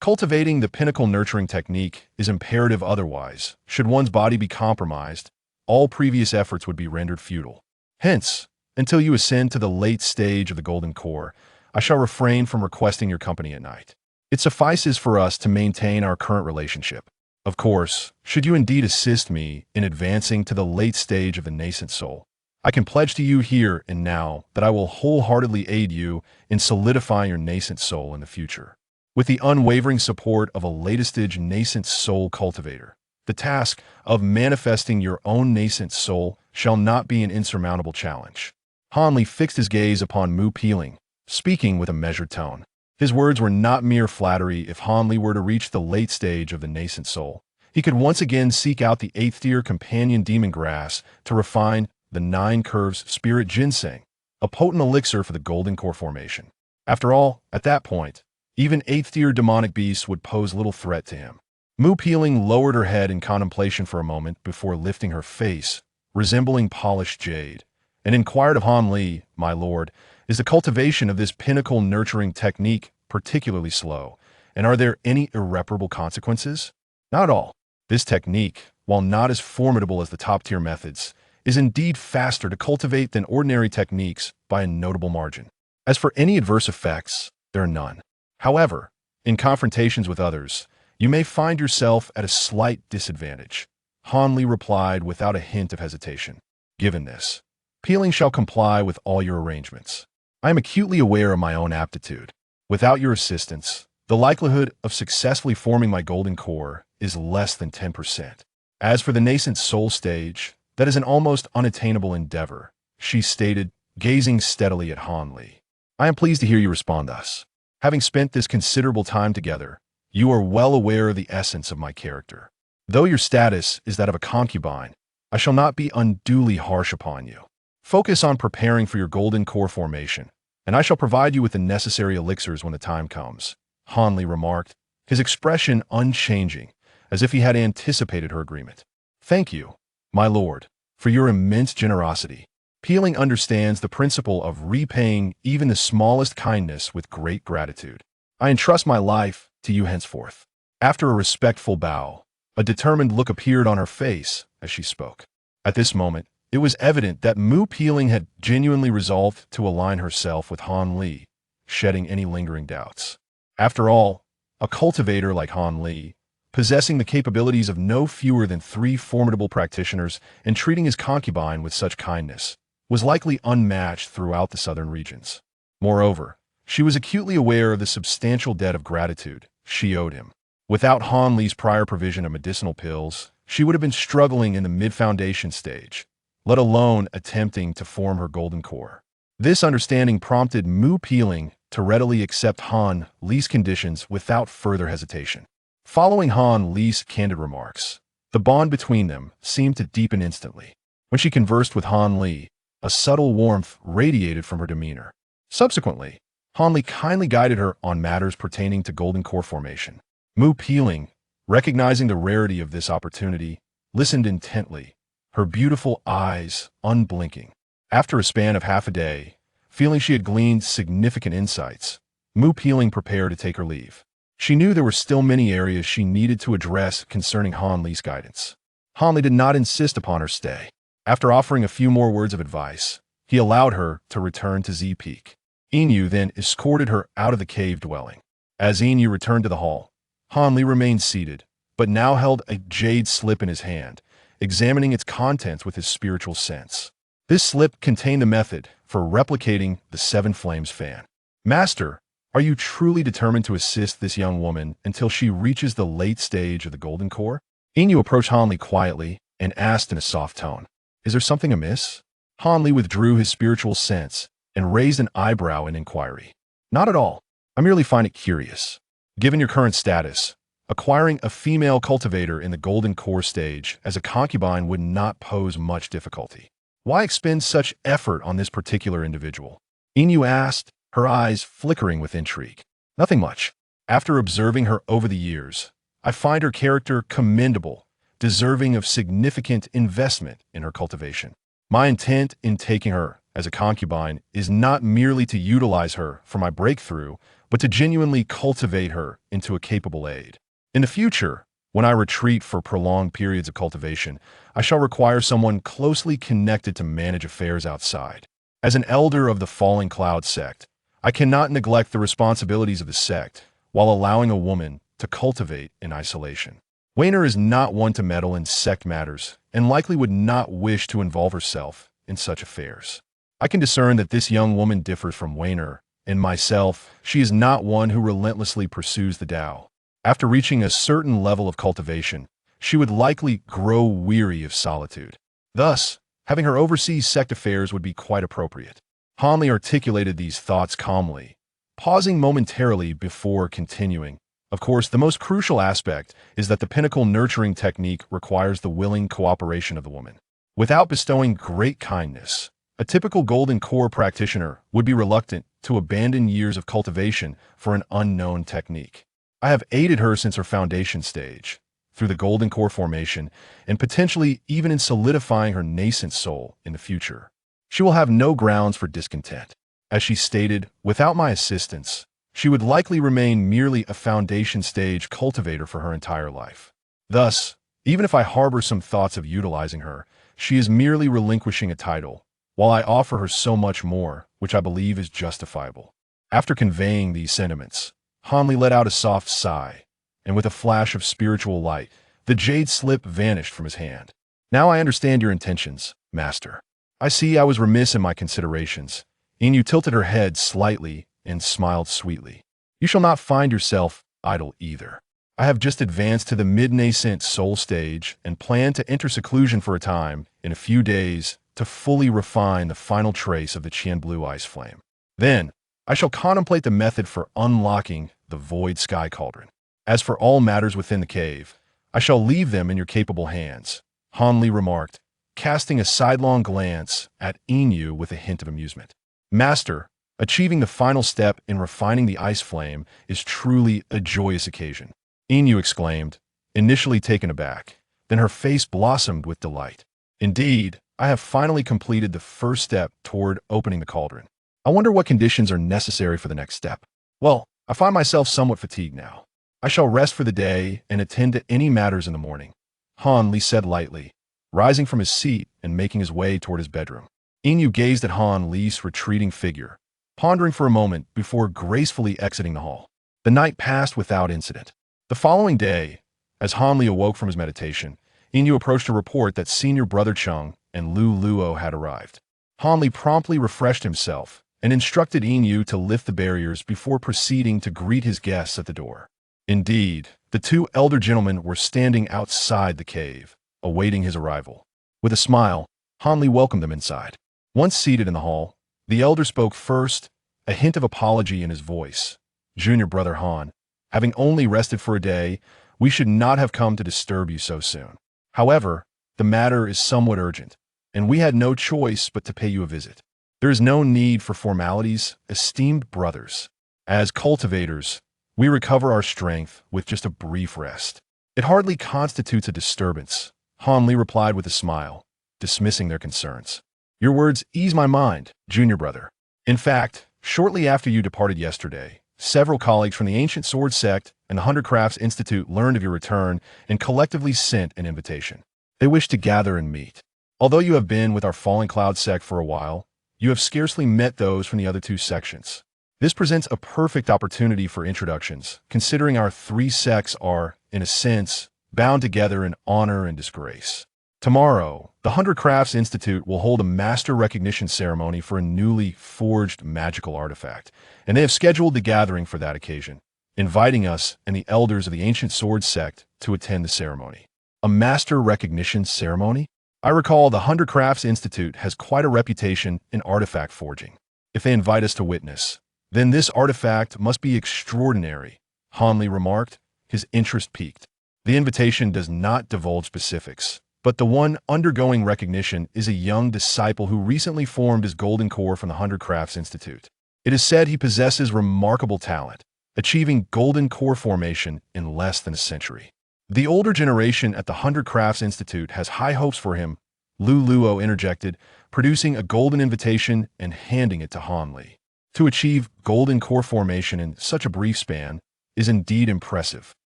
Cultivating the pinnacle nurturing technique is imperative otherwise. Should one's body be compromised, all previous efforts would be rendered futile. Hence, until you ascend to the late stage of the golden core, I shall refrain from requesting your company at night. It suffices for us to maintain our current relationship. Of course, should you indeed assist me in advancing to the late stage of the nascent soul, I can pledge to you here and now that I will wholeheartedly aid you in solidifying your nascent soul in the future. With the unwavering support of a late-stage nascent soul cultivator, the task of manifesting your own nascent soul shall not be an insurmountable challenge. Hanli fixed his gaze upon Mu Peeling, speaking with a measured tone. His words were not mere flattery. If Hanli were to reach the late stage of the nascent soul, he could once again seek out the eighth-tier companion demon grass to refine the 9 curves spirit ginseng, a potent elixir for the golden core formation. After all, at that point, even 8th-tier demonic beasts would pose little threat to him. Mu Peeling lowered her head in contemplation for a moment before lifting her face, resembling polished jade, and inquired of Han Li, "My lord, is the cultivation of this pinnacle nurturing technique particularly slow, and are there any irreparable consequences?" "Not at all. This technique, while not as formidable as the top-tier methods, is indeed faster to cultivate than ordinary techniques by a notable margin. As for any adverse effects, there are none. However, in confrontations with others, you may find yourself at a slight disadvantage." Han Li replied without a hint of hesitation. "Given this, Peeling shall comply with all your arrangements. I am acutely aware of my own aptitude. Without your assistance, the likelihood of successfully forming my golden core is less than 10%. As for the nascent soul stage, that is an almost unattainable endeavor," she stated, gazing steadily at Han Li. "I am pleased to hear you respond thus. Having spent this considerable time together, you are well aware of the essence of my character. Though your status is that of a concubine, I shall not be unduly harsh upon you. Focus on preparing for your golden core formation, and I shall provide you with the necessary elixirs when the time comes," Han Li remarked, his expression unchanging, as if he had anticipated her agreement. "Thank you, my lord, for your immense generosity. Peeling understands the principle of repaying even the smallest kindness with great gratitude. I entrust my life to you henceforth." After a respectful bow, a determined look appeared on her face as she spoke. At this moment, it was evident that Mu Peeling had genuinely resolved to align herself with Han Li, shedding any lingering doubts. After all, a cultivator like Han Li, possessing the capabilities of no fewer than 3 formidable practitioners and treating his concubine with such kindness, was likely unmatched throughout the southern regions. Moreover, she was acutely aware of the substantial debt of gratitude she owed him. Without Han Li's prior provision of medicinal pills, she would have been struggling in the mid-foundation stage, let alone attempting to form her golden core. This understanding prompted Mu Peeling to readily accept Han Li's conditions without further hesitation. Following Han Li's candid remarks, the bond between them seemed to deepen instantly. When she conversed with Han Li, a subtle warmth radiated from her demeanor. Subsequently, Han Li kindly guided her on matters pertaining to golden core formation. Mu Peeling, recognizing the rarity of this opportunity, listened intently, her beautiful eyes unblinking. After a span of half a day, feeling she had gleaned significant insights, Mu Peeling prepared to take her leave. She knew there were still many areas she needed to address concerning Han Li's guidance. Han Li did not insist upon her stay. After offering a few more words of advice, he allowed her to return to Z Peak. Inu then escorted her out of the cave dwelling. As Inu returned to the hall, Han Li remained seated, but now held a jade slip in his hand, examining its contents with his spiritual sense. This slip contained the method for replicating the 7 Flames fan. "Master, are you truly determined to assist this young woman until she reaches the late stage of the golden core?" Inu approached Han Li quietly and asked in a soft tone, "Is there something amiss?" Han Li withdrew his spiritual sense and raised an eyebrow in inquiry. "Not at all. I merely find it curious. Given your current status, acquiring a female cultivator in the golden core stage as a concubine would not pose much difficulty. Why expend such effort on this particular individual?" Inu asked, her eyes flickering with intrigue. "Nothing much. After observing her over the years, I find her character commendable, deserving of significant investment in her cultivation. My intent in taking her as a concubine is not merely to utilize her for my breakthrough, but to genuinely cultivate her into a capable aide. In the future, when I retreat for prolonged periods of cultivation, I shall require someone closely connected to manage affairs outside. As an elder of the Falling Cloud sect, I cannot neglect the responsibilities of the sect while allowing a woman to cultivate in isolation. Wayner is not one to meddle in sect matters and likely would not wish to involve herself in such affairs. I can discern that this young woman differs from Wayner. In myself, she is not one who relentlessly pursues the Tao. After reaching a certain level of cultivation, she would likely grow weary of solitude. Thus, having her oversee sect affairs would be quite appropriate. Hanley articulated these thoughts calmly, pausing momentarily before continuing. Of course, the most crucial aspect is that the pinnacle nurturing technique requires the willing cooperation of the woman. Without bestowing great kindness, a typical golden core practitioner would be reluctant to abandon years of cultivation for an unknown technique. I have aided her since her foundation stage, through the golden core formation, and potentially even in solidifying her nascent soul in the future. She will have no grounds for discontent. As she stated, without my assistance, she would likely remain merely a foundation stage cultivator for her entire life. Thus, even if I harbor some thoughts of utilizing her, she is merely relinquishing a title, while I offer her so much more, which I believe is justifiable. After conveying these sentiments, Hanley let out a soft sigh, and with a flash of spiritual light, the jade slip vanished from his hand. Now I understand your intentions, Master. I see I was remiss in my considerations. Inu tilted her head slightly and smiled sweetly. You shall not find yourself idle either. I have just advanced to the mid-nascent soul stage and plan to enter seclusion for a time in a few days to fully refine the final trace of the Qian Blue Ice Flame. Then, I shall contemplate the method for unlocking the Void Sky Cauldron. As for all matters within the cave, I shall leave them in your capable hands, Hanley remarked, casting a sidelong glance at Inu with a hint of amusement. Master, achieving the final step in refining the ice flame is truly a joyous occasion. Inu exclaimed, initially taken aback. Then her face blossomed with delight. Indeed, I have finally completed the first step toward opening the cauldron. I wonder what conditions are necessary for the next step. Well, I find myself somewhat fatigued now. I shall rest for the day and attend to any matters in the morning, Han Li said lightly, rising from his seat and making his way toward his bedroom. Inu gazed at Han Li's retreating figure, pondering for a moment before gracefully exiting the hall. The night passed without incident. The following day, as Han Li awoke from his meditation, Inu approached to report that senior brother Chung and Lu Luo had arrived. Han Li promptly refreshed himself and instructed Inu to lift the barriers before proceeding to greet his guests at the door. Indeed, the two elder gentlemen were standing outside the cave, awaiting his arrival. With a smile, Han Li welcomed them inside. Once seated in the hall, the elder spoke first, a hint of apology in his voice. Junior brother Han, having only rested for a day, we should not have come to disturb you so soon. However, the matter is somewhat urgent, and we had no choice but to pay you a visit. There is no need for formalities, esteemed brothers. As cultivators, we recover our strength with just a brief rest. It hardly constitutes a disturbance, Han Li replied with a smile, dismissing their concerns. Your words ease my mind, junior brother. In fact, shortly after you departed yesterday, several colleagues from the Ancient Sword Sect and the Crafts Institute learned of your return and collectively sent an invitation. They wish to gather and meet. Although you have been with our Falling Cloud sect for a while, you have scarcely met those from the other two sections. This presents a perfect opportunity for introductions, considering our three sects are, in a sense, bound together in honor and disgrace. Tomorrow, the Crafts Institute will hold a master recognition ceremony for a newly forged magical artifact, and they have scheduled the gathering for that occasion, inviting us and the elders of the Ancient Sword Sect to attend the ceremony. A master recognition ceremony? I recall the Crafts Institute has quite a reputation in artifact forging. If they invite us to witness, then this artifact must be extraordinary, Han Li remarked, his interest piqued. The invitation does not divulge specifics, but the one undergoing recognition is a young disciple who recently formed his golden core from the Crafts Institute. It is said he possesses remarkable talent, achieving golden core formation in less than a century. The older generation at the Crafts Institute has high hopes for him, Lu Luo interjected, producing a golden invitation and handing it to Han Li. To achieve golden core formation in such a brief span is indeed impressive.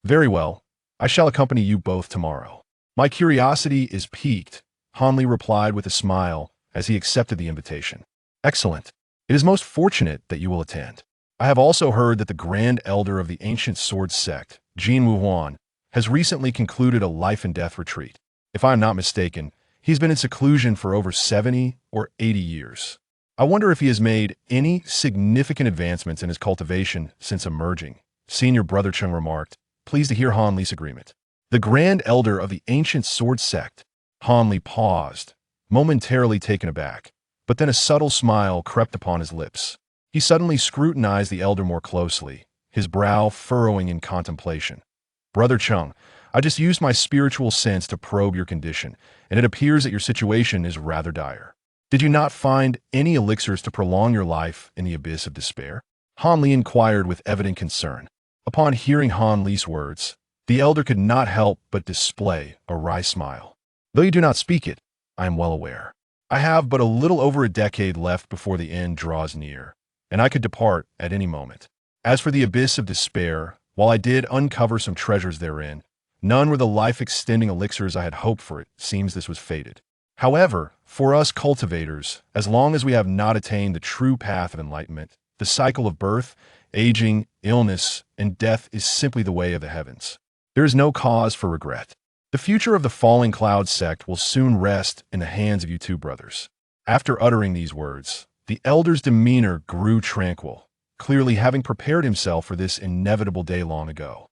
Very well, I shall accompany you both tomorrow. My curiosity is piqued, Hanli replied with a smile as he accepted the invitation. Excellent. It is most fortunate that you will attend. I have also heard that the Grand Elder of the Ancient Sword Sect, Jin Wuhuan, has recently concluded a life-and-death retreat. If I am not mistaken, he's been in seclusion for over 70 or 80 years. I wonder if he has made any significant advancements in his cultivation since emerging, Senior Brother Chung remarked, pleased to hear Han Li's agreement. The Grand Elder of the Ancient Sword Sect. Han Li paused, momentarily taken aback, but then a subtle smile crept upon his lips. He suddenly scrutinized the elder more closely, his brow furrowing in contemplation. Brother Chung, I just used my spiritual sense to probe your condition, and it appears that your situation is rather dire. Did you not find any elixirs to prolong your life in the abyss of despair? Han Li inquired with evident concern. Upon hearing Han Li's words, the elder could not help but display a wry smile. Though you do not speak it, I am well aware. I have but a little over a decade left before the end draws near, and I could depart at any moment. As for the abyss of despair, while I did uncover some treasures therein, none were the life-extending elixirs I had hoped for. It seems this was fated. However, for us cultivators, as long as we have not attained the true path of enlightenment, the cycle of birth, aging, illness, and death is simply the way of the heavens. There is no cause for regret. The future of the Falling Cloud sect will soon rest in the hands of you two brothers. After uttering these words, the elder's demeanor grew tranquil, clearly having prepared himself for this inevitable day long ago.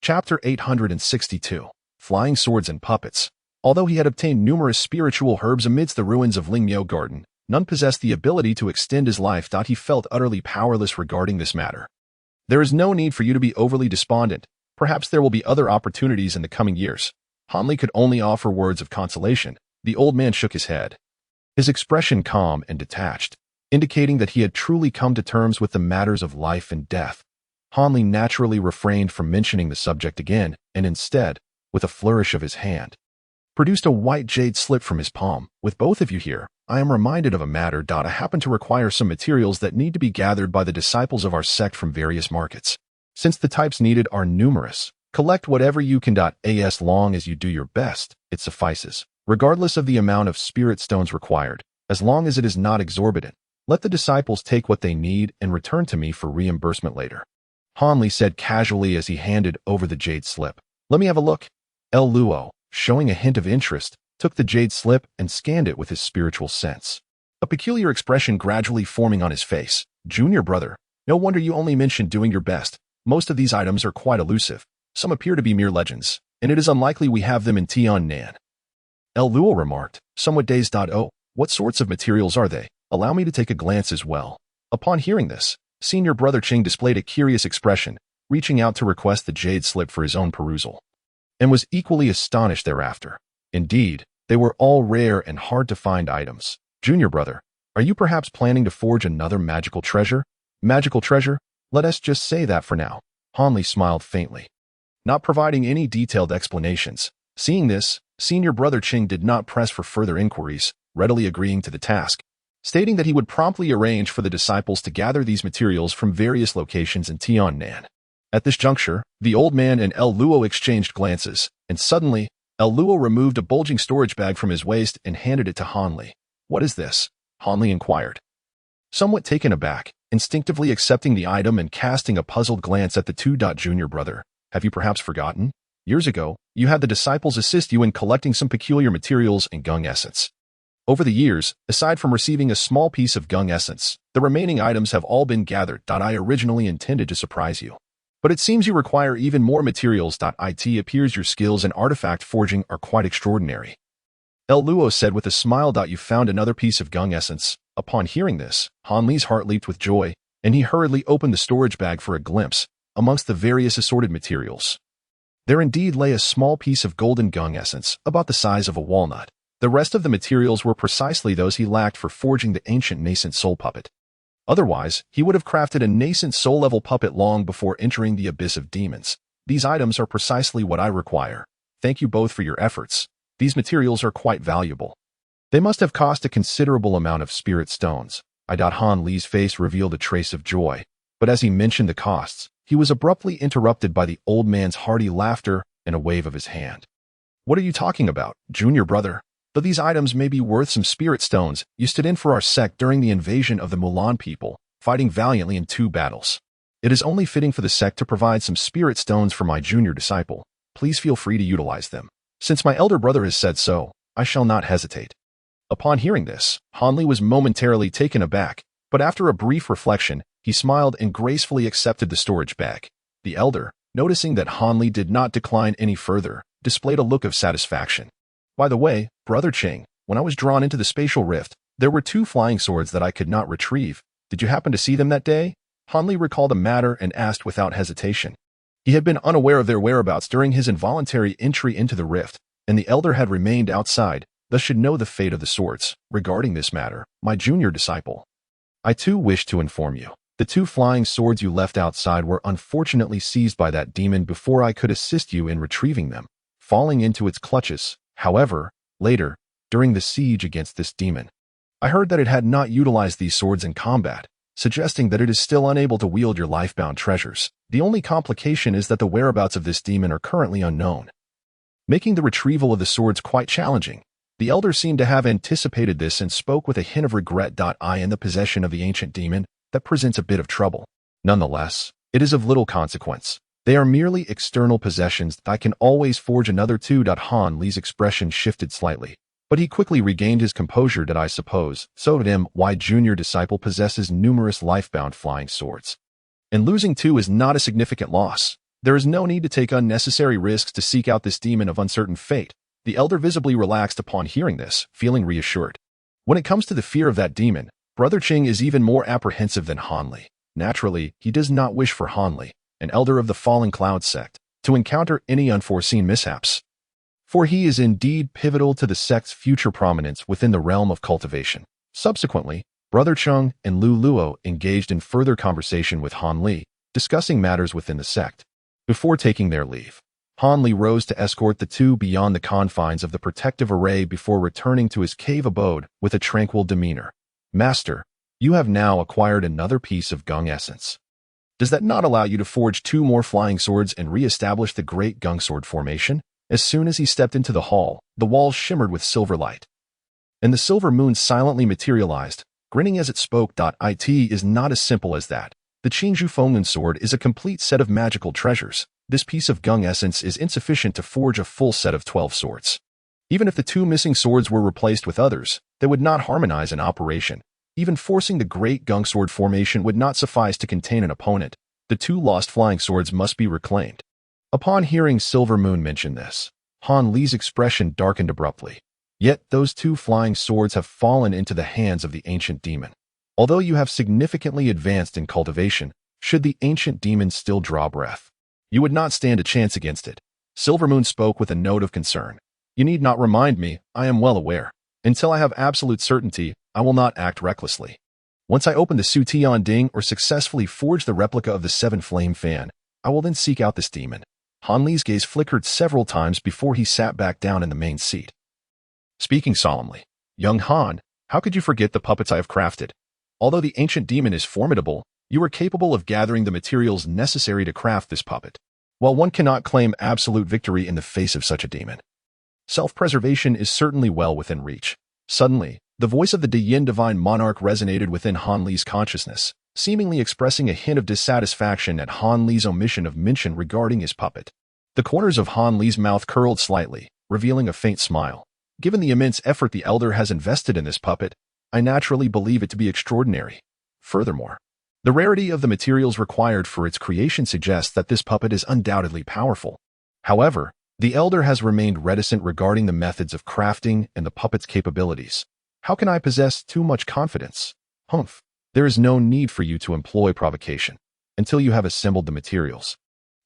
Chapter 862. Flying Swords and Puppets. Although he had obtained numerous spiritual herbs amidst the ruins of Lingmiao Garden, none possessed the ability to extend his life. He felt utterly powerless regarding this matter. There is no need for you to be overly despondent. Perhaps there will be other opportunities in the coming years. Han Li could only offer words of consolation. The old man shook his head, his expression calm and detached, indicating that he had truly come to terms with the matters of life and death. Han Li naturally refrained from mentioning the subject again, and instead, with a flourish of his hand, produced a white jade slip from his palm. With both of you here, I am reminded of a matter. I happen to require some materials that need to be gathered by the disciples of our sect from various markets. Since the types needed are numerous, collect whatever you can. As long as you do your best, it suffices. Regardless of the amount of spirit stones required, as long as it is not exorbitant, let the disciples take what they need and return to me for reimbursement later. Han Li said casually as he handed over the jade slip. Let me have a look. El Luo, showing a hint of interest, took the jade slip and scanned it with his spiritual sense, a peculiar expression gradually forming on his face. Junior brother, no wonder you only mentioned doing your best. Most of these items are quite elusive. Some appear to be mere legends, and it is unlikely we have them in Tiannan. El Luo remarked, somewhat dazed. Oh, what sorts of materials are they? Allow me to take a glance as well. Upon hearing this, Senior Brother Ching displayed a curious expression, reaching out to request the jade slip for his own perusal, and was equally astonished thereafter. Indeed, they were all rare and hard-to-find items. Junior brother, are you perhaps planning to forge another magical treasure? Magical treasure? Let us just say that for now. Han Li smiled faintly, not providing any detailed explanations. Seeing this, Senior Brother Ching did not press for further inquiries, readily agreeing to the task, stating that he would promptly arrange for the disciples to gather these materials from various locations in Tiannan. At this juncture, the old man and El Luo exchanged glances, and suddenly, El Luo removed a bulging storage bag from his waist and handed it to Han Li. What is this? Han Li inquired, somewhat taken aback, instinctively accepting the item and casting a puzzled glance at the two. Junior brother, have you perhaps forgotten? Years ago, you had the disciples assist you in collecting some peculiar materials and gung essence. Over the years, aside from receiving a small piece of gung essence, the remaining items have all been gathered. I originally intended to surprise you, but it seems you require even more materials. It appears your skills in artifact forging are quite extraordinary. El Luo said with a smile. You found another piece of gung essence. Upon hearing this, Han Li's heart leaped with joy, and he hurriedly opened the storage bag for a glimpse amongst the various assorted materials. There indeed lay a small piece of golden gung essence, about the size of a walnut. The rest of the materials were precisely those he lacked for forging the ancient nascent soul puppet. Otherwise, he would have crafted a nascent soul-level puppet long before entering the abyss of demons. These items are precisely what I require. Thank you both for your efforts. These materials are quite valuable. They must have cost a considerable amount of spirit stones. Han Li's face revealed a trace of joy, but as he mentioned the costs, he was abruptly interrupted by the old man's hearty laughter and a wave of his hand. What are you talking about, junior brother? Though these items may be worth some spirit stones, you stood in for our sect during the invasion of the Mulan people, fighting valiantly in 2 battles. It is only fitting for the sect to provide some spirit stones for my junior disciple. Please feel free to utilize them. Since my elder brother has said so, I shall not hesitate. Upon hearing this, Han Li was momentarily taken aback, but after a brief reflection, he smiled and gracefully accepted the storage bag. The elder, noticing that Han Li did not decline any further, displayed a look of satisfaction. By the way, Brother Ching, when I was drawn into the spatial rift, there were 2 flying swords that I could not retrieve. Did you happen to see them that day? Han Li recalled the matter and asked without hesitation. He had been unaware of their whereabouts during his involuntary entry into the rift, and the elder had remained outside, thus should know the fate of the swords. Regarding this matter, my junior disciple, I too wish to inform you. The 2 flying swords you left outside were unfortunately seized by that demon before I could assist you in retrieving them, falling into its clutches. However, later, during the siege against this demon, I heard that it had not utilized these swords in combat, suggesting that it is still unable to wield your lifebound treasures. The only complication is that the whereabouts of this demon are currently unknown, making the retrieval of the swords quite challenging. The elder seemed to have anticipated this and spoke with a hint of regret. I in the possession of the ancient demon, that presents a bit of trouble. Nonetheless, it is of little consequence. They are merely external possessions. I can always forge another 2. Han Li's expression shifted slightly, but he quickly regained his composure. I suppose, so did my junior disciple possesses numerous lifebound flying swords, and losing 2 is not a significant loss. There is no need to take unnecessary risks to seek out this demon of uncertain fate. The elder visibly relaxed upon hearing this, feeling reassured. When it comes to the fear of that demon, Brother Ching is even more apprehensive than Han Li. Naturally, he does not wish for Han Li, an elder of the Fallen Cloud sect, to encounter any unforeseen mishaps, for he is indeed pivotal to the sect's future prominence within the realm of cultivation. Subsequently, Brother Chung and Lu Luo engaged in further conversation with Han Li, discussing matters within the sect. Before taking their leave, Han Li rose to escort the 2 beyond the confines of the protective array before returning to his cave abode with a tranquil demeanor. Master, you have now acquired another piece of Gung essence. Does that not allow you to forge 2 more flying swords and re-establish the great Gung sword formation? As soon as he stepped into the hall, the walls shimmered with silver light, and the silver moon silently materialized, grinning as it spoke. It is not as simple as that. The Qingzhu Fenglin sword is a complete set of magical treasures. This piece of Gung essence is insufficient to forge a full set of 12 swords. Even if the 2 missing swords were replaced with others, they would not harmonize in operation. Even forcing the great Gung sword formation would not suffice to contain an opponent. The 2 lost flying swords must be reclaimed. Upon hearing Silver Moon mention this, Han Li's expression darkened abruptly. Yet those 2 flying swords have fallen into the hands of the ancient demon. Although you have significantly advanced in cultivation, should the ancient demon still draw breath, you would not stand a chance against it. Silver Moon spoke with a note of concern. You need not remind me, I am well aware. Until I have absolute certainty, I will not act recklessly. Once I open the Su Tian Ding or successfully forge the replica of the 7 Flame Fan, I will then seek out this demon. Han Li's gaze flickered several times before he sat back down in the main seat. Speaking solemnly, young Han, how could you forget the puppets I have crafted? Although the ancient demon is formidable, you are capable of gathering the materials necessary to craft this puppet. While one cannot claim absolute victory in the face of such a demon, self-preservation is certainly well within reach. Suddenly, the voice of the Yin Divine Monarch resonated within Han Li's consciousness, seemingly expressing a hint of dissatisfaction at Han Li's omission of mention regarding his puppet. The corners of Han Li's mouth curled slightly, revealing a faint smile. Given the immense effort the elder has invested in this puppet, I naturally believe it to be extraordinary. Furthermore, the rarity of the materials required for its creation suggests that this puppet is undoubtedly powerful. However, the elder has remained reticent regarding the methods of crafting and the puppet's capabilities. How can I possess too much confidence? Humph. There is no need for you to employ provocation until you have assembled the materials.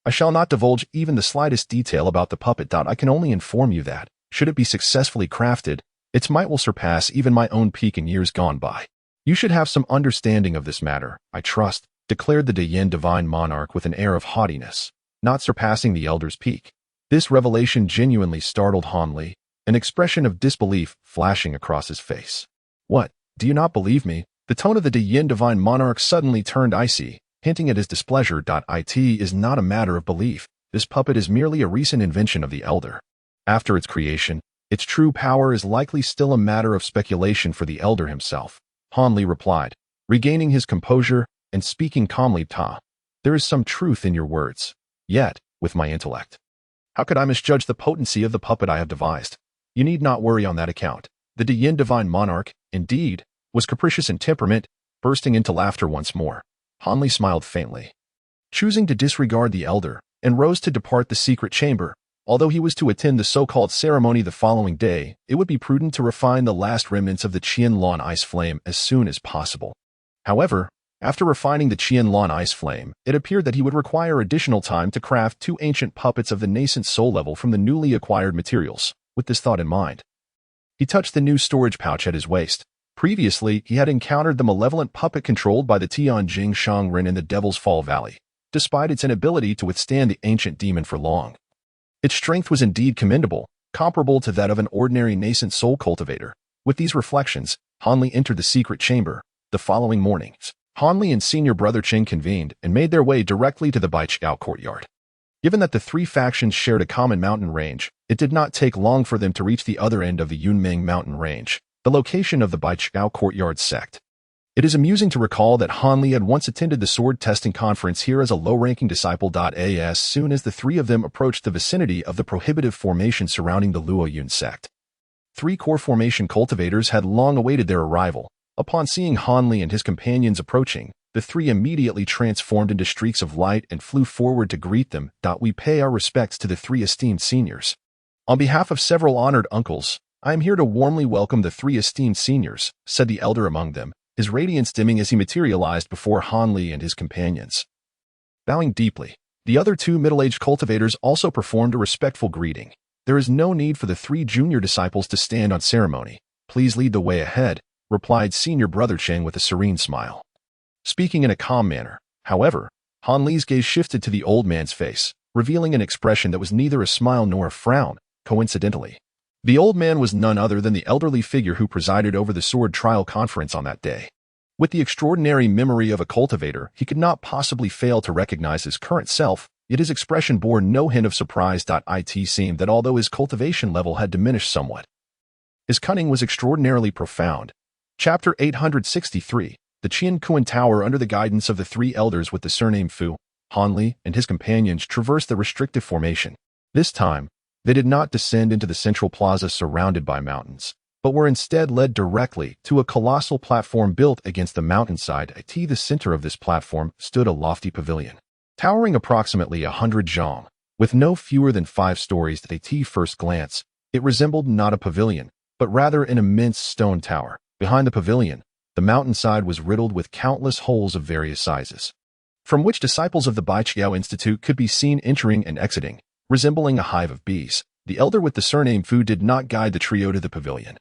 I shall not divulge even the slightest detail about the puppet. I can only inform you that, should it be successfully crafted, its might will surpass even my own peak in years gone by. You should have some understanding of this matter, I trust, declared the Yin Divine Monarch with an air of haughtiness, not surpassing the elder's peak. This revelation genuinely startled Han Li, an expression of disbelief flashing across his face. What, do you not believe me? The tone of the Yin divine monarch suddenly turned icy, hinting at his displeasure. It is not a matter of belief. This puppet is merely a recent invention of the Elder. After its creation, its true power is likely still a matter of speculation for the Elder himself, Han Li replied, regaining his composure and speaking calmly. There is some truth in your words. Yet, with my intellect, how could I misjudge the potency of the puppet I have devised? You need not worry on that account. The Yin divine monarch, indeed, was capricious in temperament, bursting into laughter once more. Han Li smiled faintly, choosing to disregard the Elder, and rose to depart the secret chamber. Although he was to attend the so-called ceremony the following day, it would be prudent to refine the last remnants of the Qianlan ice flame as soon as possible. However, after refining the Qianlan ice flame, it appeared that he would require additional time to craft 2 ancient puppets of the nascent soul level from the newly acquired materials. With this thought in mind, he touched the new storage pouch at his waist. Previously, he had encountered the malevolent puppet controlled by the Tianjing Shangren in the Devil's Fall Valley, despite its inability to withstand the ancient demon for long. Its strength was indeed commendable, comparable to that of an ordinary nascent soul cultivator. With these reflections, Han Li entered the secret chamber. The following morning, Han Li and senior brother Qing convened and made their way directly to the Baichiao courtyard. Given that the 3 factions shared a common mountain range, it did not take long for them to reach the other end of the Yunming mountain range, the location of the Baichiao courtyard sect. It is amusing to recall that Han Li had once attended the sword testing conference here as a low-ranking disciple. As soon as the 3 of them approached the vicinity of the prohibitive formation surrounding the Luo Yun sect, 3 core formation cultivators had long awaited their arrival. Upon seeing Han Li and his companions approaching, the 3 immediately transformed into streaks of light and flew forward to greet them. We pay our respects to the 3 esteemed seniors. On behalf of several honored uncles, I am here to warmly welcome the 3 esteemed seniors, said the elder among them, his radiance dimming as he materialized before Han Li and his companions. Bowing deeply, the other 2 middle-aged cultivators also performed a respectful greeting. There is no need for the 3 junior disciples to stand on ceremony. Please lead the way ahead, replied senior brother Cheng with a serene smile. Speaking in a calm manner, however, Han Li's gaze shifted to the old man's face, revealing an expression that was neither a smile nor a frown. Coincidentally, the old man was none other than the elderly figure who presided over the sword trial conference on that day. With the extraordinary memory of a cultivator, he could not possibly fail to recognize his current self, yet his expression bore no hint of surprise. It seemed that although his cultivation level had diminished somewhat, his cunning was extraordinarily profound. Chapter 863, the Qian Kuan Tower. Under the guidance of the 3 elders with the surname Fu, Han Li and his companions traversed the restrictive formation. This time, they did not descend into the central plaza surrounded by mountains, but were instead led directly to a colossal platform built against the mountainside. At the center of this platform stood a lofty pavilion, towering approximately 100 zhang, with no fewer than 5 stories. At first glance, it resembled not a pavilion, but rather an immense stone tower. Behind the pavilion, the mountainside was riddled with countless holes of various sizes, from which disciples of the Baichiao Institute could be seen entering and exiting, resembling a hive of bees. The elder with the surname Fu did not guide the trio to the pavilion,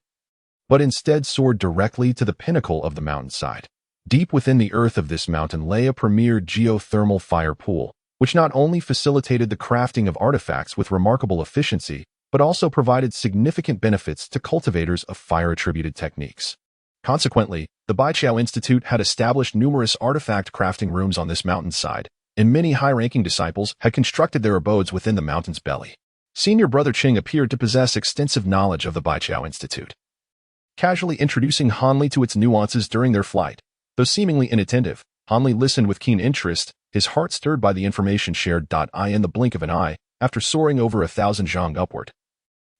but instead soared directly to the pinnacle of the mountainside. Deep within the earth of this mountain lay a premier geothermal fire pool, which not only facilitated the crafting of artifacts with remarkable efficiency, but also provided significant benefits to cultivators of fire-attributed techniques. Consequently, the Baichiao Institute had established numerous artifact crafting rooms on this mountainside, and many high-ranking disciples had constructed their abodes within the mountain's belly. Senior brother Qing appeared to possess extensive knowledge of the Baichiao Institute, casually introducing Han Li to its nuances during their flight. Though seemingly inattentive, Han Li listened with keen interest, his heart stirred by the information shared. In the blink of an eye, after soaring over 1,000 zhang upward,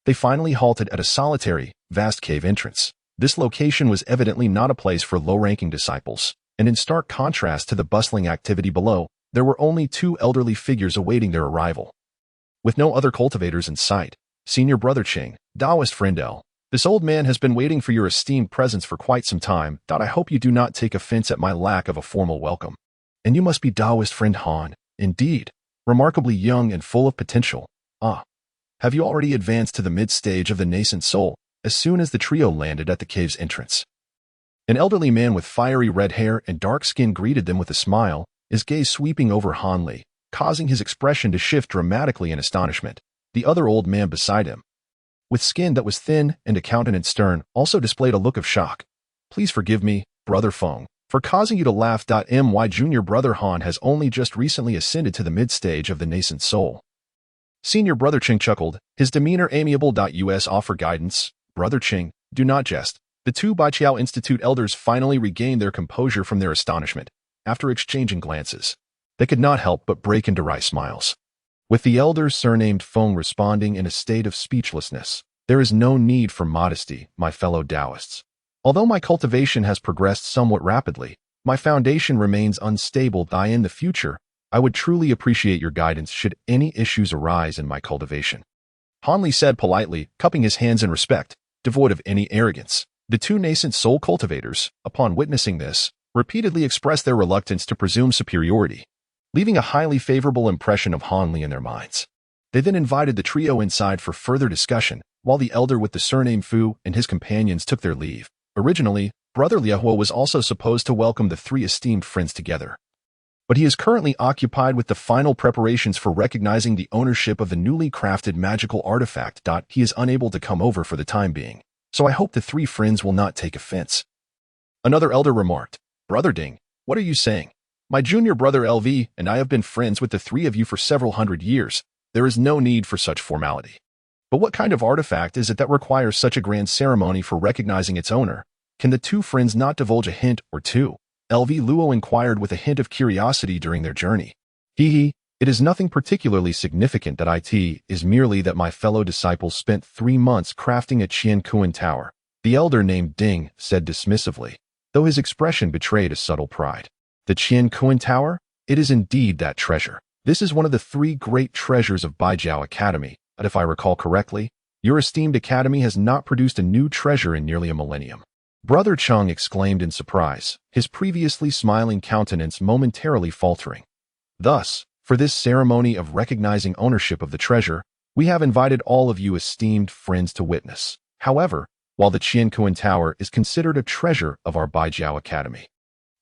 they finally halted at a solitary, vast cave entrance. This location was evidently not a place for low-ranking disciples, and in stark contrast to the bustling activity below, there were only 2 elderly figures awaiting their arrival. With no other cultivators in sight, senior brother Qing, Taoist friend L, this old man has been waiting for your esteemed presence for quite some time. I hope you do not take offense at my lack of a formal welcome. And you must be Taoist friend Han, indeed, remarkably young and full of potential. Have you already advanced to the mid-stage of the nascent soul? As soon as the trio landed at the cave's entrance, an elderly man with fiery red hair and dark skin greeted them with a smile, his gaze sweeping over Han Li, causing his expression to shift dramatically in astonishment. The other old man beside him, with skin that was thin and a countenance stern, also displayed a look of shock. Please forgive me, Brother Feng, for causing you to laugh. My junior brother Han has only just recently ascended to the mid-stage of the nascent soul. Senior brother Ching chuckled, his demeanor amiable. Us offer guidance. Brother Ching, do not jest. The two Baijiao Institute elders finally regained their composure from their astonishment. After exchanging glances, they could not help but break into wry smiles. With the elder surnamed Feng responding in a state of speechlessness, there is no need for modesty, my fellow Taoists. Although my cultivation has progressed somewhat rapidly, my foundation remains unstable. In the future, I would truly appreciate your guidance should any issues arise in my cultivation. Han Li said politely, cupping his hands in respect, devoid of any arrogance. The two nascent soul cultivators, upon witnessing this, repeatedly expressed their reluctance to presume superiority, leaving a highly favorable impression of Han Li in their minds. They then invited the trio inside for further discussion, while the elder with the surname Fu and his companions took their leave. Originally, Brother Liahua was also supposed to welcome the three esteemed friends together, but he is currently occupied with the final preparations for recognizing the ownership of the newly crafted magical artifact. He is unable to come over for the time being, so I hope the three friends will not take offense. Another elder remarked, Brother Ding, what are you saying? My junior brother LV and I have been friends with the three of you for several hundred years. There is no need for such formality. But what kind of artifact is it that requires such a grand ceremony for recognizing its owner? Can the two friends not divulge a hint or two? LV Luo inquired with a hint of curiosity during their journey. It is nothing particularly significant. It is merely that my fellow disciples spent 3 months crafting a Qian Kuan tower. The elder named Ding said dismissively, though his expression betrayed a subtle pride. The Qian Kuan tower? It is indeed that treasure. This is one of the 3 great treasures of Baijiao Academy, but if I recall correctly, your esteemed academy has not produced a new treasure in nearly a millennium. Brother Cheng exclaimed in surprise, his previously smiling countenance momentarily faltering. Thus, for this ceremony of recognizing ownership of the treasure, we have invited all of you esteemed friends to witness. However, while the Qian Kuan Tower is considered a treasure of our Baijiao Academy,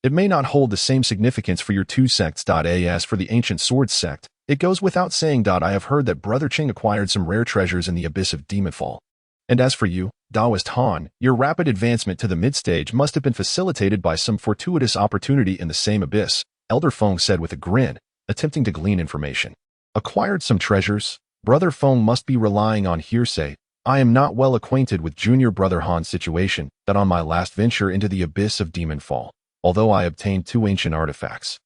it may not hold the same significance for your two sects. As for the ancient sword sect, it goes without saying. I have heard that Brother Ching acquired some rare treasures in the abyss of Demonfall. And as for you, Taoist Han, your rapid advancement to the mid-stage must have been facilitated by some fortuitous opportunity in the same abyss, Elder Feng said with a grin, attempting to glean information. Acquired some treasures? Brother Feng must be relying on hearsay. I am not well acquainted with junior brother Han's situation, that on my last venture into the abyss of Demonfall, although I obtained 2 ancient artifacts.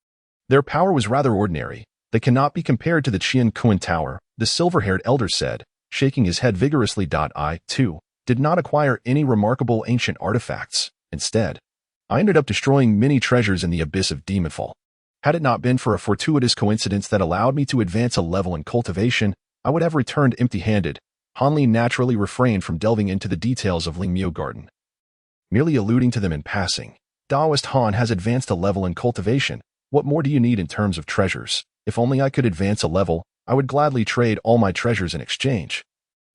Their power was rather ordinary. They cannot be compared to the Qian Kuan Tower, the silver-haired elder said, shaking his head vigorously. I, too, did not acquire any remarkable ancient artifacts. Instead, I ended up destroying many treasures in the abyss of Demonfall. Had it not been for a fortuitous coincidence that allowed me to advance a level in cultivation, I would have returned empty-handed. Han Li naturally refrained from delving into the details of Lingmiao Garden, merely alluding to them in passing. Taoist Han has advanced a level in cultivation. What more do you need in terms of treasures? If only I could advance a level, I would gladly trade all my treasures in exchange.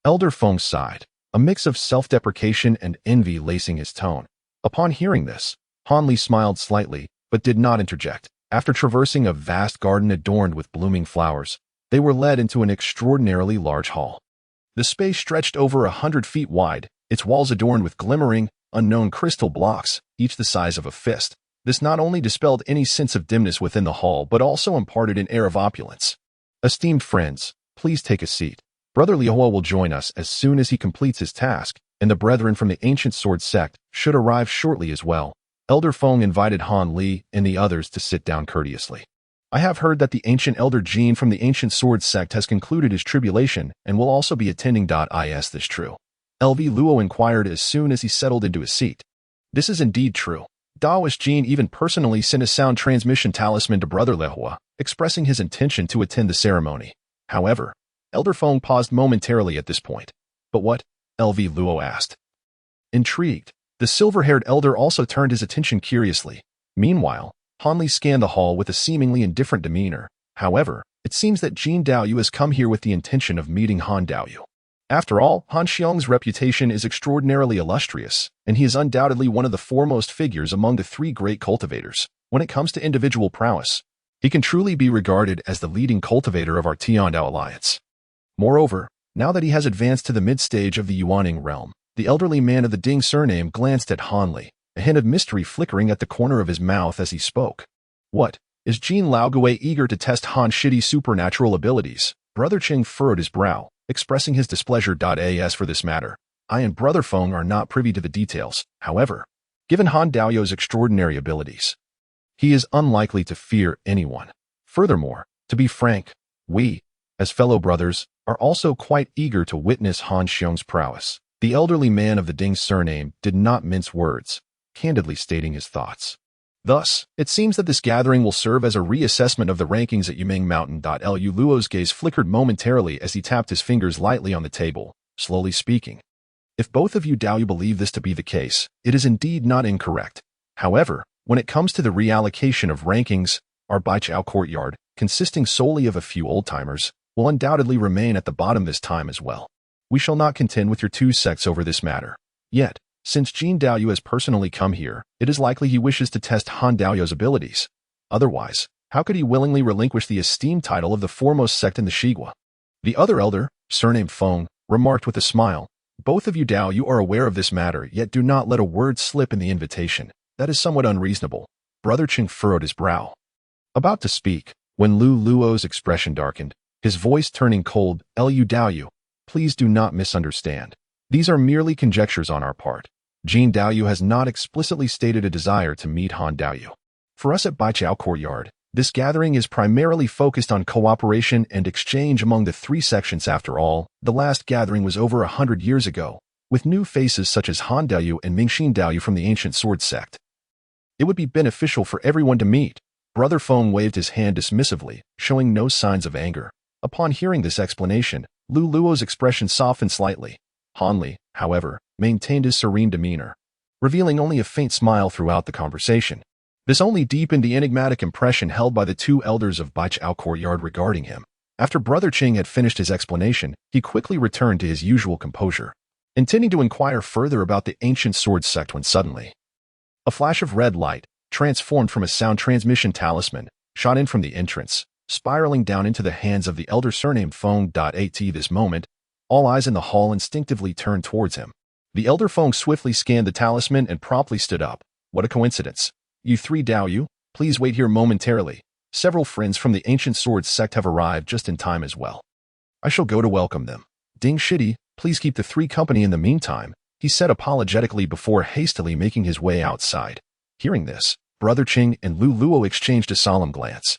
Elder Feng sighed, a mix of self-deprecation and envy lacing his tone. Upon hearing this, Han Li smiled slightly, but did not interject. After traversing a vast garden adorned with blooming flowers, they were led into an extraordinarily large hall. The space stretched over 100 feet wide, its walls adorned with glimmering, unknown crystal blocks, each the size of a fist. This not only dispelled any sense of dimness within the hall, but also imparted an air of opulence. Esteemed friends, please take a seat. Brother Liahua will join us as soon as he completes his task, and the brethren from the ancient sword sect should arrive shortly as well. Elder Feng invited Han Li and the others to sit down courteously. I have heard that the ancient elder Jin from the ancient sword sect has concluded his tribulation and will also be attending. Is this true? LV Luo inquired as soon as he settled into his seat. This is indeed true. Taoist Jin even personally sent a sound transmission talisman to Brother Liahua, expressing his intention to attend the ceremony. However, Elder Feng paused momentarily at this point. But what? LV Luo asked. Intrigued, the silver-haired elder also turned his attention curiously. Meanwhile, Han Li scanned the hall with a seemingly indifferent demeanor. However, it seems that Jin Daoyu has come here with the intention of meeting Han Daoyu. After all, Han Xiong's reputation is extraordinarily illustrious, and he is undoubtedly one of the foremost figures among the 3 great cultivators. When it comes to individual prowess, he can truly be regarded as the leading cultivator of our Tiandao alliance. Moreover, now that he has advanced to the mid-stage of the Yuaning realm, the elderly man of the Ding surname glanced at Han Li, a hint of mystery flickering at the corner of his mouth as he spoke. What? Is Jean Laogai eager to test Han Shidi's supernatural abilities? Brother Ching furrowed his brow, expressing his displeasure. As for this matter, I and Brother Feng are not privy to the details. However, given Han Daoyu's extraordinary abilities, he is unlikely to fear anyone. Furthermore, to be frank, we, as fellow brothers, are also quite eager to witness Han Xiong's prowess. The elderly man of the Ding surname did not mince words, candidly stating his thoughts. Thus, it seems that this gathering will serve as a reassessment of the rankings at Yuming Mountain. Lu Luo's gaze flickered momentarily as he tapped his fingers lightly on the table, slowly speaking. If both of you Daoyu believe this to be the case, it is indeed not incorrect. However, when it comes to the reallocation of rankings, our Baichao courtyard, consisting solely of a few old-timers, will undoubtedly remain at the bottom this time as well. We shall not contend with your two sects over this matter. Yet, since Jean Daoyu has personally come here, it is likely he wishes to test Han Daoyu's abilities. Otherwise, how could he willingly relinquish the esteemed title of the foremost sect in the Shigua? The other elder, surnamed Feng, remarked with a smile, both of you Daoyu are aware of this matter, yet do not let a word slip in the invitation. That is somewhat unreasonable. Brother Ching furrowed his brow. About to speak, when Lu Luo's expression darkened, his voice turning cold, Lu Daoyu, please do not misunderstand. These are merely conjectures on our part. Jean Daoyu has not explicitly stated a desire to meet Han Daoyu. For us at Baichao Courtyard, this gathering is primarily focused on cooperation and exchange among the three sections. After all, the last gathering was over 100 years ago, with new faces such as Han Daoyu and Mingxin Daoyu from the ancient sword sect. It would be beneficial for everyone to meet. Brother Feng waved his hand dismissively, showing no signs of anger. Upon hearing this explanation, Lu Luo's expression softened slightly. Han Li, however, maintained his serene demeanor, revealing only a faint smile throughout the conversation. This only deepened the enigmatic impression held by the two elders of Baichao Courtyard regarding him. After Brother Ching had finished his explanation, he quickly returned to his usual composure, intending to inquire further about the ancient sword sect when suddenly a flash of red light, transformed from a sound transmission talisman, shot in from the entrance, spiraling down into the hands of the elder surnamed Feng. At this moment, all eyes in the hall instinctively turned towards him. The elder Feng swiftly scanned the talisman and promptly stood up. What a coincidence. You three Daoyu, please wait here momentarily. Several friends from the ancient sword sect have arrived just in time as well. I shall go to welcome them. Ding Shidi, please keep the three company in the meantime, he said apologetically before hastily making his way outside. Hearing this, Brother Ching and Lu Luo exchanged a solemn glance.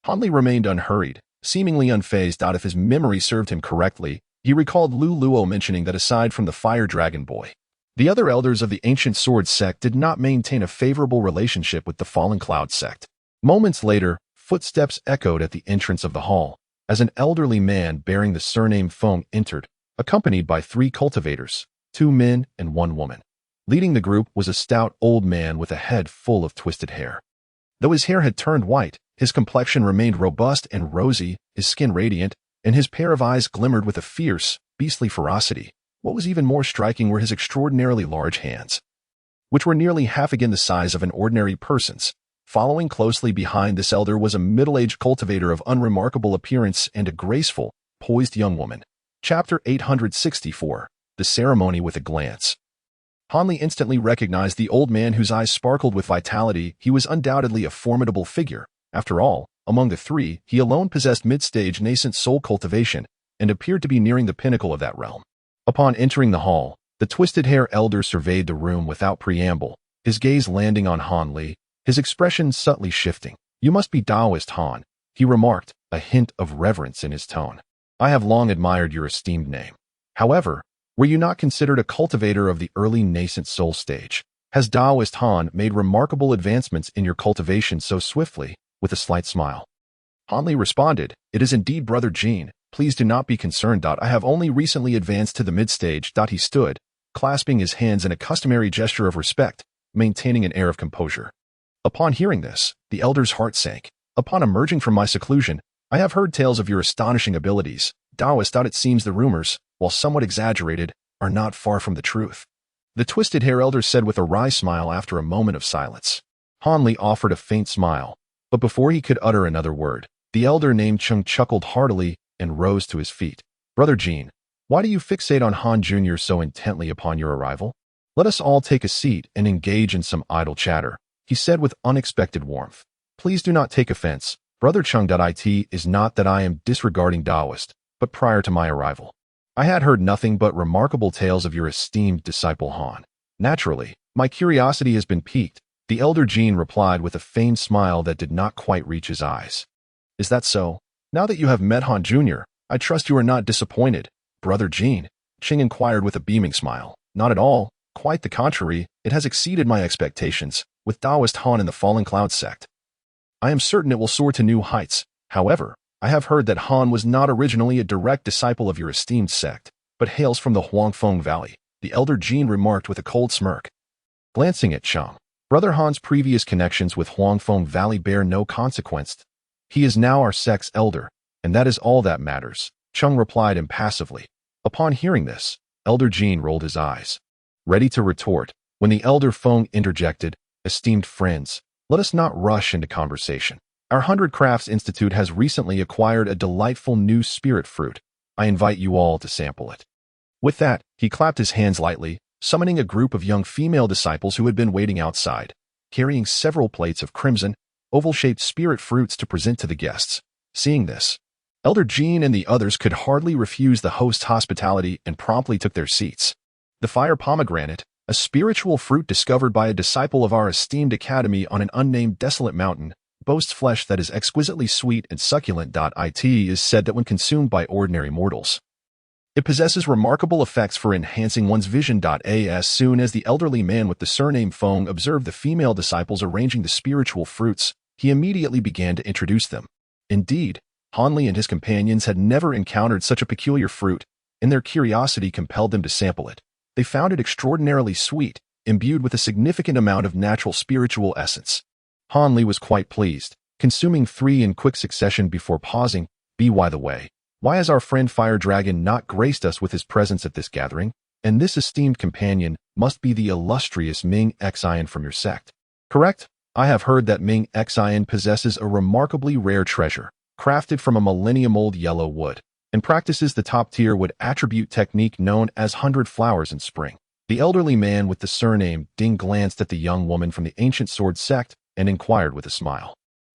Han Li remained unhurried, seemingly unfazed. If his memory served him correctly, he recalled Lu Luo mentioning that aside from the Fire Dragon Boy, the other elders of the ancient sword sect did not maintain a favorable relationship with the Fallen Cloud sect. Moments later, footsteps echoed at the entrance of the hall, as an elderly man bearing the surname Feng entered, accompanied by three cultivators, 2 men and 1 woman. Leading the group was a stout old man with a head full of twisted hair. Though his hair had turned white, his complexion remained robust and rosy, his skin radiant, and his pair of eyes glimmered with a fierce, beastly ferocity. What was even more striking were his extraordinarily large hands, which were nearly half again the size of an ordinary person's. Following closely behind this elder was a middle-aged cultivator of unremarkable appearance and a graceful, poised young woman. Chapter 864, The Ceremony with a Glance. Han Li instantly recognized the old man whose eyes sparkled with vitality. He was undoubtedly a formidable figure. After all, among the three, he alone possessed mid-stage nascent soul cultivation and appeared to be nearing the pinnacle of that realm. Upon entering the hall, the twisted-hair elder surveyed the room without preamble, his gaze landing on Han Li, his expression subtly shifting. You must be Taoist Han, he remarked, a hint of reverence in his tone. I have long admired your esteemed name. However, were you not considered a cultivator of the early nascent soul stage? Has Taoist Han made remarkable advancements in your cultivation so swiftly? With a slight smile, Han Li responded, It is indeed Brother Jean. Please do not be concerned. I have only recently advanced to the mid-stage. He stood, clasping his hands in a customary gesture of respect, maintaining an air of composure. Upon hearing this, the elder's heart sank. Upon emerging from my seclusion, I have heard tales of your astonishing abilities. Taoist. It seems the rumors, while somewhat exaggerated, are not far from the truth. The twisted-hair elder said with a wry smile after a moment of silence. Han Li offered a faint smile, but before he could utter another word, the elder named Chung chuckled heartily and rose to his feet. Brother Jean, why do you fixate on Han Jr. so intently upon your arrival? Let us all take a seat and engage in some idle chatter, he said with unexpected warmth. Please do not take offense. Brother Chung.it is not that I am disregarding Taoist, but prior to my arrival, I had heard nothing but remarkable tales of your esteemed disciple Han. Naturally, my curiosity has been piqued, the elder Jean replied with a feigned smile that did not quite reach his eyes. Is that so? Now that you have met Han Jr., I trust you are not disappointed, Brother Jean, Ching inquired with a beaming smile. Not at all, quite the contrary, it has exceeded my expectations, with Taoist Han in the Fallen Cloud sect. I am certain it will soar to new heights. However, I have heard that Han was not originally a direct disciple of your esteemed sect, but hails from the Huangfeng Valley, the elder Jean remarked with a cold smirk. Glancing at Chung, Brother Han's previous connections with Huangfeng Valley bear no consequence. He is now our sect's elder, and that is all that matters, Chung replied impassively. Upon hearing this, Elder Jean rolled his eyes, ready to retort, when the elder Feng interjected, esteemed friends, let us not rush into conversation. Our 100 Crafts Institute has recently acquired a delightful new spirit fruit. I invite you all to sample it. With that, he clapped his hands lightly, summoning a group of young female disciples who had been waiting outside, carrying several plates of crimson, oval-shaped spirit fruits to present to the guests. Seeing this, Elder Jean and the others could hardly refuse the host's hospitality and promptly took their seats. The fire pomegranate, a spiritual fruit discovered by a disciple of our esteemed academy on an unnamed desolate mountain, boasts flesh that is exquisitely sweet and succulent. It is said that when consumed by ordinary mortals, it possesses remarkable effects for enhancing one's vision. As soon as the elderly man with the surname Feng observed the female disciples arranging the spiritual fruits, he immediately began to introduce them. Indeed, Hanli and his companions had never encountered such a peculiar fruit, and their curiosity compelled them to sample it. They found it extraordinarily sweet, imbued with a significant amount of natural spiritual essence. Hanli was quite pleased, consuming 3 in quick succession before pausing. By the way, why has our friend Fire Dragon not graced us with his presence at this gathering? And this esteemed companion must be the illustrious Ming Xian from your sect. Correct? I have heard that Ming Xian possesses a remarkably rare treasure, crafted from a millennium-old yellow wood, and practices the top-tier wood attribute technique known as 100 Flowers in Spring. The elderly man with the surname Ding glanced at the young woman from the ancient sword sect and inquired with a smile.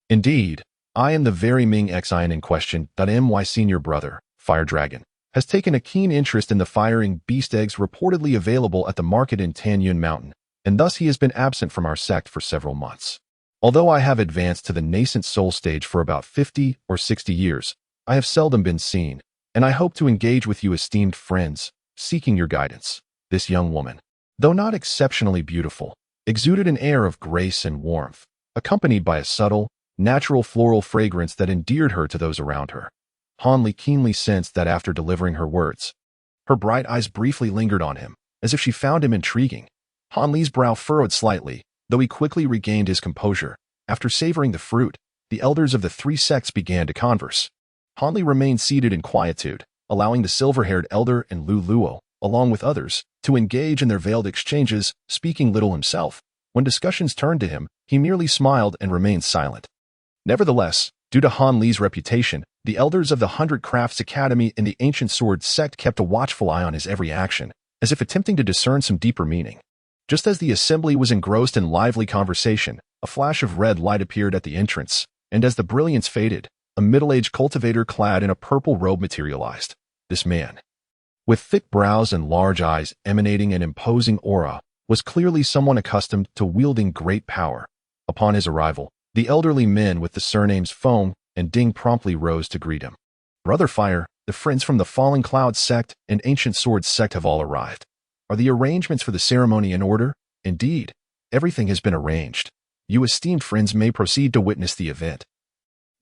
Indeed, I am the very Ming Xian in question. My senior brother, Fire Dragon, has taken a keen interest in the firing beast eggs reportedly available at the market in Tanyun Mountain, and thus he has been absent from our sect for several months. Although I have advanced to the nascent soul stage for about 50 or 60 years, I have seldom been seen, and I hope to engage with you esteemed friends, seeking your guidance. This young woman, though not exceptionally beautiful, exuded an air of grace and warmth, accompanied by a subtle, natural floral fragrance that endeared her to those around her. Hanli keenly sensed that after delivering her words, her bright eyes briefly lingered on him, as if she found him intriguing. Hanli's brow furrowed slightly, though he quickly regained his composure. After savoring the fruit, the elders of the 3 sects began to converse. Hanli remained seated in quietude, allowing the silver-haired elder and Lu Luo, along with others, to engage in their veiled exchanges, speaking little himself. When discussions turned to him, he merely smiled and remained silent. Nevertheless, due to Han Li's reputation, the elders of the 100 Crafts Academy and the Ancient Sword sect kept a watchful eye on his every action, as if attempting to discern some deeper meaning. Just as the assembly was engrossed in lively conversation, a flash of red light appeared at the entrance, and as the brilliance faded, a middle-aged cultivator clad in a purple robe materialized. This man, with thick brows and large eyes emanating an imposing aura, was clearly someone accustomed to wielding great power. Upon his arrival, the elderly men with the surnames Feng and Ding promptly rose to greet him. Brother Fire, the friends from the Fallen Cloud sect and Ancient Sword sect have all arrived. Are the arrangements for the ceremony in order? Indeed, everything has been arranged. You esteemed friends may proceed to witness the event.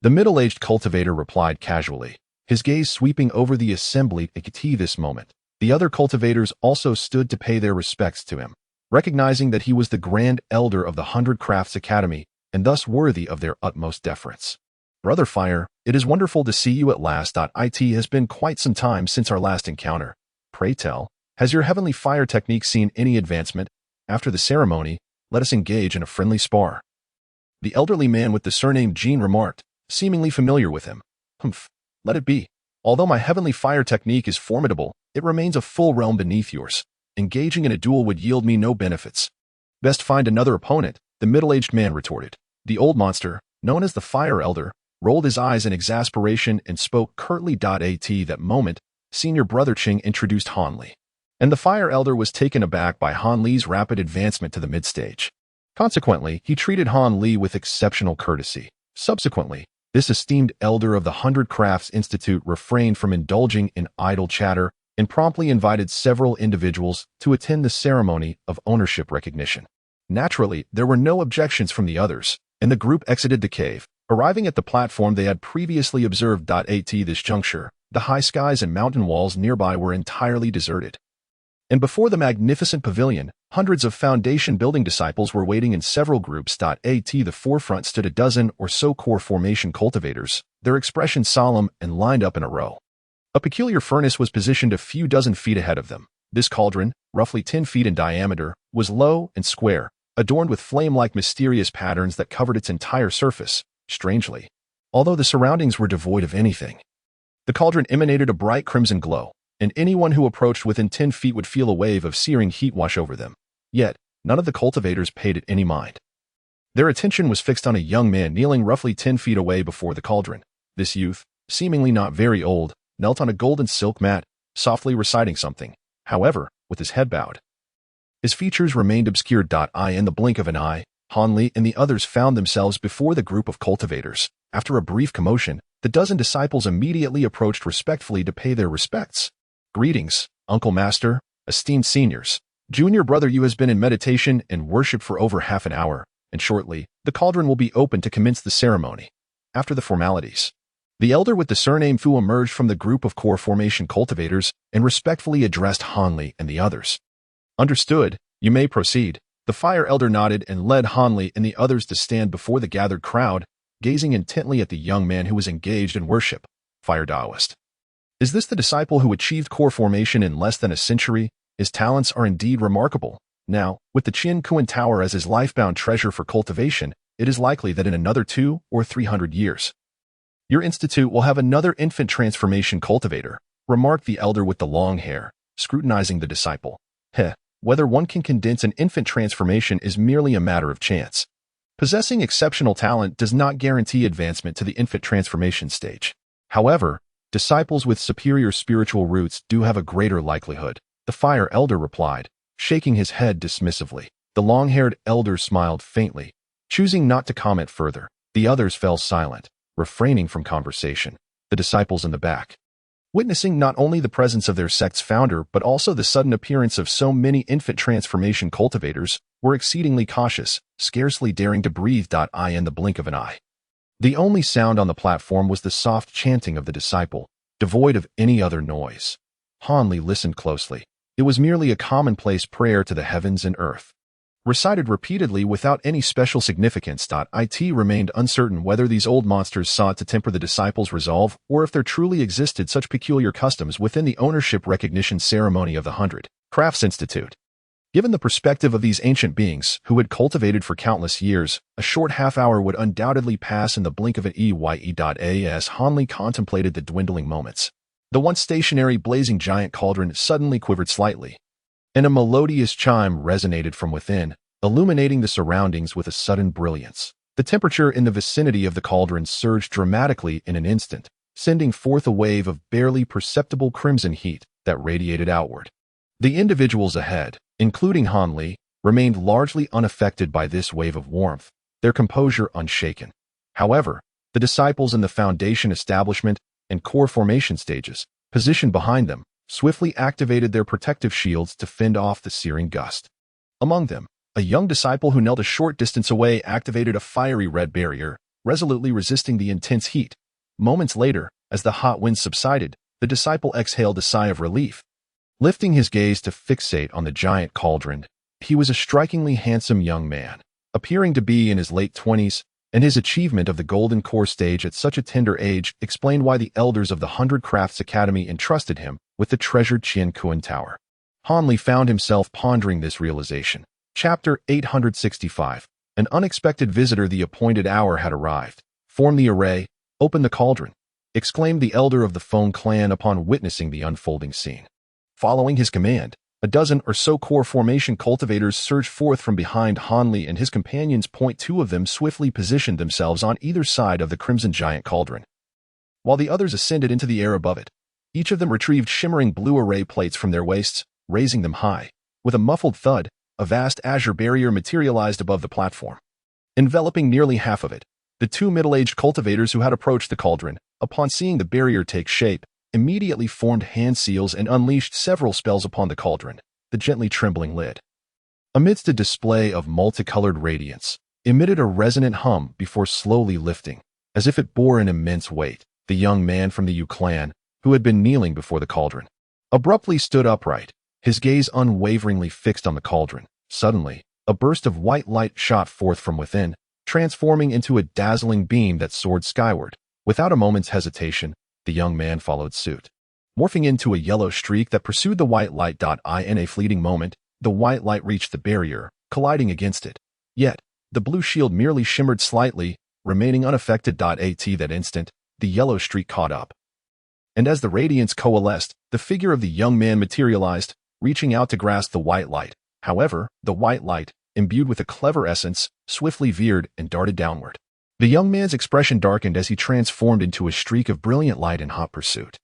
The middle-aged cultivator replied casually, his gaze sweeping over the assembly at this moment. The other cultivators also stood to pay their respects to him, recognizing that he was the Grand Elder of the 100 Crafts Academy and thus worthy of their utmost deference. Brother Fire, it is wonderful to see you at last. It has been quite some time since our last encounter. Pray tell, has your heavenly fire technique seen any advancement? After the ceremony, let us engage in a friendly spar. The elderly man with the surname Jean remarked, seemingly familiar with him. Humph, let it be. Although my heavenly fire technique is formidable, it remains a full realm beneath yours. Engaging in a duel would yield me no benefits. Best find another opponent, the middle-aged man retorted. The old monster, known as the Fire Elder, rolled his eyes in exasperation and spoke curtly. At that moment, senior brother Ching introduced Han Li. And the Fire Elder was taken aback by Han Li's rapid advancement to the mid-stage. Consequently, he treated Han Li with exceptional courtesy. Subsequently, this esteemed elder of the 100 Crafts Institute refrained from indulging in idle chatter and promptly invited several individuals to attend the ceremony of ownership recognition. Naturally, there were no objections from the others, and the group exited the cave, arriving at the platform they had previously observed. At this juncture, the high skies and mountain walls nearby were entirely deserted. And before the magnificent pavilion, hundreds of foundation building disciples were waiting in several groups. At the forefront stood a dozen or so core formation cultivators, their expressions solemn and lined up in a row. A peculiar furnace was positioned a few dozen feet ahead of them. This cauldron, roughly 10 feet in diameter, was low and square, adorned with flame-like mysterious patterns that covered its entire surface, strangely, although the surroundings were devoid of anything. The cauldron emanated a bright crimson glow, and anyone who approached within 10 feet would feel a wave of searing heat wash over them. Yet, none of the cultivators paid it any mind. Their attention was fixed on a young man kneeling roughly 10 feet away before the cauldron. This youth, seemingly not very old, knelt on a golden silk mat, softly reciting something, however, with his head bowed. His features remained obscured. In the blink of an eye, Han Li and the others found themselves before the group of cultivators. After a brief commotion, the dozen disciples immediately approached respectfully to pay their respects. Greetings, Uncle Master, esteemed seniors. Junior brother Yu has been in meditation and worship for over half an hour, and shortly, the cauldron will be open to commence the ceremony. After the formalities, the elder with the surname Fu emerged from the group of core formation cultivators and respectfully addressed Han Li and the others. Understood, you may proceed. The Fire Elder nodded and led Han Li and the others to stand before the gathered crowd, gazing intently at the young man who was engaged in worship. Fire Taoist. Is this the disciple who achieved core formation in less than a century? His talents are indeed remarkable. Now, with the Qian Kuan Tower as his lifebound treasure for cultivation, it is likely that in another 200 or 300 years, your institute will have another infant transformation cultivator, remarked the elder with the long hair, scrutinizing the disciple. Whether one can condense an infant transformation is merely a matter of chance. Possessing exceptional talent does not guarantee advancement to the infant transformation stage. However, disciples with superior spiritual roots do have a greater likelihood, the Fire Elder replied, shaking his head dismissively. The long-haired elder smiled faintly. Choosing not to comment further, the others fell silent, refraining from conversation. The disciples in the back, witnessing not only the presence of their sect's founder but also the sudden appearance of so many infant transformation cultivators, were exceedingly cautious, scarcely daring to breathe. In the blink of an eye, the only sound on the platform was the soft chanting of the disciple, devoid of any other noise. Han Li listened closely. It was merely a commonplace prayer to the heavens and earth, recited repeatedly without any special significance. It remained uncertain whether these old monsters sought to temper the disciples' resolve or if there truly existed such peculiar customs within the ownership recognition ceremony of the 100 Crafts Institute. Given the perspective of these ancient beings who had cultivated for countless years, a short half-hour would undoubtedly pass in the blink of an eye. As Han Li contemplated the dwindling moments, the once stationary blazing giant cauldron suddenly quivered slightly, and a melodious chime resonated from within, illuminating the surroundings with a sudden brilliance. The temperature in the vicinity of the cauldron surged dramatically in an instant, sending forth a wave of barely perceptible crimson heat that radiated outward. The individuals ahead, including Han Li, remained largely unaffected by this wave of warmth, their composure unshaken. However, the disciples in the foundation establishment and core formation stages, positioned behind them, swiftly activated their protective shields to fend off the searing gust. Among them, a young disciple who knelt a short distance away activated a fiery red barrier, resolutely resisting the intense heat. Moments later, as the hot wind subsided, the disciple exhaled a sigh of relief. Lifting his gaze to fixate on the giant cauldron, he was a strikingly handsome young man, appearing to be in his late 20s, and his achievement of the Golden Core stage at such a tender age explained why the elders of the 100 Crafts Academy entrusted him with the treasured Qian Kuan Tower. Han Li found himself pondering this realization. Chapter 865. An unexpected visitor. The appointed hour had arrived. Form the array, open the cauldron, exclaimed the elder of the Feng clan upon witnessing the unfolding scene. Following his command, A dozen or so core formation cultivators surged forth from behind Hanli and his companions. Two of them swiftly positioned themselves on either side of the crimson giant cauldron, while the others ascended into the air above it. Each of them retrieved shimmering blue array plates from their waists, raising them high. With a muffled thud, a vast azure barrier materialized above the platform, enveloping nearly half of it. The two middle-aged cultivators who had approached the cauldron, upon seeing the barrier take shape, immediately formed hand seals and unleashed several spells upon the cauldron, the gently trembling lid, amidst a display of multicolored radiance, emitted a resonant hum before slowly lifting, as if it bore an immense weight. The young man from the Yu clan, who had been kneeling before the cauldron, abruptly stood upright, his gaze unwaveringly fixed on the cauldron. Suddenly, a burst of white light shot forth from within, transforming into a dazzling beam that soared skyward. Without a moment's hesitation, the young man followed suit, morphing into a yellow streak that pursued the white light. In a fleeting moment, the white light reached the barrier, colliding against it. Yet, the blue shield merely shimmered slightly, remaining unaffected. At that instant, the yellow streak caught up, and as the radiance coalesced, the figure of the young man materialized, reaching out to grasp the white light. However, the white light, imbued with a clever essence, swiftly veered and darted downward. The young man's expression darkened as he transformed into a streak of brilliant light in hot pursuit.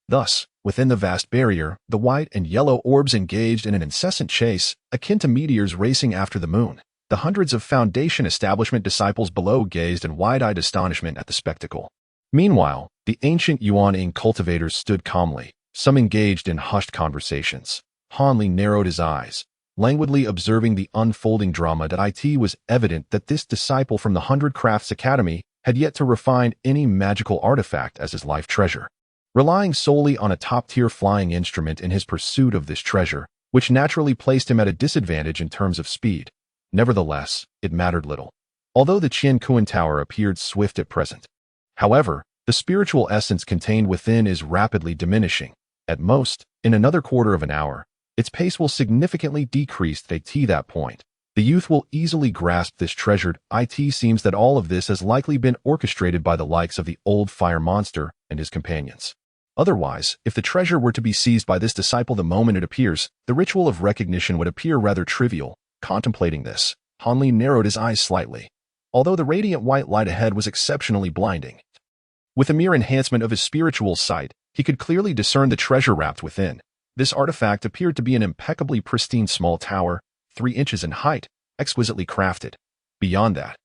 Thus, within the vast barrier, the white and yellow orbs engaged in an incessant chase, akin to meteors racing after the moon. The hundreds of Foundation establishment disciples below gazed in wide-eyed astonishment at the spectacle. Meanwhile, the ancient Yuan cultivators stood calmly, some engaged in hushed conversations. Hanli narrowed his eyes, languidly observing the unfolding drama. It was evident that this disciple from the 100 Crafts Academy had yet to refine any magical artifact as his life treasure, relying solely on a top-tier flying instrument in his pursuit of this treasure, which naturally placed him at a disadvantage in terms of speed. Nevertheless, it mattered little, although the Qian Kuan Tower appeared swift at present. However, the spiritual essence contained within is rapidly diminishing. At most, in another quarter of an hour, its pace will significantly decrease. At that point, the youth will easily grasp this treasured. It seems that all of this has likely been orchestrated by the likes of the old fire monster and his companions. Otherwise, if the treasure were to be seized by this disciple the moment it appears, the ritual of recognition would appear rather trivial. Contemplating this, Hanli narrowed his eyes slightly, although the radiant white light ahead was exceptionally blinding. With a mere enhancement of his spiritual sight, he could clearly discern the treasure wrapped within. This artifact appeared to be an impeccably pristine small tower, 3 inches in height, exquisitely crafted. Beyond that,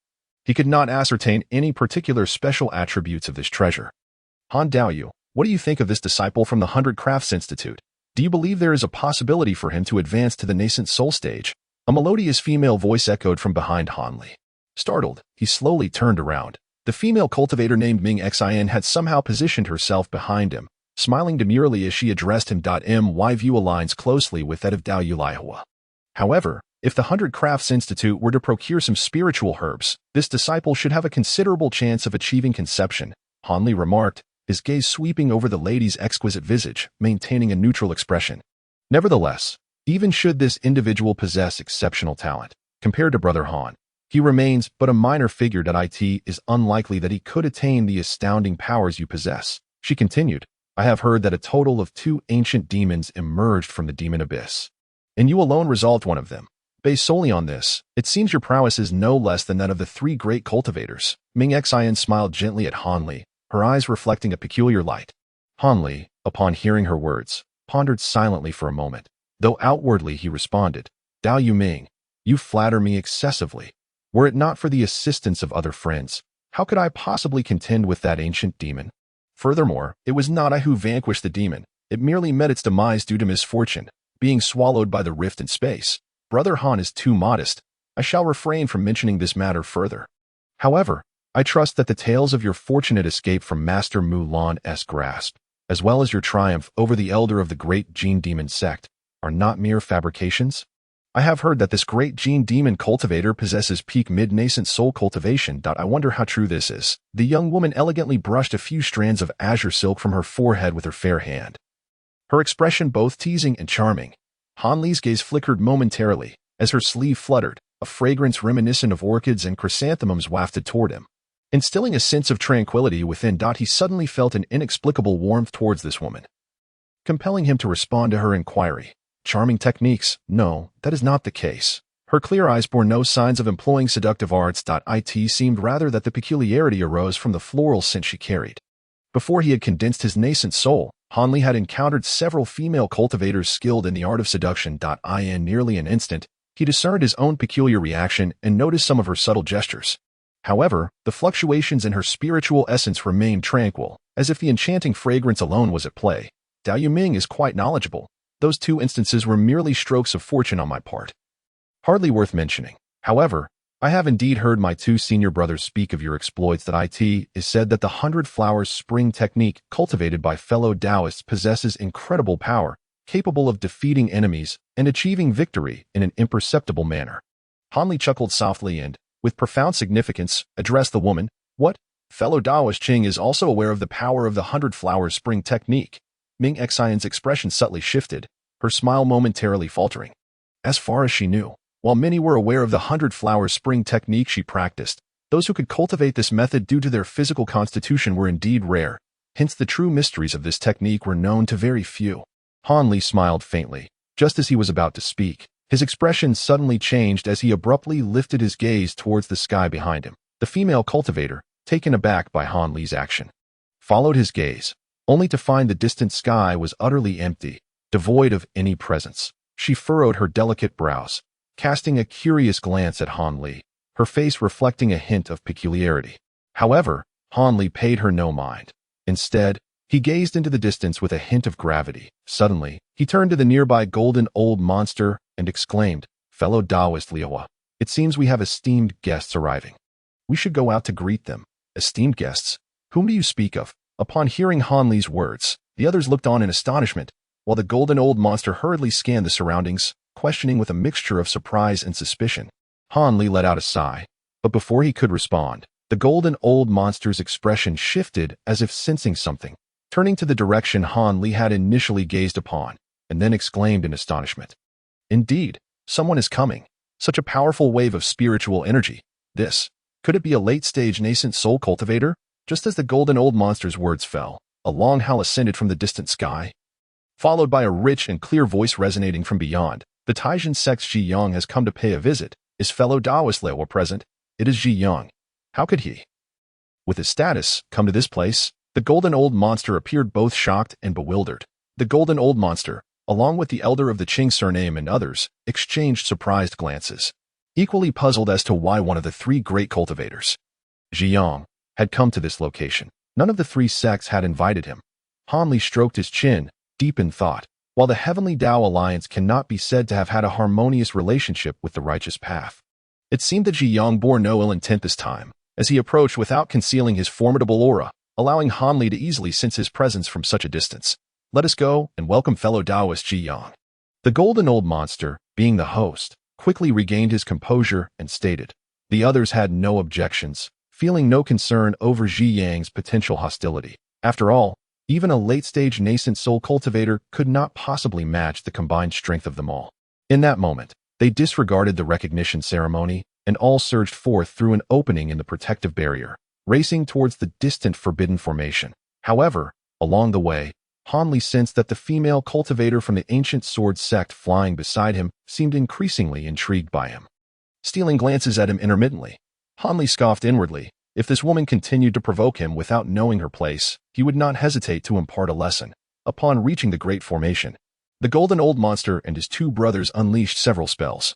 he could not ascertain any particular special attributes of this treasure. Han Daoyu, what do you think of this disciple from the 100 Crafts Institute? Do you believe there is a possibility for him to advance to the nascent soul stage? A melodious female voice echoed from behind Hanli. Startled, he slowly turned around. The female cultivator named Ming Xin had somehow positioned herself behind him, smiling demurely as she addressed him. My view aligns closely with that of Daoyu Liahua. However, if the 100 Crafts Institute were to procure some spiritual herbs, this disciple should have a considerable chance of achieving conception, Hanli remarked, his gaze sweeping over the lady's exquisite visage, maintaining a neutral expression. Nevertheless, even should this individual possess exceptional talent, compared to Brother Han, he remains but a minor figure. It is unlikely that he could attain the astounding powers you possess. She continued, I have heard that a total of 2 ancient demons emerged from the demon abyss, and you alone resolved one of them. Based solely on this, it seems your prowess is no less than that of the 3 great cultivators. Ming Xin smiled gently at Hanli, her eyes reflecting a peculiar light. Hanli, upon hearing her words, pondered silently for a moment, though outwardly he responded, Daoyu Ming, you flatter me excessively. Were it not for the assistance of other friends, how could I possibly contend with that ancient demon? Furthermore, it was not I who vanquished the demon, it merely met its demise due to misfortune, being swallowed by the rift in space. Brother Han is too modest. I shall refrain from mentioning this matter further. However, I trust that the tales of your fortunate escape from Master Mulan's grasp, as well as your triumph over the elder of the great Gene Demon sect, are not mere fabrications. I have heard that this great Gene Demon cultivator possesses peak mid-nascent soul cultivation. I wonder how true this is. The young woman elegantly brushed a few strands of azure silk from her forehead with her fair hand, her expression both teasing and charming. Hanli's gaze flickered momentarily as her sleeve fluttered, a fragrance reminiscent of orchids and chrysanthemums wafted toward him, instilling a sense of tranquility within. He suddenly felt an inexplicable warmth towards this woman, compelling him to respond to her inquiry. Charming techniques? No, that is not the case. Her clear eyes bore no signs of employing seductive arts. It seemed rather that the peculiarity arose from the floral scent she carried. Before he had condensed his nascent soul, Hanli had encountered several female cultivators skilled in the art of seduction. In nearly an instant, he discerned his own peculiar reaction and noticed some of her subtle gestures. However, the fluctuations in her spiritual essence remained tranquil, as if the enchanting fragrance alone was at play. Dao Yuming is quite knowledgeable. Those two instances were merely strokes of fortune on my part. Hardly worth mentioning. However, I have indeed heard my two senior brothers speak of your exploits. It is said that the 100 Flowers Spring technique cultivated by fellow Taoists possesses incredible power, capable of defeating enemies and achieving victory in an imperceptible manner. Hanli chuckled softly and, with profound significance, addressed the woman. What? Fellow Taoist Qing is also aware of the power of the 100 Flowers Spring technique. Ming Xian's expression subtly shifted, her smile momentarily faltering. As far as she knew, while many were aware of the 100 Flowers Spring technique she practiced, those who could cultivate this method due to their physical constitution were indeed rare. Hence the true mysteries of this technique were known to very few. Hanli smiled faintly. Just as he was about to speak, his expression suddenly changed as he abruptly lifted his gaze towards the sky behind him. The female cultivator, taken aback by Hanli's action, followed his gaze, only to find the distant sky was utterly empty, devoid of any presence. She furrowed her delicate brows, casting a curious glance at Hanli, her face reflecting a hint of peculiarity. However, Hanli paid her no mind. Instead, he gazed into the distance with a hint of gravity. Suddenly, he turned to the nearby golden old monster and exclaimed, "Fellow Taoist Liuhua, it seems we have esteemed guests arriving. We should go out to greet them." Esteemed guests? Whom do you speak of? Upon hearing Hanli's words, the others looked on in astonishment, while the golden old monster hurriedly scanned the surroundings, questioning with a mixture of surprise and suspicion. Hanli let out a sigh, but before he could respond, the golden old monster's expression shifted as if sensing something, turning to the direction Hanli had initially gazed upon, and then exclaimed in astonishment. Indeed, someone is coming. Such a powerful wave of spiritual energy. Could it be a late-stage nascent soul cultivator? Just as the golden old monster's words fell, a long howl ascended from the distant sky, followed by a rich and clear voice resonating from beyond. The Taizhen sect's Ji Yang has come to pay a visit. Is fellow Taoist Liuhua present? It is Ji Yang. How could he, with his status, come to this place? The golden old monster appeared both shocked and bewildered. The golden old monster, along with the elder of the Qing surname and others, exchanged surprised glances, equally puzzled as to why one of the three great cultivators, Ji Yang, had come to this location. None of the three sects had invited him. Hanli stroked his chin, deep in thought. While the Heavenly Tao Alliance cannot be said to have had a harmonious relationship with the righteous path, it seemed that Ji Yang bore no ill intent this time, as he approached without concealing his formidable aura, allowing Hanli to easily sense his presence from such a distance. Let us go and welcome fellow Taoist Ji Yang. The golden old monster, being the host, quickly regained his composure and stated. The others had no objections, feeling no concern over Ji Yang's potential hostility. After all, even a late-stage nascent soul cultivator could not possibly match the combined strength of them all. In that moment, they disregarded the recognition ceremony and all surged forth through an opening in the protective barrier, racing towards the distant forbidden formation. However, along the way, Hanli sensed that the female cultivator from the ancient sword sect flying beside him seemed increasingly intrigued by him, stealing glances at him intermittently. Hanli scoffed inwardly. If this woman continued to provoke him without knowing her place, he would not hesitate to impart a lesson. Upon reaching the great formation, the golden old monster and his two brothers unleashed several spells,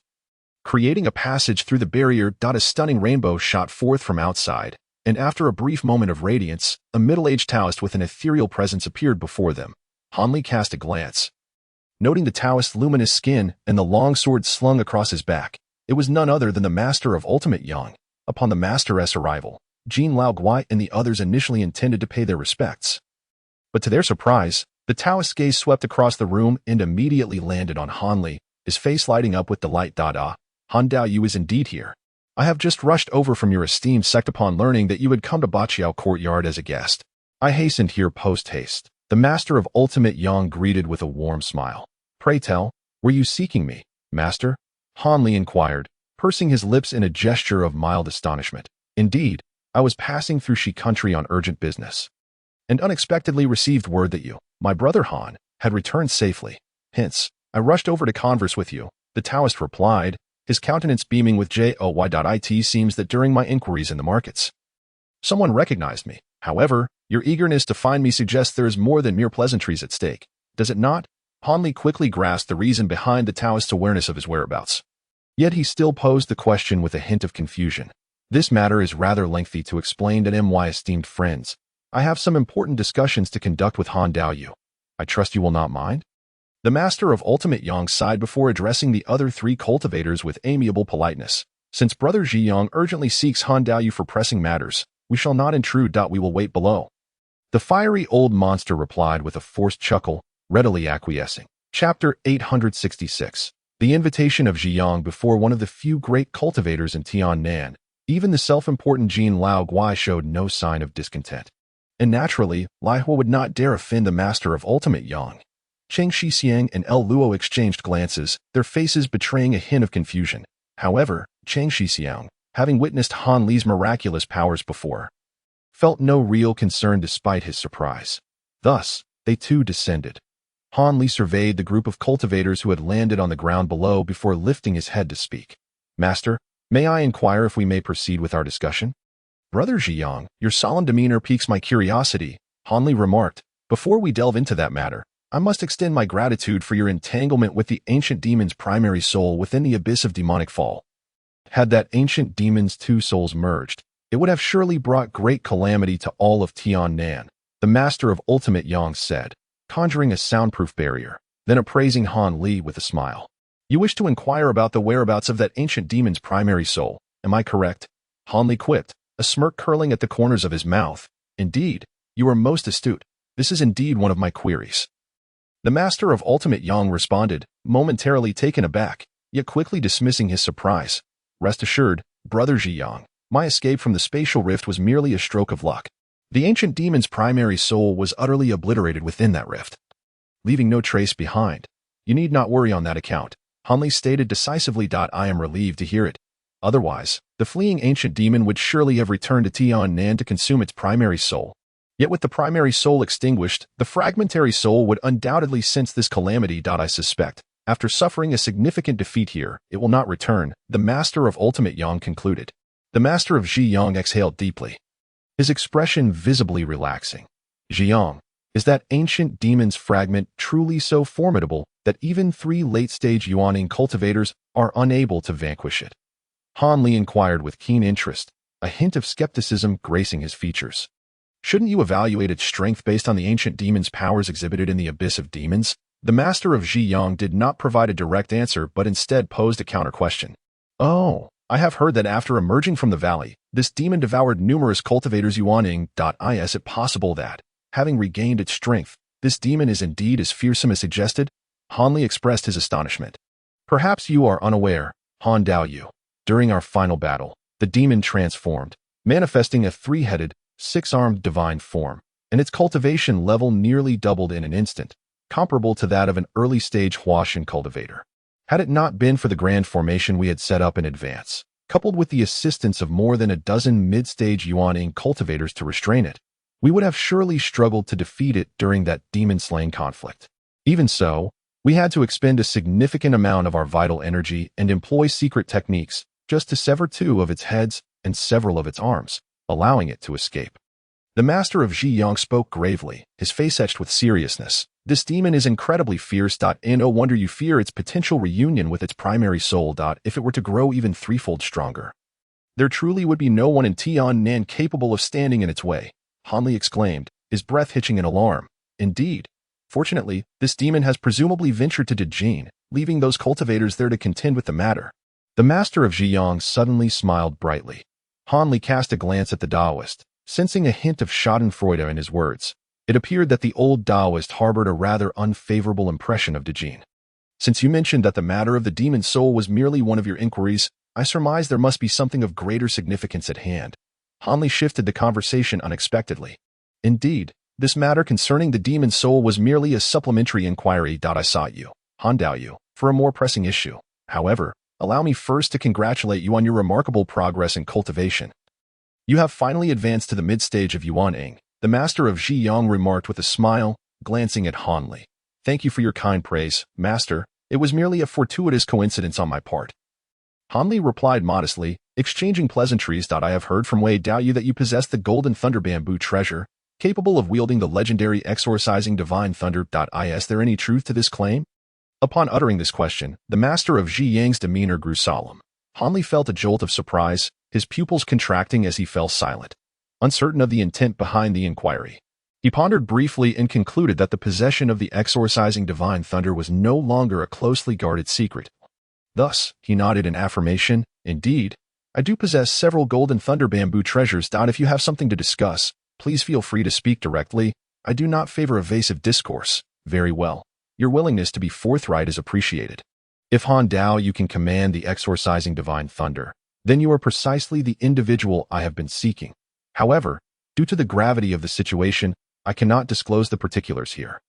creating a passage through the barrier. A stunning rainbow shot forth from outside, and after a brief moment of radiance, a middle-aged Taoist with an ethereal presence appeared before them. Hanli cast a glance, noting the Taoist's luminous skin and the long sword slung across his back. It was none other than the master of ultimate Yang. Upon the master's arrival, Jin Lao Guai and the others initially intended to pay their respects. But to their surprise, the Taoist's gaze swept across the room and immediately landed on Hanli, his face lighting up with delight. Han Dao Yu is indeed here. I have just rushed over from your esteemed sect upon learning that you had come to Baqiao Courtyard as a guest. I hastened here post-haste. The master of ultimate Yang greeted with a warm smile. Pray tell, were you seeking me, master? Hanli inquired, pursing his lips in a gesture of mild astonishment. Indeed, I was passing through Shi country on urgent business, and unexpectedly received word that you, my brother Han, had returned safely. Hence, I rushed over to converse with you, the Taoist replied, his countenance beaming with joy. It seems that during my inquiries in the markets, someone recognized me. However, your eagerness to find me suggests there is more than mere pleasantries at stake, does it not? Hanli quickly grasped the reason behind the Taoist's awareness of his whereabouts. Yet he still posed the question with a hint of confusion. This matter is rather lengthy to explain to my esteemed friends. I have some important discussions to conduct with Han Daoyu. I trust you will not mind? The master of Ultimate Yang sighed before addressing the other three cultivators with amiable politeness. Since Brother Zhiyang urgently seeks Han Daoyu for pressing matters, we shall not intrude. We will wait below. The fiery old monster replied with a forced chuckle, readily acquiescing. Chapter 866. The invitation of Zhiyang before one of the few great cultivators in Tiannan. Even the self-important Jin Lao Guai showed no sign of discontent. And naturally, Lai Hua would not dare offend the master of Ultimate Yang. Cheng Shixiang and El Luo exchanged glances, their faces betraying a hint of confusion. However, Cheng Shixiang, having witnessed Han Li's miraculous powers before, felt no real concern despite his surprise. Thus, they too descended. Han Li surveyed the group of cultivators who had landed on the ground below before lifting his head to speak. Master, may I inquire if we may proceed with our discussion? Brother Zhiyang, your solemn demeanor piques my curiosity, Han Li remarked. Before we delve into that matter, I must extend my gratitude for your entanglement with the ancient demon's primary soul within the abyss of demonic fall. Had that ancient demon's two souls merged, it would have surely brought great calamity to all of Tiannan, the master of Ultimate Yang said, conjuring a soundproof barrier, then appraising Han Li with a smile. You wish to inquire about the whereabouts of that ancient demon's primary soul, am I correct? Han Li quipped, a smirk curling at the corners of his mouth. Indeed, you are most astute. This is indeed one of my queries. The master of Ultimate Yang responded, momentarily taken aback, yet quickly dismissing his surprise. Rest assured, Brother Zhiyang, my escape from the spatial rift was merely a stroke of luck. The ancient demon's primary soul was utterly obliterated within that rift, leaving no trace behind. You need not worry on that account, Han Li stated decisively. I am relieved to hear it. Otherwise, the fleeing ancient demon would surely have returned to Tiannan to consume its primary soul. Yet with the primary soul extinguished, the fragmentary soul would undoubtedly sense this calamity. I suspect, after suffering a significant defeat here, it will not return, the master of Ultimate Yang concluded. The master of Zhiyang exhaled deeply, his expression visibly relaxing. Zhiyang, is that ancient demon's fragment truly so formidable that even 3 late-stage Yuaning cultivators are unable to vanquish it? Han Li inquired with keen interest, a hint of skepticism gracing his features. Shouldn't you evaluate its strength based on the ancient demon's powers exhibited in the abyss of demons? The master of Zhiyang did not provide a direct answer but instead posed a counter-question. Oh, I have heard that after emerging from the valley, this demon devoured numerous cultivators Yuaning. Is it possible that, having regained its strength, this demon is indeed as fearsome as suggested? Han Li expressed his astonishment. Perhaps you are unaware, Han Daoyu. During our final battle, the demon transformed, manifesting a 3-headed, 6-armed divine form, and its cultivation level nearly doubled in an instant, comparable to that of an early-stage Huashan cultivator. Had it not been for the grand formation we had set up in advance, coupled with the assistance of more than a dozen mid-stage Yuaning cultivators to restrain it, we would have surely struggled to defeat it during that demon-slaying conflict. Even so, we had to expend a significant amount of our vital energy and employ secret techniques just to sever 2 of its heads and several of its arms, allowing it to escape. The master of Zhiyang spoke gravely, his face etched with seriousness. This demon is incredibly fierce. No wonder you fear its potential reunion with its primary soul. If it were to grow even 3-fold stronger, there truly would be no one in Tiannan capable of standing in its way, Han Li exclaimed, his breath hitching in alarm. Indeed. Fortunately, this demon has presumably ventured to Dejin, leaving those cultivators there to contend with the matter. The master of Zhiyang suddenly smiled brightly. Han Li cast a glance at the Taoist, sensing a hint of schadenfreude in his words. It appeared that the old Taoist harbored a rather unfavorable impression of Dejin. Since you mentioned that the matter of the demon's soul was merely one of your inquiries, I surmise there must be something of greater significance at hand. Han Li shifted the conversation unexpectedly. Indeed, this matter concerning the demon's soul was merely a supplementary inquiry. I sought you, Han Daoyu, for a more pressing issue. However, allow me first to congratulate you on your remarkable progress in cultivation. You have finally advanced to the mid-stage of Yuaning, the master of Zhiyang remarked with a smile, glancing at Han Li. Thank you for your kind praise, master. It was merely a fortuitous coincidence on my part. Han Li replied modestly, exchanging pleasantries. I have heard from Wei Dao that you possess the Golden Thunder Bamboo treasure, capable of wielding the legendary exorcising divine thunder. Is there any truth to this claim? Upon uttering this question, the master of Ji Yang's demeanor grew solemn. Han Li felt a jolt of surprise, his pupils contracting as he fell silent, uncertain of the intent behind the inquiry. He pondered briefly and concluded that the possession of the exorcising divine thunder was no longer a closely guarded secret. Thus, he nodded in affirmation, indeed, I do possess several Golden Thunder Bamboo treasures. If you have something to discuss, please feel free to speak directly. I do not favor evasive discourse. Very well. Your willingness to be forthright is appreciated. If Han Dao you can command the exorcising divine thunder, then you are precisely the individual I have been seeking. However, due to the gravity of the situation, I cannot disclose the particulars here,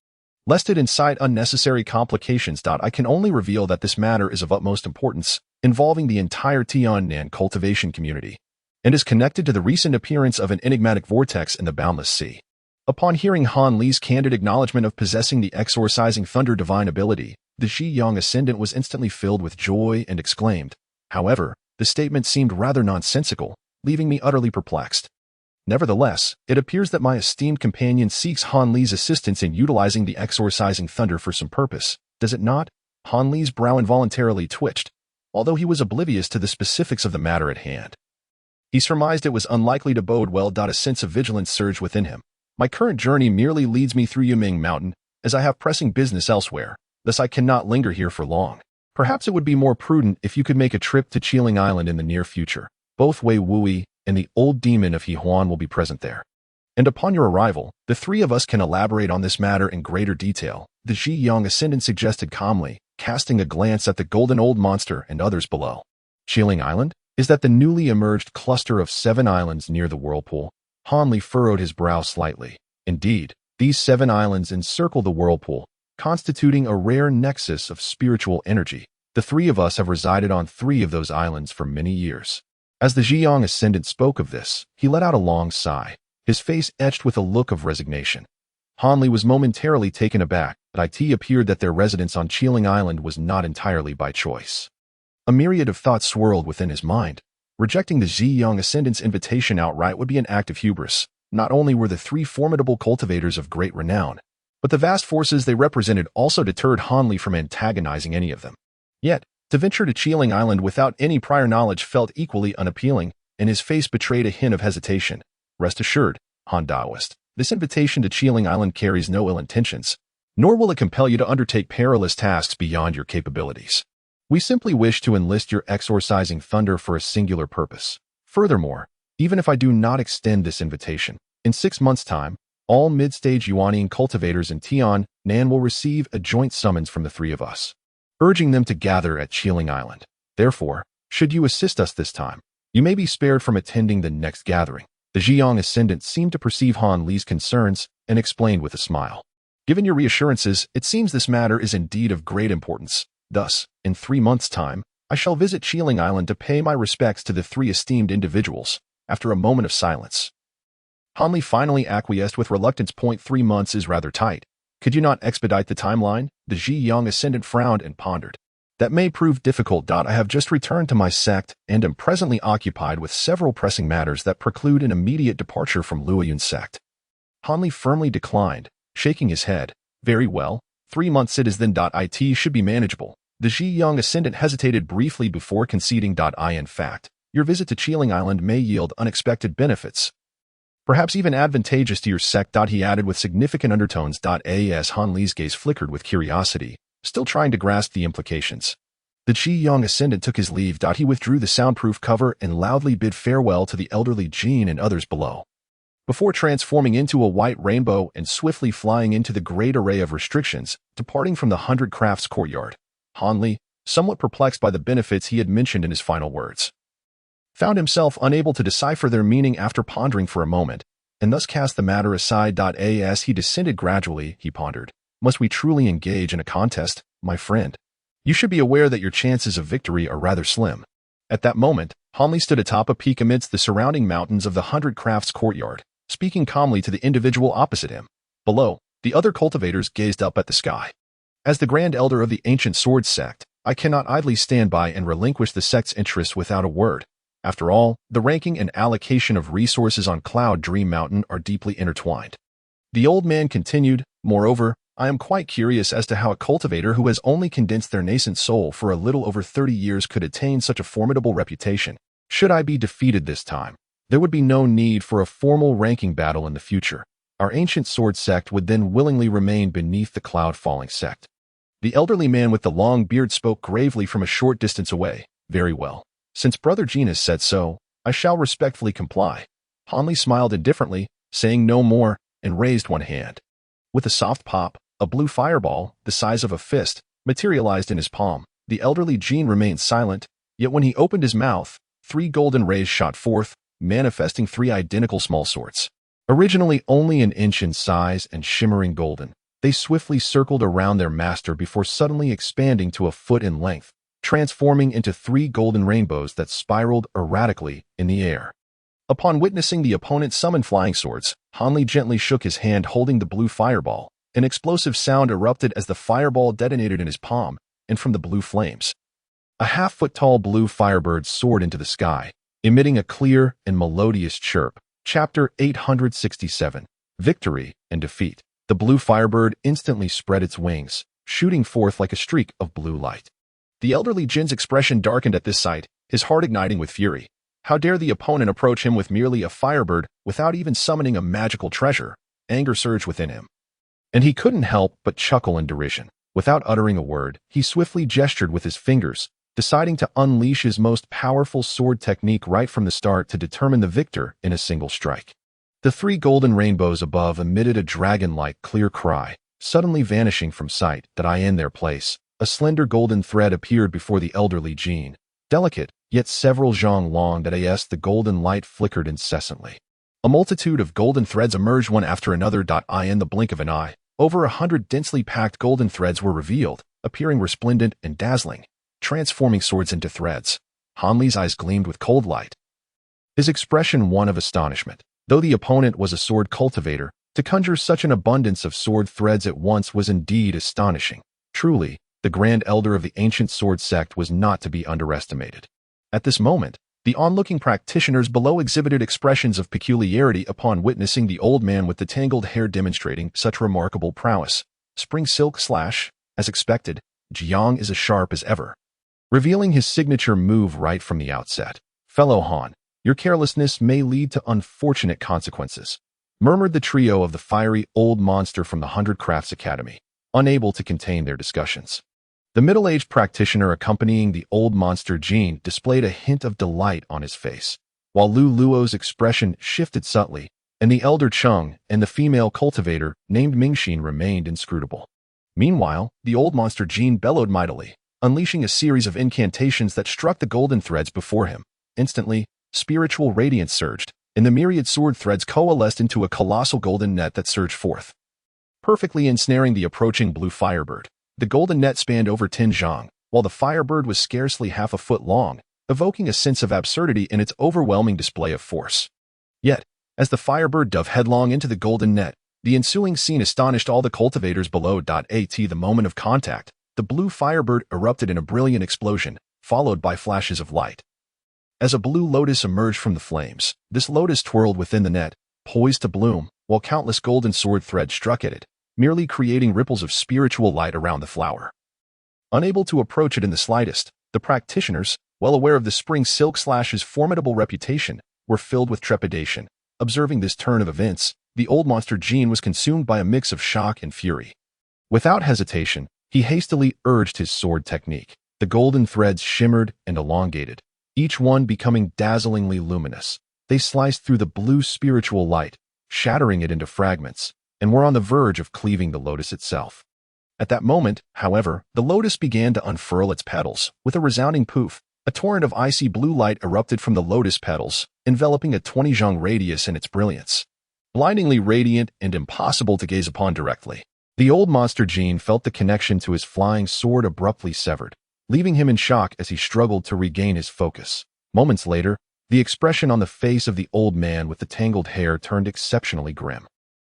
lest it incite unnecessary complications. I can only reveal that this matter is of utmost importance, involving the entire Tiannan cultivation community, and is connected to the recent appearance of an enigmatic vortex in the boundless sea. Upon hearing Han Li's candid acknowledgement of possessing the exorcising thunder divine ability, the Ji Yang ascendant was instantly filled with joy and exclaimed. However, the statement seemed rather nonsensical, leaving me utterly perplexed. Nevertheless, it appears that my esteemed companion seeks Han Li's assistance in utilizing the exorcising thunder for some purpose, does it not? Han Li's brow involuntarily twitched, although he was oblivious to the specifics of the matter at hand. He surmised it was unlikely to bode well. A sense of vigilance surged within him. My current journey merely leads me through Yuming Mountain, as I have pressing business elsewhere, thus I cannot linger here for long. Perhaps it would be more prudent if you could make a trip to Qiling Island in the near future. Both Wei Wui and the old demon of Huan will be present there. And upon your arrival, the three of us can elaborate on this matter in greater detail, the Ji Yang ascendant suggested calmly, casting a glance at the golden old monster and others below. Qiling Island? Is that the newly emerged cluster of 7 islands near the whirlpool? Han Li furrowed his brow slightly. Indeed, these 7 islands encircle the whirlpool, constituting a rare nexus of spiritual energy. The three of us have resided on 3 of those islands for many years. As the Ji Yang ascendant spoke of this, he let out a long sigh, his face etched with a look of resignation. Han Li was momentarily taken aback, but it appeared that their residence on Qiling Island was not entirely by choice. A myriad of thoughts swirled within his mind. Rejecting the Ji Yang ascendant's invitation outright would be an act of hubris. Not only were the 3 formidable cultivators of great renown, but the vast forces they represented also deterred Han Li from antagonizing any of them. Yet, to venture to Qiling Island without any prior knowledge felt equally unappealing, and his face betrayed a hint of hesitation. Rest assured, Han Daoist, this invitation to Qiling Island carries no ill intentions, nor will it compel you to undertake perilous tasks beyond your capabilities. We simply wish to enlist your exorcising thunder for a singular purpose. Furthermore, even if I do not extend this invitation, in 6 months' time, all mid-stage Yuanian cultivators in Tiannan will receive a joint summons from the 3 of us, urging them to gather at Qiling Island. Therefore, should you assist us this time, you may be spared from attending the next gathering. The Ji Yang ascendant seemed to perceive Han Li's concerns and explained with a smile. Given your reassurances, it seems this matter is indeed of great importance. Thus, in 3 months' time, I shall visit Qiling Island to pay my respects to the 3 esteemed individuals. After a moment of silence, Han Li finally acquiesced with reluctance. 3 months is rather tight. Could you not expedite the timeline? The Ji Yang ascendant frowned and pondered. That may prove difficult. I have just returned to my sect and am presently occupied with several pressing matters that preclude an immediate departure from Luoyun's sect. Han Li firmly declined, shaking his head. Very well. 3 months it is then. It should be manageable. The Ji Yang ascendant hesitated briefly before conceding. In fact, your visit to Qiling Island may yield unexpected benefits, perhaps even advantageous to your sect. He added with significant undertones. As Han Li's gaze flickered with curiosity, still trying to grasp the implications. The Ji Yang ascendant took his leave. He withdrew the soundproof cover and loudly bid farewell to the elderly Jean and others below, before transforming into a white rainbow and swiftly flying into the great array of restrictions, departing from the 100 Crafts courtyard. Han Li, somewhat perplexed by the benefits he had mentioned in his final words, found himself unable to decipher their meaning after pondering for a moment, and thus cast the matter aside. As he descended gradually, he pondered, must we truly engage in a contest, my friend? You should be aware that your chances of victory are rather slim. At that moment, Han Li stood atop a peak amidst the surrounding mountains of the 100 Crafts courtyard, speaking calmly to the individual opposite him. Below, the other cultivators gazed up at the sky. As the Grand Elder of the ancient sword sect, I cannot idly stand by and relinquish the sect's interests without a word. After all, the ranking and allocation of resources on Cloud Dream Mountain are deeply intertwined. The old man continued, moreover, I am quite curious as to how a cultivator who has only condensed their nascent soul for a little over 30 years could attain such a formidable reputation. Should I be defeated this time, there would be no need for a formal ranking battle in the future. Our ancient sword sect would then willingly remain beneath the cloud-falling sect. The elderly man with the long beard spoke gravely from a short distance away. Very well. Since Brother Jean has said so, I shall respectfully comply. Hanli smiled indifferently, saying no more, and raised one hand. With a soft pop, a blue fireball, the size of a fist, materialized in his palm. The elderly Jean remained silent, yet when he opened his mouth, 3 golden rays shot forth, manifesting 3 identical small swords. Originally only an inch in size and shimmering golden, they swiftly circled around their master before suddenly expanding to a foot in length, transforming into 3 golden rainbows that spiraled erratically in the air. Upon witnessing the opponent summon flying swords, Hanli gently shook his hand holding the blue fireball. An explosive sound erupted as the fireball detonated in his palm, and from the blue flames, a half-foot-tall blue firebird soared into the sky, emitting a clear and melodious chirp. Chapter 867. Victory and Defeat. The blue firebird instantly spread its wings, shooting forth like a streak of blue light. The elderly Jin's expression darkened at this sight, his heart igniting with fury. How dare the opponent approach him with merely a firebird without even summoning a magical treasure? Anger surged within him, and he couldn't help but chuckle in derision. Without uttering a word, he swiftly gestured with his fingers, deciding to unleash his most powerful sword technique right from the start to determine the victor in a single strike. The 3 golden rainbows above emitted a dragon-like clear cry, suddenly vanishing from sight. That I in their place, a slender golden thread appeared before the elderly Jean. Delicate, yet several zhang long that as the golden light flickered incessantly. A multitude of golden threads emerged one after another. I in the blink of an eye, over 100 densely packed golden threads were revealed, appearing resplendent and dazzling, transforming swords into threads. Hanli's eyes gleamed with cold light, his expression one of astonishment. Though the opponent was a sword cultivator, to conjure such an abundance of sword threads at once was indeed astonishing. Truly, the Grand Elder of the ancient sword sect was not to be underestimated. At this moment, the onlooking practitioners below exhibited expressions of peculiarity upon witnessing the old man with the tangled hair demonstrating such remarkable prowess. Spring Silk Slash, as expected, Jiang is as sharp as ever, revealing his signature move right from the outset. Fellow Han, your carelessness may lead to unfortunate consequences, murmured the trio of the fiery old monster from the 100 Crafts Academy, unable to contain their discussions. The middle-aged practitioner accompanying the old monster Jean displayed a hint of delight on his face, while Lu Luo's expression shifted subtly, and the elder Cheng and the female cultivator named Mingxin remained inscrutable. Meanwhile, the old monster Jean bellowed mightily, unleashing a series of incantations that struck the golden threads before him. Instantly, spiritual radiance surged, and the myriad sword threads coalesced into a colossal golden net that surged forth, perfectly ensnaring the approaching blue firebird. The golden net spanned over 10 zhang, while the firebird was scarcely half a foot long, evoking a sense of absurdity in its overwhelming display of force. Yet, as the firebird dove headlong into the golden net, the ensuing scene astonished all the cultivators below. At the moment of contact, the blue firebird erupted in a brilliant explosion, followed by flashes of light. As a blue lotus emerged from the flames, this lotus twirled within the net, poised to bloom, while countless golden sword threads struck at it, merely creating ripples of spiritual light around the flower. Unable to approach it in the slightest, the practitioners, well aware of the Spring Silk Slash's formidable reputation, were filled with trepidation. Observing this turn of events, the old monster Jean was consumed by a mix of shock and fury. Without hesitation, he hastily urged his sword technique. The golden threads shimmered and elongated, each one becoming dazzlingly luminous. They sliced through the blue spiritual light, shattering it into fragments, and were on the verge of cleaving the lotus itself. At that moment, however, the lotus began to unfurl its petals. With a resounding poof, a torrent of icy blue light erupted from the lotus petals, enveloping a 20 zhang radius in its brilliance. Blindingly radiant and impossible to gaze upon directly, the old monster Jean felt the connection to his flying sword abruptly severed, leaving him in shock as he struggled to regain his focus. Moments later, the expression on the face of the old man with the tangled hair turned exceptionally grim.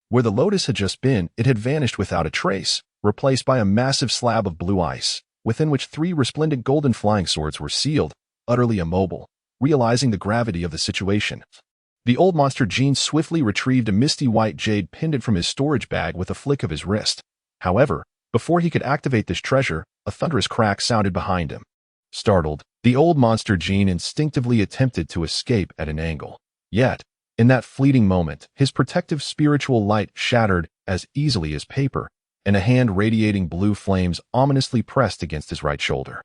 Where the lotus had just been, it had vanished without a trace, replaced by a massive slab of blue ice, within which 3 resplendent golden flying swords were sealed, utterly immobile, realizing the gravity of the situation. The old monster Jean swiftly retrieved a misty white jade pendant from his storage bag with a flick of his wrist. However, before he could activate this treasure, a thunderous crack sounded behind him. Startled, the old monster Jean instinctively attempted to escape at an angle. Yet, in that fleeting moment, his protective spiritual light shattered as easily as paper, and a hand radiating blue flames ominously pressed against his right shoulder.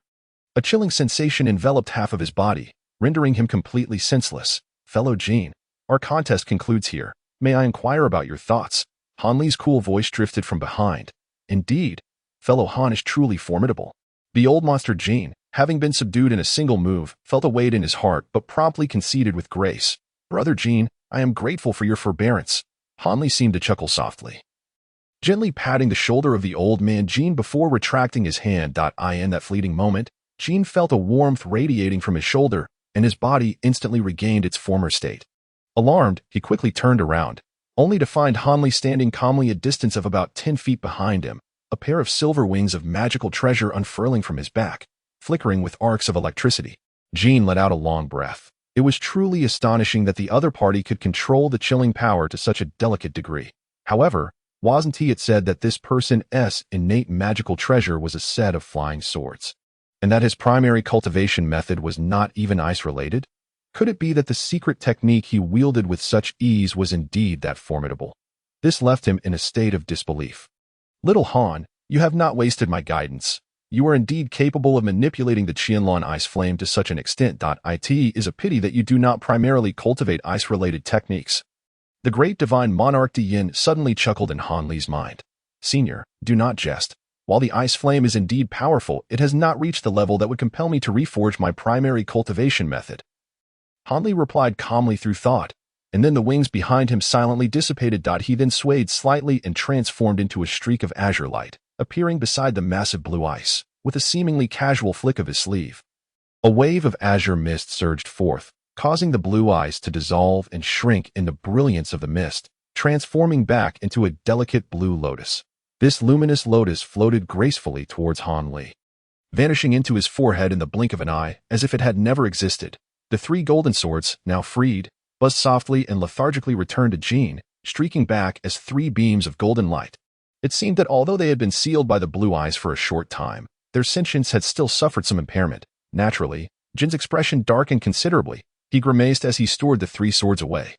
A chilling sensation enveloped half of his body, rendering him completely senseless. "Fellow Jean, our contest concludes here. May I inquire about your thoughts?" Han Li's cool voice drifted from behind. "Indeed, fellow Han is truly formidable." The old monster Jean, having been subdued in a single move, felt a weight in his heart but promptly conceded with grace. "Brother Jean, I am grateful for your forbearance." Han Li seemed to chuckle softly, gently patting the shoulder of the old man Jean before retracting his hand. In that fleeting moment, Jean felt a warmth radiating from his shoulder, and his body instantly regained its former state. Alarmed, he quickly turned around, only to find Han Li standing calmly a distance of about 10 feet behind him, a pair of silver wings of magical treasure unfurling from his back, flickering with arcs of electricity. Jean let out a long breath. It was truly astonishing that the other party could control the chilling power to such a delicate degree. However, wasn't it said that this person's innate magical treasure was a set of flying swords, and that his primary cultivation method was not even ice-related? Could it be that the secret technique he wielded with such ease was indeed that formidable? This left him in a state of disbelief. "Little Han, you have not wasted my guidance. You are indeed capable of manipulating the Qianlan ice flame to such an extent. It is a pity that you do not primarily cultivate ice-related techniques." The great divine monarch Di Yin suddenly chuckled in Han Li's mind. "Senior, do not jest. While the ice flame is indeed powerful, it has not reached the level that would compel me to reforge my primary cultivation method." Han Li replied calmly through thought, and then the wings behind him silently dissipated. He then swayed slightly and transformed into a streak of azure light, appearing beside the massive blue ice, with a seemingly casual flick of his sleeve. A wave of azure mist surged forth, causing the blue ice to dissolve and shrink in the brilliance of the mist, transforming back into a delicate blue lotus. This luminous lotus floated gracefully towards Han Li, vanishing into his forehead in the blink of an eye as if it had never existed. The 3 golden swords, now freed, buzzed softly and lethargically returned to Jean, streaking back as 3 beams of golden light. It seemed that although they had been sealed by the blue ice for a short time, their sentience had still suffered some impairment. Naturally, Jin's expression darkened considerably. He grimaced as he stored the 3 swords away.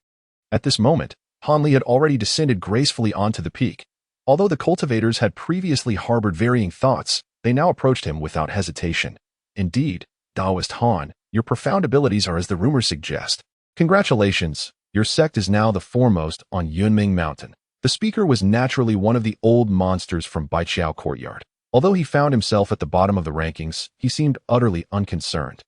At this moment, Han Li had already descended gracefully onto the peak. Although the cultivators had previously harbored varying thoughts, they now approached him without hesitation. "Indeed, Taoist Han, your profound abilities are as the rumors suggest. Congratulations, your sect is now the foremost on Yunming Mountain." The speaker was naturally one of the old monsters from Baiqiao Courtyard. Although he found himself at the bottom of the rankings, he seemed utterly unconcerned.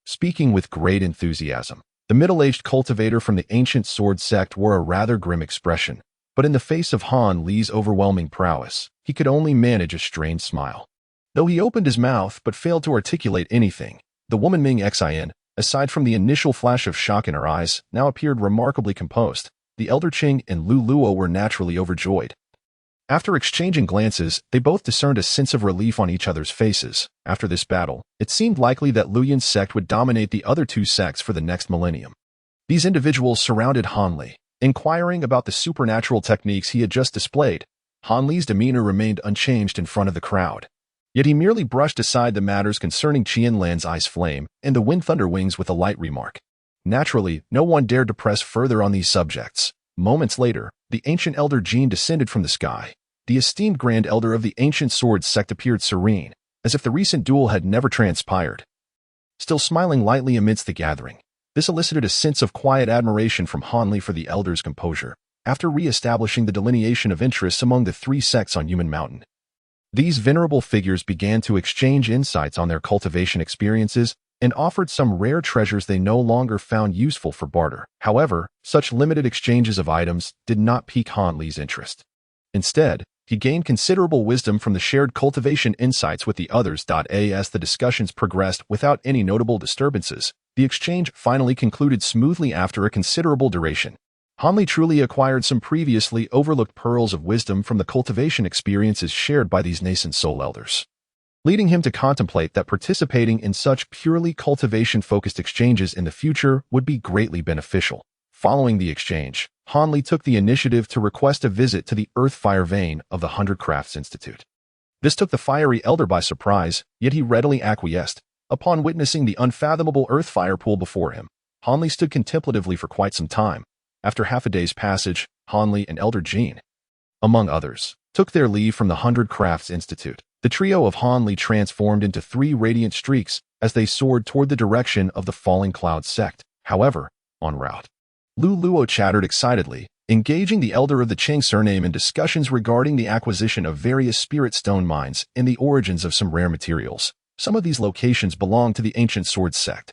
Speaking with great enthusiasm, the middle-aged cultivator from the ancient sword sect wore a rather grim expression, but in the face of Han Li's overwhelming prowess, he could only manage a strained smile. Though he opened his mouth but failed to articulate anything, the woman Ming Xin, aside from the initial flash of shock in her eyes, now appeared remarkably composed. The elder Qing and Lu Luo were naturally overjoyed. After exchanging glances, they both discerned a sense of relief on each other's faces. After this battle, it seemed likely that Lu Yin's sect would dominate the other 2 sects for the next millennium. These individuals surrounded Han Li, inquiring about the supernatural techniques he had just displayed. Han Li's demeanor remained unchanged in front of the crowd. Yet he merely brushed aside the matters concerning Qianlan's ice flame and the wind thunder wings with a light remark. Naturally, no one dared to press further on these subjects. Moments later, the ancient elder Jean descended from the sky. The esteemed grand elder of the ancient sword sect appeared serene, as if the recent duel had never transpired. Still smiling lightly amidst the gathering, this elicited a sense of quiet admiration from Han Li for the elder's composure, after re-establishing the delineation of interests among the 3 sects on Human Mountain. These venerable figures began to exchange insights on their cultivation experiences and offered some rare treasures they no longer found useful for barter. However, such limited exchanges of items did not pique Han Li's interest. Instead, he gained considerable wisdom from the shared cultivation insights with the others. As the discussions progressed without any notable disturbances, the exchange finally concluded smoothly after a considerable duration. Han Li truly acquired some previously overlooked pearls of wisdom from the cultivation experiences shared by these nascent soul elders, leading him to contemplate that participating in such purely cultivation-focused exchanges in the future would be greatly beneficial. Following the exchange, Han Li took the initiative to request a visit to the Earth-Fire Vein of the 100 Crafts Institute. This took the fiery elder by surprise, yet he readily acquiesced. Upon witnessing the unfathomable earth-fire pool before him, Han Li stood contemplatively for quite some time. After half a day's passage, Han Li and Elder Jean, among others, took their leave from the 100 Crafts Institute. The trio of Han Li transformed into 3 radiant streaks as they soared toward the direction of the Falling Cloud sect. However, en route, Lu Luo chattered excitedly, engaging the elder of the Qing surname in discussions regarding the acquisition of various spirit stone mines and the origins of some rare materials. Some of these locations belonged to the ancient sword sect,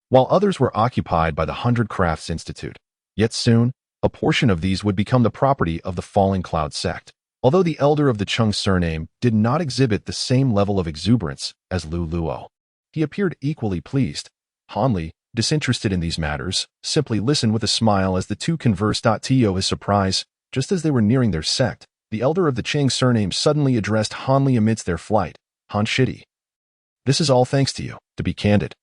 while others were occupied by the 100 Crafts Institute. Yet soon, a portion of these would become the property of the Falling Cloud sect. Although the elder of the Chung surname did not exhibit the same level of exuberance as Lu Luo, he appeared equally pleased. Han Li, disinterested in these matters, simply listened with a smile as the two conversed. To his surprise, just as they were nearing their sect, the elder of the Chang surname suddenly addressed Han Li amidst their flight. Han Shidi, this is all thanks to you. To be candid,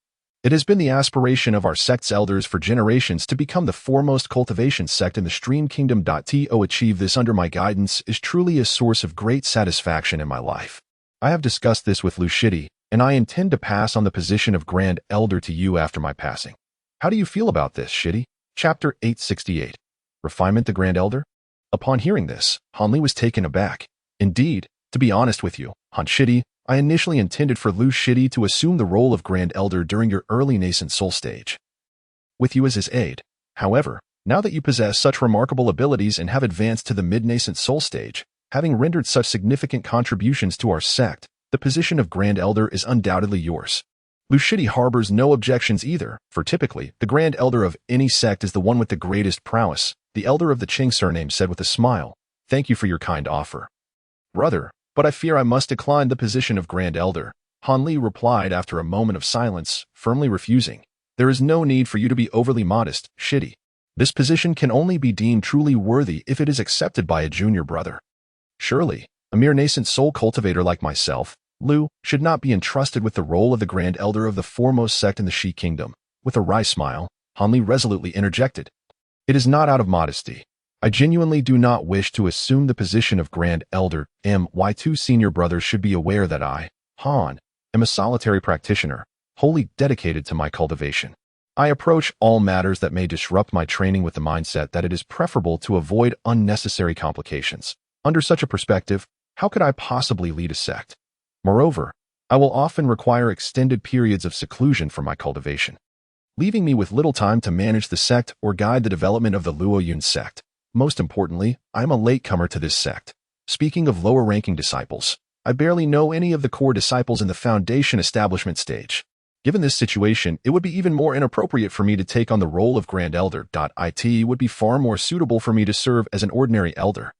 it has been the aspiration of our sect's elders for generations to become the foremost cultivation sect in the Stream Kingdom. To achieve this under my guidance is truly a source of great satisfaction in my life. I have discussed this with Lu Shidi, and I intend to pass on the position of Grand Elder to you after my passing. How do you feel about this, Shidi? Chapter 868. Refinement the Grand Elder? Upon hearing this, Han Li was taken aback. Indeed, to be honest with you, Han Shidi, I initially intended for Lu Shidi to assume the role of Grand Elder during your early nascent soul stage, with you as his aide. However, now that you possess such remarkable abilities and have advanced to the mid-nascent soul stage, having rendered such significant contributions to our sect, the position of Grand Elder is undoubtedly yours. Lu Shidi harbors no objections either, for typically, the Grand Elder of any sect is the one with the greatest prowess. The elder of the Qing surname said with a smile, "Thank you for your kind offer, brother, but I fear I must decline the position of Grand Elder." Han Li replied after a moment of silence, firmly refusing. "There is no need for you to be overly modest, Shidi. This position can only be deemed truly worthy if it is accepted by a junior brother. Surely, a mere nascent soul cultivator like myself, Lu, should not be entrusted with the role of the Grand Elder of the foremost sect in the Shi Kingdom." With a wry smile, Han Li resolutely interjected, "It is not out of modesty. I genuinely do not wish to assume the position of Grand Elder. My two senior brothers should be aware that I, Han, am a solitary practitioner, wholly dedicated to my cultivation. I approach all matters that may disrupt my training with the mindset that it is preferable to avoid unnecessary complications. Under such a perspective, how could I possibly lead a sect? Moreover, I will often require extended periods of seclusion for my cultivation, leaving me with little time to manage the sect or guide the development of the Luoyun sect. Most importantly, I am a latecomer to this sect. Speaking of lower-ranking disciples, I barely know any of the core disciples in the foundation establishment stage. Given this situation, it would be even more inappropriate for me to take on the role of Grand Elder. It would be far more suitable for me to serve as an ordinary elder.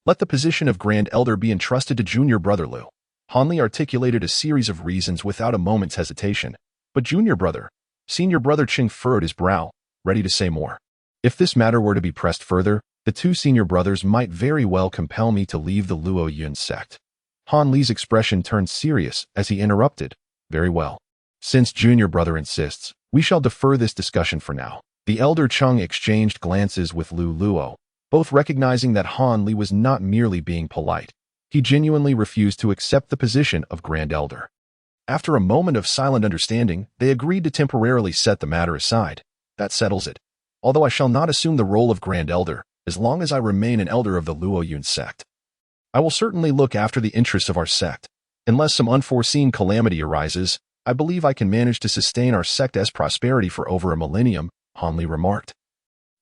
Let the position of Grand Elder be entrusted to junior brother Lu." Han Li articulated a series of reasons without a moment's hesitation. But junior brother, senior brother Qing furrowed his brow, ready to say more. If this matter were to be pressed further, the two senior brothers might very well compel me to leave the Luoyun sect. Han Li's expression turned serious as he interrupted, "Very well. Since junior brother insists, we shall defer this discussion for now." The elder Chung exchanged glances with Lu Luo, both recognizing that Han Li was not merely being polite. He genuinely refused to accept the position of Grand Elder. After a moment of silent understanding, they agreed to temporarily set the matter aside. "That settles it. Although I shall not assume the role of Grand Elder, as long as I remain an elder of the Luoyun sect, I will certainly look after the interests of our sect. Unless some unforeseen calamity arises, I believe I can manage to sustain our sect's prosperity for over a millennium," Han Li remarked,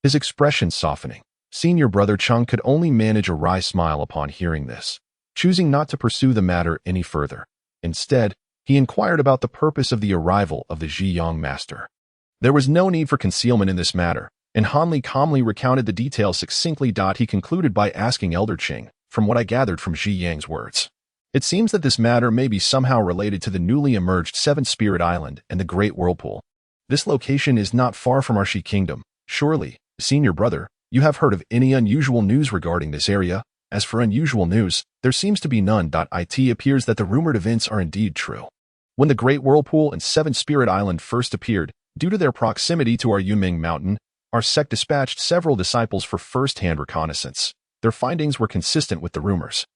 his expression softening. Senior brother Chung could only manage a wry smile upon hearing this, choosing not to pursue the matter any further. Instead, he inquired about the purpose of the arrival of the Zhiyang master. There was no need for concealment in this matter, and Han Li calmly recounted the details succinctly. He concluded by asking Elder Qing, "From what I gathered from Zhi Yang's words, it seems that this matter may be somehow related to the newly emerged Seventh Spirit Island and the Great Whirlpool. This location is not far from our Shi Kingdom. Surely, senior brother, You have heard of any unusual news regarding this area? As for unusual news, there seems to be none. It appears that the rumored events are indeed true. When the Great Whirlpool and Seven Spirit Island first appeared, due to their proximity to our Yunming Mountain, our sect dispatched several disciples for first-hand reconnaissance. Their findings were consistent with the rumors.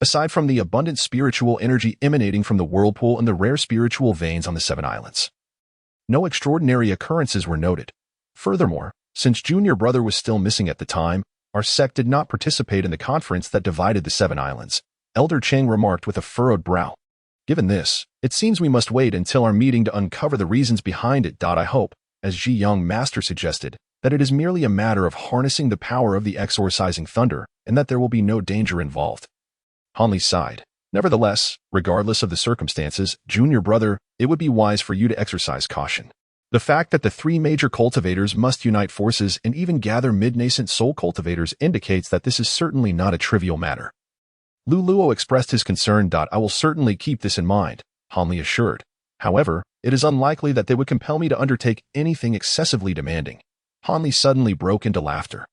Aside from the abundant spiritual energy emanating from the whirlpool and the rare spiritual veins on the Seven Islands, no extraordinary occurrences were noted. Furthermore, since Junior Brother was still missing at the time, our sect did not participate in the conference that divided the Seven Islands, Elder Cheng remarked with a furrowed brow. Given this, it seems we must wait until our meeting to uncover the reasons behind it. I hope, as Ji Young Master suggested, that it is merely a matter of harnessing the power of the exorcising thunder and that there will be no danger involved. Hanli sighed. Nevertheless, regardless of the circumstances, Junior Brother, it would be wise for you to exercise caution. The fact that the three major cultivators must unite forces and even gather mid-nascent soul cultivators indicates that this is certainly not a trivial matter. Lu Luo expressed his concern. I will certainly keep this in mind, Hanli assured. However, it is unlikely that they would compel me to undertake anything excessively demanding. Hanli suddenly broke into laughter.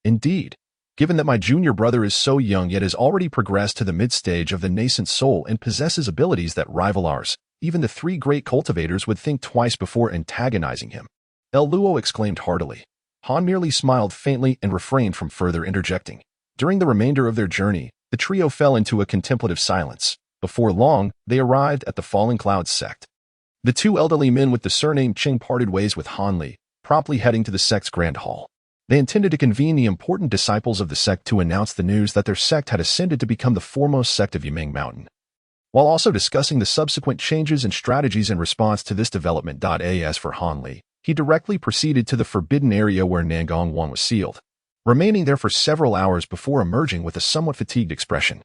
Indeed, given that my junior brother is so young yet has already progressed to the mid-stage of the nascent soul and possesses abilities that rival ours, even the three great cultivators would think twice before antagonizing him. El Luo exclaimed heartily. Han merely smiled faintly and refrained from further interjecting. During the remainder of their journey, the trio fell into a contemplative silence. Before long, they arrived at the Falling Clouds sect. The two elderly men with the surname Cheng parted ways with Hanli, promptly heading to the sect's grand hall. They intended to convene the important disciples of the sect to announce the news that their sect had ascended to become the foremost sect of Yiming Mountain, while also discussing the subsequent changes and strategies in response to this development. As for Hanli, he directly proceeded to the forbidden area where Nangong Wan was sealed, remaining there for several hours before emerging with a somewhat fatigued expression.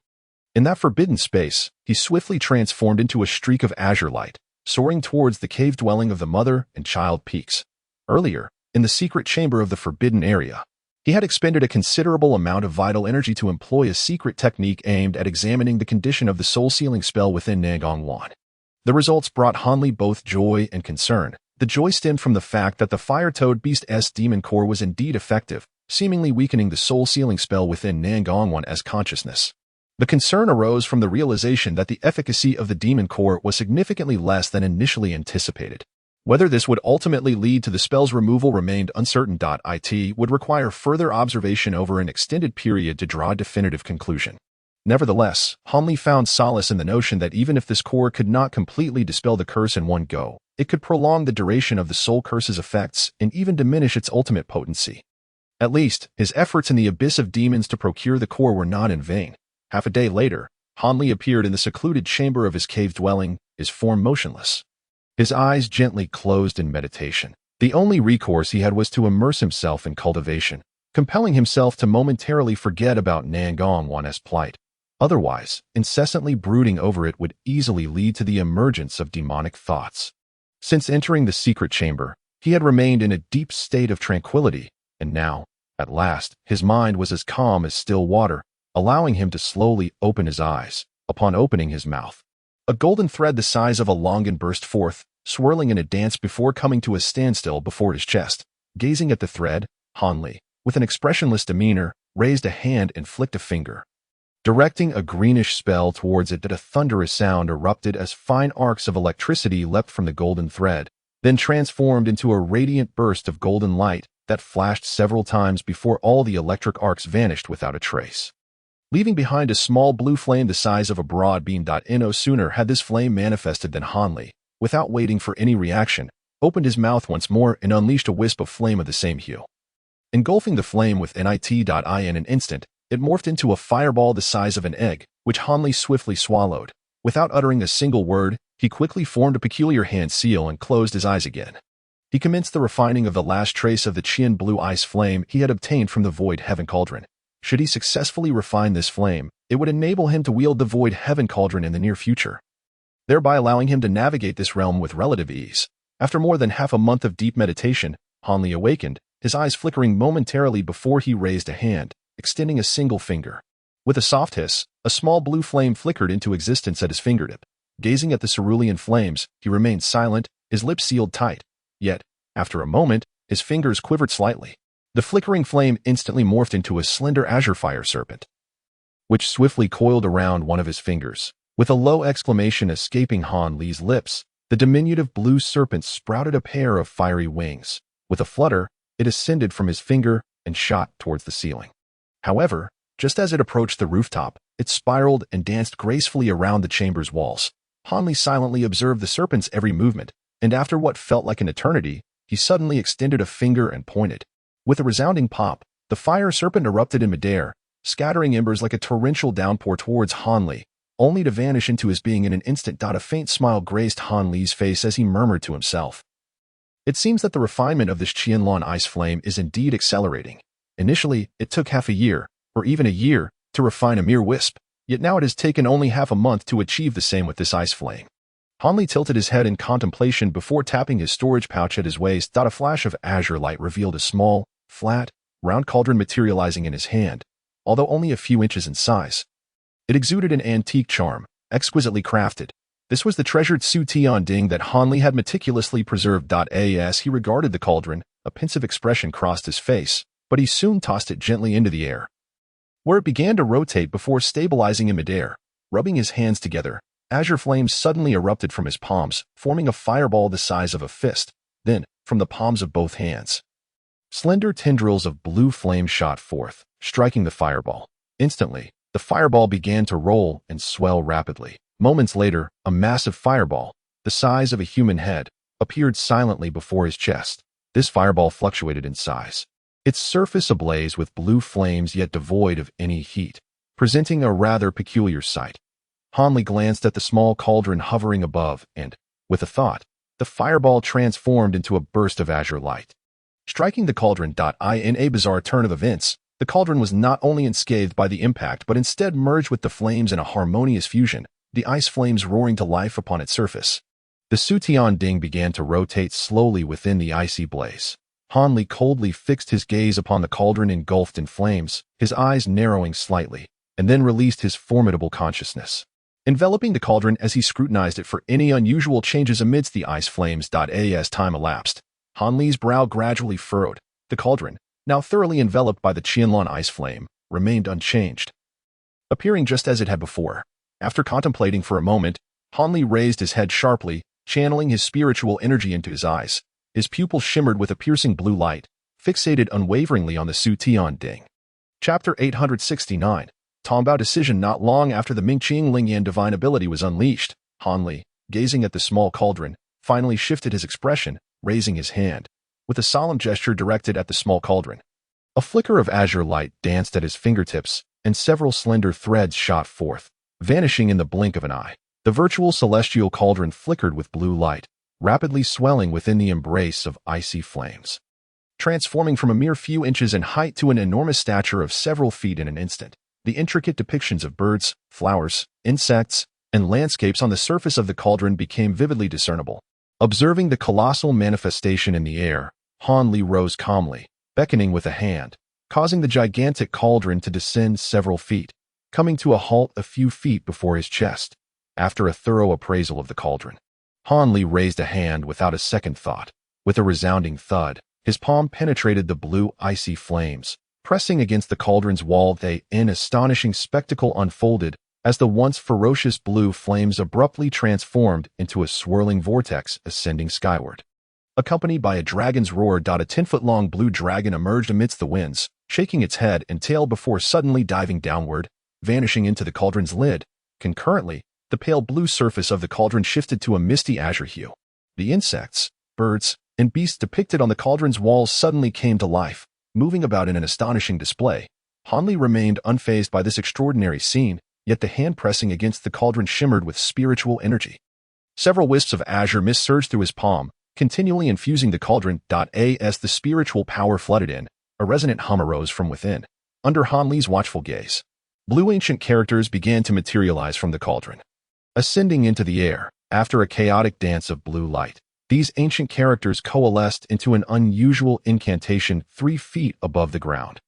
In that forbidden space, he swiftly transformed into a streak of azure light, soaring towards the cave dwelling of the Mother and Child Peaks. Earlier, in the secret chamber of the forbidden area, he had expended a considerable amount of vital energy to employ a secret technique aimed at examining the condition of the soul-sealing spell within Nangong Wan. The results brought Hanli both joy and concern. The joy stemmed from the fact that the fire-toad beast's demon core was indeed effective, seemingly weakening the soul-sealing spell within Nangong Wan's consciousness. The concern arose from the realization that the efficacy of the demon core was significantly less than initially anticipated. Whether this would ultimately lead to the spell's removal remained uncertain. It would require further observation over an extended period to draw a definitive conclusion. Nevertheless, Hanli found solace in the notion that even if this core could not completely dispel the curse in one go, it could prolong the duration of the soul curse's effects and even diminish its ultimate potency. At least, his efforts in the abyss of demons to procure the core were not in vain. Half a day later, Hanli appeared in the secluded chamber of his cave dwelling, his form motionless, his eyes gently closed in meditation. The only recourse he had was to immerse himself in cultivation, compelling himself to momentarily forget about Nangong Wan's plight. Otherwise, incessantly brooding over it would easily lead to the emergence of demonic thoughts. Since entering the secret chamber, he had remained in a deep state of tranquility, and now, at last, his mind was as calm as still water, allowing him to slowly open his eyes. Upon opening his mouth, a golden thread the size of a longan burst forth, swirling in a dance before coming to a standstill before his chest. Gazing at the thread, Hanli, with an expressionless demeanor, raised a hand and flicked a finger, directing a greenish spell towards it. A thunderous sound erupted as fine arcs of electricity leapt from the golden thread, then transformed into a radiant burst of golden light that flashed several times before all the electric arcs vanished without a trace, leaving behind a small blue flame the size of a broad bean. No sooner had this flame manifested than Hanli, without waiting for any reaction, opened his mouth once more and unleashed a wisp of flame of the same hue. Engulfing the flame with nit. In an instant, it morphed into a fireball the size of an egg, which Hanli swiftly swallowed. Without uttering a single word, he quickly formed a peculiar hand seal and closed his eyes again. He commenced the refining of the last trace of the Qian blue ice flame he had obtained from the Void Heaven Cauldron. Should he successfully refine this flame, it would enable him to wield the Void Heaven Cauldron in the near future, thereby allowing him to navigate this realm with relative ease. After more than half a month of deep meditation, Hanli awakened, his eyes flickering momentarily before he raised a hand, extending a single finger. With a soft hiss, a small blue flame flickered into existence at his fingertip. Gazing at the cerulean flames, he remained silent, his lips sealed tight. Yet, after a moment, his fingers quivered slightly. The flickering flame instantly morphed into a slender azure fire serpent, which swiftly coiled around one of his fingers. With a low exclamation escaping Han Li's lips, the diminutive blue serpent sprouted a pair of fiery wings. With a flutter, it ascended from his finger and shot towards the ceiling. However, just as it approached the rooftop, it spiraled and danced gracefully around the chamber's walls. Han Li silently observed the serpent's every movement, and after what felt like an eternity, he suddenly extended a finger and pointed. With a resounding pop, the fire serpent erupted in midair, scattering embers like a torrential downpour towards Han Li, only to vanish into his being in an instant. A faint smile graced Han Li's face as he murmured to himself. It seems that the refinement of this Qianlong ice flame is indeed accelerating. Initially, it took half a year, or even a year, to refine a mere wisp, yet now it has taken only half a month to achieve the same with this ice flame. Han Li tilted his head in contemplation before tapping his storage pouch at his waist. A flash of azure light revealed a small, flat, round cauldron materializing in his hand, although only a few inches in size. It exuded an antique charm, exquisitely crafted. This was the treasured Su Tian Ding that Han Li had meticulously preserved. As he regarded the cauldron, a pensive expression crossed his face, but he soon tossed it gently into the air, where it began to rotate before stabilizing in midair. Rubbing his hands together, azure flames suddenly erupted from his palms, forming a fireball the size of a fist. Then, from the palms of both hands, slender tendrils of blue flame shot forth, striking the fireball. Instantly, the fireball began to roll and swell rapidly. Moments later, a massive fireball, the size of a human head, appeared silently before his chest. This fireball fluctuated in size, its surface ablaze with blue flames yet devoid of any heat, presenting a rather peculiar sight. Han Li glanced at the small cauldron hovering above and, with a thought, the fireball transformed into a burst of azure light, striking the cauldron. In a bizarre turn of events, the cauldron was not only unscathed by the impact but instead merged with the flames in a harmonious fusion, the ice flames roaring to life upon its surface. The Su Tian Ding began to rotate slowly within the icy blaze. Han Li coldly fixed his gaze upon the cauldron engulfed in flames, his eyes narrowing slightly, and then released his formidable consciousness, enveloping the cauldron as he scrutinized it for any unusual changes amidst the ice flames. As time elapsed, Han Li's brow gradually furrowed. The cauldron, now thoroughly enveloped by the Qianlong ice flame, remained unchanged, appearing just as it had before. After contemplating for a moment, Han Li raised his head sharply, channeling his spiritual energy into his eyes. His pupils shimmered with a piercing blue light, fixated unwaveringly on the Su Tian Ding. Chapter 869. Tombao Decision. Not long after the Mingqing Lingyan divine ability was unleashed, Han Li, gazing at the small cauldron, finally shifted his expression, raising his hand, with a solemn gesture directed at the small cauldron. A flicker of azure light danced at his fingertips, and several slender threads shot forth, vanishing in the blink of an eye. The virtual celestial cauldron flickered with blue light, rapidly swelling within the embrace of icy flames, transforming from a mere few inches in height to an enormous stature of several feet in an instant. The intricate depictions of birds, flowers, insects, and landscapes on the surface of the cauldron became vividly discernible. Observing the colossal manifestation in the air, Han Li rose calmly, beckoning with a hand, causing the gigantic cauldron to descend several feet, coming to a halt a few feet before his chest. After a thorough appraisal of the cauldron, Han Li raised a hand without a second thought. With a resounding thud, his palm penetrated the blue icy flames, pressing against the cauldron's wall. An astonishing spectacle unfolded as the once ferocious blue flames abruptly transformed into a swirling vortex ascending skyward. Accompanied by a dragon's roar. A 10-foot-long blue dragon emerged amidst the winds, shaking its head and tail before suddenly diving downward, vanishing into the cauldron's lid. Concurrently, the pale blue surface of the cauldron shifted to a misty azure hue. The insects, birds, and beasts depicted on the cauldron's walls suddenly came to life, moving about in an astonishing display. Han Li remained unfazed by this extraordinary scene, yet the hand pressing against the cauldron shimmered with spiritual energy. Several wisps of azure mist surged through his palm, continually infusing the cauldron. As the spiritual power flooded in, a resonant hum arose from within. Under Han Li's watchful gaze, blue ancient characters began to materialize from the cauldron, ascending into the air. After a chaotic dance of blue light, these ancient characters coalesced into an unusual incantation 3 feet above the ground.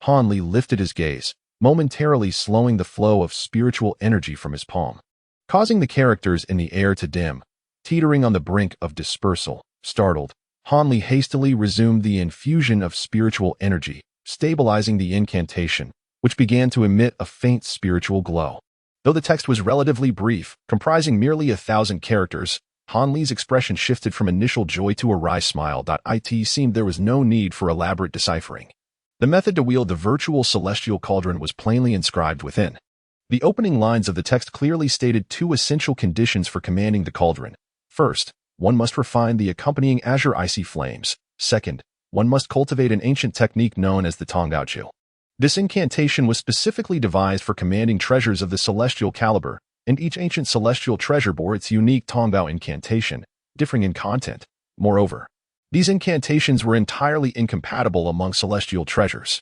Han Li lifted his gaze, momentarily slowing the flow of spiritual energy from his palm, causing the characters in the air to dim, teetering on the brink of dispersal. Startled, Han hastily resumed the infusion of spiritual energy, stabilizing the incantation, which began to emit a faint spiritual glow. Though the text was relatively brief, comprising merely 1,000 characters, Han Li's expression shifted from initial joy to a wry smile. It seemed there was no need for elaborate deciphering. The method to wield the virtual celestial cauldron was plainly inscribed within. The opening lines of the text clearly stated 2 essential conditions for commanding the cauldron. First, one must refine the accompanying azure icy flames. Second, one must cultivate an ancient technique known as the Tongbaoju. This incantation was specifically devised for commanding treasures of the celestial caliber, and each ancient celestial treasure bore its unique Tongbao incantation, differing in content. Moreover, these incantations were entirely incompatible among celestial treasures.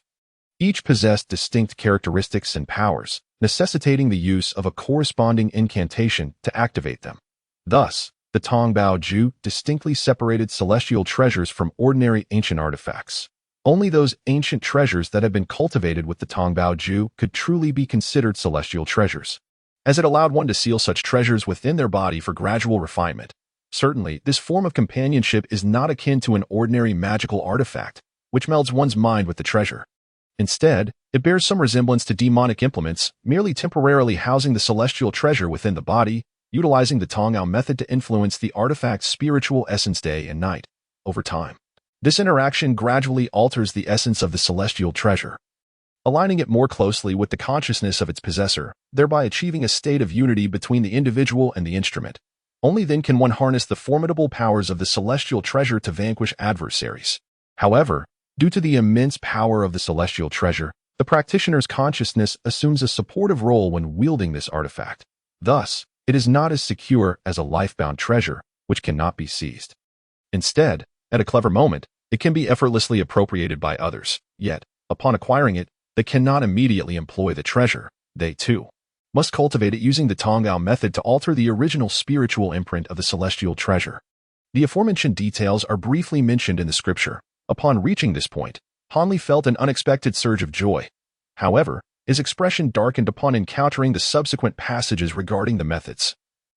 Each possessed distinct characteristics and powers, necessitating the use of a corresponding incantation to activate them. Thus, the Tongbaoju distinctly separated celestial treasures from ordinary ancient artifacts. Only those ancient treasures that had been cultivated with the Tongbaoju could truly be considered celestial treasures, as it allowed one to seal such treasures within their body for gradual refinement. Certainly, this form of companionship is not akin to an ordinary magical artifact, which melds one's mind with the treasure. Instead, it bears some resemblance to demonic implements, merely temporarily housing the celestial treasure within the body, utilizing the Tongbao method to influence the artifact's spiritual essence day and night. Over time, this interaction gradually alters the essence of the celestial treasure, aligning it more closely with the consciousness of its possessor, thereby achieving a state of unity between the individual and the instrument. Only then can one harness the formidable powers of the celestial treasure to vanquish adversaries. However, due to the immense power of the celestial treasure, the practitioner's consciousness assumes a supportive role when wielding this artifact. Thus, it is not as secure as a life-bound treasure, which cannot be seized. Instead, at a clever moment, it can be effortlessly appropriated by others, yet, upon acquiring it, they cannot immediately employ the treasure. They, too, must cultivate it using the Tongbao method to alter the original spiritual imprint of the celestial treasure. The aforementioned details are briefly mentioned in the scripture. Upon reaching this point, Han Li felt an unexpected surge of joy. However, his expression darkened upon encountering the subsequent passages regarding the methods.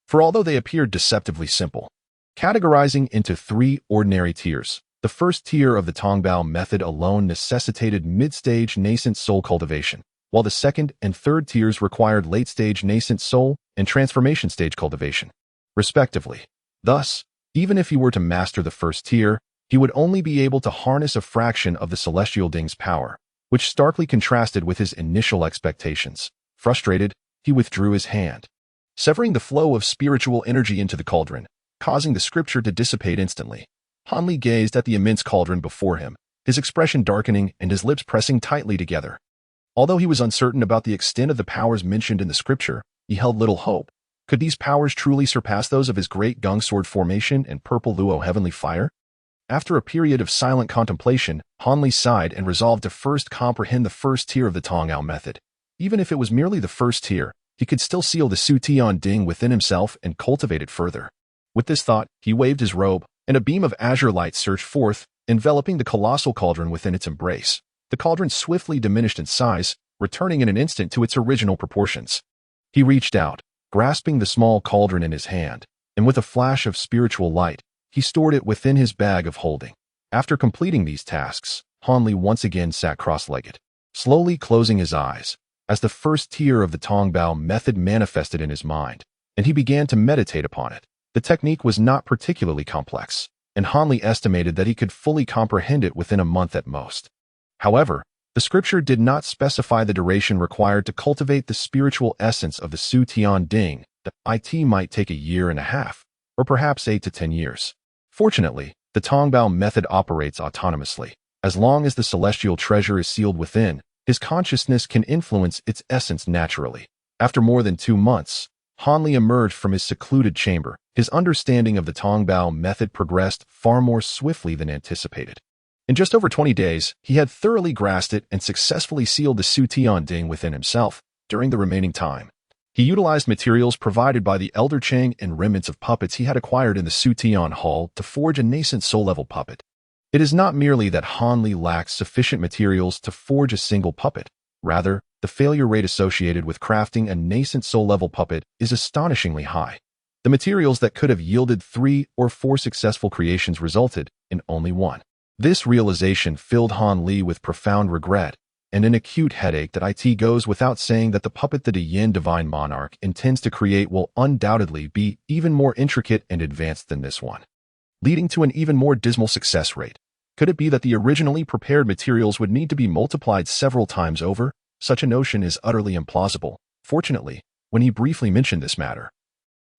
For although they appeared deceptively simple, categorizing into 3 ordinary tiers, the first tier of the Tongbao method alone necessitated mid-stage nascent soul cultivation, while the second and third tiers required late-stage nascent soul and transformation stage cultivation, respectively. Thus, even if he were to master the first tier, he would only be able to harness a fraction of the celestial Ding's power, which starkly contrasted with his initial expectations. Frustrated, he withdrew his hand, severing the flow of spiritual energy into the cauldron, causing the scripture to dissipate instantly. Han Li gazed at the immense cauldron before him, his expression darkening and his lips pressing tightly together. Although he was uncertain about the extent of the powers mentioned in the scripture, he held little hope. Could these powers truly surpass those of his great Gung Sword formation and purple Luo heavenly fire? After a period of silent contemplation, Han Li sighed and resolved to first comprehend the first tier of the Tongbao method. Even if it was merely the first tier, he could still seal the Su Tian Ding within himself and cultivate it further. With this thought, he waved his robe, and a beam of azure light surged forth, enveloping the colossal cauldron within its embrace. The cauldron swiftly diminished in size, returning in an instant to its original proportions. He reached out, grasping the small cauldron in his hand, and with a flash of spiritual light, he stored it within his bag of holding. After completing these tasks, Han Li once again sat cross-legged, slowly closing his eyes, as the first tier of the Tongbao method manifested in his mind, and he began to meditate upon it. The technique was not particularly complex, and Han Li estimated that he could fully comprehend it within a month at most. However, the scripture did not specify the duration required to cultivate the spiritual essence of the Su Tian Ding. The IT might take 1.5 years, or perhaps 8 to 10 years. Fortunately, the Tongbao method operates autonomously. As long as the celestial treasure is sealed within, his consciousness can influence its essence naturally. After more than 2 months, Han Li emerged from his secluded chamber. His understanding of the Tongbao method progressed far more swiftly than anticipated. In just over 20 days, he had thoroughly grasped it and successfully sealed the Su Tian Ding within himself. During the remaining time, he utilized materials provided by the Elder Chang and remnants of puppets he had acquired in the Su Tian Hall to forge a nascent soul-level puppet. It is not merely that Han Li lacks sufficient materials to forge a single puppet. Rather, the failure rate associated with crafting a nascent soul-level puppet is astonishingly high. The materials that could have yielded 3 or 4 successful creations resulted, and only one. This realization filled Han Li with profound regret and an acute headache that it goes without saying that the puppet the Yin Divine Monarch intends to create will undoubtedly be even more intricate and advanced than this one, leading to an even more dismal success rate. Could it be that the originally prepared materials would need to be multiplied several times over? Such a notion is utterly implausible. Fortunately, when he briefly mentioned this matter,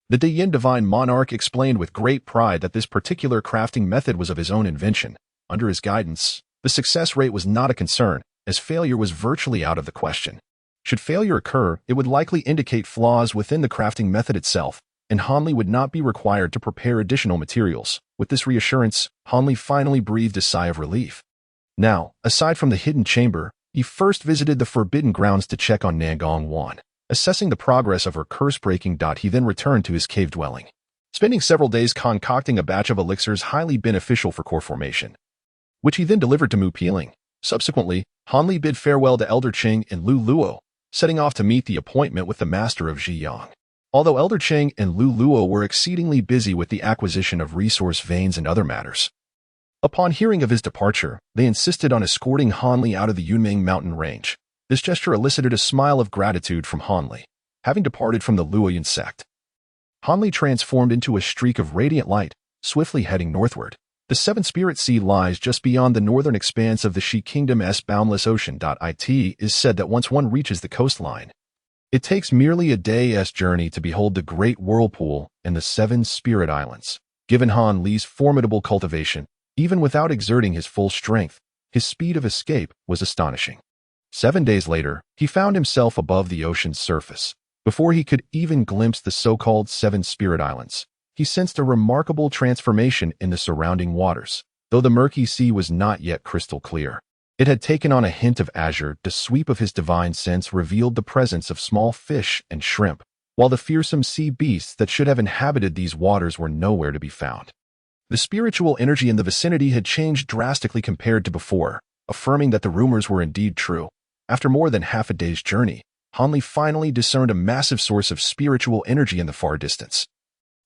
the Yin Divine Monarch explained with great pride that this particular crafting method was of his own invention. Under his guidance, the success rate was not a concern, as failure was virtually out of the question. Should failure occur, it would likely indicate flaws within the crafting method itself, and Han Li would not be required to prepare additional materials. With this reassurance, Han Li finally breathed a sigh of relief. Now, aside from the hidden chamber, he first visited the Forbidden Grounds to check on Nangong Wan. Assessing the progress of her curse-breaking, he then returned to his cave dwelling, spending several days concocting a batch of elixirs highly beneficial for core formation, which he then delivered to Mu Peeling. Subsequently, Han Li bid farewell to Elder Cheng and Lu Luo, setting off to meet the appointment with the master of Zhiyang. Although Elder Cheng and Lu Luo were exceedingly busy with the acquisition of resource veins and other matters, upon hearing of his departure, they insisted on escorting Han Li out of the Yunming mountain range. This gesture elicited a smile of gratitude from Han Li. Having departed from the Luoyuan sect, Han Li transformed into a streak of radiant light, swiftly heading northward. The Seven Spirit Sea lies just beyond the northern expanse of the Shi Kingdom's boundless ocean. It is said that once one reaches the coastline, it takes merely a day's journey to behold the Great Whirlpool and the Seven Spirit Islands. Given Han Li's formidable cultivation, even without exerting his full strength, his speed of escape was astonishing. 7 days later, he found himself above the ocean's surface. Before he could even glimpse the so-called Seven Spirit Islands, he sensed a remarkable transformation in the surrounding waters. Though the murky sea was not yet crystal clear, it had taken on a hint of azure. The sweep of his divine sense revealed the presence of small fish and shrimp, while the fearsome sea beasts that should have inhabited these waters were nowhere to be found. The spiritual energy in the vicinity had changed drastically compared to before, affirming that the rumors were indeed true. After more than half a day's journey, Han Li finally discerned a massive source of spiritual energy in the far distance,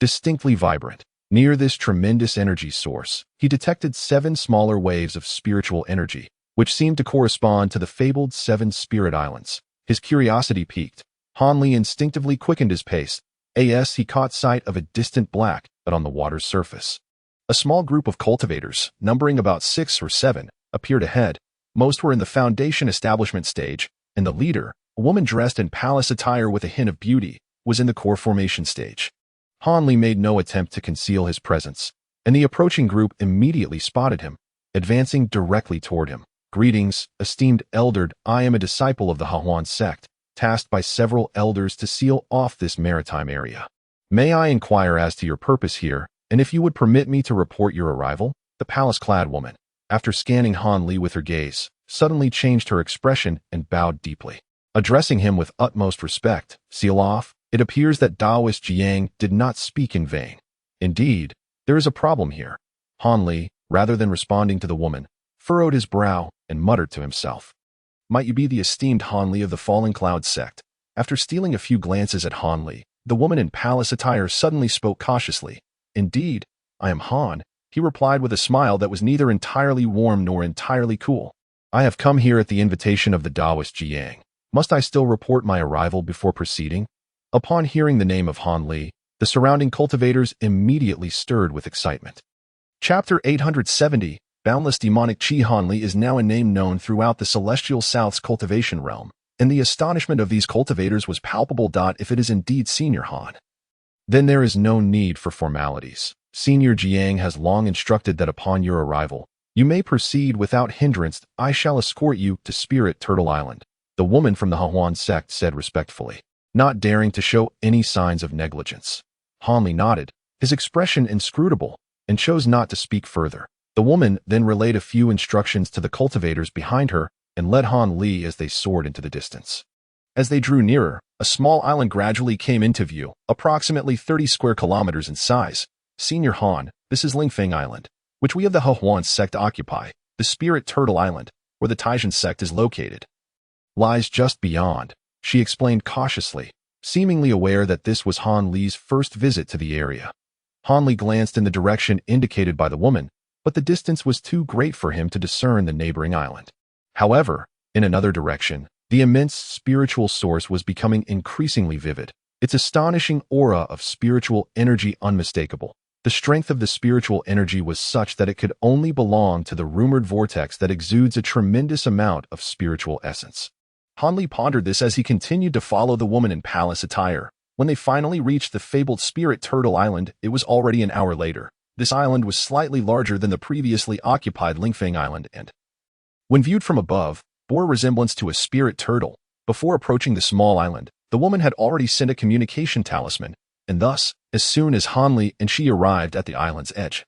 distinctly vibrant. Near this tremendous energy source, he detected 7 smaller waves of spiritual energy, which seemed to correspond to the fabled Seven Spirit Islands. His curiosity piqued. Han Li instinctively quickened his pace. As he caught sight of a distant black, but on the water's surface, a small group of cultivators, numbering about 6 or 7, appeared ahead. Most were in the foundation establishment stage, and the leader, a woman dressed in palace attire with a hint of beauty, was in the core formation stage. Han Li made no attempt to conceal his presence, and the approaching group immediately spotted him, advancing directly toward him. Greetings, esteemed elder. I am a disciple of the Hahuan sect, tasked by several elders to seal off this maritime area. May I inquire as to your purpose here, and if you would permit me to report your arrival? The palace-clad woman, after scanning Han Li with her gaze, suddenly changed her expression and bowed deeply. Addressing him with utmost respect, seal off, it appears that Taoist Jiang did not speak in vain. Indeed, there is a problem here. Han Li, rather than responding to the woman, furrowed his brow and muttered to himself. Might you be the esteemed Han Li of the Fallen Cloud sect? After stealing a few glances at Han Li, the woman in palace attire suddenly spoke cautiously. Indeed, I am Han, he replied with a smile that was neither entirely warm nor entirely cool. I have come here at the invitation of the Taoist Jiang. Must I still report my arrival before proceeding? Upon hearing the name of Han Li, the surrounding cultivators immediately stirred with excitement. Chapter 870, Boundless Demonic Chi. Han Li is now a name known throughout the Celestial South's cultivation realm, and the astonishment of these cultivators was palpable. If it is indeed Senior Han, then there is no need for formalities. Senior Jiang has long instructed that upon your arrival, you may proceed without hindrance. I shall escort you to Spirit Turtle Island, the woman from the Hahuan sect said respectfully, not daring to show any signs of negligence. Han Li nodded, his expression inscrutable, and chose not to speak further. The woman then relayed a few instructions to the cultivators behind her and led Han Li as they soared into the distance. As they drew nearer, a small island gradually came into view, approximately 30 square kilometers in size. Senior Han, this is Lingfeng Island, which we of the Hahuan sect occupy. The Spirit Turtle Island, where the Taishan sect is located, lies just beyond, she explained cautiously, seemingly aware that this was Han Li's first visit to the area. Han Li glanced in the direction indicated by the woman, but the distance was too great for him to discern the neighboring island. However, in another direction, the immense spiritual source was becoming increasingly vivid, its astonishing aura of spiritual energy unmistakable. The strength of the spiritual energy was such that it could only belong to the rumored vortex that exudes a tremendous amount of spiritual essence. Hanli pondered this as he continued to follow the woman in palace attire. When they finally reached the fabled Spirit Turtle Island, it was already an hour later. This island was slightly larger than the previously occupied Lingfeng Island and, when viewed from above, bore a resemblance to a spirit turtle. Before approaching the small island, the woman had already sent a communication talisman, and thus, as soon as Hanli and she arrived at the island's edge,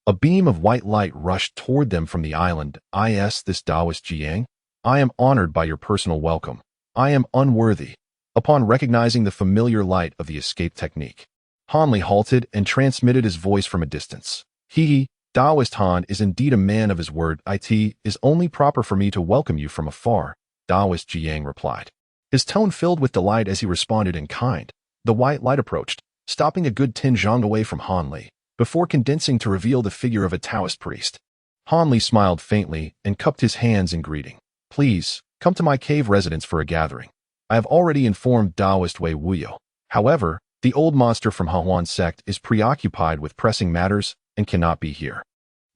a beam of white light rushed toward them from the island. This Taoist Jiang? I am honored by your personal welcome. I am unworthy. Upon recognizing the familiar light of the escape technique, Hanli halted and transmitted his voice from a distance. Taoist Han is indeed a man of his word. It is only proper for me to welcome you from afar, Taoist Jiang replied. His tone filled with delight as he responded in kind. The white light approached, stopping a good 10 zhang away from Hanli, before condensing to reveal the figure of a Taoist priest. Hanli smiled faintly and cupped his hands in greeting. Please, come to my cave residence for a gathering. I have already informed Taoist Wei Wuyo. However, the old monster from Hahuan sect is preoccupied with pressing matters and cannot be here.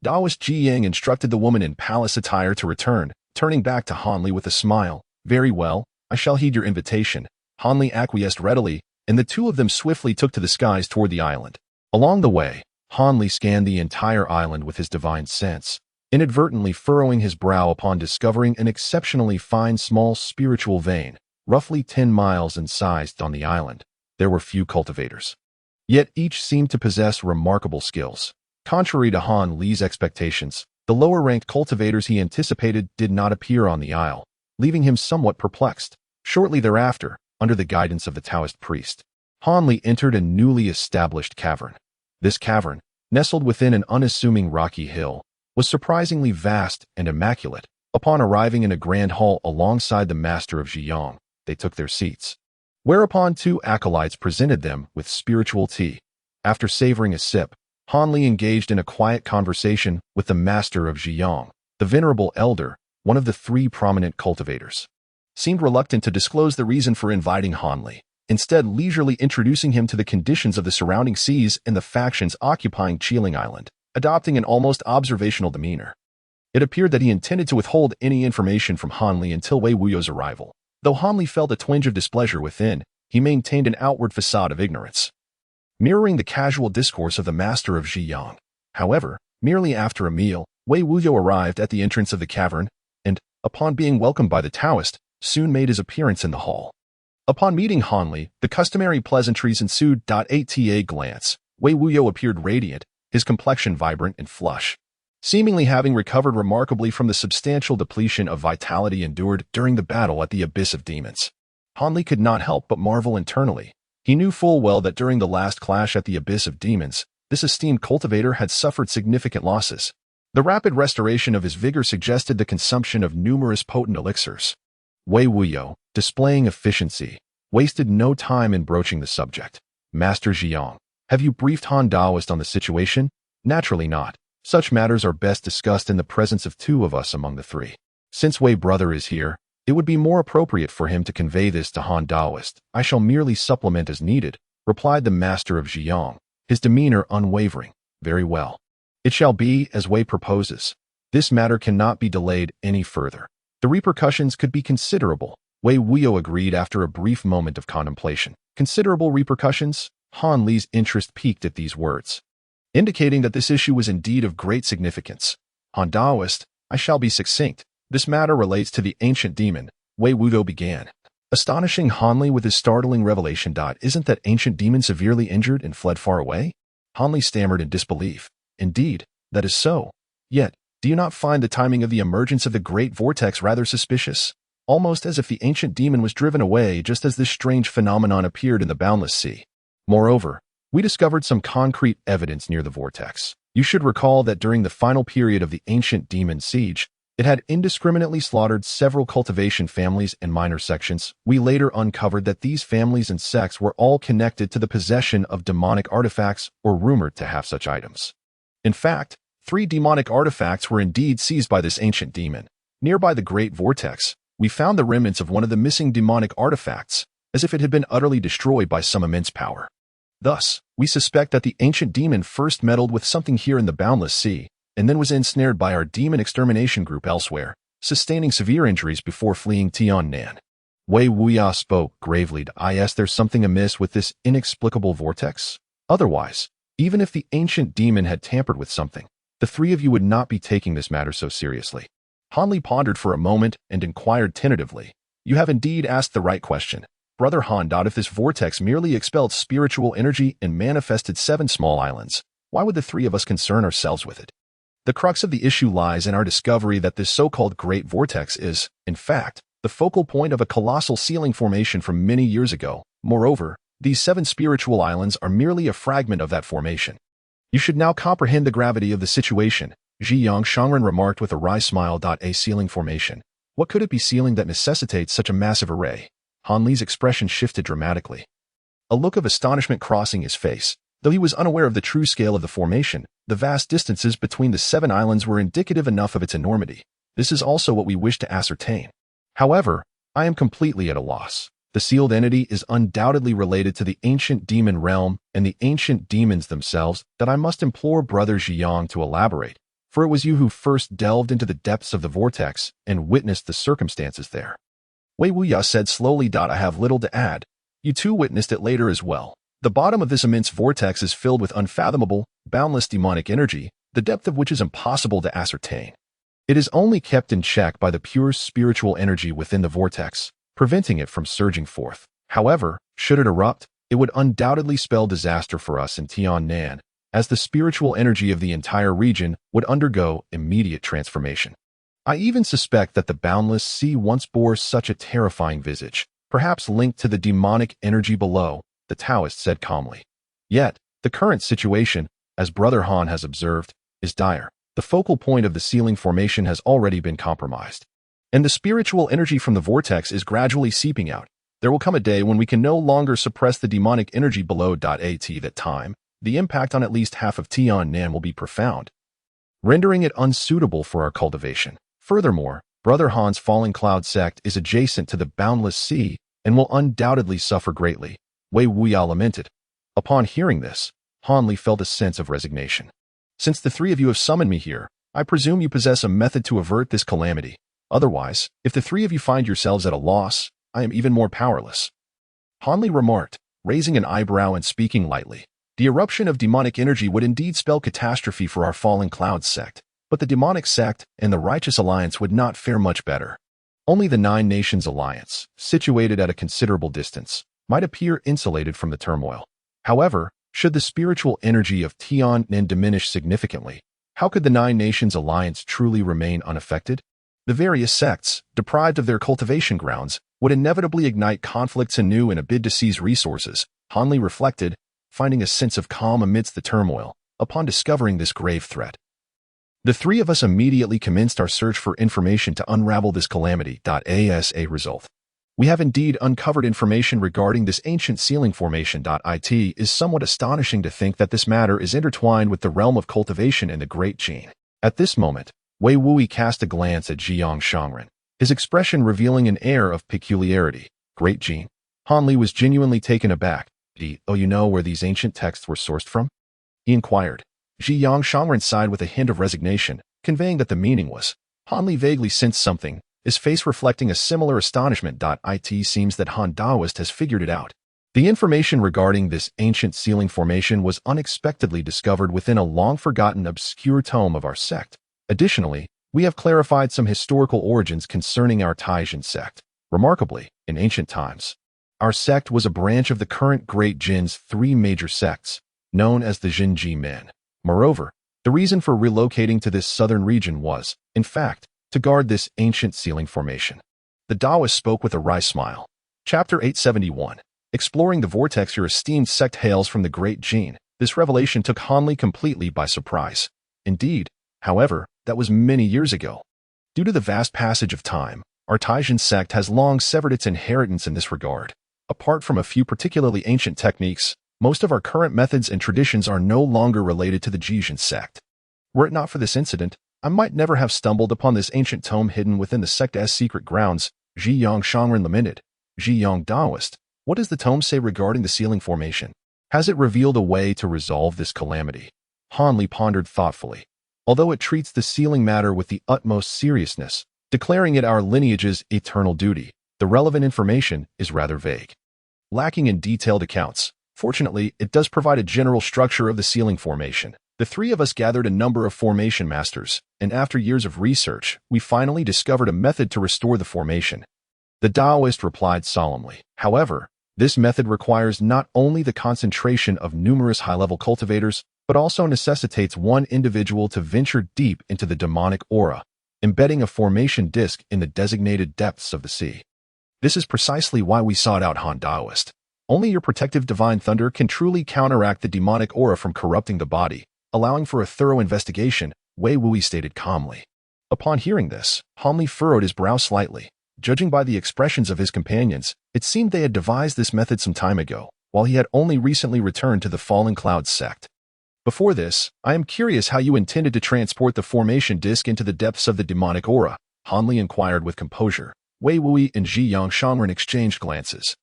Taoist Jiang instructed the woman in palace attire to return, turning back to Hanli with a smile. Very well, I shall heed your invitation. Hanli acquiesced readily, and the two of them swiftly took to the skies toward the island. Along the way, Hanli scanned the entire island with his divine sense, inadvertently furrowing his brow upon discovering an exceptionally fine small spiritual vein, roughly 10 miles in size on the island. There were few cultivators, yet each seemed to possess remarkable skills. Contrary to Han Li's expectations, the lower-ranked cultivators he anticipated did not appear on the isle, leaving him somewhat perplexed. Shortly thereafter, under the guidance of the Taoist priest, Han Li entered a newly established cavern. This cavern, nestled within an unassuming rocky hill, was surprisingly vast and immaculate. Upon arriving in a grand hall alongside the master of Ziyang, they took their seats, whereupon two acolytes presented them with spiritual tea. After savoring a sip, Han Li engaged in a quiet conversation with the master of Ziyang. The venerable elder, one of the 3 prominent cultivators, seemed reluctant to disclose the reason for inviting Han Li, instead leisurely introducing him to the conditions of the surrounding seas and the factions occupying Qiling Island, adopting an almost observational demeanor. It appeared that he intended to withhold any information from Han Li until Wei Wuyo's arrival. Though Han Li felt a twinge of displeasure within, he maintained an outward facade of ignorance, mirroring the casual discourse of the master of Ziyang. However, merely after a meal, Wei Wuyo arrived at the entrance of the cavern, and, upon being welcomed by the Taoist, soon made his appearance in the hall. Upon meeting Han Li, the customary pleasantries ensued. At a glance, Wei Wuyo appeared radiant, his complexion vibrant and flush, seemingly having recovered remarkably from the substantial depletion of vitality endured during the battle at the Abyss of Demons. Han Li could not help but marvel internally. He knew full well that during the last clash at the Abyss of Demons, this esteemed cultivator had suffered significant losses. The rapid restoration of his vigor suggested the consumption of numerous potent elixirs. Wei Wuyo, displaying efficiency, wasted no time in broaching the subject. Master Ziyang, have you briefed Han Taoist on the situation? Naturally not. Such matters are best discussed in the presence of 2 of us among the 3. Since Wei brother is here, it would be more appropriate for him to convey this to Han Taoist. I shall merely supplement as needed, replied the master of Ziyang, his demeanor unwavering. Very well. It shall be as Wei proposes. This matter cannot be delayed any further. The repercussions could be considerable. Wei Wuyo agreed after a brief moment of contemplation. Considerable repercussions? Han Li's interest piqued at these words, indicating that this issue was indeed of great significance. Han Taoist, I shall be succinct. This matter relates to the ancient demon, Wei Wuyo began, astonishing Han Li with his startling revelation. Isn't that ancient demon severely injured and fled far away? Han Li stammered in disbelief. Indeed, that is so. Yet, do you not find the timing of the emergence of the great vortex rather suspicious? Almost as if the ancient demon was driven away just as this strange phenomenon appeared in the boundless sea. Moreover, we discovered some concrete evidence near the vortex. You should recall that during the final period of the ancient demon siege, it had indiscriminately slaughtered several cultivation families and minor sections. We later uncovered that these families and sects were all connected to the possession of demonic artifacts or rumored to have such items. In fact, 3 demonic artifacts were indeed seized by this ancient demon. Nearby the Great Vortex, we found the remnants of one of the missing demonic artifacts, as if it had been utterly destroyed by some immense power. Thus, we suspect that the ancient demon first meddled with something here in the Boundless Sea, and then was ensnared by our demon extermination group elsewhere, sustaining severe injuries before fleeing Tiannan. Wei Wuya spoke gravely. There's something amiss with this inexplicable vortex? Otherwise, even if the ancient demon had tampered with something, the 3 of you would not be taking this matter so seriously. Han Li pondered for a moment and inquired tentatively. You have indeed asked the right question. Brother Han. If this vortex merely expelled spiritual energy and manifested 7 small islands, why would the 3 of us concern ourselves with it? The crux of the issue lies in our discovery that this so-called Great Vortex is, in fact, the focal point of a colossal sealing formation from many years ago. Moreover, these 7 spiritual islands are merely a fragment of that formation. You should now comprehend the gravity of the situation, Zhiyang Shangren remarked with a wry smile. A sealing formation. What could it be sealing that necessitates such a massive array? Han Li's expression shifted dramatically. A look of astonishment crossing his face. Though he was unaware of the true scale of the formation, the vast distances between the 7 islands were indicative enough of its enormity. This is also what we wish to ascertain. However, I am completely at a loss. The sealed entity is undoubtedly related to the ancient demon realm and the ancient demons themselves. That I must implore Brother Zhiyang to elaborate, for it was you who first delved into the depths of the vortex and witnessed the circumstances there. Wei Wuya said slowly. I have little to add. You too witnessed it later as well. The bottom of this immense vortex is filled with unfathomable, boundless demonic energy, the depth of which is impossible to ascertain. It is only kept in check by the pure spiritual energy within the vortex, preventing it from surging forth. However, should it erupt, it would undoubtedly spell disaster for us in Tiannan, as the spiritual energy of the entire region would undergo immediate transformation. I even suspect that the Boundless Sea once bore such a terrifying visage, perhaps linked to the demonic energy below, the Taoist said calmly. Yet, the current situation, as Brother Han has observed, is dire. The focal point of the sealing formation has already been compromised, and the spiritual energy from the vortex is gradually seeping out. There will come a day when we can no longer suppress the demonic energy below. At that time, the impact on at least half of Tiannan will be profound, rendering it unsuitable for our cultivation. Furthermore, Brother Han's Falling Cloud sect is adjacent to the Boundless Sea and will undoubtedly suffer greatly, Wei Wuya lamented. Upon hearing this, Han Li felt a sense of resignation. Since the 3 of you have summoned me here, I presume you possess a method to avert this calamity. Otherwise, if the 3 of you find yourselves at a loss, I am even more powerless. Han Li remarked, raising an eyebrow and speaking lightly. The eruption of demonic energy would indeed spell catastrophe for our Falling Cloud sect, but the demonic sect and the Righteous Alliance would not fare much better. Only the 9 Nations Alliance, situated at a considerable distance, might appear insulated from the turmoil. However, should the spiritual energy of Tiannan diminish significantly, how could the 9 Nations Alliance truly remain unaffected? The various sects, deprived of their cultivation grounds, would inevitably ignite conflicts anew in a bid to seize resources, Han Li reflected, finding a sense of calm amidst the turmoil, upon discovering this grave threat. The 3 of us immediately commenced our search for information to unravel this calamity. As a result, we have indeed uncovered information regarding this ancient sealing formation. It is somewhat astonishing to think that this matter is intertwined with the realm of cultivation and the Great Jin. At this moment, Wei Wuyi cast a glance at Zhiyang Shangren, his expression revealing an air of peculiarity. Great Jin. Han Li was genuinely taken aback. Oh, you know where these ancient texts were sourced from? He inquired. Zhiyang Shangren sighed with a hint of resignation, conveying that the meaning was. Han Li vaguely sensed something, his face reflecting a similar astonishment. It seems that Han Daoist has figured it out. The information regarding this ancient sealing formation was unexpectedly discovered within a long-forgotten obscure tome of our sect. Additionally, we have clarified some historical origins concerning our Taijin sect. Remarkably, in ancient times, our sect was a branch of the current Great Jin's 3 major sects, known as the Jinji men. Moreover, the reason for relocating to this southern region was, in fact, to guard this ancient sealing formation. The Taoist spoke with a wry smile. Chapter 871. Exploring the vortex. Your esteemed sect hails from the Great Jin. This revelation took Han Li completely by surprise. Indeed, however, that was many years ago. Due to the vast passage of time, our Taijin sect has long severed its inheritance in this regard. Apart from a few particularly ancient techniques, most of our current methods and traditions are no longer related to the Jijin sect. Were it not for this incident, I might never have stumbled upon this ancient tome hidden within the sect's secret grounds. Zhiyang Shangren lamented. Zhiyang Daoist, what does the tome say regarding the sealing formation? Has it revealed a way to resolve this calamity? Han Li pondered thoughtfully. Although it treats the sealing matter with the utmost seriousness, declaring it our lineage's eternal duty, the relevant information is rather vague. Lacking in detailed accounts, fortunately, it does provide a general structure of the sealing formation. The three of us gathered a number of formation masters, and after years of research, we finally discovered a method to restore the formation. The Taoist replied solemnly. However, this method requires not only the concentration of numerous high-level cultivators, but also necessitates one individual to venture deep into the demonic aura, embedding a formation disk in the designated depths of the sea. This is precisely why we sought out Han Taoist. Only your protective divine thunder can truly counteract the demonic aura from corrupting the body, allowing for a thorough investigation, Wei Wui stated calmly. Upon hearing this, Han Li furrowed his brow slightly. Judging by the expressions of his companions, it seemed they had devised this method some time ago, while he had only recently returned to the Fallen Clouds sect. Before this, I am curious how you intended to transport the formation disk into the depths of the demonic aura, Han Li inquired with composure. Wei Wui and Zhiyang Shangren exchanged glances.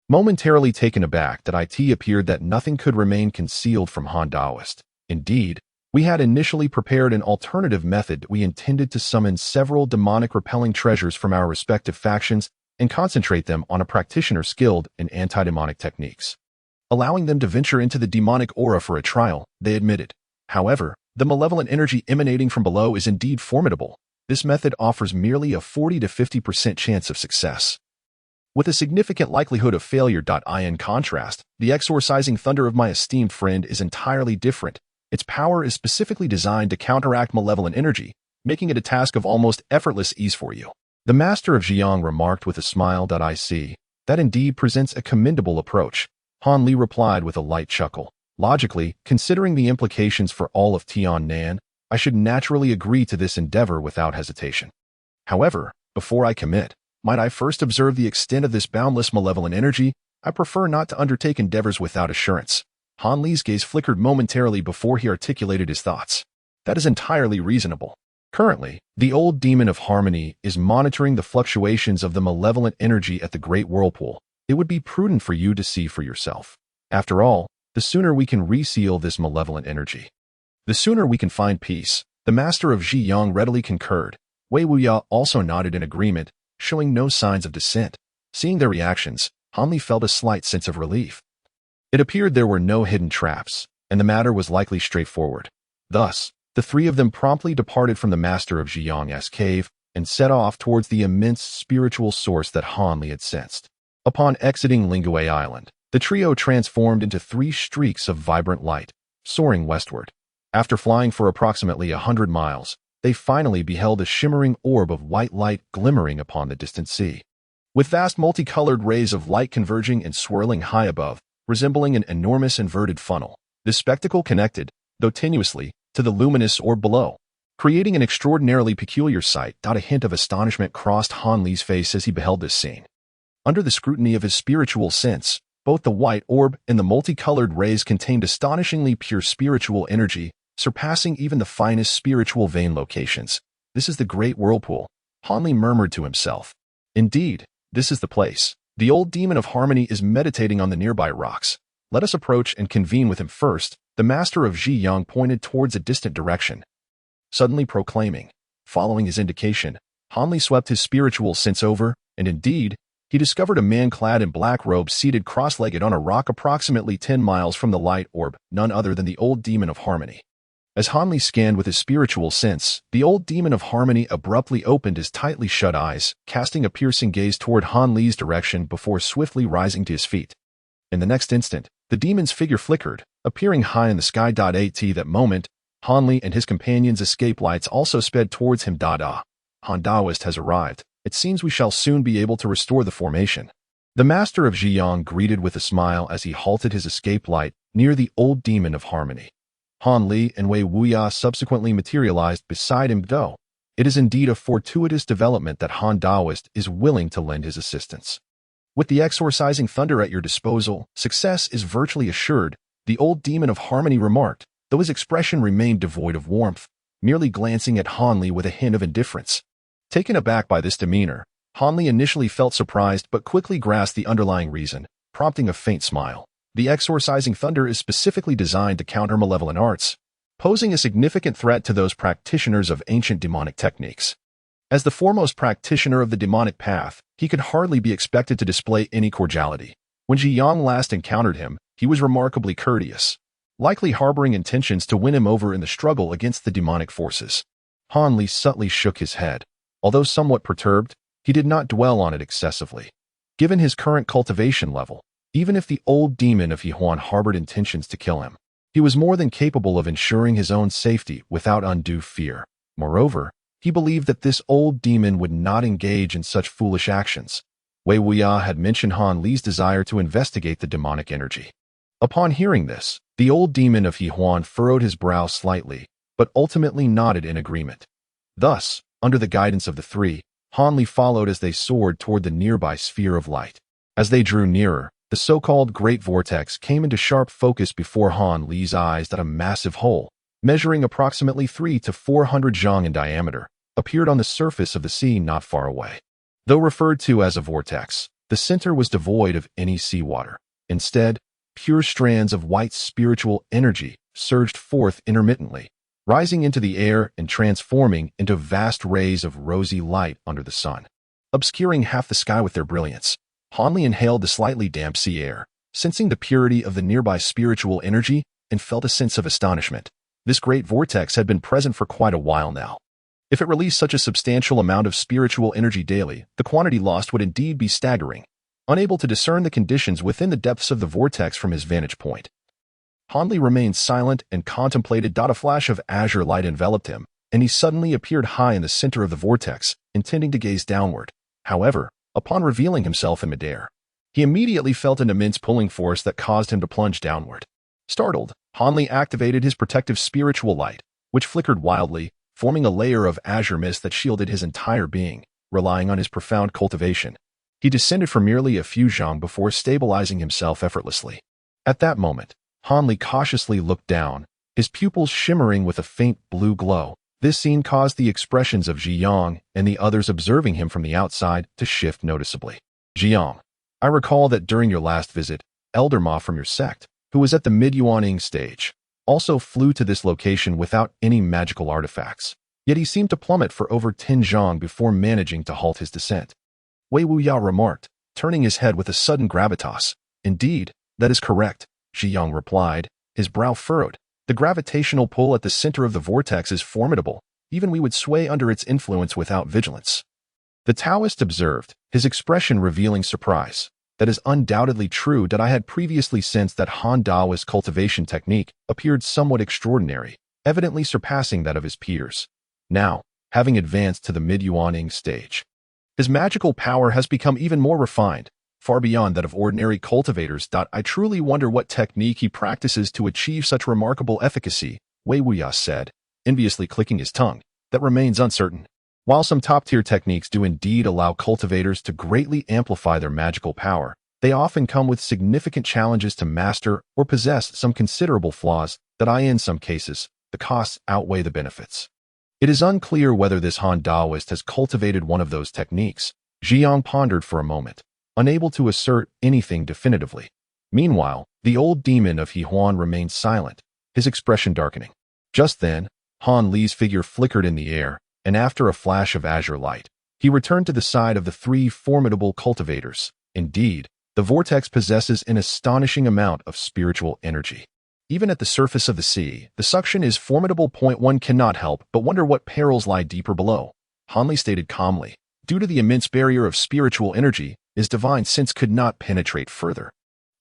Momentarily taken aback that it appeared that nothing could remain concealed from Han Taoist. Indeed, we had initially prepared an alternative method. We intended to summon several demonic-repelling treasures from our respective factions and concentrate them on a practitioner skilled in anti-demonic techniques. Allowing them to venture into the demonic aura for a trial, they admitted. However, the malevolent energy emanating from below is indeed formidable. This method offers merely a 40 to 50% chance of success, with a significant likelihood of failure. In contrast, the exorcising thunder of my esteemed friend is entirely different. Its power is specifically designed to counteract malevolent energy, making it a task of almost effortless ease for you. The master of Zhiyang remarked with a smile. I see. That indeed presents a commendable approach. Han Li replied with a light chuckle. Logically, considering the implications for all of Tiannan, I should naturally agree to this endeavor without hesitation. However, before I commit, might I first observe the extent of this boundless malevolent energy? I prefer not to undertake endeavors without assurance. Han Li's gaze flickered momentarily before he articulated his thoughts. That is entirely reasonable. Currently, the old demon of harmony is monitoring the fluctuations of the malevolent energy at the Great Whirlpool. It would be prudent for you to see for yourself. After all, the sooner we can reseal this malevolent energy, the sooner we can find peace. The master of Zhiyang readily concurred. Wei Wuya also nodded in agreement, showing no signs of dissent. Seeing their reactions, Han Li felt a slight sense of relief. It appeared there were no hidden traps, and the matter was likely straightforward. Thus, the three of them promptly departed from the master of Zhiyang's cave and set off towards the immense spiritual source that Han Li had sensed. Upon exiting Lingui Island, the trio transformed into three streaks of vibrant light, soaring westward. After flying for approximately 100 miles, they finally beheld a shimmering orb of white light glimmering upon the distant sea. With vast multicolored rays of light converging and swirling high above, resembling an enormous inverted funnel, this spectacle connected, though tenuously, to the luminous orb below, creating an extraordinarily peculiar sight. A hint of astonishment crossed Han Li's face as he beheld this scene. Under the scrutiny of his spiritual sense, both the white orb and the multicolored rays contained astonishingly pure spiritual energy, surpassing even the finest spiritual vein locations. This is the Great Whirlpool, Han Li murmured to himself. Indeed, this is the place. The old demon of harmony is meditating on the nearby rocks. Let us approach and convene with him first. The master of Zhiyang pointed towards a distant direction, suddenly proclaiming. Following his indication, Han Li swept his spiritual sense over, and indeed, he discovered a man clad in black robes seated cross-legged on a rock approximately 10 miles from the light orb, none other than the old demon of harmony. As Han Li scanned with his spiritual sense, the old demon of harmony abruptly opened his tightly shut eyes, casting a piercing gaze toward Han Li's direction before swiftly rising to his feet. In the next instant, the demon's figure flickered, appearing high in the sky. At that moment, Han Li and his companions' escape lights also sped towards him. Han Taoist has arrived. It seems we shall soon be able to restore the formation. The master of Zhiyang greeted with a smile as he halted his escape light near the old demon of harmony. Han Li and Wei Wuya subsequently materialized beside him, though. It is indeed a fortuitous development that Han Taoist is willing to lend his assistance. With the exorcising thunder at your disposal, success is virtually assured, the old demon of harmony remarked, though his expression remained devoid of warmth. merely glancing at Han Li with a hint of indifference. Taken aback by this demeanor, Han Li initially felt surprised but quickly grasped the underlying reason, prompting a faint smile. The exorcising thunder is specifically designed to counter malevolent arts, posing a significant threat to those practitioners of ancient demonic techniques. As the foremost practitioner of the demonic path, he could hardly be expected to display any cordiality. When Ji Yang last encountered him, he was remarkably courteous, likely harboring intentions to win him over in the struggle against the demonic forces. Han Li subtly shook his head. Although somewhat perturbed, he did not dwell on it excessively. Given his current cultivation level, even if the old demon of Yihuan harbored intentions to kill him, he was more than capable of ensuring his own safety without undue fear. Moreover, he believed that this old demon would not engage in such foolish actions. Wei Wuya had mentioned Han Li's desire to investigate the demonic energy. Upon hearing this, the old demon of Yihuan furrowed his brow slightly, but ultimately nodded in agreement. Thus, under the guidance of the three, Han Li followed as they soared toward the nearby sphere of light. As they drew nearer, the so-called Great Vortex came into sharp focus before Han Li's eyes. That a massive hole, measuring approximately 300 to 400 zhang in diameter, appeared on the surface of the sea not far away. Though referred to as a vortex, the center was devoid of any seawater. Instead, pure strands of white spiritual energy surged forth intermittently, rising into the air and transforming into vast rays of rosy light under the sun, obscuring half the sky with their brilliance. Han Li inhaled the slightly damp sea air, sensing the purity of the nearby spiritual energy, and felt a sense of astonishment. This great vortex had been present for quite a while now. If it released such a substantial amount of spiritual energy daily, the quantity lost would indeed be staggering. Unable to discern the conditions within the depths of the vortex from his vantage point, Han Li remained silent and contemplated. A flash of azure light enveloped him, and he suddenly appeared high in the center of the vortex, intending to gaze downward. However, upon revealing himself in midair, he immediately felt an immense pulling force that caused him to plunge downward. Startled, Han Li activated his protective spiritual light, which flickered wildly, forming a layer of azure mist that shielded his entire being. Relying on his profound cultivation, he descended for merely a few zhang before stabilizing himself effortlessly. At that moment, Han Li cautiously looked down, his pupils shimmering with a faint blue glow. This scene caused the expressions of Ji Yang and the others observing him from the outside to shift noticeably. Ji Yang, I recall that during your last visit, Elder Ma from your sect, who was at the mid-Yuaning stage, also flew to this location without any magical artifacts. Yet he seemed to plummet for over 10 zhang before managing to halt his descent. Wei Wuya remarked, turning his head with a sudden gravitas. Indeed, that is correct, Ji Yang replied, his brow furrowed. The gravitational pull at the center of the vortex is formidable. Even we would sway under its influence without vigilance. The Taoist observed, his expression revealing surprise. That is undoubtedly true. That I had previously sensed that Han Dao's cultivation technique appeared somewhat extraordinary, evidently surpassing that of his peers. Now, having advanced to the mid-Yuaning stage, his magical power has become even more refined, far beyond that of ordinary cultivators. I truly wonder what technique he practices to achieve such remarkable efficacy, Wei Wuya said, enviously clicking his tongue. That remains uncertain. While some top-tier techniques do indeed allow cultivators to greatly amplify their magical power, they often come with significant challenges to master or possess some considerable flaws that in some cases, the costs outweigh the benefits. It is unclear whether this Han Daoist has cultivated one of those techniques. Ji Yang pondered for a moment, unable to assert anything definitively. Meanwhile, the old demon of Yihuan remained silent, his expression darkening. Just then, Han Li's figure flickered in the air, and after a flash of azure light, he returned to the side of the three formidable cultivators. Indeed, the vortex possesses an astonishing amount of spiritual energy. Even at the surface of the sea, the suction is formidable. One cannot help but wonder what perils lie deeper below. Han Li stated calmly, due to the immense barrier of spiritual energy, his divine sense could not penetrate further.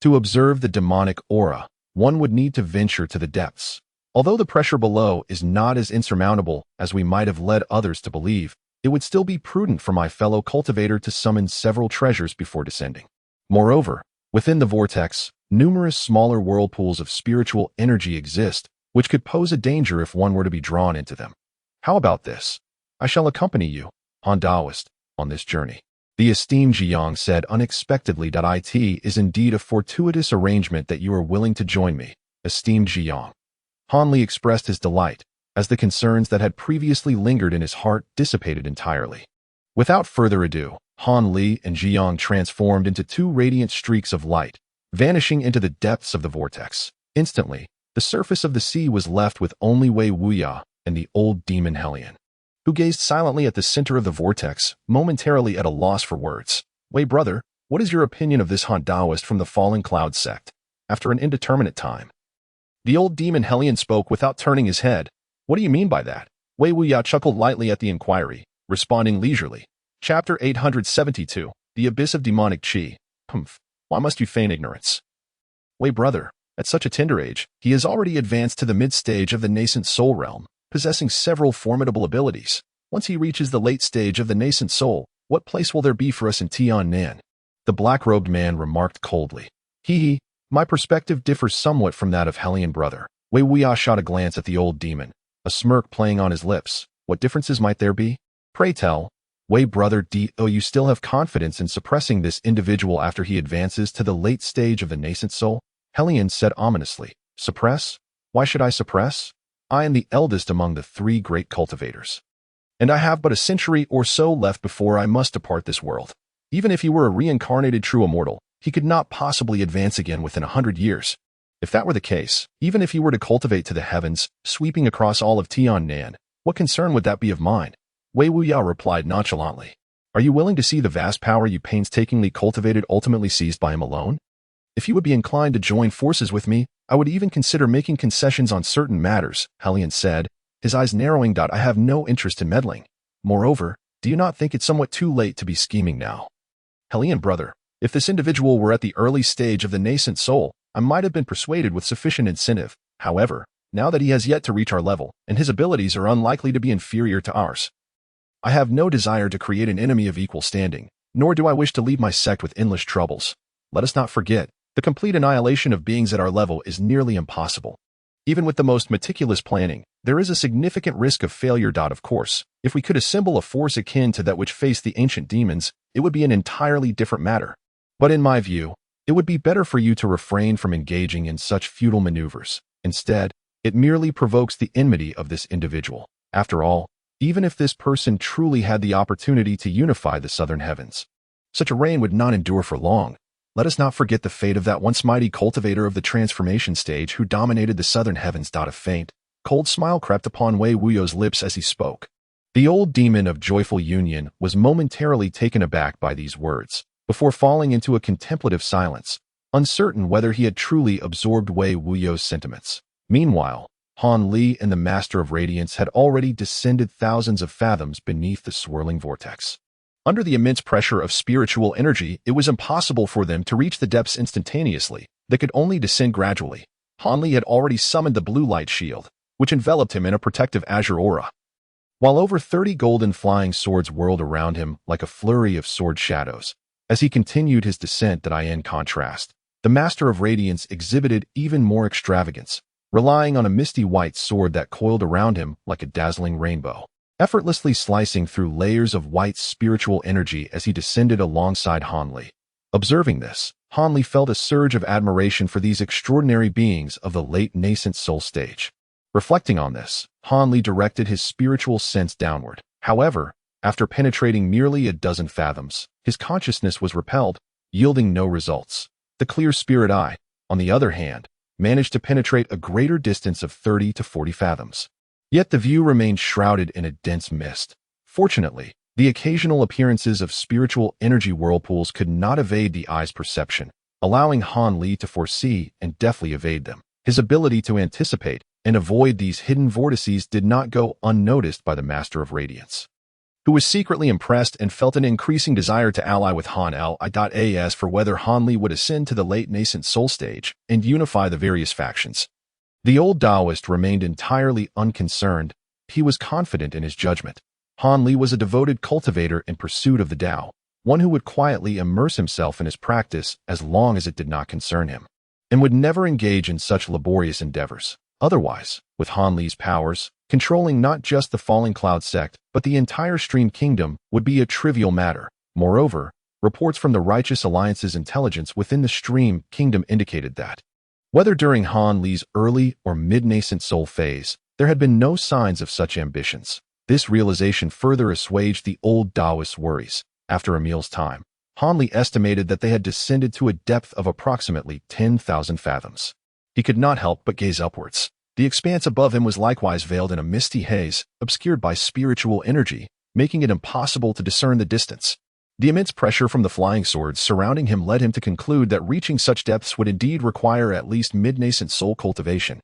To observe the demonic aura, one would need to venture to the depths. Although the pressure below is not as insurmountable as we might have led others to believe, it would still be prudent for my fellow cultivator to summon several treasures before descending. Moreover, within the vortex, numerous smaller whirlpools of spiritual energy exist, which could pose a danger if one were to be drawn into them. How about this? I shall accompany you, Han Daoist, on this journey. The esteemed Ji Yang said unexpectedly. It is indeed a fortuitous arrangement that you are willing to join me, esteemed Ji Yang. Han Li expressed his delight, as the concerns that had previously lingered in his heart dissipated entirely. Without further ado, Han Li and Jiang transformed into two radiant streaks of light, vanishing into the depths of the vortex. Instantly, the surface of the sea was left with only Wei Wuya and the old demon Hellion, who gazed silently at the center of the vortex, momentarily at a loss for words. Wei brother, what is your opinion of this Han Taoist from the Fallen Cloud sect? After an indeterminate time, the old demon Hellion spoke without turning his head. What do you mean by that? Wei Wuya chuckled lightly at the inquiry, responding leisurely. Chapter 872, The Abyss of Demonic Qi. Humph, why must you feign ignorance? Wei brother, at such a tender age, he has already advanced to the mid-stage of the nascent soul realm, possessing several formidable abilities. Once he reaches the late stage of the nascent soul, what place will there be for us in Tiannan? The black-robed man remarked coldly. Hee, my perspective differs somewhat from that of Hellion brother. Wei Wuya shot a glance at the old demon, a smirk playing on his lips. What differences might there be? Pray tell. Wei brother you still have confidence in suppressing this individual after he advances to the late stage of the nascent soul? Hellion said ominously. Suppress? Why should I suppress? I am the eldest among the three great cultivators, and I have but a century or so left before I must depart this world. Even if he were a reincarnated true immortal, he could not possibly advance again within 100 years. If that were the case, even if he were to cultivate to the heavens, sweeping across all of Tiannan, what concern would that be of mine? Wei Wuya replied nonchalantly. Are you willing to see the vast power you painstakingly cultivated ultimately seized by him alone? If you would be inclined to join forces with me, I would even consider making concessions on certain matters, Hellion said, his eyes narrowing. I have no interest in meddling. Moreover, do you not think it's somewhat too late to be scheming now? Hellion brother, if this individual were at the early stage of the nascent soul, I might have been persuaded with sufficient incentive. However, now that he has yet to reach our level, and his abilities are unlikely to be inferior to ours, I have no desire to create an enemy of equal standing, nor do I wish to leave my sect with endless troubles. Let us not forget, the complete annihilation of beings at our level is nearly impossible. Even with the most meticulous planning, there is a significant risk of failure. Of course, if we could assemble a force akin to that which faced the ancient demons, it would be an entirely different matter. But in my view, it would be better for you to refrain from engaging in such futile maneuvers. Instead, it merely provokes the enmity of this individual. After all, even if this person truly had the opportunity to unify the southern heavens, such a reign would not endure for long. Let us not forget the fate of that once mighty cultivator of the transformation stage who dominated the southern heavens. A faint, cold smile crept upon Wei Wuya's lips as he spoke. The old demon of joyful union was momentarily taken aback by these words, before falling into a contemplative silence, uncertain whether he had truly absorbed Wei Wuya's sentiments. Meanwhile, Han Li and the Master of Radiance had already descended thousands of fathoms beneath the swirling vortex. Under the immense pressure of spiritual energy, it was impossible for them to reach the depths instantaneously. They could only descend gradually. Han Li had already summoned the blue light shield, which enveloped him in a protective azure aura, while over 30 golden flying swords whirled around him like a flurry of sword shadows. As he continued his descent, in contrast, the Master of Radiance exhibited even more extravagance, relying on a misty white sword that coiled around him like a dazzling rainbow, effortlessly slicing through layers of white spiritual energy as he descended alongside Han Li. Observing this, Han Li felt a surge of admiration for these extraordinary beings of the late nascent soul stage. Reflecting on this, Han Li directed his spiritual sense downward. However, after penetrating merely a dozen fathoms, his consciousness was repelled, yielding no results. The clear spirit eye, on the other hand, managed to penetrate a greater distance of 30 to 40 fathoms. Yet the view remained shrouded in a dense mist. Fortunately, the occasional appearances of spiritual energy whirlpools could not evade the eye's perception, allowing Han Li to foresee and deftly evade them. His ability to anticipate and avoid these hidden vortices did not go unnoticed by the Master of Radiance, who was secretly impressed and felt an increasing desire to ally with Han Li. As for whether Han Li would ascend to the late nascent soul stage and unify the various factions, the old Taoist remained entirely unconcerned. He was confident in his judgment. Han Li was a devoted cultivator in pursuit of the Tao, one who would quietly immerse himself in his practice as long as it did not concern him, and would never engage in such laborious endeavors. Otherwise, with Han Li's powers, controlling not just the Falling Cloud sect, but the entire Stream Kingdom would be a trivial matter. Moreover, reports from the Righteous Alliance's intelligence within the Stream Kingdom indicated that, whether during Han Li's early or mid-nascent soul phase, There had been no signs of such ambitions. This realization further assuaged the old Taoist worries. After a meal's time, Hanli estimated that they had descended to a depth of approximately 10,000 fathoms. He could not help but gaze upwards. The expanse above him was likewise veiled in a misty haze, obscured by spiritual energy, making it impossible to discern the distance. The immense pressure from the flying swords surrounding him led him to conclude that reaching such depths would indeed require at least mid-nascent soul cultivation.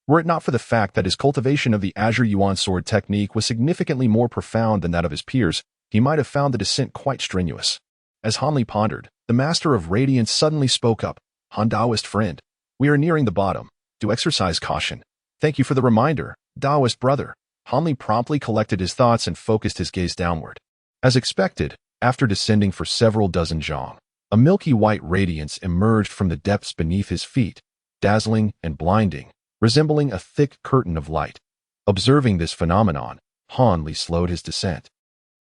Were it not for the fact that his cultivation of the Azure Yuan sword technique was significantly more profound than that of his peers, he might have found the descent quite strenuous. As Hanli pondered, the Master of Radiance suddenly spoke up. "Han Taoist friend, we are nearing the bottom. Do exercise caution." "Thank you for the reminder, Taoist brother." Hanli promptly collected his thoughts and focused his gaze downward. As expected, after descending for several dozen zhang, a milky white radiance emerged from the depths beneath his feet, dazzling and blinding, resembling a thick curtain of light. Observing this phenomenon, Hanli slowed his descent.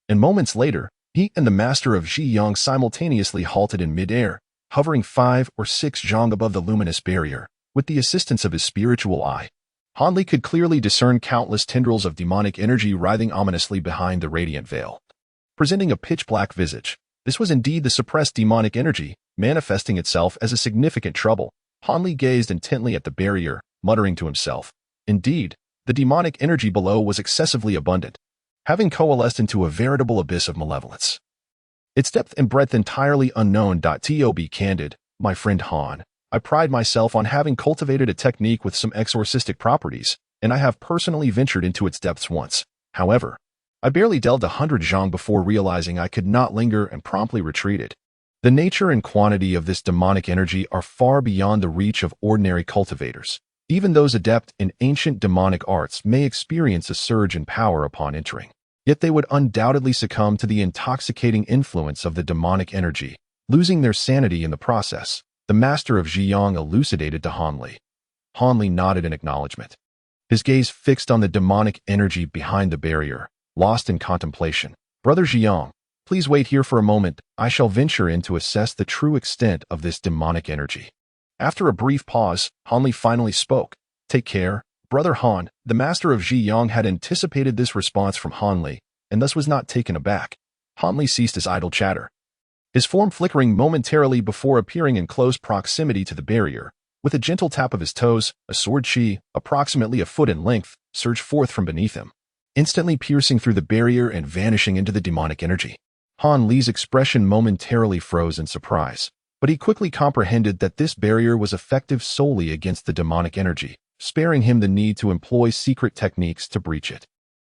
And moments later, he and the Master of Zhiyang simultaneously halted in midair, hovering 5 or 6 zhang above the luminous barrier. With the assistance of his spiritual eye, Hanli could clearly discern countless tendrils of demonic energy writhing ominously behind the radiant veil. Presenting a pitch-black visage, this was indeed the suppressed demonic energy, manifesting itself as a significant trouble. Hanli gazed intently at the barrier, muttering to himself. Indeed, the demonic energy below was excessively abundant, having coalesced into a veritable abyss of malevolence. Its depth and breadth entirely unknown. To be candid, my friend Han, I pride myself on having cultivated a technique with some exorcistic properties, and I have personally ventured into its depths once. However, I barely delved 100 zhang before realizing I could not linger and promptly retreated. The nature and quantity of this demonic energy are far beyond the reach of ordinary cultivators. Even those adept in ancient demonic arts may experience a surge in power upon entering. Yet they would undoubtedly succumb to the intoxicating influence of the demonic energy, losing their sanity in the process. The Master of Zhiyang elucidated to Hanli. Hanli nodded in acknowledgement, his gaze fixed on the demonic energy behind the barrier, lost in contemplation. "Brother Zhiyang, please wait here for a moment. I shall venture in to assess the true extent of this demonic energy." After a brief pause, Hanli finally spoke. "Take care, Brother Han." The Master of Zhiyang had anticipated this response from Hanli, and thus was not taken aback. Hanli ceased his idle chatter, his form flickering momentarily before appearing in close proximity to the barrier. With a gentle tap of his toes, a sword chi, approximately a foot in length, surged forth from beneath him, instantly piercing through the barrier and vanishing into the demonic energy. Han Li's expression momentarily froze in surprise, but he quickly comprehended that this barrier was effective solely against the demonic energy, sparing him the need to employ secret techniques to breach it.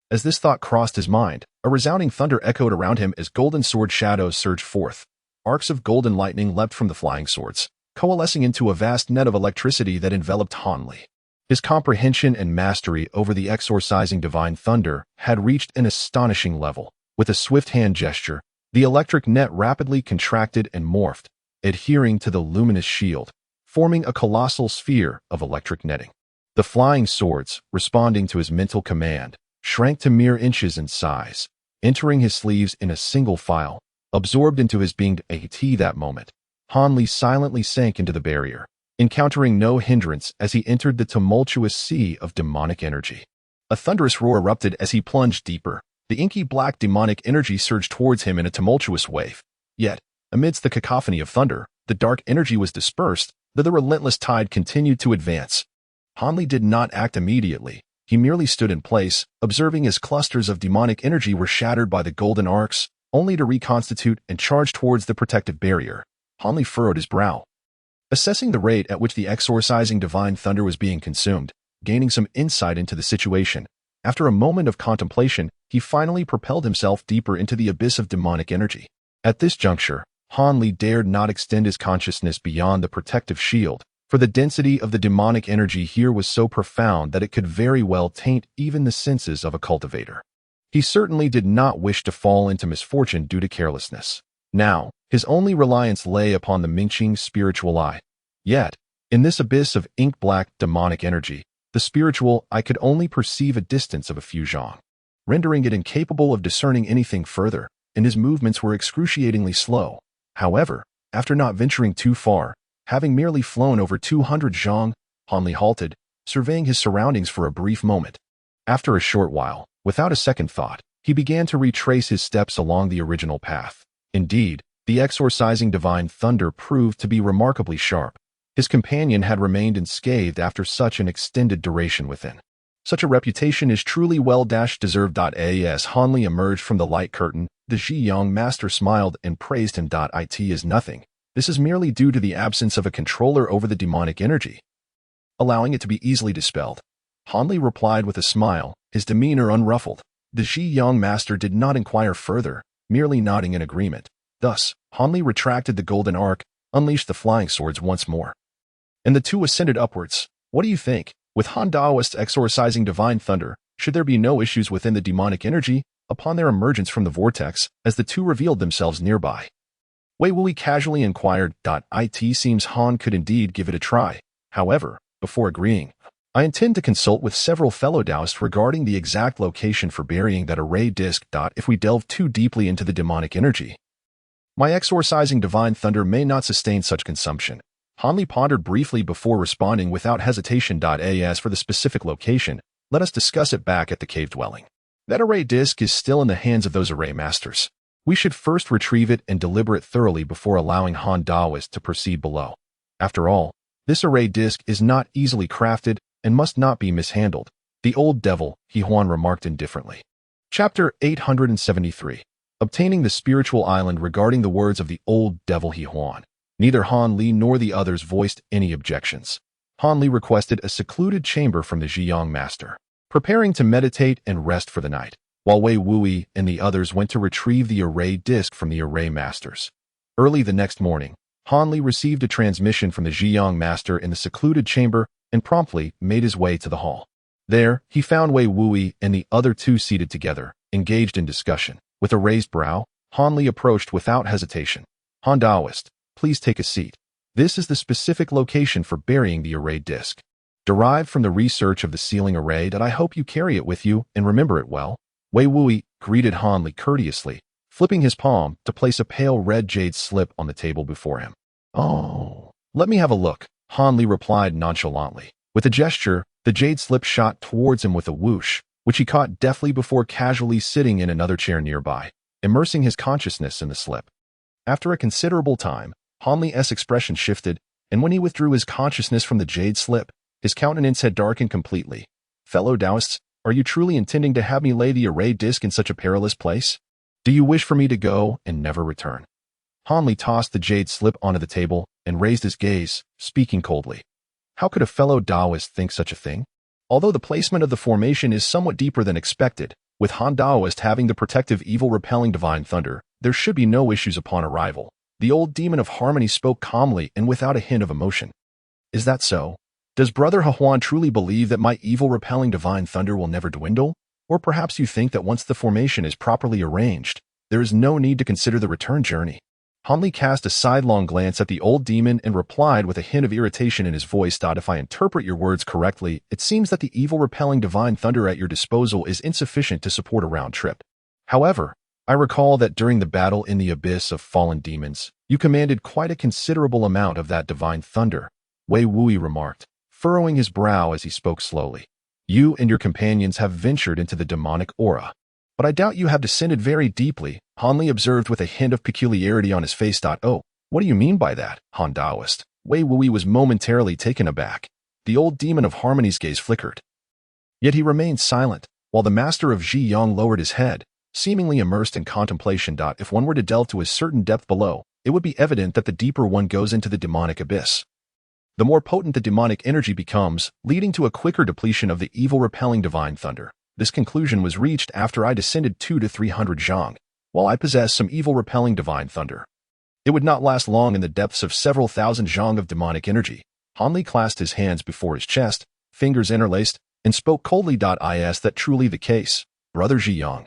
As this thought crossed his mind, a resounding thunder echoed around him as golden sword shadows surged forth. Arcs of golden lightning leapt from the flying swords, coalescing into a vast net of electricity that enveloped Hanli. His comprehension and mastery over the exorcising divine thunder had reached an astonishing level. With a swift hand gesture, the electric net rapidly contracted and morphed, adhering to the luminous shield, forming a colossal sphere of electric netting. The flying swords, responding to his mental command, shrank to mere inches in size, entering his sleeves in a single file, absorbed into his being. At that moment, Hanli silently sank into the barrier, encountering no hindrance as he entered the tumultuous sea of demonic energy. A thunderous roar erupted as he plunged deeper. The inky black demonic energy surged towards him in a tumultuous wave. Yet, amidst the cacophony of thunder, the dark energy was dispersed, though the relentless tide continued to advance. Hanli did not act immediately. He merely stood in place, observing as clusters of demonic energy were shattered by the golden arcs, only to reconstitute and charge towards the protective barrier. Hanli furrowed his brow, assessing the rate at which the exorcising divine thunder was being consumed, gaining some insight into the situation. After a moment of contemplation, he finally propelled himself deeper into the abyss of demonic energy. At this juncture, Hanli dared not extend his consciousness beyond the protective shield, for the density of the demonic energy here was so profound that it could very well taint even the senses of a cultivator. He certainly did not wish to fall into misfortune due to carelessness. Now, his only reliance lay upon the Mingqing's spiritual eye. Yet, in this abyss of ink-black demonic energy, the spiritual eye could only perceive a distance of a few zhang, rendering it incapable of discerning anything further, and his movements were excruciatingly slow. However, after not venturing too far, having merely flown over 200 zhang, Hanli halted, surveying his surroundings for a brief moment. After a short while, without a second thought, he began to retrace his steps along the original path. Indeed, the exorcising divine thunder proved to be remarkably sharp. His companion had remained unscathed after such an extended duration within. Such a reputation is truly well-deserved. As Hanli emerged from the light curtain, the Zhiyang master smiled and praised him. It is nothing. This is merely due to the absence of a controller over the demonic energy, allowing it to be easily dispelled. Hanli replied with a smile, his demeanor unruffled. The Zhiyang master did not inquire further, merely nodding in agreement. Thus, Hanli retracted the golden arc, unleashed the flying swords once more, and the two ascended upwards. What do you think? With Han Daoist exorcising divine thunder, should there be no issues within the demonic energy upon their emergence from the vortex as the two revealed themselves nearby? Wei Wui casually inquired. It seems Han could indeed give it a try. However, before agreeing, I intend to consult with several fellow Daoists regarding the exact location for burying that array disk. If we delve too deeply into the demonic energy, my exorcising divine thunder may not sustain such consumption. Hanli pondered briefly before responding without hesitation. As for the specific location, let us discuss it back at the cave dwelling. That array disk is still in the hands of those array masters. We should first retrieve it and deliver it thoroughly before allowing Han Daoist to proceed below. After all, this array disk is not easily crafted and must not be mishandled. The old devil, He Huan remarked indifferently. Chapter 873. Obtaining the spiritual island. Regarding the words of the old devil He Huan, neither Han Li nor the others voiced any objections. Han Li requested a secluded chamber from the Zhiyang master, preparing to meditate and rest for the night, while Wei Wui and the others went to retrieve the array disk from the array masters. Early the next morning, Han Li received a transmission from the Zhiyang master in the secluded chamber and promptly made his way to the hall. There, he found Wei Wui and the other two seated together, engaged in discussion. With a raised brow, Han Li approached without hesitation. Han Daoist, please take a seat. This is the specific location for burying the array disk, derived from the research of the sealing array. I hope you carry it with you and remember it well. Wei Wui greeted Han Li courteously, flipping his palm to place a pale red jade slip on the table before him. Oh, let me have a look, Han Li replied nonchalantly. With a gesture, the jade slip shot towards him with a whoosh, which he caught deftly before casually sitting in another chair nearby, immersing his consciousness in the slip. After a considerable time, Han Li's expression shifted, and when he withdrew his consciousness from the jade slip, his countenance had darkened completely. Fellow Daoists, are you truly intending to have me lay the array disk in such a perilous place? Do you wish for me to go and never return? Han Li tossed the jade slip onto the table and raised his gaze, speaking coldly. How could a fellow Daoist think such a thing? Although the placement of the formation is somewhat deeper than expected, with Han Daoist having the protective evil-repelling divine thunder, there should be no issues upon arrival. The old demon of harmony spoke calmly and without a hint of emotion. Is that so? Does Brother He Huan truly believe that my evil-repelling divine thunder will never dwindle? Or perhaps you think that once the formation is properly arranged, there is no need to consider the return journey? Han Li cast a sidelong glance at the old demon and replied with a hint of irritation in his voice. If I interpret your words correctly, it seems that the evil-repelling divine thunder at your disposal is insufficient to support a round trip. However, I recall that during the battle in the abyss of fallen demons, you commanded quite a considerable amount of that divine thunder, Wei Wui remarked, furrowing his brow as he spoke slowly. You and your companions have ventured into the demonic aura, but I doubt you have descended very deeply, Han Li observed with a hint of peculiarity on his face. Oh, what do you mean by that, Han Daoist? Wei Wui was momentarily taken aback. The old demon of harmony's gaze flickered. Yet he remained silent, while the master of Zhiyang lowered his head, seemingly immersed in contemplation. If one were to delve to a certain depth below, it would be evident that the deeper one goes into the demonic abyss, the more potent the demonic energy becomes, leading to a quicker depletion of the evil-repelling divine thunder. This conclusion was reached after I descended 200 to 300 zhang, while I possess some evil-repelling divine thunder. It would not last long in the depths of several thousand zhang of demonic energy. Han Li clasped his hands before his chest, fingers interlaced, and spoke coldly. Is that truly the case, Brother Zhiyang?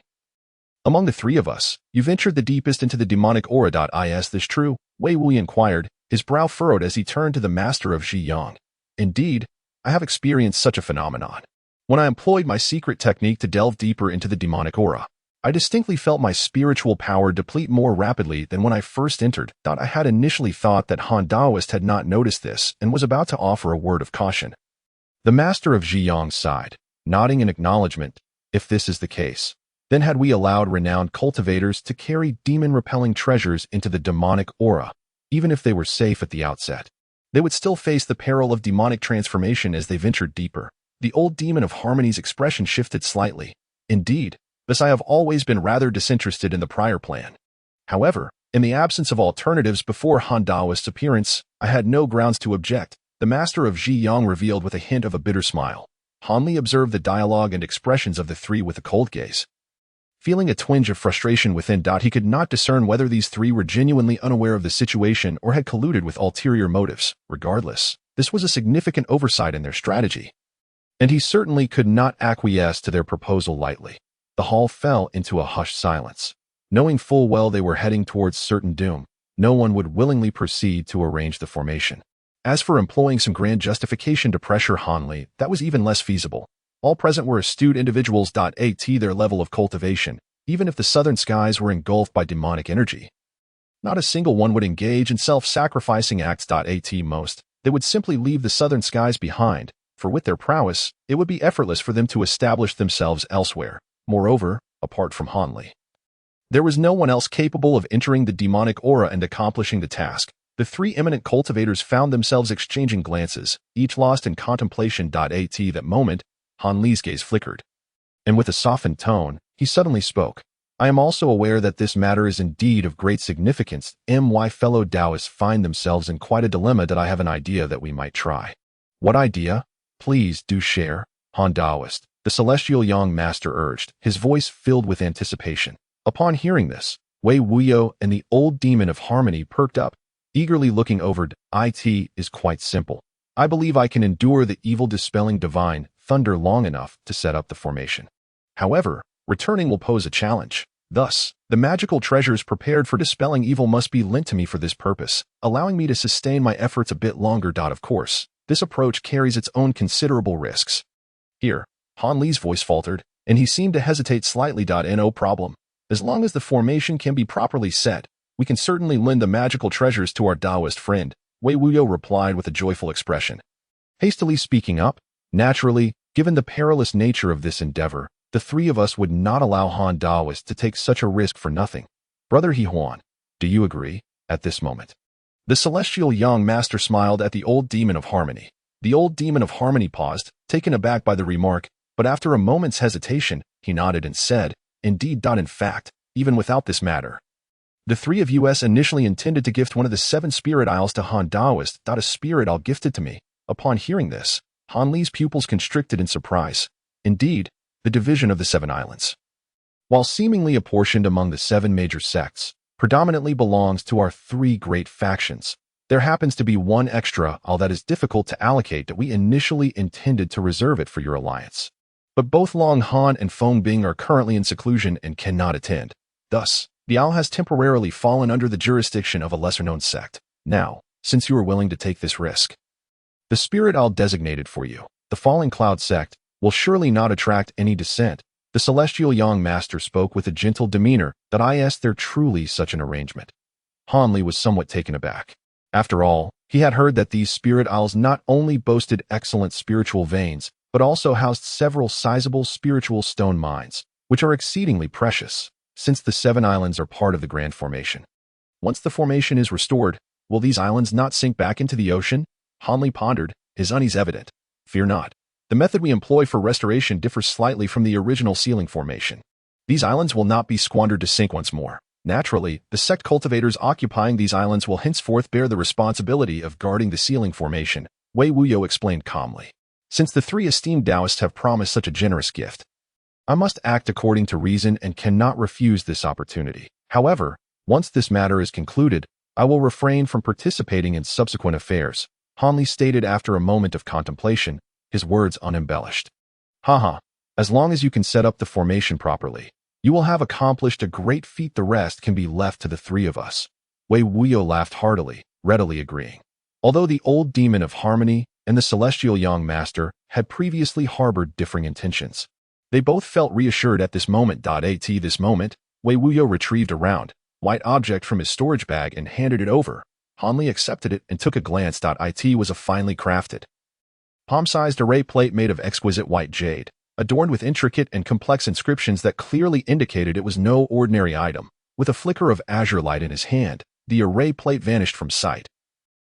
Among the three of us, you ventured the deepest into the demonic aura. Is this true? Wei Wui inquired, his brow furrowed as he turned to the master of Zhiyang. Indeed, I have experienced such a phenomenon. When I employed my secret technique to delve deeper into the demonic aura, I distinctly felt my spiritual power deplete more rapidly than when I first entered. I had initially thought that Han Daoist had not noticed this and was about to offer a word of caution. The master of Zhiyang sighed. nodding in acknowledgement. If this is the case, then had we allowed renowned cultivators to carry demon-repelling treasures into the demonic aura, even if they were safe at the outset, they would still face the peril of demonic transformation as they ventured deeper. The old demon of harmony's expression shifted slightly. Indeed, thus I have always been rather disinterested in the prior plan. However, in the absence of alternatives before Han Daoist's appearance, I had no grounds to object. The master of Ji Yang revealed with a hint of a bitter smile. Han Li observed the dialogue and expressions of the three with a cold gaze. Feeling a twinge of frustration within, he could not discern whether these three were genuinely unaware of the situation or had colluded with ulterior motives. Regardless, this was a significant oversight in their strategy, and he certainly could not acquiesce to their proposal lightly. The hall fell into a hushed silence. Knowing full well they were heading towards certain doom, no one would willingly proceed to arrange the formation. As for employing some grand justification to pressure Han Li, that was even less feasible. All present were astute individuals. At their level of cultivation, even if the southern skies were engulfed by demonic energy, not a single one would engage in self-sacrificing acts. At most, they would simply leave the southern skies behind, for with their prowess, it would be effortless for them to establish themselves elsewhere. Moreover, apart from Han Li, there was no one else capable of entering the demonic aura and accomplishing the task. The three eminent cultivators found themselves exchanging glances, each lost in contemplation. At that moment, Han Li's gaze flickered, and with a softened tone, he suddenly spoke. I am also aware that this matter is indeed of great significance. My fellow Taoists find themselves in quite a dilemma. I have an idea that we might try. What idea? Please do share, Han Daoist, the celestial Yang master urged, his voice filled with anticipation. Upon hearing this, Wei Wuyo and the old demon of harmony perked up, eagerly looking over. It is quite simple. I believe I can endure the evil-dispelling divine thunder long enough to set up the formation. However, returning will pose a challenge. Thus, the magical treasures prepared for dispelling evil must be lent to me for this purpose, allowing me to sustain my efforts a bit longer. Of course, this approach carries its own considerable risks. Here, Han Li's voice faltered, and he seemed to hesitate slightly. No problem. As long as the formation can be properly set, we can certainly lend the magical treasures to our Taoist friend, Wei Wuyo replied with a joyful expression. Hastily speaking up, naturally, given the perilous nature of this endeavor, the three of us would not allow Han Daoist to take such a risk for nothing. Brother He Huan, do you agree? At this moment, the celestial Yang master smiled at the old demon of harmony. The old demon of harmony paused, taken aback by the remark, but after a moment's hesitation, he nodded and said, Indeed. In fact, even without this matter, the three of us initially intended to gift one of the 7 spirit isles to Han Daoist. A spirit isle gifted to me. Upon hearing this, Han Li's pupils constricted in surprise. Indeed, the division of the 7 islands, while seemingly apportioned among the 7 major sects, predominantly belongs to our 3 great factions. There happens to be one extra isle that is difficult to allocate that we initially intended to reserve it for your alliance. But both Long Han and Feng Bing are currently in seclusion and cannot attend. Thus, the isle has temporarily fallen under the jurisdiction of a lesser-known sect. Now, since you are willing to take this risk, the spirit isle designated for you, the Falling Cloud sect, will surely not attract any dissent. The celestial Yang master spoke with a gentle demeanor. Is there truly such an arrangement? Han Li was somewhat taken aback. After all, he had heard that these spirit isles not only boasted excellent spiritual veins, but also housed several sizable spiritual stone mines, which are exceedingly precious, since the 7 islands are part of the Grand Formation. Once the formation is restored, will these islands not sink back into the ocean? Han Li pondered, his unease evident. Fear not. The method we employ for restoration differs slightly from the original sealing formation. These islands will not be squandered to sink once more. Naturally, the sect cultivators occupying these islands will henceforth bear the responsibility of guarding the sealing formation, Wei Wuyo explained calmly. Since the 3 esteemed Taoists have promised such a generous gift, I must act according to reason and cannot refuse this opportunity. However, once this matter is concluded, I will refrain from participating in subsequent affairs, Han Li stated after a moment of contemplation, his words unembellished. Haha, as long as you can set up the formation properly, you will have accomplished a great feat. The rest can be left to the 3 of us. Wei Wuyo laughed heartily, readily agreeing. Although the old demon of harmony and the celestial Yang master had previously harbored differing intentions, they both felt reassured at this moment. At this moment, Wei Wuyo retrieved a round, white object from his storage bag and handed it over. Han Li accepted it and took a glance. It was a finely crafted, palm-sized array plate made of exquisite white jade. adorned with intricate and complex inscriptions that clearly indicated it was no ordinary item. With a flicker of azure light in his hand, the array plate vanished from sight,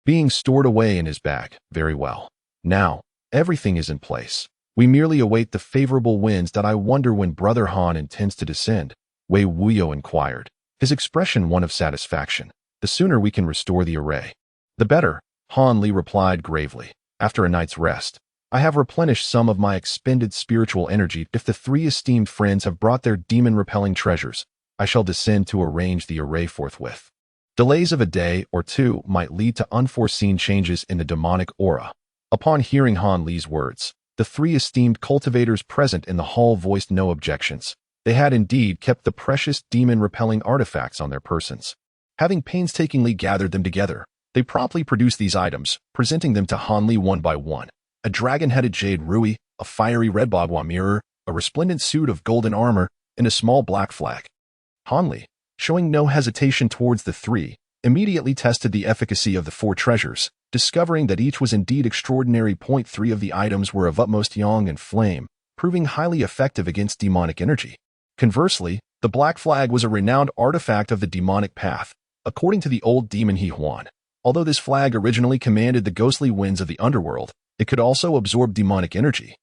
being stored away in his bag. Very well. Now, everything is in place. We merely await the favorable winds. I wonder when Brother Han intends to descend, Wei Wuyo inquired, his expression one of satisfaction. The sooner we can restore the array, the better, Han Li replied gravely. After a night's rest, I have replenished some of my expended spiritual energy. If the three esteemed friends have brought their demon-repelling treasures, I shall descend to arrange the array forthwith. Delays of a day or two might lead to unforeseen changes in the demonic aura. Upon hearing Han Li's words, the three esteemed cultivators present in the hall voiced no objections. They had indeed kept the precious demon-repelling artifacts on their persons. Having painstakingly gathered them together, they promptly produced these items, presenting them to Han Li one by one. A dragon-headed jade rui, a fiery red bagua mirror, a resplendent suit of golden armor, and a small black flag. Han Li, showing no hesitation towards the three, immediately tested the efficacy of the four treasures, discovering that each was indeed extraordinary. 3 of the items were of utmost yang and flame, proving highly effective against demonic energy. Conversely, the black flag was a renowned artifact of the demonic path, according to the old demon He Huan. Although this flag originally commanded the ghostly winds of the underworld, it could also absorb demonic energy,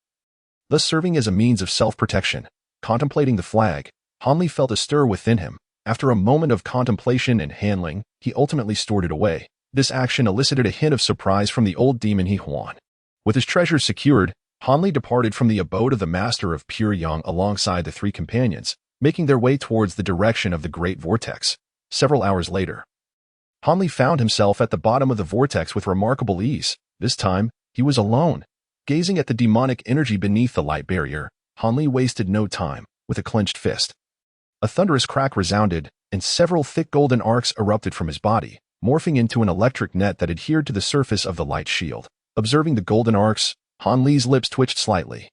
thus serving as a means of self-protection. Contemplating the flag, Han Li felt a stir within him. After a moment of contemplation and handling, he ultimately stored it away. This action elicited a hint of surprise from the old demon He Huan. With his treasures secured, Han Li departed from the abode of the Master of Pure Yang alongside the three companions, making their way towards the direction of the Great Vortex. Several hours later, Han Li found himself at the bottom of the vortex with remarkable ease. This time, he was alone. Gazing at the demonic energy beneath the light barrier, Han Li wasted no time. With a clenched fist, a thunderous crack resounded, and several thick golden arcs erupted from his body, morphing into an electric net that adhered to the surface of the light shield. Observing the golden arcs, Han Li's lips twitched slightly,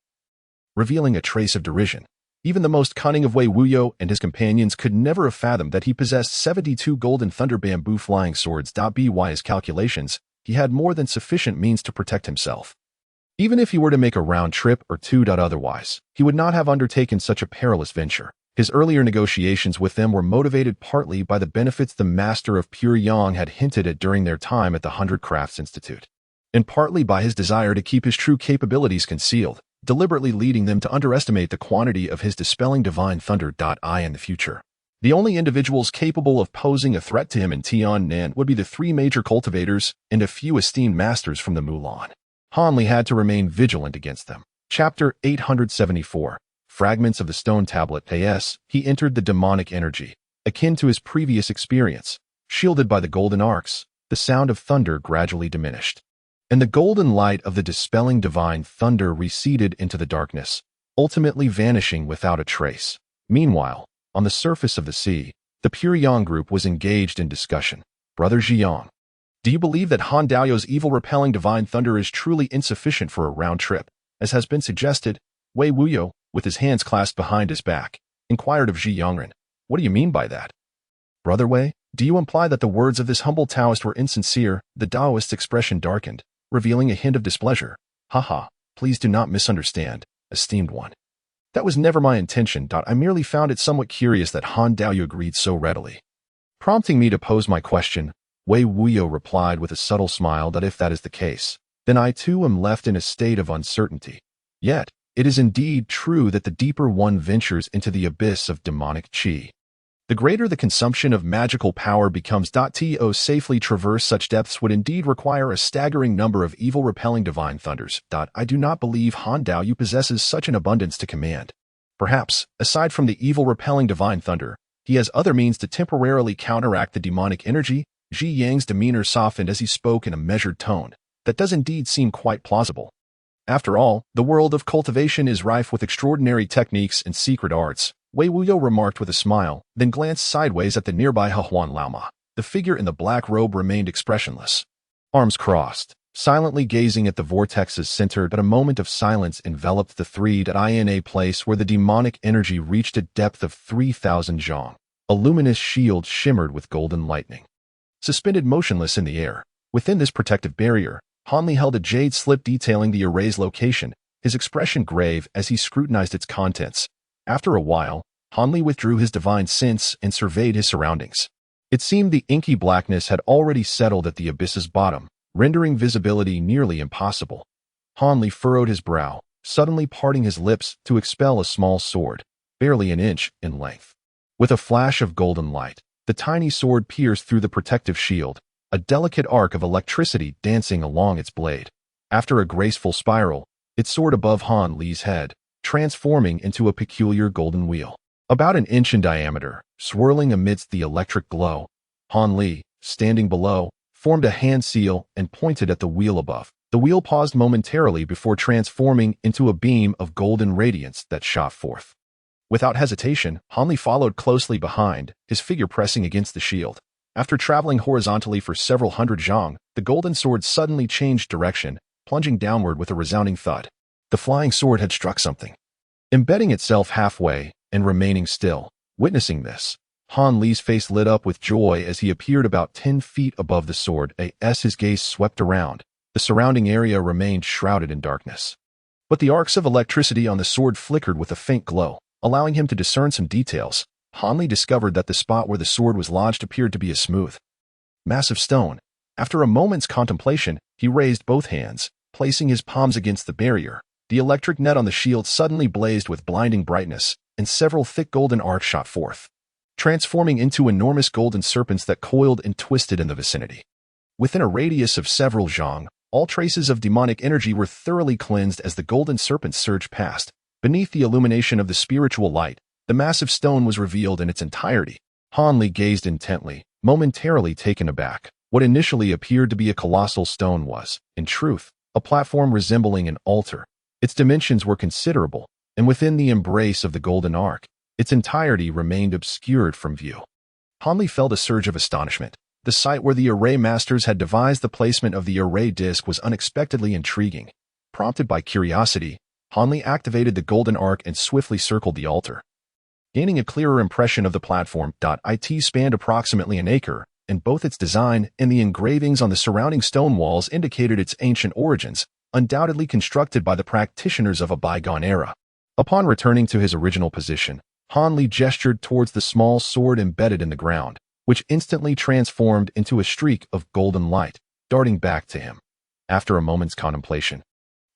revealing a trace of derision. Even the most cunning of Wei Wuyo and his companions could never have fathomed that he possessed 72 golden thunder bamboo flying swords. By his calculations, he had more than sufficient means to protect himself. Even if he were to make a round trip or two. Otherwise, he would not have undertaken such a perilous venture. His earlier negotiations with them were motivated partly by the benefits the Master of Pure Yang had hinted at during their time at the 100 Crafts Institute, and partly by his desire to keep his true capabilities concealed, deliberately leading them to underestimate the quantity of his dispelling divine thunder. In the future, the only individuals capable of posing a threat to him in Tiannan would be the three major cultivators and a few esteemed masters from the Mulan. Han Li had to remain vigilant against them. Chapter 874. Fragments of the Stone Tablet. He entered the demonic energy, akin to his previous experience. Shielded by the golden arcs, the sound of thunder gradually diminished, and the golden light of the dispelling divine thunder receded into the darkness, ultimately vanishing without a trace. Meanwhile, on the surface of the sea, the Pure Yang group was engaged in discussion. Brother Zhiyang, do you believe that Han Daoyou's evil-repelling divine thunder is truly insufficient for a round trip, as has been suggested? Wei Wuyo, with his hands clasped behind his back, inquired of Zhi Yongren. What do you mean by that? Brother Wei, do you imply that the words of this humble Taoist were insincere? The Taoist's expression darkened, revealing a hint of displeasure. Haha, please do not misunderstand, esteemed one. That was never my intention. I merely found it somewhat curious that Han Daoyou agreed so readily. Prompting me to pose my question, Wei Wuyo replied with a subtle smile that if that is the case, then I too am left in a state of uncertainty. Yet, it is indeed true that the deeper one ventures into the abyss of demonic qi, the greater the consumption of magical power becomes. To safely traverse such depths would indeed require a staggering number of evil-repelling divine thunders. I do not believe Han Daoyou possesses such an abundance to command. Perhaps, aside from the evil-repelling divine thunder, he has other means to temporarily counteract the demonic energy. Zhi Yang's demeanor softened as he spoke in a measured tone. That does indeed seem quite plausible. After all, the world of cultivation is rife with extraordinary techniques and secret arts. Wei Wuyo remarked with a smile, then glanced sideways at the nearby Huan Laoma. The figure in the black robe remained expressionless, arms crossed, silently gazing at the vortex's center. But a moment of silence enveloped the three in a place where the demonic energy reached a depth of 3,000 zhang. A luminous shield shimmered with golden lightning, suspended motionless in the air. Within this protective barrier, Han Li held a jade slip detailing the array's location. his expression grave as he scrutinized its contents. After a while, Hanli withdrew his divine sense and surveyed his surroundings. It seemed the inky blackness had already settled at the abyss's bottom, rendering visibility nearly impossible. Hanli furrowed his brow, suddenly parting his lips to expel a small sword, barely an inch in length. With a flash of golden light, the tiny sword pierced through the protective shield, a delicate arc of electricity dancing along its blade. After a graceful spiral, it soared above Han Li's head, transforming into a peculiar golden wheel. About an inch in diameter, swirling amidst the electric glow, Han Li, standing below, formed a hand seal and pointed at the wheel above. The wheel paused momentarily before transforming into a beam of golden radiance that shot forth. Without hesitation, Han Li followed closely behind, his figure pressing against the shield. After traveling horizontally for several hundred zhang, the golden sword suddenly changed direction, plunging downward with a resounding thud. The flying sword had struck something, embedding itself halfway and remaining still. Witnessing this, Han Li's face lit up with joy as he appeared about 10 feet above the sword. As his gaze swept around, the surrounding area remained shrouded in darkness. But the arcs of electricity on the sword flickered with a faint glow, allowing him to discern some details. Han Li discovered that the spot where the sword was lodged appeared to be a smooth, massive stone. After a moment's contemplation, he raised both hands, placing his palms against the barrier. The electric net on the shield suddenly blazed with blinding brightness, and several thick golden arcs shot forth, transforming into enormous golden serpents that coiled and twisted in the vicinity. Within a radius of several zhang, all traces of demonic energy were thoroughly cleansed as the golden serpents surged past. Beneath the illumination of the spiritual light, the massive stone was revealed in its entirety. Han Li gazed intently, momentarily taken aback. What initially appeared to be a colossal stone was, in truth, a platform resembling an altar. Its dimensions were considerable, and within the embrace of the golden arc, its entirety remained obscured from view. Han Li felt a surge of astonishment. The site where the array masters had devised the placement of the array disc was unexpectedly intriguing. Prompted by curiosity, Han Li activated the golden arc and swiftly circled the altar. Gaining a clearer impression of the platform, it spanned approximately an acre, and both its design and the engravings on the surrounding stone walls indicated its ancient origins, undoubtedly constructed by the practitioners of a bygone era. Upon returning to his original position, Han Li gestured towards the small sword embedded in the ground, which instantly transformed into a streak of golden light, darting back to him. After a moment's contemplation,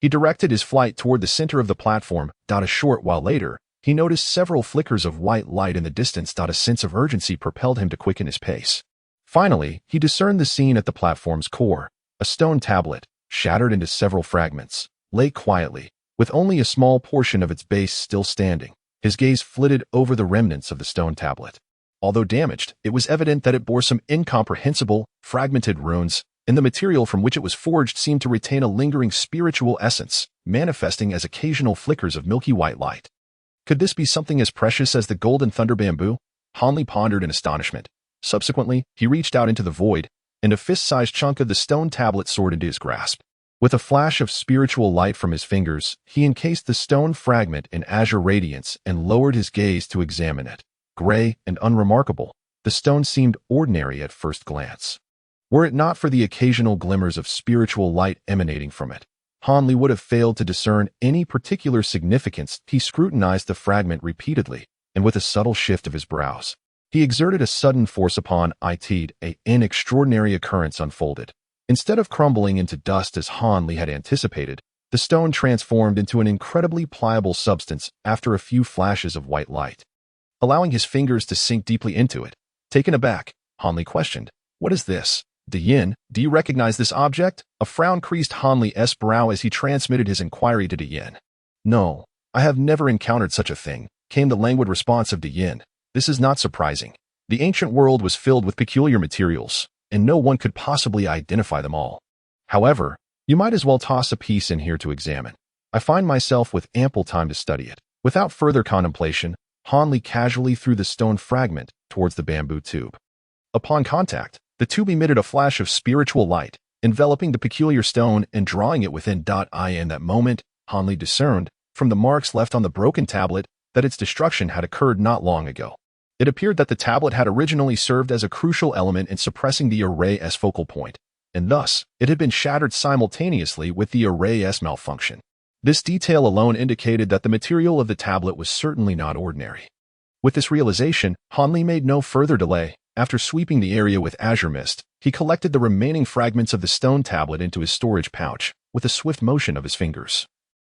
he directed his flight toward the center of the platform. A short while later, he noticed several flickers of white light in the distance. A sense of urgency propelled him to quicken his pace. Finally, he discerned the scene at the platform's core. A stone tablet, shattered into several fragments, lay quietly, with only a small portion of its base still standing. His gaze flitted over the remnants of the stone tablet. Although damaged, it was evident that it bore some incomprehensible, fragmented runes, and the material from which it was forged seemed to retain a lingering spiritual essence, manifesting as occasional flickers of milky white light. Could this be something as precious as the golden thunder bamboo? Han Li pondered in astonishment. Subsequently, he reached out into the void, and a fist-sized chunk of the stone tablet soared into his grasp. With a flash of spiritual light from his fingers, he encased the stone fragment in azure radiance and lowered his gaze to examine it. Gray and unremarkable, the stone seemed ordinary at first glance. Were it not for the occasional glimmers of spiritual light emanating from it, Han Li would have failed to discern any particular significance. He scrutinized the fragment repeatedly, and with a subtle shift of his brows, he exerted a sudden force upon it. An extraordinary occurrence unfolded. Instead of crumbling into dust as Han Li had anticipated, the stone transformed into an incredibly pliable substance after a few flashes of white light, allowing his fingers to sink deeply into it. Taken aback, Han Li questioned, "What is this? Yin, do you recognize this object?" A frown creased Han Li's brow as he transmitted his inquiry to Yin. "No, I have never encountered such a thing," came the languid response of Yin. "This is not surprising. The ancient world was filled with peculiar materials, and no one could possibly identify them all. However, you might as well toss a piece in here to examine. I find myself with ample time to study it." Without further contemplation, Han Li casually threw the stone fragment towards the bamboo tube. Upon contact, the tube emitted a flash of spiritual light, enveloping the peculiar stone and drawing it within. In that moment, Han Li discerned, from the marks left on the broken tablet, that its destruction had occurred not long ago. It appeared that the tablet had originally served as a crucial element in suppressing the array's focal point, and thus, it had been shattered simultaneously with the array's malfunction. This detail alone indicated that the material of the tablet was certainly not ordinary. With this realization, Hanli made no further delay. After sweeping the area with azure mist, he collected the remaining fragments of the stone tablet into his storage pouch with a swift motion of his fingers.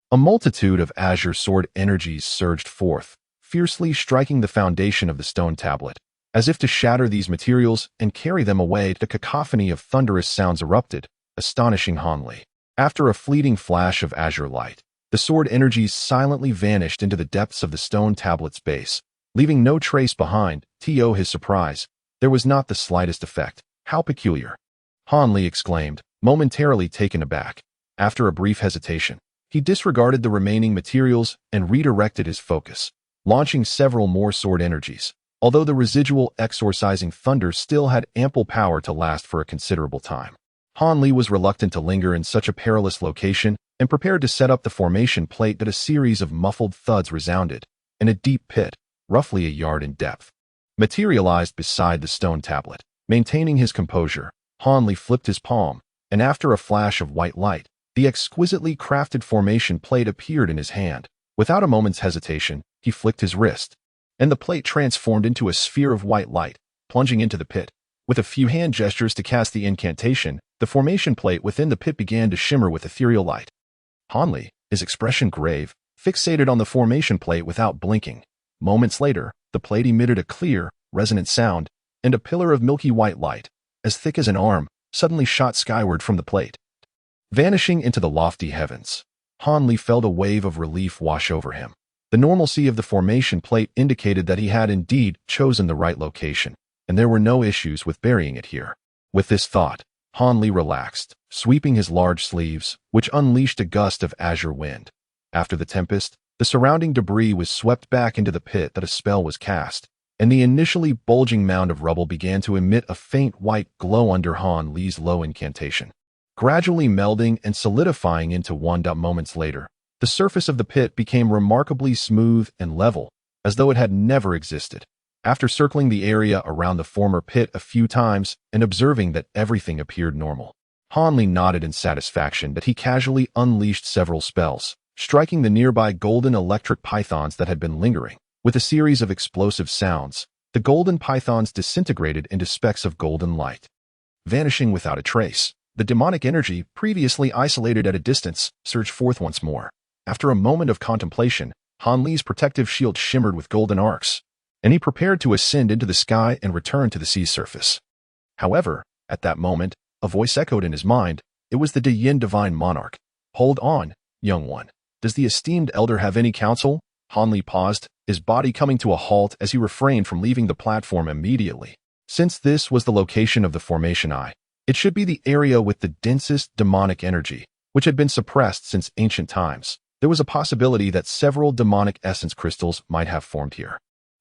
A multitude of azure sword energies surged forth, fiercely striking the foundation of the stone tablet. As if to shatter these materials and carry them away, the cacophony of thunderous sounds erupted, astonishing Hanli. After a fleeting flash of azure light, the sword energies silently vanished into the depths of the stone tablet's base, leaving no trace behind. To his surprise, there was not the slightest effect. How peculiar! Hanli exclaimed, momentarily taken aback. After a brief hesitation, he disregarded the remaining materials and redirected his focus, launching several more sword energies. Although the residual exorcising thunder still had ample power to last for a considerable time, Hanli was reluctant to linger in such a perilous location and prepared to set up the formation plate. That a series of muffled thuds resounded, and a deep pit, roughly a yard in depth, materialized beside the stone tablet. Maintaining his composure, Hanli flipped his palm, and after a flash of white light, the exquisitely crafted formation plate appeared in his hand. Without a moment's hesitation, he flicked his wrist, and the plate transformed into a sphere of white light, plunging into the pit. With a few hand gestures to cast the incantation, the formation plate within the pit began to shimmer with ethereal light. Hanli, his expression grave, fixated on the formation plate without blinking. Moments later, the plate emitted a clear, resonant sound, and a pillar of milky white light, as thick as an arm, suddenly shot skyward from the plate. Vanishing into the lofty heavens, Hanli felt a wave of relief wash over him. The normalcy of the formation plate indicated that he had indeed chosen the right location, and there were no issues with burying it here. With this thought, Hanli relaxed, sweeping his large sleeves, which unleashed a gust of azure wind. After the tempest, the surrounding debris was swept back into the pit. That a spell was cast, and the initially bulging mound of rubble began to emit a faint white glow under Hanli's low incantation. Gradually melding and solidifying into one. Moments later, the surface of the pit became remarkably smooth and level, as though it had never existed. After circling the area around the former pit a few times and observing that everything appeared normal, Hanli nodded in satisfaction. That he casually unleashed several spells, striking the nearby golden electric pythons that had been lingering. With a series of explosive sounds, the golden pythons disintegrated into specks of golden light, vanishing without a trace. The demonic energy, previously isolated at a distance, surged forth once more. After a moment of contemplation, Hanli's protective shield shimmered with golden arcs, and he prepared to ascend into the sky and return to the sea's surface. However, at that moment, a voice echoed in his mind. It was the Yin Divine Monarch. "Hold on, young one. Does the esteemed elder have any counsel?" Hanli paused, his body coming to a halt as he refrained from leaving the platform immediately. Since this was the location of the formation eye, it should be the area with the densest demonic energy, which had been suppressed since ancient times. There was a possibility that several demonic essence crystals might have formed here.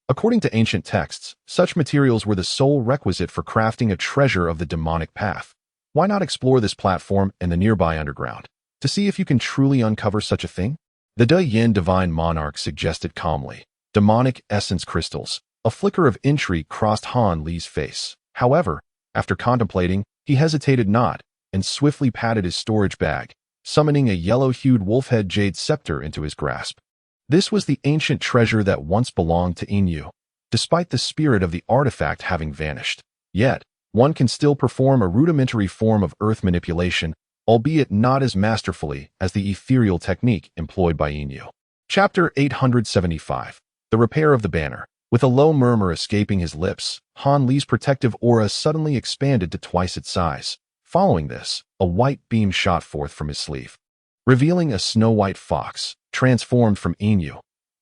According to ancient texts, such materials were the sole requisite for crafting a treasure of the demonic path. Why not explore this platform and the nearby underground, to see if you can truly uncover such a thing? The Yin Divine Monarch suggested calmly. Demonic essence crystals. A flicker of intrigue crossed Hanli's face. However, after contemplating, he hesitated not, and swiftly patted his storage bag, summoning a yellow-hued wolf-head jade scepter into his grasp. This was the ancient treasure that once belonged to Inyu. Despite the spirit of the artifact having vanished, yet, one can still perform a rudimentary form of earth manipulation, albeit not as masterfully as the ethereal technique employed by Inyu. Chapter 875. The Repair of the Banner. With a low murmur escaping his lips, Hanli's protective aura suddenly expanded to twice its size. Following this, a white beam shot forth from his sleeve, revealing a snow-white fox, transformed from Inyu.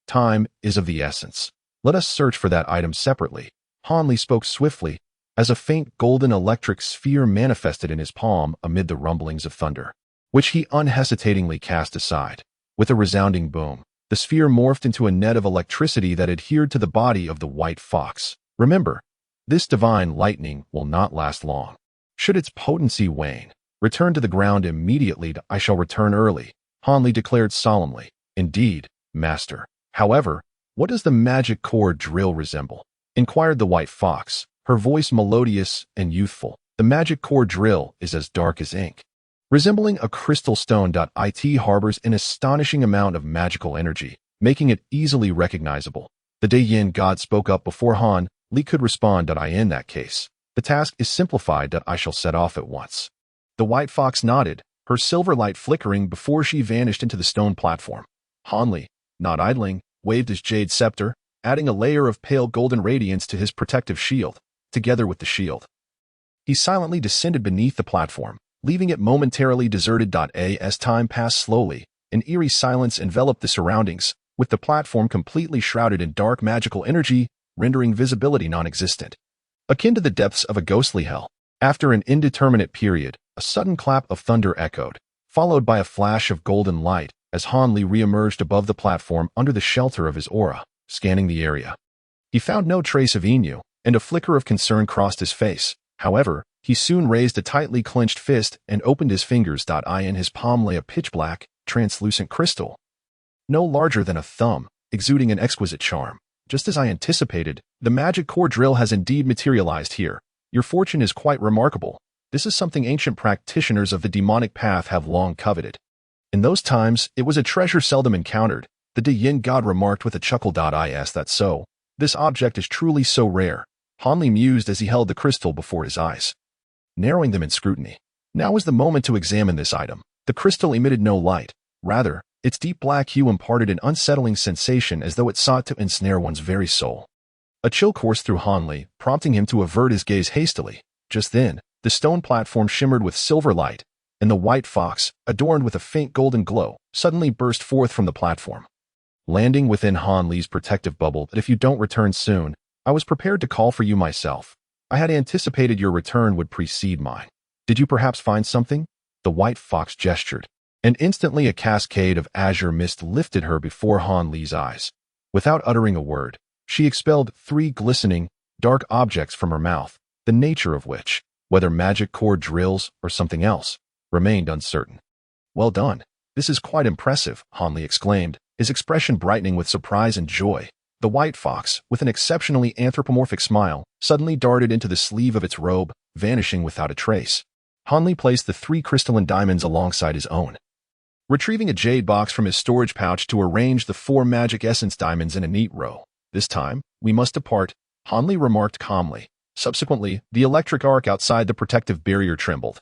"Time is of the essence. Let us search for that item separately." Hanli spoke swiftly, as a faint golden electric sphere manifested in his palm amid the rumblings of thunder, which he unhesitatingly cast aside. With a resounding boom, the sphere morphed into a net of electricity that adhered to the body of the white fox. Remember, this divine lightning will not last long. Should its potency wane, return to the ground immediately. "I shall return early," Hanli declared solemnly. "Indeed, master. However, what does the magic core drill resemble?" inquired the white fox, her voice melodious and youthful. "The magic core drill is as dark as ink. Resembling a crystal stone, it harbors an astonishing amount of magical energy, making it easily recognizable. The Yin god spoke up before Han Li could respond. In that case, the task is simplified. I shall set off at once. The white fox nodded, her silver light flickering before she vanished into the stone platform. Han Li, not idling, waved his jade scepter, adding a layer of pale golden radiance to his protective shield. Together with the shield, he silently descended beneath the platform, leaving it momentarily deserted. As time passed slowly, an eerie silence enveloped the surroundings, with the platform completely shrouded in dark magical energy, rendering visibility non-existent. Akin to the depths of a ghostly hell, after an indeterminate period, a sudden clap of thunder echoed, followed by a flash of golden light as Han Li re-emerged above the platform under the shelter of his aura, scanning the area. He found no trace of Inu, and a flicker of concern crossed his face. However, he soon raised a tightly clenched fist and opened his fingers. In his palm lay a pitch-black, translucent crystal, no larger than a thumb, exuding an exquisite charm. Just as I anticipated, the magic core drill has indeed materialized here. Your fortune is quite remarkable. This is something ancient practitioners of the demonic path have long coveted. In those times, it was a treasure seldom encountered. The Yin god remarked with a chuckle. Is that so? This object is truly so rare. Han Li mused as he held the crystal before his eyes, narrowing them in scrutiny. Now was the moment to examine this item. The crystal emitted no light. Rather, its deep black hue imparted an unsettling sensation as though it sought to ensnare one's very soul. A chill coursed through Han Li, prompting him to avert his gaze hastily. Just then, the stone platform shimmered with silver light, and the white fox, adorned with a faint golden glow, suddenly burst forth from the platform, landing within Han Li's protective bubble. That if you don't return soon, I was prepared to call for you myself. I had anticipated your return would precede mine. Did you perhaps find something? The white fox gestured, and instantly a cascade of azure mist lifted her before Han Li's eyes. Without uttering a word, she expelled 3 glistening, dark objects from her mouth, the nature of which, whether magic core drills or something else, remained uncertain. Well done. This is quite impressive, Han Li exclaimed, his expression brightening with surprise and joy. The white fox, with an exceptionally anthropomorphic smile, suddenly darted into the sleeve of its robe, vanishing without a trace. Han Li placed the 3 crystalline diamonds alongside his own, retrieving a jade box from his storage pouch to arrange the 4 magic essence diamonds in a neat row. This time, we must depart, Han Li remarked calmly. Subsequently, the electric arc outside the protective barrier trembled,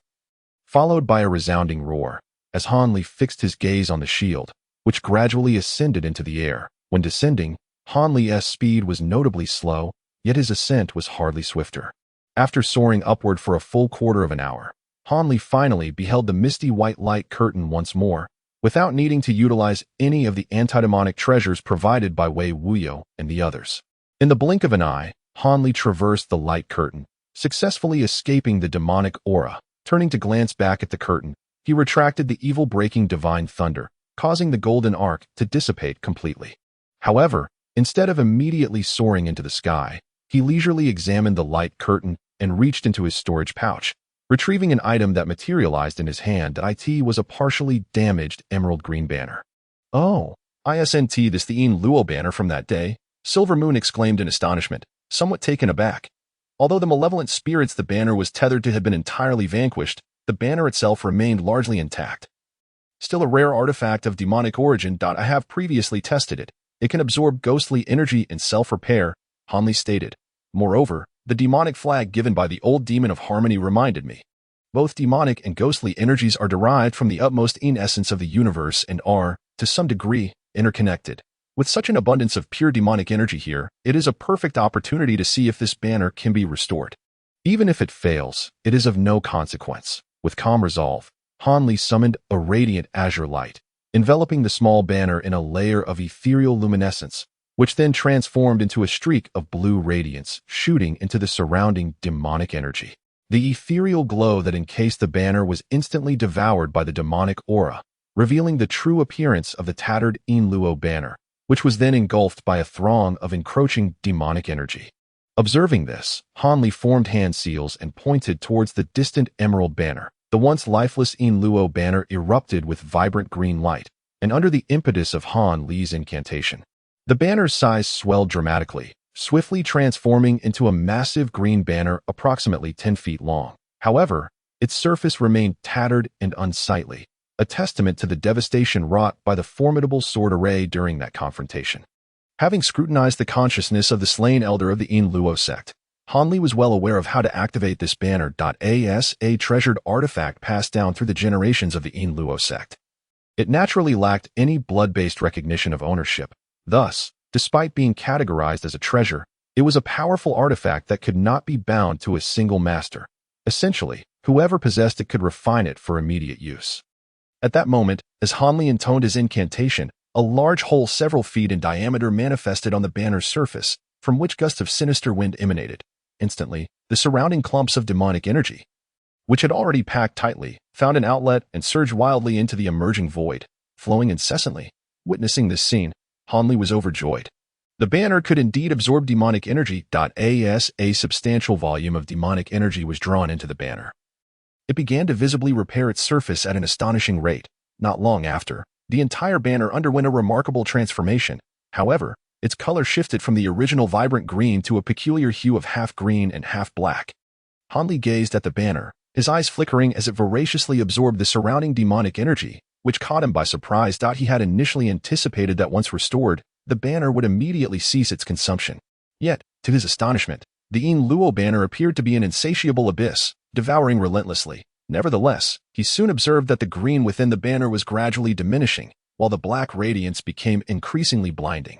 followed by a resounding roar, as Han Li fixed his gaze on the shield, which gradually ascended into the air. When descending, Han Li's speed was notably slow, yet his ascent was hardly swifter. After soaring upward for a full quarter of an hour, Han Li finally beheld the misty white light curtain once more, without needing to utilize any of the antidemonic treasures provided by Wei Wuyo and the others. In the blink of an eye, Han Li traversed the light curtain, successfully escaping the demonic aura. Turning to glance back at the curtain, he retracted the evil-breaking divine thunder, causing the golden arc to dissipate completely. However, instead of immediately soaring into the sky, he leisurely examined the light curtain and reached into his storage pouch, retrieving an item that materialized in his hand. It was a partially damaged emerald green banner. Oh, isn't this the Yin Luo banner from that day? Silver Moon exclaimed in astonishment, somewhat taken aback. Although the malevolent spirits the banner was tethered to had been entirely vanquished, the banner itself remained largely intact. Still a rare artifact of demonic origin. I have previously tested it. It can absorb ghostly energy and self-repair, Han Li stated. Moreover, the demonic flag given by the old demon of harmony reminded me. Both demonic and ghostly energies are derived from the utmost essence of the universe and are, to some degree, interconnected. With such an abundance of pure demonic energy here, it is a perfect opportunity to see if this banner can be restored. Even if it fails, it is of no consequence. With calm resolve, Han Li summoned a radiant azure light, enveloping the small banner in a layer of ethereal luminescence, which then transformed into a streak of blue radiance, shooting into the surrounding demonic energy. The ethereal glow that encased the banner was instantly devoured by the demonic aura, revealing the true appearance of the tattered Yin Luo banner, which was then engulfed by a throng of encroaching demonic energy. Observing this, Han Li formed hand seals and pointed towards the distant emerald banner. The once lifeless Yin Luo banner erupted with vibrant green light, and under the impetus of Han Li's incantation, the banner's size swelled dramatically, swiftly transforming into a massive green banner approximately 10 feet long. However, Its surface remained tattered and unsightly, a testament to the devastation wrought by the formidable sword array during that confrontation. Having scrutinized the consciousness of the slain elder of the Yin Luo sect, Hanli was well aware of how to activate this banner as a treasured artifact passed down through the generations of the Yin Luo sect. It naturally lacked any blood-based recognition of ownership. Thus, despite being categorized as a treasure, it was a powerful artifact that could not be bound to a single master. Essentially, whoever possessed it could refine it for immediate use. At that moment, as Hanli intoned his incantation, a large hole several feet in diameter manifested on the banner's surface, from which gusts of sinister wind emanated. Instantly, the surrounding clumps of demonic energy, which had already packed tightly, found an outlet and surged wildly into the emerging void, flowing incessantly. Witnessing this scene, Hanli was overjoyed. The banner could indeed absorb demonic energy. As a substantial volume of demonic energy was drawn into the banner, it began to visibly repair its surface at an astonishing rate. Not long after, the entire banner underwent a remarkable transformation. However, its color shifted from the original vibrant green to a peculiar hue of half green and half black. Hanli gazed at the banner, his eyes flickering as it voraciously absorbed the surrounding demonic energy, which caught him by surprise. He had initially anticipated that once restored, the banner would immediately cease its consumption. Yet, to his astonishment, the Yin Luo banner appeared to be an insatiable abyss, devouring relentlessly. Nevertheless, he soon observed that the green within the banner was gradually diminishing, while the black radiance became increasingly blinding.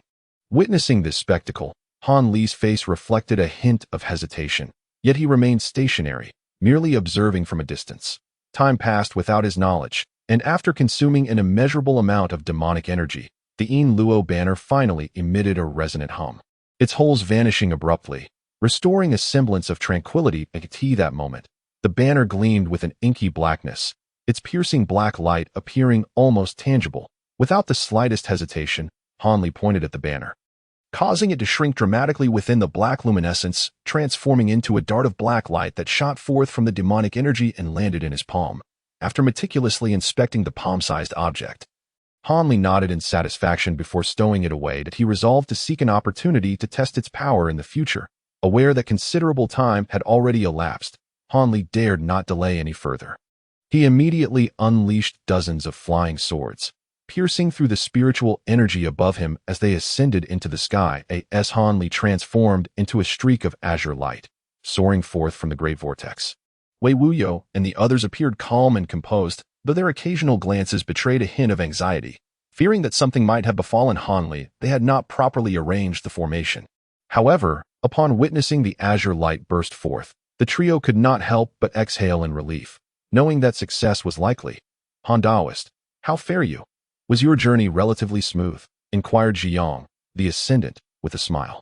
Witnessing this spectacle, Hanli's face reflected a hint of hesitation, yet he remained stationary, merely observing from a distance. Time passed without his knowledge, and after consuming an immeasurable amount of demonic energy, the Yin Luo banner finally emitted a resonant hum, its holes vanishing abruptly, restoring a semblance of tranquility at that moment. The banner gleamed with an inky blackness, its piercing black light appearing almost tangible. Without the slightest hesitation, Hanli pointed at the banner, causing it to shrink dramatically within the black luminescence, transforming into a dart of black light that shot forth from the demonic energy and landed in his palm. After meticulously inspecting the palm-sized object, Hanli nodded in satisfaction before stowing it away. That he resolved to seek an opportunity to test its power in the future. Aware that considerable time had already elapsed, Hanli dared not delay any further. He immediately unleashed dozens of flying swords, piercing through the spiritual energy above him as they ascended into the sky. As Hanli transformed into a streak of azure light, soaring forth from the great vortex. Wei Wuyo and the others appeared calm and composed, though their occasional glances betrayed a hint of anxiety. Fearing that something might have befallen Hanli, they had not properly arranged the formation. However, upon witnessing the azure light burst forth, the trio could not help but exhale in relief, knowing that success was likely. Han Daoist, how fare you? Was your journey relatively smooth? Inquired Ziyang, the ascendant, with a smile.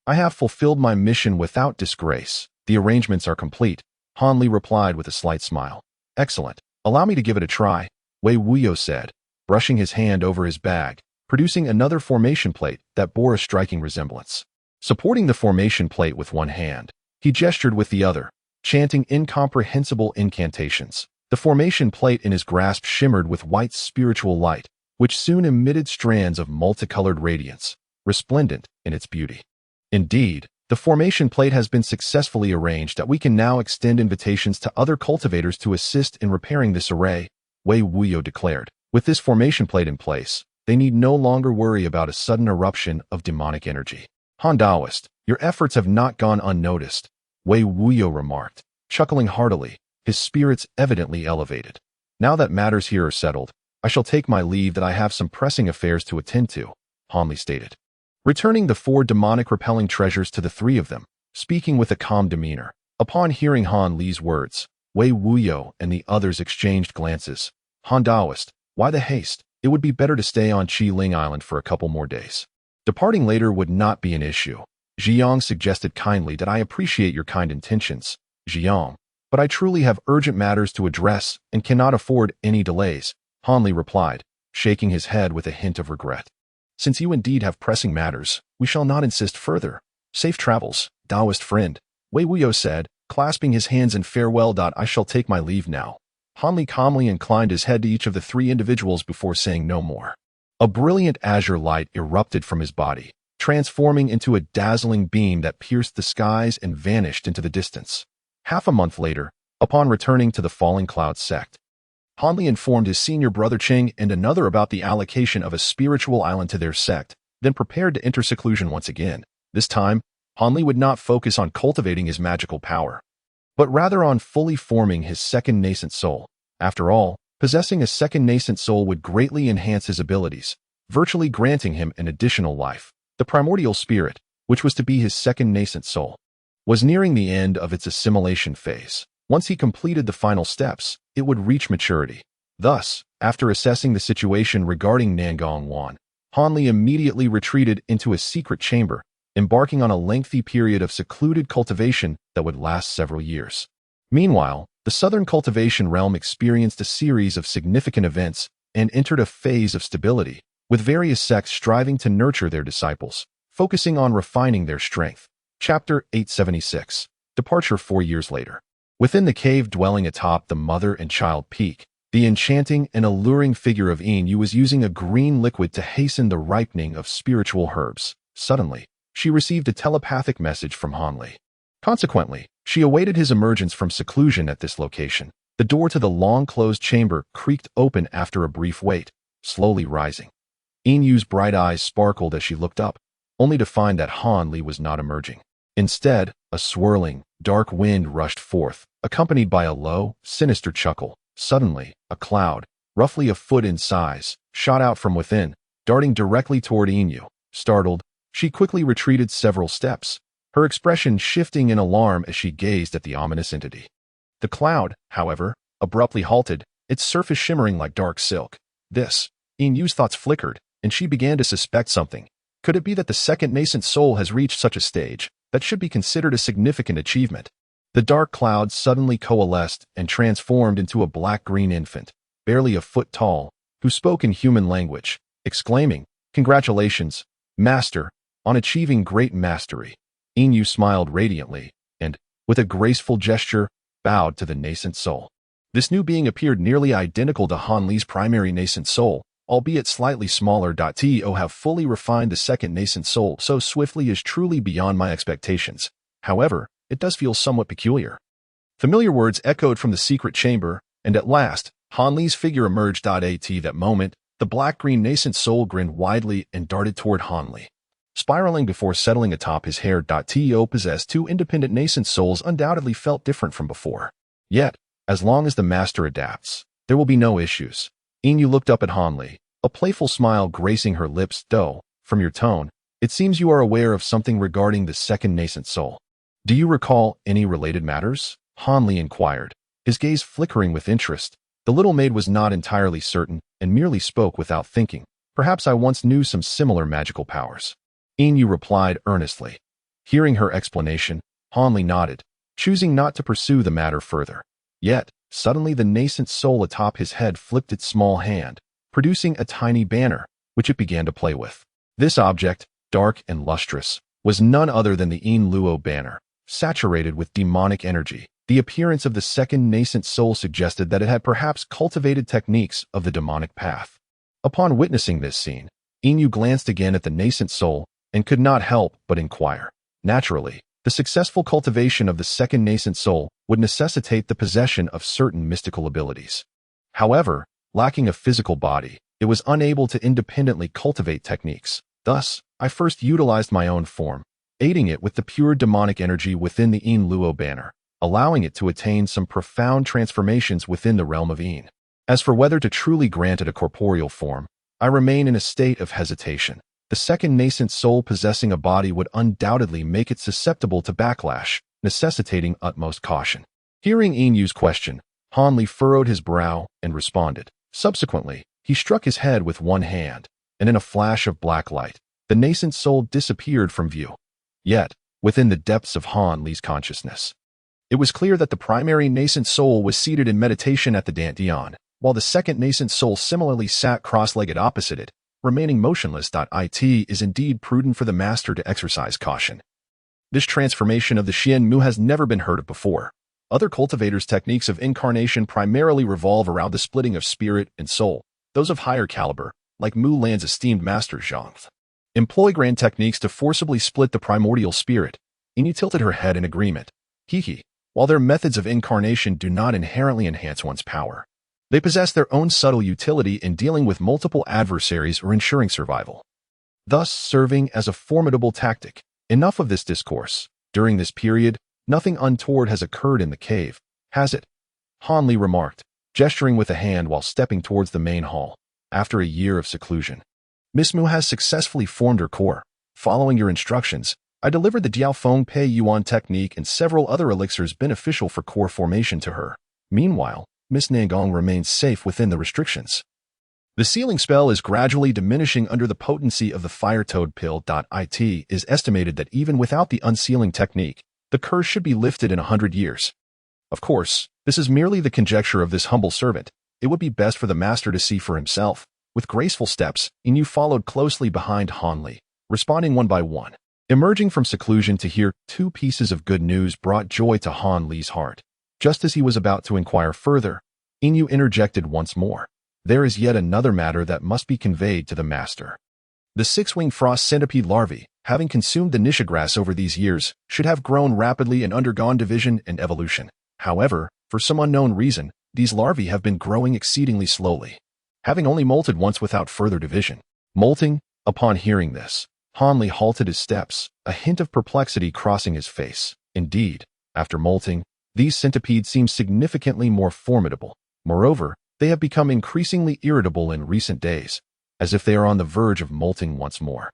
I have fulfilled my mission without disgrace. The arrangements are complete, Hanli replied with a slight smile. Excellent. Allow me to give it a try, Wei Wuyo said, brushing his hand over his bag, producing another formation plate that bore a striking resemblance. Supporting the formation plate with one hand, he gestured with the other, chanting incomprehensible incantations. The formation plate in his grasp shimmered with white spiritual light, which soon emitted strands of multicolored radiance, resplendent in its beauty. Indeed, the formation plate has been successfully arranged that we can now extend invitations to other cultivators to assist in repairing this array, Wei Wuyo declared. With this formation plate in place, they need no longer worry about a sudden eruption of demonic energy. Han Daoist, your efforts have not gone unnoticed, Wei Wuyo remarked, chuckling heartily, his spirits evidently elevated. Now that matters here are settled, I shall take my leave that I have some pressing affairs to attend to, Hanli stated. Returning the 4 demonic-repelling treasures to the 3 of them, speaking with a calm demeanor. Upon hearing Hanli's words, Wei Wuyo and the others exchanged glances. Han Daoist, why the haste? It would be better to stay on Qiling Island for a couple more days. Departing later would not be an issue. Ziyang suggested kindly. That I appreciate your kind intentions, Ziyang, but I truly have urgent matters to address and cannot afford any delays, Hanli replied, shaking his head with a hint of regret. Since you indeed have pressing matters, we shall not insist further. Safe travels, Taoist friend, Wei Wuyo said, clasping his hands in farewell. I shall take my leave now. Hanli calmly inclined his head to each of the 3 individuals before saying no more. A brilliant azure light erupted from his body, transforming into a dazzling beam that pierced the skies and vanished into the distance. Half a month later, Upon returning to the Falling Cloud sect, Hanli informed his senior brother Qing and another about the allocation of a spiritual island to their sect, then prepared to enter seclusion once again. This time, Hanli would not focus on cultivating his magical power, but rather on fully forming his second nascent soul. After all, possessing a second nascent soul would greatly enhance his abilities, virtually granting him an additional life. The primordial spirit, which was to be his second nascent soul, was nearing the end of its assimilation phase. Once he completed the final steps, it would reach maturity. Thus, after assessing the situation regarding Nangong Wan, Hanli immediately retreated into a secret chamber, embarking on a lengthy period of secluded cultivation that would last several years. Meanwhile, the southern cultivation realm experienced a series of significant events and entered a phase of stability, with various sects striving to nurture their disciples, focusing on refining their strength. Chapter 876. Departure 4 years later. Within the cave dwelling atop the mother and child peak, the enchanting and alluring figure of Yin Yu was using a green liquid to hasten the ripening of spiritual herbs. Suddenly, she received a telepathic message from Hanli. Consequently, she awaited his emergence from seclusion at this location. The door to the long-closed chamber creaked open after a brief wait, slowly rising. Yin Yu's bright eyes sparkled as she looked up, only to find that Hanli was not emerging. Instead, a swirling, dark wind rushed forth, accompanied by a low, sinister chuckle. Suddenly, a cloud, roughly a foot in size, shot out from within, darting directly toward Yin Yu. Startled, she quickly retreated several steps, her expression shifting in alarm as she gazed at the ominous entity. The cloud, however, abruptly halted, its surface shimmering like dark silk. Yin Yu's thoughts flickered, and she began to suspect something. Could it be that the second nascent soul has reached such a stage that should be considered a significant achievement? The dark cloud suddenly coalesced and transformed into a black-green infant, barely a foot tall, who spoke in human language, exclaiming, "Congratulations, Master, on achieving great mastery." Yin Yu smiled radiantly and, with a graceful gesture, bowed to the nascent soul. This new being appeared nearly identical to Hanli's primary nascent soul, albeit slightly smaller. To have fully refined the second nascent soul so swiftly is truly beyond my expectations. However, it does feel somewhat peculiar. Familiar words echoed from the secret chamber, and at last, Hanli's figure emerged. At that moment, the black-green nascent soul grinned widely and darted toward Hanli, spiraling before settling atop his hair. To possess two independent nascent souls undoubtedly felt different from before. Yet, as long as the master adapts, there will be no issues. Yin Yu looked up at Hanli, a playful smile gracing her lips. Though, from your tone, it seems you are aware of something regarding the second nascent soul. Do you recall any related matters? Hanli inquired, his gaze flickering with interest. The little maid was not entirely certain and merely spoke without thinking. Perhaps I once knew some similar magical powers. Yin Yu replied earnestly. Hearing her explanation, Hanli nodded, choosing not to pursue the matter further. Yet, suddenly the nascent soul atop his head flipped its small hand, producing a tiny banner, which it began to play with. This object, dark and lustrous, was none other than the Yin Luo banner, saturated with demonic energy. The appearance of the second nascent soul suggested that it had perhaps cultivated techniques of the demonic path. Upon witnessing this scene, Yin Yu glanced again at the nascent soul and could not help but inquire. Naturally, the successful cultivation of the second nascent soul would necessitate the possession of certain mystical abilities. However, lacking a physical body, it was unable to independently cultivate techniques. Thus, I first utilized my own form, aiding it with the pure demonic energy within the Yin Luo banner, allowing it to attain some profound transformations within the realm of Yin. As for whether to truly grant it a corporeal form, I remain in a state of hesitation. The second nascent soul possessing a body would undoubtedly make it susceptible to backlash, necessitating utmost caution. Hearing Yin Yu's question, Hanli furrowed his brow and responded. Subsequently, he struck his head with one hand, and in a flash of black light, the nascent soul disappeared from view. Yet, within the depths of Hanli's consciousness, it was clear that the primary nascent soul was seated in meditation at the dantian, while the second nascent soul similarly sat cross-legged opposite it, remaining motionless. It is indeed prudent for the master to exercise caution. This transformation of the Xian Mu has never been heard of before. Other cultivators' techniques of incarnation primarily revolve around the splitting of spirit and soul. Those of higher caliber, like Mu Lan's esteemed master Zhang, employ grand techniques to forcibly split the primordial spirit. Yin Yu tilted her head in agreement. He. While their methods of incarnation do not inherently enhance one's power, they possess their own subtle utility in dealing with multiple adversaries or ensuring survival, thus serving as a formidable tactic. Enough of this discourse. During this period, nothing untoward has occurred in the cave, has it? Hanli remarked, gesturing with a hand while stepping towards the main hall. After a year of seclusion, Miss Mu has successfully formed her core. Following your instructions, I delivered the Diaofeng Pei Yuan technique and several other elixirs beneficial for core formation to her. Meanwhile, Miss Nangong remains safe within the restrictions. The sealing spell is gradually diminishing under the potency of the fire toad pill. It is estimated that even without the unsealing technique, the curse should be lifted in 100 years. Of course, this is merely the conjecture of this humble servant. It would be best for the master to see for himself. With graceful steps, Inu followed closely behind Hanli, responding one by one. Emerging from seclusion to hear two pieces of good news brought joy to Hanli's heart. Just as he was about to inquire further, Inu interjected once more. There is yet another matter that must be conveyed to the master. The six-winged frost centipede larvae, having consumed the nisha grass over these years, should have grown rapidly and undergone division and evolution. However, for some unknown reason, these larvae have been growing exceedingly slowly, having only molted once without further division. Molting? Upon hearing this, Hanli halted his steps, a hint of perplexity crossing his face. Indeed, after molting, these centipedes seem significantly more formidable. Moreover, they have become increasingly irritable in recent days, as if they are on the verge of molting once more.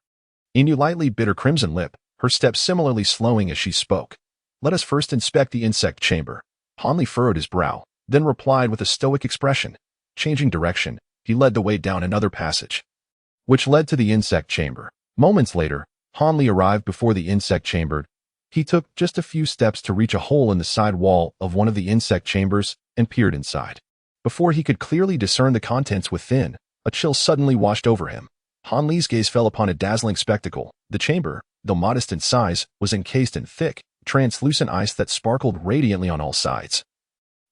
Inu lightly bit her crimson lip, her steps similarly slowing as she spoke. Let us first inspect the insect chamber. Hanli furrowed his brow, then replied with a stoic expression. Changing direction, he led the way down another passage, which led to the insect chamber. Moments later, Hanli arrived before the insect chamber. He took just a few steps to reach a hole in the side wall of one of the insect chambers and peered inside. Before he could clearly discern the contents within, a chill suddenly washed over him. Hanli's gaze fell upon a dazzling spectacle. The chamber, though modest in size, was encased in thick, translucent ice that sparkled radiantly on all sides.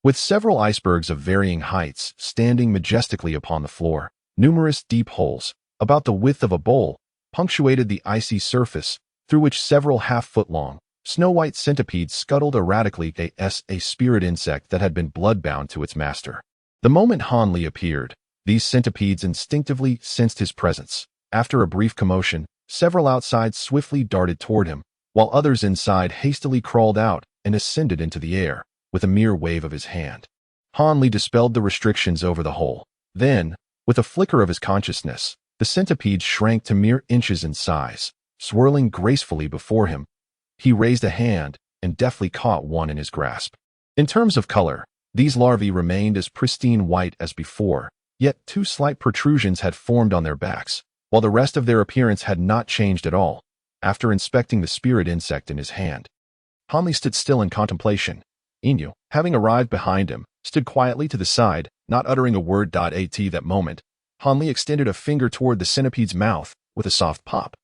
With several icebergs of varying heights standing majestically upon the floor, numerous deep holes, about the width of a bowl, punctuated the icy surface, through which several half-foot-long, snow-white centipedes scuttled erratically. A spirit insect that had been bloodbound to its master. The moment Hanli appeared, these centipedes instinctively sensed his presence. After a brief commotion, several outside swiftly darted toward him, while others inside hastily crawled out and ascended into the air, with a mere wave of his hand. Hanli dispelled the restrictions over the hole. Then, with a flicker of his consciousness, the centipedes shrank to mere inches in size, swirling gracefully before him. He raised a hand and deftly caught one in his grasp. In terms of color, these larvae remained as pristine white as before, yet two slight protrusions had formed on their backs, while the rest of their appearance had not changed at all. After inspecting the spirit insect in his hand, Hanli stood still in contemplation. Inu, having arrived behind him, stood quietly to the side, not uttering a word. At that moment, Hanli extended a finger toward the centipede's mouth, with a soft pop.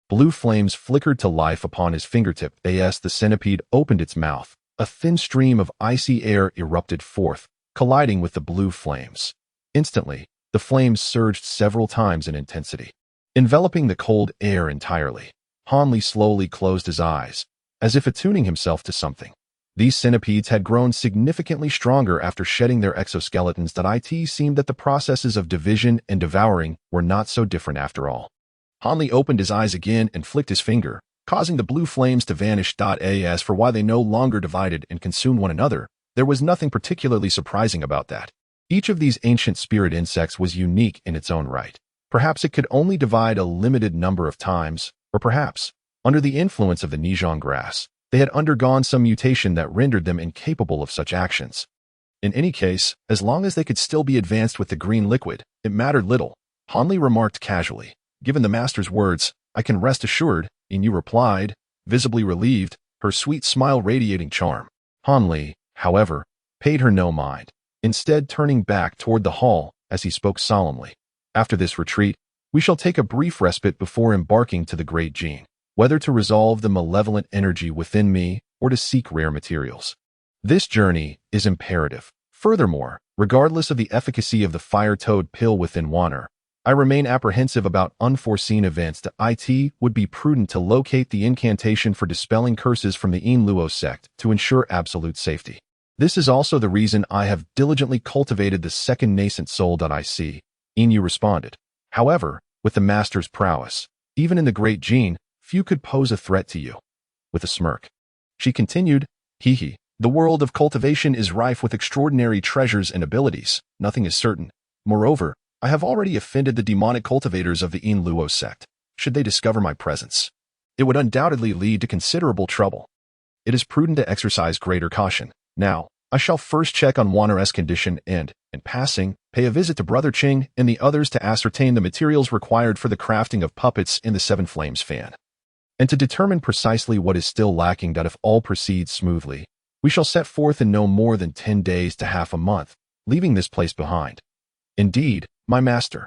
Blue flames flickered to life upon his fingertip. As the centipede opened its mouth, a thin stream of icy air erupted forth, colliding with the blue flames. Instantly, the flames surged several times in intensity, enveloping the cold air entirely. Hanli slowly closed his eyes, as if attuning himself to something. These centipedes had grown significantly stronger after shedding their exoskeletons. It seemed that the processes of division and devouring were not so different after all. Hanli opened his eyes again and flicked his finger, causing the blue flames to vanish. As for why they no longer divided and consumed one another, there was nothing particularly surprising about that. Each of these ancient spirit insects was unique in its own right. Perhaps it could only divide a limited number of times, or perhaps, under the influence of the Nijong grass, they had undergone some mutation that rendered them incapable of such actions. In any case, as long as they could still be advanced with the green liquid, it mattered little. Hanli remarked casually. Given the master's words, I can rest assured, Inu replied, visibly relieved, her sweet smile radiating charm. Hanli, however, paid her no mind, instead turning back toward the hall as he spoke solemnly. After this retreat, we shall take a brief respite before embarking to the Great Gene, whether to resolve the malevolent energy within me or to seek rare materials. This journey is imperative. Furthermore, regardless of the efficacy of the fire toad pill within Wanner, I remain apprehensive about unforeseen events that it would be prudent to locate the incantation for dispelling curses from the In Luo sect to ensure absolute safety. This is also the reason I have diligently cultivated the second nascent soul.ic. Inu responded. However, with the master's prowess, even in the great gene, few could pose a threat to you. With a smirk. She continued, hee. The world of cultivation is rife with extraordinary treasures and abilities. Nothing is certain. Moreover, I have already offended the demonic cultivators of the In Luo sect. Should they discover my presence, it would undoubtedly lead to considerable trouble. It is prudent to exercise greater caution. Now, I shall first check on Wanner's condition and, in passing, pay a visit to Brother Ching and the others to ascertain the materials required for the crafting of puppets in the Seven Flames fan. And to determine precisely what is still lacking that if all proceeds smoothly, we shall set forth in no more than 10 days to half a month, leaving this place behind. Indeed, my master,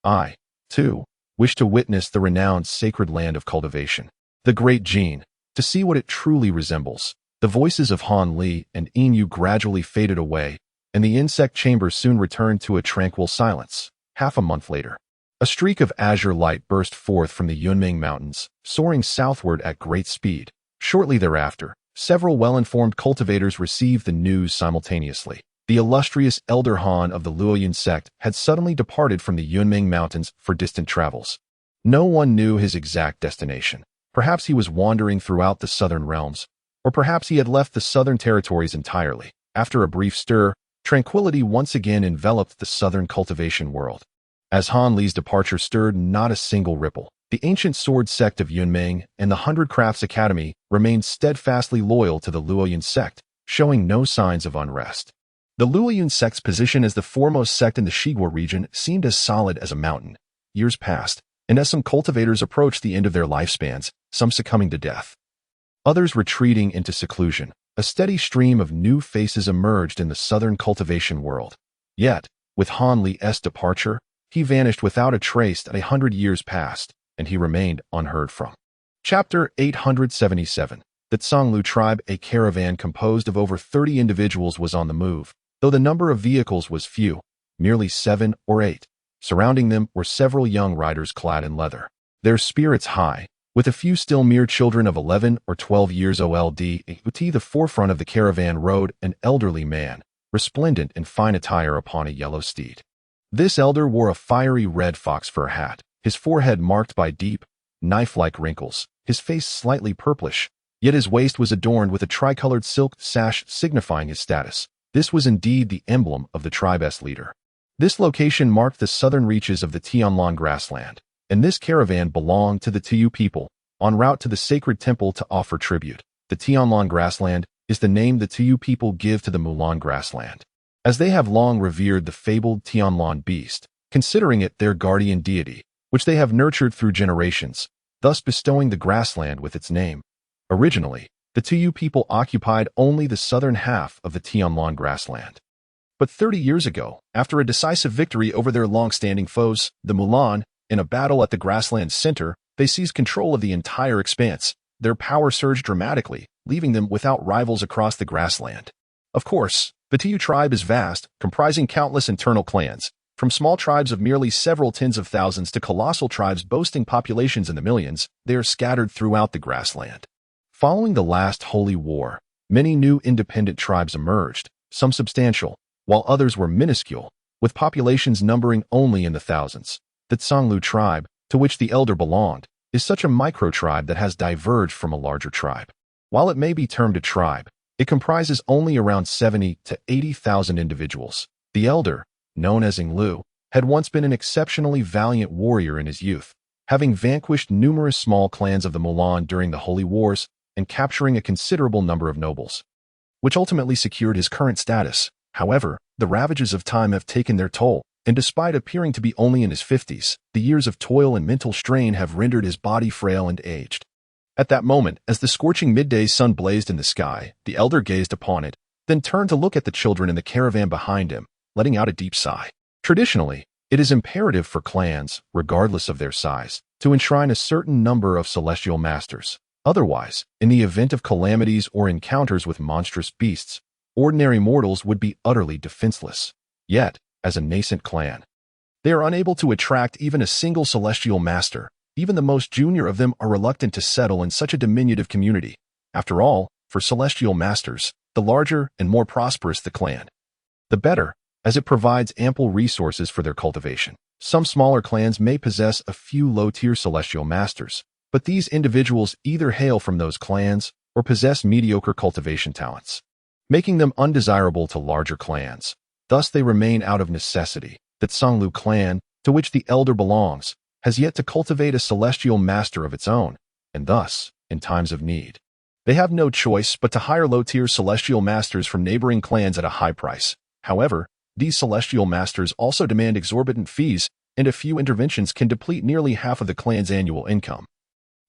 I, too, wish to witness the renowned sacred land of cultivation, the great gene, to see what it truly resembles. The voices of Han Li and Inu gradually faded away, and the insect chamber soon returned to a tranquil silence. Half a month later, a streak of azure light burst forth from the Yunming Mountains, soaring southward at great speed. Shortly thereafter, several well-informed cultivators received the news simultaneously. The illustrious Elder Han of the Luoyun sect had suddenly departed from the Yunming Mountains for distant travels. No one knew his exact destination. Perhaps he was wandering throughout the southern realms, or perhaps he had left the southern territories entirely. After a brief stir, tranquility once again enveloped the southern cultivation world. As Han Li's departure stirred not a single ripple, the ancient sword sect of Yunming and the Hundred Crafts Academy remained steadfastly loyal to the Luoyun sect, showing no signs of unrest. The Luoyun sect's position as the foremost sect in the Shiguo region seemed as solid as a mountain. Years passed, and as some cultivators approached the end of their lifespans, some succumbing to death, others retreating into seclusion, a steady stream of new faces emerged in the southern cultivation world. Yet, with Han Li's departure, he vanished without a trace that 100 years passed, and he remained unheard from. Chapter 877. The Zhonglu tribe, a caravan composed of over 30 individuals, was on the move, though the number of vehicles was few, merely 7 or 8. Surrounding them were several young riders clad in leather, their spirits high, with a few still mere children of 11 or 12 years old. At the forefront of the caravan rode an elderly man, resplendent in fine attire upon a yellow steed. This elder wore a fiery red fox fur hat, his forehead marked by deep, knife-like wrinkles, his face slightly purplish, yet his waist was adorned with a tricolored silk sash signifying his status. This was indeed the emblem of the tribe's leader. This location marked the southern reaches of the Tianlan grassland, and this caravan belonged to the Tiyu people, en route to the sacred temple to offer tribute. The Tianlan grassland is the name the Tiyu people give to the Mulan grassland, as they have long revered the fabled Tianlan beast, considering it their guardian deity, which they have nurtured through generations, thus bestowing the grassland with its name. Originally, the Tiyu people occupied only the southern half of the Tianlan grassland. But 30 years ago, after a decisive victory over their long-standing foes, the Mulan, in a battle at the grassland's center, they seized control of the entire expanse. Their power surged dramatically, leaving them without rivals across the grassland. Of course, the Tiyu tribe is vast, comprising countless internal clans, from small tribes of merely several tens of thousands to colossal tribes boasting populations in the millions. They are scattered throughout the grassland. Following the last holy war, many new independent tribes emerged, some substantial, while others were minuscule, with populations numbering only in the thousands. The Zhonglu tribe, to which the elder belonged, is such a micro-tribe that has diverged from a larger tribe. While it may be termed a tribe, it comprises only around 70 to 80,000 individuals. The elder, known as Yinglu, had once been an exceptionally valiant warrior in his youth, having vanquished numerous small clans of the Mulan during the Holy Wars and capturing a considerable number of nobles, which ultimately secured his current status. However, the ravages of time have taken their toll, and despite appearing to be only in his 50s, the years of toil and mental strain have rendered his body frail and aged. At that moment, as the scorching midday sun blazed in the sky, the elder gazed upon it, then turned to look at the children in the caravan behind him, letting out a deep sigh. Traditionally, it is imperative for clans, regardless of their size, to enshrine a certain number of celestial masters. Otherwise, in the event of calamities or encounters with monstrous beasts, ordinary mortals would be utterly defenseless. Yet, as a nascent clan, They are unable to attract even a single celestial master. Even the most junior of them are reluctant to settle in such a diminutive community. After all, for celestial masters, the larger and more prosperous the clan, the better, as it provides ample resources for their cultivation. Some smaller clans may possess a few low-tier celestial masters, but these individuals either hail from those clans or possess mediocre cultivation talents, making them undesirable to larger clans. Thus they remain out of necessity. The Songlu clan, to which the elder belongs, has yet to cultivate a celestial master of its own, and thus, in times of need, they have no choice but to hire low-tier celestial masters from neighboring clans at a high price. However, these celestial masters also demand exorbitant fees, and a few interventions can deplete nearly half of the clan's annual income,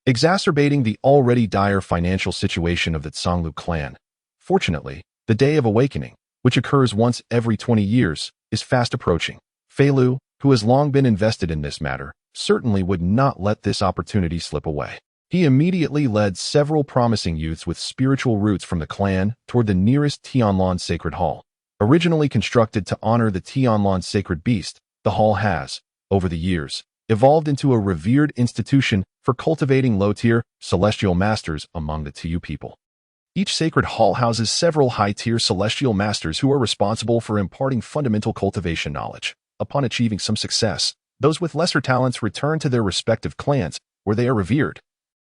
exacerbating the already dire financial situation of the Songlu clan. Fortunately, the Day of Awakening, which occurs once every 20 years, is fast approaching. Fei Lu, who has long been invested in this matter, certainly would not let this opportunity slip away. He immediately led several promising youths with spiritual roots from the clan toward the nearest Tianlan Sacred Hall. Originally constructed to honor the Tianlan sacred beast, the hall has, over the years, evolved into a revered institution for cultivating low-tier, celestial masters among the Tu people. Each sacred hall houses several high-tier celestial masters who are responsible for imparting fundamental cultivation knowledge. Upon achieving some success, those with lesser talents return to their respective clans, where they are revered,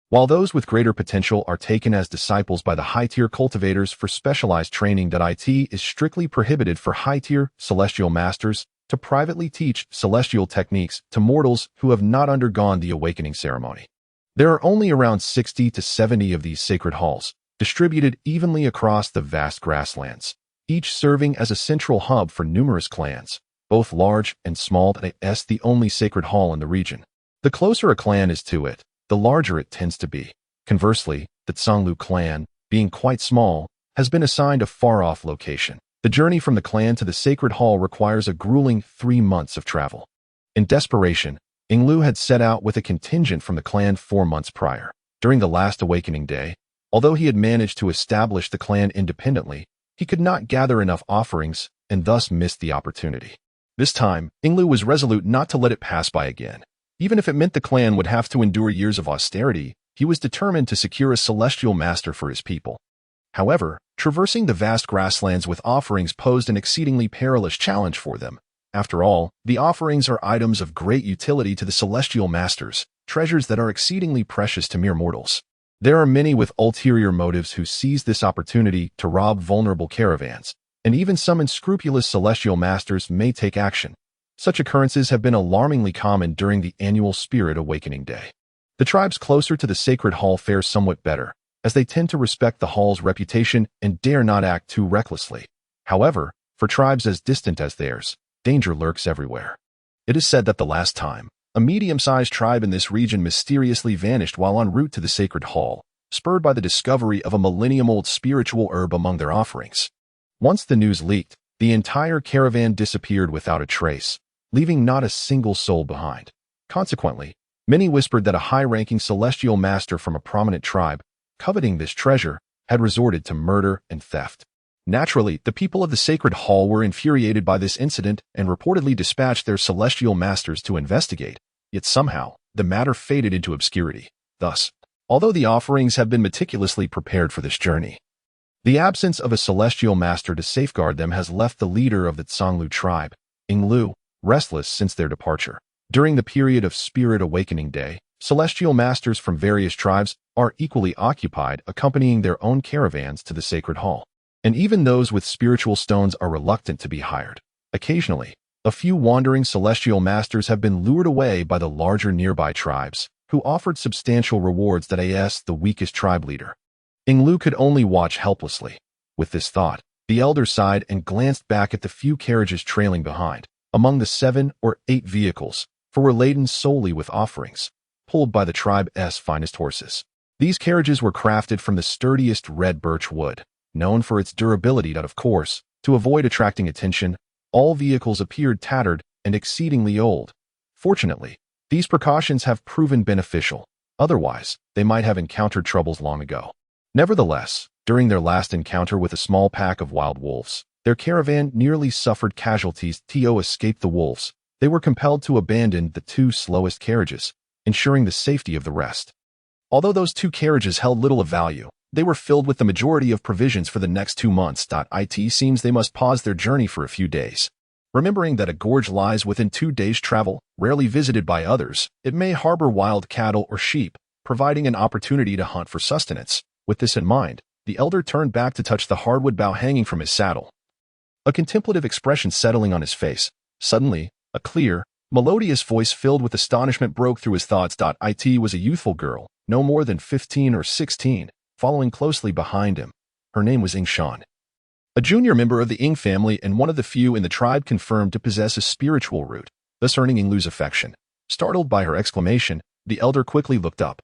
while those with greater potential are taken as disciples by the high-tier cultivators for specialized training. It is strictly prohibited for high-tier celestial masters to privately teach celestial techniques to mortals who have not undergone the awakening ceremony. There are only around 60 to 70 of these sacred halls, distributed evenly across the vast grasslands, each serving as a central hub for numerous clans, both large and small. That's the only sacred hall in the region. The closer a clan is to it, the larger it tends to be. Conversely, the Songlu clan, being quite small, has been assigned a far-off location. The journey from the clan to the sacred hall requires a grueling 3 months of travel. In desperation, Yinglu had set out with a contingent from the clan 4 months prior. During the last awakening day, although he had managed to establish the clan independently, he could not gather enough offerings and thus missed the opportunity. This time, Yinglu was resolute not to let it pass by again. Even if it meant the clan would have to endure years of austerity, he was determined to secure a celestial master for his people. However, traversing the vast grasslands with offerings posed an exceedingly perilous challenge for them. After all, the offerings are items of great utility to the celestial masters, treasures that are exceedingly precious to mere mortals. There are many with ulterior motives who seize this opportunity to rob vulnerable caravans, and even some unscrupulous celestial masters may take action. Such occurrences have been alarmingly common during the annual Spirit Awakening Day. The tribes closer to the sacred hall fare somewhat better, as they tend to respect the hall's reputation and dare not act too recklessly. However, for tribes as distant as theirs, danger lurks everywhere. It is said that the last time, a medium-sized tribe in this region mysteriously vanished while en route to the sacred hall, spurred by the discovery of a millennium-old spiritual herb among their offerings. Once the news leaked, the entire caravan disappeared without a trace, leaving not a single soul behind. Consequently, many whispered that a high-ranking celestial master from a prominent tribe, coveting this treasure, had resorted to murder and theft. Naturally, the people of the sacred hall were infuriated by this incident and reportedly dispatched their celestial masters to investigate, yet somehow, the matter faded into obscurity. Thus, although the offerings have been meticulously prepared for this journey, the absence of a celestial master to safeguard them has left the leader of the Songlu tribe, Yinglu, restless since their departure. During the period of Spirit Awakening Day, celestial masters from various tribes are equally occupied accompanying their own caravans to the sacred hall. And even those with spiritual stones are reluctant to be hired. Occasionally, a few wandering celestial masters have been lured away by the larger nearby tribes, who offered substantial rewards that the weakest tribe leader. Yinglu could only watch helplessly. With this thought, the elder sighed and glanced back at the few carriages trailing behind, among the 7 or 8 vehicles, for were laden solely with offerings, pulled by the tribe's finest horses. These carriages were crafted from the sturdiest red birch wood, known for its durability. Of course, to avoid attracting attention, all vehicles appeared tattered and exceedingly old. Fortunately, these precautions have proven beneficial. Otherwise, they might have encountered troubles long ago. Nevertheless, during their last encounter with a small pack of wild wolves, their caravan nearly suffered casualties. To escape the wolves, they were compelled to abandon the two slowest carriages, ensuring the safety of the rest. Although those two carriages held little of value, they were filled with the majority of provisions for the next 2 months. It seems they must pause their journey for a few days. Remembering that a gorge lies within 2 days' travel, rarely visited by others, it may harbor wild cattle or sheep, providing an opportunity to hunt for sustenance. With this in mind, the elder turned back to touch the hardwood bough hanging from his saddle, a contemplative expression settling on his face. Suddenly, a clear, melodious voice filled with astonishment broke through his thoughts. It was a youthful girl, no more than 15 or 16, following closely behind him. Her name was Ing Shan, a junior member of the Ing family and one of the few in the tribe confirmed to possess a spiritual root, thus earning Ing Lu's affection. Startled by her exclamation, the elder quickly looked up,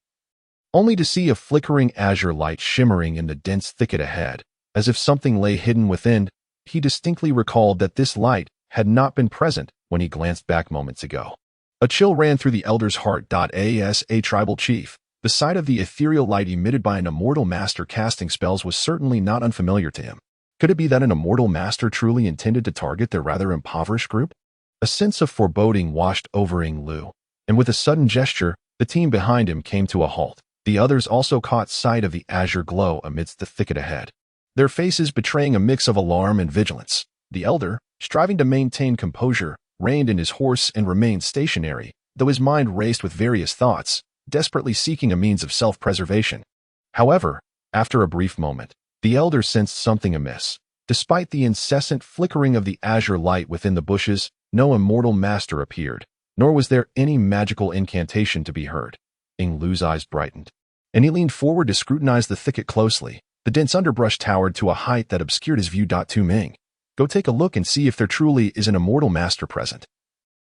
only to see a flickering azure light shimmering in the dense thicket ahead. As if something lay hidden within, he distinctly recalled that this light had not been present when he glanced back moments ago. A chill ran through the elder's heart. As a tribal chief, the sight of the ethereal light emitted by an immortal master casting spells was certainly not unfamiliar to him. Could it be that an immortal master truly intended to target their rather impoverished group? A sense of foreboding washed over Ing Lu, and with a sudden gesture, the team behind him came to a halt. The others also caught sight of the azure glow amidst the thicket ahead, their faces betraying a mix of alarm and vigilance. The elder, striving to maintain composure, reined in his horse and remained stationary, though his mind raced with various thoughts, desperately seeking a means of self-preservation. However, after a brief moment, the elder sensed something amiss. Despite the incessant flickering of the azure light within the bushes, no immortal master appeared, nor was there any magical incantation to be heard. Ing Lu's eyes brightened, and he leaned forward to scrutinize the thicket closely. The dense underbrush towered to a height that obscured his view. Tu Ming, go take a look and see if there truly is an immortal master present,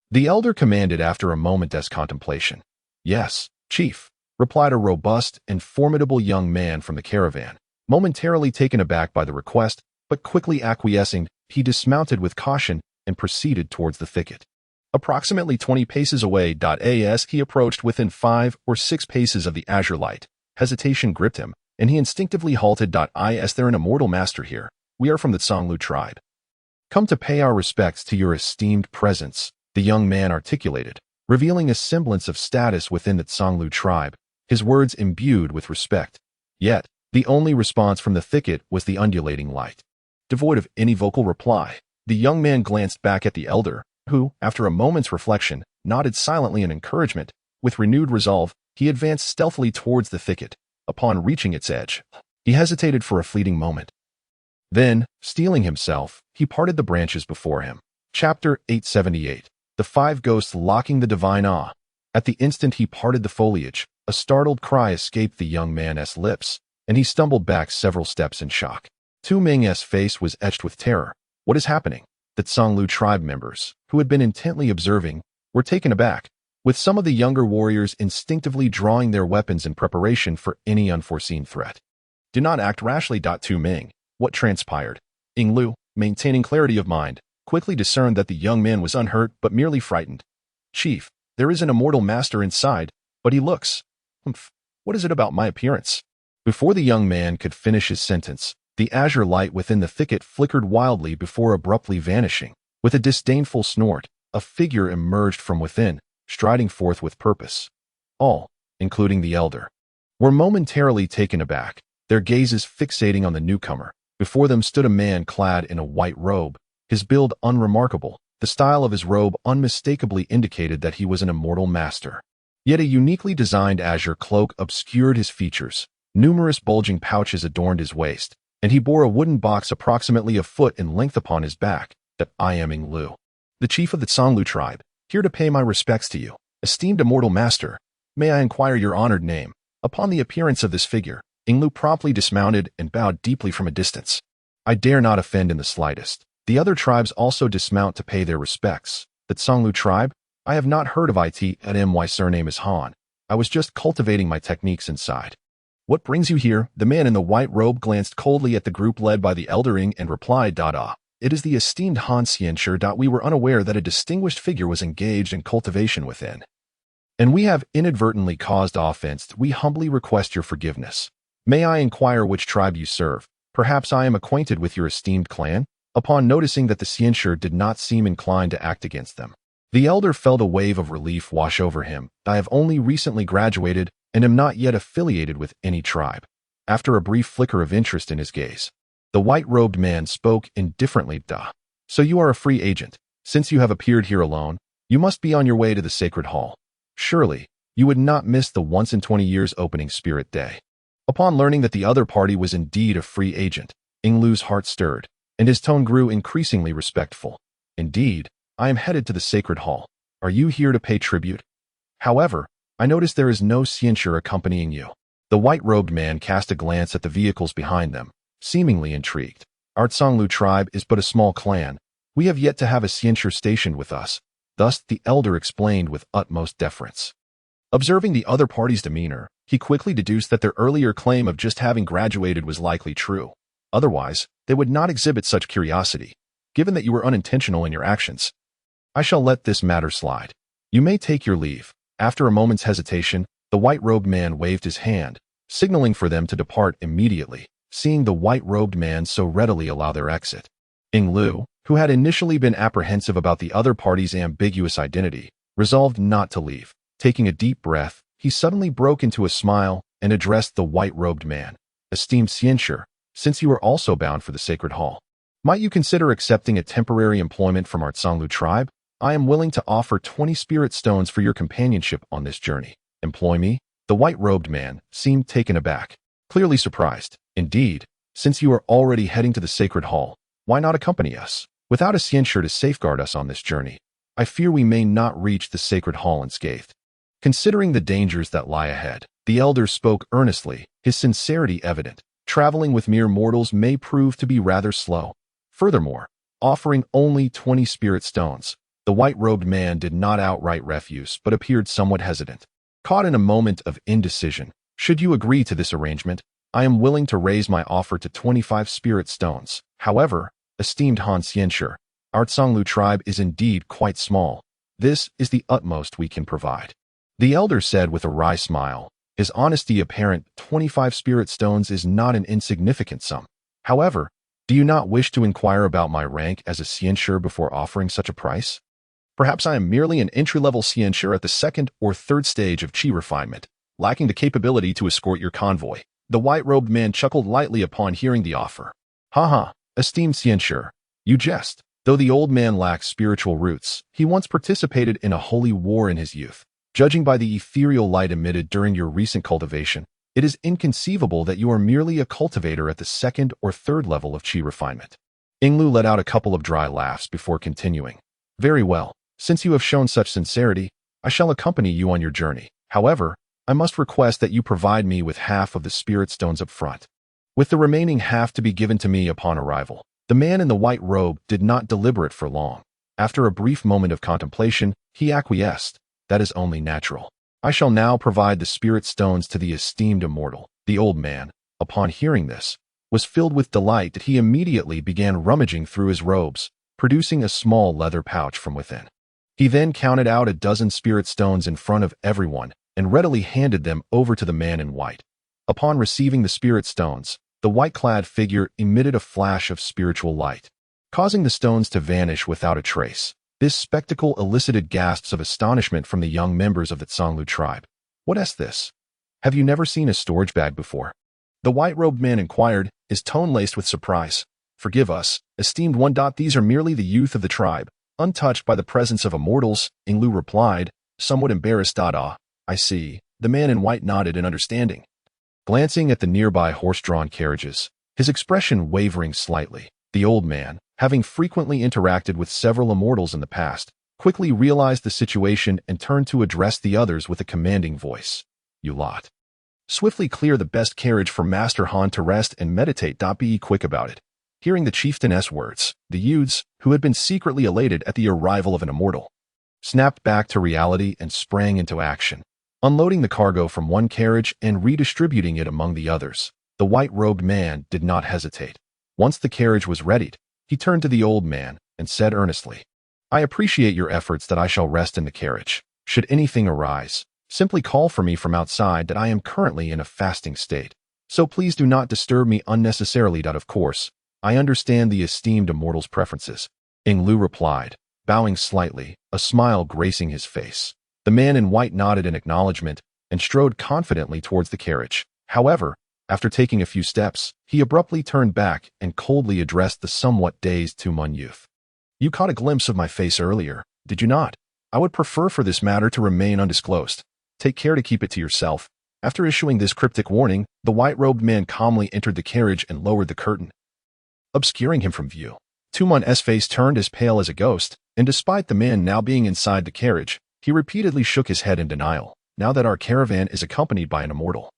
the elder commanded after a moment's contemplation. Yes, chief, replied a robust and formidable young man from the caravan. Momentarily taken aback by the request, but quickly acquiescing, he dismounted with caution and proceeded towards the thicket. Approximately 20 paces away. As he approached within 5 or 6 paces of the azure light, hesitation gripped him, and he instinctively halted. Is there an immortal master here? We are from the Songlu tribe. Come to pay our respects to your esteemed presence, the young man articulated, revealing a semblance of status within the Songlu tribe, his words imbued with respect. Yet, the only response from the thicket was the undulating light. Devoid of any vocal reply, the young man glanced back at the elder, who, after a moment's reflection, nodded silently in encouragement. With renewed resolve, he advanced stealthily towards the thicket. Upon reaching its edge, he hesitated for a fleeting moment. Then, steeling himself, he parted the branches before him. Chapter 878. The Five Ghosts Locking the Divine Awe. At the instant he parted the foliage, a startled cry escaped the young man's lips, and he stumbled back several steps in shock. Tu Ming's face was etched with terror. What is happening? The Songlu tribe members, who had been intently observing, were taken aback, with some of the younger warriors instinctively drawing their weapons in preparation for any unforeseen threat. Do not act rashly. Tu Ming, what transpired? Ing Lu, maintaining clarity of mind, quickly discerned that the young man was unhurt but merely frightened. Chief, there is an immortal master inside, but he looks... What is it about my appearance? Before the young man could finish his sentence, the azure light within the thicket flickered wildly before abruptly vanishing. With a disdainful snort, a figure emerged from within, striding forth with purpose. All, including the elder, were momentarily taken aback, their gazes fixating on the newcomer. Before them stood a man clad in a white robe, his build unremarkable. The style of his robe unmistakably indicated that he was an immortal master. Yet a uniquely designed azure cloak obscured his features. Numerous bulging pouches adorned his waist, and he bore a wooden box approximately a foot in length upon his back. I am Ing Lu, the chief of the Songlu tribe, here to pay my respects to you, esteemed immortal master. May I inquire your honored name? Upon the appearance of this figure, Ing Lu promptly dismounted and bowed deeply from a distance. I dare not offend in the slightest. The other tribes also dismount to pay their respects. The Songlu tribe? I have not heard of it, and my surname is Han. I was just cultivating my techniques inside. What brings you here? The man in the white robe glanced coldly at the group led by the elder Ing and replied, It is the esteemed Han Xianshi. We were unaware that a distinguished figure was engaged in cultivation within, and we have inadvertently caused offense. We humbly request your forgiveness. May I inquire which tribe you serve? Perhaps I am acquainted with your esteemed clan? Upon noticing that the Xianshi did not seem inclined to act against them, The elder felt a wave of relief wash over him. I have only recently graduated and am not yet affiliated with any tribe. After a brief flicker of interest in his gaze, the white-robed man spoke indifferently. Duh. So you are a free agent. Since you have appeared here alone, you must be on your way to the sacred hall. Surely, you would not miss the once in 20 years opening spirit day. Upon learning that the other party was indeed a free agent, Inglu's heart stirred, and his tone grew increasingly respectful. Indeed, I am headed to the sacred hall. Are you here to pay tribute? However, I notice there is no Xianxue accompanying you. The white-robed man cast a glance at the vehicles behind them, seemingly intrigued. Our Tsanglu tribe is but a small clan. We have yet to have a Xianxue stationed with us. Thus, the elder explained with utmost deference. Observing the other party's demeanor, he quickly deduced that their earlier claim of just having graduated was likely true. Otherwise, they would not exhibit such curiosity, given that you were unintentional in your actions. I shall let this matter slide. You may take your leave. After a moment's hesitation, the white-robed man waved his hand, signaling for them to depart immediately, seeing the white-robed man so readily allow their exit. Inglu, who had initially been apprehensive about the other party's ambiguous identity, resolved not to leave. Taking a deep breath, he suddenly broke into a smile and addressed the white-robed man. Esteemed Xianxue, since you are also bound for the sacred hall, might you consider accepting a temporary employment from our Tsanglu tribe? I am willing to offer 20 spirit stones for your companionship on this journey. Employ me? The white-robed man seemed taken aback, clearly surprised. Indeed, since you are already heading to the sacred hall, why not accompany us? Without a Xianxue to safeguard us on this journey, I fear we may not reach the sacred hall unscathed. Considering the dangers that lie ahead, the elder spoke earnestly, his sincerity evident. Traveling with mere mortals may prove to be rather slow. Furthermore, offering only 20 spirit stones, the white-robed man did not outright refuse but appeared somewhat hesitant. Caught in a moment of indecision, should you agree to this arrangement, I am willing to raise my offer to 25 spirit stones. However, esteemed Han Xianxue, our Tsanglu tribe is indeed quite small. This is the utmost we can provide. The elder said with a wry smile, his honesty apparent. 25 spirit stones is not an insignificant sum. However, do you not wish to inquire about my rank as a Xianxue before offering such a price? Perhaps I am merely an entry-level Xianxue at the second or third stage of qi refinement, lacking the capability to escort your convoy. The white-robed man chuckled lightly upon hearing the offer. Ha, esteemed Xianxue, you jest. Though the old man lacks spiritual roots, he once participated in a holy war in his youth. Judging by the ethereal light emitted during your recent cultivation, it is inconceivable that you are merely a cultivator at the second or third level of qi refinement. Inglu let out a couple of dry laughs before continuing. Very well. Since you have shown such sincerity, I shall accompany you on your journey. However, I must request that you provide me with half of the spirit stones up front, with the remaining half to be given to me upon arrival. The man in the white robe did not deliberate for long. After a brief moment of contemplation, he acquiesced. That is only natural. I shall now provide the spirit stones to the esteemed immortal. The old man, upon hearing this, was filled with delight that he immediately began rummaging through his robes, producing a small leather pouch from within. He then counted out a dozen spirit stones in front of everyone and readily handed them over to the man in white. Upon receiving the spirit stones, the white-clad figure emitted a flash of spiritual light, causing the stones to vanish without a trace. This spectacle elicited gasps of astonishment from the young members of the Tsanglu tribe. What is this? Have you never seen a storage bag before? The white-robed man inquired, his tone laced with surprise. Forgive us, esteemed one. These are merely the youth of the tribe, untouched by the presence of immortals, Inglu replied, somewhat embarrassed. I see. The man in white nodded in understanding. Glancing at the nearby horse-drawn carriages, his expression wavering slightly, the old man, having frequently interacted with several immortals in the past, quickly realized the situation and turned to address the others with a commanding voice. You lot. Swiftly clear the best carriage for Master Han to rest and meditate. Be quick about it. Hearing the chieftain's words, the youths, who had been secretly elated at the arrival of an immortal, snapped back to reality and sprang into action, unloading the cargo from one carriage and redistributing it among the others. The white-robed man did not hesitate. Once the carriage was readied, he turned to the old man and said earnestly, I appreciate your efforts. That I shall rest in the carriage. Should anything arise, simply call for me from outside. That I am currently in a fasting state, so please do not disturb me unnecessarily. Of course, I understand the esteemed immortal's preferences, Inglu replied, bowing slightly, a smile gracing his face. The man in white nodded in acknowledgement and strode confidently towards the carriage. However, after taking a few steps, he abruptly turned back and coldly addressed the somewhat dazed Tumun youth. "You caught a glimpse of my face earlier, did you not? I would prefer for this matter to remain undisclosed. Take care to keep it to yourself." After issuing this cryptic warning, the white-robed man calmly entered the carriage and lowered the curtain, obscuring him from view. Tumun's face turned as pale as a ghost, and despite the man now being inside the carriage, he repeatedly shook his head in denial. "Now that our caravan is accompanied by an immortal,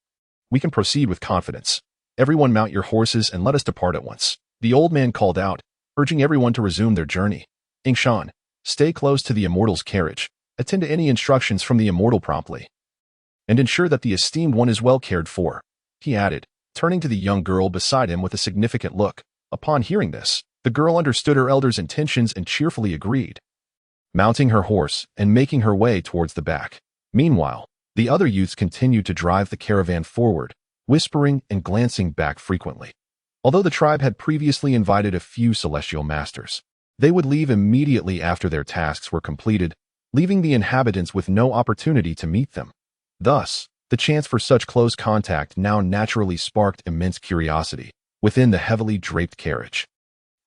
we can proceed with confidence. Everyone mount your horses and let us depart at once." The old man called out, urging everyone to resume their journey. "Ingshan, stay close to the immortal's carriage, attend to any instructions from the immortal promptly, and ensure that the esteemed one is well cared for," he added, turning to the young girl beside him with a significant look. Upon hearing this, the girl understood her elder's intentions and cheerfully agreed, mounting her horse and making her way towards the back. Meanwhile, the other youths continued to drive the caravan forward, whispering and glancing back frequently. Although the tribe had previously invited a few celestial masters, they would leave immediately after their tasks were completed, leaving the inhabitants with no opportunity to meet them. Thus, the chance for such close contact now naturally sparked immense curiosity within the heavily draped carriage.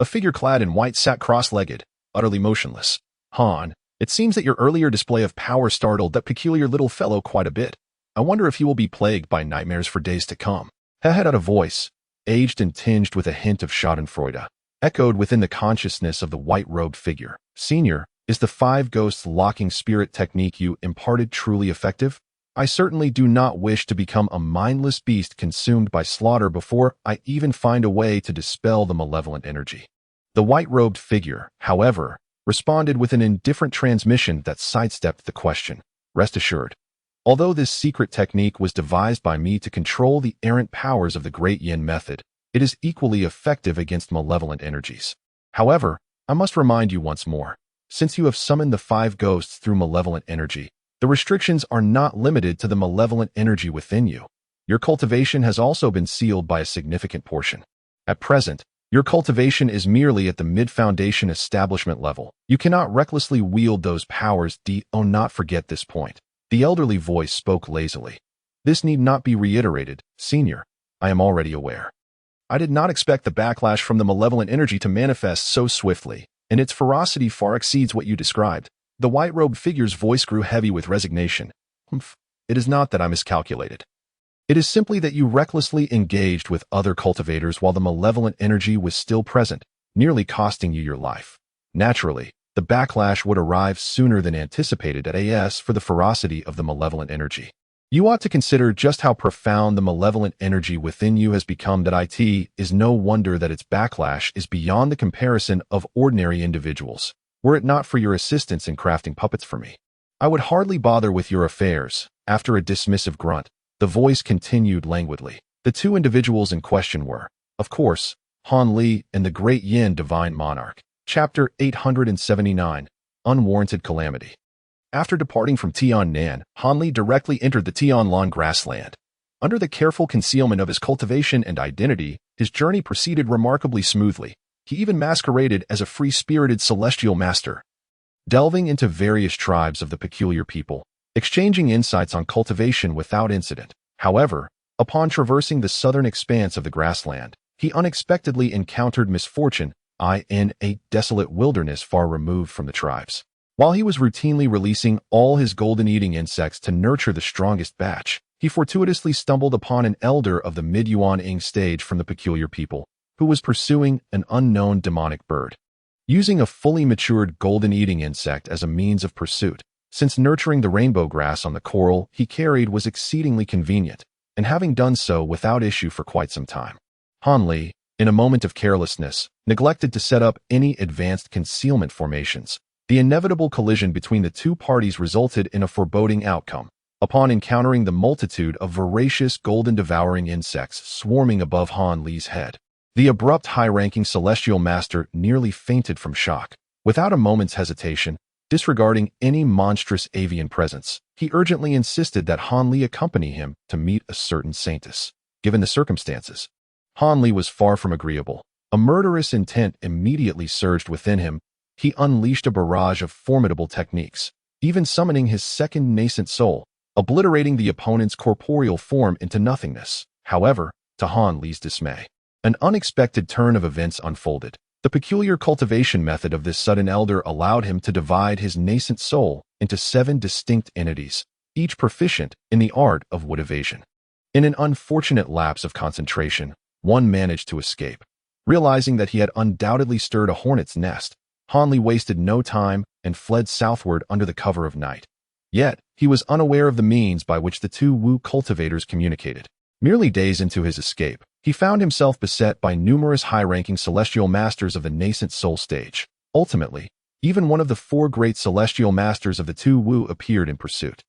A figure clad in white sat cross-legged, utterly motionless. "Han, it seems that your earlier display of power startled that peculiar little fellow quite a bit. I wonder if he will be plagued by nightmares for days to come." Had a voice, aged and tinged with a hint of schadenfreude, echoed within the consciousness of the white-robed figure. "Senior, is the five ghosts locking spirit technique you imparted truly effective? I certainly do not wish to become a mindless beast consumed by slaughter before I even find a way to dispel the malevolent energy." The white-robed figure, however, responded with an indifferent transmission that sidestepped the question. "Rest assured, although this secret technique was devised by me to control the errant powers of the Great Yin method, it is equally effective against malevolent energies. However, I must remind you once more, since you have summoned the five ghosts through malevolent energy, the restrictions are not limited to the malevolent energy within you. Your cultivation has also been sealed by a significant portion. At present, your cultivation is merely at the mid-foundation establishment level. You cannot recklessly wield those powers. Do not forget this point." The elderly voice spoke lazily. "This need not be reiterated, Senior. I am already aware. I did not expect the backlash from the malevolent energy to manifest so swiftly, and its ferocity far exceeds what you described." The white-robed figure's voice grew heavy with resignation. "It is not that I miscalculated. It is simply that you recklessly engaged with other cultivators while the malevolent energy was still present, nearly costing you your life. Naturally, the backlash would arrive sooner than anticipated at AS for the ferocity of the malevolent energy. You ought to consider just how profound the malevolent energy within you has become. That it is no wonder that its backlash is beyond the comparison of ordinary individuals. Were it not for your assistance in crafting puppets for me, I would hardly bother with your affairs." After a dismissive grunt, the voice continued languidly. The two individuals in question were, of course, Han Li and the Great Yin Divine Monarch. Chapter 879, Unwarranted Calamity. After departing from Tiannan, Han Li directly entered the Tianlan grassland. Under the careful concealment of his cultivation and identity, his journey proceeded remarkably smoothly. He even masqueraded as a free-spirited celestial master, delving into various tribes of the peculiar people, exchanging insights on cultivation without incident. However, upon traversing the southern expanse of the grassland, he unexpectedly encountered misfortune in a desolate wilderness far removed from the tribes. While he was routinely releasing all his golden-eating insects to nurture the strongest batch, he fortuitously stumbled upon an elder of the Mid-Yuan-Ing stage from the peculiar people, who was pursuing an unknown demonic bird. Using a fully matured golden-eating insect as a means of pursuit, since nurturing the rainbow grass on the coral he carried was exceedingly convenient, and having done so without issue for quite some time, Han Li, in a moment of carelessness, neglected to set up any advanced concealment formations. The inevitable collision between the two parties resulted in a foreboding outcome. Upon encountering the multitude of voracious golden-devouring insects swarming above Han Li's head, the abrupt high-ranking celestial master nearly fainted from shock. Without a moment's hesitation, disregarding any monstrous avian presence, he urgently insisted that Han Li accompany him to meet a certain saintess. Given the circumstances, Han Li was far from agreeable. A murderous intent immediately surged within him, he unleashed a barrage of formidable techniques, even summoning his second nascent soul, obliterating the opponent's corporeal form into nothingness. However, to Han Li's dismay, an unexpected turn of events unfolded. The peculiar cultivation method of this sudden elder allowed him to divide his nascent soul into 7 distinct entities, each proficient in the art of wood evasion. In an unfortunate lapse of concentration, one managed to escape. Realizing that he had undoubtedly stirred a hornet's nest, Han Li wasted no time and fled southward under the cover of night. Yet, he was unaware of the means by which the two Wu cultivators communicated. Merely days into his escape, he found himself beset by numerous high-ranking celestial masters of the nascent soul stage. Ultimately, even one of the 4 great celestial masters of the two Wu appeared in pursuit.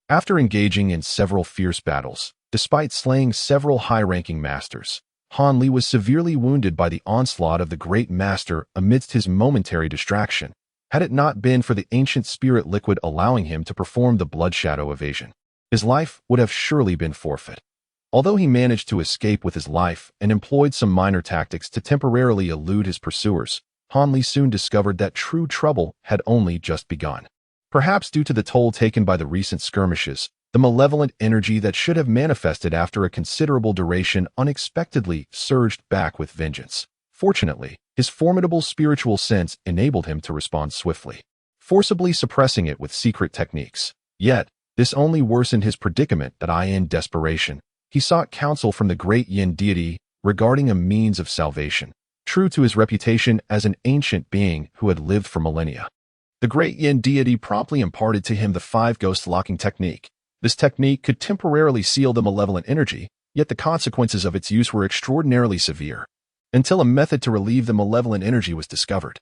After engaging in several fierce battles, despite slaying several high-ranking masters, Han Li was severely wounded by the onslaught of the great master amidst his momentary distraction, had it not been for the ancient spirit liquid allowing him to perform the blood shadow evasion. His life would have surely been forfeit. Although he managed to escape with his life and employed some minor tactics to temporarily elude his pursuers, Han Li soon discovered that true trouble had only just begun. Perhaps due to the toll taken by the recent skirmishes, the malevolent energy that should have manifested after a considerable duration unexpectedly surged back with vengeance. Fortunately, his formidable spiritual sense enabled him to respond swiftly, forcibly suppressing it with secret techniques. Yet, this only worsened his predicament. In desperation, he sought counsel from the great Yin deity regarding a means of salvation, true to his reputation as an ancient being who had lived for millennia. The great Yin deity promptly imparted to him the 5 ghost locking technique. This technique could temporarily seal the malevolent energy, yet the consequences of its use were extraordinarily severe. Until a method to relieve the malevolent energy was discovered,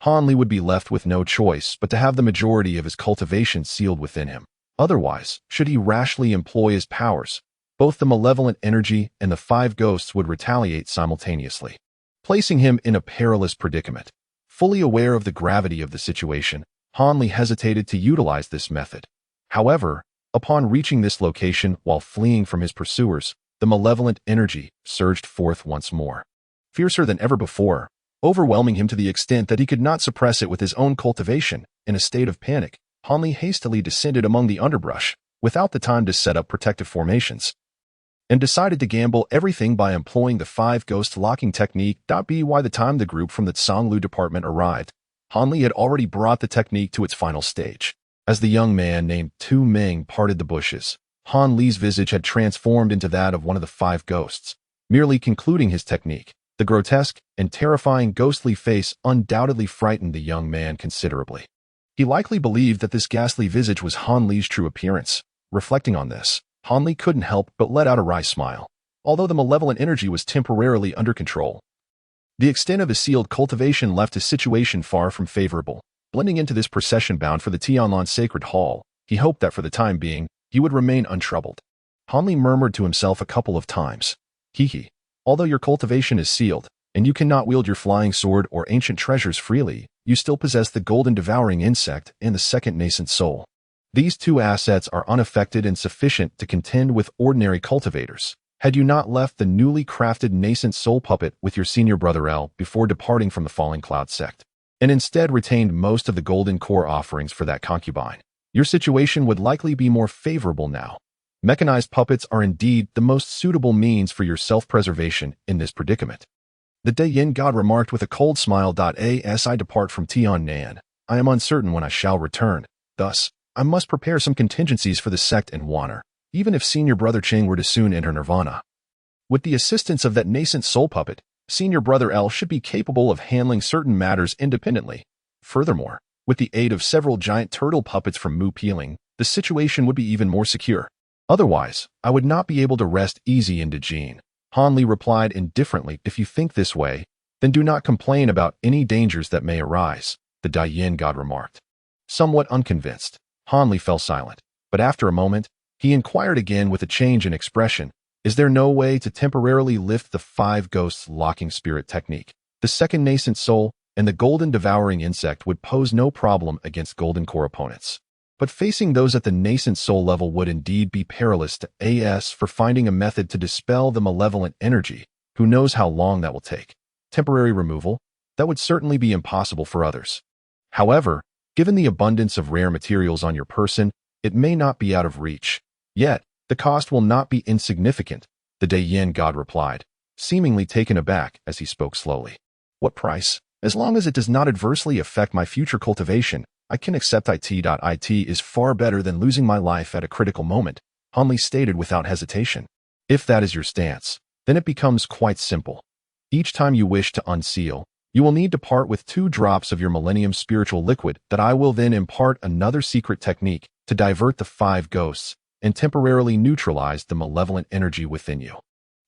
Han Li would be left with no choice but to have the majority of his cultivation sealed within him. Otherwise, should he rashly employ his powers, both the malevolent energy and the 5 ghosts would retaliate simultaneously, placing him in a perilous predicament. Fully aware of the gravity of the situation, Han Li hesitated to utilize this method. However, upon reaching this location while fleeing from his pursuers, the malevolent energy surged forth once more, fiercer than ever before, overwhelming him to the extent that he could not suppress it with his own cultivation. In a state of panic, Han Li hastily descended among the underbrush, without the time to set up protective formations, and decided to gamble everything by employing the 5 ghost locking technique. By the time the group from the Tsanglu department arrived, Han Li had already brought the technique to its final stage. As the young man named Tu Ming parted the bushes, Han Li's visage had transformed into that of one of the 5 ghosts. Merely concluding his technique, the grotesque and terrifying ghostly face undoubtedly frightened the young man considerably. He likely believed that this ghastly visage was Han Li's true appearance. Reflecting on this, Han Li couldn't help but let out a wry smile. Although the malevolent energy was temporarily under control, the extent of his sealed cultivation left his situation far from favorable. Blending into this procession bound for the Tianlan Sacred Hall, he hoped that for the time being, he would remain untroubled. Han Li murmured to himself a couple of times, "Hehe, although your cultivation is sealed, and you cannot wield your flying sword or ancient treasures freely, you still possess the golden devouring insect and the second nascent soul. These 2 assets are unaffected and sufficient to contend with ordinary cultivators. Had you not left the newly crafted nascent soul puppet with your senior brother L before departing from the Falling Cloud sect, and instead retained most of the golden core offerings for that concubine, your situation would likely be more favorable now. Mechanized puppets are indeed the most suitable means for your self-preservation in this predicament." The De Yin god remarked with a cold smile. As I depart from Tiannan, I am uncertain when I shall return. Thus, I must prepare some contingencies for the sect and Wanner, even if senior brother Ching were to soon enter nirvana. With the assistance of that nascent soul puppet, senior brother L should be capable of handling certain matters independently. Furthermore, with the aid of several giant turtle puppets from Mu Peeling, the situation would be even more secure. Otherwise, I would not be able to rest easy in Dejin. Han Li replied indifferently, "If you think this way, then do not complain about any dangers that may arise," the Daiyin god remarked. Somewhat unconvinced, Han Li fell silent, but after a moment, he inquired again with a change in expression, "Is there no way to temporarily lift the 5 ghosts locking spirit technique? The second nascent soul and the golden devouring insect would pose no problem against golden core opponents. But facing those at the nascent soul level would indeed be perilous. As for finding a method to dispel the malevolent energy, who knows how long that will take. Temporary removal, that would certainly be impossible for others. However, given the abundance of rare materials on your person, it may not be out of reach. Yet, the cost will not be insignificant, the Yin god replied, seemingly taken aback as he spoke slowly. What price? As long as it does not adversely affect my future cultivation, I can accept it. It is far better than losing my life at a critical moment, Hanli stated without hesitation. If that is your stance, then it becomes quite simple. Each time you wish to unseal, you will need to part with 2 drops of your Millennium Spiritual Liquid that I will then impart another secret technique to divert the 5 ghosts and temporarily neutralize the malevolent energy within you.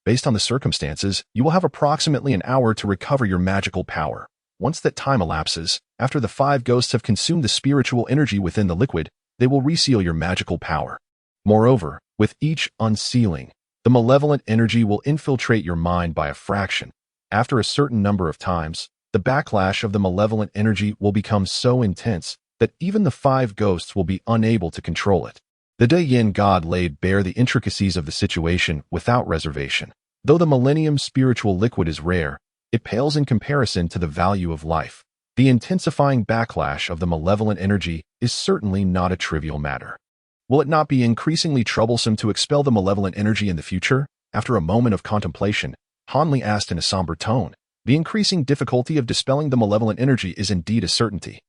Based on the circumstances, you will have approximately an hour to recover your magical power. Once that time elapses, after the 5 ghosts have consumed the spiritual energy within the liquid, they will reseal your magical power. Moreover, with each unsealing, the malevolent energy will infiltrate your mind by a fraction. After a certain number of times, the backlash of the malevolent energy will become so intense that even the 5 ghosts will be unable to control it. The Yin god laid bare the intricacies of the situation without reservation. Though the Millennium Spiritual Liquid is rare, it pales in comparison to the value of life. The intensifying backlash of the malevolent energy is certainly not a trivial matter. Will it not be increasingly troublesome to expel the malevolent energy in the future? After a moment of contemplation, Hanli asked in a somber tone. The increasing difficulty of dispelling the malevolent energy is indeed a certainty.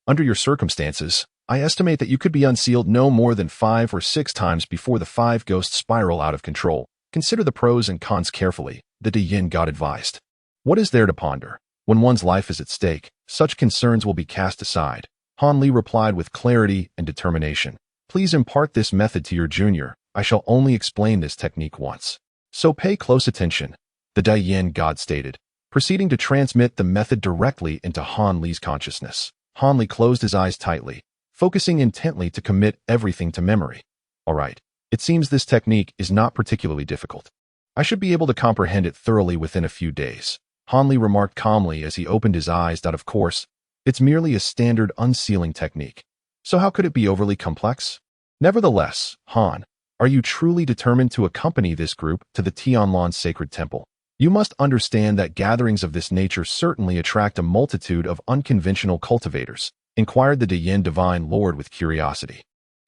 Under your circumstances, I estimate that you could be unsealed no more than 5 or 6 times before the 5 ghosts spiral out of control. Consider the pros and cons carefully, the Yin god advised. What is there to ponder? When one's life is at stake, such concerns will be cast aside. Hanli replied with clarity and determination. Please impart this method to your junior. I shall only explain this technique once. So pay close attention, the Yin god stated, proceeding to transmit the method directly into Hanli's consciousness. Hanli closed his eyes tightly, focusing intently to commit everything to memory. All right, it seems this technique is not particularly difficult. I should be able to comprehend it thoroughly within a few days. Hanli remarked calmly as he opened his eyes that, of course, it's merely a standard unsealing technique. So how could it be overly complex? Nevertheless, Han, are you truly determined to accompany this group to the Tianlan Sacred Temple? You must understand that gatherings of this nature certainly attract a multitude of unconventional cultivators, inquired the Yin Divine Lord with curiosity.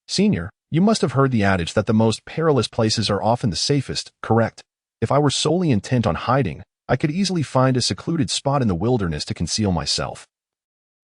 Senior, you must have heard the adage that the most perilous places are often the safest, correct? If I were solely intent on hiding, I could easily find a secluded spot in the wilderness to conceal myself.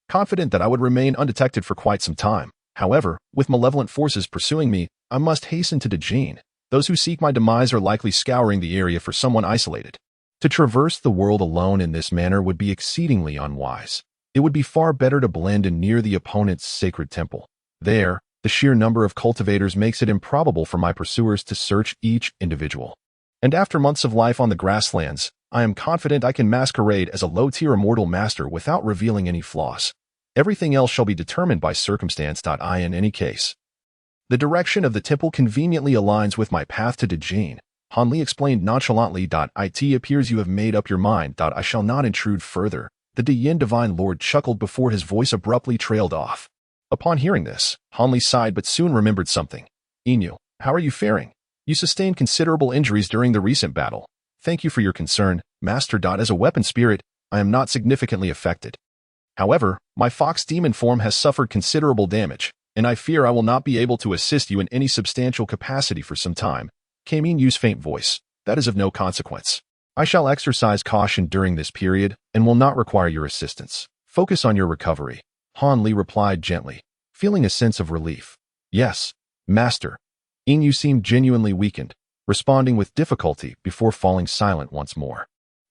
Confident that I would remain undetected for quite some time. However, with malevolent forces pursuing me, I must hasten to Dajin. Those who seek my demise are likely scouring the area for someone isolated. To traverse the world alone in this manner would be exceedingly unwise. It would be far better to blend in near the opponent's sacred temple. There, the sheer number of cultivators makes it improbable for my pursuers to search each individual. And after months of life on the grasslands, I am confident I can masquerade as a low-tier immortal master without revealing any flaws. Everything else shall be determined by circumstance. In any case. The direction of the temple conveniently aligns with my path to Dajin. Hanli explained nonchalantly. It appears you have made up your mind. I shall not intrude further. The Yin Divine Lord chuckled before his voice abruptly trailed off. Upon hearing this, Hanli sighed but soon remembered something. Inyu, how are you faring? You sustained considerable injuries during the recent battle. Thank you for your concern, Master. As a weapon spirit, I am not significantly affected. However, my fox demon form has suffered considerable damage, and I fear I will not be able to assist you in any substantial capacity for some time, came Inyu's faint voice. That is of no consequence. I shall exercise caution during this period and will not require your assistance. Focus on your recovery. Hanli replied gently, feeling a sense of relief. Yes, Master. Inyu seemed genuinely weakened, responding with difficulty before falling silent once more.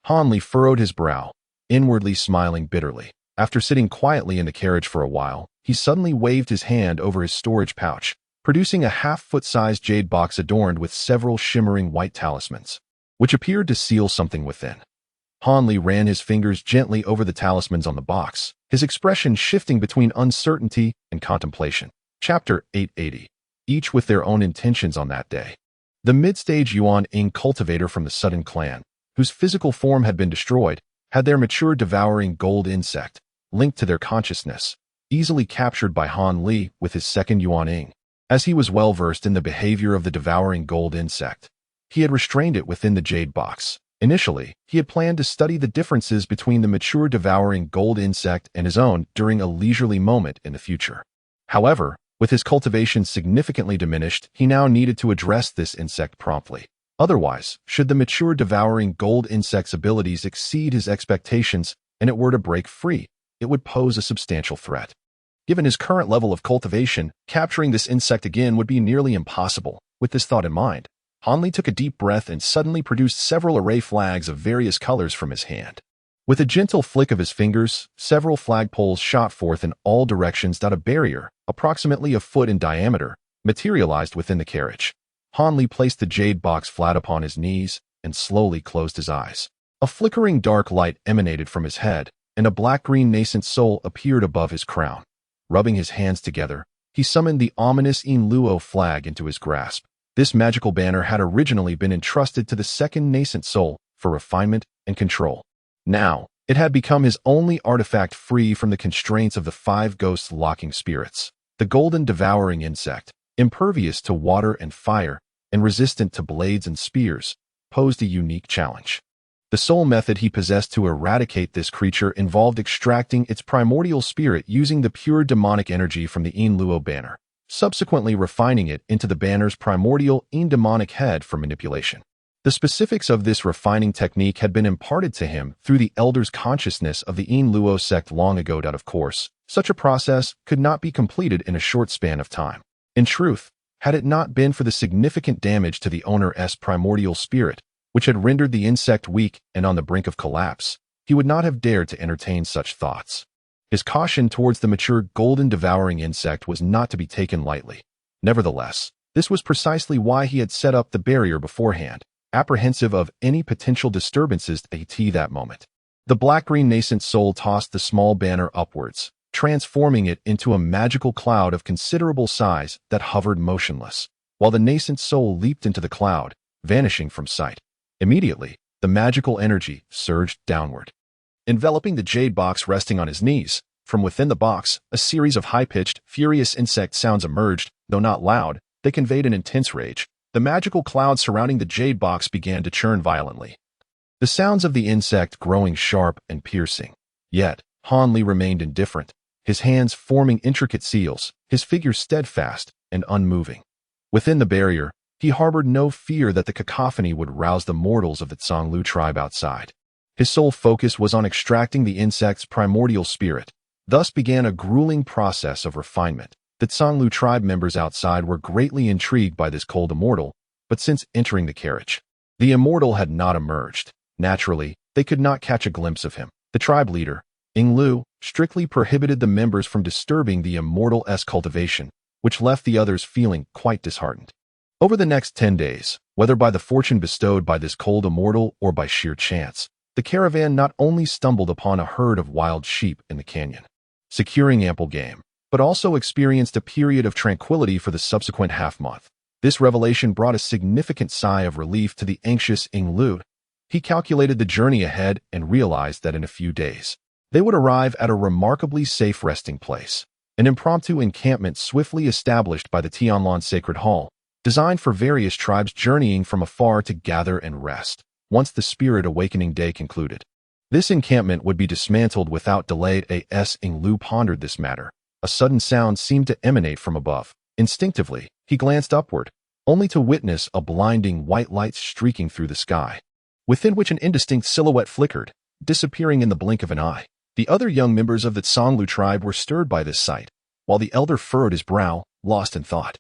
Hanli furrowed his brow, inwardly smiling bitterly. After sitting quietly in the carriage for a while, he suddenly waved his hand over his storage pouch, producing a half-foot-sized jade box adorned with several shimmering white talismans, which appeared to seal something within. Hanli ran his fingers gently over the talismans on the box, his expression shifting between uncertainty and contemplation. Chapter 880. Each with their own intentions on that day. The mid-stage Yuan-Ing cultivator from the Sudden clan, whose physical form had been destroyed, had their mature devouring gold insect, linked to their consciousness, easily captured by Hanli with his second Yuan-Ing. As he was well versed in the behavior of the devouring gold insect, he had restrained it within the jade box, Initially, he had planned to study the differences between the mature devouring gold insect and his own during a leisurely moment in the future. However, with his cultivation significantly diminished, he now needed to address this insect promptly. Otherwise, should the mature devouring gold insect's abilities exceed his expectations and it were to break free, it would pose a substantial threat. Given his current level of cultivation, capturing this insect again would be nearly impossible. With this thought in mind, Hanli took a deep breath and suddenly produced several array flags of various colors from his hand. With a gentle flick of his fingers, several flagpoles shot forth in all directions. A barrier, approximately a foot in diameter, materialized within the carriage. Hanli placed the jade box flat upon his knees and slowly closed his eyes. A flickering dark light emanated from his head, and a black-green nascent soul appeared above his crown. Rubbing his hands together, he summoned the ominous Inluo flag into his grasp. This magical banner had originally been entrusted to the second nascent soul for refinement and control. Now, it had become his only artifact free from the constraints of the 5 ghost-locking spirits. The golden devouring insect, impervious to water and fire and resistant to blades and spears, posed a unique challenge. The sole method he possessed to eradicate this creature involved extracting its primordial spirit using the pure demonic energy from the Inluo banner, subsequently refining it into the banner's primordial demonic head for manipulation. The specifics of this refining technique had been imparted to him through the Elder's consciousness of the Inluo sect long ago. Of course, such a process could not be completed in a short span of time. In truth, had it not been for the significant damage to the owner's primordial spirit, which had rendered the insect weak and on the brink of collapse, he would not have dared to entertain such thoughts. His caution towards the mature golden devouring insect was not to be taken lightly. Nevertheless, this was precisely why he had set up the barrier beforehand, apprehensive of any potential disturbances at that moment. The black-green nascent soul tossed the small banner upwards, transforming it into a magical cloud of considerable size that hovered motionless, while the nascent soul leaped into the cloud, vanishing from sight. Immediately, the magical energy surged downward. Enveloping the jade box resting on his knees, from within the box, a series of high-pitched, furious insect sounds emerged. Though not loud, they conveyed an intense rage. The magical cloud surrounding the jade box began to churn violently, the sounds of the insect growing sharp and piercing. Yet, Hanli remained indifferent, his hands forming intricate seals, his figure steadfast and unmoving. Within the barrier, he harbored no fear that the cacophony would rouse the mortals of the Zhonglu tribe outside. His sole focus was on extracting the insect's primordial spirit. Thus began a grueling process of refinement. The Zhonglu tribe members outside were greatly intrigued by this cold immortal, but since entering the carriage, the immortal had not emerged. Naturally, they could not catch a glimpse of him. The tribe leader, Yinglu, strictly prohibited the members from disturbing the immortal's cultivation, which left the others feeling quite disheartened. Over the next 10 days, whether by the fortune bestowed by this cold immortal or by sheer chance, the caravan not only stumbled upon a herd of wild sheep in the canyon, securing ample game, but also experienced a period of tranquility for the subsequent half-month. This revelation brought a significant sigh of relief to the anxious Yinglu. He calculated the journey ahead and realized that in a few days, they would arrive at a remarkably safe resting place, an impromptu encampment swiftly established by the Tianlan Sacred Hall, designed for various tribes journeying from afar to gather and rest, once the Spirit Awakening Day concluded. This encampment would be dismantled without delay. As Yinglu pondered this matter, a sudden sound seemed to emanate from above. Instinctively, he glanced upward, only to witness a blinding white light streaking through the sky, within which an indistinct silhouette flickered, disappearing in the blink of an eye. The other young members of the Zhonglu tribe were stirred by this sight, while the elder furrowed his brow, lost in thought.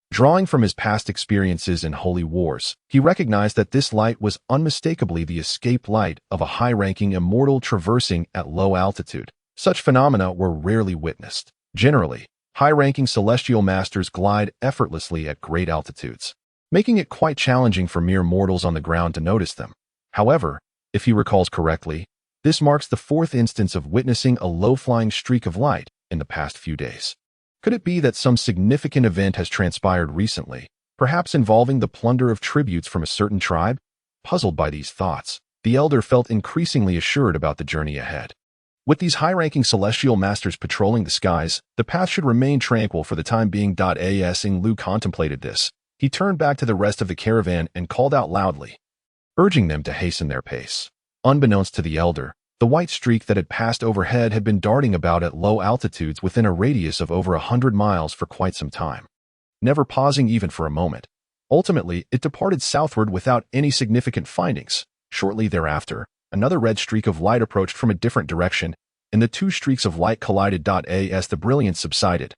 Drawing from his past experiences in holy wars, he recognized that this light was unmistakably the escape light of a high-ranking immortal traversing at low altitude. Such phenomena were rarely witnessed. Generally, high-ranking celestial masters glide effortlessly at great altitudes, making it quite challenging for mere mortals on the ground to notice them. However, if he recalls correctly, this marks the 4th instance of witnessing a low-flying streak of light in the past few days. Could it be that some significant event has transpired recently, perhaps involving the plunder of tributes from a certain tribe? Puzzled by these thoughts, the elder felt increasingly assured about the journey ahead. With these high-ranking celestial masters patrolling the skies, the path should remain tranquil for the time being. As Yinglu contemplated this, he turned back to the rest of the caravan and called out loudly, urging them to hasten their pace. Unbeknownst to the elder, the white streak that had passed overhead had been darting about at low altitudes within a radius of over 100 miles for quite some time, never pausing even for a moment. Ultimately, it departed southward without any significant findings. Shortly thereafter, another red streak of light approached from a different direction, and the two streaks of light collided. As the brilliance subsided,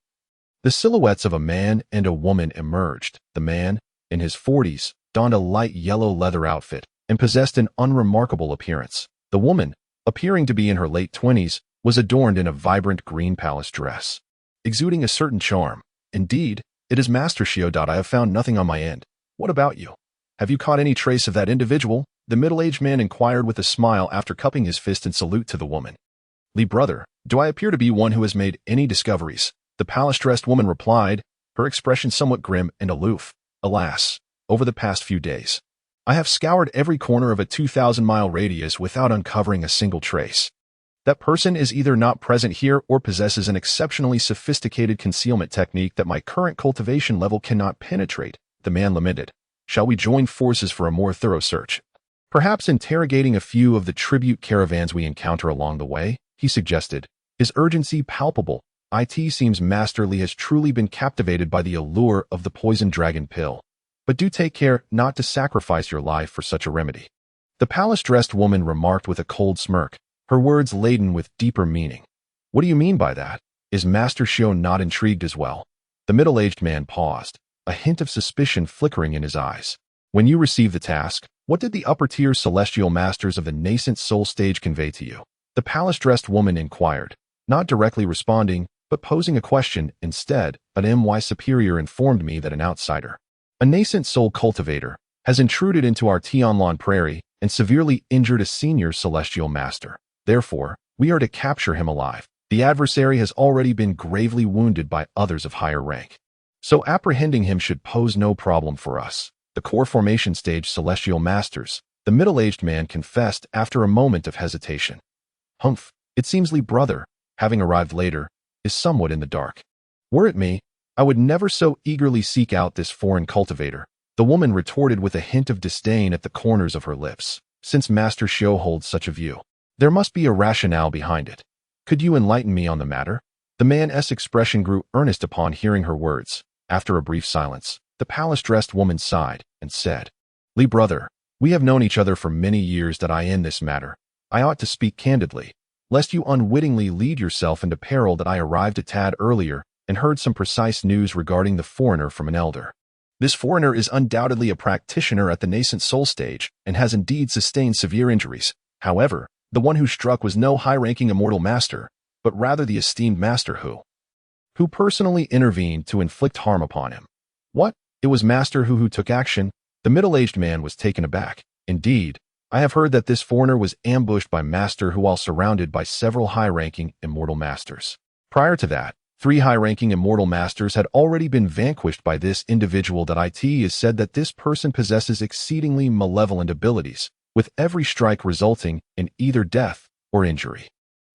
the silhouettes of a man and a woman emerged. The man, in his 40s, donned a light yellow leather outfit and possessed an unremarkable appearance. The woman, appearing to be in her late 20s, was adorned in a vibrant green palace dress, exuding a certain charm. Indeed, it is Master Shio. I have found nothing on my end. What about you? Have you caught any trace of that individual? The middle-aged man inquired with a smile after cupping his fist in salute to the woman. Li brother, do I appear to be one who has made any discoveries? The palace-dressed woman replied, her expression somewhat grim and aloof. Alas, over the past few days, I have scoured every corner of a 2,000-mile radius without uncovering a single trace. That person is either not present here or possesses an exceptionally sophisticated concealment technique that my current cultivation level cannot penetrate, the man lamented. Shall we join forces for a more thorough search? Perhaps interrogating a few of the tribute caravans we encounter along the way, he suggested, his urgency palpable. It seems Master Li has truly been captivated by the allure of the poison dragon pill. But do take care not to sacrifice your life for such a remedy. The palace-dressed woman remarked with a cold smirk, her words laden with deeper meaning. What do you mean by that? Is Master Shio not intrigued as well? The middle-aged man paused, a hint of suspicion flickering in his eyes. When you received the task, what did the upper-tier celestial masters of the nascent soul stage convey to you? The palace-dressed woman inquired, not directly responding, but posing a question instead. An MY superior informed me that an outsider, a nascent soul cultivator, has intruded into our Tianlan prairie and severely injured a senior celestial master. Therefore, we are to capture him alive. The adversary has already been gravely wounded by others of higher rank, so apprehending him should pose no problem for us. The core formation stage celestial masters, the middle-aged man confessed after a moment of hesitation. Humph, it seems Li brother, having arrived later, is somewhat in the dark. Were it me, I would never so eagerly seek out this foreign cultivator, the woman retorted with a hint of disdain at the corners of her lips. Since Master Shio holds such a view, there must be a rationale behind it. Could you enlighten me on the matter? The man's expression grew earnest upon hearing her words. After a brief silence, the palace-dressed woman sighed and said, Li brother, we have known each other for many years. In this matter, I ought to speak candidly, lest you unwittingly lead yourself into peril. I arrived a tad earlier and heard some precise news regarding the foreigner from an elder. This foreigner is undoubtedly a practitioner at the nascent soul stage and has indeed sustained severe injuries. However, the one who struck was no high-ranking immortal master, but rather the esteemed master who personally intervened to inflict harm upon him. What? It was Master who took action? The middle-aged man was taken aback. Indeed, I have heard that this foreigner was ambushed by Master while surrounded by several high-ranking immortal masters. Prior to that, 3 high-ranking immortal masters had already been vanquished by this individual. It is said that this person possesses exceedingly malevolent abilities, with every strike resulting in either death or injury.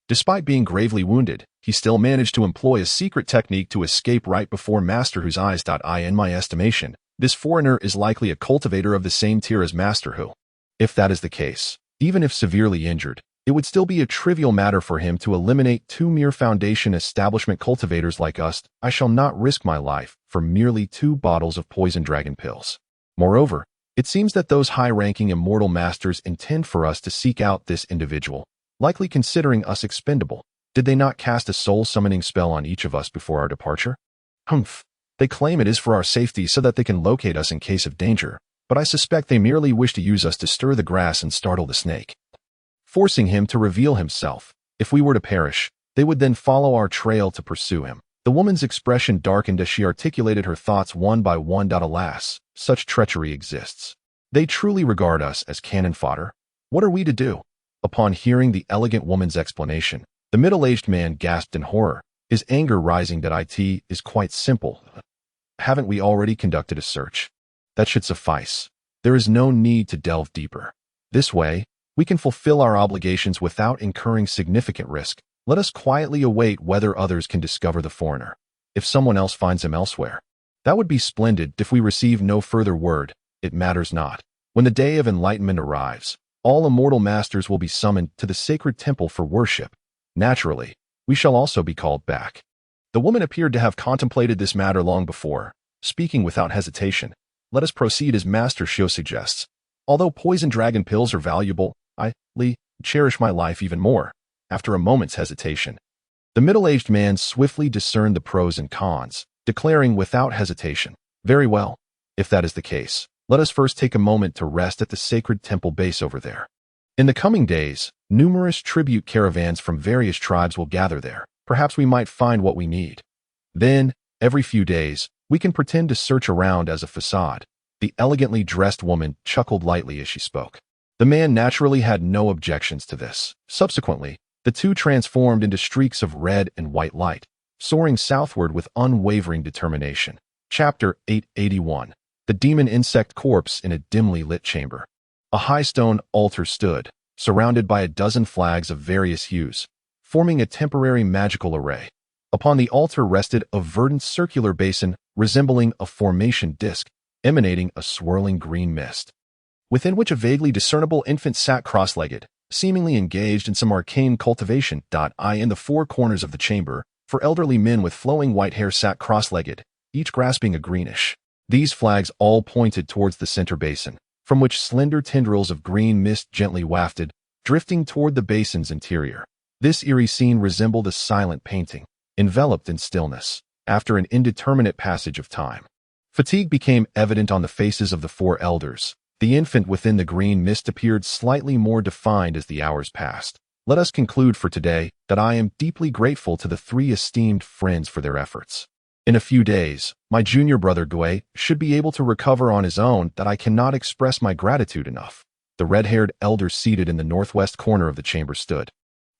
Despite being gravely wounded, he still managed to employ a secret technique to escape right before Master Hu's eyes. In my estimation, this foreigner is likely a cultivator of the same tier as Master Hu. If that is the case, even if severely injured, it would still be a trivial matter for him to eliminate 2 mere foundation establishment cultivators like us. I shall not risk my life for merely 2 bottles of poison dragon pills. Moreover, it seems that those high-ranking immortal masters intend for us to seek out this individual, likely considering us expendable. Did they not cast a soul-summoning spell on each of us before our departure? Humph. They claim it is for our safety so that they can locate us in case of danger, but I suspect they merely wish to use us to stir the grass and startle the snake, forcing him to reveal himself. If we were to perish, they would then follow our trail to pursue him. The woman's expression darkened as she articulated her thoughts one by one. Alas, such treachery exists. They truly regard us as cannon fodder. What are we to do? Upon hearing the elegant woman's explanation, the middle-aged man gasped in horror, his anger rising. It is quite simple. Haven't we already conducted a search? That should suffice. There is no need to delve deeper. This way, we can fulfill our obligations without incurring significant risk. Let us quietly await whether others can discover the foreigner. If someone else finds him elsewhere, that would be splendid. If we receive no further word, it matters not. When the day of enlightenment arrives, all immortal masters will be summoned to the sacred temple for worship. Naturally, we shall also be called back. The woman appeared to have contemplated this matter long before, speaking without hesitation. Let us proceed as Master Shio suggests. Although poison dragon pills are valuable, I cherish my life even more. After a moment's hesitation, the middle-aged man swiftly discerned the pros and cons, declaring without hesitation, "Very well. If that is the case, let us first take a moment to rest at the sacred temple base over there. In the coming days, numerous tribute caravans from various tribes will gather there. Perhaps we might find what we need. Then, every few days, we can pretend to search around as a facade." The elegantly dressed woman chuckled lightly as she spoke. The man naturally had no objections to this. Subsequently, the two transformed into streaks of red and white light, soaring southward with unwavering determination. Chapter 881. The Demon Insect Corpse in a Dimly Lit Chamber. A high stone altar stood, surrounded by a dozen flags of various hues, forming a temporary magical array. Upon the altar rested a verdant circular basin resembling a formation disk, emanating a swirling green mist, within which a vaguely discernible infant sat cross-legged, seemingly engaged in some arcane cultivation. In the four corners of the chamber, four elderly men with flowing white hair sat cross-legged, each grasping a greenish. These flags all pointed towards the center basin, from which slender tendrils of green mist gently wafted, drifting toward the basin's interior. This eerie scene resembled a silent painting, enveloped in stillness. After an indeterminate passage of time, fatigue became evident on the faces of the four elders. The infant within the green mist appeared slightly more defined as the hours passed. Let us conclude for today that I am deeply grateful to the three esteemed friends for their efforts. In a few days, my junior brother Gui should be able to recover on his own. That I cannot express my gratitude enough. The red-haired elder seated in the northwest corner of the chamber stood,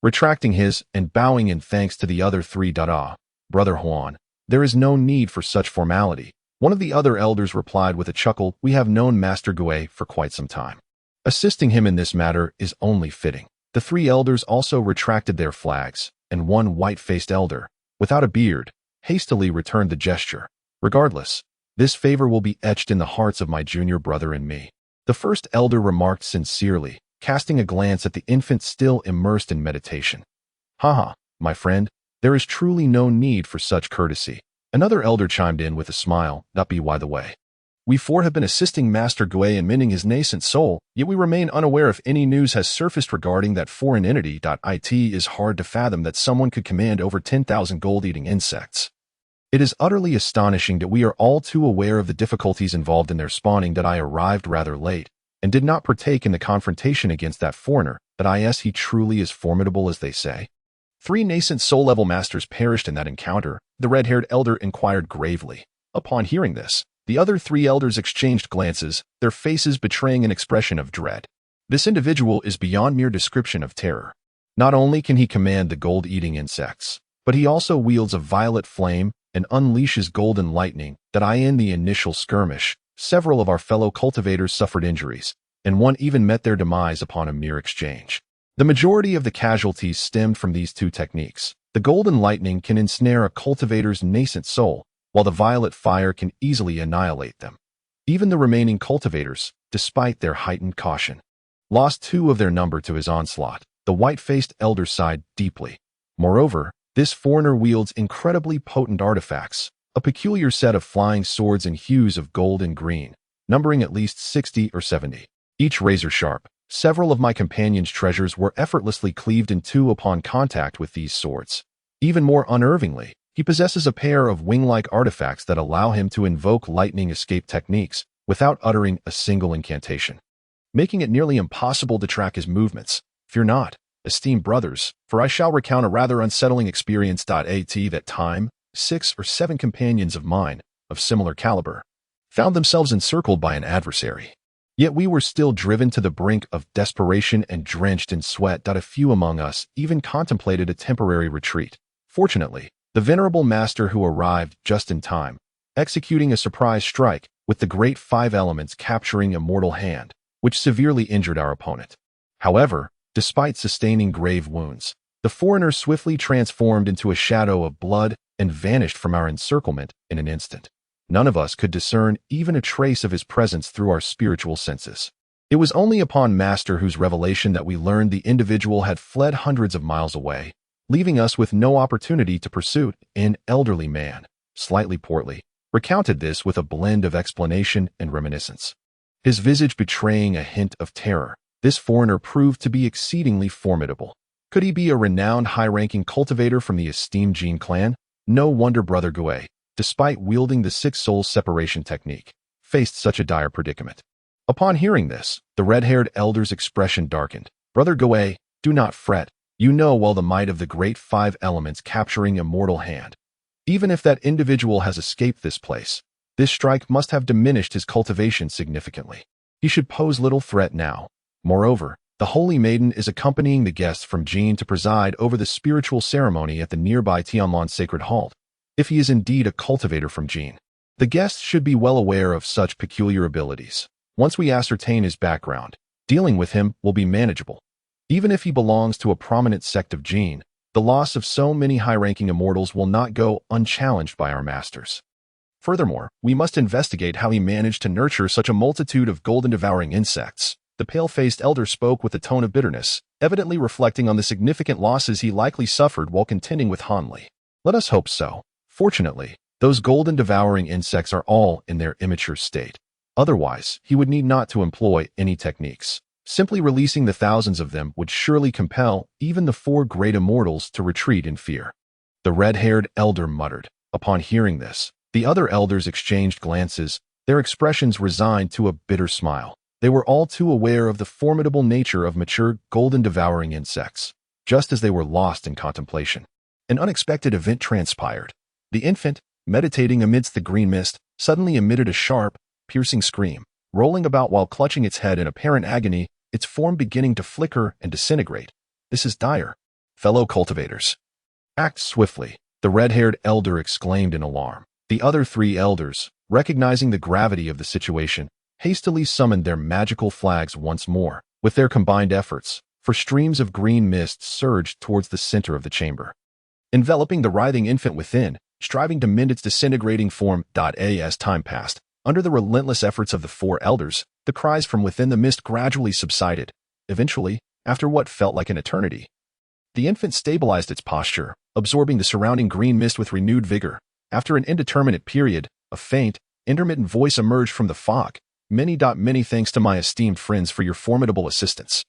retracting his and bowing in thanks to the other three. Brother Juan, there is no need for such formality. One of the other elders replied with a chuckle. We have known Master Gui for quite some time. Assisting him in this matter is only fitting. The three elders also retracted their flags, and one white-faced elder, without a beard, hastily returned the gesture. Regardless, this favor will be etched in the hearts of my junior brother and me. The first elder remarked sincerely, casting a glance at the infant still immersed in meditation. Haha, my friend, there is truly no need for such courtesy. Another elder chimed in with a smile. By the way, we four have been assisting Master Gui in mending his nascent soul, yet we remain unaware if any news has surfaced regarding that foreign entity. It is hard to fathom that someone could command over 10,000 gold-eating insects. It is utterly astonishing that we are all too aware of the difficulties involved in their spawning. That I arrived rather late, and did not partake in the confrontation against that foreigner. He truly is formidable as they say. 3 nascent soul-level masters perished in that encounter, the red-haired elder inquired gravely. Upon hearing this, the other 3 elders exchanged glances, their faces betraying an expression of dread. This individual is beyond mere description of terror. Not only can he command the gold-eating insects, but he also wields a violet flame and unleashes golden lightning. In the initial skirmish, several of our fellow cultivators suffered injuries, and one even met their demise upon a mere exchange. The majority of the casualties stemmed from these 2 techniques. The golden lightning can ensnare a cultivator's nascent soul, while the violet fire can easily annihilate them. Even the remaining cultivators, despite their heightened caution, lost 2 of their number to his onslaught. The white-faced elder sighed deeply. Moreover, this foreigner wields incredibly potent artifacts, a peculiar set of flying swords in hues of gold and green, numbering at least 60 or 70, each razor-sharp. Several of my companion's treasures were effortlessly cleaved in 2 upon contact with these swords. Even more unnervingly, he possesses a pair of wing-like artifacts that allow him to invoke lightning escape techniques without uttering a single incantation, making it nearly impossible to track his movements. Fear not, esteemed brothers, for I shall recount a rather unsettling experience. That time, 6 or 7 companions of mine, of similar caliber, found themselves encircled by an adversary. Yet we were still driven to the brink of desperation and drenched in sweat. A few among us even contemplated a temporary retreat. Fortunately, the venerable master who arrived just in time, executing a surprise strike, with the great 5 elements capturing a mortal hand, which severely injured our opponent. However, despite sustaining grave wounds, the foreigner swiftly transformed into a shadow of blood and vanished from our encirclement in an instant. None of us could discern even a trace of his presence through our spiritual senses. It was only upon Master Hu's revelation that we learned the individual had fled hundreds of miles away, leaving us with no opportunity to pursue. An elderly man, slightly portly, recounted this with a blend of explanation and reminiscence, his visage betraying a hint of terror. This foreigner proved to be exceedingly formidable. Could he be a renowned high-ranking cultivator from the esteemed Jin clan? No wonder Brother Gue, despite wielding the six-soul separation technique, faced such a dire predicament. Upon hearing this, the red-haired elder's expression darkened. Brother Gue, do not fret. You know well the might of the great five elements capturing a mortal hand. Even if that individual has escaped this place, this strike must have diminished his cultivation significantly. He should pose little threat now. Moreover, the Holy Maiden is accompanying the guests from Jin to preside over the spiritual ceremony at the nearby Tianlan Sacred Hall. If he is indeed a cultivator from Jin, the guests should be well aware of such peculiar abilities. Once we ascertain his background, dealing with him will be manageable. Even if he belongs to a prominent sect of Jin, the loss of so many high-ranking immortals will not go unchallenged by our masters. Furthermore, we must investigate how he managed to nurture such a multitude of golden-devouring insects. The pale-faced elder spoke with a tone of bitterness, evidently reflecting on the significant losses he likely suffered while contending with Hanli. Let us hope so. Fortunately, those golden-devouring insects are all in their immature state. Otherwise, he would need not to employ any techniques. Simply releasing the thousands of them would surely compel even the four great immortals to retreat in fear. The red-haired elder muttered. Upon hearing this, the other elders exchanged glances, their expressions resigned to a bitter smile. They were all too aware of the formidable nature of mature golden-devouring insects, just as they were lost in contemplation. An unexpected event transpired. The infant, meditating amidst the green mist, suddenly emitted a sharp, piercing scream. Rolling about while clutching its head in apparent agony, its form beginning to flicker and disintegrate. This is dire. Fellow cultivators, act swiftly, the red-haired elder exclaimed in alarm. The other three elders, recognizing the gravity of the situation, hastily summoned their magical flags once more. With their combined efforts, for streams of green mist surged towards the center of the chamber, enveloping the writhing infant within, striving to mend its disintegrating form. As time passed, under the relentless efforts of the four elders, the cries from within the mist gradually subsided. Eventually, after what felt like an eternity, the infant stabilized its posture, absorbing the surrounding green mist with renewed vigor. After an indeterminate period, a faint, intermittent voice emerged from the fog. Many thanks to my esteemed friends for your formidable assistance.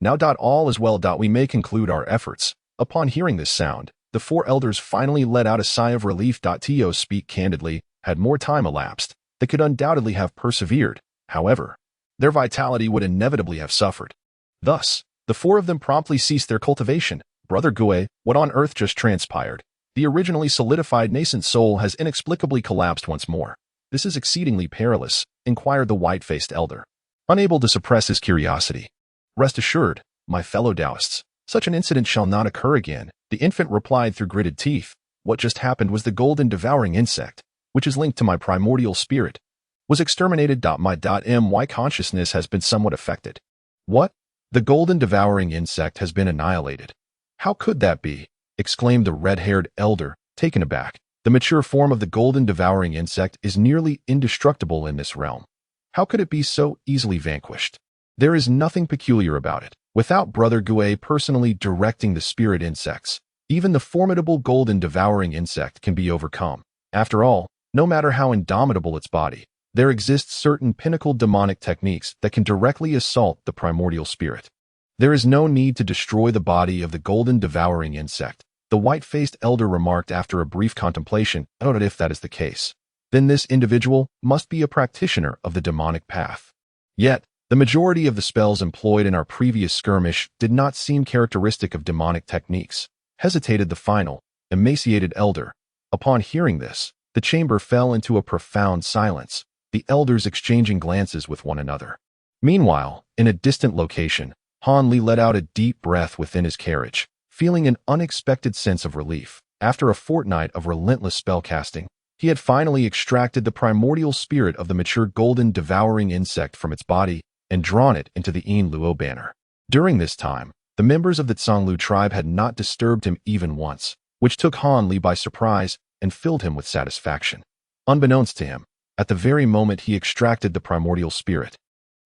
Now all is well. We may conclude our efforts. Upon hearing this sound, the four elders finally let out a sigh of relief. To speak candidly, had more time elapsed, they could undoubtedly have persevered. However, their vitality would inevitably have suffered. Thus, the four of them promptly ceased their cultivation. Brother Gue, what on earth just transpired? The originally solidified nascent soul has inexplicably collapsed once more. This is exceedingly perilous, inquired the white-faced elder, unable to suppress his curiosity. Rest assured, my fellow Taoists, such an incident shall not occur again, the infant replied through gritted teeth. What just happened was the golden-devouring insect, which is linked to my primordial spirit, was exterminated. My consciousness has been somewhat affected. What? The golden-devouring insect has been annihilated. How could that be? Exclaimed the red-haired elder, taken aback. The mature form of the golden-devouring insect is nearly indestructible in this realm. How could it be so easily vanquished? There is nothing peculiar about it. Without Brother Gue personally directing the spirit insects, even the formidable golden-devouring insect can be overcome. After all, no matter how indomitable its body, there exist certain pinnacle demonic techniques that can directly assault the primordial spirit. There is no need to destroy the body of the golden-devouring insect, the white-faced elder remarked after a brief contemplation. I don't know if that is the case. Then this individual must be a practitioner of the demonic path. Yet, the majority of the spells employed in our previous skirmish did not seem characteristic of demonic techniques, hesitated the final, emaciated elder. Upon hearing this, the chamber fell into a profound silence, the elders exchanging glances with one another. Meanwhile, in a distant location, Han Li let out a deep breath within his carriage, feeling an unexpected sense of relief. After a fortnight of relentless spellcasting, he had finally extracted the primordial spirit of the mature golden-devouring insect from its body and drawn it into the Yin Luo banner. During this time, the members of the Zhonglu tribe had not disturbed him even once, which took Han Li by surprise and filled him with satisfaction. Unbeknownst to him, at the very moment he extracted the primordial spirit,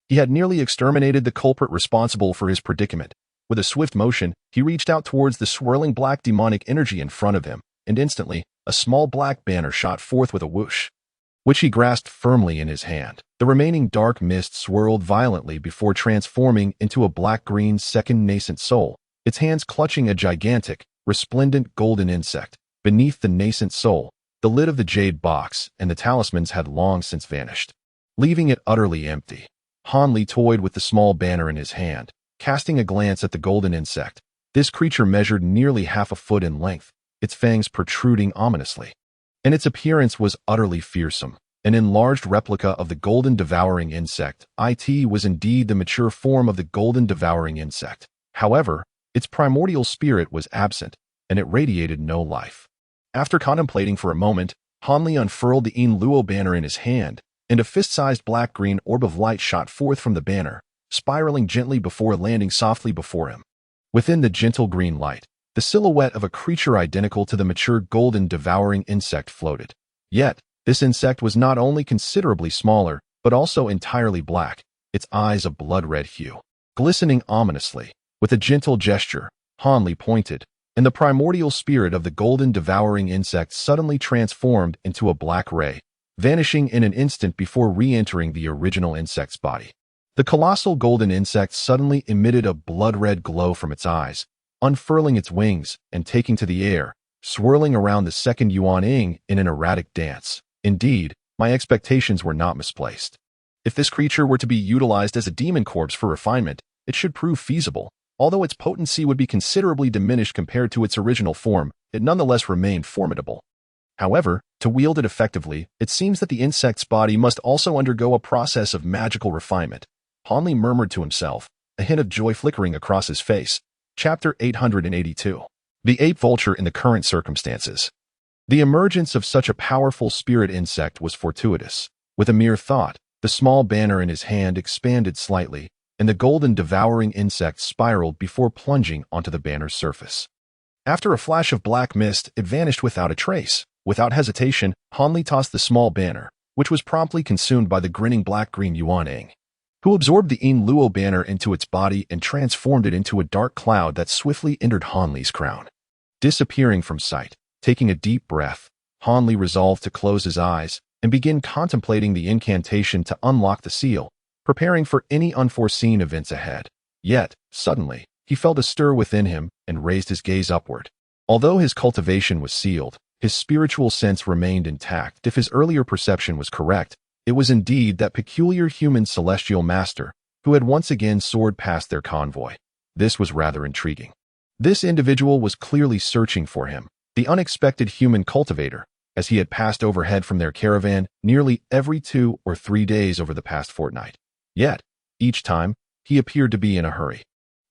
He had nearly exterminated the culprit responsible for his predicament. With a swift motion, he reached out towards the swirling black demonic energy in front of him, and instantly, a small black banner shot forth with a whoosh, which he grasped firmly in his hand. The remaining dark mist swirled violently before transforming into a black-green second nascent soul, its hands clutching a gigantic, resplendent golden insect. Beneath the nascent soul, the lid of the jade box and the talismans had long since vanished, leaving it utterly empty. Hanli toyed with the small banner in his hand, casting a glance at the golden insect. This creature measured nearly half a foot in length, its fangs protruding ominously, and its appearance was utterly fearsome. An enlarged replica of the golden devouring insect. It was indeed the mature form of the golden devouring insect. However, its primordial spirit was absent, and it radiated no life. After contemplating for a moment, Hanli unfurled the Luo banner in his hand, and a fist-sized black-green orb of light shot forth from the banner, spiraling gently before landing softly before him. Within the gentle green light, the silhouette of a creature identical to the mature golden devouring insect floated. Yet, this insect was not only considerably smaller, but also entirely black, its eyes a blood-red hue, glistening ominously. With a gentle gesture, Hanli pointed, and the primordial spirit of the golden devouring insect suddenly transformed into a black ray, vanishing in an instant before re-entering the original insect's body. The colossal golden insect suddenly emitted a blood-red glow from its eyes, unfurling its wings and taking to the air, swirling around the second Yuan-ing in an erratic dance. Indeed, my expectations were not misplaced. If this creature were to be utilized as a demon corpse for refinement, it should prove feasible. Although its potency would be considerably diminished compared to its original form, it nonetheless remained formidable. However, to wield it effectively, it seems that the insect's body must also undergo a process of magical refinement. Hanli murmured to himself, a hint of joy flickering across his face. Chapter 882. The Ape Vulture in the Current Circumstances. The emergence of such a powerful spirit insect was fortuitous. With a mere thought, the small banner in his hand expanded slightly, and the golden devouring insect spiraled before plunging onto the banner's surface. After a flash of black mist, it vanished without a trace. Without hesitation, Hanli tossed the small banner, which was promptly consumed by the grinning black-green Yuan-ing, who absorbed the Luo banner into its body and transformed it into a dark cloud that swiftly entered Hanli's crown. Disappearing from sight, taking a deep breath, Hanli resolved to close his eyes and begin contemplating the incantation to unlock the seal, preparing for any unforeseen events ahead. Yet, suddenly, he felt a stir within him and raised his gaze upward. Although his cultivation was sealed, his spiritual sense remained intact. If his earlier perception was correct, it was indeed that peculiar human celestial master who had once again soared past their convoy. This was rather intriguing. This individual was clearly searching for him, the unexpected human cultivator, as he had passed overhead from their caravan nearly every 2 or 3 days over the past fortnight. Yet, each time, he appeared to be in a hurry,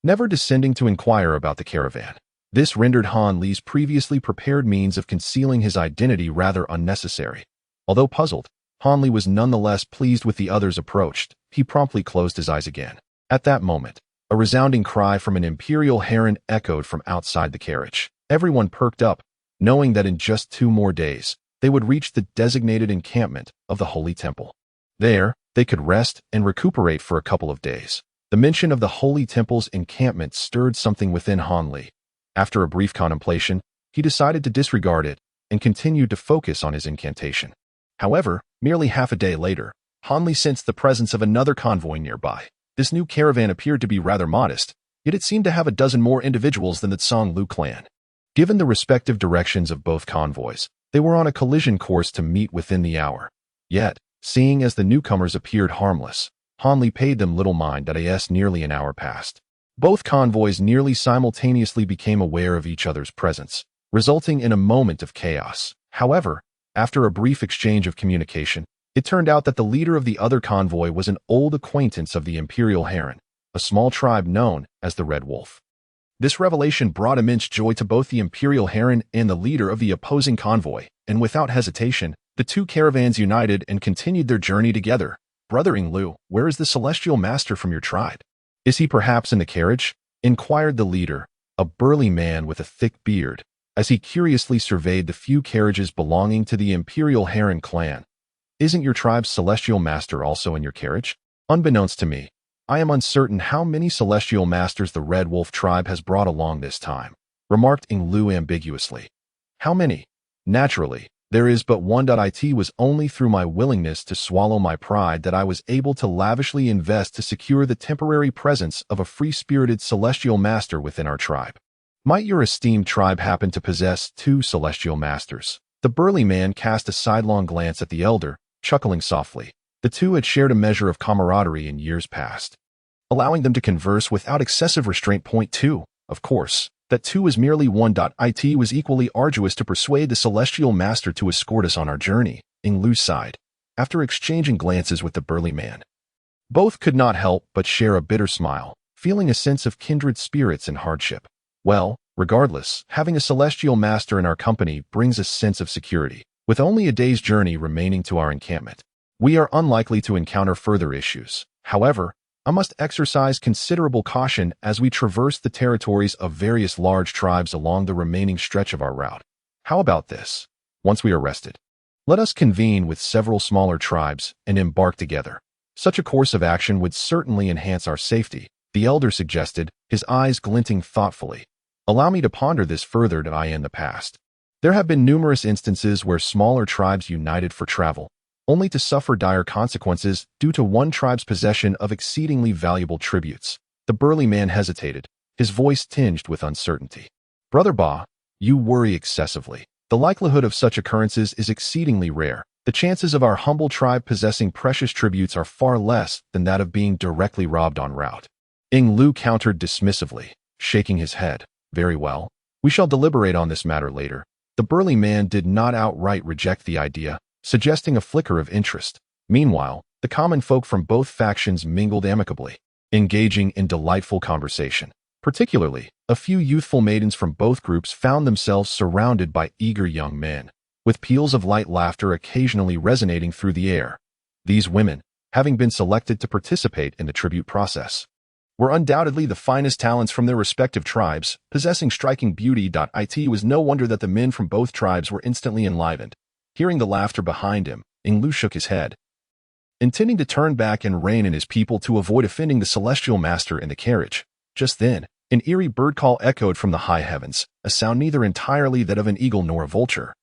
never descending to inquire about the caravan. This rendered Hanli's previously prepared means of concealing his identity rather unnecessary. Although puzzled, Hanli was nonetheless pleased with the other's approach. He promptly closed his eyes again. At that moment, a resounding cry from an imperial heron echoed from outside the carriage. Everyone perked up, knowing that in just 2 more days, they would reach the designated encampment of the Holy Temple. There, they could rest and recuperate for a couple of days. The mention of the Holy Temple's encampment stirred something within Hanli. After a brief contemplation, he decided to disregard it and continued to focus on his incantation. However, merely half a day later, Hanli sensed the presence of another convoy nearby. This new caravan appeared to be rather modest, yet it seemed to have a dozen more individuals than the Tsang-Lu clan. Given the respective directions of both convoys, they were on a collision course to meet within the hour. Yet, seeing as the newcomers appeared harmless, Hanli paid them little mind that as nearly an hour passed. Both convoys nearly simultaneously became aware of each other's presence, resulting in a moment of chaos. However, after a brief exchange of communication, it turned out that the leader of the other convoy was an old acquaintance of the Imperial Heron, a small tribe known as the Red Wolf. This revelation brought immense joy to both the Imperial Heron and the leader of the opposing convoy, and without hesitation, the 2 caravans united and continued their journey together. "Brother Lu, where is the celestial master from your tribe? Is he perhaps in the carriage?" inquired the leader, a burly man with a thick beard, as he curiously surveyed the few carriages belonging to the Imperial Heron clan. "Isn't your tribe's celestial master also in your carriage?" Unbeknownst to me, I am uncertain how many celestial masters the Red Wolf tribe has brought along this time, remarked Ing Lu ambiguously. How many? Naturally, there is but one. It was only through my willingness to swallow my pride that I was able to lavishly invest to secure the temporary presence of a free-spirited celestial master within our tribe. Might your esteemed tribe happen to possess 2 celestial masters? The burly man cast a sidelong glance at the elder, chuckling softly. The two had shared a measure of camaraderie in years past, allowing them to converse without excessive restraint. Point 2. Of course, that 2 is merely 1. It was equally arduous to persuade the celestial master to escort us on our journey, Ing Lu sighed, after exchanging glances with the burly man. Both could not help but share a bitter smile, feeling a sense of kindred spirits in hardship. Well, regardless, having a celestial master in our company brings a sense of security. With only a day's journey remaining to our encampment, we are unlikely to encounter further issues. However, I must exercise considerable caution as we traverse the territories of various large tribes along the remaining stretch of our route. How about this? Once we are rested, let us convene with several smaller tribes and embark together. Such a course of action would certainly enhance our safety, the elder suggested, his eyes glinting thoughtfully. Allow me to ponder this further. In the past, there have been numerous instances where smaller tribes united for travel, only to suffer dire consequences due to one tribe's possession of exceedingly valuable tributes. The burly man hesitated, his voice tinged with uncertainty. Brother Ba, you worry excessively. The likelihood of such occurrences is exceedingly rare. The chances of our humble tribe possessing precious tributes are far less than that of being directly robbed en route. Ing Lu countered dismissively, shaking his head. Very well. We shall deliberate on this matter later. The burly man did not outright reject the idea, suggesting a flicker of interest. Meanwhile, the common folk from both factions mingled amicably, engaging in delightful conversation. Particularly, a few youthful maidens from both groups found themselves surrounded by eager young men, with peals of light laughter occasionally resonating through the air. These women, having been selected to participate in the tribute process, were undoubtedly the finest talents from their respective tribes, possessing striking beauty. It was no wonder that the men from both tribes were instantly enlivened. Hearing the laughter behind him, Ing Lu shook his head, intending to turn back and rein in his people to avoid offending the celestial master in the carriage. Just then, an eerie bird call echoed from the high heavens, a sound neither entirely that of an eagle nor a vulture,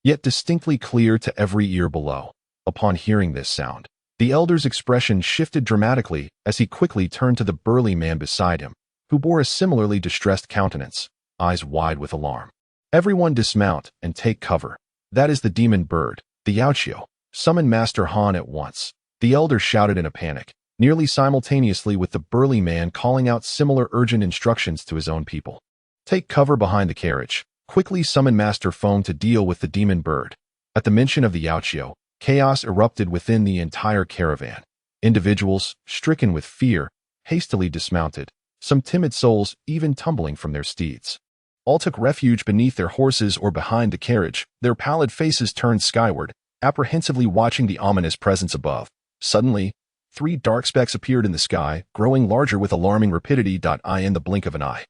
yet distinctly clear to every ear below. Upon hearing this sound, the elder's expression shifted dramatically as he quickly turned to the burly man beside him, who bore a similarly distressed countenance, eyes wide with alarm. Everyone dismount and take cover. That is the demon bird, the Yaoqiu. Summon Master Han at once. The elder shouted in a panic, nearly simultaneously with the burly man calling out similar urgent instructions to his own people. Take cover behind the carriage. Quickly summon Master Feng to deal with the demon bird. At the mention of the Yaoqiu, chaos erupted within the entire caravan. Individuals, stricken with fear, hastily dismounted, some timid souls even tumbling from their steeds. All took refuge beneath their horses or behind the carriage, their pallid faces turned skyward, apprehensively watching the ominous presence above. Suddenly, 3 dark specks appeared in the sky, growing larger with alarming rapidity. In the blink of an eye,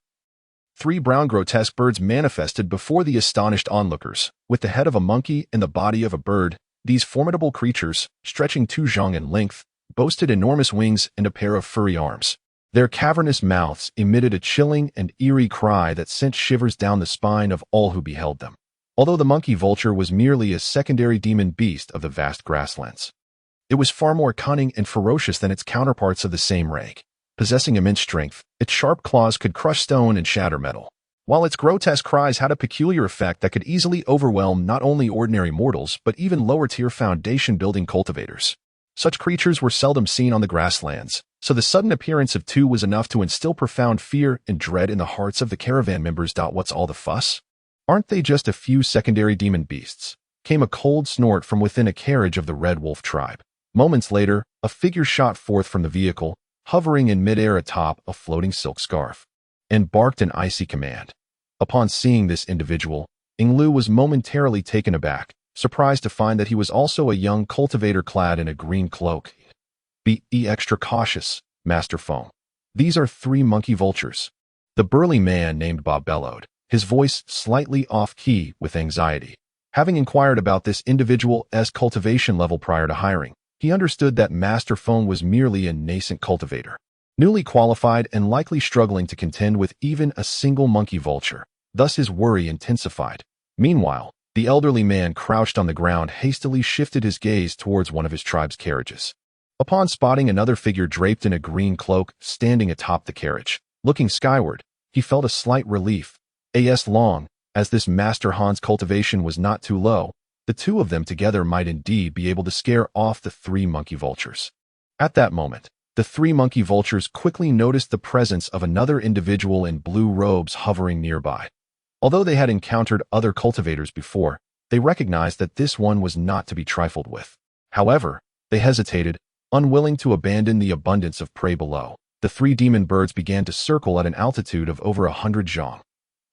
3 brown grotesque birds manifested before the astonished onlookers, with the head of a monkey and the body of a bird. These formidable creatures, stretching 2 zhang in length, boasted enormous wings and a pair of furry arms. Their cavernous mouths emitted a chilling and eerie cry that sent shivers down the spine of all who beheld them. Although the monkey vulture was merely a secondary demon beast of the vast grasslands, it was far more cunning and ferocious than its counterparts of the same rank. Possessing immense strength, its sharp claws could crush stone and shatter metal, while its grotesque cries had a peculiar effect that could easily overwhelm not only ordinary mortals but even lower-tier foundation-building cultivators. Such creatures were seldom seen on the grasslands, so the sudden appearance of 2 was enough to instill profound fear and dread in the hearts of the caravan members. What's all the fuss? Aren't they just a few secondary demon beasts? Came a cold snort from within a carriage of the Red Wolf tribe. Moments later, a figure shot forth from the vehicle, hovering in midair atop a floating silk scarf, and barked an icy command. Upon seeing this individual, Ing Lu was momentarily taken aback, surprised to find that he was also a young cultivator clad in a green cloak. Be extra cautious, Master Feng. These are 3 monkey vultures. The burly man named Bob bellowed, his voice slightly off-key with anxiety. Having inquired about this individual's cultivation level prior to hiring, he understood that Master Phone was merely a nascent cultivator, newly qualified and likely struggling to contend with even a single monkey vulture. Thus his worry intensified. Meanwhile, the elderly man crouched on the ground hastily shifted his gaze towards one of his tribe's carriages. Upon spotting another figure draped in a green cloak standing atop the carriage, looking skyward, he felt a slight relief. As long as this Master Han's cultivation was not too low, the two of them together might indeed be able to scare off the three monkey vultures. At that moment, the three monkey vultures quickly noticed the presence of another individual in blue robes hovering nearby. Although they had encountered other cultivators before, they recognized that this one was not to be trifled with. However, they hesitated, unwilling to abandon the abundance of prey below. The three demon birds began to circle at an altitude of over 100 zhang.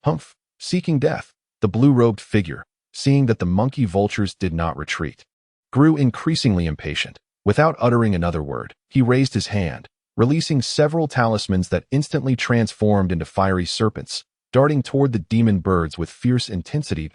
Humph, seeking death. The blue-robed figure, seeing that the monkey vultures did not retreat, grew increasingly impatient. Without uttering another word, he raised his hand, releasing several talismans that instantly transformed into fiery serpents, darting toward the demon birds with fierce intensity.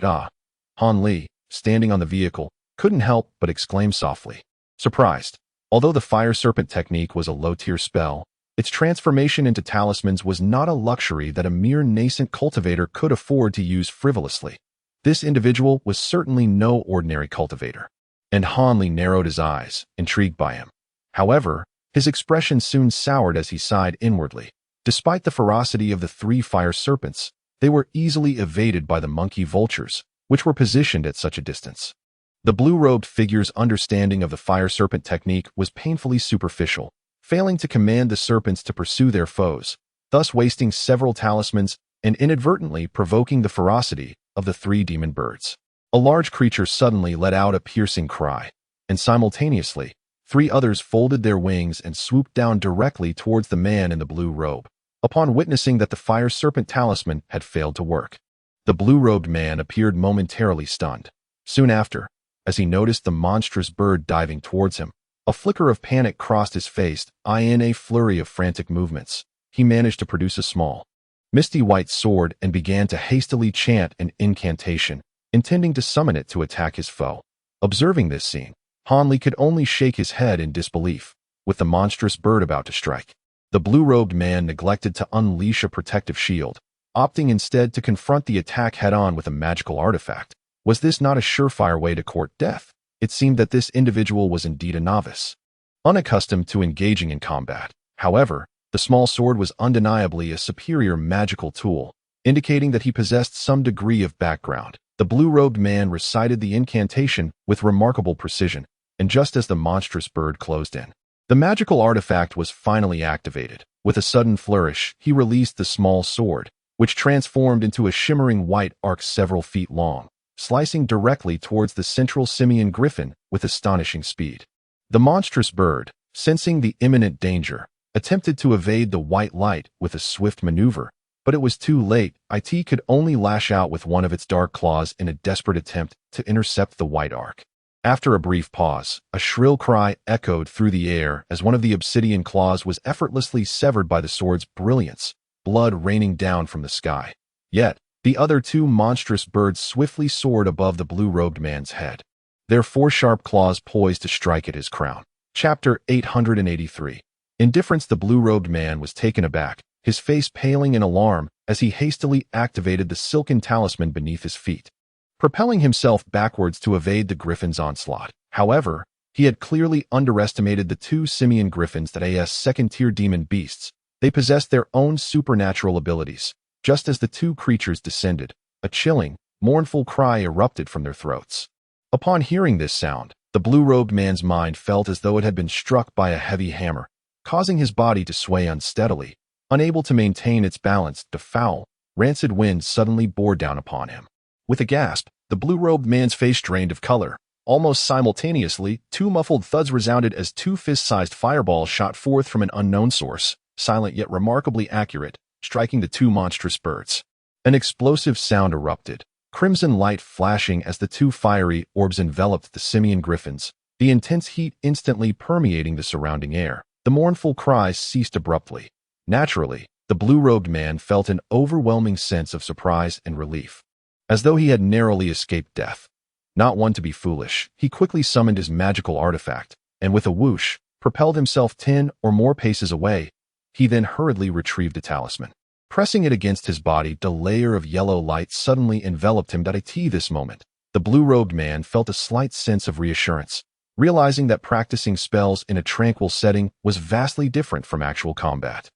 Han Li, standing on the vehicle, couldn't help but exclaim softly, surprised. Although the fire serpent technique was a low-tier spell, its transformation into talismans was not a luxury that a mere nascent cultivator could afford to use frivolously. This individual was certainly no ordinary cultivator, and Han Li narrowed his eyes, intrigued by him. However, his expression soon soured as he sighed inwardly. Despite the ferocity of the three fire serpents, they were easily evaded by the monkey vultures, which were positioned at such a distance. The blue-robed figure's understanding of the fire serpent technique was painfully superficial, failing to command the serpents to pursue their foes, thus wasting several talismans and inadvertently provoking the ferocity of the three demon birds. A large creature suddenly let out a piercing cry, and simultaneously, three others folded their wings and swooped down directly towards the man in the blue robe. Upon witnessing that the fire serpent talisman had failed to work, the blue-robed man appeared momentarily stunned. Soon after, as he noticed the monstrous bird diving towards him, a flicker of panic crossed his face. In a flurry of frantic movements, he managed to produce a small, misty white sword and began to hastily chant an incantation, intending to summon it to attack his foe. Observing this scene, Han Li could only shake his head in disbelief. With the monstrous bird about to strike, the blue-robed man neglected to unleash a protective shield, opting instead to confront the attack head-on with a magical artifact. Was this not a surefire way to court death? It seemed that this individual was indeed a novice, unaccustomed to engaging in combat. However, the small sword was undeniably a superior magical tool, indicating that he possessed some degree of background. The blue-robed man recited the incantation with remarkable precision, and just as the monstrous bird closed in, the magical artifact was finally activated. With a sudden flourish, he released the small sword, which transformed into a shimmering white arc several feet long, slicing directly towards the central simian griffin with astonishing speed. The monstrous bird, sensing the imminent danger, attempted to evade the white light with a swift maneuver, but it was too late. It could only lash out with one of its dark claws in a desperate attempt to intercept the white arc. After a brief pause, a shrill cry echoed through the air as one of the obsidian claws was effortlessly severed by the sword's brilliance, blood raining down from the sky. Yet, the other two monstrous birds swiftly soared above the blue-robed man's head, their four sharp claws poised to strike at his crown. Chapter 883. Indifference. The blue-robed man was taken aback, his face paling in alarm as he hastily activated the silken talisman beneath his feet, propelling himself backwards to evade the griffin's onslaught. However, he had clearly underestimated the two simian griffins that as second-tier demon beasts. They possessed their own supernatural abilities. Just as the two creatures descended, a chilling, mournful cry erupted from their throats. Upon hearing this sound, the blue-robed man's mind felt as though it had been struck by a heavy hammer, causing his body to sway unsteadily. Unable to maintain its balance, the foul, rancid wind suddenly bore down upon him. With a gasp, the blue-robed man's face drained of color. Almost simultaneously, two muffled thuds resounded as two fist-sized fireballs shot forth from an unknown source, silent yet remarkably accurate, striking the two monstrous birds. An explosive sound erupted, crimson light flashing as the two fiery orbs enveloped the simian griffins, the intense heat instantly permeating the surrounding air. The mournful cries ceased abruptly. Naturally, the blue-robed man felt an overwhelming sense of surprise and relief, as though he had narrowly escaped death. Not one to be foolish, he quickly summoned his magical artifact, and with a whoosh, propelled himself 10 or more paces away. He then hurriedly retrieved a talisman. Pressing it against his body, the layer of yellow light suddenly enveloped him. At this moment, the blue-robed man felt a slight sense of reassurance, realizing that practicing spells in a tranquil setting was vastly different from actual combat.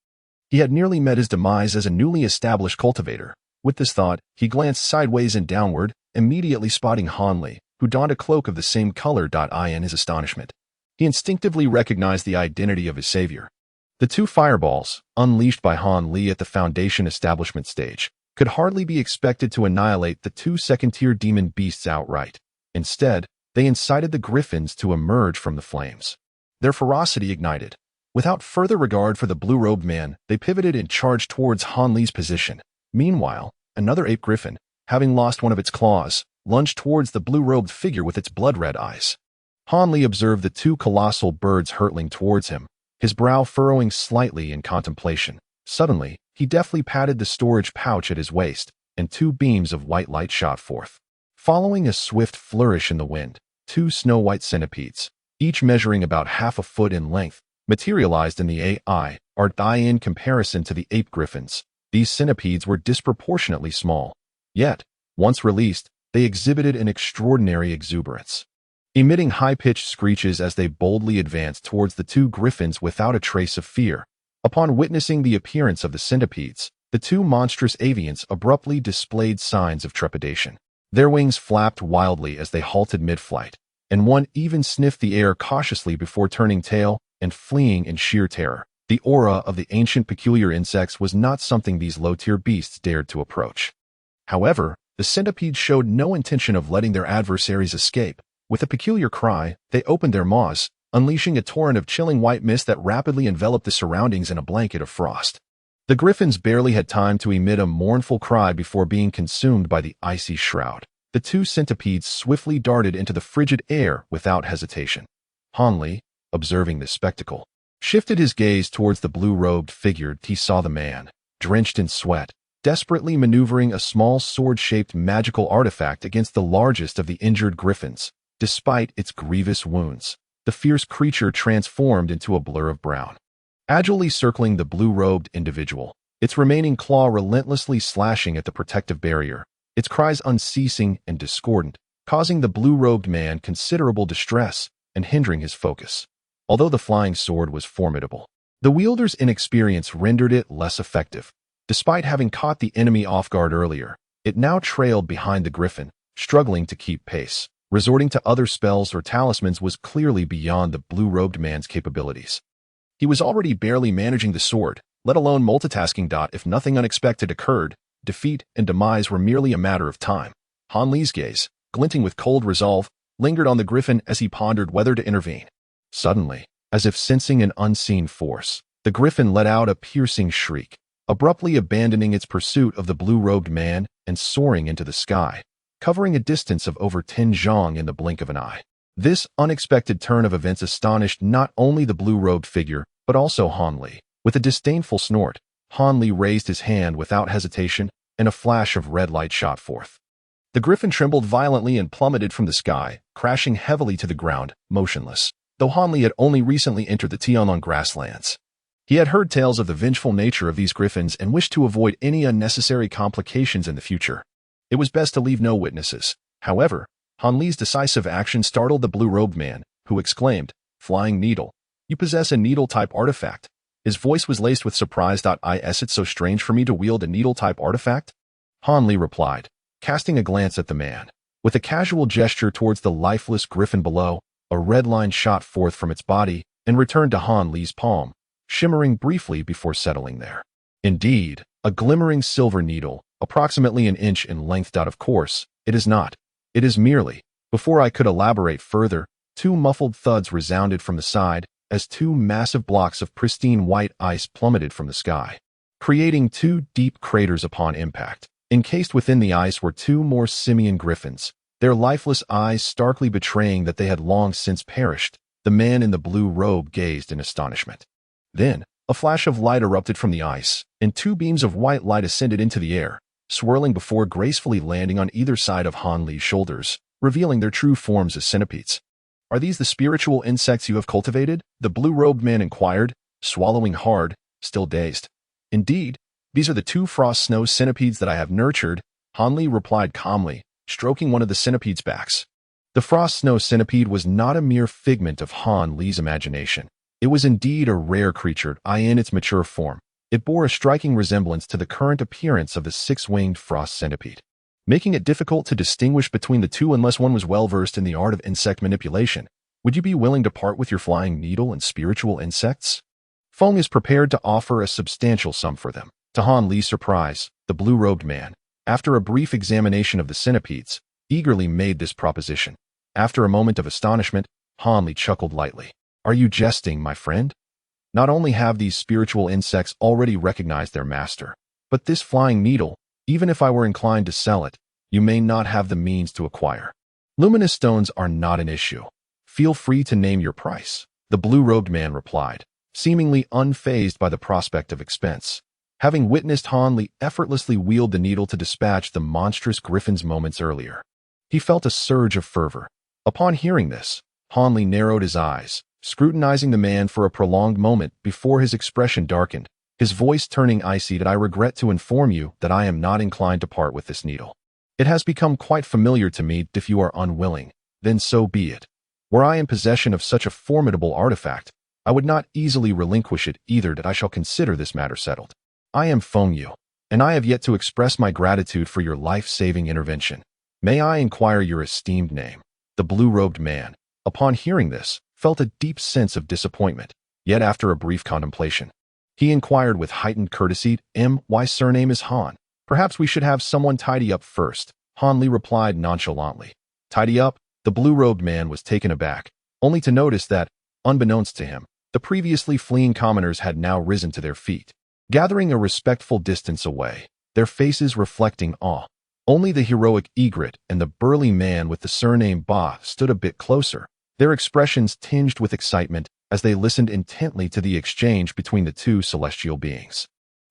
He had nearly met his demise as a newly established cultivator. With this thought, he glanced sideways and downward, immediately spotting Han Li, who donned a cloak of the same color. In his astonishment, he instinctively recognized the identity of his savior. The two fireballs, unleashed by Han Li at the Foundation establishment stage, could hardly be expected to annihilate the two second-tier demon beasts outright. Instead, they incited the griffins to emerge from the flames. Their ferocity ignited. Without further regard for the blue-robed man, they pivoted and charged towards Han Li's position. Meanwhile, another ape griffin, having lost one of its claws, lunged towards the blue-robed figure with its blood-red eyes. Han Li observed the two colossal birds hurtling towards him, his brow furrowing slightly in contemplation. Suddenly, he deftly patted the storage pouch at his waist, and two beams of white light shot forth. Following a swift flourish in the wind, two snow-white centipedes, each measuring about half a foot in length, materialized in the AI. In comparison to the ape griffins, these centipedes were disproportionately small. Yet, once released, they exhibited an extraordinary exuberance, emitting high-pitched screeches as they boldly advanced towards the two griffins without a trace of fear. Upon witnessing the appearance of the centipedes, the two monstrous avians abruptly displayed signs of trepidation. Their wings flapped wildly as they halted mid-flight, and one even sniffed the air cautiously before turning tail and fleeing in sheer terror. The aura of the ancient peculiar insects was not something these low-tier beasts dared to approach. However, the centipedes showed no intention of letting their adversaries escape. With a peculiar cry, they opened their maws, unleashing a torrent of chilling white mist that rapidly enveloped the surroundings in a blanket of frost. The griffins barely had time to emit a mournful cry before being consumed by the icy shroud. The two centipedes swiftly darted into the frigid air without hesitation. Han Li, observing this spectacle, shifted his gaze towards the blue-robed figure. He saw the man, drenched in sweat, desperately maneuvering a small sword-shaped magical artifact against the largest of the injured griffins. Despite its grievous wounds, the fierce creature transformed into a blur of brown, agilely circling the blue-robed individual, its remaining claw relentlessly slashing at the protective barrier, its cries unceasing and discordant, causing the blue-robed man considerable distress and hindering his focus. Although the flying sword was formidable, the wielder's inexperience rendered it less effective. Despite having caught the enemy off guard earlier, it now trailed behind the griffin, struggling to keep pace. Resorting to other spells or talismans was clearly beyond the blue-robed man's capabilities. He was already barely managing the sword, let alone multitasking. If nothing unexpected occurred, defeat and demise were merely a matter of time. Han Li's gaze, glinting with cold resolve, lingered on the griffin as he pondered whether to intervene. Suddenly, as if sensing an unseen force, the griffin let out a piercing shriek, abruptly abandoning its pursuit of the blue-robed man and soaring into the sky, covering a distance of over 10 zhang in the blink of an eye. This unexpected turn of events astonished not only the blue-robed figure, but also Han Li. With a disdainful snort, Han Li raised his hand without hesitation, and a flash of red light shot forth. The griffin trembled violently and plummeted from the sky, crashing heavily to the ground, motionless. Though Han Li had only recently entered the Tianlong grasslands, he had heard tales of the vengeful nature of these griffins and wished to avoid any unnecessary complications in the future. It was best to leave no witnesses. However, Han Li's decisive action startled the blue-robed man, who exclaimed, "Flying needle, you possess a needle-type artifact." His voice was laced with surprise. Is it so strange for me to wield a needle-type artifact? Han Li replied, casting a glance at the man. With a casual gesture towards the lifeless griffin below, a red line shot forth from its body and returned to Han Li's palm, shimmering briefly before settling there. Indeed, a glimmering silver needle, approximately an inch in length. Of course, it is not. It is merely. Before I could elaborate further, two muffled thuds resounded from the side as two massive blocks of pristine white ice plummeted from the sky, creating two deep craters upon impact. Encased within the ice were two more simian griffins, their lifeless eyes starkly betraying that they had long since perished. The man in the blue robe gazed in astonishment. Then, a flash of light erupted from the ice, and two beams of white light ascended into the air, swirling before gracefully landing on either side of Han Li's shoulders, revealing their true forms as centipedes. Are these the spiritual insects you have cultivated? The blue-robed man inquired, swallowing hard, still dazed. Indeed, these are the 2 frost snow centipedes that I have nurtured, Han Li replied calmly, stroking one of the centipede's backs. The frost snow centipede was not a mere figment of Han Li's imagination. It was indeed a rare creature, in its mature form. It bore a striking resemblance to the current appearance of the 6-winged frost centipede, making it difficult to distinguish between the two unless one was well-versed in the art of insect manipulation. Would you be willing to part with your flying needle and spiritual insects? Feng is prepared to offer a substantial sum for them. To Han Li's surprise, the blue-robed man, after a brief examination of the centipedes, eagerly made this proposition. After a moment of astonishment, Han Li chuckled lightly. Are you jesting, my friend? Not only have these spiritual insects already recognized their master, but this flying needle, even if I were inclined to sell it, you may not have the means to acquire. Luminous stones are not an issue. Feel free to name your price, the blue-robed man replied, seemingly unfazed by the prospect of expense. Having witnessed Han Li effortlessly wield the needle to dispatch the monstrous griffins moments earlier, he felt a surge of fervor. Upon hearing this, Han Li narrowed his eyes, scrutinizing the man for a prolonged moment before his expression darkened, his voice turning icy. That I regret to inform you that I am not inclined to part with this needle. It has become quite familiar to me. If you are unwilling, then so be it. Were I in possession of such a formidable artifact, I would not easily relinquish it either. That I shall consider this matter settled. I am Feng Yu, and I have yet to express my gratitude for your life-saving intervention. May I inquire your esteemed name? The blue-robed man, upon hearing this, felt a deep sense of disappointment, yet after a brief contemplation, he inquired with heightened courtesy, My surname is Han. Perhaps we should have someone tidy up first, Han Li replied nonchalantly. Tidy up? The blue-robed man was taken aback, only to notice that, unbeknownst to him, the previously fleeing commoners had now risen to their feet, gathering a respectful distance away, their faces reflecting awe. Only the heroic egret and the burly man with the surname Ba stood a bit closer, their expressions tinged with excitement as they listened intently to the exchange between the 2 celestial beings.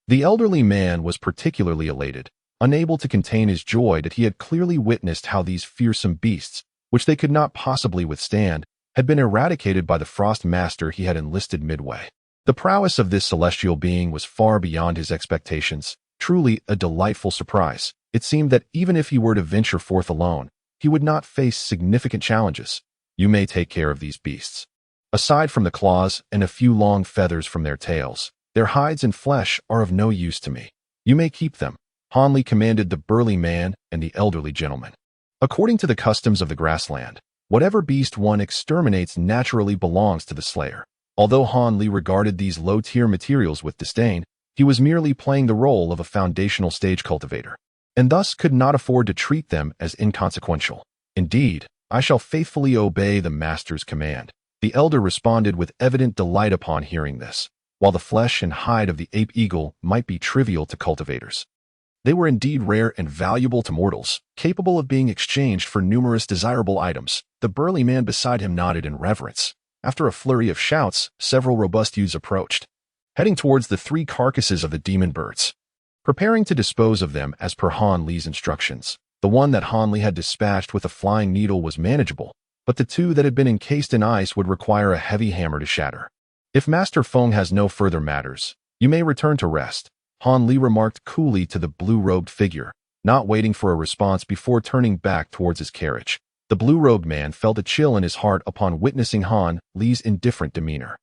The elderly man was particularly elated, unable to contain his joy that he had clearly witnessed how these fearsome beasts, which they could not possibly withstand, had been eradicated by the frost master he had enlisted midway. The prowess of this celestial being was far beyond his expectations, truly a delightful surprise. It seemed that even if he were to venture forth alone, he would not face significant challenges. You may take care of these beasts. Aside from the claws and a few long feathers from their tails, their hides and flesh are of no use to me. You may keep them, Han Li commanded the burly man and the elderly gentleman. According to the customs of the grassland, whatever beast one exterminates naturally belongs to the slayer. Although Han Li regarded these low-tier materials with disdain, he was merely playing the role of a foundational stage cultivator, and thus could not afford to treat them as inconsequential. Indeed, I shall faithfully obey the master's command. The elder responded with evident delight upon hearing this. While the flesh and hide of the ape eagle might be trivial to cultivators, they were indeed rare and valuable to mortals, capable of being exchanged for numerous desirable items. The burly man beside him nodded in reverence. After a flurry of shouts, several robust youths approached, heading towards the 3 carcasses of the demon birds, preparing to dispose of them as per Han Li's instructions. The one that Han Li had dispatched with a flying needle was manageable, but the 2 that had been encased in ice would require a heavy hammer to shatter. If Master Feng has no further matters, you may return to rest, Han Li remarked coolly to the blue-robed figure, not waiting for a response before turning back towards his carriage. The blue-robed man felt a chill in his heart upon witnessing Han Li's indifferent demeanor.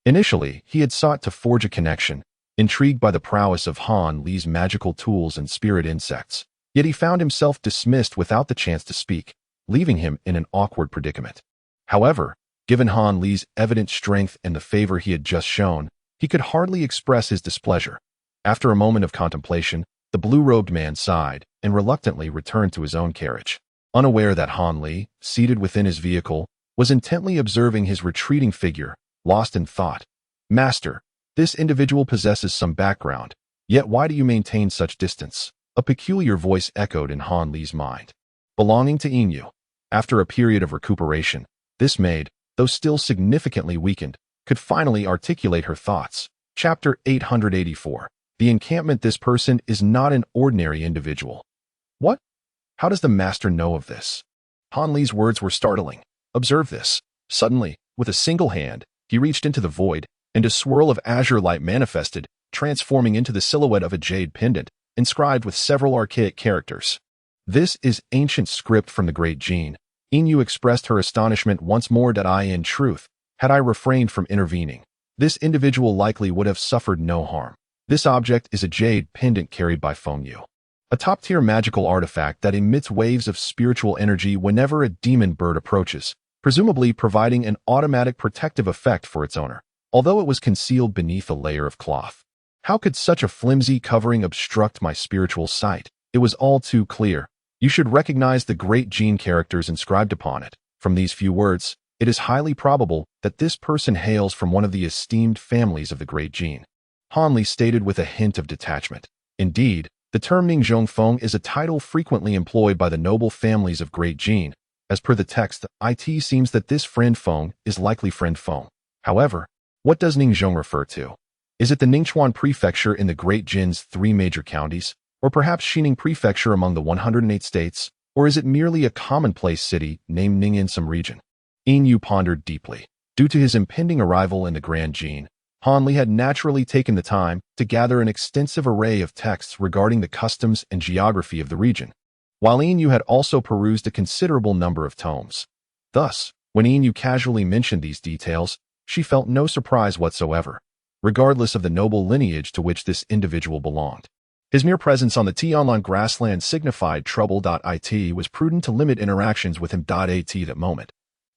Initially, he had sought to forge a connection, intrigued by the prowess of Han Li's magical tools and spirit insects, yet he found himself dismissed without the chance to speak, leaving him in an awkward predicament. However, given Han Li's evident strength and the favor he had just shown, he could hardly express his displeasure. After a moment of contemplation, the blue-robed man sighed and reluctantly returned to his own carriage, unaware that Han Li, seated within his vehicle, was intently observing his retreating figure, lost in thought. Master, this individual possesses some background, yet why do you maintain such distance? A peculiar voice echoed in Han Li's mind. Belonging to Inu. After a period of recuperation, this maid, though still significantly weakened, could finally articulate her thoughts. Chapter 884. The encampment. This person is not an ordinary individual. What? How does the master know of this? Han Li's words were startling. Observe this. Suddenly, with a single hand, he reached into the void, and a swirl of azure light manifested, transforming into the silhouette of a jade pendant, inscribed with several archaic characters. This is ancient script from the Great Gene. Inu expressed her astonishment once more that in truth, had I refrained from intervening, this individual likely would have suffered no harm. This object is a jade pendant carried by Fengyu, a top-tier magical artifact that emits waves of spiritual energy whenever a demon bird approaches, presumably providing an automatic protective effect for its owner, although it was concealed beneath a layer of cloth. How could such a flimsy covering obstruct my spiritual sight? It was all too clear. You should recognize the Great Gene characters inscribed upon it. From these few words, it is highly probable that this person hails from one of the esteemed families of the Great Gene. Han Li stated with a hint of detachment. Indeed, the term Ningzhong Feng is a title frequently employed by the noble families of Great Gene. As per the text, it seems that this friend Feng is likely friend Feng. However, what does Ningzhong refer to? Is it the Ningchuan Prefecture in the Great Jin's 3 major counties, or perhaps Xining Prefecture among the 108 states, or is it merely a commonplace city named Ning in some region? Inu pondered deeply. Due to his impending arrival in the Grand Jin, Han Li had naturally taken the time to gather an extensive array of texts regarding the customs and geography of the region, while Inu had also perused a considerable number of tomes. Thus, when Inu casually mentioned these details, she felt no surprise whatsoever, regardless of the noble lineage to which this individual belonged. His mere presence on the Tianlan grassland signified trouble. It was prudent to limit interactions with him. At that moment,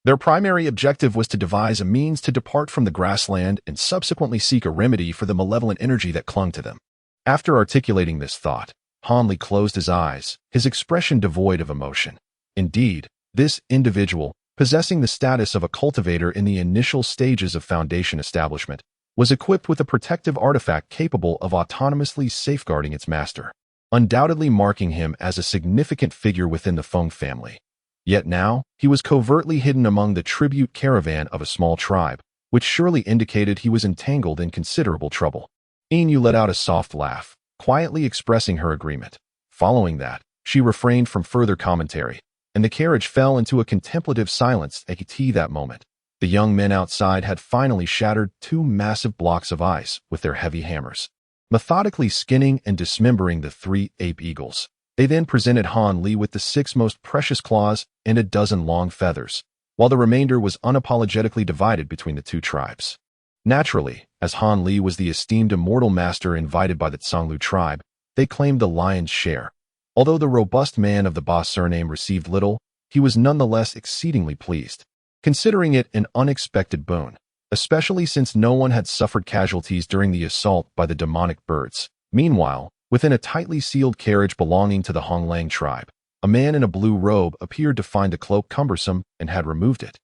their primary objective was to devise a means to depart from the grassland and subsequently seek a remedy for the malevolent energy that clung to them. After articulating this thought, Han Li closed his eyes, his expression devoid of emotion. Indeed, this individual, possessing the status of a cultivator in the initial stages of Foundation establishment, was equipped with a protective artifact capable of autonomously safeguarding its master, undoubtedly marking him as a significant figure within the Feng family. Yet now, he was covertly hidden among the tribute caravan of a small tribe, which surely indicated he was entangled in considerable trouble. Inu let out a soft laugh, quietly expressing her agreement. Following that, she refrained from further commentary, and the carriage fell into a contemplative silence. At that moment, the young men outside had finally shattered 2 massive blocks of ice with their heavy hammers, methodically skinning and dismembering the 3 ape eagles. They then presented Han Li with the 6 most precious claws and a dozen long feathers, while the remainder was unapologetically divided between the 2 tribes. Naturally, as Han Li was the esteemed immortal master invited by the Tsanglu tribe, they claimed the lion's share. Although the robust man of the Ba surname received little, he was nonetheless exceedingly pleased, considering it an unexpected boon, especially since no one had suffered casualties during the assault by the demonic birds. Meanwhile, within a tightly sealed carriage belonging to the Honglang tribe, a man in a blue robe appeared to find the cloak cumbersome and had removed it,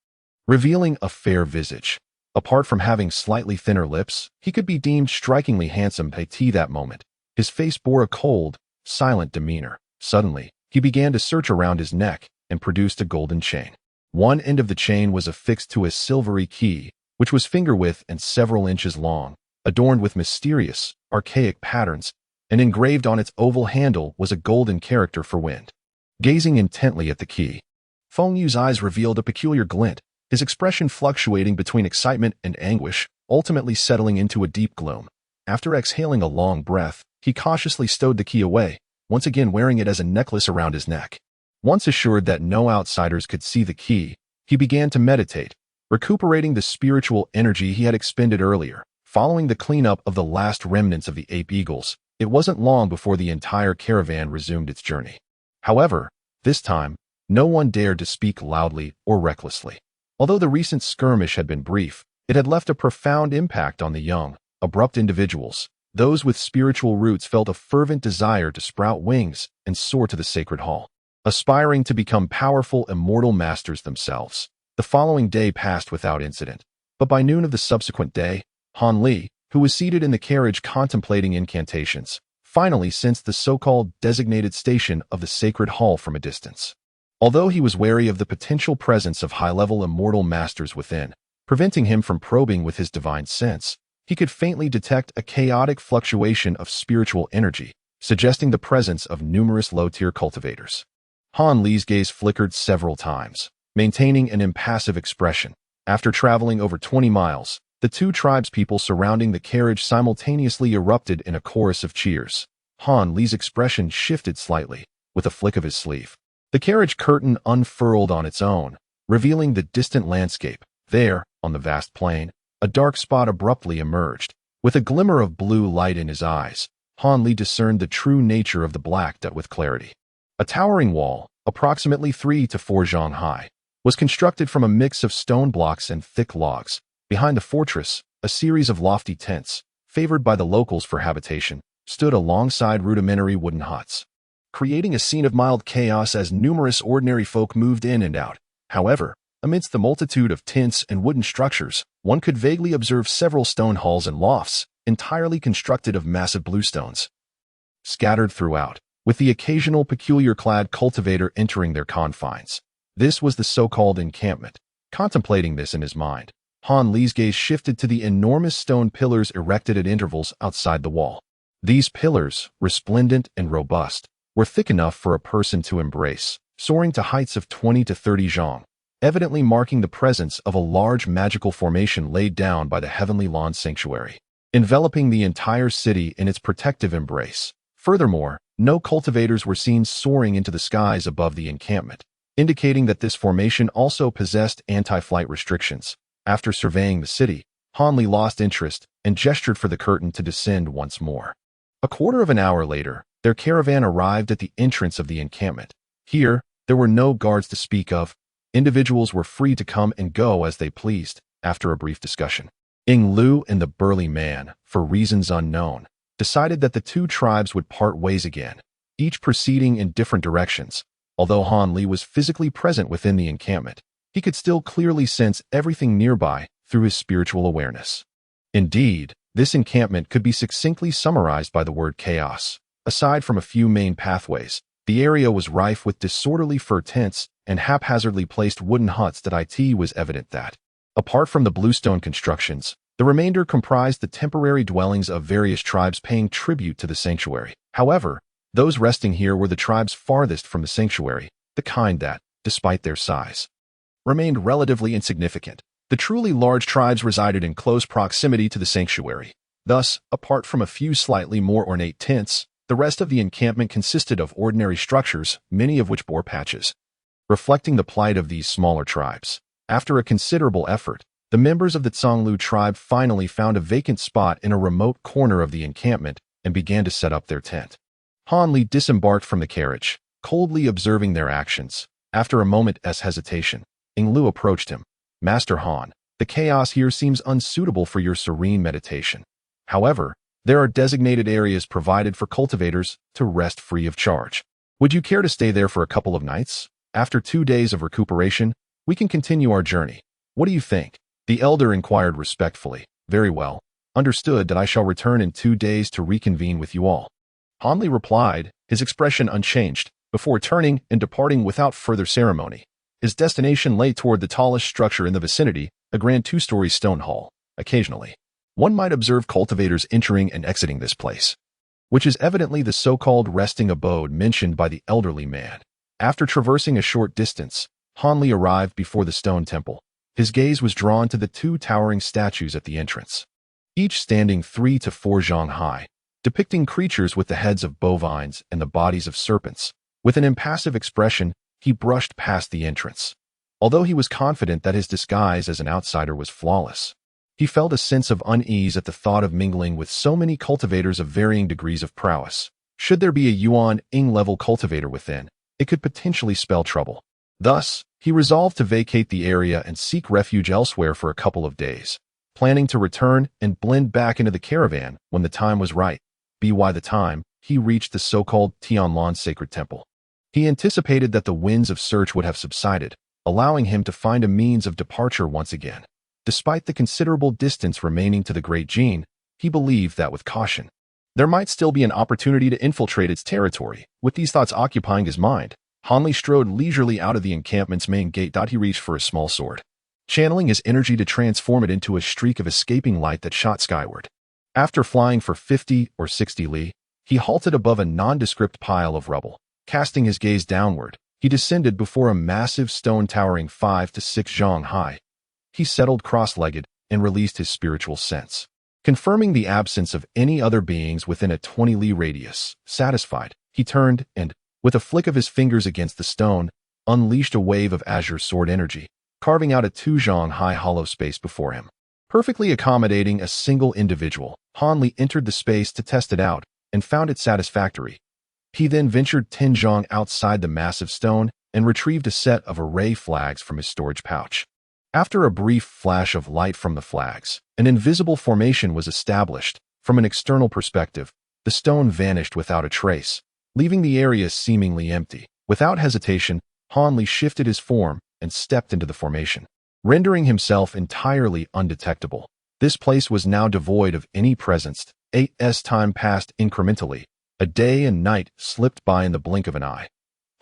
revealing a fair visage. Apart from having slightly thinner lips, he could be deemed strikingly handsome. At that moment, his face bore a cold, silent demeanor. Suddenly, he began to search around his neck and produced a golden chain. One end of the chain was affixed to a silvery key, which was finger-width and several inches long, adorned with mysterious, archaic patterns, and engraved on its oval handle was a golden character for wind. Gazing intently at the key, Feng Yu's eyes revealed a peculiar glint, his expression fluctuating between excitement and anguish, ultimately settling into a deep gloom. After exhaling a long breath, he cautiously stowed the key away, once again wearing it as a necklace around his neck. Once assured that no outsiders could see the key, he began to meditate, recuperating the spiritual energy he had expended earlier. Following the cleanup of the last remnants of the ape eagles, it wasn't long before the entire caravan resumed its journey. However, this time, no one dared to speak loudly or recklessly. Although the recent skirmish had been brief, it had left a profound impact on the young, abrupt individuals. Those with spiritual roots felt a fervent desire to sprout wings and soar to the sacred hall, aspiring to become powerful immortal masters themselves. The following day passed without incident, but by noon of the subsequent day, Han Li, who was seated in the carriage contemplating incantations, finally sensed the so-called designated station of the sacred hall from a distance. Although he was wary of the potential presence of high-level immortal masters within, preventing him from probing with his divine sense, he could faintly detect a chaotic fluctuation of spiritual energy, suggesting the presence of numerous low-tier cultivators. Han Li's gaze flickered several times, maintaining an impassive expression. After traveling over 20 miles, the two tribespeople surrounding the carriage simultaneously erupted in a chorus of cheers. Han Li's expression shifted slightly, with a flick of his sleeve. The carriage curtain unfurled on its own, revealing the distant landscape. There, on the vast plain, a dark spot abruptly emerged. With a glimmer of blue light in his eyes, Han Li discerned the true nature of the black dot with clarity. A towering wall, approximately 3 to 4 zhang high, was constructed from a mix of stone blocks and thick logs. Behind the fortress, a series of lofty tents, favored by the locals for habitation, stood alongside rudimentary wooden huts, creating a scene of mild chaos as numerous ordinary folk moved in and out. However, amidst the multitude of tents and wooden structures, one could vaguely observe several stone halls and lofts, entirely constructed of massive bluestones, scattered throughout, with the occasional peculiar-clad cultivator entering their confines. This was the so-called encampment. Contemplating this in his mind, Han Li's gaze shifted to the enormous stone pillars erected at intervals outside the wall. These pillars, resplendent and robust, were thick enough for a person to embrace, soaring to heights of 20 to 30 zhang, evidently marking the presence of a large magical formation laid down by the Heavenly Lawn Sanctuary, enveloping the entire city in its protective embrace. Furthermore, no cultivators were seen soaring into the skies above the encampment, indicating that this formation also possessed anti-flight restrictions. After surveying the city, Han Li lost interest and gestured for the curtain to descend once more. A quarter of an hour later, their caravan arrived at the entrance of the encampment. Here, there were no guards to speak of. Individuals were free to come and go as they pleased. After a brief discussion, Ying Lu and the burly man, for reasons unknown, decided that the two tribes would part ways again, each proceeding in different directions. Although Han Li was physically present within the encampment, he could still clearly sense everything nearby through his spiritual awareness. Indeed, this encampment could be succinctly summarized by the word chaos. Aside from a few main pathways, the area was rife with disorderly fur tents and haphazardly placed wooden huts. It was evident that, apart from the bluestone constructions, the remainder comprised the temporary dwellings of various tribes paying tribute to the sanctuary. However, those resting here were the tribes farthest from the sanctuary, the kind that, despite their size, remained relatively insignificant. The truly large tribes resided in close proximity to the sanctuary. Thus, apart from a few slightly more ornate tents, the rest of the encampment consisted of ordinary structures, many of which bore patches, reflecting the plight of these smaller tribes. After a considerable effort, the members of the Zhonglu tribe finally found a vacant spot in a remote corner of the encampment and began to set up their tent. Han Li disembarked from the carriage, coldly observing their actions. After a moment's hesitation, Ying Lu approached him. "Master Han, the chaos here seems unsuitable for your serene meditation. However, there are designated areas provided for cultivators to rest free of charge. Would you care to stay there for a couple of nights? After 2 days of recuperation, we can continue our journey. What do you think?" The elder inquired respectfully. "Very well. Understood that I shall return in 2 days to reconvene with you all." Han Li replied, his expression unchanged, before turning and departing without further ceremony. His destination lay toward the tallest structure in the vicinity, a grand 2-story stone hall. Occasionally, one might observe cultivators entering and exiting this place, which is evidently the so-called resting abode mentioned by the elderly man. After traversing a short distance, Han Li arrived before the stone temple. His gaze was drawn to the 2 towering statues at the entrance, each standing 3 to 4 zhang high, depicting creatures with the heads of bovines and the bodies of serpents. With an impassive expression, he brushed past the entrance. Although he was confident that his disguise as an outsider was flawless, he felt a sense of unease at the thought of mingling with so many cultivators of varying degrees of prowess. Should there be a Yuan-Ing level cultivator within, it could potentially spell trouble. Thus, he resolved to vacate the area and seek refuge elsewhere for a couple of days, planning to return and blend back into the caravan when the time was right. By the time he reached the so-called Tianlan Sacred Temple, he anticipated that the winds of search would have subsided, allowing him to find a means of departure once again. Despite the considerable distance remaining to the Great Jin, he believed that with caution, there might still be an opportunity to infiltrate its territory. With these thoughts occupying his mind, Han Li strode leisurely out of the encampment's main gate. He reached for a small sword, channeling his energy to transform it into a streak of escaping light that shot skyward. After flying for 50 or 60 li, he halted above a nondescript pile of rubble. Casting his gaze downward, he descended before a massive stone towering 5 to 6 zhang high. he settled cross-legged and released his spiritual sense, confirming the absence of any other beings within a 20-li radius. Satisfied, he turned and, with a flick of his fingers against the stone, unleashed a wave of azure sword energy, carving out a 2-zhang-high hollow space before him. Perfectly accommodating a single individual, Han Li entered the space to test it out and found it satisfactory. He then ventured 10 zhang outside the massive stone and retrieved a set of array flags from his storage pouch. After a brief flash of light from the flags, an invisible formation was established. From an external perspective, the stone vanished without a trace, leaving the area seemingly empty. Without hesitation, Han Li shifted his form and stepped into the formation, rendering himself entirely undetectable. This place was now devoid of any presence. As time passed incrementally, a day and night slipped by in the blink of an eye.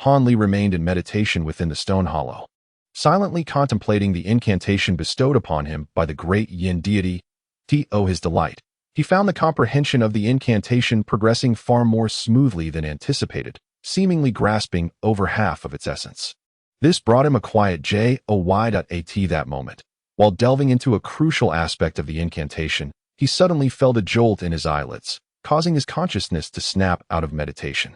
Han Li remained in meditation within the stone hollow, silently contemplating the incantation bestowed upon him by the great Yin deity. To his delight, he found the comprehension of the incantation progressing far more smoothly than anticipated, seemingly grasping over half of its essence. This brought him a quiet joy that moment. While delving into a crucial aspect of the incantation, he suddenly felt a jolt in his eyelids, causing his consciousness to snap out of meditation.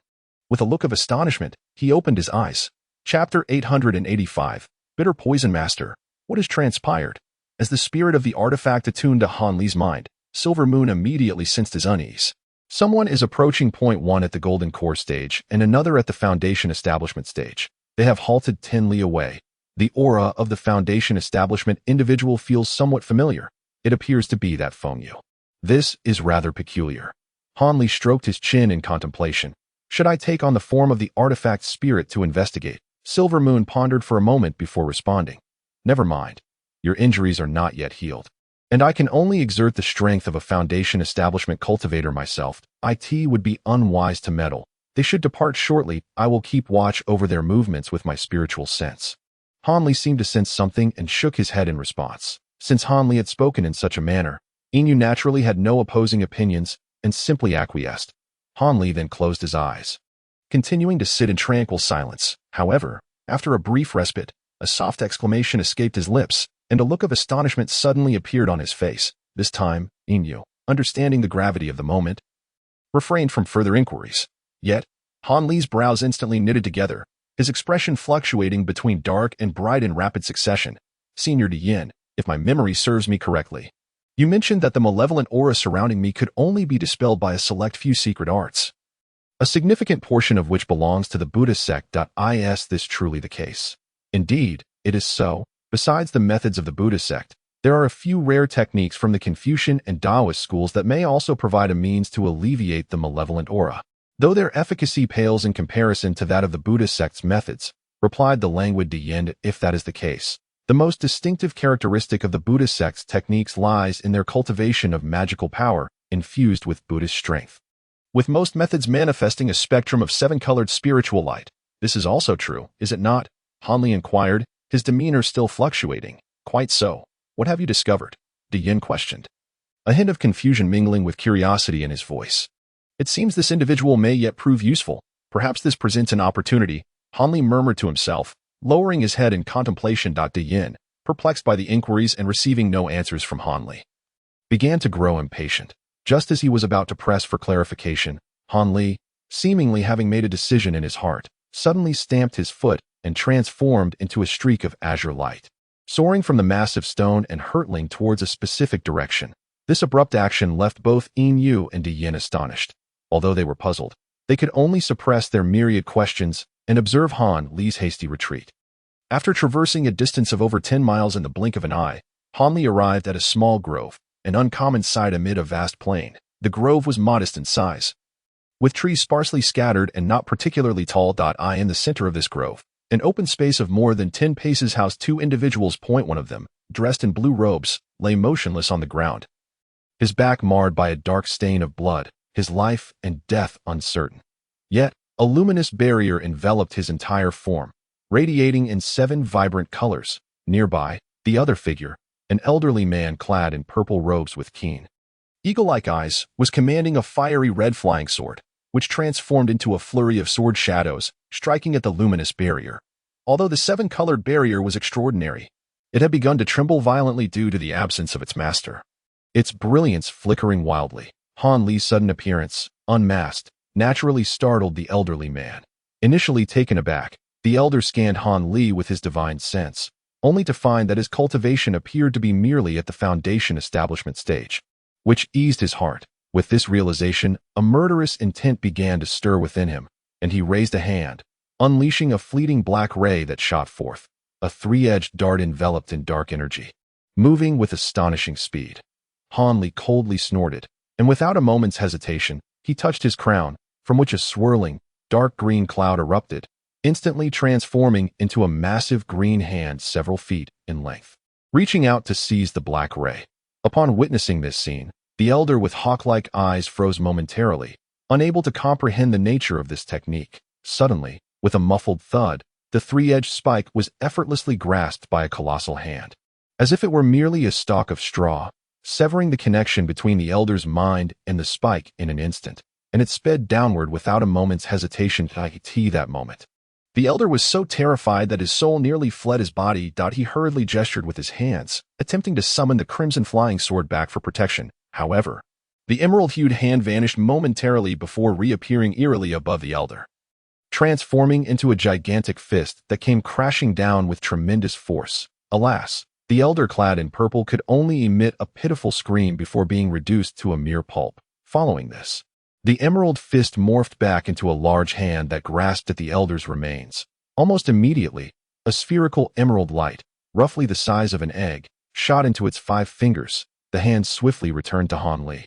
With a look of astonishment, he opened his eyes. Chapter 885, Bitter Poison Master. What has transpired? As the spirit of the artifact attuned to Han Li's mind, Silver Moon immediately sensed his unease. Someone is approaching point 1 at the Golden Core stage and another at the Foundation Establishment stage. They have halted 10 li away. The aura of the Foundation Establishment individual feels somewhat familiar. It appears to be that Feng Yu. This is rather peculiar. Han Li stroked his chin in contemplation. Should I take on the form of the artifact spirit to investigate? Silver Moon pondered for a moment before responding. Never mind. Your injuries are not yet healed, and I can only exert the strength of a Foundation Establishment cultivator myself. It would be unwise to meddle. They should depart shortly. I will keep watch over their movements with my spiritual sense. Han Li seemed to sense something and shook his head in response. Since Han Li had spoken in such a manner, Inu naturally had no opposing opinions and simply acquiesced. Han Li then closed his eyes, continuing to sit in tranquil silence. However, after a brief respite, a soft exclamation escaped his lips, and a look of astonishment suddenly appeared on his face. This time, Inu, understanding the gravity of the moment, refrained from further inquiries. Yet, Han Li's brows instantly knitted together, his expression fluctuating between dark and bright in rapid succession. Senior Yin, if my memory serves me correctly, you mentioned that the malevolent aura surrounding me could only be dispelled by a select few secret arts, a significant portion of which belongs to the Buddhist sect. Is this truly the case? Indeed, it is so. Besides the methods of the Buddhist sect, there are a few rare techniques from the Confucian and Taoist schools that may also provide a means to alleviate the malevolent aura, though their efficacy pales in comparison to that of the Buddhist sect's methods, replied the languid Yin. If that is the case, the most distinctive characteristic of the Buddhist sect's techniques lies in their cultivation of magical power infused with Buddhist strength, with most methods manifesting a spectrum of 7-colored spiritual light. This is also true, is it not? Han Li inquired, his demeanor still fluctuating. Quite so. What have you discovered? Yin questioned, a hint of confusion mingling with curiosity in his voice. It seems this individual may yet prove useful. Perhaps this presents an opportunity, Han Li murmured to himself, lowering his head in contemplation. Yin, perplexed by the inquiries and receiving no answers from Han Li, began to grow impatient. Just as he was about to press for clarification, Han Li, seemingly having made a decision in his heart, suddenly stamped his foot and transformed into a streak of azure light, soaring from the massive stone and hurtling towards a specific direction. This abrupt action left both Inu and Yin astonished. Although they were puzzled, they could only suppress their myriad questions and observe Han Li's hasty retreat. After traversing a distance of over 10 miles in the blink of an eye, Han Li arrived at a small grove, an uncommon sight amid a vast plain. The grove was modest in size, with trees sparsely scattered and not particularly tall. In the center of this grove, an open space of more than 10 paces housed 2 individuals. One of them, dressed in blue robes, lay motionless on the ground, his back marred by a dark stain of blood, his life and death uncertain. Yet, a luminous barrier enveloped his entire form, radiating in 7 vibrant colors. Nearby, the other figure, an elderly man clad in purple robes with keen, eagle-like eyes, was commanding a fiery red flying sword, which transformed into a flurry of sword shadows, striking at the luminous barrier. Although the 7-colored barrier was extraordinary, It had begun to tremble violently due to the absence of its master, its brilliance flickering wildly. Han Li's sudden appearance, unmasked, naturally startled the elderly man. Initially taken aback, the elder scanned Han Li with his divine sense, only to find that his cultivation appeared to be merely at the foundation establishment stage, which eased his heart. With this realization, a murderous intent began to stir within him, and he raised a hand, unleashing a fleeting black ray that shot forth, a three-edged dart enveloped in dark energy. Moving with astonishing speed, Han Li coldly snorted, and without a moment's hesitation, he touched his crown, from which a swirling, dark green cloud erupted, instantly transforming into a massive green hand several feet in length, reaching out to seize the black ray. Upon witnessing this scene, the elder with hawk-like eyes froze momentarily, unable to comprehend the nature of this technique. Suddenly, with a muffled thud, the three-edged spike was effortlessly grasped by a colossal hand, as if it were merely a stalk of straw, severing the connection between the elder's mind and the spike in an instant, and it sped downward without a moment's hesitation. That moment, the elder was so terrified that his soul nearly fled his body. He hurriedly gestured with his hands, attempting to summon the crimson flying sword back for protection. However, the emerald-hued hand vanished momentarily before reappearing eerily above the elder, transforming into a gigantic fist that came crashing down with tremendous force. Alas, the elder clad in purple could only emit a pitiful scream before being reduced to a mere pulp. Following this, the emerald fist morphed back into a large hand that grasped at the elder's remains. Almost immediately, a spherical emerald light, roughly the size of an egg, shot into its 5 fingers. The hand swiftly returned to Han Li,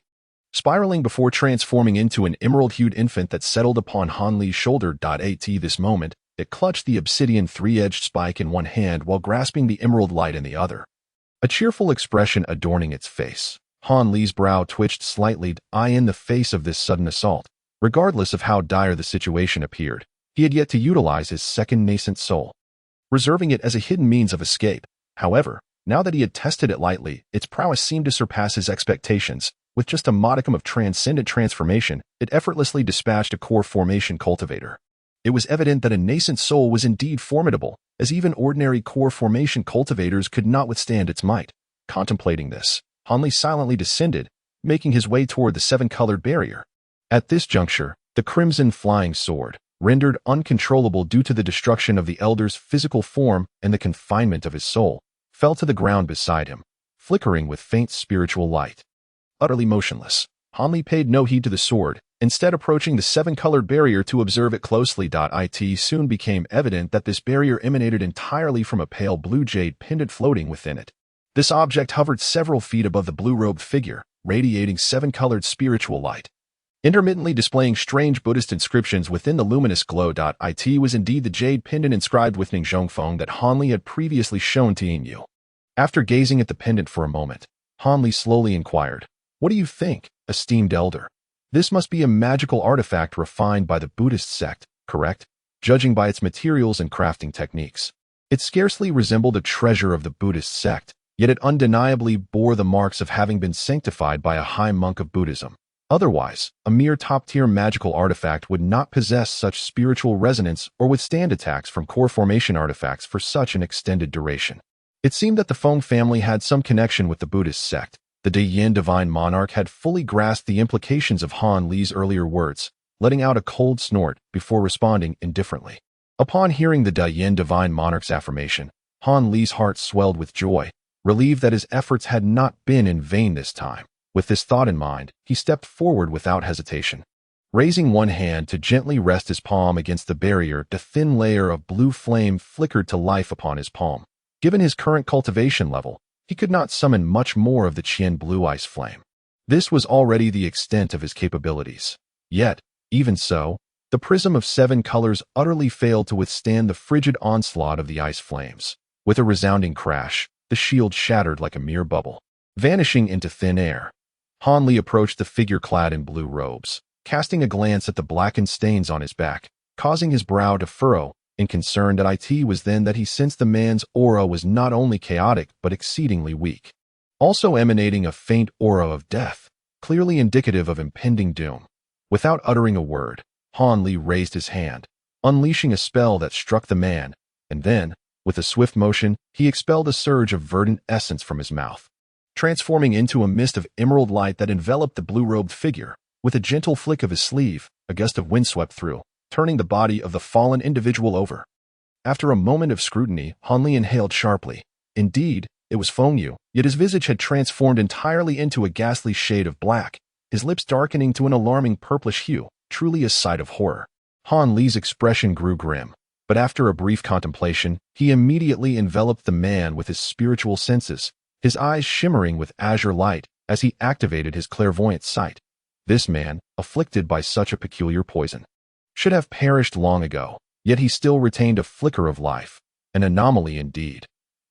spiraling before transforming into an emerald-hued infant that settled upon Han Li's shoulder. At this moment, it clutched the obsidian three-edged spike in one hand while grasping the emerald light in the other, a cheerful expression adorning its face. Han Li's brow twitched slightly, in the face of this sudden assault. Regardless of how dire the situation appeared, he had yet to utilize his second nascent soul, reserving it as a hidden means of escape. However, now that he had tested it lightly, its prowess seemed to surpass his expectations. With just a modicum of transcendent transformation, it effortlessly dispatched a core formation cultivator. It was evident that a nascent soul was indeed formidable, as even ordinary core formation cultivators could not withstand its might. Contemplating this, Han Li silently descended, making his way toward the 7-colored barrier. At this juncture, the crimson flying sword, rendered uncontrollable due to the destruction of the elder's physical form and the confinement of his soul, fell to the ground beside him, flickering with faint spiritual light. Utterly motionless, Han Li paid no heed to the sword, instead approaching the 7-colored barrier to observe it closely. It soon became evident that this barrier emanated entirely from a pale blue jade pendant floating within it. This object hovered several feet above the blue-robed figure, radiating 7-colored spiritual light, intermittently displaying strange Buddhist inscriptions within the luminous glow. It was indeed the jade pendant inscribed with Ningzhongfeng that Han Li had previously shown to Yingyu. After gazing at the pendant for a moment, Han Li slowly inquired, "What do you think, esteemed elder? This must be a magical artifact refined by the Buddhist sect, correct? Judging by its materials and crafting techniques, it scarcely resembled a treasure of the Buddhist sect, yet it undeniably bore the marks of having been sanctified by a high monk of Buddhism. Otherwise, a mere top-tier magical artifact would not possess such spiritual resonance or withstand attacks from core formation artifacts for such an extended duration." It seemed that the Feng family had some connection with the Buddhist sect. The Dayin divine monarch had fully grasped the implications of Han Li's earlier words, letting out a cold snort before responding indifferently. Upon hearing the Dayin divine monarch's affirmation, Han Li's heart swelled with joy, relieved that his efforts had not been in vain this time. With this thought in mind, he stepped forward without hesitation. Raising one hand to gently rest his palm against the barrier, a thin layer of blue flame flickered to life upon his palm. Given his current cultivation level, he could not summon much more of the Qian blue ice flame. This was already the extent of his capabilities. Yet, even so, the prism of 7 colors utterly failed to withstand the frigid onslaught of the ice flames. With a resounding crash, the shield shattered like a mere bubble, vanishing into thin air. Han Li approached the figure clad in blue robes, casting a glance at the blackened stains on his back, causing his brow to furrow. In concern it was then that he sensed the man's aura was not only chaotic but exceedingly weak, also emanating a faint aura of death, clearly indicative of impending doom. Without uttering a word, Han Li raised his hand, unleashing a spell that struck the man, and then, With a swift motion, he expelled a surge of verdant essence from his mouth, transforming into a mist of emerald light that enveloped the blue-robed figure. With a gentle flick of his sleeve, a gust of wind swept through, turning the body of the fallen individual over. After a moment of scrutiny, Han Li inhaled sharply. Indeed, it was Feng Yu, yet his visage had transformed entirely into a ghastly shade of black, his lips darkening to an alarming purplish hue, truly a sight of horror. Han Li's expression grew grim, but after a brief contemplation, he immediately enveloped the man with his spiritual senses, his eyes shimmering with azure light as he activated his clairvoyant sight. This man, afflicted by such a peculiar poison, should have perished long ago, yet he still retained a flicker of life, an anomaly indeed.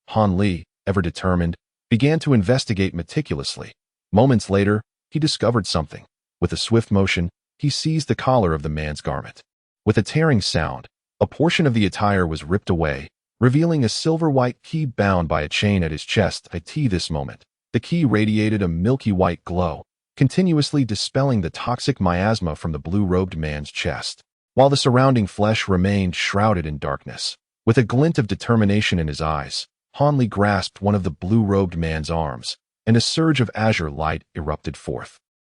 Han Li, ever determined, began to investigate meticulously. Moments later, he discovered something. With a swift motion, he seized the collar of the man's garment. With a tearing sound, a portion of the attire was ripped away, revealing a silver-white key bound by a chain at his chest. At this moment, the key radiated a milky white glow, continuously dispelling the toxic miasma from the blue-robed man's chest, while the surrounding flesh remained shrouded in darkness. With a glint of determination in his eyes, Han Li grasped one of the blue-robed man's arms, and a surge of azure light erupted forth,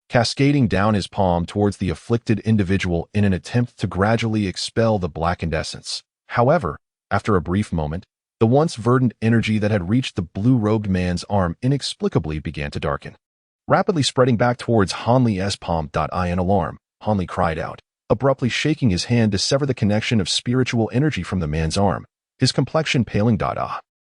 cascading down his palm towards the afflicted individual in an attempt to gradually expel the blackened essence. However, after a brief moment, the once verdant energy that had reached the blue-robed man's arm inexplicably began to darken, rapidly spreading back towards Han Li's palm. In alarm, Han Li cried out, abruptly shaking his hand to sever the connection of spiritual energy from the man's arm, his complexion paling.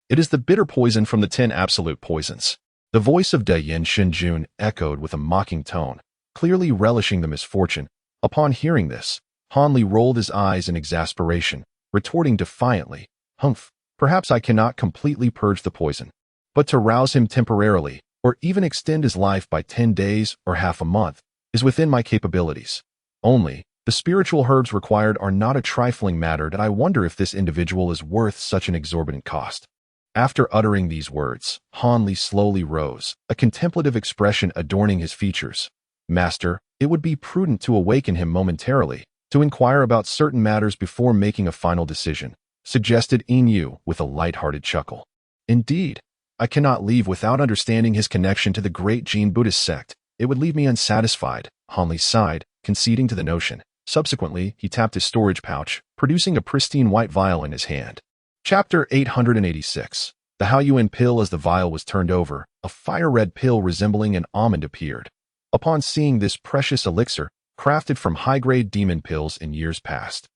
It is the bitter poison from the 10 absolute poisons. The voice of Dayan Shinjun echoed with a mocking tone, clearly relishing the misfortune. Upon hearing this, Han Li rolled his eyes in exasperation, retorting defiantly, "Humph, perhaps I cannot completely purge the poison, but to rouse him temporarily, or even extend his life by 10 days or half a month, is within my capabilities. Only, the spiritual herbs required are not a trifling matter, and I wonder if this individual is worth such an exorbitant cost." After uttering these words, Han Li slowly rose, a contemplative expression adorning his features. "Master, it would be prudent to awaken him momentarily, to inquire about certain matters before making a final decision," suggested Yin Yu with a light-hearted chuckle. "Indeed, I cannot leave without understanding his connection to the great Jin Buddhist sect. It would leave me unsatisfied." Han Li sighed, conceding to the notion. Subsequently, he tapped his storage pouch, producing a pristine white vial in his hand. Chapter 886. The Haoyuan pill. As the vial was turned over, a fire-red pill resembling an almond appeared. Upon seeing this precious elixir, crafted from high-grade demon pills in years past,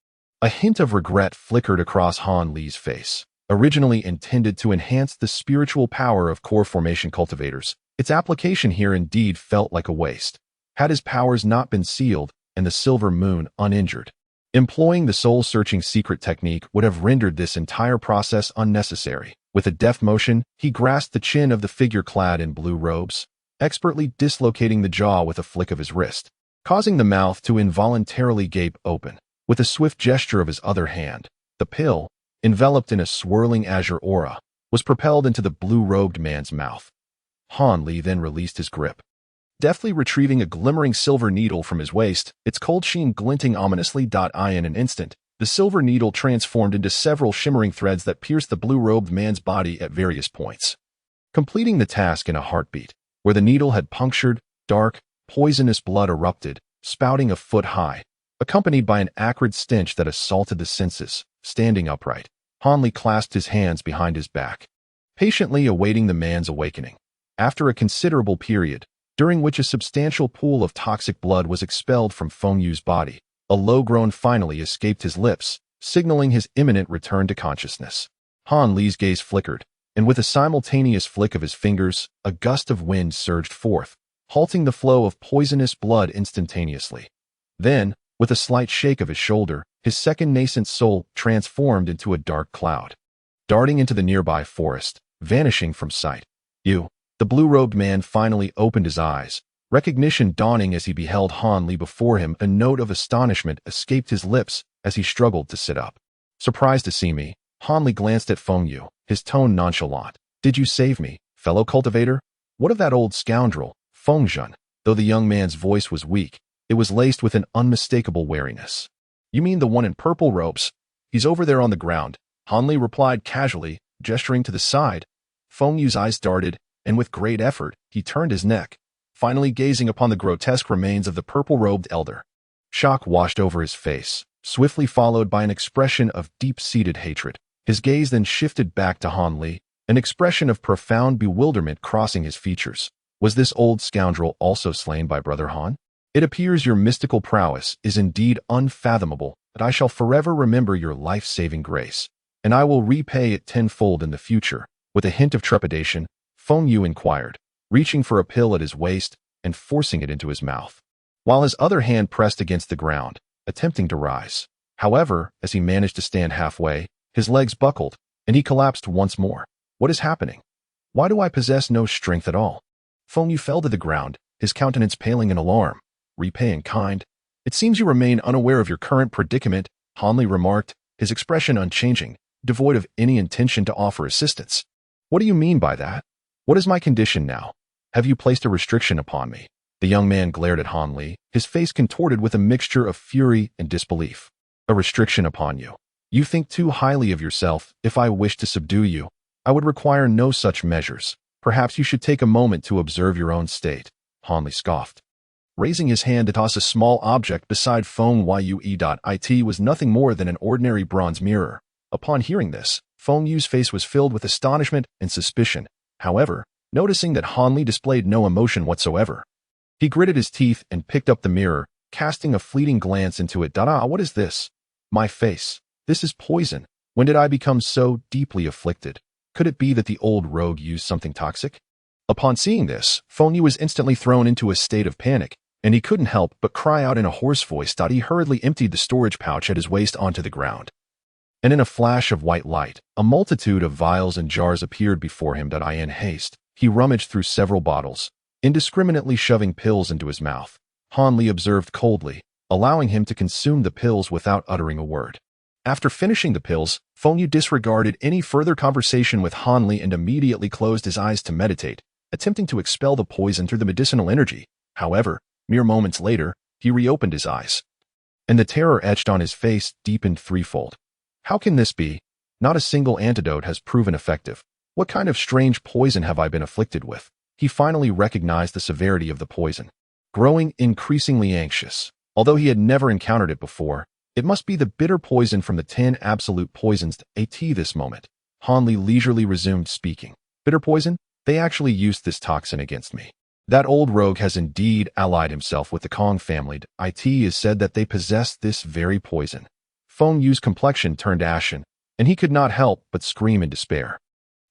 a hint of regret flickered across Han Li's face. Originally intended to enhance the spiritual power of core formation cultivators, its application here indeed felt like a waste. Had his powers not been sealed and the silver moon uninjured, employing the soul-searching secret technique would have rendered this entire process unnecessary. With a deft motion, he grasped the chin of the figure clad in blue robes, expertly dislocating the jaw with a flick of his wrist, causing the mouth to involuntarily gape open. With a swift gesture of his other hand, the pill, enveloped in a swirling azure aura, was propelled into the blue-robed man's mouth. Han Li then released his grip, deftly retrieving a glimmering silver needle from his waist, its cold sheen glinting ominously. In an instant, the silver needle transformed into several shimmering threads that pierced the blue-robed man's body at various points, completing the task in a heartbeat. Where the needle had punctured, dark, poisonous blood erupted, spouting a foot high, accompanied by an acrid stench that assaulted the senses. Standing upright, Han Li clasped his hands behind his back, patiently awaiting the man's awakening. After a considerable period, during which a substantial pool of toxic blood was expelled from Feng Yu's body, a low groan finally escaped his lips, signaling his imminent return to consciousness. Han Li's gaze flickered, and with a simultaneous flick of his fingers, a gust of wind surged forth, halting the flow of poisonous blood instantaneously. Then, with a slight shake of his shoulder, his second nascent soul transformed into a dark cloud, darting into the nearby forest, vanishing from sight. The blue-robed man finally opened his eyes, recognition dawning as he beheld Han Li before him. A note of astonishment escaped his lips as he struggled to sit up. "Surprised to see me?" Han Li glanced at Feng Yu, his tone nonchalant. "Did you save me, fellow cultivator?" "What of that old scoundrel, Feng Zhen?" Though the young man's voice was weak, it was laced with an unmistakable wariness. "You mean the one in purple robes? He's over there on the ground," Han Li replied casually, gesturing to the side. Feng Yu's eyes darted, and with great effort, he turned his neck, finally gazing upon the grotesque remains of the purple-robed elder. Shock washed over his face, swiftly followed by an expression of deep-seated hatred. His gaze then shifted back to Han Li, an expression of profound bewilderment crossing his features. Was this old scoundrel also slain by Brother Han? It appears your mystical prowess is indeed unfathomable, but I shall forever remember your life-saving grace, and I will repay it tenfold in the future. With a hint of trepidation, Feng Yu inquired, reaching for a pill at his waist and forcing it into his mouth, while his other hand pressed against the ground, attempting to rise. However, as he managed to stand halfway, his legs buckled, and he collapsed once more. What is happening? Why do I possess no strength at all? Feng Yu fell to the ground, his countenance paling in alarm. Repay in kind. It seems you remain unaware of your current predicament, Han Li remarked, his expression unchanging, devoid of any intention to offer assistance. What do you mean by that? What is my condition now? Have you placed a restriction upon me? The young man glared at Han Li, his face contorted with a mixture of fury and disbelief. A restriction upon you. You think too highly of yourself. If I wished to subdue you, I would require no such measures. Perhaps you should take a moment to observe your own state. Han Li scoffed, raising his hand to toss a small object beside Feng Yue.It was nothing more than an ordinary bronze mirror. Upon hearing this, Feng Yu's face was filled with astonishment and suspicion. However, noticing that Han Li displayed no emotion whatsoever, he gritted his teeth and picked up the mirror, casting a fleeting glance into it. What is this? My face. This is poison. When did I become so deeply afflicted? Could it be that the old rogue used something toxic? Upon seeing this, Feng Yu was instantly thrown into a state of panic, and he couldn't help but cry out in a hoarse voice. He hurriedly emptied the storage pouch at his waist onto the ground. And in a flash of white light, a multitude of vials and jars appeared before him. In haste, he rummaged through several bottles, indiscriminately shoving pills into his mouth. Han Li observed coldly, allowing him to consume the pills without uttering a word. After finishing the pills, Feng Yu disregarded any further conversation with Han Li and immediately closed his eyes to meditate, attempting to expel the poison through the medicinal energy. However, mere moments later, he reopened his eyes, and the terror etched on his face deepened threefold. How can this be? Not a single antidote has proven effective. What kind of strange poison have I been afflicted with? He finally recognized the severity of the poison. Growing increasingly anxious, although he had never encountered it before, it must be the bitter poison from the 10 absolute poisons at this moment. Han Li leisurely resumed speaking. Bitter poison? They actually used this toxin against me. That old rogue has indeed allied himself with the Kong family. It is said that they possess this very poison. Feng Yu's complexion turned ashen, and he could not help but scream in despair.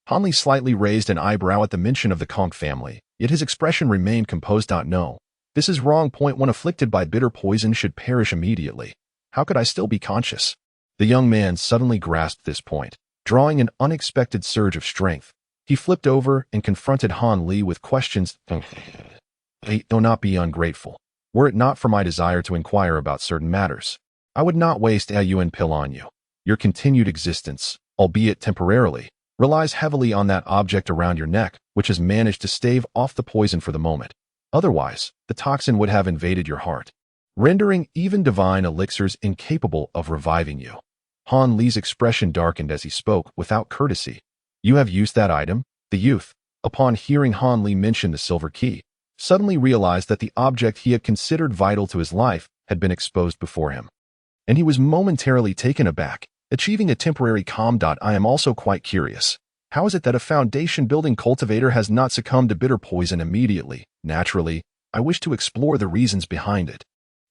Han Li slightly raised an eyebrow at the mention of the Kong family, yet his expression remained composed. No, this is wrong. One afflicted by bitter poison should perish immediately. How could I still be conscious? The young man suddenly grasped this point, drawing an unexpected surge of strength. He flipped over and confronted Han Li with questions. Do not be ungrateful. Were it not for my desire to inquire about certain matters, I would not waste a yuan pill on you. Your continued existence, albeit temporarily, relies heavily on that object around your neck, which has managed to stave off the poison for the moment. Otherwise, the toxin would have invaded your heart, rendering even divine elixirs incapable of reviving you. Han Li's expression darkened as he spoke without courtesy. You have used that item? The youth, upon hearing Han Li mention the silver key, suddenly realized that the object he had considered vital to his life had been exposed before him, and he was momentarily taken aback, achieving a temporary calm. I am also quite curious. How is it that a foundation-building cultivator has not succumbed to bitter poison immediately? Naturally, I wish to explore the reasons behind it.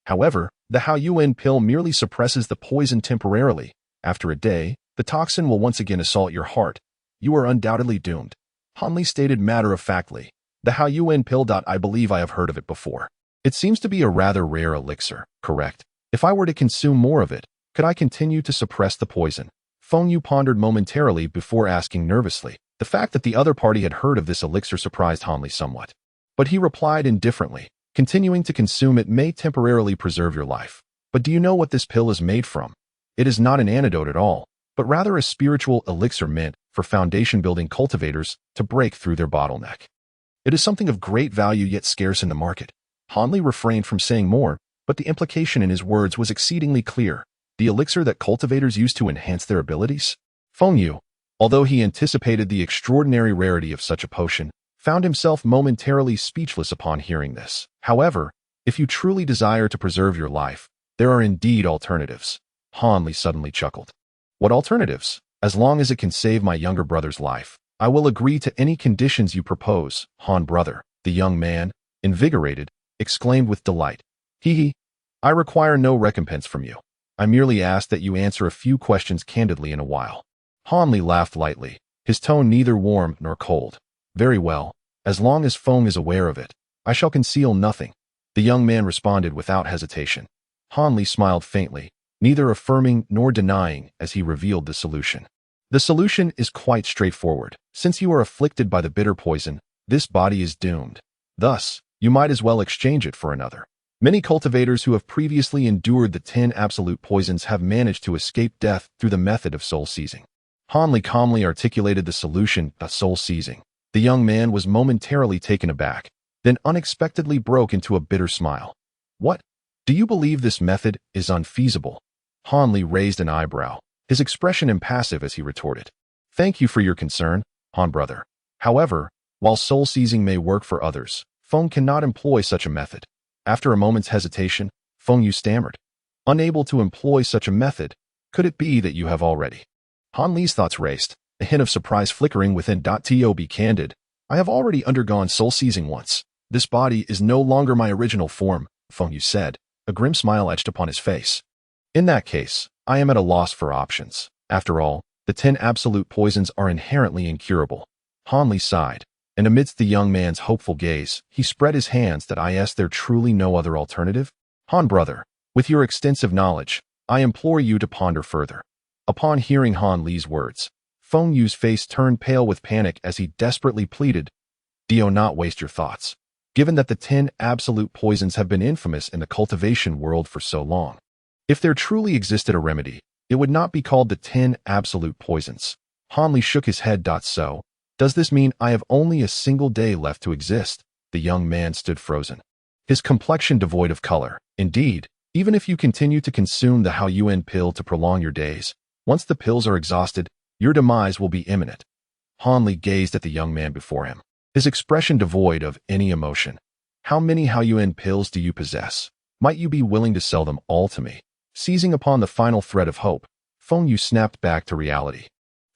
However, the Hao Yuan pill merely suppresses the poison temporarily. After a day, the toxin will once again assault your heart. You are undoubtedly doomed. Han Li stated matter-of-factly. The Hao Yuan pill. I believe I have heard of it before. It seems to be a rather rare elixir, correct? If I were to consume more of it, could I continue to suppress the poison? Feng Yu pondered momentarily before asking nervously. The fact that the other party had heard of this elixir surprised Han Li somewhat, but he replied indifferently. Continuing to consume it may temporarily preserve your life. But do you know what this pill is made from? It is not an antidote at all, but rather a spiritual elixir meant for foundation-building cultivators to break through their bottleneck. It is something of great value yet scarce in the market. Han Li refrained from saying more, but the implication in his words was exceedingly clear. The elixir that cultivators use to enhance their abilities? Feng Yu, although he anticipated the extraordinary rarity of such a potion, found himself momentarily speechless upon hearing this. However, if you truly desire to preserve your life, there are indeed alternatives. Han Li suddenly chuckled. What alternatives? As long as it can save my younger brother's life, I will agree to any conditions you propose, Han brother. The young man, invigorated, exclaimed with delight. Hee. I require no recompense from you. I merely ask that you answer a few questions candidly in a while. Han Li laughed lightly, his tone neither warm nor cold. Very well, as long as Feng is aware of it, I shall conceal nothing. The young man responded without hesitation. Han Li smiled faintly, neither affirming nor denying as he revealed the solution. The solution is quite straightforward. Since you are afflicted by the bitter poison, this body is doomed. Thus, you might as well exchange it for another. Many cultivators who have previously endured the 10 absolute poisons have managed to escape death through the method of soul seizing. Han Li calmly articulated the solution, soul seizing. The young man was momentarily taken aback, then unexpectedly broke into a bitter smile. What? Do you believe this method is unfeasible? Han Li raised an eyebrow, his expression impassive as he retorted. Thank you for your concern, Han brother. However, while soul seizing may work for others, Feng cannot employ such a method. After a moment's hesitation, Feng Yu stammered. Unable to employ such a method, could it be that you have already? Han Li's thoughts raced, a hint of surprise flickering within. To be candid, I have already undergone soul seizing once. This body is no longer my original form, Feng Yu said, a grim smile etched upon his face. In that case, I am at a loss for options. After all, the 10 absolute poisons are inherently incurable. Han Li sighed, and amidst the young man's hopeful gaze, he spread his hands. Is there truly no other alternative? Han brother, with your extensive knowledge, I implore you to ponder further. Upon hearing Han Li's words, Feng Yu's face turned pale with panic as he desperately pleaded, Do not waste your thoughts. Given that the 10 absolute poisons have been infamous in the cultivation world for so long, if there truly existed a remedy, it would not be called the 10 absolute poisons. Han Li shook his head. So, does this mean I have only a single day left to exist? The young man stood frozen, his complexion devoid of color. Indeed, even if you continue to consume the Hao Yuan pill to prolong your days, once the pills are exhausted, your demise will be imminent. Han Li gazed at the young man before him, his expression devoid of any emotion. How many Hao Yuan pills do you possess? Might you be willing to sell them all to me? Seizing upon the final thread of hope, Feng Yu snapped back to reality,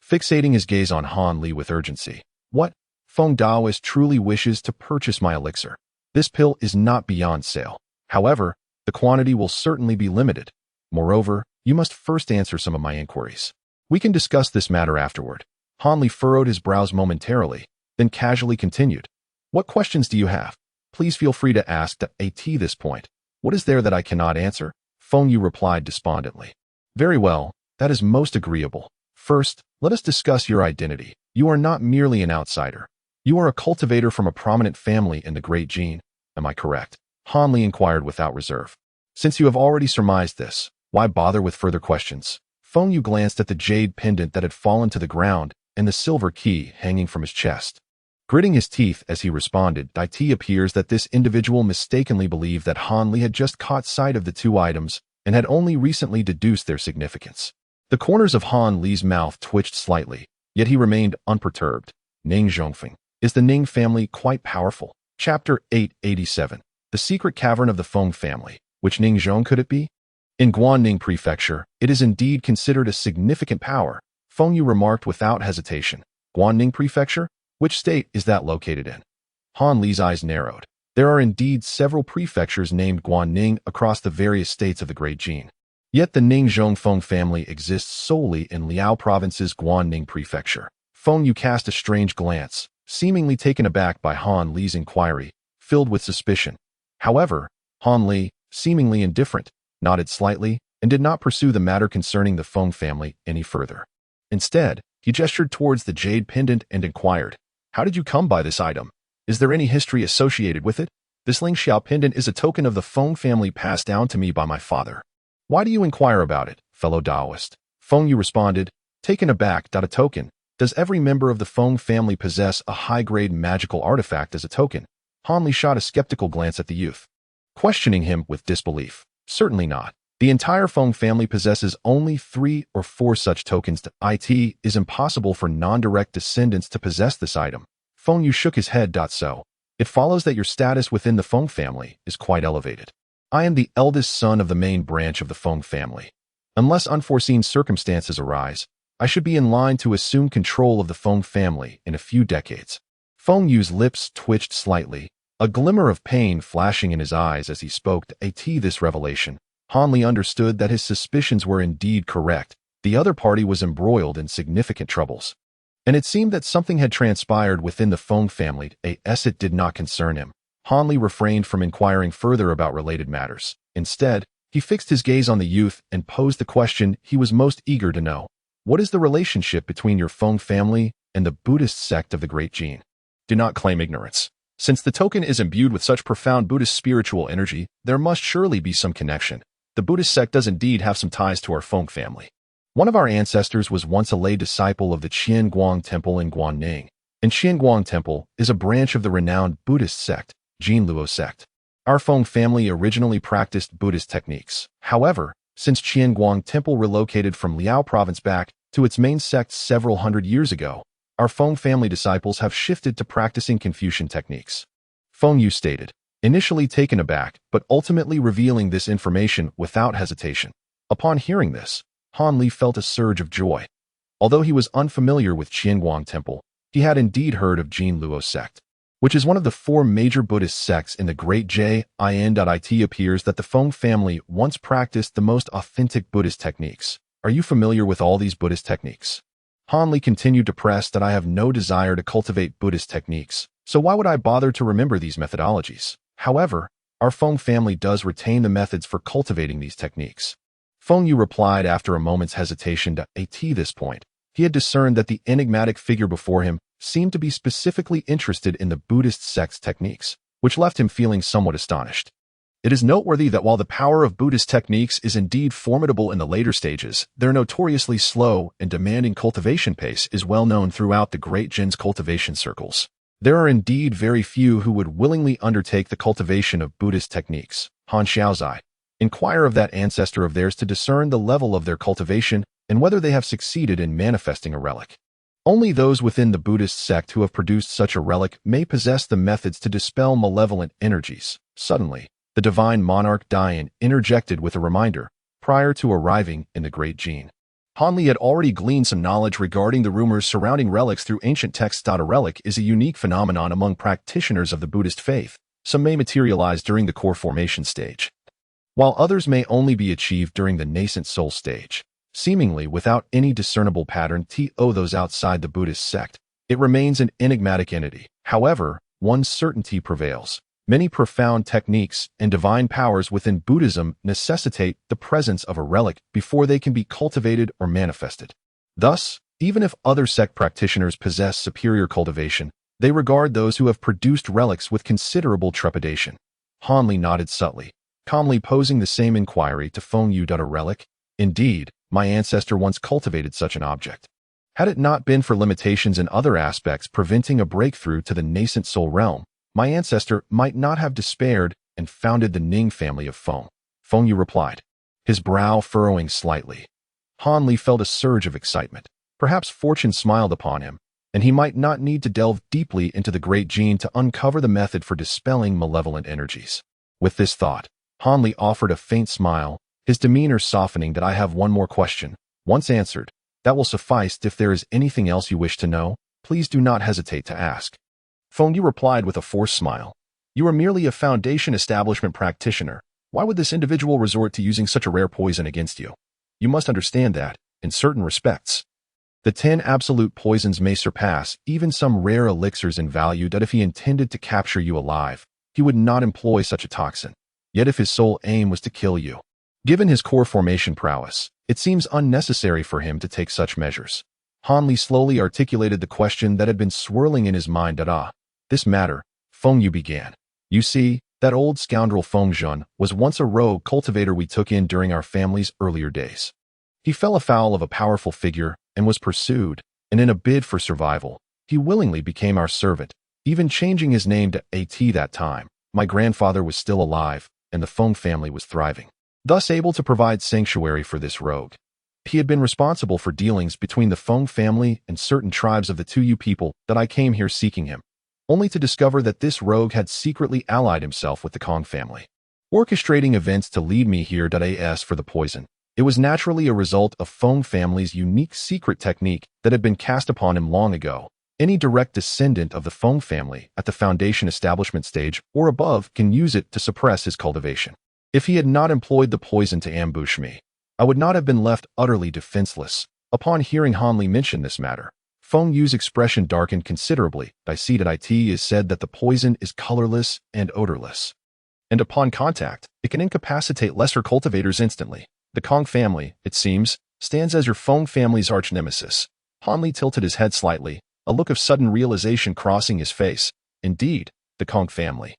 fixating his gaze on Han Li with urgency. What? Feng Daoist truly wishes to purchase my elixir. This pill is not beyond sale. However, the quantity will certainly be limited. Moreover, you must first answer some of my inquiries. We can discuss this matter afterward. Han Li furrowed his brows momentarily, then casually continued. What questions do you have? Please feel free to ask. At this point, what is there that I cannot answer? Feng Yu replied despondently. Very well, that is most agreeable. First, let us discuss your identity. You are not merely an outsider. You are a cultivator from a prominent family in the Great Jin. Am I correct? Han Li inquired without reserve. Since you have already surmised this, why bother with further questions? Feng Yu glanced at the jade pendant that had fallen to the ground and the silver key hanging from his chest. Gritting his teeth as he responded, It appears that this individual mistakenly believed that Han Li had just caught sight of the two items and had only recently deduced their significance. The corners of Han Li's mouth twitched slightly, yet he remained unperturbed. Ning Zhongfeng. Is the Ning family quite powerful? Chapter 887. The Secret Cavern of the Feng Family. Which Ning Zhong could it be? In Guanning Prefecture, it is indeed considered a significant power, Feng Yu remarked without hesitation. Guanning Prefecture? Which state is that located in? Han Li's eyes narrowed. There are indeed several prefectures named Guanning across the various states of the Great Jin. Yet the Ning Zhong Feng family exists solely in Liao Province's Guanning Prefecture. Feng Yu cast a strange glance, seemingly taken aback by Han Li's inquiry, filled with suspicion. However, Han Li, seemingly indifferent, nodded slightly and did not pursue the matter concerning the Feng family any further. Instead, he gestured towards the jade pendant and inquired, How did you come by this item? Is there any history associated with it? This Ling Xiao pendant is a token of the Feng family passed down to me by my father. Why do you inquire about it, fellow Taoist? Feng Yu responded, taken aback. A token. Does every member of the Feng family possess a high-grade magical artifact as a token? Han Li shot a skeptical glance at the youth, questioning him with disbelief. Certainly not. The entire Feng family possesses only 3 or 4 such tokens. It is impossible for non-direct descendants to possess this item. Feng Yu shook his head. So, it follows that your status within the Feng family is quite elevated. I am the eldest son of the main branch of the Feng family. Unless unforeseen circumstances arise, I should be in line to assume control of the Feng family in a few decades. Feng Yu's lips twitched slightly, a glimmer of pain flashing in his eyes as he spoke. This revelation, Han Li understood that his suspicions were indeed correct. The other party was embroiled in significant troubles. And it seemed that something had transpired within the Feng family. It did not concern him. Han Li refrained from inquiring further about related matters. Instead, he fixed his gaze on the youth and posed the question he was most eager to know. What is the relationship between your Feng family and the Buddhist sect of the Great Jin? Do not claim ignorance. Since the token is imbued with such profound Buddhist spiritual energy, there must surely be some connection. The Buddhist sect does indeed have some ties to our Feng family. One of our ancestors was once a lay disciple of the Qianguang Temple in Guanning, and Qianguang Temple is a branch of the renowned Buddhist sect, Jinluo sect. Our Feng family originally practiced Buddhist techniques. However, since Qianguang Temple relocated from Liao province back to its main sect several hundred years ago, our Feng family disciples have shifted to practicing Confucian techniques. Feng Yu stated, initially taken aback, but ultimately revealing this information without hesitation. Upon hearing this, Han Li felt a surge of joy. Although he was unfamiliar with Qianguang Temple, he had indeed heard of Jinluo sect, which is one of the 4 major Buddhist sects in the Great Jin. It appears that the Feng family once practiced the most authentic Buddhist techniques. Are you familiar with all these Buddhist techniques? Han Li continued to press that I have no desire to cultivate Buddhist techniques, so why would I bother to remember these methodologies? However, our Feng family does retain the methods for cultivating these techniques. Feng Yu replied after a moment's hesitation. At this point, he had discerned that the enigmatic figure before him seemed to be specifically interested in the Buddhist sect's techniques, which left him feeling somewhat astonished. It is noteworthy that while the power of Buddhist techniques is indeed formidable in the later stages, their notoriously slow and demanding cultivation pace is well known throughout the Great Jin's cultivation circles. There are indeed very few who would willingly undertake the cultivation of Buddhist techniques. Han Xiaozai, inquire of that ancestor of theirs to discern the level of their cultivation and whether they have succeeded in manifesting a relic. Only those within the Buddhist sect who have produced such a relic may possess the methods to dispel malevolent energies. Suddenly, the divine monarch Dian interjected with a reminder, prior to arriving in the Great Jin. Han Li had already gleaned some knowledge regarding the rumors surrounding relics through ancient texts. A relic is a unique phenomenon among practitioners of the Buddhist faith. Some may materialize during the core formation stage, while others may only be achieved during the nascent soul stage. Seemingly without any discernible pattern to those outside the Buddhist sect, it remains an enigmatic entity. However, one certainty prevails. Many profound techniques and divine powers within Buddhism necessitate the presence of a relic before they can be cultivated or manifested. Thus, even if other sect practitioners possess superior cultivation, they regard those who have produced relics with considerable trepidation. Han Li nodded subtly, calmly posing the same inquiry to Feng Yu. A relic? Indeed, my ancestor once cultivated such an object. Had it not been for limitations in other aspects preventing a breakthrough to the nascent soul realm, my ancestor might not have despaired and founded the Ning family of Feng. Feng Yu replied, his brow furrowing slightly. Han Li felt a surge of excitement. Perhaps fortune smiled upon him, and he might not need to delve deeply into the Great Jin to uncover the method for dispelling malevolent energies. With this thought, Han Li offered a faint smile, his demeanor softening. I have one more question. Once answered, that will suffice. If there is anything else you wish to know, please do not hesitate to ask. Feng Yu replied with a forced smile. You are merely a foundation establishment practitioner. Why would this individual resort to using such a rare poison against you? You must understand that, in certain respects, the 10 absolute poisons may surpass even some rare elixirs in value. That if he intended to capture you alive, he would not employ such a toxin. Yet if his sole aim was to kill you, given his core formation prowess, it seems unnecessary for him to take such measures. Han Li slowly articulated the question that had been swirling in his mind. This matter, Feng Yu began. You see, that old scoundrel Feng Zhun was once a rogue cultivator we took in during our family's earlier days. He fell afoul of a powerful figure and was pursued, and in a bid for survival, he willingly became our servant, even changing his name to At. That time, my grandfather was still alive, and the Feng family was thriving. thus able to provide sanctuary for this rogue. He had been responsible for dealings between the Feng family and certain tribes of the Tuyu people that I came here seeking him, only to discover that this rogue had secretly allied himself with the Kong family, orchestrating events to lead me here. As for the poison, it was naturally a result of Feng family's unique secret technique that had been cast upon him long ago. Any direct descendant of the Feng family at the foundation establishment stage or above can use it to suppress his cultivation. If he had not employed the poison to ambush me, I would not have been left utterly defenseless. Upon hearing Hanli mention this matter, Feng Yu's expression darkened considerably. It is said that the poison is colorless and odorless, and upon contact, it can incapacitate lesser cultivators instantly. The Kong family, it seems, stands as your Feng family's arch-nemesis. Hanli tilted his head slightly, a look of sudden realization crossing his face. Indeed, the Kong family,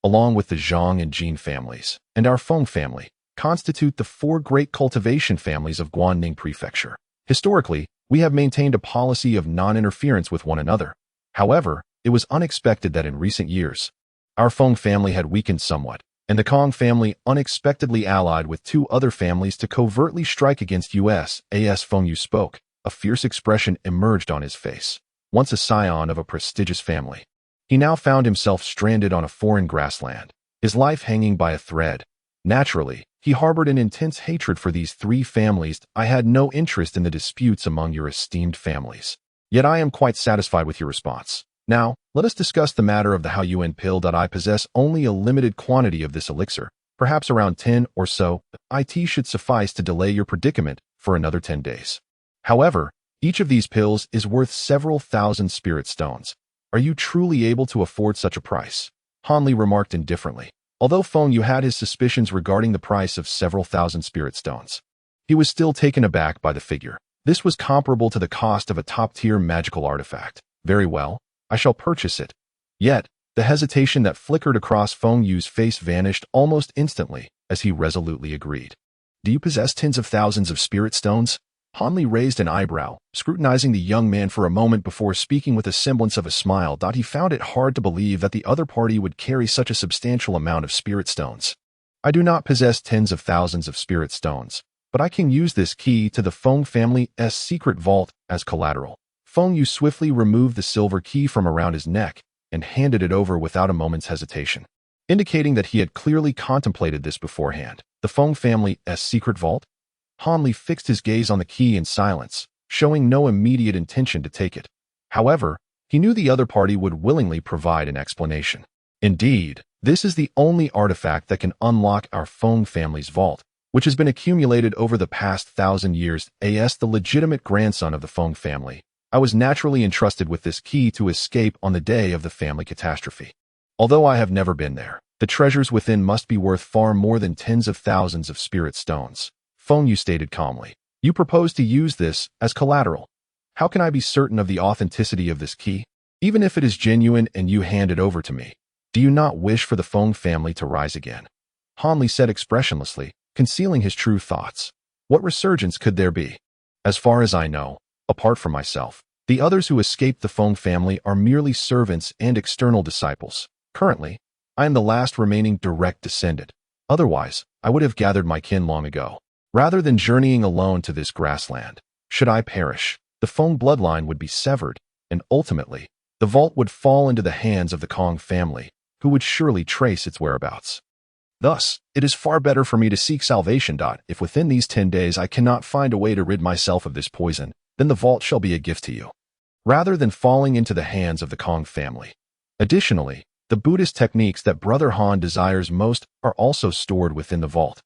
along with the Zhang and Jin families, and our Feng family, constitute the four great cultivation families of Guanning Prefecture. Historically, we have maintained a policy of non-interference with one another. However, it was unexpected that in recent years, our Feng family had weakened somewhat, and the Kong family unexpectedly allied with two other families to covertly strike against us. As Feng Yu spoke, a fierce expression emerged on his face. Once a scion of a prestigious family, he now found himself stranded on a foreign grassland, his life hanging by a thread. Naturally, he harbored an intense hatred for these three families. I had no interest in the disputes among your esteemed families. Yet I am quite satisfied with your response. Now, let us discuss the matter of the Haoyuan pill. I possess only a limited quantity of this elixir, perhaps around 10 or so. It should suffice to delay your predicament for another 10 days. However, each of these pills is worth several thousand spirit stones. Are you truly able to afford such a price? Hanli remarked indifferently. Although Feng Yu had his suspicions regarding the price of several thousand spirit stones, he was still taken aback by the figure. This was comparable to the cost of a top-tier magical artifact. Very well, I shall purchase it. Yet, the hesitation that flickered across Feng Yu's face vanished almost instantly as he resolutely agreed. Do you possess tens of thousands of spirit stones? Hanli raised an eyebrow, scrutinizing the young man for a moment before speaking with a semblance of a smile. He found it hard to believe that the other party would carry such a substantial amount of spirit stones. I do not possess tens of thousands of spirit stones, but I can use this key to the Feng family's secret vault as collateral. Feng Yu swiftly removed the silver key from around his neck and handed it over without a moment's hesitation, indicating that he had clearly contemplated this beforehand. The Feng family's secret vault? Hanli fixed his gaze on the key in silence, showing no immediate intention to take it. However, he knew the other party would willingly provide an explanation. Indeed, this is the only artifact that can unlock our Feng family's vault, which has been accumulated over the past 1,000 years. As the legitimate grandson of the Feng family, I was naturally entrusted with this key to escape on the day of the family catastrophe. Although I have never been there, the treasures within must be worth far more than tens of thousands of spirit stones. Feng Yu stated calmly. You propose to use this as collateral. How can I be certain of the authenticity of this key? Even if it is genuine and you hand it over to me, do you not wish for the Feng family to rise again? Hanli said expressionlessly, concealing his true thoughts. What resurgence could there be? As far as I know, apart from myself, the others who escaped the Feng family are merely servants and external disciples. Currently, I am the last remaining direct descendant. Otherwise, I would have gathered my kin long ago. Rather than journeying alone to this grassland, should I perish, the Feng bloodline would be severed, and ultimately, the vault would fall into the hands of the Kong family, who would surely trace its whereabouts. Thus, it is far better for me to seek salvation. If within these 10 days I cannot find a way to rid myself of this poison, then the vault shall be a gift to you, rather than falling into the hands of the Kong family. Additionally, the Buddhist techniques that Brother Han desires most are also stored within the vault.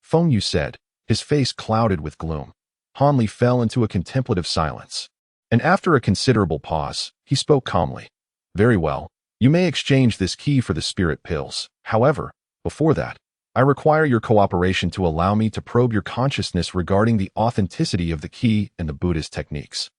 Feng Yu said, his face clouded with gloom. Hanli fell into a contemplative silence, and after a considerable pause, he spoke calmly. Very well, you may exchange this key for the spirit pills. However, before that, I require your cooperation to allow me to probe your consciousness regarding the authenticity of the key and the Buddhist techniques.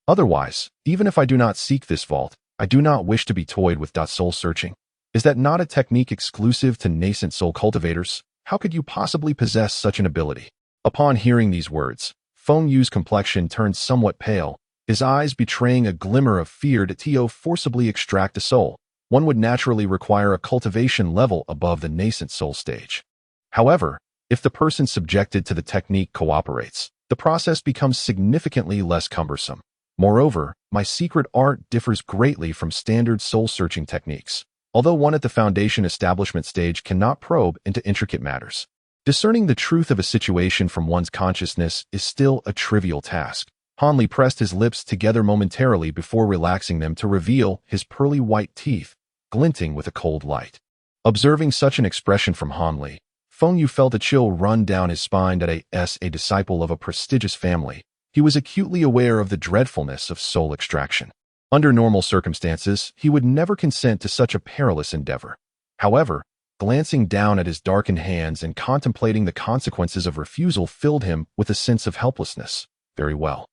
Otherwise, even if I do not seek this vault, I do not wish to be toyed with. Soul searching. Is that not a technique exclusive to nascent soul cultivators? How could you possibly possess such an ability? Upon hearing these words, Feng Yu's complexion turned somewhat pale, his eyes betraying a glimmer of fear. To forcibly extract a soul, one would naturally require a cultivation level above the nascent soul stage. However, If the person subjected to the technique cooperates, the process becomes significantly less cumbersome. Moreover, my secret art differs greatly from standard soul-searching techniques, although one at the foundation establishment stage cannot probe into intricate matters. Discerning the truth of a situation from one's consciousness is still a trivial task. Hanli pressed his lips together momentarily before relaxing them to reveal his pearly white teeth, glinting with a cold light. Observing such an expression from Hanli, Feng Yu felt a chill run down his spine. As a disciple of a prestigious family, he was acutely aware of the dreadfulness of soul extraction. Under normal circumstances, he would never consent to such a perilous endeavor. However, glancing down at his darkened hands and contemplating the consequences of refusal filled him with a sense of helplessness. Very well.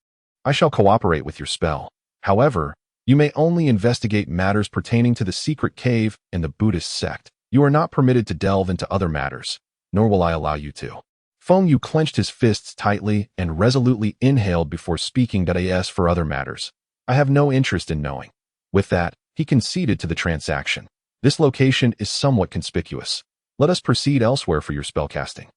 I shall cooperate with your spell. However, you may only investigate matters pertaining to the secret cave and the Buddhist sect. You are not permitted to delve into other matters, nor will I allow you to. Feng Yu clenched his fists tightly and resolutely inhaled before speaking. As for other matters, I have no interest in knowing. With that, he conceded to the transaction. This location is somewhat conspicuous. Let us proceed elsewhere for your spellcasting.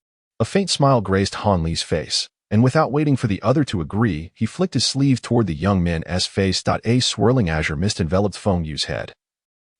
A faint smile graced Han Li's face, and without waiting for the other to agree, he flicked his sleeve toward the young man's face. A swirling azure mist enveloped Feng Yu's head,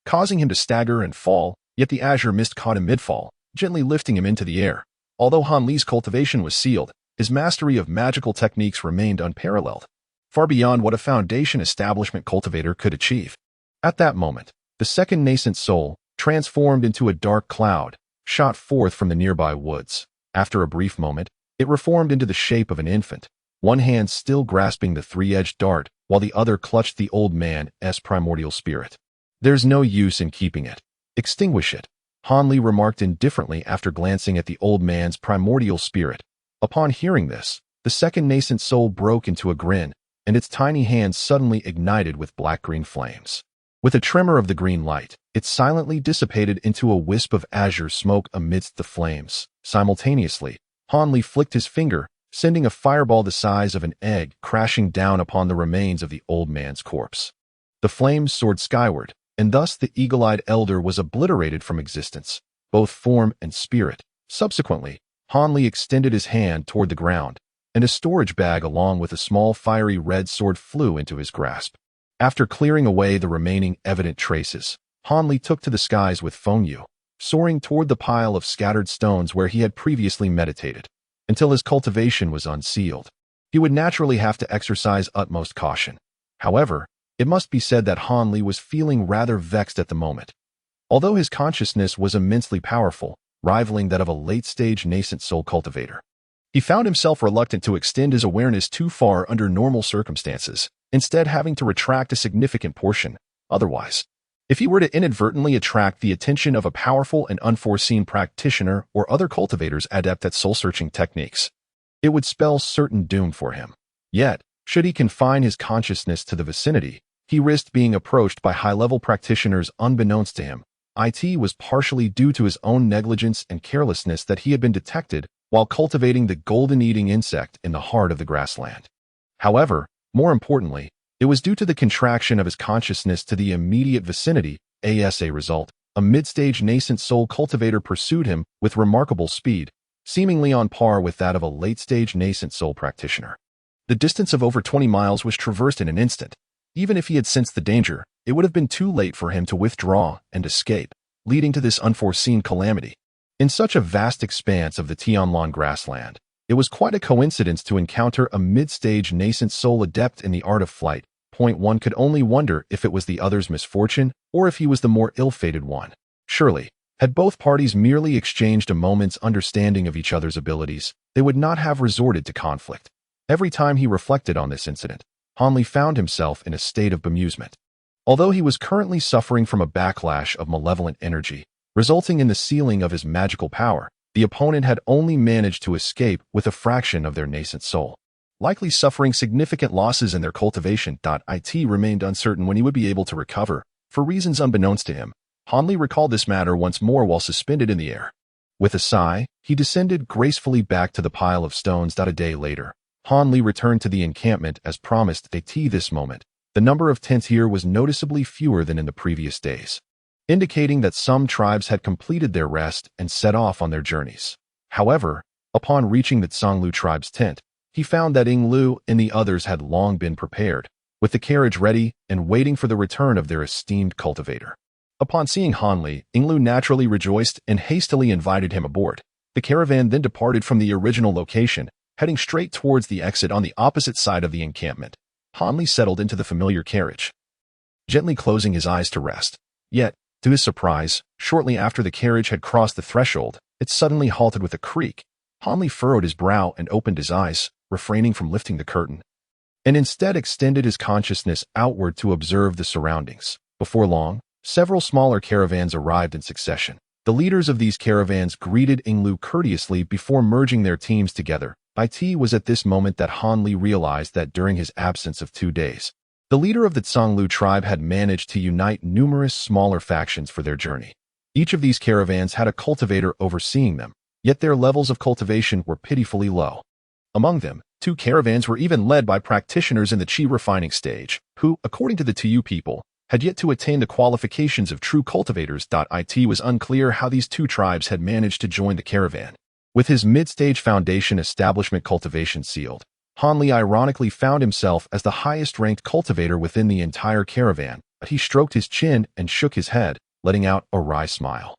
causing him to stagger and fall, yet the azure mist caught him mid-fall, gently lifting him into the air. Although Han Li's cultivation was sealed, his mastery of magical techniques remained unparalleled, far beyond what a foundation establishment cultivator could achieve. At that moment, the second nascent soul, transformed into a dark cloud, shot forth from the nearby woods. After a brief moment, it reformed into the shape of an infant, one hand still grasping the three-edged dart, while the other clutched the old man's primordial spirit. There's no use in keeping it. Extinguish it, Han Li remarked indifferently after glancing at the old man's primordial spirit. Upon hearing this, the second nascent soul broke into a grin, and its tiny hands suddenly ignited with black-green flames. With a tremor of the green light, it silently dissipated into a wisp of azure smoke amidst the flames. Simultaneously, Han Li flicked his finger, sending a fireball the size of an egg crashing down upon the remains of the old man's corpse. The flames soared skyward, and thus the eagle-eyed elder was obliterated from existence, both form and spirit. Subsequently, Han Li extended his hand toward the ground, and a storage bag along with a small fiery red sword flew into his grasp. After clearing away the remaining evident traces, Han Li took to the skies with Feng Yu, soaring toward the pile of scattered stones where he had previously meditated. Until his cultivation was unsealed, he would naturally have to exercise utmost caution. However, it must be said that Han Li was feeling rather vexed at the moment. Although his consciousness was immensely powerful, rivaling that of a late-stage nascent soul cultivator, he found himself reluctant to extend his awareness too far under normal circumstances, instead having to retract a significant portion. Otherwise, if he were to inadvertently attract the attention of a powerful and unforeseen practitioner or other cultivators adept at soul-searching techniques, it would spell certain doom for him. Yet, should he confine his consciousness to the vicinity, he risked being approached by high-level practitioners unbeknownst to him. It was partially due to his own negligence and carelessness that he had been detected while cultivating the golden-eating insect in the heart of the grassland. However, more importantly, it was due to the contraction of his consciousness to the immediate vicinity. As a result, a mid-stage nascent soul cultivator pursued him with remarkable speed, seemingly on par with that of a late-stage nascent soul practitioner. The distance of over 20 miles was traversed in an instant. Even if he had sensed the danger, it would have been too late for him to withdraw and escape, leading to this unforeseen calamity. In such a vast expanse of the Tianlan grassland, it was quite a coincidence to encounter a mid-stage nascent soul adept in the art of flight. One could only wonder if it was the other's misfortune or if he was the more ill-fated one. Surely, had both parties merely exchanged a moment's understanding of each other's abilities, they would not have resorted to conflict. Every time he reflected on this incident, Han Li found himself in a state of bemusement. Although he was currently suffering from a backlash of malevolent energy, resulting in the sealing of his magical power, the opponent had only managed to escape with a fraction of their nascent soul, likely suffering significant losses in their cultivation. It remained uncertain when he would be able to recover. For reasons unbeknownst to him, Han Li recalled this matter once more while suspended in the air. With a sigh, he descended gracefully back to the pile of stones. A day later, Han Li returned to the encampment as promised. This moment, the number of tents here was noticeably fewer than in the previous days, indicating that some tribes had completed their rest and set off on their journeys. However, Upon reaching the Tsanglu tribe's tent, he found that Yinglu and the others had long been prepared, with the carriage ready and waiting for the return of their esteemed cultivator. Upon seeing Hanli, Yinglu naturally rejoiced and hastily invited him aboard. The caravan then departed from the original location, heading straight towards the exit on the opposite side of the encampment. Hanli settled into the familiar carriage, gently closing his eyes to rest. Yet, to his surprise, shortly after the carriage had crossed the threshold, it suddenly halted with a creak. Hanli furrowed his brow and opened his eyes, refraining from lifting the curtain, and instead extended his consciousness outward to observe the surroundings. Before long, several smaller caravans arrived in succession. The leaders of these caravans greeted Yinglu courteously before merging their teams together. It was at this moment that Hanli realized that during his absence of 2 days, the leader of the Tsanglu tribe had managed to unite numerous smaller factions for their journey. Each of these caravans had a cultivator overseeing them, yet their levels of cultivation were pitifully low. Among them, 2 caravans were even led by practitioners in the chi refining stage, who, according to the Tu people, had yet to attain the qualifications of true cultivators. It was unclear how these 2 tribes had managed to join the caravan. With his mid-stage foundation establishment cultivation sealed, Hanli ironically found himself as the highest-ranked cultivator within the entire caravan, but he stroked his chin and shook his head, letting out a wry smile.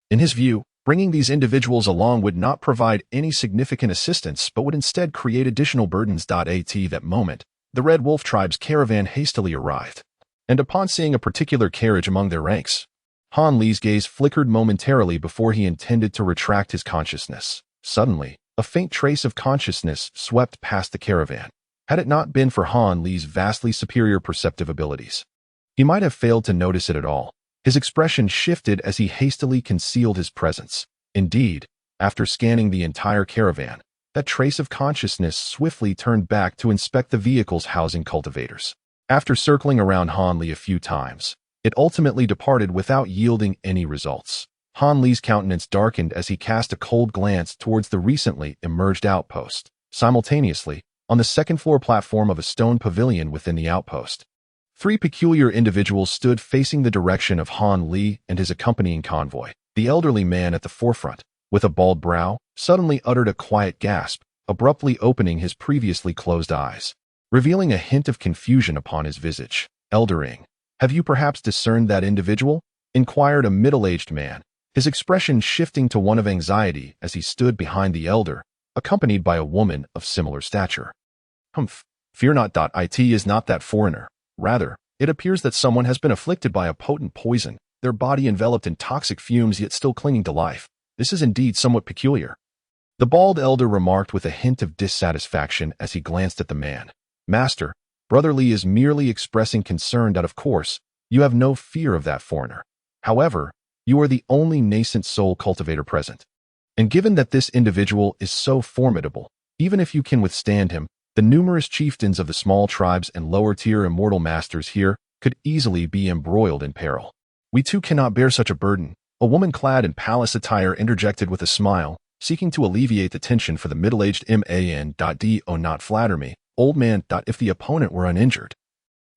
In his view, bringing these individuals along would not provide any significant assistance but would instead create additional burdens. At that moment, the Red Wolf tribe's caravan hastily arrived, and upon seeing a particular carriage among their ranks, Hanli's gaze flickered momentarily before he intended to retract his consciousness. Suddenly, a faint trace of consciousness swept past the caravan. Had it not been for Hanli's vastly superior perceptive abilities, he might have failed to notice it at all. His expression shifted as he hastily concealed his presence. Indeed, after scanning the entire caravan, that trace of consciousness swiftly turned back to inspect the vehicles housing cultivators. After circling around Hanli a few times, it ultimately departed without yielding any results. Hanli's countenance darkened as he cast a cold glance towards the recently emerged outpost. Simultaneously, on the second-floor platform of a stone pavilion within the outpost, 3 peculiar individuals stood facing the direction of Hanli and his accompanying convoy. The elderly man at the forefront, with a bald brow, suddenly uttered a quiet gasp, abruptly opening his previously closed eyes, revealing a hint of confusion upon his visage. "Eldering, have you perhaps discerned that individual?" inquired a middle-aged man, his expression shifting to one of anxiety as he stood behind the elder, accompanied by a woman of similar stature. "Humph, fear not. It is not that foreigner. Rather, it appears that someone has been afflicted by a potent poison, their body enveloped in toxic fumes yet still clinging to life. This is indeed somewhat peculiar," the bald elder remarked with a hint of dissatisfaction as he glanced at the man. "Master, Brother Lee is merely expressing concern that, of course, you have no fear of that foreigner. However, you are the only nascent soul cultivator present. And given that this individual is so formidable, even if you can withstand him, the numerous chieftains of the small tribes and lower-tier immortal masters here could easily be embroiled in peril. We too cannot bear such a burden," a woman clad in palace attire interjected with a smile, seeking to alleviate the tension for the middle-aged man. Do not flatter me, old man. If the opponent were uninjured,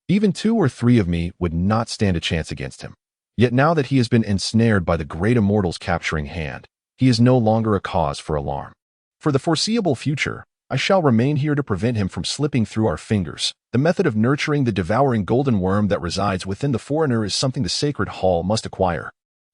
even 2 or 3 of me would not stand a chance against him. Yet now that he has been ensnared by the great immortal's capturing hand, he is no longer a cause for alarm. For the foreseeable future, I shall remain here to prevent him from slipping through our fingers. The method of nurturing the devouring golden worm that resides within the foreigner is something the Sacred Hall must acquire.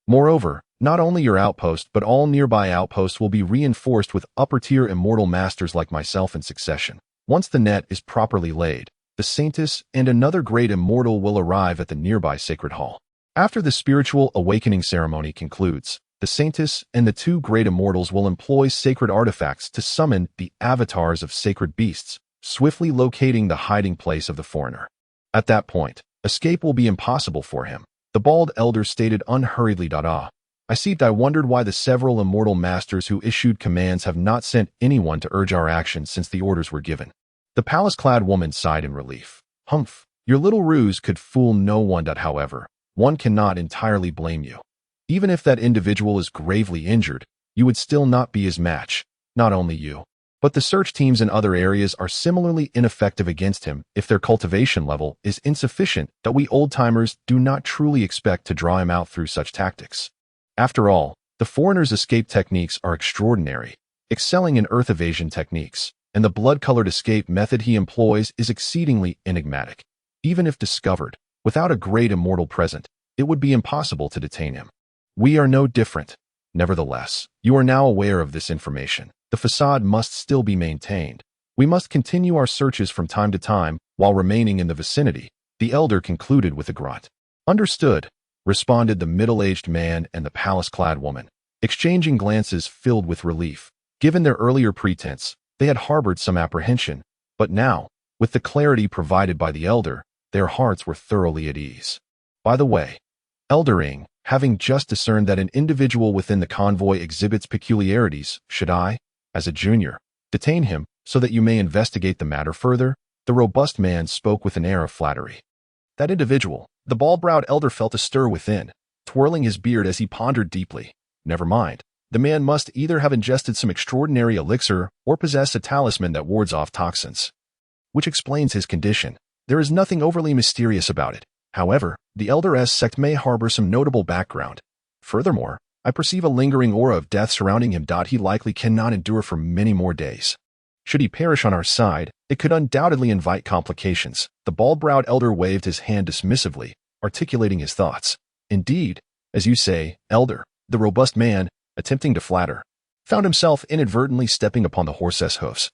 Moreover, not only your outpost but all nearby outposts will be reinforced with upper-tier immortal masters like myself in succession. Once the net is properly laid, the Saintess and another great immortal will arrive at the nearby Sacred Hall. After the spiritual awakening ceremony concludes, the Saintess and the 2 great immortals will employ sacred artifacts to summon the avatars of sacred beasts, swiftly locating the hiding place of the foreigner. At that point, escape will be impossible for him, the bald elder stated unhurriedly. I wondered why the several immortal masters who issued commands have not sent anyone to urge our action since the orders were given. The palace-clad woman sighed in relief. "Humph, your little ruse could fool no one. However, one cannot entirely blame you. Even if that individual is gravely injured, you would still not be his match. Not only you, but the search teams in other areas are similarly ineffective against him if their cultivation level is insufficient. We old-timers do not truly expect to draw him out through such tactics. After all, the foreigner's escape techniques are extraordinary. excelling in earth evasion techniques, and the blood-colored escape method he employs is exceedingly enigmatic. Even if discovered, without a great immortal present, it would be impossible to detain him. We are no different. Nevertheless, you are now aware of this information. The facade must still be maintained. We must continue our searches from time to time while remaining in the vicinity, the elder concluded with a grunt. Understood, responded the middle-aged man and the palace-clad woman, exchanging glances filled with relief. Given their earlier pretense, they had harbored some apprehension, but now, with the clarity provided by the elder, their hearts were thoroughly at ease. By the way, Eldering, having just discerned that an individual within the convoy exhibits peculiarities, should I, as a junior, detain him so that you may investigate the matter further? The robust man spoke with an air of flattery. That individual, the bald-browed elder felt a stir within, twirling his beard as he pondered deeply. Never mind. The man must either have ingested some extraordinary elixir or possess a talisman that wards off toxins, which explains his condition. There is nothing overly mysterious about it. However, the Elder-S sect may harbor some notable background. Furthermore, I perceive a lingering aura of death surrounding him. He likely cannot endure for many more days. Should he perish on our side, it could undoubtedly invite complications. The bald-browed elder waved his hand dismissively, articulating his thoughts. Indeed, as you say, elder, the robust man, attempting to flatter, found himself inadvertently stepping upon the horse's hoofs.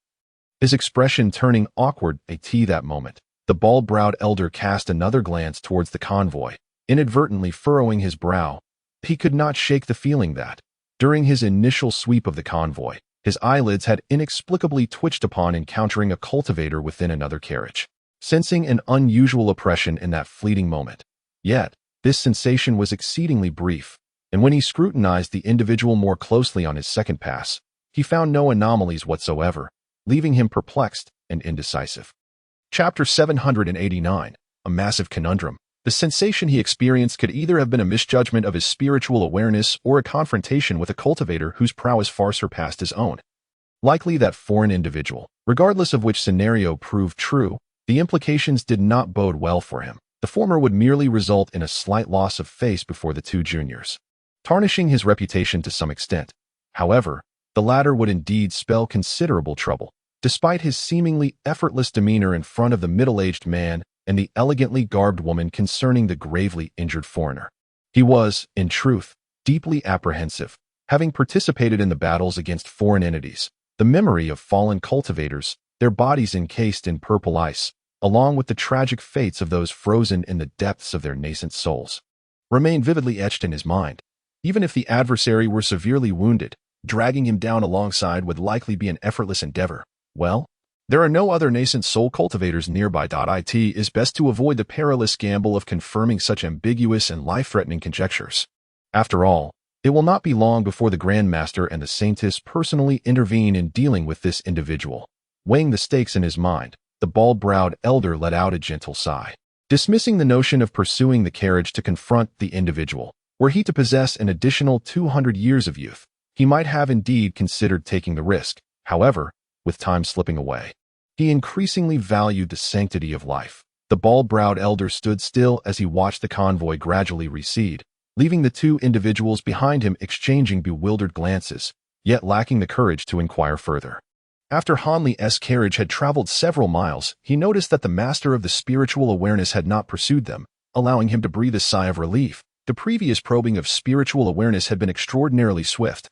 His expression turning awkward that moment. The bald-browed elder cast another glance towards the convoy, inadvertently furrowing his brow. He could not shake the feeling that, during his initial sweep of the convoy, his eyelids had inexplicably twitched upon encountering a cultivator within another carriage, sensing an unusual oppression in that fleeting moment. Yet, this sensation was exceedingly brief, and when he scrutinized the individual more closely on his second pass, he found no anomalies whatsoever, leaving him perplexed and indecisive. Chapter 789, A Massive Conundrum. The sensation he experienced could either have been a misjudgment of his spiritual awareness or a confrontation with a cultivator whose prowess far surpassed his own. Likely that foreign individual, regardless of which scenario proved true, the implications did not bode well for him. The former would merely result in a slight loss of face before the two juniors, tarnishing his reputation to some extent. However, the latter would indeed spell considerable trouble. Despite his seemingly effortless demeanor in front of the middle-aged man and the elegantly garbed woman concerning the gravely injured foreigner, he was, in truth, deeply apprehensive. Having participated in the battles against foreign entities, the memory of fallen cultivators, their bodies encased in purple ice, along with the tragic fates of those frozen in the depths of their nascent souls, remained vividly etched in his mind. Even if the adversary were severely wounded, dragging him down alongside would likely be an effortless endeavor. Well, there are no other nascent soul cultivators nearby. It is best to avoid the perilous gamble of confirming such ambiguous and life-threatening conjectures. After all, it will not be long before the Grand Master and the Saintess personally intervene in dealing with this individual. Weighing the stakes in his mind, the bald-browed elder let out a gentle sigh. Dismissing the notion of pursuing the carriage to confront the individual, were he to possess an additional 200 years of youth, he might have indeed considered taking the risk. However, with time slipping away, he increasingly valued the sanctity of life. The bald-browed elder stood still as he watched the convoy gradually recede, leaving the two individuals behind him exchanging bewildered glances, yet lacking the courage to inquire further. After Hanley's carriage had traveled several miles, he noticed that the master of the spiritual awareness had not pursued them, allowing him to breathe a sigh of relief. The previous probing of spiritual awareness had been extraordinarily swift.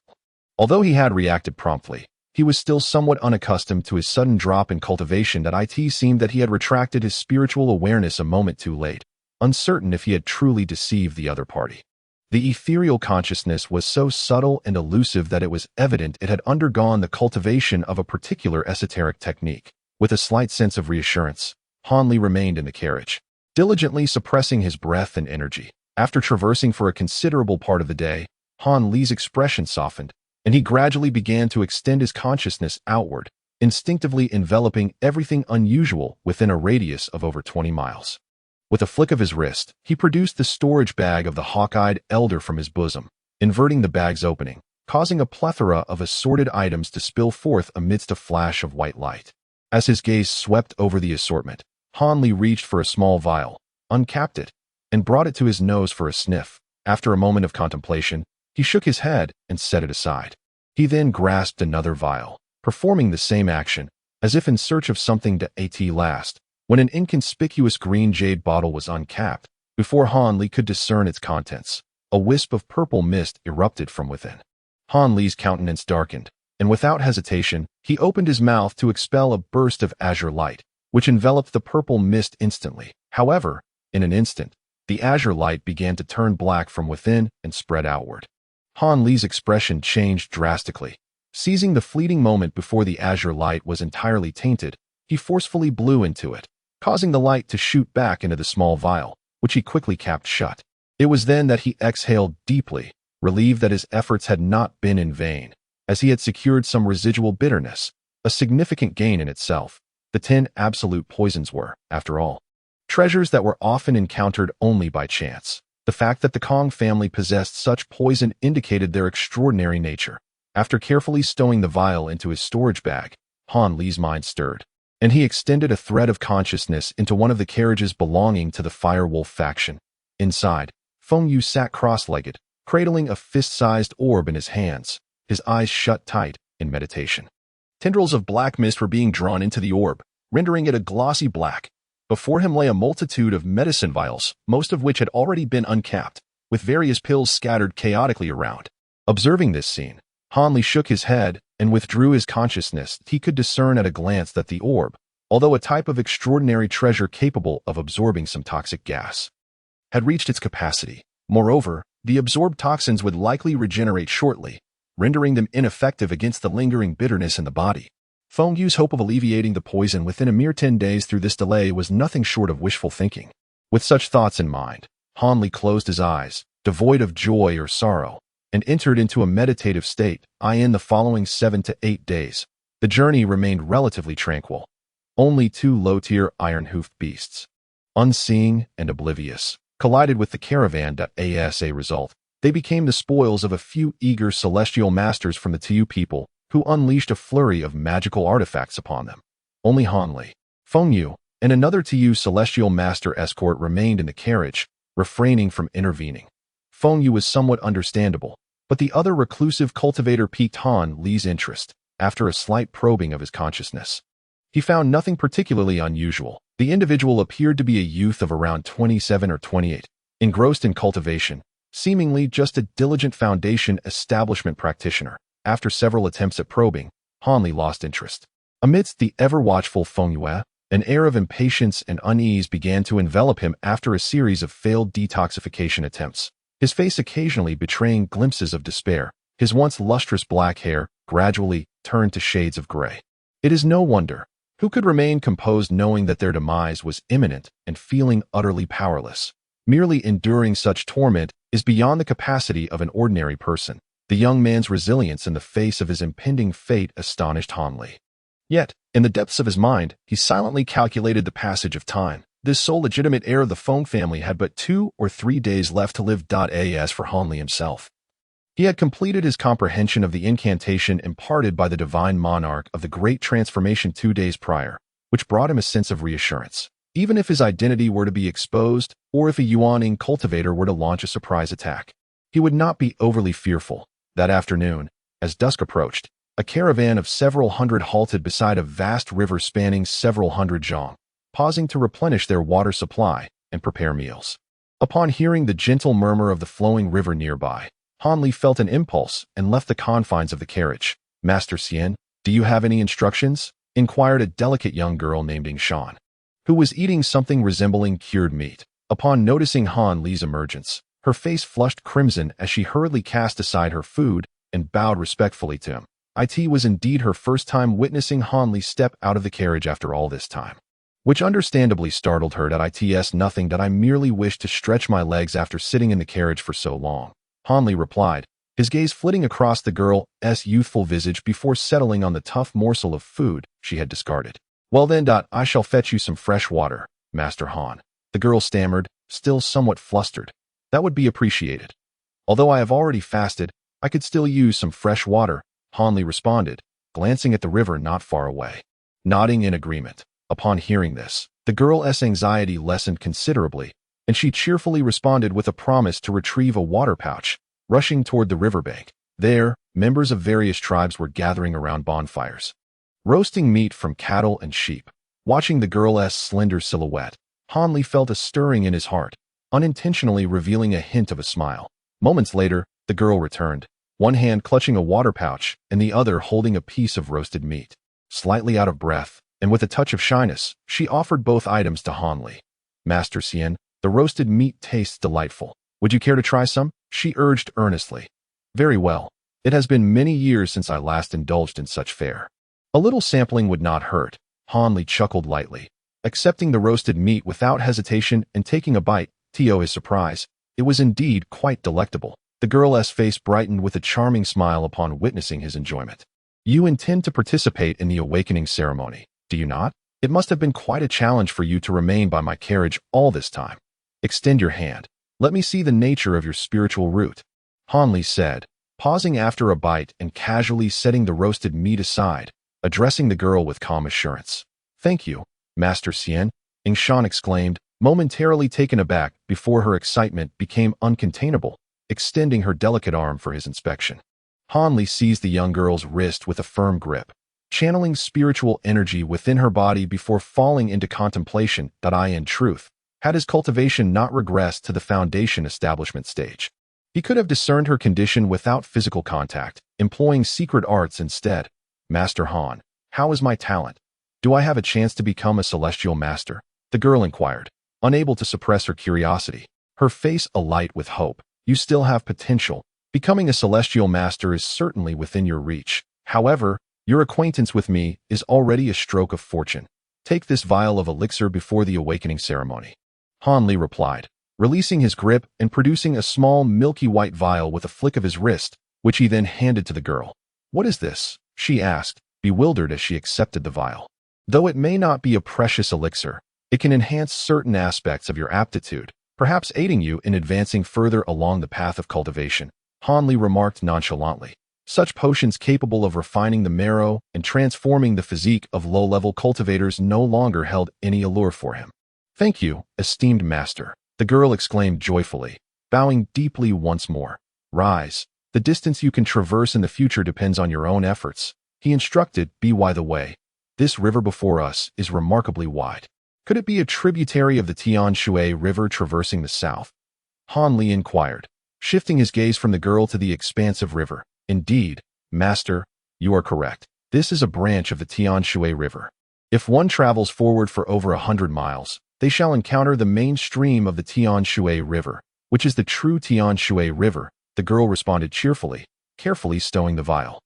Although he had reacted promptly, he was still somewhat unaccustomed to his sudden drop in cultivation. It seemed that he had retracted his spiritual awareness a moment too late, uncertain if he had truly deceived the other party. The ethereal consciousness was so subtle and elusive that it was evident it had undergone the cultivation of a particular esoteric technique. With a slight sense of reassurance, Hanley remained in the carriage, diligently suppressing his breath and energy. After traversing for a considerable part of the day, Hanley's expression softened, and he gradually began to extend his consciousness outward, instinctively enveloping everything unusual within a radius of over 20 miles. With a flick of his wrist, he produced the storage bag of the hawk-eyed elder from his bosom, inverting the bag's opening, causing a plethora of assorted items to spill forth amidst a flash of white light. As his gaze swept over the assortment, Hanley reached for a small vial, uncapped it, and brought it to his nose for a sniff. After a moment of contemplation, he shook his head and set it aside. He then grasped another vial, performing the same action, as if in search of something to at last, when an inconspicuous green jade bottle was uncapped. Before Han Li could discern its contents, a wisp of purple mist erupted from within. Han Li's countenance darkened, and without hesitation, he opened his mouth to expel a burst of azure light, which enveloped the purple mist instantly. However, in an instant, the azure light began to turn black from within and spread outward. Han Li's expression changed drastically. Seizing the fleeting moment before the azure light was entirely tainted, he forcefully blew into it, causing the light to shoot back into the small vial, which he quickly capped shut. It was then that he exhaled deeply, relieved that his efforts had not been in vain, as he had secured some residual bitterness, a significant gain in itself. The 10 absolute poisons were, after all, treasures that were often encountered only by chance. The fact that the Kong family possessed such poison indicated their extraordinary nature. After carefully stowing the vial into his storage bag, Han Li's mind stirred, and he extended a thread of consciousness into one of the carriages belonging to the Firewolf faction. Inside, Feng Yu sat cross-legged, cradling a fist-sized orb in his hands, his eyes shut tight in meditation. Tendrils of black mist were being drawn into the orb, rendering it a glossy black. Before him lay a multitude of medicine vials, most of which had already been uncapped, with various pills scattered chaotically around. Observing this scene, Han Li shook his head and withdrew his consciousness. He could discern at a glance that the orb, although a type of extraordinary treasure capable of absorbing some toxic gas, had reached its capacity. Moreover, the absorbed toxins would likely regenerate shortly, rendering them ineffective against the lingering bitterness in the body. Feng Yu's hope of alleviating the poison within a mere 10 days through this delay was nothing short of wishful thinking. With such thoughts in mind, Han Li closed his eyes, devoid of joy or sorrow, and entered into a meditative state. In the following 7 to 8 days, the journey remained relatively tranquil. Only 2 low-tier iron-hoofed beasts, unseeing and oblivious, collided with the caravan. As a result, they became the spoils of a few eager celestial masters from the Tu people, who unleashed a flurry of magical artifacts upon them. Only Han Li, Feng Yu, and another Tu celestial master escort remained in the carriage, refraining from intervening. Feng Yu was somewhat understandable, but the other reclusive cultivator piqued Han Li's interest. After a slight probing of his consciousness, he found nothing particularly unusual. The individual appeared to be a youth of around 27 or 28, engrossed in cultivation, seemingly just a diligent foundation establishment practitioner. After several attempts at probing, Han Li lost interest. Amidst the ever-watchful Feng Yu, an air of impatience and unease began to envelop him after a series of failed detoxification attempts, his face occasionally betraying glimpses of despair. His once lustrous black hair gradually turned to shades of gray. It is no wonder. Who could remain composed knowing that their demise was imminent and feeling utterly powerless? Merely enduring such torment is beyond the capacity of an ordinary person. The young man's resilience in the face of his impending fate astonished Han Li. Yet, in the depths of his mind, he silently calculated the passage of time. This sole legitimate heir of the Feng family had but 2 or 3 days left to live. As for Han Li himself, he had completed his comprehension of the incantation imparted by the divine monarch of the Great Transformation 2 days prior, which brought him a sense of reassurance. Even if his identity were to be exposed, or if a Yuaning cultivator were to launch a surprise attack, he would not be overly fearful. That afternoon, as dusk approached, a caravan of several hundred halted beside a vast river spanning several hundred zhang, pausing to replenish their water supply and prepare meals. Upon hearing the gentle murmur of the flowing river nearby, Han Li felt an impulse and left the confines of the carriage. "Master Xian, do you have any instructions?" inquired a delicate young girl named Shan, who was eating something resembling cured meat. Upon noticing Han Li's emergence, her face flushed crimson as she hurriedly cast aside her food and bowed respectfully to him. It was indeed her first time witnessing Han Li step out of the carriage after all this time, which understandably startled her. "It's nothing. I merely wished to stretch my legs after sitting in the carriage for so long," Han Li replied, his gaze flitting across the girl's youthful visage before settling on the tough morsel of food she had discarded. "Well then, I shall fetch you some fresh water, Master Han," the girl stammered, still somewhat flustered. "That would be appreciated. Although I have already fasted, I could still use some fresh water," Han Li responded, glancing at the river not far away. Nodding in agreement. Upon hearing this, the girl's anxiety lessened considerably, and she cheerfully responded with a promise to retrieve a water pouch. Rushing toward the riverbank, There, members of various tribes were gathering around bonfires, roasting meat from cattle and sheep. Watching the girl's slender silhouette, Hanli felt a stirring in his heart, unintentionally revealing a hint of a smile. Moments later, the girl returned, one hand clutching a water pouch and the other holding a piece of roasted meat. Slightly out of breath, and with a touch of shyness, she offered both items to Hanli. Master Xian, the roasted meat tastes delightful. Would you care to try some? She urged earnestly. Very well. It has been many years since I last indulged in such fare. A little sampling would not hurt. Hanli chuckled lightly, accepting the roasted meat without hesitation and taking a bite. To his surprise, it was indeed quite delectable. The girl's face brightened with a charming smile upon witnessing his enjoyment. You intend to participate in the awakening ceremony, do you not? It must have been quite a challenge for you to remain by my carriage all this time. Extend your hand. Let me see the nature of your spiritual root. Hanli said, pausing after a bite and casually setting the roasted meat aside, addressing the girl with calm assurance. Thank you, Master Xian, Yingshan exclaimed, momentarily taken aback before her excitement became uncontainable, extending her delicate arm for his inspection. Hanli seized the young girl's wrist with a firm grip, channeling spiritual energy within her body before falling into contemplation. In truth, had his cultivation not regressed to the foundation establishment stage, he could have discerned her condition without physical contact, employing secret arts instead. Master Han, how is my talent? Do I have a chance to become a celestial master? The girl inquired, unable to suppress her curiosity, her face alight with hope. You still have potential. Becoming a celestial master is certainly within your reach. However, your acquaintance with me is already a stroke of fortune. Take this vial of elixir before the awakening ceremony. Hanli replied, releasing his grip and producing a small milky white vial with a flick of his wrist, which he then handed to the girl. What is this? She asked, bewildered as she accepted the vial. Though it may not be a precious elixir, it can enhance certain aspects of your aptitude, perhaps aiding you in advancing further along the path of cultivation, Hanli remarked nonchalantly. Such potions capable of refining the marrow and transforming the physique of low-level cultivators no longer held any allure for him. Thank you, esteemed master, the girl exclaimed joyfully, bowing deeply once more. Rise. The distance you can traverse in the future depends on your own efforts. He instructed, by the way, this river before us is remarkably wide. Could it be a tributary of the Tianshui River traversing the south? Hanli inquired, shifting his gaze from the girl to the expansive river. Indeed, master, you are correct. This is a branch of the Tianshui River. If one travels forward for over 100 miles, they shall encounter the main stream of the Tianshui River, which is the true Tianshui River, the girl responded cheerfully, carefully stowing the vial.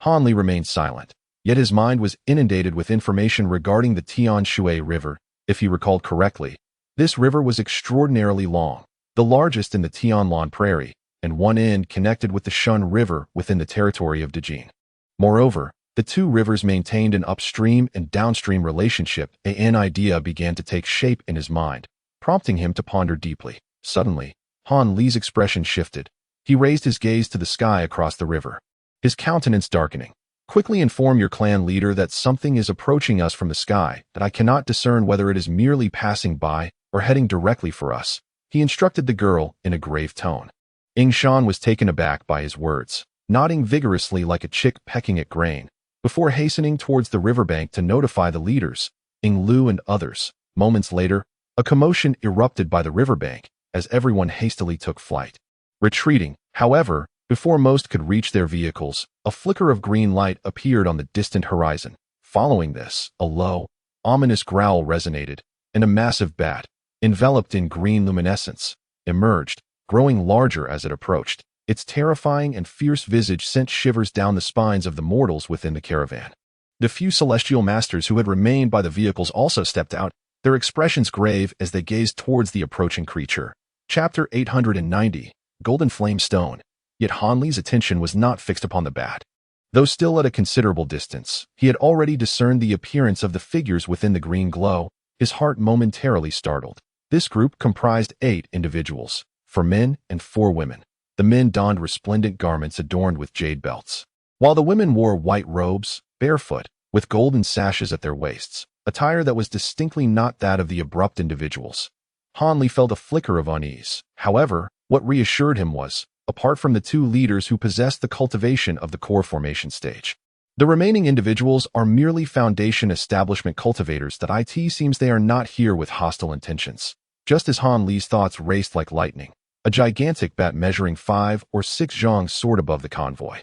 Hanli remained silent, yet his mind was inundated with information regarding the Tianshui River. If he recalled correctly, this river was extraordinarily long, the largest in the Tianlan Prairie, and one end connected with the Shun River within the territory of Dejin. Moreover, the two rivers maintained an upstream and downstream relationship. An idea began to take shape in his mind, prompting him to ponder deeply. Suddenly, Han Li's expression shifted. He raised his gaze to the sky across the river, his countenance darkening. Quickly inform your clan leader that something is approaching us from the sky, that I cannot discern whether it is merely passing by or heading directly for us, he instructed the girl in a grave tone. Yingshan was taken aback by his words, nodding vigorously like a chick pecking at grain, before hastening towards the riverbank to notify the leaders, Ying Lu and others. Moments later, a commotion erupted by the riverbank as everyone hastily took flight. Retreating, however, before most could reach their vehicles, a flicker of green light appeared on the distant horizon. Following this, a low, ominous growl resonated, and a massive bat, enveloped in green luminescence, emerged, growing larger as it approached. Its terrifying and fierce visage sent shivers down the spines of the mortals within the caravan. The few celestial masters who had remained by the vehicles also stepped out, their expressions grave as they gazed towards the approaching creature. Chapter 890, Golden Flame Stone. Yet Hanli's attention was not fixed upon the bat. Though still at a considerable distance, he had already discerned the appearance of the figures within the green glow, his heart momentarily startled. This group comprised 8 individuals, 4 men and 4 women. The men donned resplendent garments adorned with jade belts, while the women wore white robes, barefoot, with golden sashes at their waists, attire that was distinctly not that of the abrupt individuals. Hanli felt a flicker of unease. However, what reassured him was, apart from the two leaders who possessed the cultivation of the core formation stage. The remaining individuals are merely foundation establishment cultivators that it seems they are not here with hostile intentions. Just as Han Li's thoughts raced like lightning, a gigantic bat measuring 5 or 6 zhang soared above the convoy.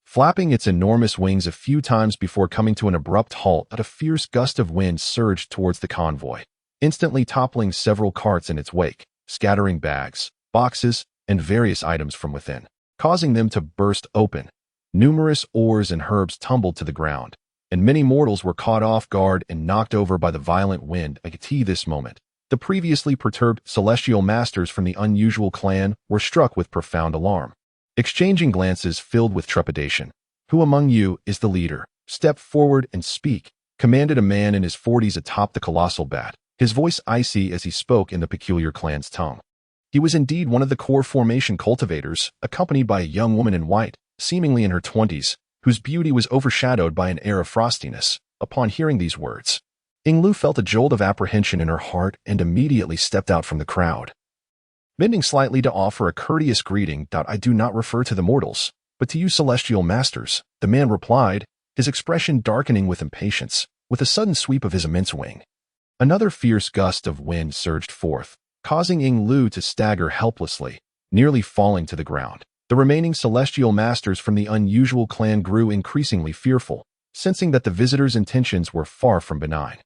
Flapping its enormous wings a few times before coming to an abrupt halt, a fierce gust of wind surged towards the convoy, instantly toppling several carts in its wake, scattering bags, boxes, and various items from within, causing them to burst open. Numerous ores and herbs tumbled to the ground, and many mortals were caught off guard and knocked over by the violent wind. At this moment, the previously perturbed celestial masters from the unusual clan were struck with profound alarm. Exchanging glances filled with trepidation. "Who among you is the leader? Step forward and speak," commanded a man in his 40s atop the colossal bat, his voice icy as he spoke in the peculiar clan's tongue. He was indeed one of the core formation cultivators, accompanied by a young woman in white, seemingly in her 20s, whose beauty was overshadowed by an air of frostiness. Upon hearing these words, Yinglu felt a jolt of apprehension in her heart and immediately stepped out from the crowd. Bending slightly to offer a courteous greeting, "I do not refer to the mortals, but to you celestial masters," the man replied, his expression darkening with impatience, with a sudden sweep of his immense wing. Another fierce gust of wind surged forth, causing Yinglu to stagger helplessly, nearly falling to the ground. The remaining celestial masters from the unusual clan grew increasingly fearful, sensing that the visitors' intentions were far from benign.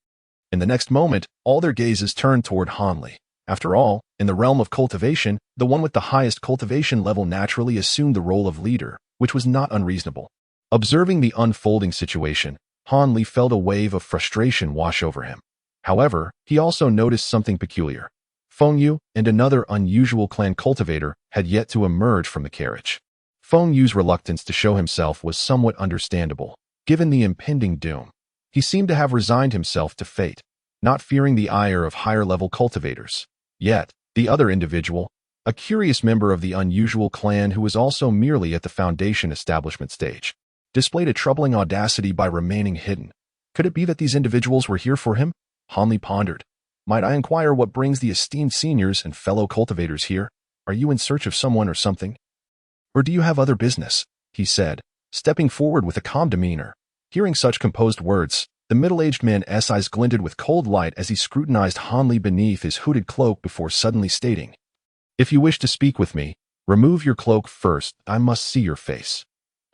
In the next moment, all their gazes turned toward Han Li. After all, in the realm of cultivation, the one with the highest cultivation level naturally assumed the role of leader, which was not unreasonable. Observing the unfolding situation, Han Li felt a wave of frustration wash over him. However, he also noticed something peculiar. Feng Yu and another unusual clan cultivator had yet to emerge from the carriage. Feng Yu's reluctance to show himself was somewhat understandable, given the impending doom. He seemed to have resigned himself to fate, not fearing the ire of higher-level cultivators. Yet, the other individual, a curious member of the unusual clan who was also merely at the foundation establishment stage, displayed a troubling audacity by remaining hidden. Could it be that these individuals were here for him? Han Li pondered. "Might I inquire what brings the esteemed seniors and fellow cultivators here? Are you in search of someone or something? Or do you have other business?" he said, stepping forward with a calm demeanor. Hearing such composed words, the middle-aged man's eyes glinted with cold light as he scrutinized Han Li beneath his hooded cloak before suddenly stating, "If you wish to speak with me, remove your cloak first. I must see your face."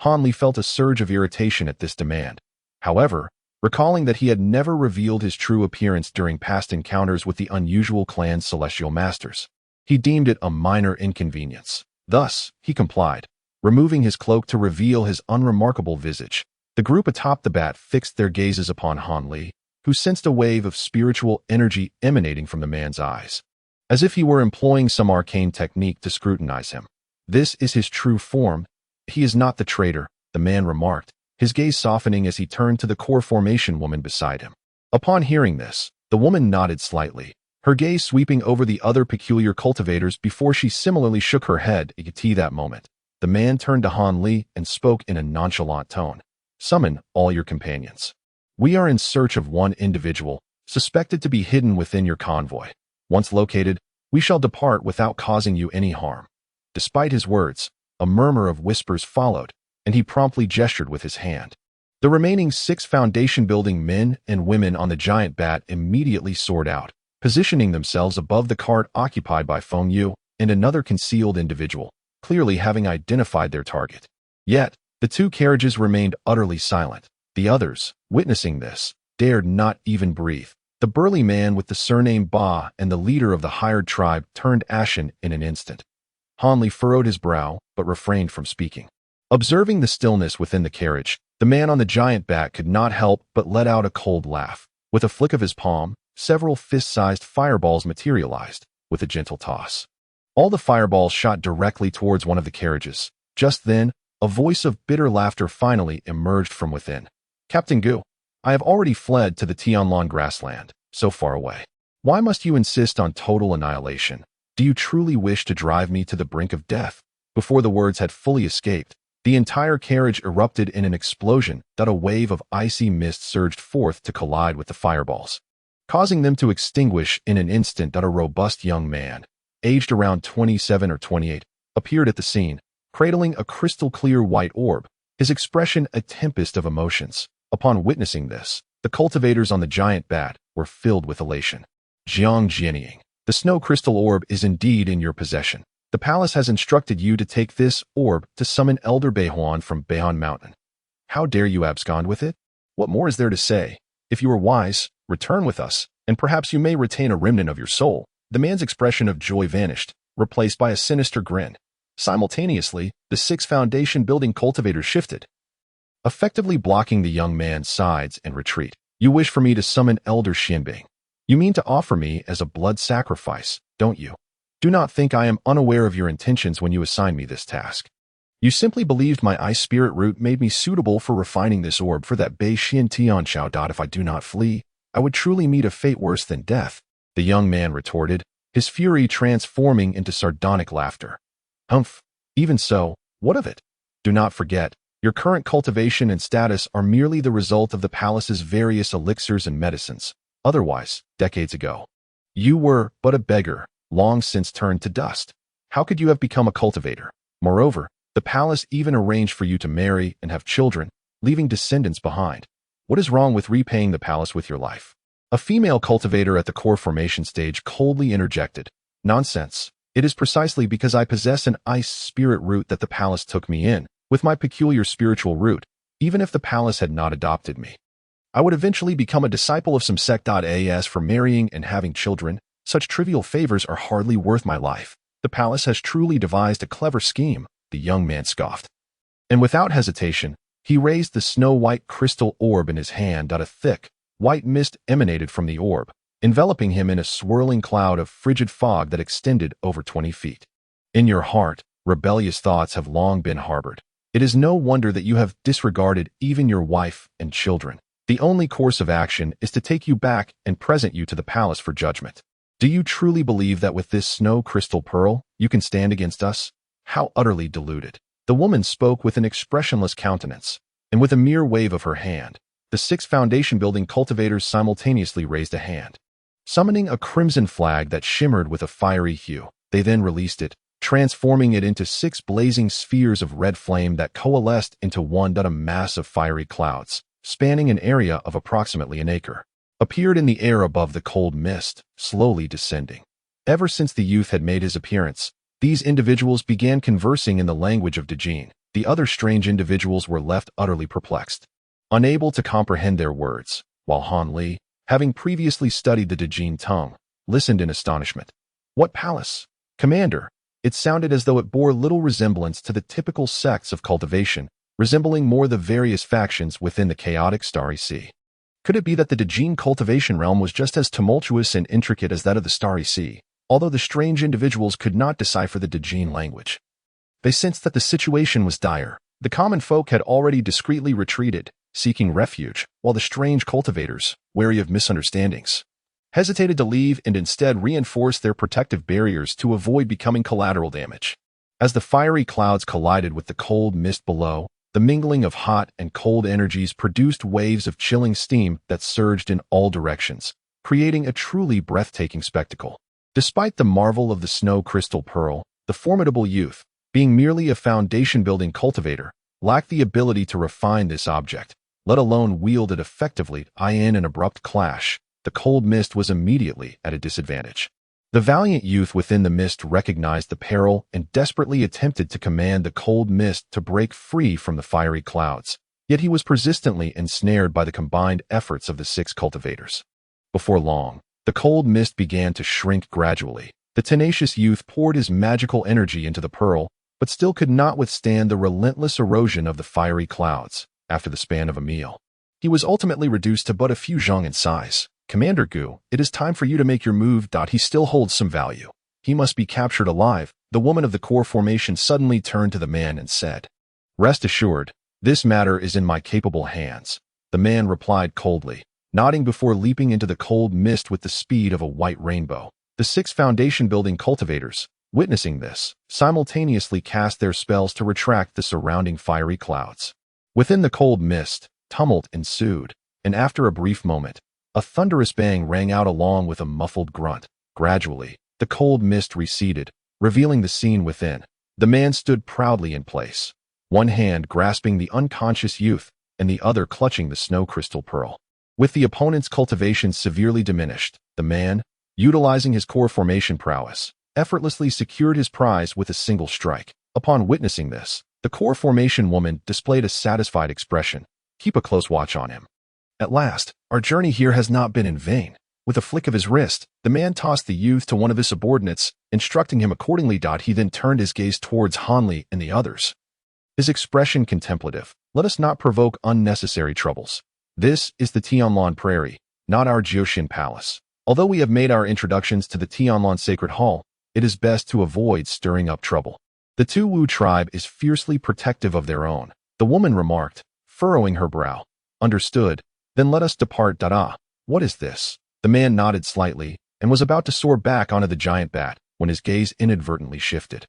Han Li felt a surge of irritation at this demand. However, recalling that he had never revealed his true appearance during past encounters with the unusual clan's celestial masters, he deemed it a minor inconvenience. Thus, he complied, removing his cloak to reveal his unremarkable visage. The group atop the bat fixed their gazes upon Han Li, who sensed a wave of spiritual energy emanating from the man's eyes, as if he were employing some arcane technique to scrutinize him. "This is his true form. He is not the traitor," the man remarked, his gaze softening as he turned to the core formation woman beside him. Upon hearing this, the woman nodded slightly, her gaze sweeping over the other peculiar cultivators before she similarly shook her head. At that moment, the man turned to Han Li and spoke in a nonchalant tone. "Summon all your companions. We are in search of one individual, suspected to be hidden within your convoy. Once located, we shall depart without causing you any harm." Despite his words, a murmur of whispers followed, and he promptly gestured with his hand. The remaining 6 foundation-building men and women on the giant bat immediately soared out, positioning themselves above the cart occupied by Feng Yu and another concealed individual, clearly having identified their target. Yet, the 2 carriages remained utterly silent. The others, witnessing this, dared not even breathe. The burly man with the surname Ba and the leader of the hired tribe turned ashen in an instant. Han Li furrowed his brow, but refrained from speaking. Observing the stillness within the carriage, the man on the giant bat could not help but let out a cold laugh. With a flick of his palm, several fist-sized fireballs materialized, with a gentle toss. All the fireballs shot directly towards one of the carriages. Just then, a voice of bitter laughter finally emerged from within. "Captain Gu, I have already fled to the Tianlan grassland, so far away. Why must you insist on total annihilation? Do you truly wish to drive me to the brink of death?" Before the words had fully escaped, the entire carriage erupted in an explosion that a wave of icy mist surged forth to collide with the fireballs, causing them to extinguish in an instant. A robust young man, aged around 27 or 28, appeared at the scene, cradling a crystal-clear white orb, his expression a tempest of emotions. Upon witnessing this, the cultivators on the giant bat were filled with elation. Jiang Jianying, the snow crystal orb is indeed in your possession. The palace has instructed you to take this orb to summon Elder Beihuan from Beihan Mountain. How dare you abscond with it? What more is there to say? If you are wise, return with us, and perhaps you may retain a remnant of your soul. The man's expression of joy vanished, replaced by a sinister grin. Simultaneously, the 6 foundation-building cultivators shifted, effectively blocking the young man's sides and retreat. You wish for me to summon Elder Xianbing. You mean to offer me as a blood sacrifice, don't you? Do not think I am unaware of your intentions when you assign me this task. You simply believed my ice spirit root made me suitable for refining this orb for that Bei Xian Tian Xiao. If I do not flee, I would truly meet a fate worse than death, the young man retorted, his fury transforming into sardonic laughter. Humph, even so, what of it? Do not forget, your current cultivation and status are merely the result of the palace's various elixirs and medicines. Otherwise, decades ago, you were but a beggar, long since turned to dust. How could you have become a cultivator? Moreover, the palace even arranged for you to marry and have children, leaving descendants behind. What is wrong with repaying the palace with your life? A female cultivator at the core formation stage coldly interjected. Nonsense. It is precisely because I possess an ice spirit root that the palace took me in, with my peculiar spiritual root. Even if the palace had not adopted me, I would eventually become a disciple of some sect. As for marrying and having children, such trivial favors are hardly worth my life. The palace has truly devised a clever scheme, the young man scoffed. And without hesitation, he raised the snow-white crystal orb in his hand. A thick, white mist emanated from the orb, enveloping him in a swirling cloud of frigid fog that extended over 20 feet. In your heart, rebellious thoughts have long been harbored. It is no wonder that you have disregarded even your wife and children. The only course of action is to take you back and present you to the palace for judgment. Do you truly believe that with this snow crystal pearl, you can stand against us? How utterly deluded. The woman spoke with an expressionless countenance, and with a mere wave of her hand, the 6 foundation-building cultivators simultaneously raised a hand, summoning a crimson flag that shimmered with a fiery hue. They then released it, transforming it into 6 blazing spheres of red flame that coalesced into one. A mass of fiery clouds, spanning an area of approximately an acre, appeared in the air above the cold mist, slowly descending. Ever since the youth had made his appearance, these individuals began conversing in the language of Dejin. The other strange individuals were left utterly perplexed, unable to comprehend their words, while Han Li, having previously studied the Dejin tongue, listened in astonishment. What palace? Commander! It sounded as though it bore little resemblance to the typical sects of cultivation, resembling more the various factions within the chaotic Starry Sea. Could it be that the Dejin cultivation realm was just as tumultuous and intricate as that of the Starry Sea, although the strange individuals could not decipher the Dejin language? They sensed that the situation was dire. The common folk had already discreetly retreated, seeking refuge, while the strange cultivators, wary of misunderstandings, hesitated to leave and instead reinforced their protective barriers to avoid becoming collateral damage. As the fiery clouds collided with the cold mist below, the mingling of hot and cold energies produced waves of chilling steam that surged in all directions, creating a truly breathtaking spectacle. Despite the marvel of the snow crystal pearl, the formidable youth, being merely a foundation-building cultivator, lacked the ability to refine this object, let alone wield it effectively. In an abrupt clash, the cold mist was immediately at a disadvantage. The valiant youth within the mist recognized the peril and desperately attempted to command the cold mist to break free from the fiery clouds, yet he was persistently ensnared by the combined efforts of the 6 cultivators. Before long, the cold mist began to shrink gradually. The tenacious youth poured his magical energy into the pearl, but still could not withstand the relentless erosion of the fiery clouds. After the span of a meal, he was ultimately reduced to but a few zhang in size. Commander Gu, it is time for you to make your move. He still holds some value. He must be captured alive. The woman of the core formation suddenly turned to the man and said, Rest assured, this matter is in my capable hands. The man replied coldly, nodding before leaping into the cold mist with the speed of a white rainbow. The 6 foundation-building cultivators, witnessing this, simultaneously cast their spells to retract the surrounding fiery clouds. Within the cold mist, tumult ensued, and after a brief moment, a thunderous bang rang out along with a muffled grunt. Gradually, the cold mist receded, revealing the scene within. The man stood proudly in place, one hand grasping the unconscious youth and the other clutching the snow crystal pearl. With the opponent's cultivation severely diminished, the man, utilizing his core formation prowess, effortlessly secured his prize with a single strike. Upon witnessing this, the core formation woman displayed a satisfied expression. Keep a close watch on him. At last, our journey here has not been in vain. With a flick of his wrist, the man tossed the youth to one of his subordinates, instructing him accordingly. He then turned his gaze towards Hanli and the others, his expression contemplative. Let us not provoke unnecessary troubles. This is the Tianlan Prairie, not our Jiuxin Palace. Although we have made our introductions to the Tianlan Sacred Hall, it is best to avoid stirring up trouble. The Tu Wu tribe is fiercely protective of their own, the woman remarked, furrowing her brow. Understood. Then let us depart. What is this? The man nodded slightly and was about to soar back onto the giant bat when his gaze inadvertently shifted,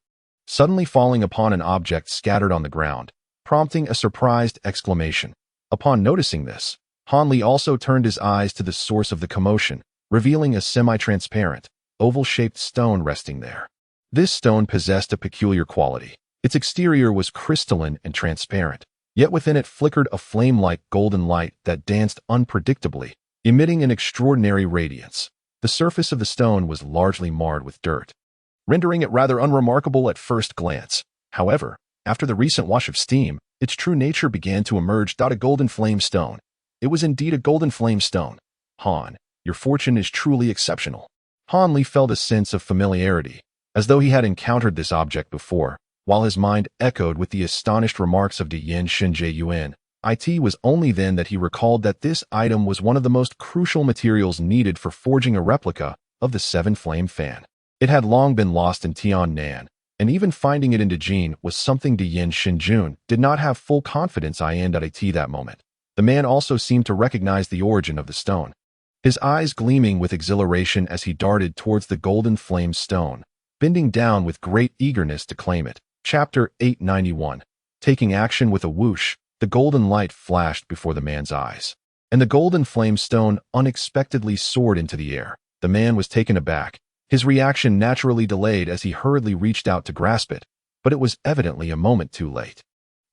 suddenly falling upon an object scattered on the ground, prompting a surprised exclamation. Upon noticing this, Hanli also turned his eyes to the source of the commotion, revealing a semi-transparent, oval-shaped stone resting there. This stone possessed a peculiar quality. Its exterior was crystalline and transparent, yet within it flickered a flame-like golden light that danced unpredictably, emitting an extraordinary radiance. The surface of the stone was largely marred with dirt, rendering it rather unremarkable at first glance. However, after the recent wash of steam, its true nature began to emerge. A golden flame stone. It was indeed a golden flame stone. Han, your fortune is truly exceptional. Hanli felt a sense of familiarity, as though he had encountered this object before, while his mind echoed with the astonished remarks of Diyin Shinje Yuan. It was only then that he recalled that this item was one of the most crucial materials needed for forging a replica of the Seven Flame Fan. It had long been lost in Tiannan, and even finding it in Dejin was something Diyin Shinjun did not have full confidence in. That moment, the man also seemed to recognize the origin of the stone, his eyes gleaming with exhilaration as he darted towards the golden flame stone, bending down with great eagerness to claim it. Chapter 891. Taking action with a whoosh, the golden light flashed before the man's eyes, and the golden flame stone unexpectedly soared into the air. The man was taken aback, his reaction naturally delayed as he hurriedly reached out to grasp it, but it was evidently a moment too late.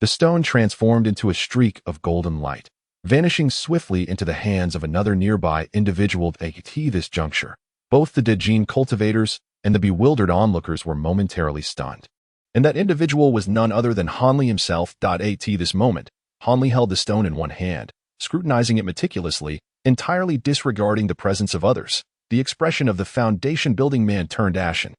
The stone transformed into a streak of golden light, vanishing swiftly into the hands of another nearby individual. At this juncture, both the Dejin cultivators and the bewildered onlookers were momentarily stunned. And that individual was none other than Hanli himself. At this moment, Hanli held the stone in one hand, scrutinizing it meticulously, entirely disregarding the presence of others. The expression of the foundation-building man turned ashen.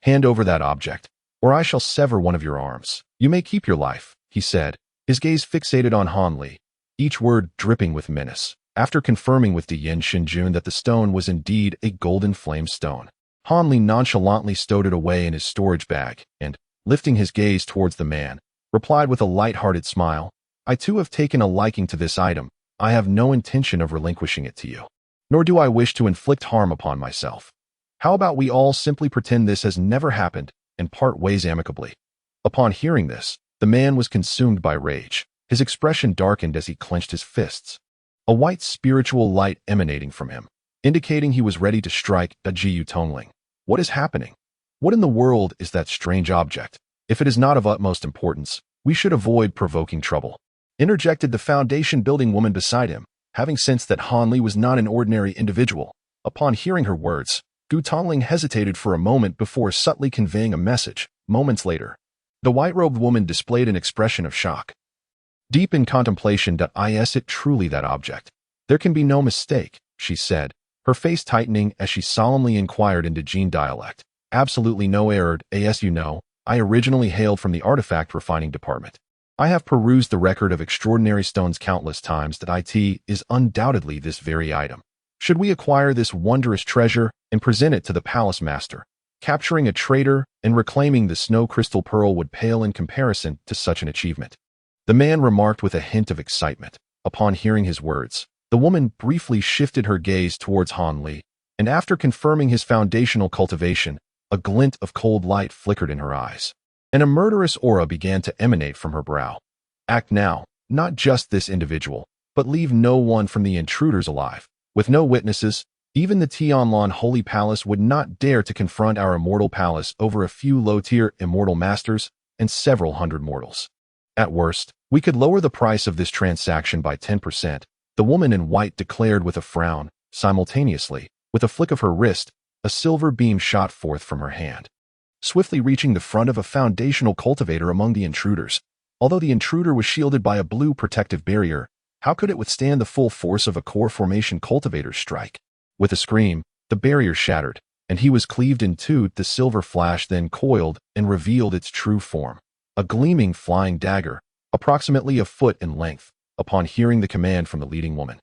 Hand over that object, or I shall sever one of your arms. You may keep your life, he said, his gaze fixated on Hanli, each word dripping with menace. After confirming with Diyin Shinjun that the stone was indeed a golden flame stone, Hanli nonchalantly stowed it away in his storage bag and, lifting his gaze towards the man, replied with a light-hearted smile, I too have taken a liking to this item. I have no intention of relinquishing it to you, nor do I wish to inflict harm upon myself. How about we all simply pretend this has never happened and part ways amicably? Upon hearing this, the man was consumed by rage. His expression darkened as he clenched his fists, a white spiritual light emanating from him, indicating he was ready to strike. Jiu Tongling. What is happening? What in the world is that strange object? If it is not of utmost importance, we should avoid provoking trouble, interjected the foundation-building woman beside him, having sensed that Hanli was not an ordinary individual. Upon hearing her words, Gu Tongling hesitated for a moment before subtly conveying a message. Moments later, the white-robed woman displayed an expression of shock. Deep in contemplation. Is it truly that object? There can be no mistake, she said, her face tightening as she solemnly inquired in Dejin dialect. Absolutely no error. As you know, I originally hailed from the artifact refining department. I have perused the record of extraordinary stones countless times. It is undoubtedly this very item. Should we acquire this wondrous treasure and present it to the palace master, capturing a traitor and reclaiming the snow crystal pearl would pale in comparison to such an achievement. The man remarked with a hint of excitement. Upon hearing his words, the woman briefly shifted her gaze towards Hanli, and after confirming his foundational cultivation, a glint of cold light flickered in her eyes, and a murderous aura began to emanate from her brow. Act now, not just this individual, but leave no one from the intruders alive. With no witnesses, even the Tianlan Holy Palace would not dare to confront our immortal palace over a few low-tier immortal masters. and several hundred mortals. At worst, we could lower the price of this transaction by 10%, the woman in white declared with a frown. Simultaneously, with a flick of her wrist, a silver beam shot forth from her hand, swiftly reaching the front of a foundational cultivator among the intruders. Although the intruder was shielded by a blue protective barrier, how could it withstand the full force of a core formation cultivator's strike? With a scream, the barrier shattered, and he was cleaved in two. The silver flash then coiled and revealed its true form, a gleaming flying dagger, approximately a foot in length. Upon hearing the command from the leading woman,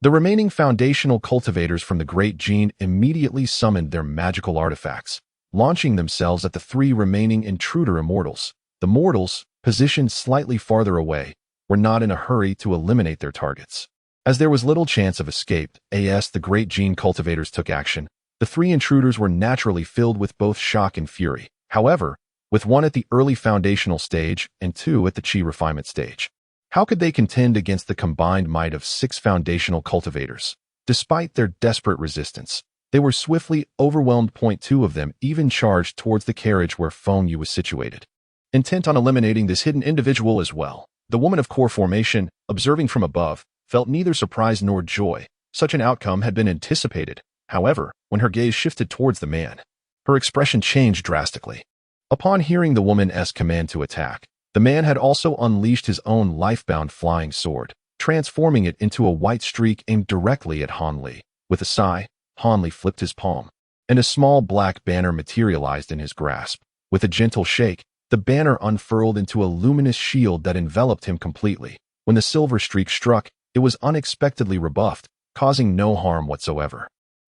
the remaining foundational cultivators from the Great Gene immediately summoned their magical artifacts, launching themselves at the three remaining intruder immortals. The mortals, positioned slightly farther away, were not in a hurry to eliminate their targets. As there was little chance of escape, as the Great Gene cultivators took action, the three intruders were naturally filled with both shock and fury. However, with one at the early foundational stage and two at the chi refinement stage, how could they contend against the combined might of 6 foundational cultivators? Despite their desperate resistance, they were swiftly overwhelmed. 2 of them even charged towards the carriage where Feng Yu was situated, intent on eliminating this hidden individual as well. The woman of core formation, observing from above, felt neither surprise nor joy. Such an outcome had been anticipated. However, when her gaze shifted towards the man, her expression changed drastically. Upon hearing the woman's command to attack, the man had also unleashed his own lifebound flying sword, transforming it into a white streak aimed directly at Han Li. With a sigh, Han Li flipped his palm, and a small black banner materialized in his grasp. With a gentle shake, the banner unfurled into a luminous shield that enveloped him completely. When the silver streak struck, it was unexpectedly rebuffed, causing no harm whatsoever.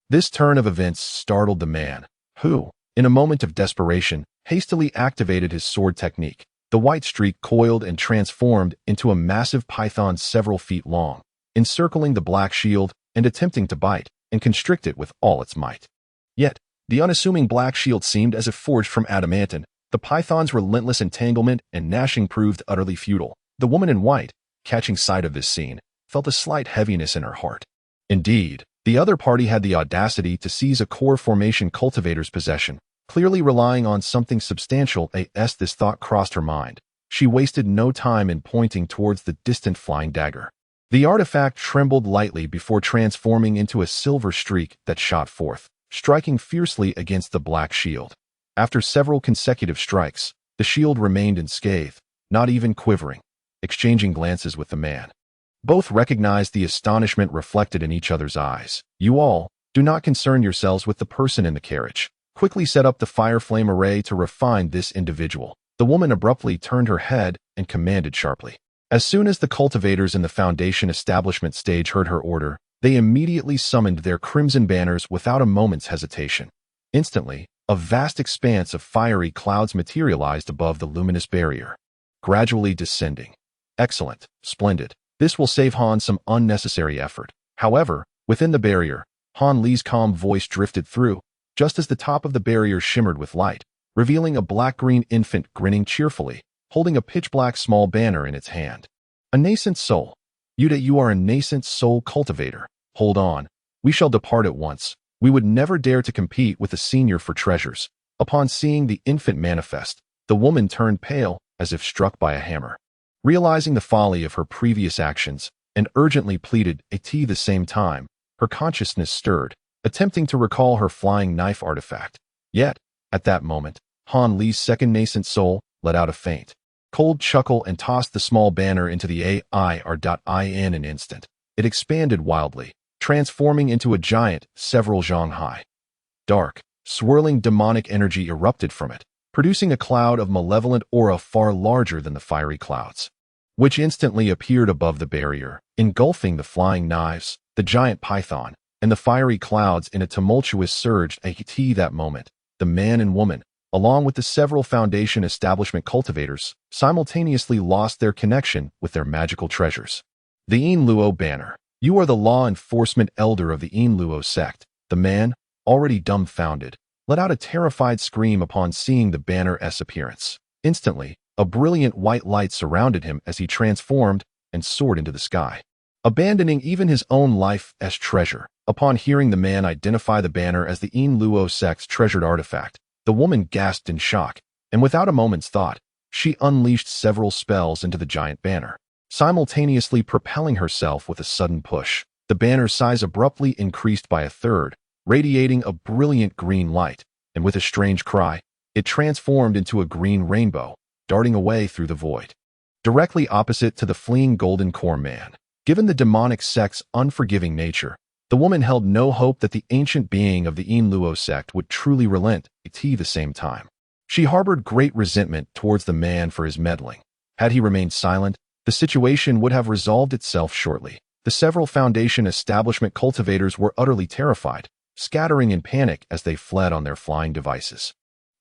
This turn of events startled the man, who, in a moment of desperation, hastily activated his sword technique. The white streak coiled and transformed into a massive python several feet long, encircling the black shield and attempting to bite and constrict it with all its might. Yet, the unassuming black shield seemed as if forged from adamantine. The python's relentless entanglement and gnashing proved utterly futile. The woman in white, catching sight of this scene, felt a slight heaviness in her heart. Indeed, the other party had the audacity to seize a core formation cultivator's possession, clearly relying on something substantial. This thought crossed her mind. She wasted no time in pointing towards the distant flying dagger. The artifact trembled lightly before transforming into a silver streak that shot forth, striking fiercely against the black shield. After several consecutive strikes, the shield remained unscathed, not even quivering. Exchanging glances with the man, both recognized the astonishment reflected in each other's eyes. "You all, do not concern yourselves with the person in the carriage. Quickly set up the fire flame array to refine this individual." The woman abruptly turned her head and commanded sharply. As soon as the cultivators in the foundation establishment stage heard her order, they immediately summoned their crimson banners without a moment's hesitation. Instantly, a vast expanse of fiery clouds materialized above the luminous barrier, gradually descending. "Excellent, splendid. This will save Han some unnecessary effort." However, within the barrier, Han Li's calm voice drifted through, just as the top of the barrier shimmered with light, revealing a black-green infant grinning cheerfully, holding a pitch-black small banner in its hand. "A nascent soul. You are a nascent soul cultivator. Hold on. We shall depart at once. We would never dare to compete with a senior for treasures." Upon seeing the infant manifest, the woman turned pale, as if struck by a hammer. Realizing the folly of her previous actions, and urgently pleaded at the same time, her consciousness stirred, attempting to recall her flying knife artifact. Yet, at that moment, Han Li's second nascent soul let out a faint, cold chuckle and tossed the small banner into the air. In an instant, it expanded wildly, transforming into a giant several zhang high. Dark, swirling demonic energy erupted from it, producing a cloud of malevolent aura far larger than the fiery clouds, which instantly appeared above the barrier, engulfing the flying knives, the giant python, and the fiery clouds in a tumultuous surge. At that moment, the man and woman, along with the several foundation establishment cultivators, simultaneously lost their connection with their magical treasures. The Yin Luo banner. "You are the law enforcement elder of the Yin Luo sect." The man, already dumbfounded, let out a terrified scream upon seeing the banner's appearance. Instantly, a brilliant white light surrounded him as he transformed and soared into the sky, abandoning even his own life as treasure. Upon hearing the man identify the banner as the Yin Luo sect's treasured artifact, the woman gasped in shock, and without a moment's thought, she unleashed several spells into the giant banner, simultaneously propelling herself with a sudden push. The banner's size abruptly increased by a third, radiating a brilliant green light, and with a strange cry, it transformed into a green rainbow, darting away through the void. Directly opposite to the fleeing Golden Core man, given the demonic sect's unforgiving nature, the woman held no hope that the ancient being of the Inluo sect would truly relent at the same time. She harbored great resentment towards the man for his meddling. Had he remained silent, the situation would have resolved itself shortly. The several Foundation establishment cultivators were utterly terrified, scattering in panic as they fled on their flying devices.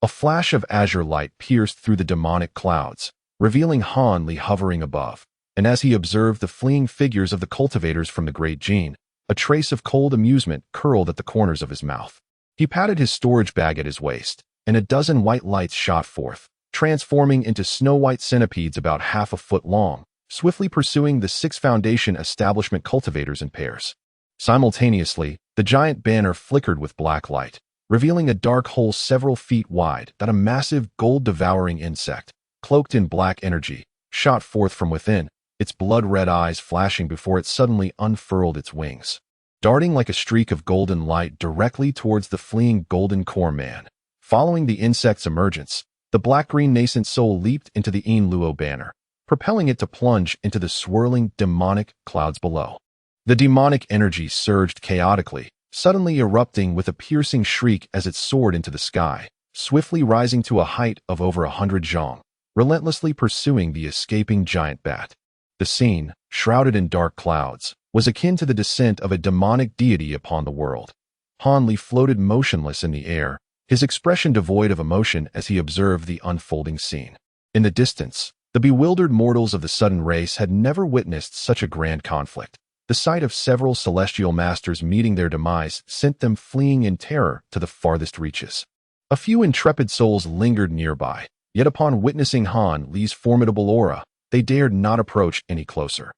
A flash of azure light pierced through the demonic clouds, revealing Han Li hovering above, and as he observed the fleeing figures of the cultivators from the Great Gene, a trace of cold amusement curled at the corners of his mouth. He patted his storage bag at his waist, and a dozen white lights shot forth, transforming into snow-white centipedes about half a foot long, swiftly pursuing the 6 Foundation establishment cultivators in pairs. Simultaneously, the giant banner flickered with black light, revealing a dark hole several feet wide that a massive gold-devouring insect, cloaked in black energy, shot forth from within, its blood-red eyes flashing before it suddenly unfurled its wings, darting like a streak of golden light directly towards the fleeing Golden Core man. Following the insect's emergence, the black-green nascent soul leaped into the Inluo banner, propelling it to plunge into the swirling, demonic clouds below. The demonic energy surged chaotically, suddenly erupting with a piercing shriek as it soared into the sky, swiftly rising to a height of over 100 zhong, relentlessly pursuing the escaping giant bat. The scene, shrouded in dark clouds, was akin to the descent of a demonic deity upon the world. Han Li floated motionless in the air, his expression devoid of emotion as he observed the unfolding scene. In the distance, the bewildered mortals of the Sudden Race had never witnessed such a grand conflict. The sight of several celestial masters meeting their demise sent them fleeing in terror to the farthest reaches. A few intrepid souls lingered nearby, yet upon witnessing Han Li's formidable aura, they dared not approach any closer.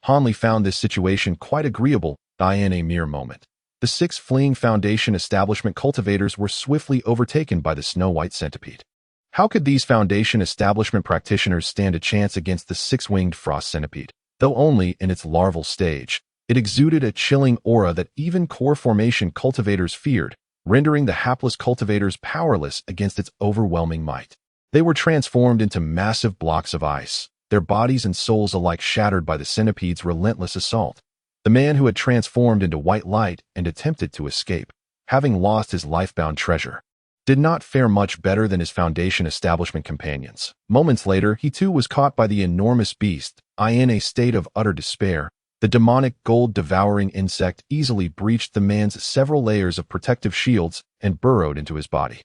Han Li found this situation quite agreeable in a mere moment. The 6 fleeing Foundation establishment cultivators were swiftly overtaken by the snow-white centipede. How could these Foundation establishment practitioners stand a chance against the 6-winged frost centipede? Though only in its larval stage, it exuded a chilling aura that even core formation cultivators feared, rendering the hapless cultivators powerless against its overwhelming might. They were transformed into massive blocks of ice, their bodies and souls alike shattered by the centipede's relentless assault. The man who had transformed into white light and attempted to escape, having lost his life-bound treasure, did not fare much better than his Foundation establishment companions. Moments later, he too was caught by the enormous beast. In a state of utter despair, the demonic gold-devouring insect easily breached the man's several layers of protective shields and burrowed into his body.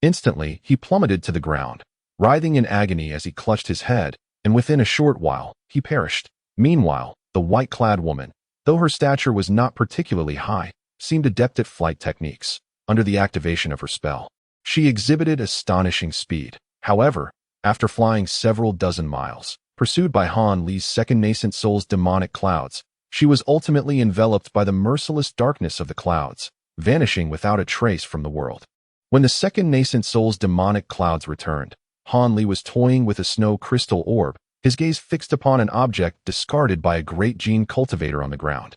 Instantly, he plummeted to the ground, writhing in agony as he clutched his head, and within a short while, he perished. Meanwhile, the white-clad woman, though her stature was not particularly high, seemed adept at flight techniques. Under the activation of her spell, she exhibited astonishing speed. However, after flying several dozen miles, pursued by Han Li's second nascent soul's demonic clouds, she was ultimately enveloped by the merciless darkness of the clouds, vanishing without a trace from the world. When the second nascent soul's demonic clouds returned, Han Li was toying with a snow crystal orb, his gaze fixed upon an object discarded by a great gene cultivator on the ground.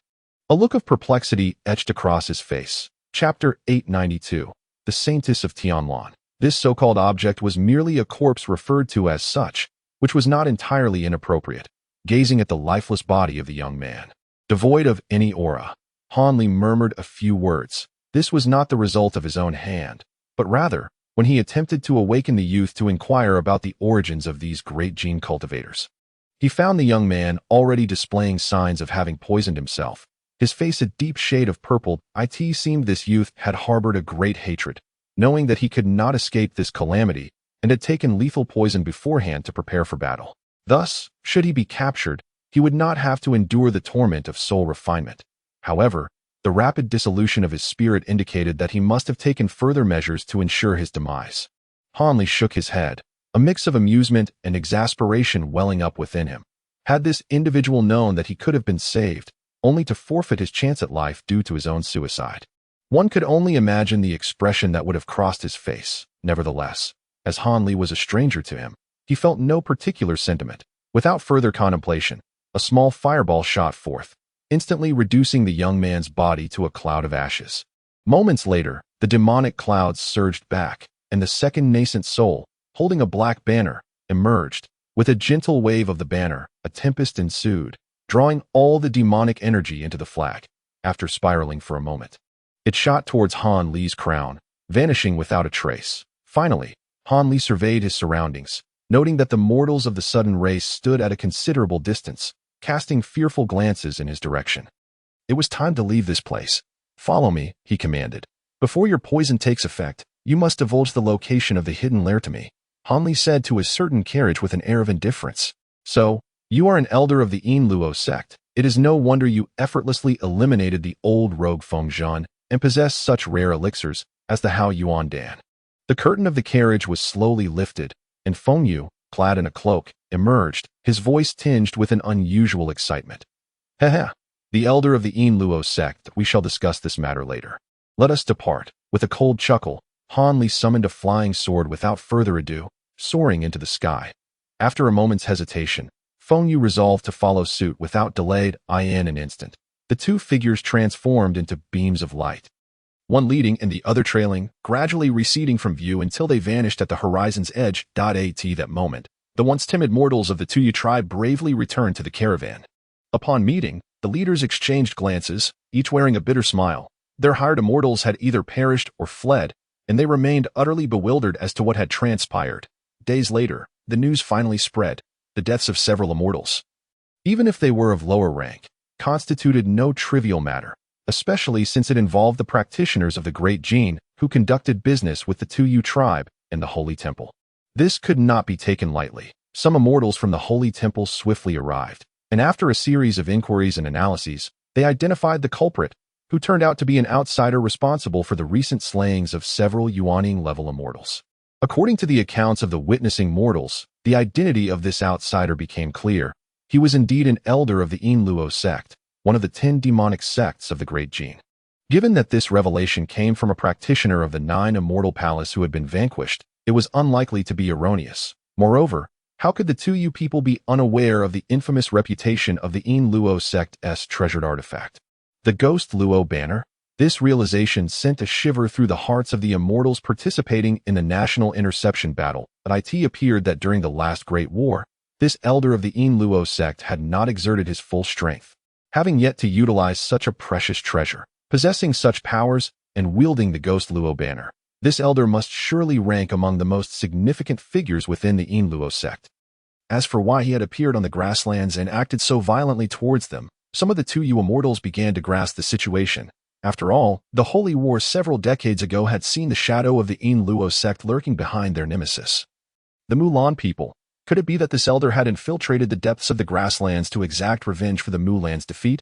A look of perplexity etched across his face. Chapter 892. The Saintess of Tianlan. This so-called object was merely a corpse referred to as such, which was not entirely inappropriate. Gazing at the lifeless body of the young man, devoid of any aura, Han Li murmured a few words. This was not the result of his own hand, but rather, when he attempted to awaken the youth to inquire about the origins of these great gene cultivators. He found the young man already displaying signs of having poisoned himself, his face a deep shade of purple. It seemed this youth had harbored a great hatred, knowing that he could not escape this calamity, and had taken lethal poison beforehand to prepare for battle. Thus, should he be captured, he would not have to endure the torment of soul refinement. However, the rapid dissolution of his spirit indicated that he must have taken further measures to ensure his demise. Han Li shook his head, a mix of amusement and exasperation welling up within him. Had this individual known that he could have been saved, only to forfeit his chance at life due to his own suicide? One could only imagine the expression that would have crossed his face. Nevertheless, as Han Li was a stranger to him, He felt no particular sentiment. Without further contemplation, a small fireball shot forth, instantly reducing the young man's body to a cloud of ashes. Moments later, the demonic clouds surged back, and the second nascent soul, holding a black banner, emerged. With a gentle wave of the banner, a tempest ensued, drawing all the demonic energy into the flag. After spiraling for a moment, it shot towards Han Li's crown, vanishing without a trace. Finally, Han Li surveyed his surroundings, noting that the mortals of the sudden race stood at a considerable distance, casting fearful glances in his direction. It was time to leave this place. "Follow me," he commanded. "Before your poison takes effect, you must divulge the location of the hidden lair to me," Han Li said to his certain carriage with an air of indifference. "So, you are an elder of the Yin Luo sect. It is no wonder you effortlessly eliminated the old rogue Feng Zhan and possess such rare elixirs as the Hao Yuan Dan." The curtain of the carriage was slowly lifted, and Feng Yu, clad in a cloak, emerged, his voice tinged with an unusual excitement. "Heh, the elder of the Yin Luo sect, we shall discuss this matter later. Let us depart." With a cold chuckle, Han Li summoned a flying sword without further ado, soaring into the sky. After a moment's hesitation, Feng Yu resolved to follow suit without delay. In an instant, the two figures transformed into beams of light, one leading and the other trailing, gradually receding from view until they vanished at the horizon's edge. At that moment, the once timid mortals of the Tuyu tribe bravely returned to the caravan. Upon meeting, the leaders exchanged glances, each wearing a bitter smile. Their hired immortals had either perished or fled, and they remained utterly bewildered as to what had transpired. Days later, the news finally spread. The deaths of several immortals, even if they were of lower rank, constituted no trivial matter, especially since it involved the practitioners of the Great Jin who conducted business with the Tuyu tribe and the Holy Temple. This could not be taken lightly. Some immortals from the Holy Temple swiftly arrived, and after a series of inquiries and analyses, they identified the culprit, who turned out to be an outsider responsible for the recent slayings of several Yuaning-level immortals. According to the accounts of the witnessing mortals, the identity of this outsider became clear. He was indeed an elder of the Yin Luo sect, one of the 10 demonic sects of the Great Jin. Given that this revelation came from a practitioner of the 9 Immortal Palace who had been vanquished, it was unlikely to be erroneous. Moreover, how could the Tuyu people be unaware of the infamous reputation of the Yin Luo sect's treasured artifact, the Ghost Luo banner? This realization sent a shiver through the hearts of the immortals participating in the national interception battle. It appeared that during the last Great War, this elder of the Yin Luo sect had not exerted his full strength, having yet to utilize such a precious treasure. Possessing such powers and wielding the Ghost Luo banner, this elder must surely rank among the most significant figures within the Yin Luo sect. As for why he had appeared on the grasslands and acted so violently towards them, some of the Tuyu immortals began to grasp the situation. After all, the Holy War several decades ago had seen the shadow of the Yin Luo sect lurking behind their nemesis, the Mulan people. Could it be that this elder had infiltrated the depths of the grasslands to exact revenge for the Mulan's defeat?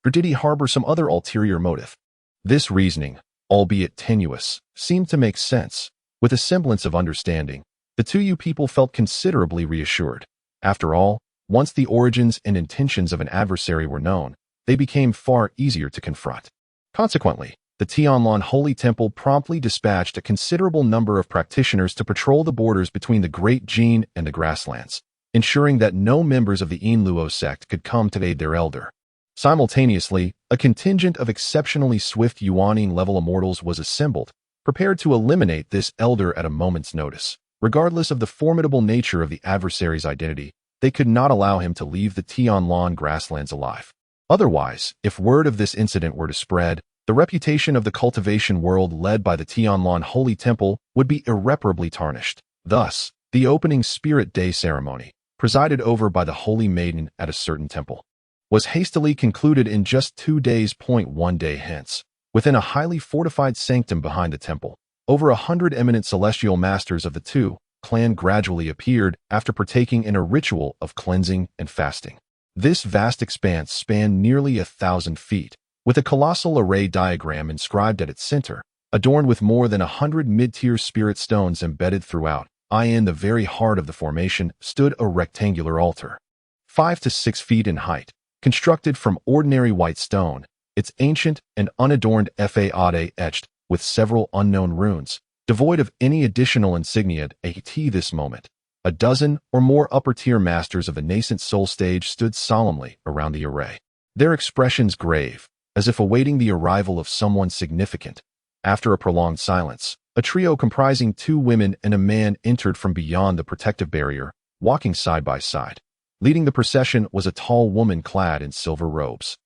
Or did he harbor some other ulterior motive? This reasoning, albeit tenuous, seemed to make sense. With a semblance of understanding, the Tuyu people felt considerably reassured. After all, once the origins and intentions of an adversary were known, they became far easier to confront. Consequently, the Tianlan Holy Temple promptly dispatched a considerable number of practitioners to patrol the borders between the Great Jin and the grasslands, ensuring that no members of the Yin Luo sect could come to aid their elder. Simultaneously, a contingent of exceptionally swift Yuaning-level immortals was assembled, prepared to eliminate this elder at a moment's notice. Regardless of the formidable nature of the adversary's identity, they could not allow him to leave the Tianlan grasslands alive. Otherwise, if word of this incident were to spread, the reputation of the cultivation world led by the Tianlan Holy Temple would be irreparably tarnished. Thus, the opening Spirit Day ceremony, presided over by the Holy Maiden at a certain temple, was hastily concluded in just 2 days. 1 day hence, within a highly fortified sanctum behind the temple, over 100 eminent celestial masters of the Tu clan gradually appeared after partaking in a ritual of cleansing and fasting. This vast expanse spanned nearly 1,000 feet, with a colossal array diagram inscribed at its center, adorned with more than 100 mid-tier spirit stones embedded throughout. In the very heart of the formation stood a rectangular altar, 5 to 6 feet in height, constructed from ordinary white stone, its ancient and unadorned facade etched with several unknown runes, devoid of any additional insignia. At this moment, A dozen or more upper-tier masters of the nascent soul stage stood solemnly around the array, their expressions grave, as if awaiting the arrival of someone significant. After a prolonged silence, a trio comprising 2 women and a man entered from beyond the protective barrier, walking side by side. Leading the procession was a tall woman clad in silver robes,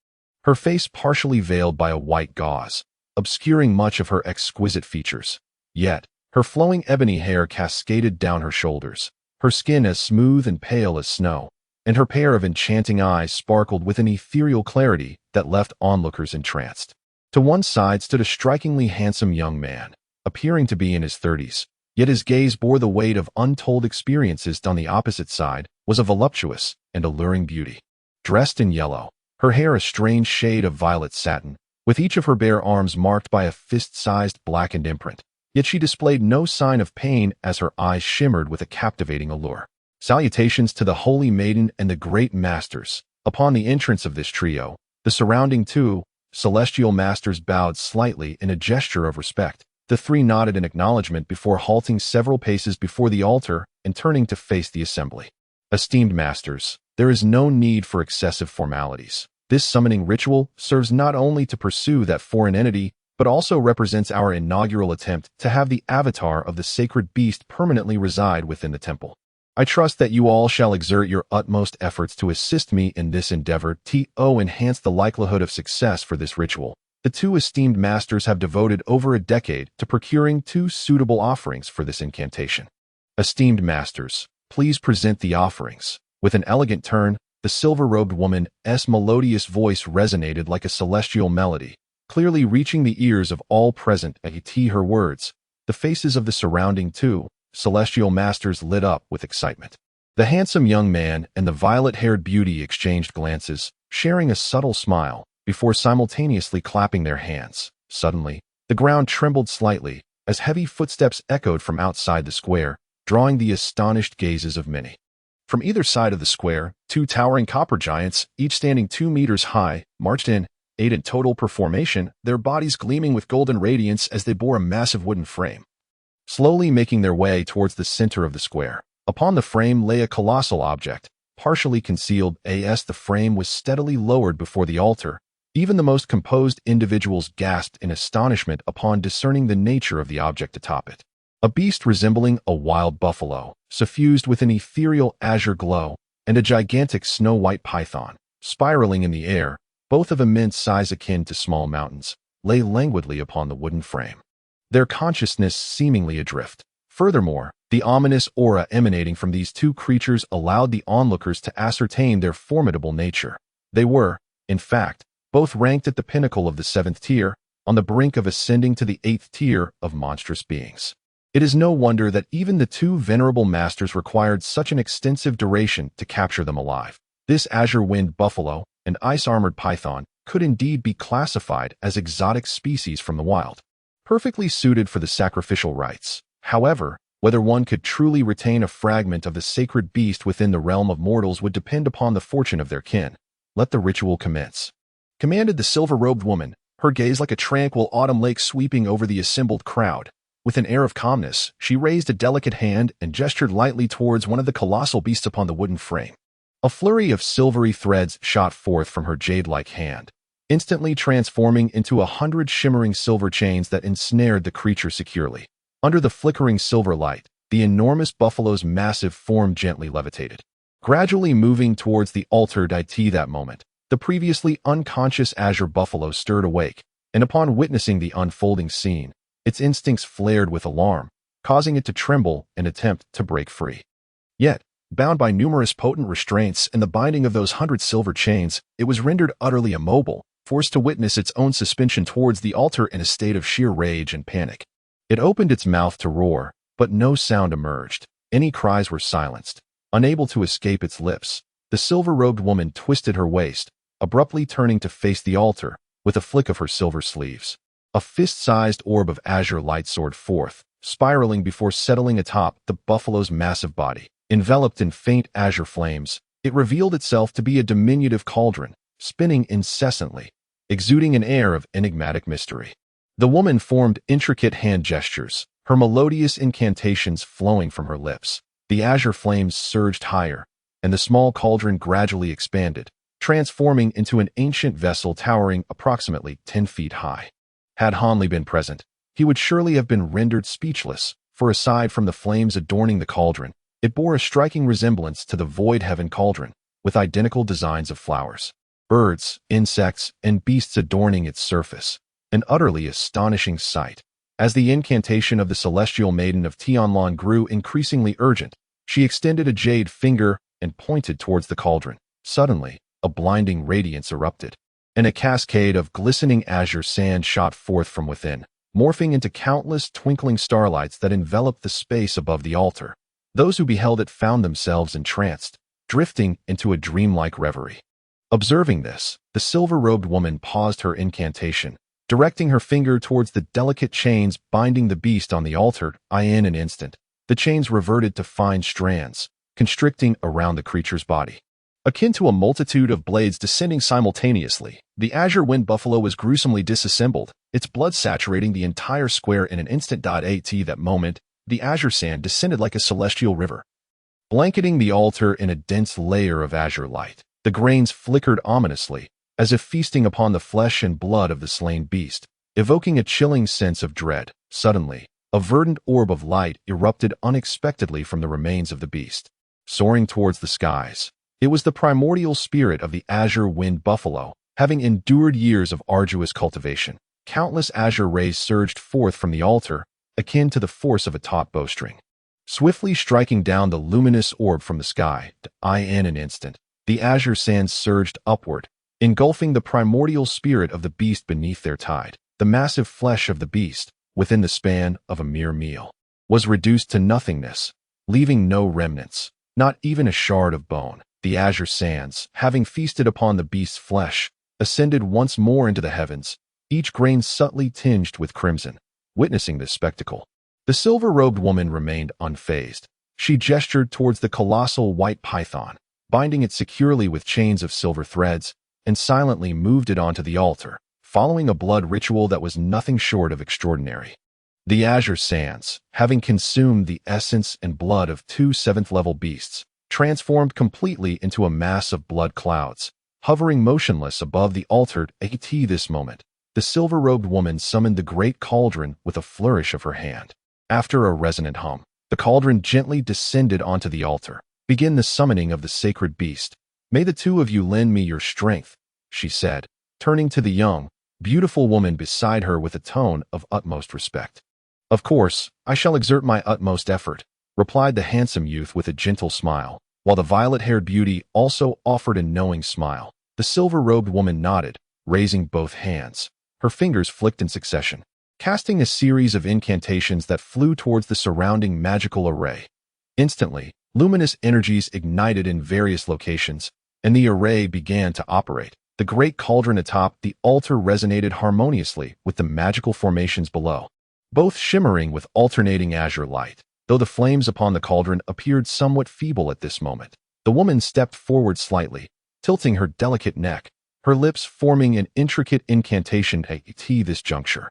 her face partially veiled by a white gauze, obscuring much of her exquisite features. Yet, her flowing ebony hair cascaded down her shoulders, her skin as smooth and pale as snow, and her pair of enchanting eyes sparkled with an ethereal clarity that left onlookers entranced. To one side stood a strikingly handsome young man, appearing to be in his 30s, yet his gaze bore the weight of untold experiences. On the opposite side was a voluptuous and alluring beauty, dressed in yellow, her hair a strange shade of violet satin, with each of her bare arms marked by a fist-sized blackened imprint. Yet she displayed no sign of pain as her eyes shimmered with a captivating allure. Salutations to the Holy Maiden and the Great Masters. Upon the entrance of this trio, the surrounding 2 celestial masters bowed slightly in a gesture of respect. The 3 nodded in acknowledgement before halting several paces before the altar and turning to face the assembly. Esteemed masters, there is no need for excessive formalities. This summoning ritual serves not only to pursue that foreign entity, but also represents our inaugural attempt to have the avatar of the sacred beast permanently reside within the temple. I trust that you all shall exert your utmost efforts to assist me in this endeavor to enhance the likelihood of success for this ritual. The 2 esteemed masters have devoted over a decade to procuring 2 suitable offerings for this incantation. Esteemed masters, please present the offerings. With an elegant turn, the silver-robed woman's melodious voice resonated like a celestial melody, clearly reaching the ears of all present. At her words, the faces of the surrounding 2 celestial masters lit up with excitement. The handsome young man and the violet-haired beauty exchanged glances, sharing a subtle smile, before simultaneously clapping their hands. Suddenly, the ground trembled slightly as heavy footsteps echoed from outside the square, drawing the astonished gazes of many. From either side of the square, 2 towering copper giants, each standing 2 meters high, marched in, 8 in total per formation, their bodies gleaming with golden radiance as they bore a massive wooden frame. Slowly making their way towards the center of the square. Upon the frame lay a colossal object, partially concealed as the frame was steadily lowered before the altar. Even the most composed individuals gasped in astonishment upon discerning the nature of the object atop it. A beast resembling a wild buffalo, suffused with an ethereal azure glow, and a gigantic snow-white python, spiraling in the air, both of immense size akin to small mountains, lay languidly upon the wooden frame, their consciousness seemingly adrift. Furthermore, the ominous aura emanating from these 2 creatures allowed the onlookers to ascertain their formidable nature. They were, in fact, both ranked at the pinnacle of the 7th tier, on the brink of ascending to the 8th tier of monstrous beings. It is no wonder that even the 2 venerable masters required such an extensive duration to capture them alive. This azure-winged buffalo and ice-armored python could indeed be classified as exotic species from the wild, perfectly suited for the sacrificial rites. However, whether one could truly retain a fragment of the sacred beast within the realm of mortals would depend upon the fortune of their kin. Let the ritual commence, commanded the silver-robed woman, her gaze like a tranquil autumn lake sweeping over the assembled crowd. With an air of calmness, she raised a delicate hand and gestured lightly towards one of the colossal beasts upon the wooden frame. A flurry of silvery threads shot forth from her jade-like hand, instantly transforming into 100 shimmering silver chains that ensnared the creature securely. Under the flickering silver light, the enormous buffalo's massive form gently levitated, gradually moving towards the altar. That moment, the previously unconscious azure buffalo stirred awake, and upon witnessing the unfolding scene, its instincts flared with alarm, causing it to tremble and attempt to break free. Yet, bound by numerous potent restraints and the binding of those 100 silver chains, it was rendered utterly immobile, forced to witness its own suspension towards the altar in a state of sheer rage and panic. It opened its mouth to roar, but no sound emerged. Any cries were silenced. Unable to escape its lips, the silver-robed woman twisted her waist, abruptly turning to face the altar with a flick of her silver sleeves. A fist-sized orb of azure light soared forth, spiraling before settling atop the buffalo's massive body. Enveloped in faint azure flames, it revealed itself to be a diminutive cauldron, spinning incessantly, exuding an air of enigmatic mystery. The woman formed intricate hand gestures, her melodious incantations flowing from her lips. The azure flames surged higher, and the small cauldron gradually expanded, transforming into an ancient vessel towering approximately 10 feet high. Had Hanli been present, he would surely have been rendered speechless, for aside from the flames adorning the cauldron, it bore a striking resemblance to the Void Heaven cauldron, with identical designs of flowers, birds, insects, and beasts adorning its surface, an utterly astonishing sight. As the incantation of the celestial maiden of Tianlan grew increasingly urgent, she extended a jade finger and pointed towards the cauldron. Suddenly, a blinding radiance erupted, and a cascade of glistening azure sand shot forth from within, morphing into countless twinkling starlights that enveloped the space above the altar. Those who beheld it found themselves entranced, drifting into a dreamlike reverie. Observing this, the silver-robed woman paused her incantation, directing her finger towards the delicate chains binding the beast on the altar. In an instant, the chains reverted to fine strands, constricting around the creature's body. Akin to a multitude of blades descending simultaneously, the azure wind buffalo was gruesomely disassembled, its blood saturating the entire square in an instant. At that moment, the azure sand descended like a celestial river, blanketing the altar in a dense layer of azure light. The grains flickered ominously, as if feasting upon the flesh and blood of the slain beast, evoking a chilling sense of dread. Suddenly, a verdant orb of light erupted unexpectedly from the remains of the beast, soaring towards the skies. It was the primordial spirit of the azure wind buffalo, having endured years of arduous cultivation. Countless azure rays surged forth from the altar, akin to the force of a taut bowstring, swiftly striking down the luminous orb from the sky. In an instant, the azure sands surged upward, engulfing the primordial spirit of the beast beneath their tide. The massive flesh of the beast, within the span of a mere meal, was reduced to nothingness, leaving no remnants, not even a shard of bone. The azure sands, having feasted upon the beast's flesh, ascended once more into the heavens, each grain subtly tinged with crimson. Witnessing this spectacle, the silver-robed woman remained unfazed. She gestured towards the colossal white python, binding it securely with chains of silver threads, and silently moved it onto the altar, following a blood ritual that was nothing short of extraordinary. The azure sands, having consumed the essence and blood of two seventh-level beasts, transformed completely into a mass of blood clouds, hovering motionless above the altar. At this moment, the silver-robed woman summoned the great cauldron with a flourish of her hand. After a resonant hum, the cauldron gently descended onto the altar. Begin the summoning of the sacred beast. May the two of you lend me your strength, she said, turning to the young, beautiful woman beside her with a tone of utmost respect. Of course, I shall exert my utmost effort, replied the handsome youth with a gentle smile, while the violet-haired beauty also offered a knowing smile. The silver-robed woman nodded, raising both hands. Her fingers flicked in succession, casting a series of incantations that flew towards the surrounding magical array. Instantly, luminous energies ignited in various locations, and the array began to operate. The great cauldron atop the altar resonated harmoniously with the magical formations below, both shimmering with alternating azure light. Though the flames upon the cauldron appeared somewhat feeble at this moment, the woman stepped forward slightly, tilting her delicate neck, her lips forming an intricate incantation at this juncture.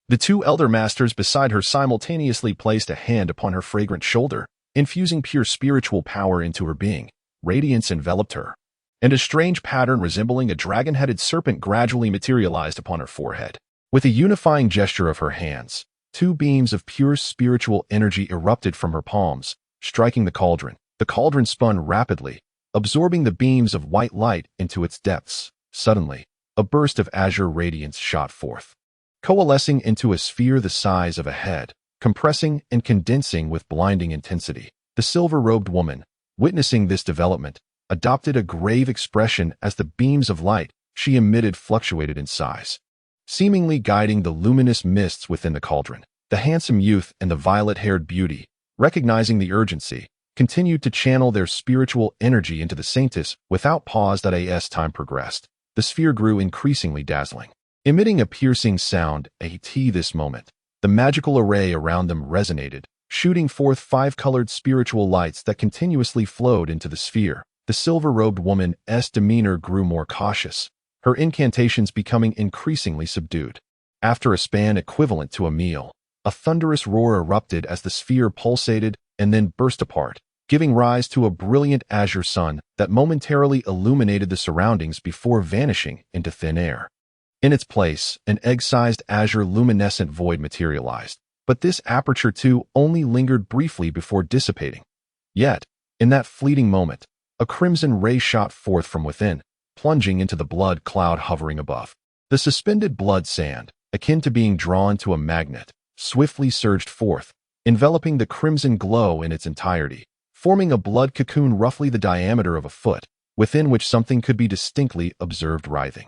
The two elder masters beside her simultaneously placed a hand upon her fragrant shoulder, infusing pure spiritual power into her being. Radiance enveloped her, and a strange pattern resembling a dragon-headed serpent gradually materialized upon her forehead. With a unifying gesture of her hands, two beams of pure spiritual energy erupted from her palms, striking the cauldron. The cauldron spun rapidly, absorbing the beams of white light into its depths. Suddenly, a burst of azure radiance shot forth, coalescing into a sphere the size of a head, compressing and condensing with blinding intensity. The silver-robed woman, witnessing this development, adopted a grave expression as the beams of light she emitted fluctuated in size, seemingly guiding the luminous mists within the cauldron. The handsome youth and the violet-haired beauty, recognizing the urgency, continued to channel their spiritual energy into the saintess without pause. As time progressed, the sphere grew increasingly dazzling, emitting a piercing sound. At this moment, the magical array around them resonated, shooting forth 5 colored spiritual lights that continuously flowed into the sphere. The silver-robed woman's demeanor grew more cautious, her incantations becoming increasingly subdued. After a span equivalent to a meal, a thunderous roar erupted as the sphere pulsated and then burst apart, giving rise to a brilliant azure sun that momentarily illuminated the surroundings before vanishing into thin air. In its place, an egg-sized azure luminescent void materialized, but this aperture too only lingered briefly before dissipating. Yet, in that fleeting moment, a crimson ray shot forth from within, plunging into the blood cloud hovering above. The suspended blood sand, akin to being drawn to a magnet, swiftly surged forth, enveloping the crimson glow in its entirety, forming a blood cocoon roughly the diameter of a foot, within which something could be distinctly observed writhing.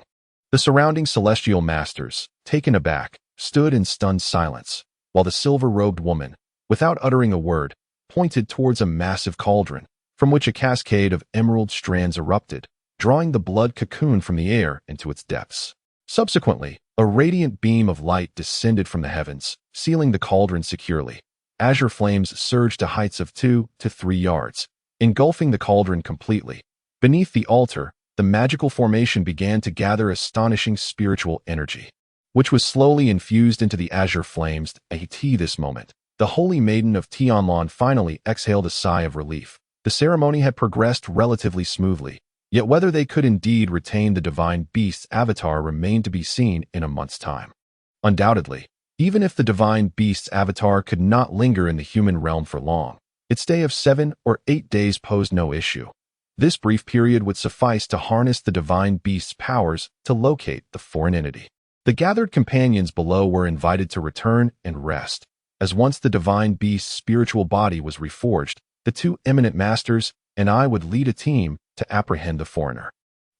The surrounding celestial masters, taken aback, stood in stunned silence, while the silver-robed woman, without uttering a word, pointed towards a massive cauldron, from which a cascade of emerald strands erupted, drawing the blood cocoon from the air into its depths. Subsequently, a radiant beam of light descended from the heavens, sealing the cauldron securely. Azure flames surged to heights of 2 to 3 yards, engulfing the cauldron completely. Beneath the altar, the magical formation began to gather astonishing spiritual energy, which was slowly infused into the azure flames. At this moment, the Holy Maiden of Tianlan finally exhaled a sigh of relief. The ceremony had progressed relatively smoothly, yet whether they could indeed retain the divine beast's avatar remained to be seen in a month's time. Undoubtedly, even if the divine beast's avatar could not linger in the human realm for long, its stay of 7 or 8 days posed no issue. This brief period would suffice to harness the divine beast's powers to locate the foreign entity. The gathered companions below were invited to return and rest, as once the divine beast's spiritual body was reforged, the two eminent masters and I would lead a team to apprehend the foreigner.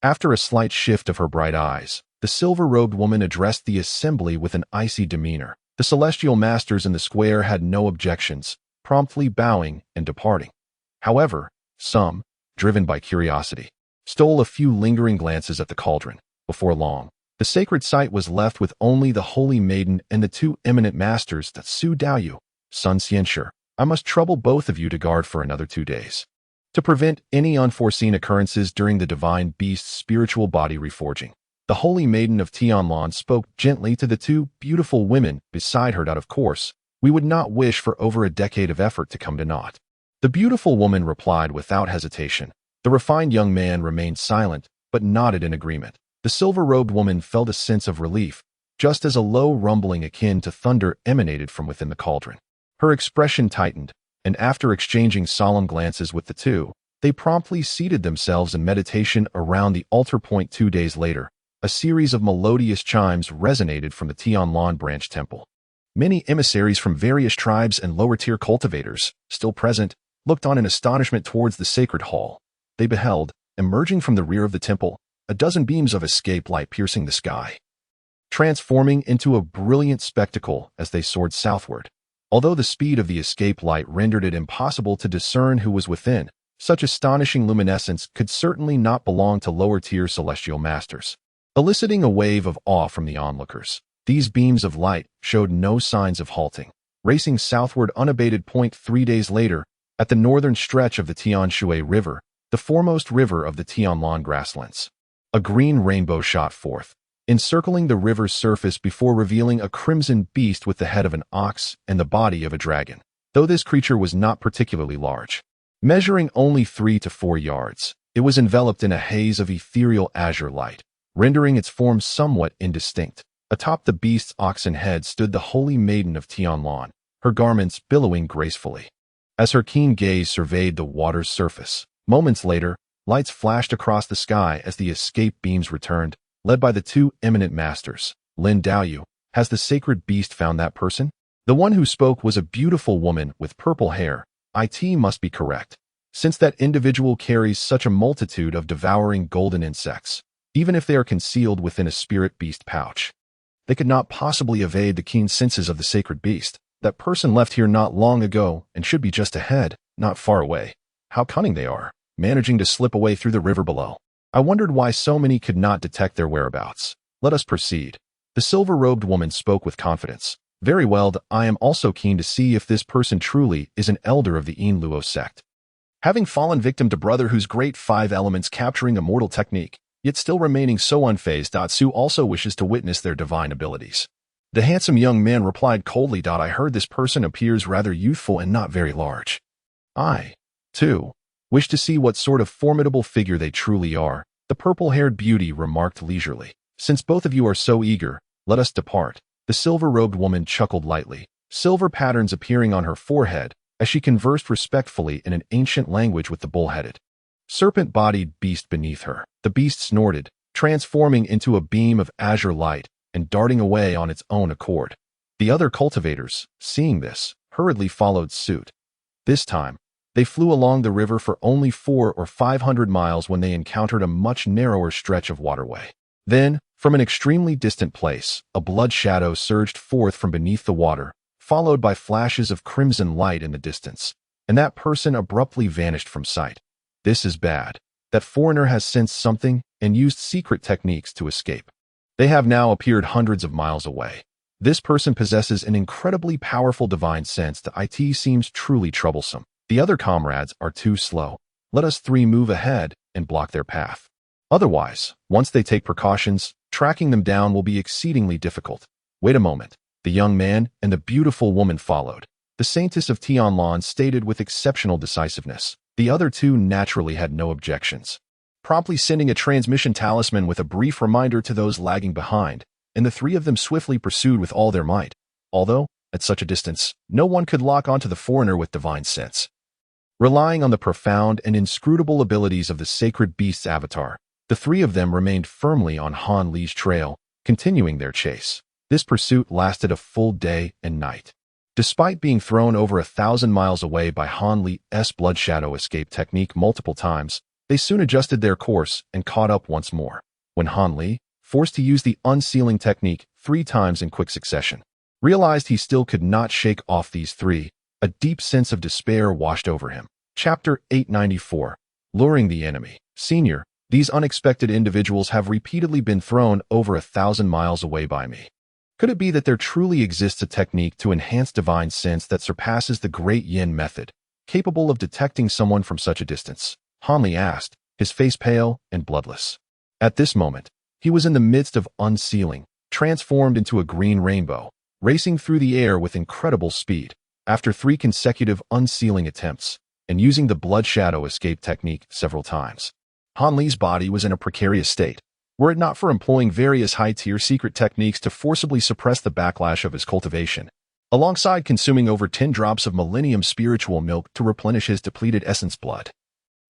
After a slight shift of her bright eyes, the silver-robed woman addressed the assembly with an icy demeanor. The celestial masters in the square had no objections, promptly bowing and departing. However, some, driven by curiosity, stole a few lingering glances at the cauldron. Before long, the sacred site was left with only the Holy Maiden and the two eminent masters. That Su Daoyu, Sun Xianshi, I must trouble both of you to guard for another 2 days, to prevent any unforeseen occurrences during the divine beast's spiritual body reforging. The Holy Maiden of Tianlan spoke gently to the two beautiful women beside her that, of course, we would not wish for over a decade of effort to come to naught. The beautiful woman replied without hesitation. The refined young man remained silent, but nodded in agreement. The silver-robed woman felt a sense of relief, just as a low rumbling akin to thunder emanated from within the cauldron. Her expression tightened, and after exchanging solemn glances with the two, they promptly seated themselves in meditation around the altar point. 2 days later, a series of melodious chimes resonated from the Tianlan branch temple. Many emissaries from various tribes and lower-tier cultivators, still present, looked on in astonishment towards the sacred hall. They beheld, emerging from the rear of the temple, a dozen beams of escape light piercing the sky, transforming into a brilliant spectacle as they soared southward. Although the speed of the escape light rendered it impossible to discern who was within, such astonishing luminescence could certainly not belong to lower-tier celestial masters, eliciting a wave of awe from the onlookers. These beams of light showed no signs of halting, racing southward unabated. 3 days later, at the northern stretch of the Tianshui River, the foremost river of the Tianlan grasslands, a green rainbow shot forth, encircling the river's surface before revealing a crimson beast with the head of an ox and the body of a dragon. Though this creature was not particularly large, measuring only 3 to 4 yards, it was enveloped in a haze of ethereal azure light, rendering its form somewhat indistinct. Atop the beast's oxen head stood the Holy Maiden of Tianlan, her garments billowing gracefully. As her keen gaze surveyed the water's surface, moments later, lights flashed across the sky as the escape beams returned, led by the two eminent masters. Lin Daoyu, has the sacred beast found that person? The one who spoke was a beautiful woman with purple hair. It must be correct, since that individual carries such a multitude of devouring golden insects. Even if they are concealed within a spirit beast pouch, they could not possibly evade the keen senses of the sacred beast. That person left here not long ago and should be just ahead, not far away. How cunning they are, managing to slip away through the river below. I wondered why so many could not detect their whereabouts. Let us proceed. The silver-robed woman spoke with confidence. Very well, I am also keen to see if this person truly is an elder of the Yin Luo sect. Having fallen victim to Brother Who's great 5 elements capturing a mortal technique, yet still remaining so unfazed, Su also wishes to witness their divine abilities. The handsome young man replied coldly, I heard this person appears rather youthful and not very large. 2. Wish to see what sort of formidable figure they truly are, the purple-haired beauty remarked leisurely. Since both of you are so eager, let us depart. The silver-robed woman chuckled lightly, silver patterns appearing on her forehead as she conversed respectfully in an ancient language with the bull-headed, serpent-bodied beast beneath her. The beast snorted, transforming into a beam of azure light and darting away on its own accord. The other cultivators, seeing this, hurriedly followed suit. This time, they flew along the river for only 400 or 500 miles when they encountered a much narrower stretch of waterway. Then, from an extremely distant place, a blood shadow surged forth from beneath the water, followed by flashes of crimson light in the distance, and that person abruptly vanished from sight. This is bad. That foreigner has sensed something and used secret techniques to escape. They have now appeared hundreds of miles away. This person possesses an incredibly powerful divine sense that it seems truly troublesome. The other comrades are too slow. Let us 3 move ahead and block their path. Otherwise, once they take precautions, tracking them down will be exceedingly difficult. Wait a moment. The young man and the beautiful woman followed. The Saintess of Tianlan stated with exceptional decisiveness. The other 2 naturally had no objections, promptly sending a transmission talisman with a brief reminder to those lagging behind, and the 3 of them swiftly pursued with all their might. Although, at such a distance, no one could lock onto the foreigner with divine sense. Relying on the profound and inscrutable abilities of the sacred beast's avatar, the 3 of them remained firmly on Han Li's trail, continuing their chase. This pursuit lasted a full day and night. Despite being thrown over 1,000 miles away by Han Li's blood shadow escape technique multiple times, they soon adjusted their course and caught up once more. When Han Li, forced to use the unsealing technique 3 times in quick succession, realized he still could not shake off these 3, a deep sense of despair washed over him. Chapter 894. Luring the Enemy. Senior, these unexpected individuals have repeatedly been thrown over 1,000 miles away by me. Could it be that there truly exists a technique to enhance divine sense that surpasses the Great Yin method, capable of detecting someone from such a distance? Han Li asked, his face pale and bloodless. At this moment, he was in the midst of unsealing, transformed into a green rainbow, racing through the air with incredible speed. After 3 consecutive unsealing attempts, and using the blood shadow escape technique several times, Han Li's body was in a precarious state. Were it not for employing various high-tier secret techniques to forcibly suppress the backlash of his cultivation, alongside consuming over 10 drops of millennium spiritual milk to replenish his depleted essence blood,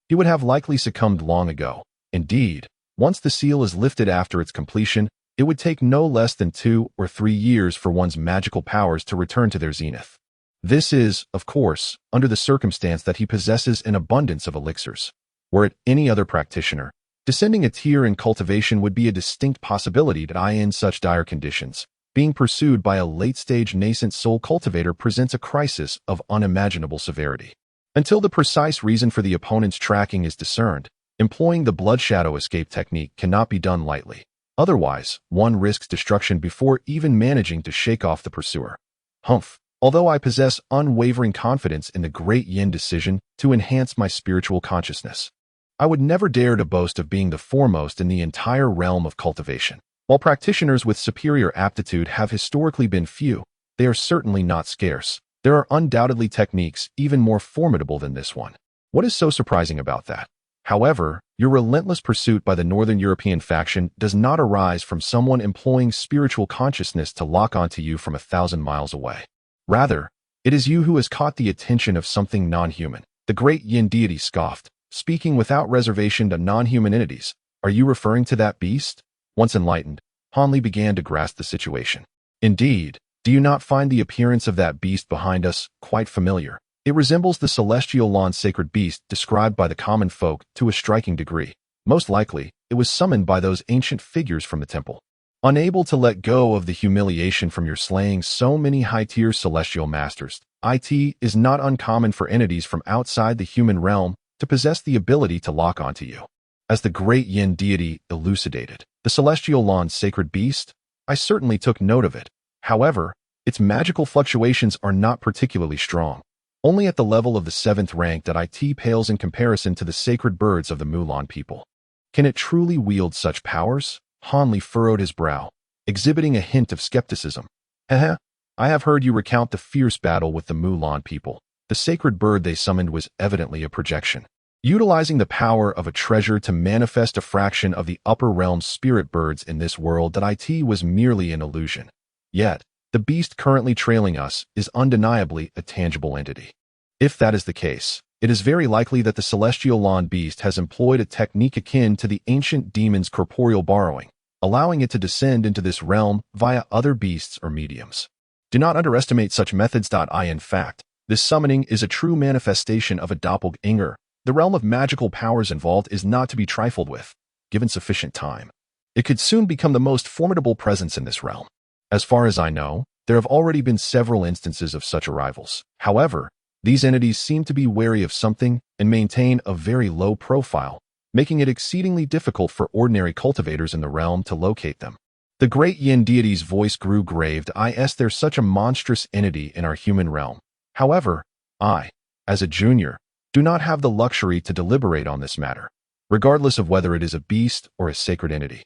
he would have likely succumbed long ago. Indeed, once the seal is lifted after its completion, it would take no less than 2 or 3 years for one's magical powers to return to their zenith. This is, of course, under the circumstance that he possesses an abundance of elixirs. Were it any other practitioner, descending a tier in cultivation would be a distinct possibility that in such dire conditions, being pursued by a late-stage nascent soul cultivator presents a crisis of unimaginable severity. Until the precise reason for the opponent's tracking is discerned, employing the blood shadow escape technique cannot be done lightly. Otherwise, one risks destruction before even managing to shake off the pursuer. Humph. Although I possess unwavering confidence in the Great Yin decision to enhance my spiritual consciousness, I would never dare to boast of being the foremost in the entire realm of cultivation. While practitioners with superior aptitude have historically been few, they are certainly not scarce. There are undoubtedly techniques even more formidable than this one. What is so surprising about that? However, your relentless pursuit by the Northern European faction does not arise from someone employing spiritual consciousness to lock onto you from 1,000 miles away. Rather, it is you who has caught the attention of something non-human. The Great Yin deity scoffed, speaking without reservation to non-human entities. Are you referring to that beast? Once enlightened, Han Li began to grasp the situation. Indeed, do you not find the appearance of that beast behind us quite familiar? It resembles the celestial lawn sacred beast described by the common folk to a striking degree. Most likely, it was summoned by those ancient figures from the temple. Unable to let go of the humiliation from your slaying so many high-tier celestial masters, it is not uncommon for entities from outside the human realm to possess the ability to lock onto you. As the Great Yin deity elucidated, the celestial lawn's sacred beast, I certainly took note of it. However, its magical fluctuations are not particularly strong. Only at the level of the 7th rank that it pales in comparison to the sacred birds of the Mulan people. Can it truly wield such powers? Han Li furrowed his brow, exhibiting a hint of skepticism. I have heard you recount the fierce battle with the Mulan people. The sacred bird they summoned was evidently a projection, utilizing the power of a treasure to manifest a fraction of the upper realm spirit birds in this world. That it was merely an illusion. Yet, the beast currently trailing us is undeniably a tangible entity. If that is the case, it is very likely that the celestial lawn beast has employed a technique akin to the ancient demon's corporeal borrowing, allowing it to descend into this realm via other beasts or mediums. Do not underestimate such methods. In fact, this summoning is a true manifestation of a doppelganger. The realm of magical powers involved is not to be trifled with. Given sufficient time, it could soon become the most formidable presence in this realm. As far as I know, there have already been several instances of such arrivals. However, these entities seem to be wary of something and maintain a very low profile, making it exceedingly difficult for ordinary cultivators in the realm to locate them. The great Yin deity's voice grew grave. There's such a monstrous entity in our human realm. However, I, as a junior, do not have the luxury to deliberate on this matter, regardless of whether it is a beast or a sacred entity.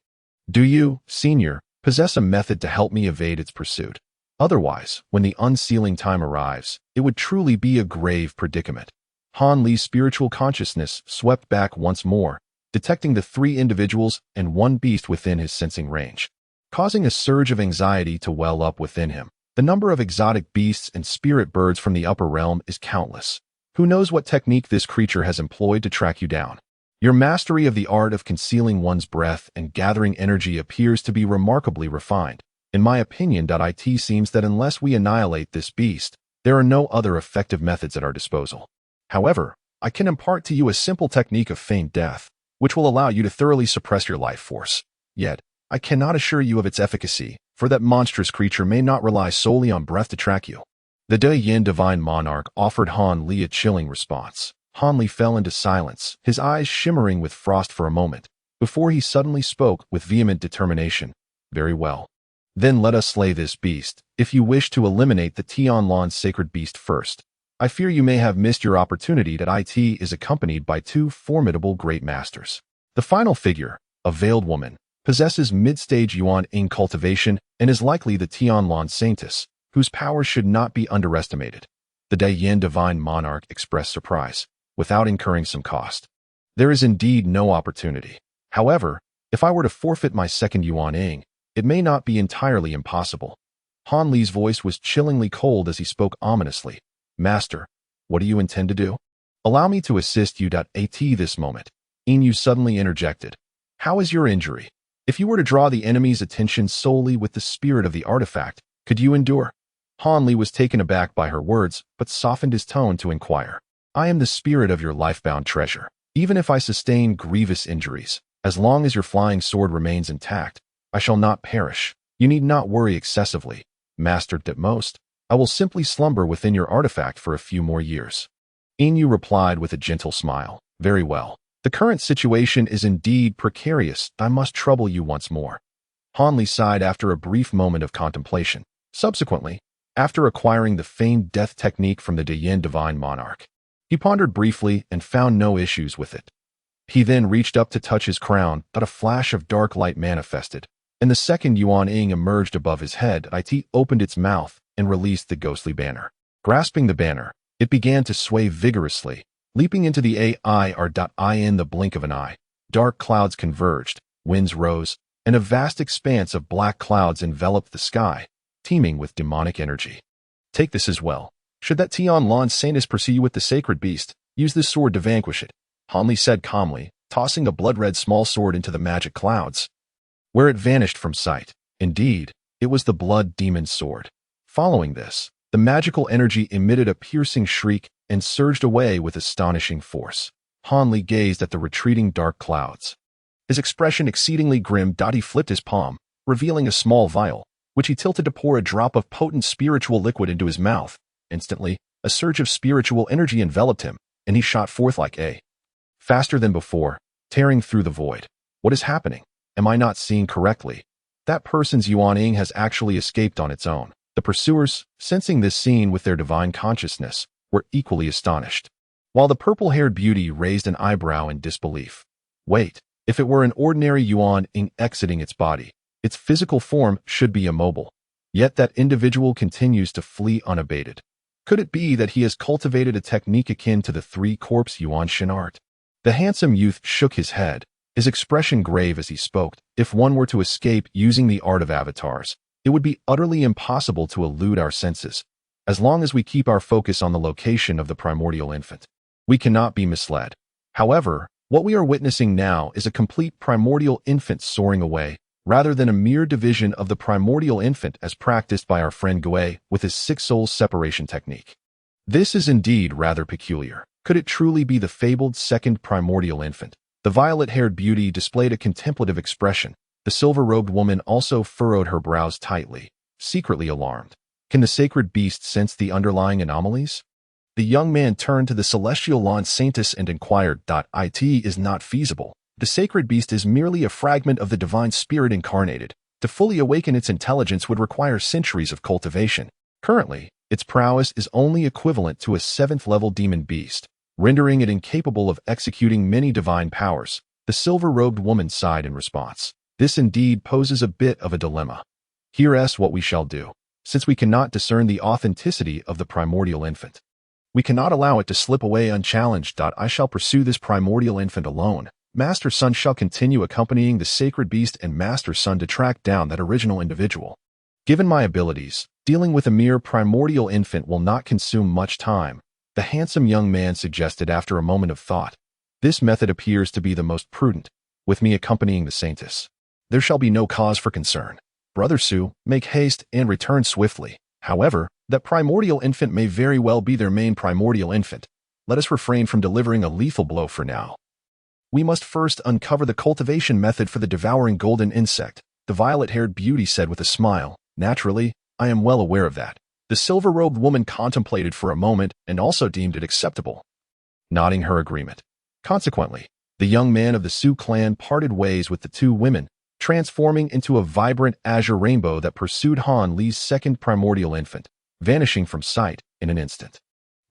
Do you, senior, possess a method to help me evade its pursuit? Otherwise, when the unsealing time arrives, it would truly be a grave predicament. Han Li's spiritual consciousness swept back once more, detecting the 3 individuals and 1 beast within his sensing range, causing a surge of anxiety to well up within him. The number of exotic beasts and spirit birds from the upper realm is countless. Who knows what technique this creature has employed to track you down? Your mastery of the art of concealing one's breath and gathering energy appears to be remarkably refined. In my opinion, it seems that unless we annihilate this beast, there are no other effective methods at our disposal. However, I can impart to you a simple technique of feigned death, which will allow you to thoroughly suppress your life force. Yet, I cannot assure you of its efficacy, for that monstrous creature may not rely solely on breath to track you. The De Yin Divine Monarch offered Han Li a chilling response. Han Li fell into silence, his eyes shimmering with frost for a moment, before he suddenly spoke with vehement determination. Very well. Then let us slay this beast, if you wish to eliminate the Tianlan's sacred beast first. I fear you may have missed your opportunity. It is accompanied by 2 formidable great masters. The final figure, a veiled woman, possesses mid-stage Yuan Ying cultivation and is likely the Tianlan saintess, whose powers should not be underestimated. The De Yin Divine Monarch expressed surprise, without incurring some cost. There is indeed no opportunity. However, if I were to forfeit my second Yuan Ying, it may not be entirely impossible. Han Li's voice was chillingly cold as he spoke ominously. Master, what do you intend to do? Allow me to assist you. At this moment, Yin Yu suddenly interjected. How is your injury? If you were to draw the enemy's attention solely with the spirit of the artifact, could you endure? Han Li was taken aback by her words, but softened his tone to inquire. I am the spirit of your life-bound treasure. Even if I sustain grievous injuries, as long as your flying sword remains intact, I shall not perish. You need not worry excessively, Master. At most, I will simply slumber within your artifact for a few more years. Yin Yu replied with a gentle smile. Very well. The current situation is indeed precarious. I must trouble you once more. Han Li sighed after a brief moment of contemplation. Subsequently, after acquiring the famed death technique from the De Yin Divine Monarch, he pondered briefly and found no issues with it. He then reached up to touch his crown, but a flash of dark light manifested, and the second Yuan Ying emerged above his head. It opened its mouth and released the ghostly banner. Grasping the banner, it began to sway vigorously, leaping into the air. In the blink of an eye, dark clouds converged, winds rose, and a vast expanse of black clouds enveloped the sky, teeming with demonic energy. Take this as well. Should that Tianlan saintess pursue you with the sacred beast, use this sword to vanquish it, Han Li said calmly, tossing a blood-red small sword into the magic clouds, where it vanished from sight. Indeed, it was the blood demon's sword. Following this, the magical energy emitted a piercing shriek and surged away with astonishing force. Han Li gazed at the retreating dark clouds, his expression exceedingly grim. He flipped his palm, revealing a small vial, which he tilted to pour a drop of potent spiritual liquid into his mouth. Instantly, a surge of spiritual energy enveloped him, and he shot forth like a faster than before, tearing through the void. What is happening? Am I not seeing correctly? That person's Yuan Ying has actually escaped on its own. The pursuers, sensing this scene with their divine consciousness, were equally astonished, while the purple-haired beauty raised an eyebrow in disbelief. Wait, if it were an ordinary Yuan Ying exiting its body, its physical form should be immobile. Yet that individual continues to flee unabated. Could it be that he has cultivated a technique akin to the three-corpse Yuan Shin art? The handsome youth shook his head, his expression grave as he spoke. If one were to escape using the art of avatars, it would be utterly impossible to elude our senses, as long as we keep our focus on the location of the primordial infant. We cannot be misled. However, what we are witnessing now is a complete primordial infant soaring away, rather than a mere division of the primordial infant as practiced by our friend Gui with his six-soul separation technique. This is indeed rather peculiar. Could it truly be the fabled second primordial infant? The violet-haired beauty displayed a contemplative expression. The silver-robed woman also furrowed her brows tightly, secretly alarmed. Can the sacred beast sense the underlying anomalies? The young man turned to the celestial lawn saintess and inquired, "It is not feasible. The sacred beast is merely a fragment of the divine spirit incarnated. To fully awaken its intelligence would require centuries of cultivation. Currently, its prowess is only equivalent to a 7th-level demon beast, rendering it incapable of executing many divine powers." The silver-robed woman sighed in response. This indeed poses a bit of a dilemma. Here's what we shall do. Since we cannot discern the authenticity of the primordial infant, we cannot allow it to slip away unchallenged. I shall pursue this primordial infant alone. Master Sun shall continue accompanying the sacred beast and Master Sun to track down that original individual. Given my abilities, dealing with a mere primordial infant will not consume much time, the handsome young man suggested after a moment of thought. This method appears to be the most prudent, with me accompanying the saintess. There shall be no cause for concern. Brother Su, make haste and return swiftly. However, that primordial infant may very well be their main primordial infant. Let us refrain from delivering a lethal blow for now. We must first uncover the cultivation method for the devouring golden insect, the violet-haired beauty said with a smile. Naturally, I am well aware of that. The silver-robed woman contemplated for a moment and also deemed it acceptable, nodding her agreement. Consequently, the young man of the Su clan parted ways with the two women, transforming into a vibrant azure rainbow that pursued Han Li's second primordial infant, vanishing from sight in an instant.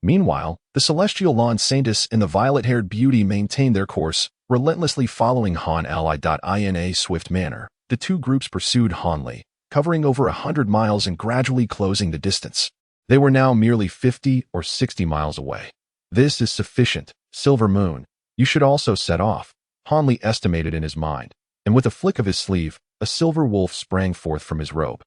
Meanwhile, the celestial lawn saintess and the violet-haired beauty maintained their course, relentlessly following Han Li. In a swift manner. The two groups pursued Han Li, covering over 100 miles and gradually closing the distance. They were now merely 50 or 60 miles away. This is sufficient, Silver Moon. You should also set off, Han Li estimated in his mind, and with a flick of his sleeve, a silver wolf sprang forth from his robe.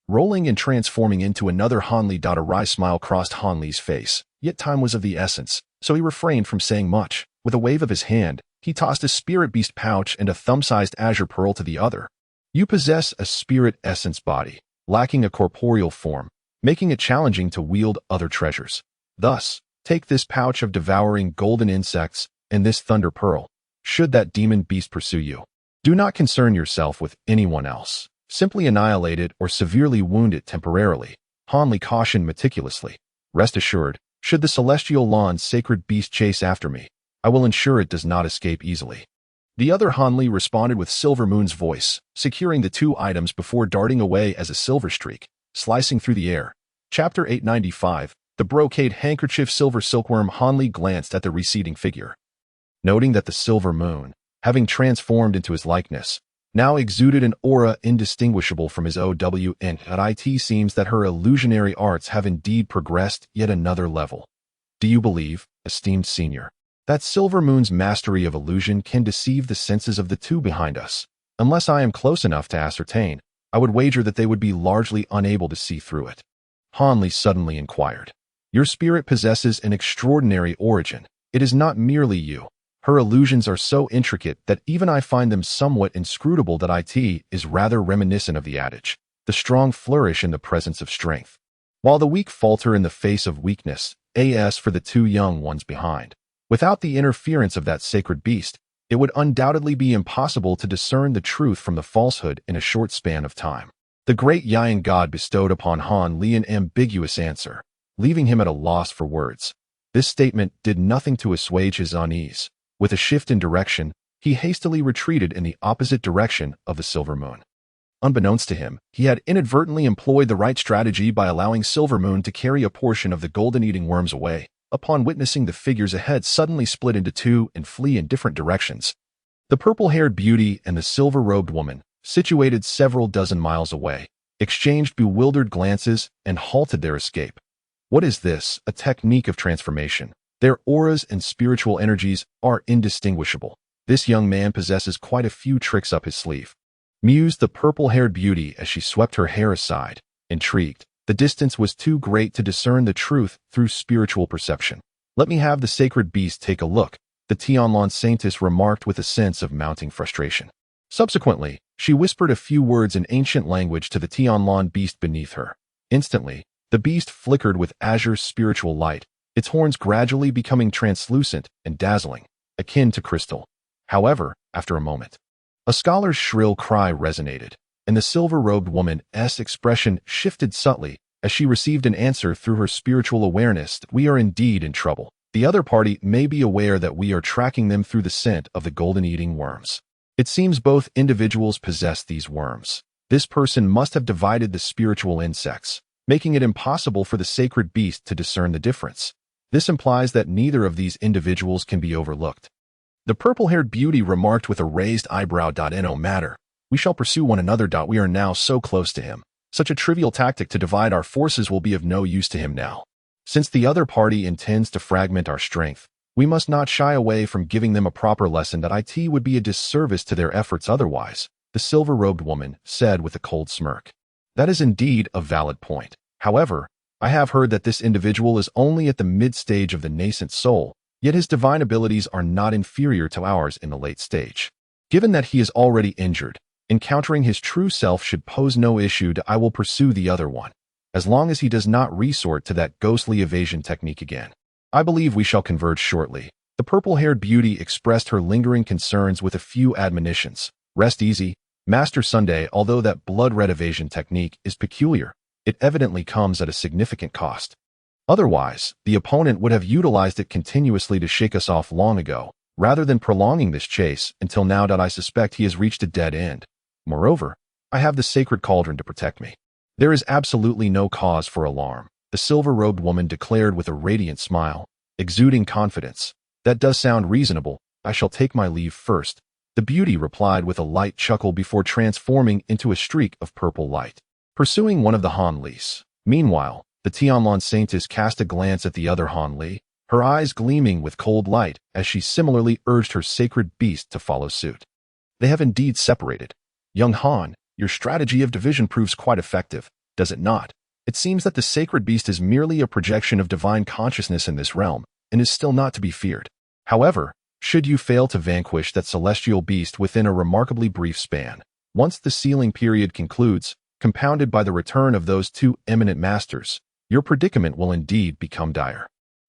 Rolling and transforming into another Han Li. A wry smile crossed Han Li's face, yet time was of the essence, so he refrained from saying much. With a wave of his hand, he tossed a spirit beast pouch and a thumb-sized azure pearl to the other. You possess a spirit essence body, lacking a corporeal form, making it challenging to wield other treasures. Thus, take this pouch of devouring golden insects and this thunder pearl, should that demon beast pursue you. Do not concern yourself with anyone else. Simply annihilate it or severely wound it temporarily. Han Li cautioned meticulously. Rest assured, should the celestial lawn's sacred beast chase after me, I will ensure it does not escape easily. The other Han Li responded with Silver Moon's voice, securing the two items before darting away as a silver streak, slicing through the air. Chapter 895, The Brocade Handkerchief. Silver Silkworm. Han Li glanced at the receding figure, noting that the Silver Moon, having transformed into his likeness, now exuded an aura indistinguishable from his OWN. It seems that her illusionary arts have indeed progressed yet another level. Do you believe, esteemed senior, that Silver Moon's mastery of illusion can deceive the senses of the two behind us? Unless I am close enough to ascertain, I would wager that they would be largely unable to see through it. Han Li suddenly inquired. Your spirit possesses an extraordinary origin. It is not merely you. Her illusions are so intricate that even I find them somewhat inscrutable. That it is rather reminiscent of the adage, the strong flourish in the presence of strength, while the weak falter in the face of weakness. As for the two young ones behind, without the interference of that sacred beast, it would undoubtedly be impossible to discern the truth from the falsehood in a short span of time. The great Yayan god bestowed upon Han Li an ambiguous answer, leaving him at a loss for words. This statement did nothing to assuage his unease. With a shift in direction, he hastily retreated in the opposite direction of the Silver Moon. Unbeknownst to him, he had inadvertently employed the right strategy by allowing Silver Moon to carry a portion of the golden-eating worms away. Upon witnessing the figures ahead suddenly split into two and flee in different directions, the purple-haired beauty and the silver-robed woman, situated several dozen miles away, exchanged bewildered glances and halted their escape. What is this? A technique of transformation. Their auras and spiritual energies are indistinguishable. This young man possesses quite a few tricks up his sleeve, mused the purple-haired beauty as she swept her hair aside. Intrigued, the distance was too great to discern the truth through spiritual perception. Let me have the sacred beast take a look, the Tianlon Saintess remarked with a sense of mounting frustration. Subsequently, she whispered a few words in ancient language to the Tianlon beast beneath her. Instantly, the beast flickered with azure spiritual light, its horns gradually becoming translucent and dazzling, akin to crystal. However, after a moment, a scholar's shrill cry resonated, and the silver-robed woman's expression shifted subtly as she received an answer through her spiritual awareness that we are indeed in trouble. The other party may be aware that we are tracking them through the scent of the golden-eating worms. It seems both individuals possess these worms. This person must have divided the spiritual insects, making it impossible for the sacred beast to discern the difference. This implies that neither of these individuals can be overlooked. The purple-haired beauty remarked with a raised eyebrow. No matter. We shall pursue one another. We are now so close to him. Such a trivial tactic to divide our forces will be of no use to him now. Since the other party intends to fragment our strength, we must not shy away from giving them a proper lesson. That it would be a disservice to their efforts otherwise, the silver-robed woman said with a cold smirk. That is indeed a valid point. However, I have heard that this individual is only at the mid-stage of the nascent soul, yet his divine abilities are not inferior to ours in the late stage. Given that he is already injured, encountering his true self should pose no issue. I will pursue the other one, as long as he does not resort to that ghostly evasion technique again. I believe we shall converge shortly. The purple-haired beauty expressed her lingering concerns with a few admonitions. Rest easy, Master Sunday. Although that blood-red evasion technique is peculiar, it evidently comes at a significant cost. Otherwise, the opponent would have utilized it continuously to shake us off long ago, rather than prolonging this chase until now. I suspect he has reached a dead end. Moreover, I have the sacred cauldron to protect me. There is absolutely no cause for alarm, the silver-robed woman declared with a radiant smile, exuding confidence. That does sound reasonable. I shall take my leave first, the beauty replied with a light chuckle before transforming into a streak of purple light, pursuing one of the Hanlis. Meanwhile, the Tianlon Saintess cast a glance at the other Hanli, her eyes gleaming with cold light as she similarly urged her sacred beast to follow suit. They have indeed separated. Young Han, your strategy of division proves quite effective, does it not? It seems that the sacred beast is merely a projection of divine consciousness in this realm, and is still not to be feared. However, should you fail to vanquish that celestial beast within a remarkably brief span, once the sealing period concludes, compounded by the return of those two eminent masters, your predicament will indeed become dire.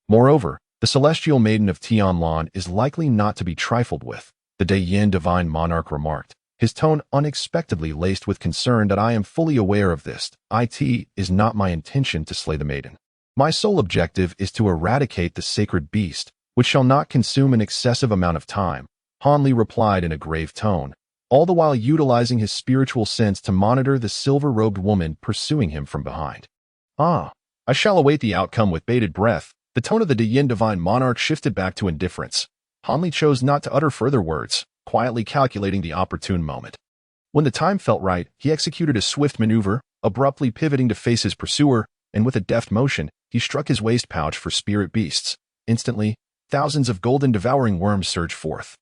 Moreover, the celestial maiden of Tianlon is likely not to be trifled with, the De Yin divine monarch remarked, his tone unexpectedly laced with concern. That I am fully aware of this. It is not my intention to slay the maiden. My sole objective is to eradicate the sacred beast, which shall not consume an excessive amount of time, Hanli replied in a grave tone, all the while utilizing his spiritual sense to monitor the silver-robed woman pursuing him from behind. I shall await the outcome with bated breath. The tone of the De Yin divine monarch shifted back to indifference. Hanli chose not to utter further words, quietly calculating the opportune moment. When the time felt right, he executed a swift maneuver, abruptly pivoting to face his pursuer, and with a deft motion, he struck his waist pouch for spirit beasts. Instantly, thousands of golden devouring worms surged forth,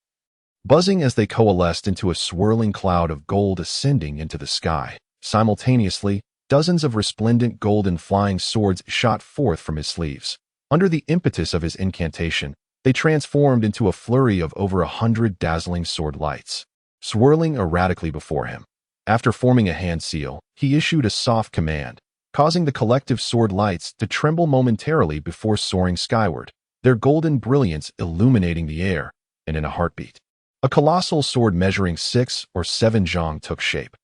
buzzing as they coalesced into a swirling cloud of gold ascending into the sky. Simultaneously, dozens of resplendent golden flying swords shot forth from his sleeves. Under the impetus of his incantation, they transformed into a flurry of over 100 dazzling sword lights, swirling erratically before him. After forming a hand seal, he issued a soft command, causing the collective sword lights to tremble momentarily before soaring skyward, their golden brilliance illuminating the air, and in a heartbeat, a colossal sword measuring 6 or 7 zhang took shape.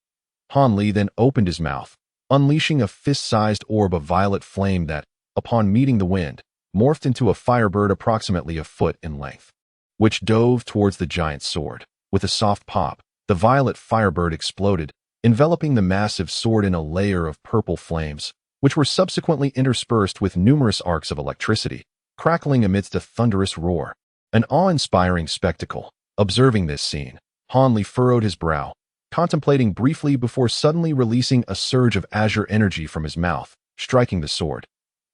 Hanli then opened his mouth, unleashing a fist-sized orb of violet flame that, upon meeting the wind, morphed into a firebird approximately a foot in length, which dove towards the giant sword. With a soft pop, the violet firebird exploded, enveloping the massive sword in a layer of purple flames, which were subsequently interspersed with numerous arcs of electricity, crackling amidst a thunderous roar. An awe-inspiring spectacle. Observing this scene, Hanli furrowed his brow, contemplating briefly before suddenly releasing a surge of azure energy from his mouth, striking the sword.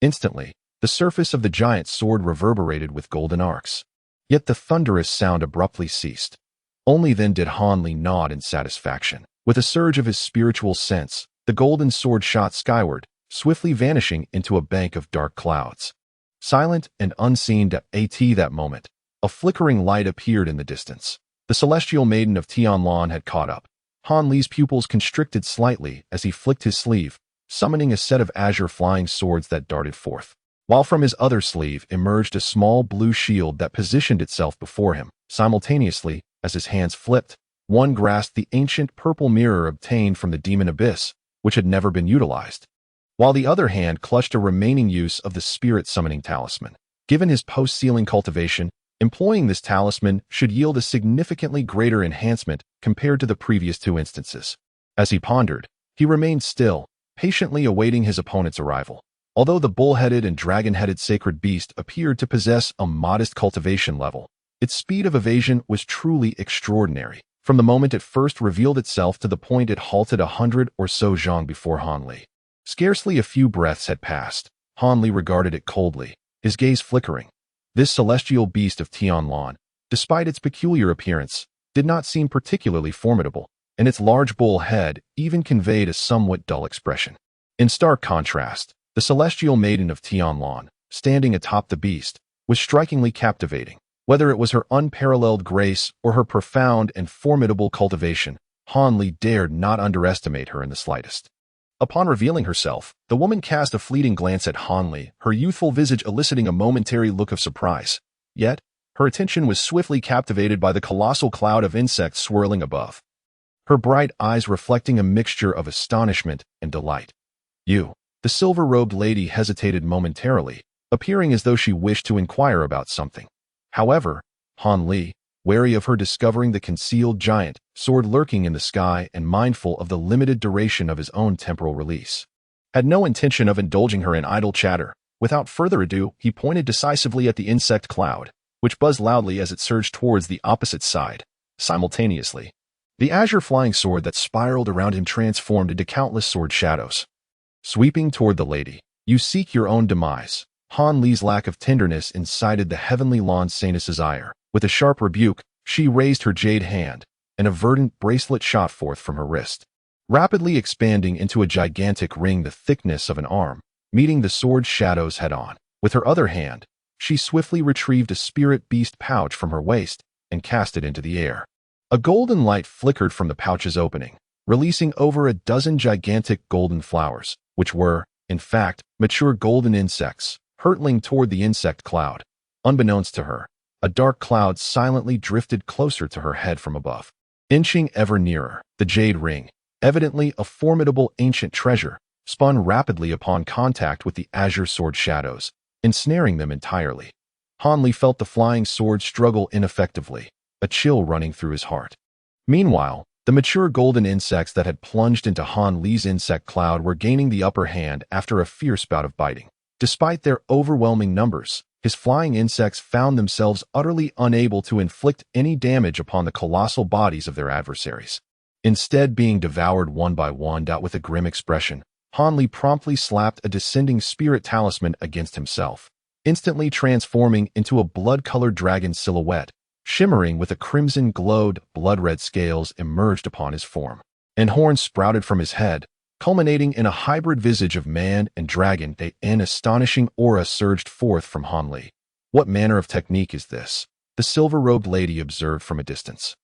Instantly, the surface of the giant sword reverberated with golden arcs. Yet the thunderous sound abruptly ceased. Only then did Han Li nod in satisfaction. With a surge of his spiritual sense, the golden sword shot skyward, swiftly vanishing into a bank of dark clouds. Silent and unseen at that moment, a flickering light appeared in the distance. The celestial maiden of Tianlan had caught up. Han Li's pupils constricted slightly as he flicked his sleeve, summoning a set of azure flying swords that darted forth. While from his other sleeve emerged a small blue shield that positioned itself before him. Simultaneously, as his hands flipped, one grasped the ancient purple mirror obtained from the demon abyss, which had never been utilized, while the other hand clutched a remaining use of the spirit summoning talisman. Given his post-sealing cultivation, employing this talisman should yield a significantly greater enhancement compared to the previous two instances. As he pondered, he remained still, patiently awaiting his opponent's arrival. Although the bull-headed and dragon-headed sacred beast appeared to possess a modest cultivation level, its speed of evasion was truly extraordinary. From the moment it first revealed itself to the point it halted 100 or so zhang before Han Li. Scarcely a few breaths had passed. Han Li regarded it coldly, his gaze flickering. This celestial beast of Tianlan, despite its peculiar appearance, did not seem particularly formidable, and its large bull head even conveyed a somewhat dull expression. In stark contrast, the celestial maiden of Tianlan, standing atop the beast, was strikingly captivating. Whether it was her unparalleled grace or her profound and formidable cultivation, Han Li dared not underestimate her in the slightest. Upon revealing herself, the woman cast a fleeting glance at Han Li, her youthful visage eliciting a momentary look of surprise. Yet, her attention was swiftly captivated by the colossal cloud of insects swirling above, her bright eyes reflecting a mixture of astonishment and delight. "You." The silver-robed lady hesitated momentarily, appearing as though she wished to inquire about something. However, Han Li, wary of her discovering the concealed giant sword lurking in the sky and mindful of the limited duration of his own temporal release, had no intention of indulging her in idle chatter. Without further ado, he pointed decisively at the insect cloud, which buzzed loudly as it surged towards the opposite side. Simultaneously, the azure flying sword that spiraled around him transformed into countless sword shadows. Sweeping toward the lady, "You seek your own demise." Han Li's lack of tenderness incited the heavenly Lan Sainus' ire. With a sharp rebuke, she raised her jade hand, and a verdant bracelet shot forth from her wrist, rapidly expanding into a gigantic ring the thickness of an arm, meeting the sword's shadows head-on. With her other hand, she swiftly retrieved a spirit beast pouch from her waist and cast it into the air. A golden light flickered from the pouch's opening, releasing over a dozen gigantic golden flowers, which were, in fact, mature golden insects, hurtling toward the insect cloud. Unbeknownst to her, a dark cloud silently drifted closer to her head from above. Inching ever nearer, the jade ring, evidently a formidable ancient treasure, spun rapidly upon contact with the azure sword shadows, ensnaring them entirely. Han Li felt the flying sword struggle ineffectively, a chill running through his heart. Meanwhile, the mature golden insects that had plunged into Han Li's insect cloud were gaining the upper hand after a fierce bout of biting. Despite their overwhelming numbers, his flying insects found themselves utterly unable to inflict any damage upon the colossal bodies of their adversaries. Instead being devoured one by one. With a grim expression, Han Li promptly slapped a descending spirit talisman against himself, instantly transforming into a blood-colored dragon silhouette, shimmering with a crimson glowed, blood-red scales emerged upon his form, and horns sprouted from his head, culminating in a hybrid visage of man and dragon. An astonishing aura surged forth from Han Li. "What manner of technique is this?" the silver-robed lady observed from a distance.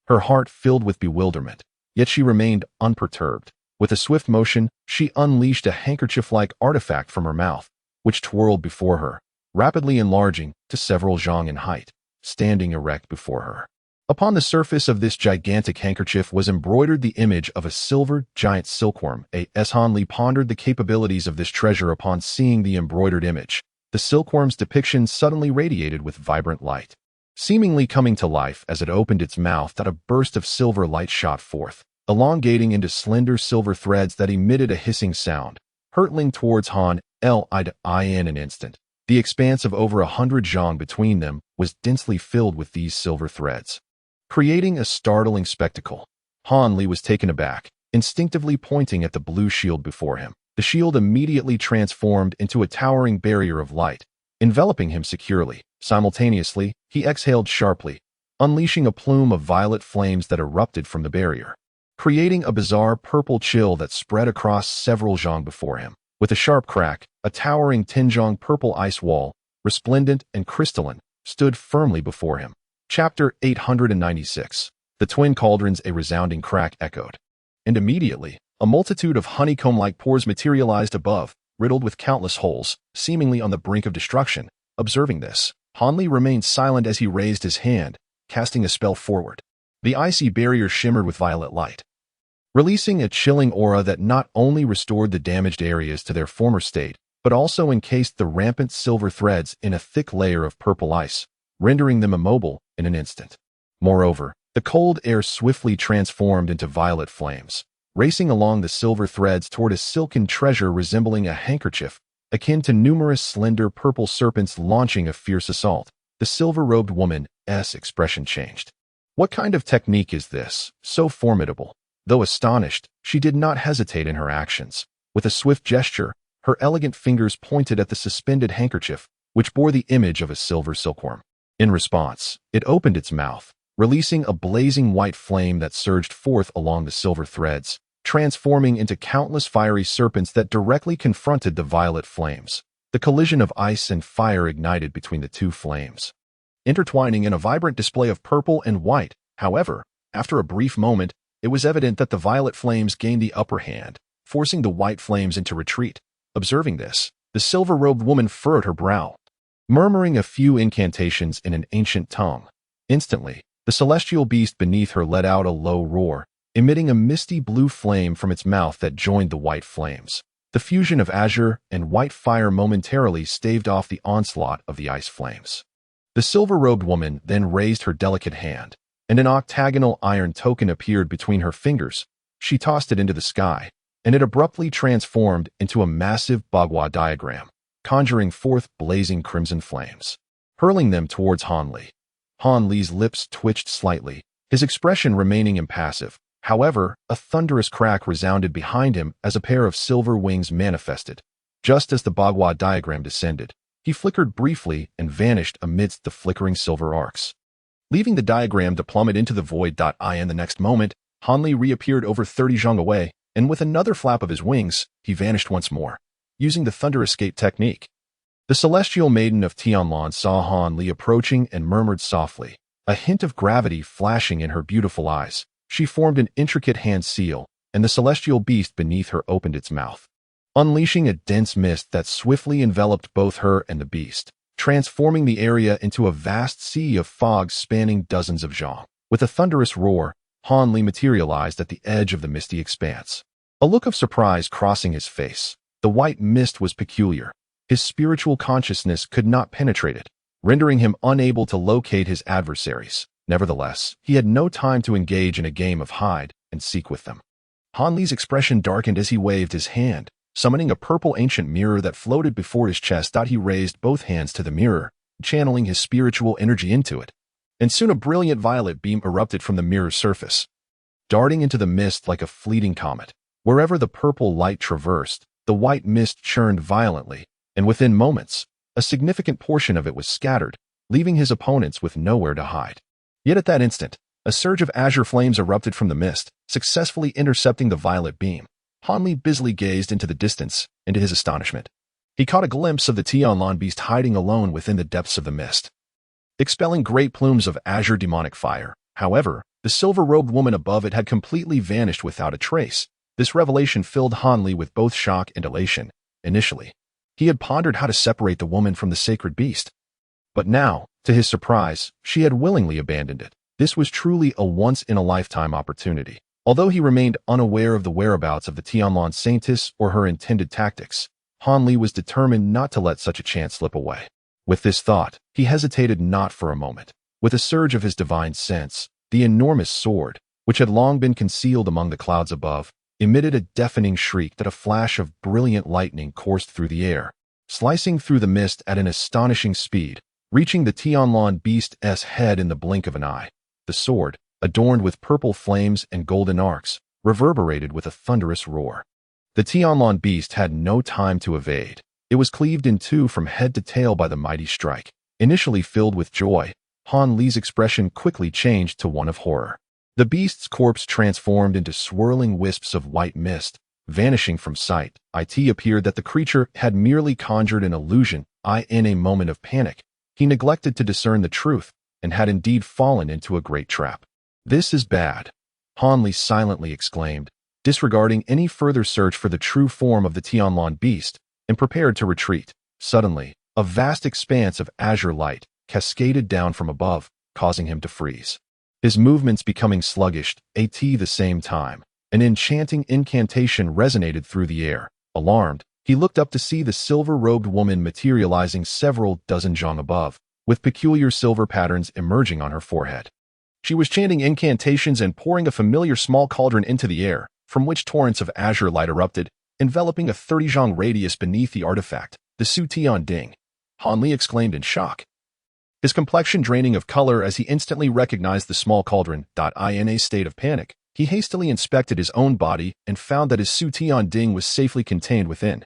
Her heart filled with bewilderment, yet she remained unperturbed. With a swift motion, she unleashed a handkerchief-like artifact from her mouth, which twirled before her, rapidly enlarging to several zhang in height, standing erect before her. Upon the surface of this gigantic handkerchief was embroidered the image of a silver giant silkworm. As Han Li pondered the capabilities of this treasure upon seeing the embroidered image, the silkworm's depiction suddenly radiated with vibrant light. Seemingly coming to life as it opened its mouth, that a burst of silver light shot forth, elongating into slender silver threads that emitted a hissing sound, hurtling towards Han Li in an instant. The expanse of over 100 zhang between them was densely filled with these silver threads, creating a startling spectacle. Han Li was taken aback, instinctively pointing at the blue shield before him. The shield immediately transformed into a towering barrier of light, enveloping him securely. Simultaneously, he exhaled sharply, unleashing a plume of violet flames that erupted from the barrier, creating a bizarre purple chill that spread across several zhang before him. With a sharp crack, a towering Tinzhong purple ice wall, resplendent and crystalline, stood firmly before him. Chapter 896. The twin cauldrons. A resounding crack echoed, and immediately, a multitude of honeycomb-like pores materialized above, riddled with countless holes, seemingly on the brink of destruction. Observing this, Han Li remained silent as he raised his hand, casting a spell forward. The icy barrier shimmered with violet light, releasing a chilling aura that not only restored the damaged areas to their former state, but also encased the rampant silver threads in a thick layer of purple ice, rendering them immobile in an instant. Moreover, the cold air swiftly transformed into violet flames, racing along the silver threads toward a silken treasure resembling a handkerchief, akin to numerous slender purple serpents launching a fierce assault. The silver-robed woman's expression changed. What kind of technique is this, so formidable? Though astonished, she did not hesitate in her actions. With a swift gesture, her elegant fingers pointed at the suspended handkerchief, which bore the image of a silver silkworm. In response, it opened its mouth, releasing a blazing white flame that surged forth along the silver threads, transforming into countless fiery serpents that directly confronted the violet flames. The collision of ice and fire ignited between the two flames, intertwining in a vibrant display of purple and white. However, after a brief moment, it was evident that the violet flames gained the upper hand, forcing the white flames into retreat. Observing this, the silver-robed woman furrowed her brow, murmuring a few incantations in an ancient tongue. Instantly, the celestial beast beneath her let out a low roar, emitting a misty blue flame from its mouth that joined the white flames. The fusion of azure and white fire momentarily staved off the onslaught of the ice flames. The silver-robed woman then raised her delicate hand, and an octagonal iron token appeared between her fingers. She tossed it into the sky, and it abruptly transformed into a massive Bagua diagram, conjuring forth blazing crimson flames, hurling them towards Han Li. Han Li's lips twitched slightly, his expression remaining impassive. However, a thunderous crack resounded behind him as a pair of silver wings manifested. Just as the Bagua diagram descended, he flickered briefly and vanished amidst the flickering silver arcs, leaving the diagram to plummet into the void. In the next moment, Han Li reappeared over 30 zhang away, and with another flap of his wings, he vanished once more, using the thunder escape technique. The celestial maiden of Tianlan saw Han Li approaching and murmured softly, a hint of gravity flashing in her beautiful eyes. She formed an intricate hand seal, and the celestial beast beneath her opened its mouth, unleashing a dense mist that swiftly enveloped both her and the beast, transforming the area into a vast sea of fog spanning dozens of zhang. With a thunderous roar, Han Li materialized at the edge of the misty expanse, a look of surprise crossing his face. The white mist was peculiar. His spiritual consciousness could not penetrate it, rendering him unable to locate his adversaries. Nevertheless, he had no time to engage in a game of hide and seek with them. Han Li's expression darkened as he waved his hand, summoning a purple ancient mirror that floated before his chest. He raised both hands to the mirror, channeling his spiritual energy into it, and soon a brilliant violet beam erupted from the mirror's surface, darting into the mist like a fleeting comet. Wherever the purple light traversed, the white mist churned violently, and within moments, a significant portion of it was scattered, leaving his opponents with nowhere to hide. Yet at that instant, a surge of azure flames erupted from the mist, successfully intercepting the violet beam. Han Li busily gazed into the distance, and to his astonishment, he caught a glimpse of the Tianlan beast hiding alone within the depths of the mist, expelling great plumes of azure demonic fire. However, the silver-robed woman above it had completely vanished without a trace. This revelation filled Han Li with both shock and elation. Initially, he had pondered how to separate the woman from the sacred beast, but now, to his surprise, she had willingly abandoned it. This was truly a once-in-a-lifetime opportunity. Although he remained unaware of the whereabouts of the Tianlan Saintess or her intended tactics, Han Li was determined not to let such a chance slip away. With this thought, he hesitated not for a moment. With a surge of his divine sense, the enormous sword, which had long been concealed among the clouds above, emitted a deafening shriek that a flash of brilliant lightning coursed through the air, slicing through the mist at an astonishing speed, reaching the Tianlan beast's head in the blink of an eye. The sword, adorned with purple flames and golden arcs, reverberated with a thunderous roar, The Tianlong beast had no time to evade. It was cleaved in two from head to tail by the mighty strike. Initially filled with joy, Han Li's expression quickly changed to one of horror. The beast's corpse transformed into swirling wisps of white mist, vanishing from sight. It appeared that the creature had merely conjured an illusion. In a moment of panic, he neglected to discern the truth and had indeed fallen into a great trap. "This is bad," Han Li silently exclaimed, disregarding any further search for the true form of the Tianlong beast, and prepared to retreat. Suddenly, a vast expanse of azure light cascaded down from above, causing him to freeze. His movements becoming sluggish. At the same time, an enchanting incantation resonated through the air. Alarmed, he looked up to see the silver-robed woman materializing several dozen zhang above, with peculiar silver patterns emerging on her forehead. She was chanting incantations and pouring a familiar small cauldron into the air, from which torrents of azure light erupted, enveloping a 30 zhang radius beneath the artifact. "The Su Tian Ding," Han Li exclaimed in shock, his complexion draining of color as he instantly recognized the small cauldron. In a state of panic, he hastily inspected his own body and found that his Su Tian Ding was safely contained within.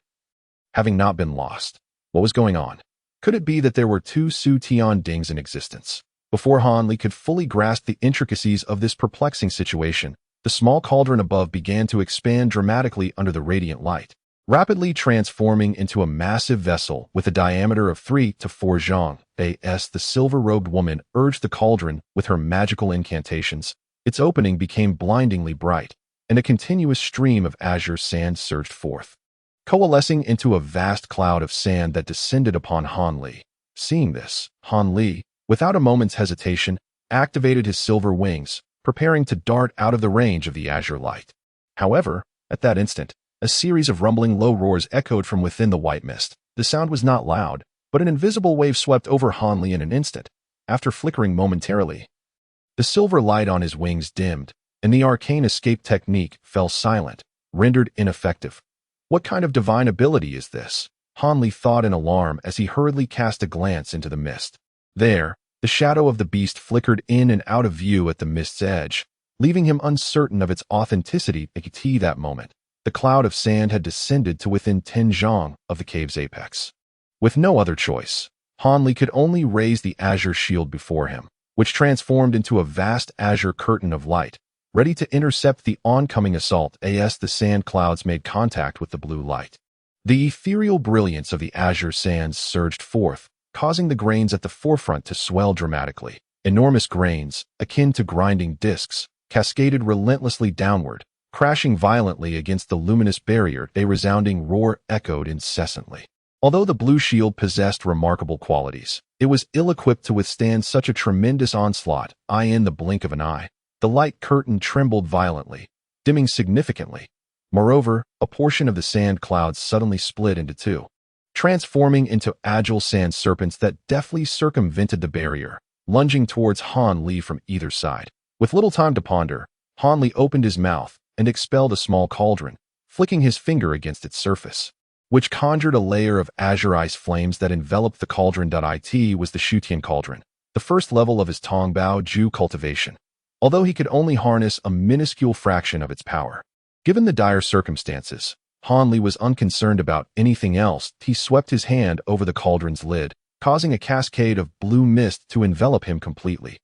Having not been lost, what was going on? Could it be that there were two Su Tian Dings in existence? Before Han Li could fully grasp the intricacies of this perplexing situation, the small cauldron above began to expand dramatically under the radiant light, rapidly transforming into a massive vessel with a diameter of 3 to 4 zhang. The silver-robed woman urged the cauldron with her magical incantations. Its opening became blindingly bright, and a continuous stream of azure sand surged forth, coalescing into a vast cloud of sand that descended upon Han Li. Seeing this, Han Li, without a moment's hesitation, activated his silver wings, preparing to dart out of the range of the azure light. However, at that instant, a series of rumbling low roars echoed from within the white mist. The sound was not loud, but an invisible wave swept over Han Li in an instant. After flickering momentarily, the silver light on his wings dimmed, and the arcane escape technique fell silent, rendered ineffective. What kind of divine ability is this? Han Li thought in alarm as he hurriedly cast a glance into the mist. There, the shadow of the beast flickered in and out of view at the mist's edge, leaving him uncertain of its authenticity. At that moment, the cloud of sand had descended to within 10 zhang of the cave's apex. With no other choice, Han Li could only raise the azure shield before him, which transformed into a vast azure curtain of light, ready to intercept the oncoming assault. As the sand clouds made contact with the blue light, the ethereal brilliance of the azure sands surged forth, causing the grains at the forefront to swell dramatically. Enormous grains, akin to grinding discs, cascaded relentlessly downward, crashing violently against the luminous barrier. A resounding roar echoed incessantly. Although the blue shield possessed remarkable qualities, it was ill-equipped to withstand such a tremendous onslaught. In the blink of an eye, the light curtain trembled violently, dimming significantly. Moreover, a portion of the sand clouds suddenly split into two, transforming into agile sand serpents that deftly circumvented the barrier, lunging towards Han Li from either side. With little time to ponder, Han Li opened his mouth and expelled a small cauldron, flicking his finger against its surface, which conjured a layer of azure ice flames that enveloped the cauldron. It was the Shutian cauldron, the first level of his Tongbao Ju cultivation, although he could only harness a minuscule fraction of its power. Given the dire circumstances, Han Li was unconcerned about anything else. He swept his hand over the cauldron's lid, causing a cascade of blue mist to envelop him completely.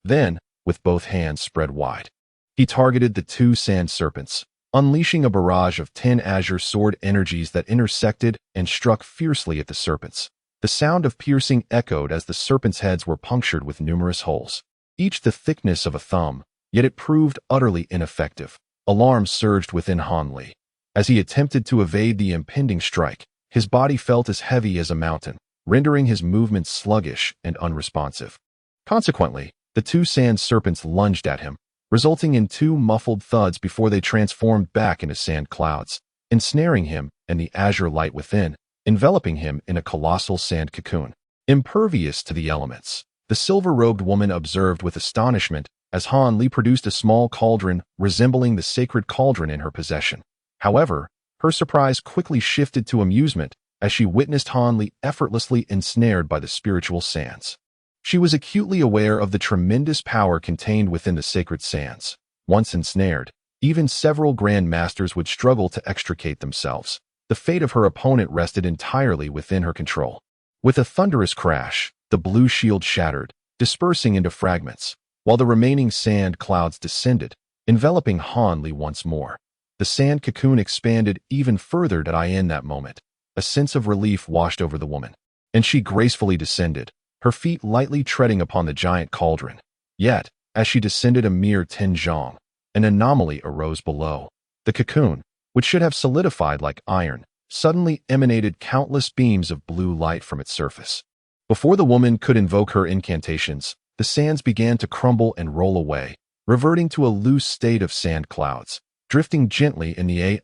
Then, with both hands spread wide, he targeted the two sand serpents, unleashing a barrage of 10 azure sword energies that intersected and struck fiercely at the serpents. The sound of piercing echoed as the serpents' heads were punctured with numerous holes, each the thickness of a thumb, yet it proved utterly ineffective. Alarm surged within Han Li. As he attempted to evade the impending strike, his body felt as heavy as a mountain, rendering his movements sluggish and unresponsive. Consequently, the two sand serpents lunged at him, resulting in two muffled thuds before they transformed back into sand clouds, ensnaring him and the azure light within, enveloping him in a colossal sand cocoon. Impervious to the elements, the silver-robed woman observed with astonishment as Han Li produced a small cauldron resembling the sacred cauldron in her possession. However, her surprise quickly shifted to amusement as she witnessed Han Li effortlessly ensnared by the spiritual sands. She was acutely aware of the tremendous power contained within the sacred sands. Once ensnared, Even several Grand Masters would struggle to extricate themselves. The fate of her opponent rested entirely within her control. With a thunderous crash, the blue shield shattered, dispersing into fragments, while the remaining sand clouds descended, enveloping Han Li once more. The sand cocoon expanded even further in that moment. A sense of relief washed over the woman, and she gracefully descended, her feet lightly treading upon the giant cauldron. Yet, as she descended a mere 10 zhong, an anomaly arose below. The cocoon, which should have solidified like iron, suddenly emanated countless beams of blue light from its surface. Before the woman could invoke her incantations, the sands began to crumble and roll away, reverting to a loose state of sand clouds, drifting gently in the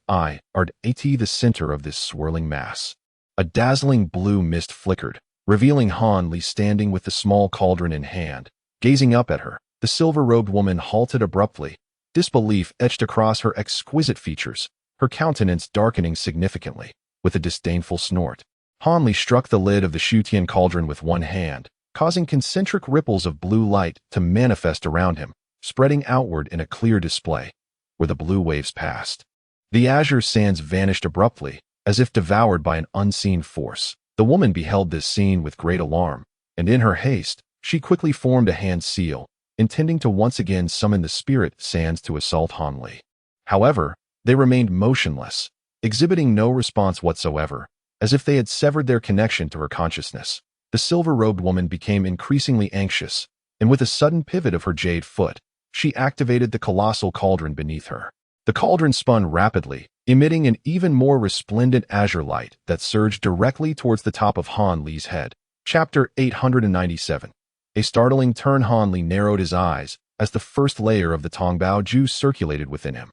the center of this swirling mass. A dazzling blue mist flickered, revealing Han Li standing with the small cauldron in hand. Gazing up at her, the silver-robed woman halted abruptly, disbelief etched across her exquisite features, her countenance darkening significantly. With a disdainful snort, Han Li struck the lid of the Shutian cauldron with one hand, causing concentric ripples of blue light to manifest around him, spreading outward in a clear display. Where the blue waves passed, the azure sands vanished abruptly, as if devoured by an unseen force. The woman beheld this scene with great alarm, and in her haste, she quickly formed a hand seal, intending to once again summon the spirit sands to assault Han Li. However, they remained motionless, exhibiting no response whatsoever, as if they had severed their connection to her consciousness. The silver-robed woman became increasingly anxious, and with a sudden pivot of her jade foot, she activated the colossal cauldron beneath her. The cauldron spun rapidly, emitting an even more resplendent azure light that surged directly towards the top of Han Li's head. Chapter 897. A startling turn. Han Li narrowed his eyes as the first layer of the Tongbao juice circulated within him.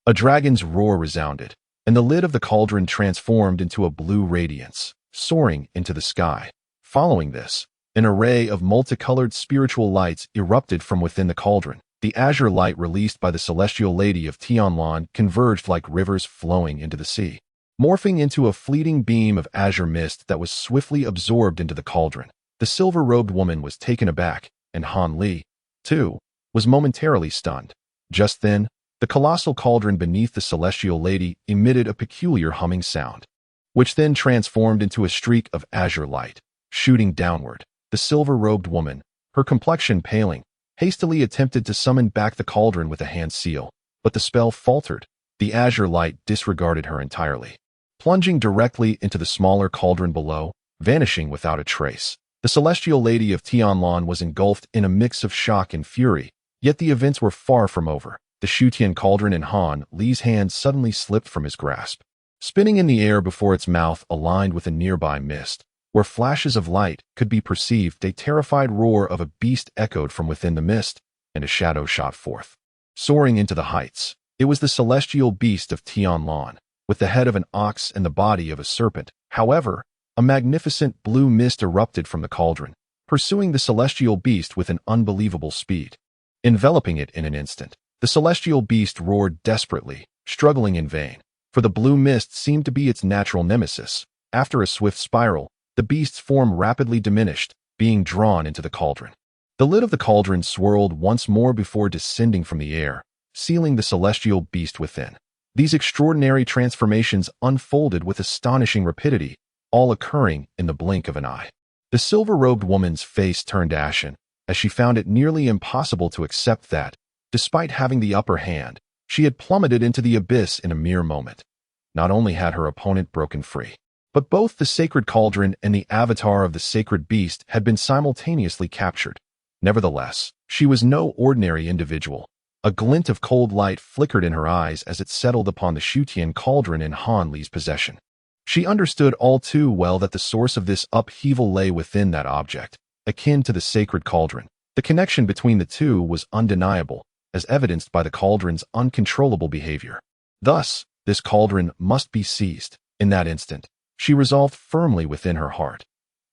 A dragon's roar resounded, and the lid of the cauldron transformed into a blue radiance, soaring into the sky. Following this, an array of multicolored spiritual lights erupted from within the cauldron. The azure light released by the celestial lady of Tianlan converged like rivers flowing into the sea, morphing into a fleeting beam of azure mist that was swiftly absorbed into the cauldron. The silver-robed woman was taken aback, and Han Li, too, was momentarily stunned. Just then, the colossal cauldron beneath the celestial lady emitted a peculiar humming sound, which then transformed into a streak of azure light, shooting downward. The silver-robed woman, her complexion paling, hastily attempted to summon back the cauldron with a hand seal, but the spell faltered. The azure light disregarded her entirely, plunging directly into the smaller cauldron below, vanishing without a trace. The celestial lady of Tianlan was engulfed in a mix of shock and fury, yet the events were far from over. The Shutian cauldron in Han Li's hand suddenly slipped from his grasp, spinning in the air before its mouth aligned with a nearby mist. Where flashes of light could be perceived, a terrified roar of a beast echoed from within the mist, and a shadow shot forth, soaring into the heights. It was the celestial beast of Tianlan, with the head of an ox and the body of a serpent. However, a magnificent blue mist erupted from the cauldron, pursuing the celestial beast with an unbelievable speed. Enveloping it in an instant, the celestial beast roared desperately, struggling in vain, for the blue mist seemed to be its natural nemesis. After a swift spiral, the beast's form rapidly diminished, being drawn into the cauldron. The lid of the cauldron swirled once more before descending from the air, sealing the celestial beast within. These extraordinary transformations unfolded with astonishing rapidity, all occurring in the blink of an eye. The silver-robed woman's face turned ashen, as she found it nearly impossible to accept that, despite having the upper hand, she had plummeted into the abyss in a mere moment. Not only had her opponent broken free, but both the sacred cauldron and the avatar of the sacred beast had been simultaneously captured. Nevertheless, she was no ordinary individual. A glint of cold light flickered in her eyes as it settled upon the Shutian cauldron in Han Li's possession. She understood all too well that the source of this upheaval lay within that object, akin to the sacred cauldron. The connection between the two was undeniable, as evidenced by the cauldron's uncontrollable behavior. Thus, this cauldron must be seized. In that instant, she resolved firmly within her heart.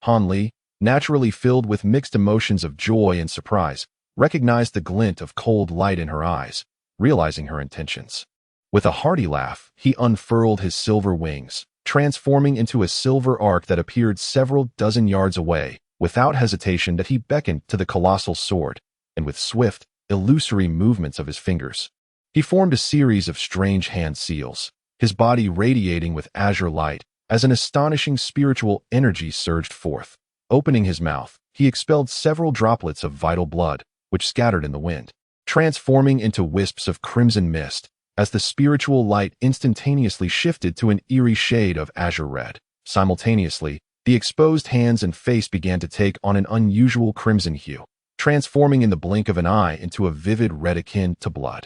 Han Li, naturally filled with mixed emotions of joy and surprise, recognized the glint of cold light in her eyes, realizing her intentions. With a hearty laugh, he unfurled his silver wings, transforming into a silver arc that appeared several dozen yards away. Without hesitation, he beckoned to the colossal sword, and with swift, illusory movements of his fingers, He formed a series of strange hand seals, his body radiating with azure light as an astonishing spiritual energy surged forth. Opening his mouth, he expelled several droplets of vital blood, which scattered in the wind, transforming into wisps of crimson mist as the spiritual light instantaneously shifted to an eerie shade of azure red. Simultaneously, the exposed hands and face began to take on an unusual crimson hue, transforming in the blink of an eye into a vivid red akin to blood.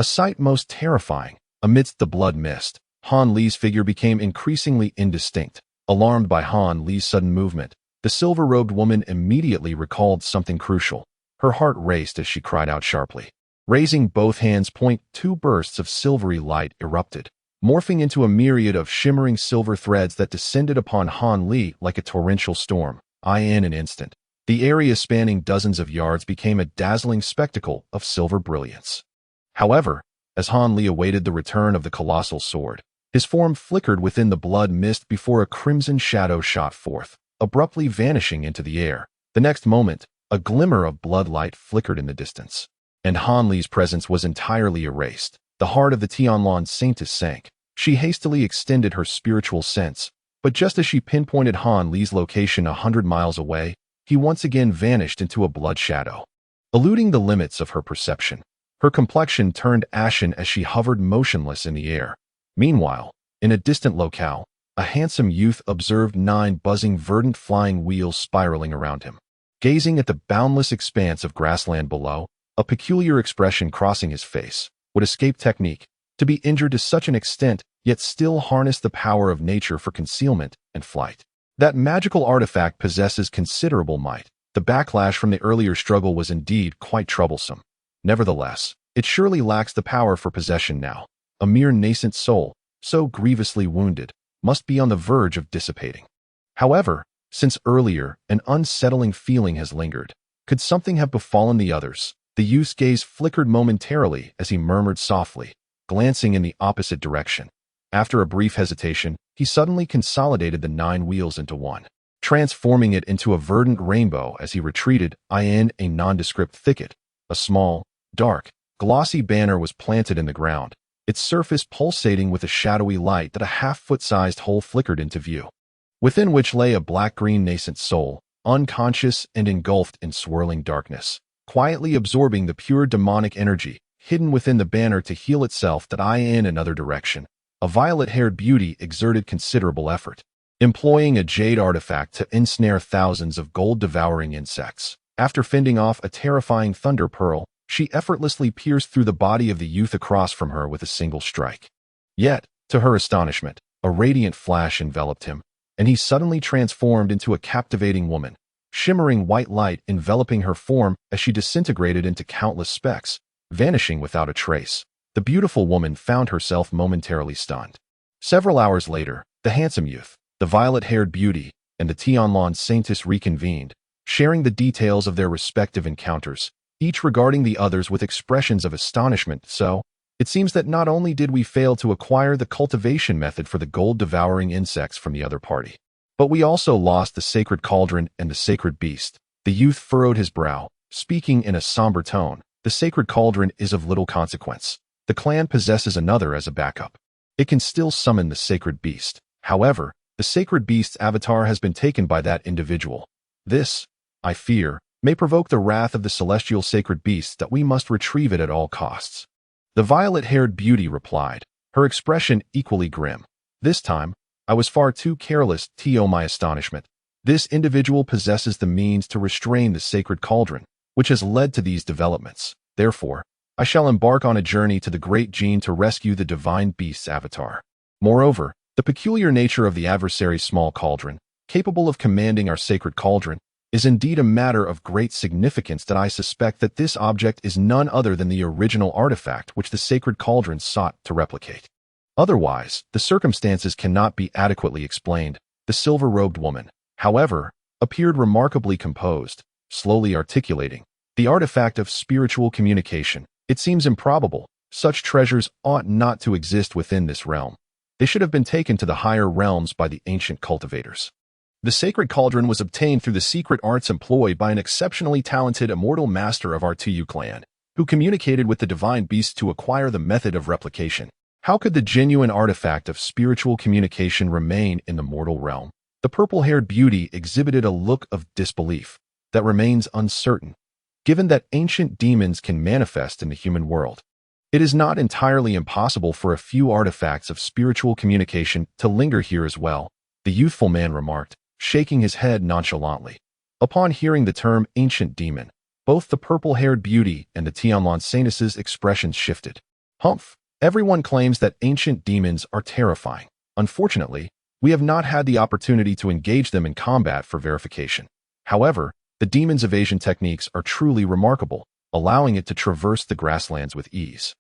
A sight most terrifying. Amidst the blood mist, Han Li's figure became increasingly indistinct. Alarmed by Han Li's sudden movement, the silver-robed woman immediately recalled something crucial. Her heart raced as she cried out sharply. Raising both hands, two bursts of silvery light erupted, morphing into a myriad of shimmering silver threads that descended upon Han Li like a torrential storm. In an instant, the area spanning dozens of yards became a dazzling spectacle of silver brilliance. However, as Han Li awaited the return of the colossal sword, his form flickered within the blood mist before a crimson shadow shot forth, abruptly vanishing into the air. The next moment, a glimmer of blood light flickered in the distance, and Han Li's presence was entirely erased. The heart of the Tianlan Saintess sank. She hastily extended her spiritual sense, but just as she pinpointed Han Li's location 100 miles away, he once again vanished into a blood shadow. Eluding the limits of her perception, her complexion turned ashen as she hovered motionless in the air. Meanwhile, in a distant locale, a handsome youth observed 9 buzzing verdant flying wheels spiraling around him. Gazing at the boundless expanse of grassland below, a peculiar expression crossing his face. Would escape technique, to be injured to such an extent, yet still harness the power of nature for concealment and flight. That magical artifact possesses considerable might. The backlash from the earlier struggle was indeed quite troublesome. Nevertheless, it surely lacks the power for possession now. A mere nascent soul, so grievously wounded, must be on the verge of dissipating. However, since earlier, an unsettling feeling has lingered. Could something have befallen the others? The youth's gaze flickered momentarily as he murmured softly, glancing in the opposite direction. After a brief hesitation, he suddenly consolidated the 9 wheels into one, transforming it into a verdant rainbow as he retreated in a nondescript thicket. A small, dark, glossy banner was planted in the ground, its surface pulsating with a shadowy light that a half-foot-sized hole flickered into view, within which lay a black-green nascent soul, unconscious and engulfed in swirling darkness, quietly absorbing the pure demonic energy hidden within the banner to heal itself. In another direction, a violet-haired beauty exerted considerable effort, employing a jade artifact to ensnare thousands of gold-devouring insects. After fending off a terrifying thunder pearl, she effortlessly pierced through the body of the youth across from her with a single strike. Yet, to her astonishment, a radiant flash enveloped him, and he suddenly transformed into a captivating woman, shimmering white light enveloping her form as she disintegrated into countless specks, vanishing without a trace. The beautiful woman found herself momentarily stunned. Several hours later, the handsome youth, the violet-haired beauty, and the Tianlan Saintess reconvened, sharing the details of their respective encounters, each regarding the others with expressions of astonishment. So, it seems that not only did we fail to acquire the cultivation method for the gold-devouring insects from the other party, but we also lost the sacred cauldron and the sacred beast. The youth furrowed his brow, speaking in a somber tone. The sacred cauldron is of little consequence. The clan possesses another as a backup. It can still summon the sacred beast. However, the sacred beast's avatar has been taken by that individual. This, I fear, may provoke the wrath of the celestial sacred beasts that we must retrieve it at all costs. The violet-haired beauty replied, her expression equally grim. This time, I was far too careless to my astonishment. This individual possesses the means to restrain the sacred cauldron, which has led to these developments. Therefore, I shall embark on a journey to the Great Gene to rescue the divine beast's avatar. Moreover, the peculiar nature of the adversary's small cauldron, capable of commanding our sacred cauldron, is indeed a matter of great significance that I suspect that this object is none other than the original artifact which the sacred cauldron sought to replicate. Otherwise, the circumstances cannot be adequately explained. The silver-robed woman, however, appeared remarkably composed, slowly articulating, the artifact of spiritual communication. It seems improbable. Such treasures ought not to exist within this realm. They should have been taken to the higher realms by the ancient cultivators. The sacred cauldron was obtained through the secret arts employed by an exceptionally talented immortal master of our Tu clan, who communicated with the divine beast to acquire the method of replication. How could the genuine artifact of spiritual communication remain in the mortal realm? The purple-haired beauty exhibited a look of disbelief that remains uncertain, given that ancient demons can manifest in the human world. It is not entirely impossible for a few artifacts of spiritual communication to linger here as well, the youthful man remarked, shaking his head nonchalantly. Upon hearing the term ancient demon, both the purple-haired beauty and the Tianlan Saints' expressions shifted. Humph! Everyone claims that ancient demons are terrifying. Unfortunately, we have not had the opportunity to engage them in combat for verification. However, the demon's evasion techniques are truly remarkable, allowing it to traverse the grasslands with ease.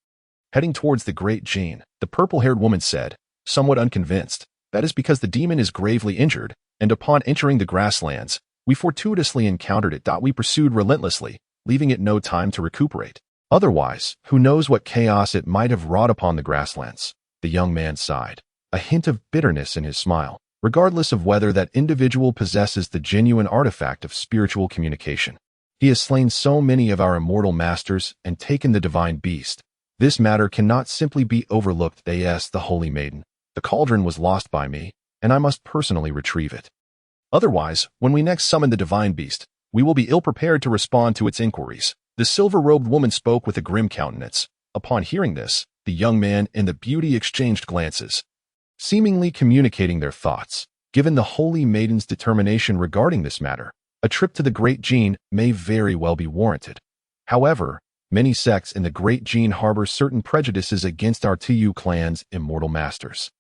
Heading towards the Great Gene, the purple-haired woman said, somewhat unconvinced, that is because the demon is gravely injured, and upon entering the grasslands, we fortuitously encountered it. We pursued relentlessly, leaving it no time to recuperate. Otherwise, who knows what chaos it might have wrought upon the grasslands? The young man sighed, a hint of bitterness in his smile, regardless of whether that individual possesses the genuine artifact of spiritual communication. He has slain so many of our immortal masters and taken the divine beast. This matter cannot simply be overlooked. Yes, the holy maiden. The cauldron was lost by me, and I must personally retrieve it. Otherwise, when we next summon the divine beast, we will be ill-prepared to respond to its inquiries. The silver-robed woman spoke with a grim countenance. Upon hearing this, the young man and the beauty exchanged glances, seemingly communicating their thoughts. Given the holy maiden's determination regarding this matter, a trip to the Great Gene may very well be warranted. However, many sects in the Great Gene harbor certain prejudices against our Tu clan's immortal masters.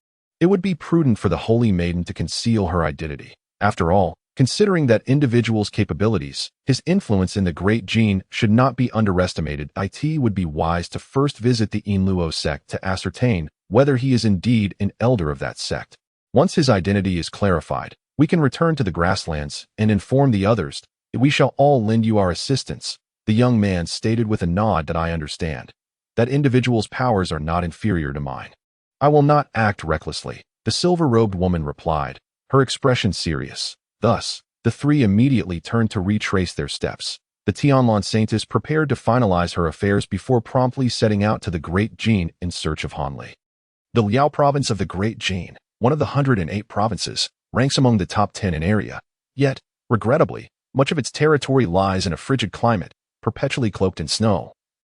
It would be prudent for the holy maiden to conceal her identity. After all, considering that individual's capabilities, his influence in the Great Gene should not be underestimated. It would be wise to first visit the Inluo sect to ascertain whether he is indeed an elder of that sect. Once his identity is clarified, we can return to the grasslands and inform the others. We shall all lend you our assistance, the young man stated with a nod. That I understand. That individual's powers are not inferior to mine. I will not act recklessly, the silver-robed woman replied, her expression serious. Thus, the three immediately turned to retrace their steps. The Tianlan Saints prepared to finalize her affairs before promptly setting out to the Great Gene in search of Hanli. The Liao province of the Great Gene, one of the 108 provinces, ranks among the top 10 in area. Yet, regrettably, much of its territory lies in a frigid climate, perpetually cloaked in snow,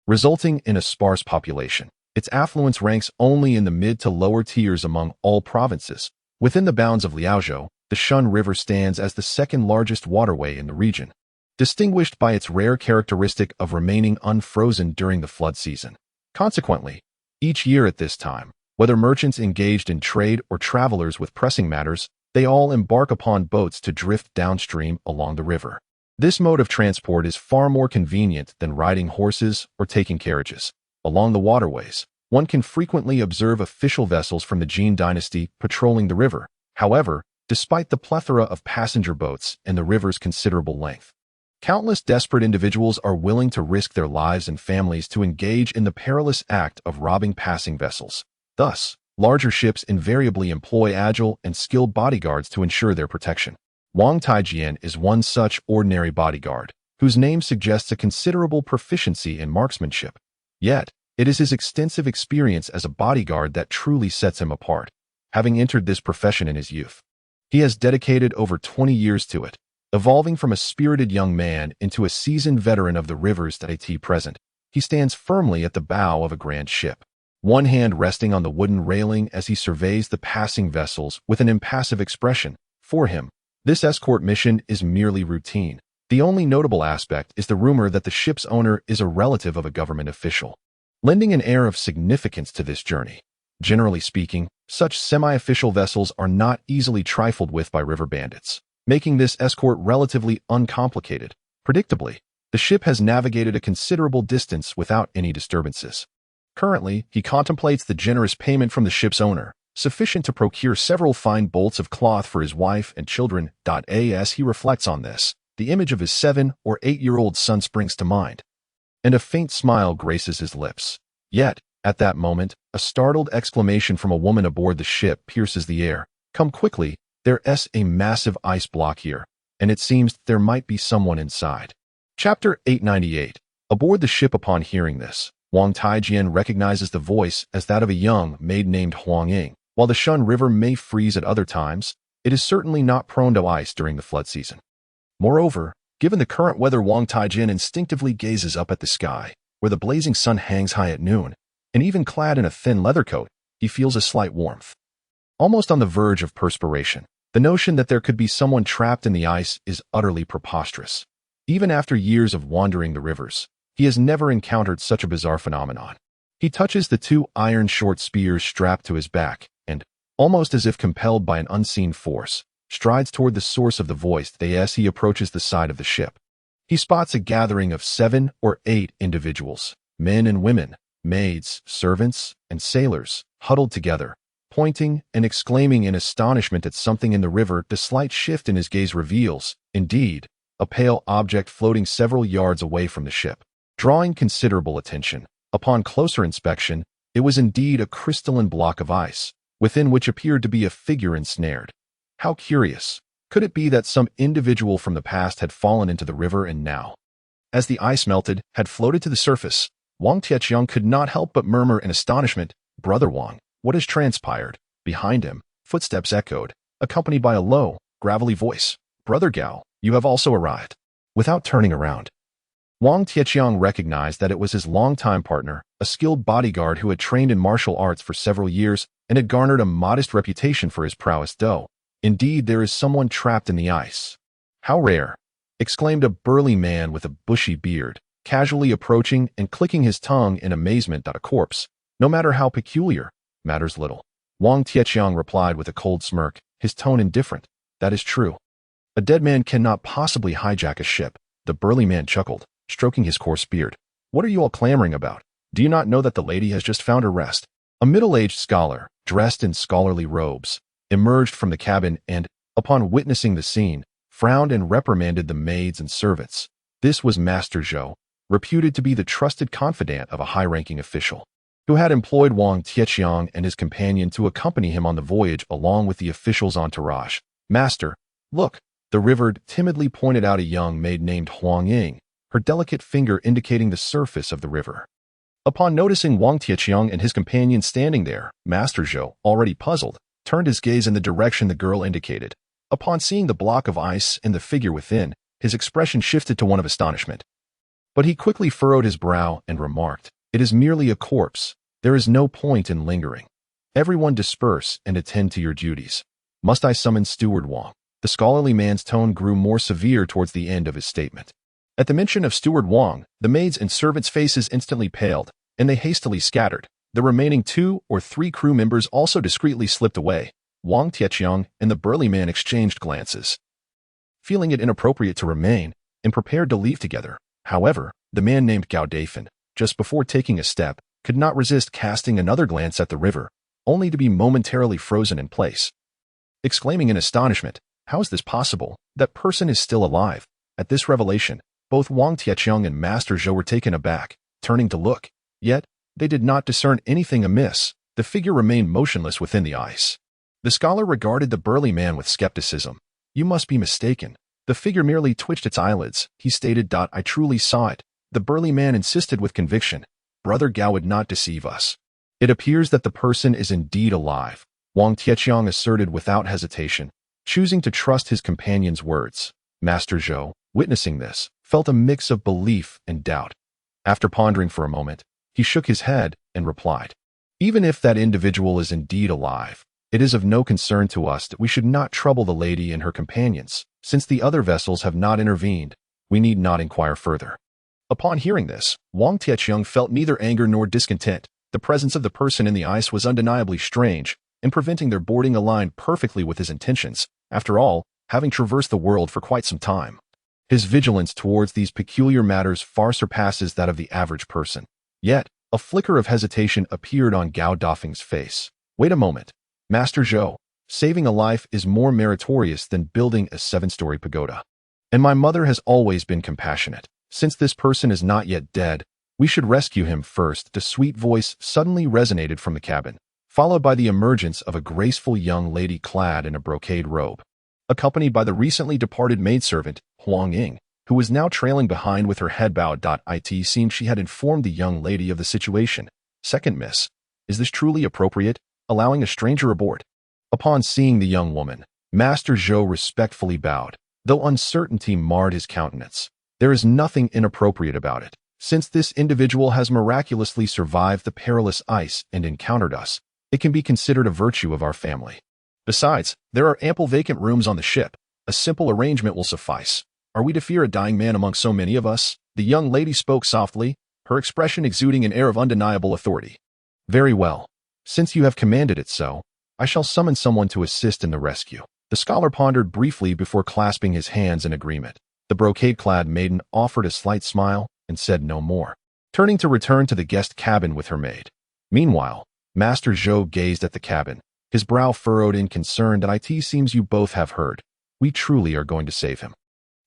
resulting in a sparse population. Its affluence ranks only in the mid to lower tiers among all provinces. Within the bounds of Liaozhou, the Shun River stands as the second largest waterway in the region, distinguished by its rare characteristic of remaining unfrozen during the flood season. Consequently, each year at this time, whether merchants engaged in trade or travelers with pressing matters, they all embark upon boats to drift downstream along the river. This mode of transport is far more convenient than riding horses or taking carriages. Along the waterways, one can frequently observe official vessels from the Jin dynasty patrolling the river. However, despite the plethora of passenger boats and the river's considerable length, countless desperate individuals are willing to risk their lives and families to engage in the perilous act of robbing passing vessels. Thus, larger ships invariably employ agile and skilled bodyguards to ensure their protection. Wang Taijian is one such ordinary bodyguard, whose name suggests a considerable proficiency in marksmanship. Yet, it is his extensive experience as a bodyguard that truly sets him apart, having entered this profession in his youth. He has dedicated over 20 years to it, evolving from a spirited young man into a seasoned veteran of the rivers at present. He stands firmly at the bow of a grand ship, one hand resting on the wooden railing as he surveys the passing vessels with an impassive expression. For him, this escort mission is merely routine. The only notable aspect is the rumor that the ship's owner is a relative of a government official, lending an air of significance to this journey. Generally speaking, such semi-official vessels are not easily trifled with by river bandits, making this escort relatively uncomplicated. Predictably, the ship has navigated a considerable distance without any disturbances. Currently, he contemplates the generous payment from the ship's owner, sufficient to procure several fine bolts of cloth for his wife and children. As he reflects on this, the image of his 7 or 8-year-old son springs to mind, and a faint smile graces his lips. Yet, at that moment, a startled exclamation from a woman aboard the ship pierces the air. Come quickly, there's a massive ice block here, and it seems there might be someone inside. Chapter 898. Aboard the ship upon hearing this, Wang Taijian recognizes the voice as that of a young maid named Huang Ying. While the Shun River may freeze at other times, it is certainly not prone to ice during the flood season. Moreover, given the current weather, Wang Taijian instinctively gazes up at the sky, where the blazing sun hangs high at noon, and even clad in a thin leather coat, he feels a slight warmth. Almost on the verge of perspiration, the notion that there could be someone trapped in the ice is utterly preposterous. Even after years of wandering the rivers, he has never encountered such a bizarre phenomenon. He touches the two iron short spears strapped to his back, and, almost as if compelled by an unseen force, strides toward the source of the voice as he approaches the side of the ship. He spots a gathering of 7 or 8 individuals, men and women, maids, servants, and sailors, huddled together, pointing and exclaiming in astonishment at something in the river. The slight shift in his gaze reveals, indeed, a pale object floating several yards away from the ship. Drawing considerable attention, upon closer inspection, it was indeed a crystalline block of ice, within which appeared to be a figure ensnared. How curious! Could it be that some individual from the past had fallen into the river and now, as the ice melted, had floated to the surface? Wang Tietjiang could not help but murmur in astonishment, "Brother Wang, what has transpired?" Behind him, footsteps echoed, accompanied by a low, gravelly voice. "Brother Gao, you have also arrived." Without turning around, Wang Tietjiang recognized that it was his longtime partner, a skilled bodyguard who had trained in martial arts for several years and had garnered a modest reputation for his prowess. Though, indeed, there is someone trapped in the ice. "How rare!" exclaimed a burly man with a bushy beard, casually approaching and clicking his tongue in amazement. "A corpse, no matter how peculiar, matters little." Wang Tietjiang replied with a cold smirk, his tone indifferent. "That is true. A dead man cannot possibly hijack a ship." The burly man chuckled, stroking his coarse beard. "What are you all clamoring about? Do you not know that the lady has just found her rest?" A middle-aged scholar, dressed in scholarly robes, emerged from the cabin and, upon witnessing the scene, frowned and reprimanded the maids and servants. This was Master Zhou, reputed to be the trusted confidant of a high-ranking official, who had employed Wang Tietjiang and his companion to accompany him on the voyage along with the official's entourage. "Master, look," the river timidly pointed out a young maid named Huang Ying, her delicate finger indicating the surface of the river. Upon noticing Wang Tietjiang and his companion standing there, Master Zhou, already puzzled, turned his gaze in the direction the girl indicated. Upon seeing the block of ice and the figure within, his expression shifted to one of astonishment. But he quickly furrowed his brow and remarked, "It is merely a corpse. There is no point in lingering. Everyone disperse and attend to your duties. Must I summon Steward Wang?" The scholarly man's tone grew more severe towards the end of his statement. At the mention of Steward Wang, the maids and servants' faces instantly paled, and they hastily scattered. The remaining 2 or 3 crew members also discreetly slipped away. Wang Tietjiang and the burly man exchanged glances, feeling it inappropriate to remain, and prepared to leave together. However, the man named Gao Dafan, just before taking a step, could not resist casting another glance at the river, only to be momentarily frozen in place. Exclaiming in astonishment, "How is this possible? That person is still alive." At this revelation, both Wang Tietjiang and Master Zhou were taken aback, turning to look. Yet, they did not discern anything amiss. The figure remained motionless within the ice. The scholar regarded the burly man with skepticism. "You must be mistaken. The figure merely twitched its eyelids," he stated. "I truly saw it." The burly man insisted with conviction. "Brother Gao would not deceive us. It appears that the person is indeed alive," Wang Tietjiang asserted without hesitation, choosing to trust his companion's words. Master Zhou, witnessing this, felt a mix of belief and doubt. After pondering for a moment, he shook his head and replied, "Even if that individual is indeed alive, it is of no concern to us that we should not trouble the lady and her companions. Since the other vessels have not intervened, we need not inquire further." Upon hearing this, Wang Tietjiang felt neither anger nor discontent. The presence of the person in the ice was undeniably strange, and preventing their boarding aligned perfectly with his intentions. After all, having traversed the world for quite some time, his vigilance towards these peculiar matters far surpasses that of the average person. Yet, a flicker of hesitation appeared on Gao Dafeng's face. "Wait a moment. Master Zhou, saving a life is more meritorious than building a 7-story pagoda. And my mother has always been compassionate. Since this person is not yet dead, we should rescue him first." The sweet voice suddenly resonated from the cabin, followed by the emergence of a graceful young lady clad in a brocade robe, accompanied by the recently departed maidservant, Huang Ying, who was now trailing behind with her head bowed. It seemed she had informed the young lady of the situation. Second miss, is this truly appropriate, allowing a stranger aboard? Upon seeing the young woman, Master Zhou respectfully bowed, though uncertainty marred his countenance. There is nothing inappropriate about it. Since this individual has miraculously survived the perilous ice and encountered us, it can be considered a virtue of our family. Besides, there are ample vacant rooms on the ship. A simple arrangement will suffice. Are we to fear a dying man among so many of us? The young lady spoke softly, her expression exuding an air of undeniable authority. Very well. Since you have commanded it so, I shall summon someone to assist in the rescue. The scholar pondered briefly before clasping his hands in agreement. The brocade-clad maiden offered a slight smile and said no more, turning to return to the guest cabin with her maid. Meanwhile, Master Zhou gazed at the cabin, his brow furrowed in concern. It seems you both have heard. We truly are going to save him.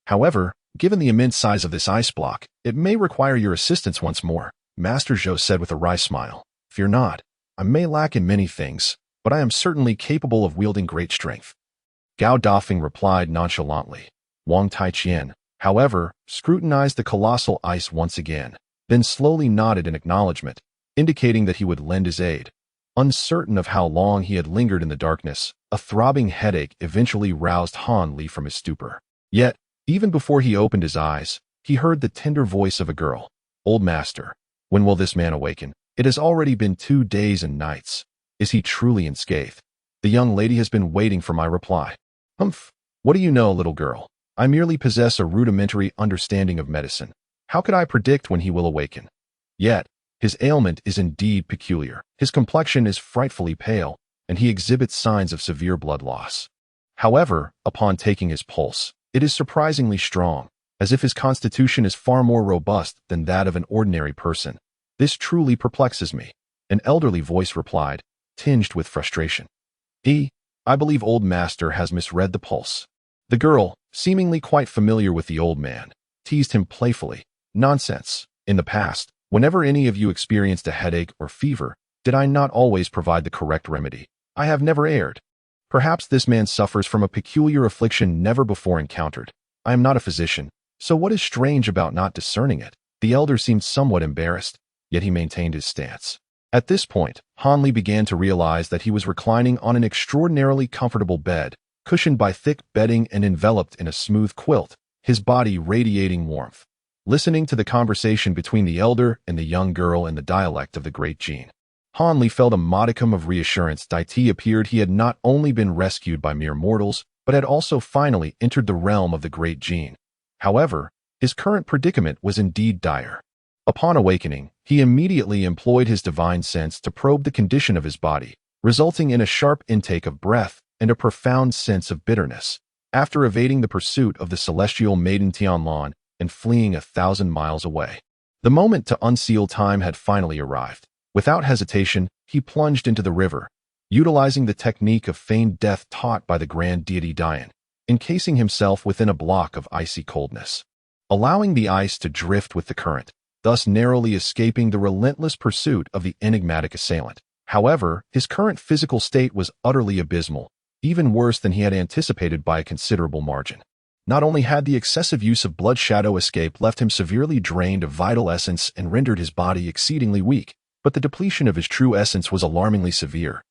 However, given the immense size of this ice block, it may require your assistance once more, Master Zhou said with a wry smile. Fear not. I may lack in many things, but I am certainly capable of wielding great strength. Gao Dafeng replied nonchalantly. Wang Taiqian, however, scrutinized the colossal ice once again, then slowly nodded in acknowledgement, indicating that he would lend his aid. Uncertain of how long he had lingered in the darkness, a throbbing headache eventually roused Han Li from his stupor. Yet, even before he opened his eyes, he heard the tender voice of a girl. Old master, when will this man awaken? It has already been 2 days and nights. Is he truly unscathed? The young lady has been waiting for my reply. Humph, what do you know, little girl? I merely possess a rudimentary understanding of medicine. How could I predict when he will awaken? Yet, his ailment is indeed peculiar. His complexion is frightfully pale, and he exhibits signs of severe blood loss. However, upon taking his pulse, it is surprisingly strong, as if his constitution is far more robust than that of an ordinary person. This truly perplexes me, an elderly voice replied, tinged with frustration. I believe old master has misread the pulse. The girl, seemingly quite familiar with the old man, teased him playfully. Nonsense. In the past, whenever any of you experienced a headache or fever, did I not always provide the correct remedy? I have never erred. Perhaps this man suffers from a peculiar affliction never before encountered. I am not a physician, so what is strange about not discerning it? The elder seemed somewhat embarrassed, yet he maintained his stance. At this point, Han Li began to realize that he was reclining on an extraordinarily comfortable bed, cushioned by thick bedding and enveloped in a smooth quilt, his body radiating warmth. Listening to the conversation between the elder and the young girl in the dialect of the Great Jin, Han Li felt a modicum of reassurance. It appeared he had not only been rescued by mere mortals, but had also finally entered the realm of the Great Jin. However, his current predicament was indeed dire. Upon awakening, he immediately employed his divine sense to probe the condition of his body, resulting in a sharp intake of breath and a profound sense of bitterness. After evading the pursuit of the celestial maiden Tianlan and fleeing 1,000 miles away, the moment to unseal time had finally arrived. Without hesitation, he plunged into the river, utilizing the technique of feigned death taught by the grand deity Dian, encasing himself within a block of icy coldness, allowing the ice to drift with the current, thus narrowly escaping the relentless pursuit of the enigmatic assailant. However, his current physical state was utterly abysmal, even worse than he had anticipated by a considerable margin. Not only had the excessive use of blood shadow escape left him severely drained of vital essence and rendered his body exceedingly weak, but the depletion of his true essence was alarmingly severe,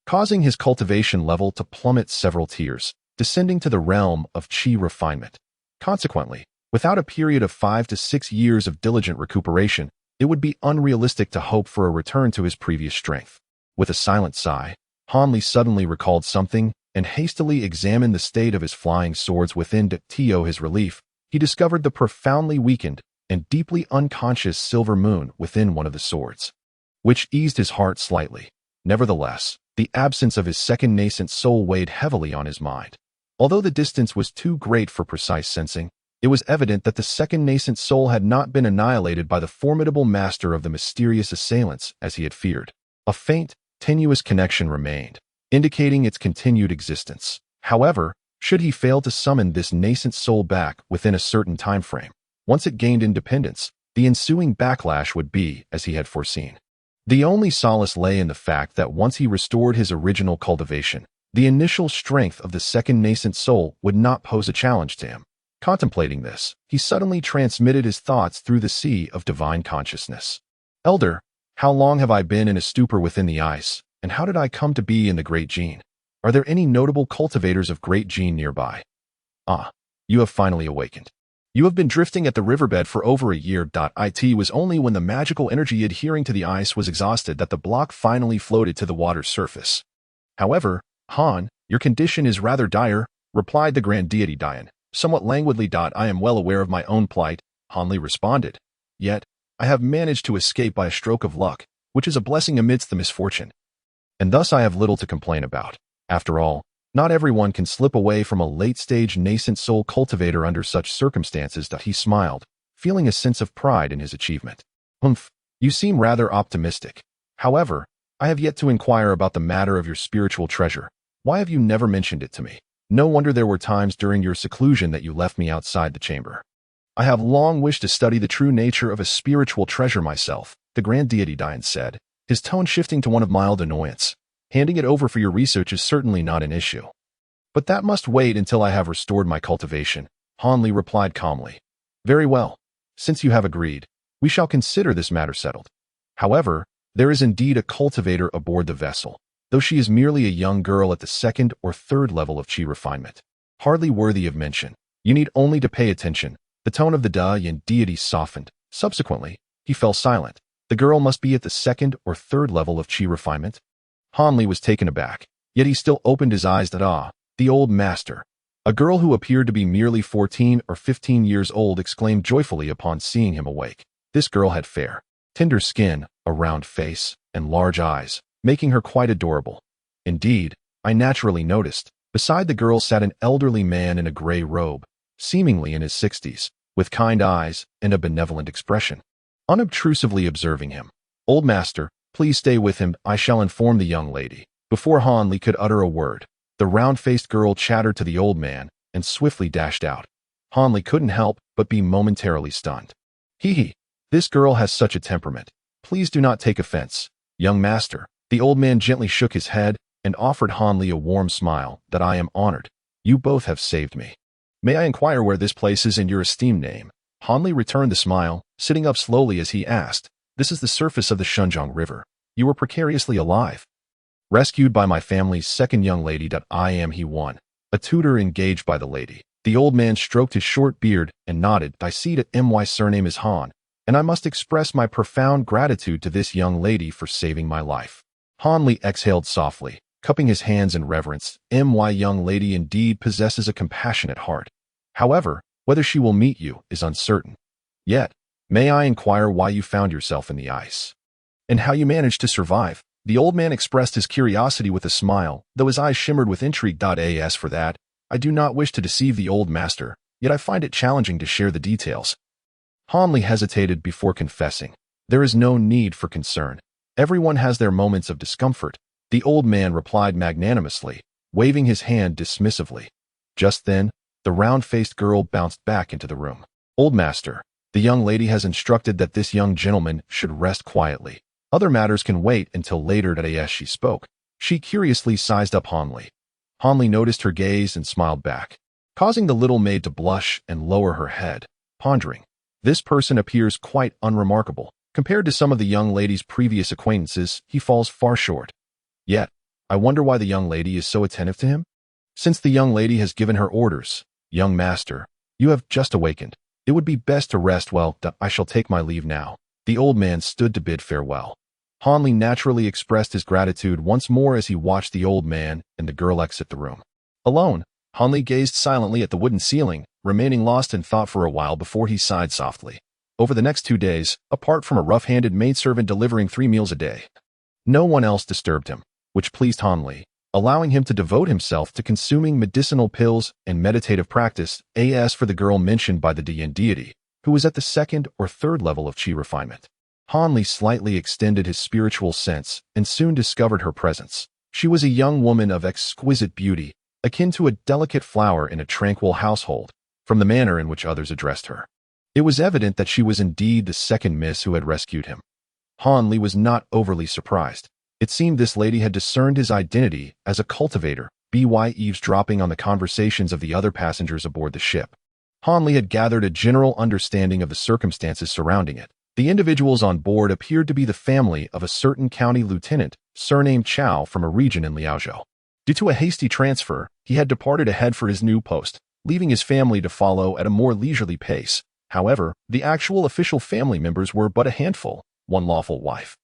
causing his cultivation level to plummet several tiers, descending to the realm of qi refinement. Consequently, without a period of 5 to 6 years of diligent recuperation, it would be unrealistic to hope for a return to his previous strength. With a silent sigh, Han Li suddenly recalled something and hastily examined the state of his flying swords within. To his relief, he discovered the profoundly weakened and deeply unconscious silver moon within one of the swords, which eased his heart slightly. Nevertheless, the absence of his second nascent soul weighed heavily on his mind. Although the distance was too great for precise sensing, it was evident that the second nascent soul had not been annihilated by the formidable master of the mysterious assailants as he had feared. A faint, tenuous connection remained, indicating its continued existence. However, should he fail to summon this nascent soul back within a certain time frame, once it gained independence, the ensuing backlash would be as he had foreseen. The only solace lay in the fact that once he restored his original cultivation, the initial strength of the second nascent soul would not pose a challenge to him. Contemplating this, he suddenly transmitted his thoughts through the sea of divine consciousness. Elder, how long have I been in a stupor within the ice, and how did I come to be in the Great Gene? Are there any notable cultivators of Great Gene nearby? Ah, you have finally awakened. You have been drifting at the riverbed for over a year. It was only when the magical energy adhering to the ice was exhausted that the block finally floated to the water's surface. However, Han, your condition is rather dire, replied the grand deity Dian, somewhat languidly. I am well aware of my own plight, Hanli responded. Yet, I have managed to escape by a stroke of luck, which is a blessing amidst the misfortune. And thus I have little to complain about. After all, not everyone can slip away from a late-stage nascent soul cultivator under such circumstances. He smiled, feeling a sense of pride in his achievement. Humph, you seem rather optimistic. However, I have yet to inquire about the matter of your spiritual treasure. Why have you never mentioned it to me? No wonder there were times during your seclusion that you left me outside the chamber. I have long wished to study the true nature of a spiritual treasure myself, the grand deity Dian said, his tone shifting to one of mild annoyance. Handing it over for your research is certainly not an issue. But that must wait until I have restored my cultivation, Hanli replied calmly. Very well. Since you have agreed, we shall consider this matter settled. However, there is indeed a cultivator aboard the vessel, though she is merely a young girl at the second or third level of chi refinement. Hardly worthy of mention. You need only to pay attention. The tone of the Dian deity softened. Subsequently, he fell silent. The girl must be at the second or third level of chi refinement? Hanli was taken aback, yet he still opened his eyes at the old master. A girl who appeared to be merely 14 or 15 years old exclaimed joyfully upon seeing him awake. This girl had fair, tender skin, a round face, and large eyes, making her quite adorable. Indeed, I naturally noticed, beside the girl sat an elderly man in a gray robe, seemingly in his 60s, with kind eyes and a benevolent expression. Unobtrusively observing him, Old Master, please stay with him, I shall inform the young lady. Before Hanli could utter a word, the round-faced girl chattered to the old man and swiftly dashed out. Hanli couldn't help but be momentarily stunned. Hee, this girl has such a temperament. Please do not take offense, young master. The old man gently shook his head and offered Hanli a warm smile. That I am honored. You both have saved me. May I inquire where this place is in your esteemed name? Hanli returned the smile, sitting up slowly as he asked. This is the surface of the Shunjiang River. You were precariously alive. Rescued by my family's second young lady. I am he one, a tutor engaged by the lady. The old man stroked his short beard and nodded. I see that my surname is Han, and I must express my profound gratitude to this young lady for saving my life. Hanli exhaled softly, cupping his hands in reverence. My young lady indeed possesses a compassionate heart. However, whether she will meet you is uncertain. Yet, may I inquire why you found yourself in the ice? And how you managed to survive? The old man expressed his curiosity with a smile, though his eyes shimmered with intrigue. As for that, I do not wish to deceive the old master, yet I find it challenging to share the details. Hanli hesitated before confessing. There is no need for concern. Everyone has their moments of discomfort, the old man replied magnanimously, waving his hand dismissively. Just then, the round-faced girl bounced back into the room. Old master, the young lady has instructed that this young gentleman should rest quietly. Other matters can wait until later. As she spoke, she curiously sized up Hanli. Hanli noticed her gaze and smiled back, causing the little maid to blush and lower her head, pondering. This person appears quite unremarkable. Compared to some of the young lady's previous acquaintances, he falls far short. Yet, I wonder why the young lady is so attentive to him? Since the young lady has given her orders, young master, you have just awakened. It would be best to rest well. I shall take my leave now. The old man stood to bid farewell. Hanli naturally expressed his gratitude once more as he watched the old man and the girl exit the room. Alone, Hanli gazed silently at the wooden ceiling, remaining lost in thought for a while before he sighed softly. Over the next 2 days, apart from a rough-handed maidservant delivering 3 meals a day, no one else disturbed him, which pleased Hanli, allowing him to devote himself to consuming medicinal pills and meditative practice. As for the girl mentioned by the Dian deity, who was at the second or third level of chi refinement, Hanli slightly extended his spiritual sense and soon discovered her presence. She was a young woman of exquisite beauty, akin to a delicate flower in a tranquil household, from the manner in which others addressed her. It was evident that she was indeed the second miss who had rescued him. Hanli was not overly surprised. It seemed this lady had discerned his identity as a cultivator, eavesdropping on the conversations of the other passengers aboard the ship. Han Li had gathered a general understanding of the circumstances surrounding it. The individuals on board appeared to be the family of a certain county lieutenant, surnamed Chow, from a region in Liaozhou. Due to a hasty transfer, he had departed ahead for his new post, leaving his family to follow at a more leisurely pace. However, the actual official family members were but a handful: one lawful wife,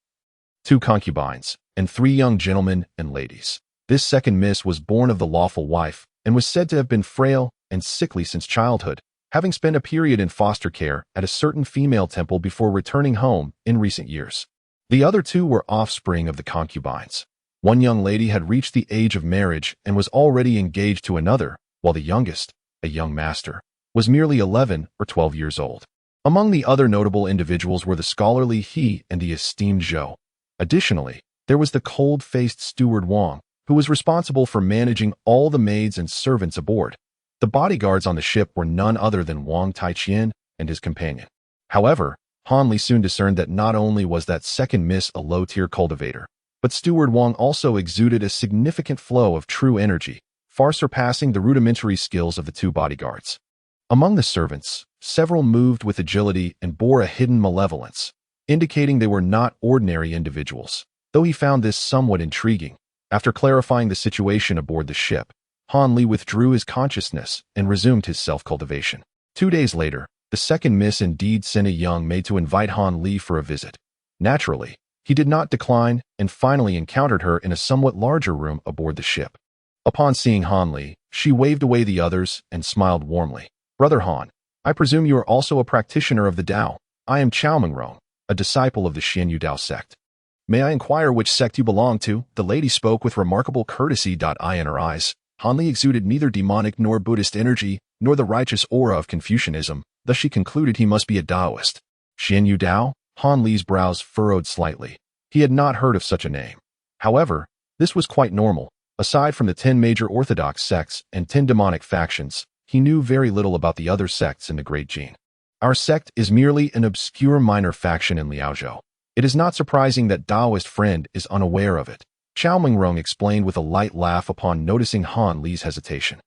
two concubines, and three young gentlemen and ladies. This second miss was born of the lawful wife and was said to have been frail and sickly since childhood, having spent a period in foster care at a certain female temple before returning home in recent years. The other two were offspring of the concubines. One young lady had reached the age of marriage and was already engaged to another, while the youngest, a young master, was merely 11 or 12 years old. Among the other notable individuals were the scholarly He and the esteemed Zhou. Additionally, there was the cold-faced steward Wang, who was responsible for managing all the maids and servants aboard. The bodyguards on the ship were none other than Wang Taiqian and his companion. However, Han Li soon discerned that not only was that second miss a low-tier cultivator, but Steward Wang also exuded a significant flow of true energy, far surpassing the rudimentary skills of the two bodyguards. Among the servants, several moved with agility and bore a hidden malevolence, indicating they were not ordinary individuals. Though he found this somewhat intriguing, after clarifying the situation aboard the ship, Han Li withdrew his consciousness and resumed his self-cultivation. 2 days later, the second miss indeed sent a young maid to invite Han Li for a visit. Naturally, he did not decline and finally encountered her in a somewhat larger room aboard the ship. Upon seeing Han Li, she waved away the others and smiled warmly. "Brother Han, I presume you are also a practitioner of the Tao. I am Chao Mingrong, a disciple of the Xianyu Dao sect. May I inquire which sect you belong to?" The lady spoke with remarkable courtesy. In her eyes, Han Li exuded neither demonic nor Buddhist energy, nor the righteous aura of Confucianism, thus she concluded he must be a Taoist. Xianyu Dao? Han Li's brows furrowed slightly. He had not heard of such a name. However, this was quite normal. Aside from the 10 major orthodox sects and 10 demonic factions, he knew very little about the other sects in the Great Jin. Our sect is merely an obscure minor faction in Liaozhou. It is not surprising that Taoist friend is unaware of it. Chao Mingrong explained with a light laugh upon noticing Han Li's hesitation.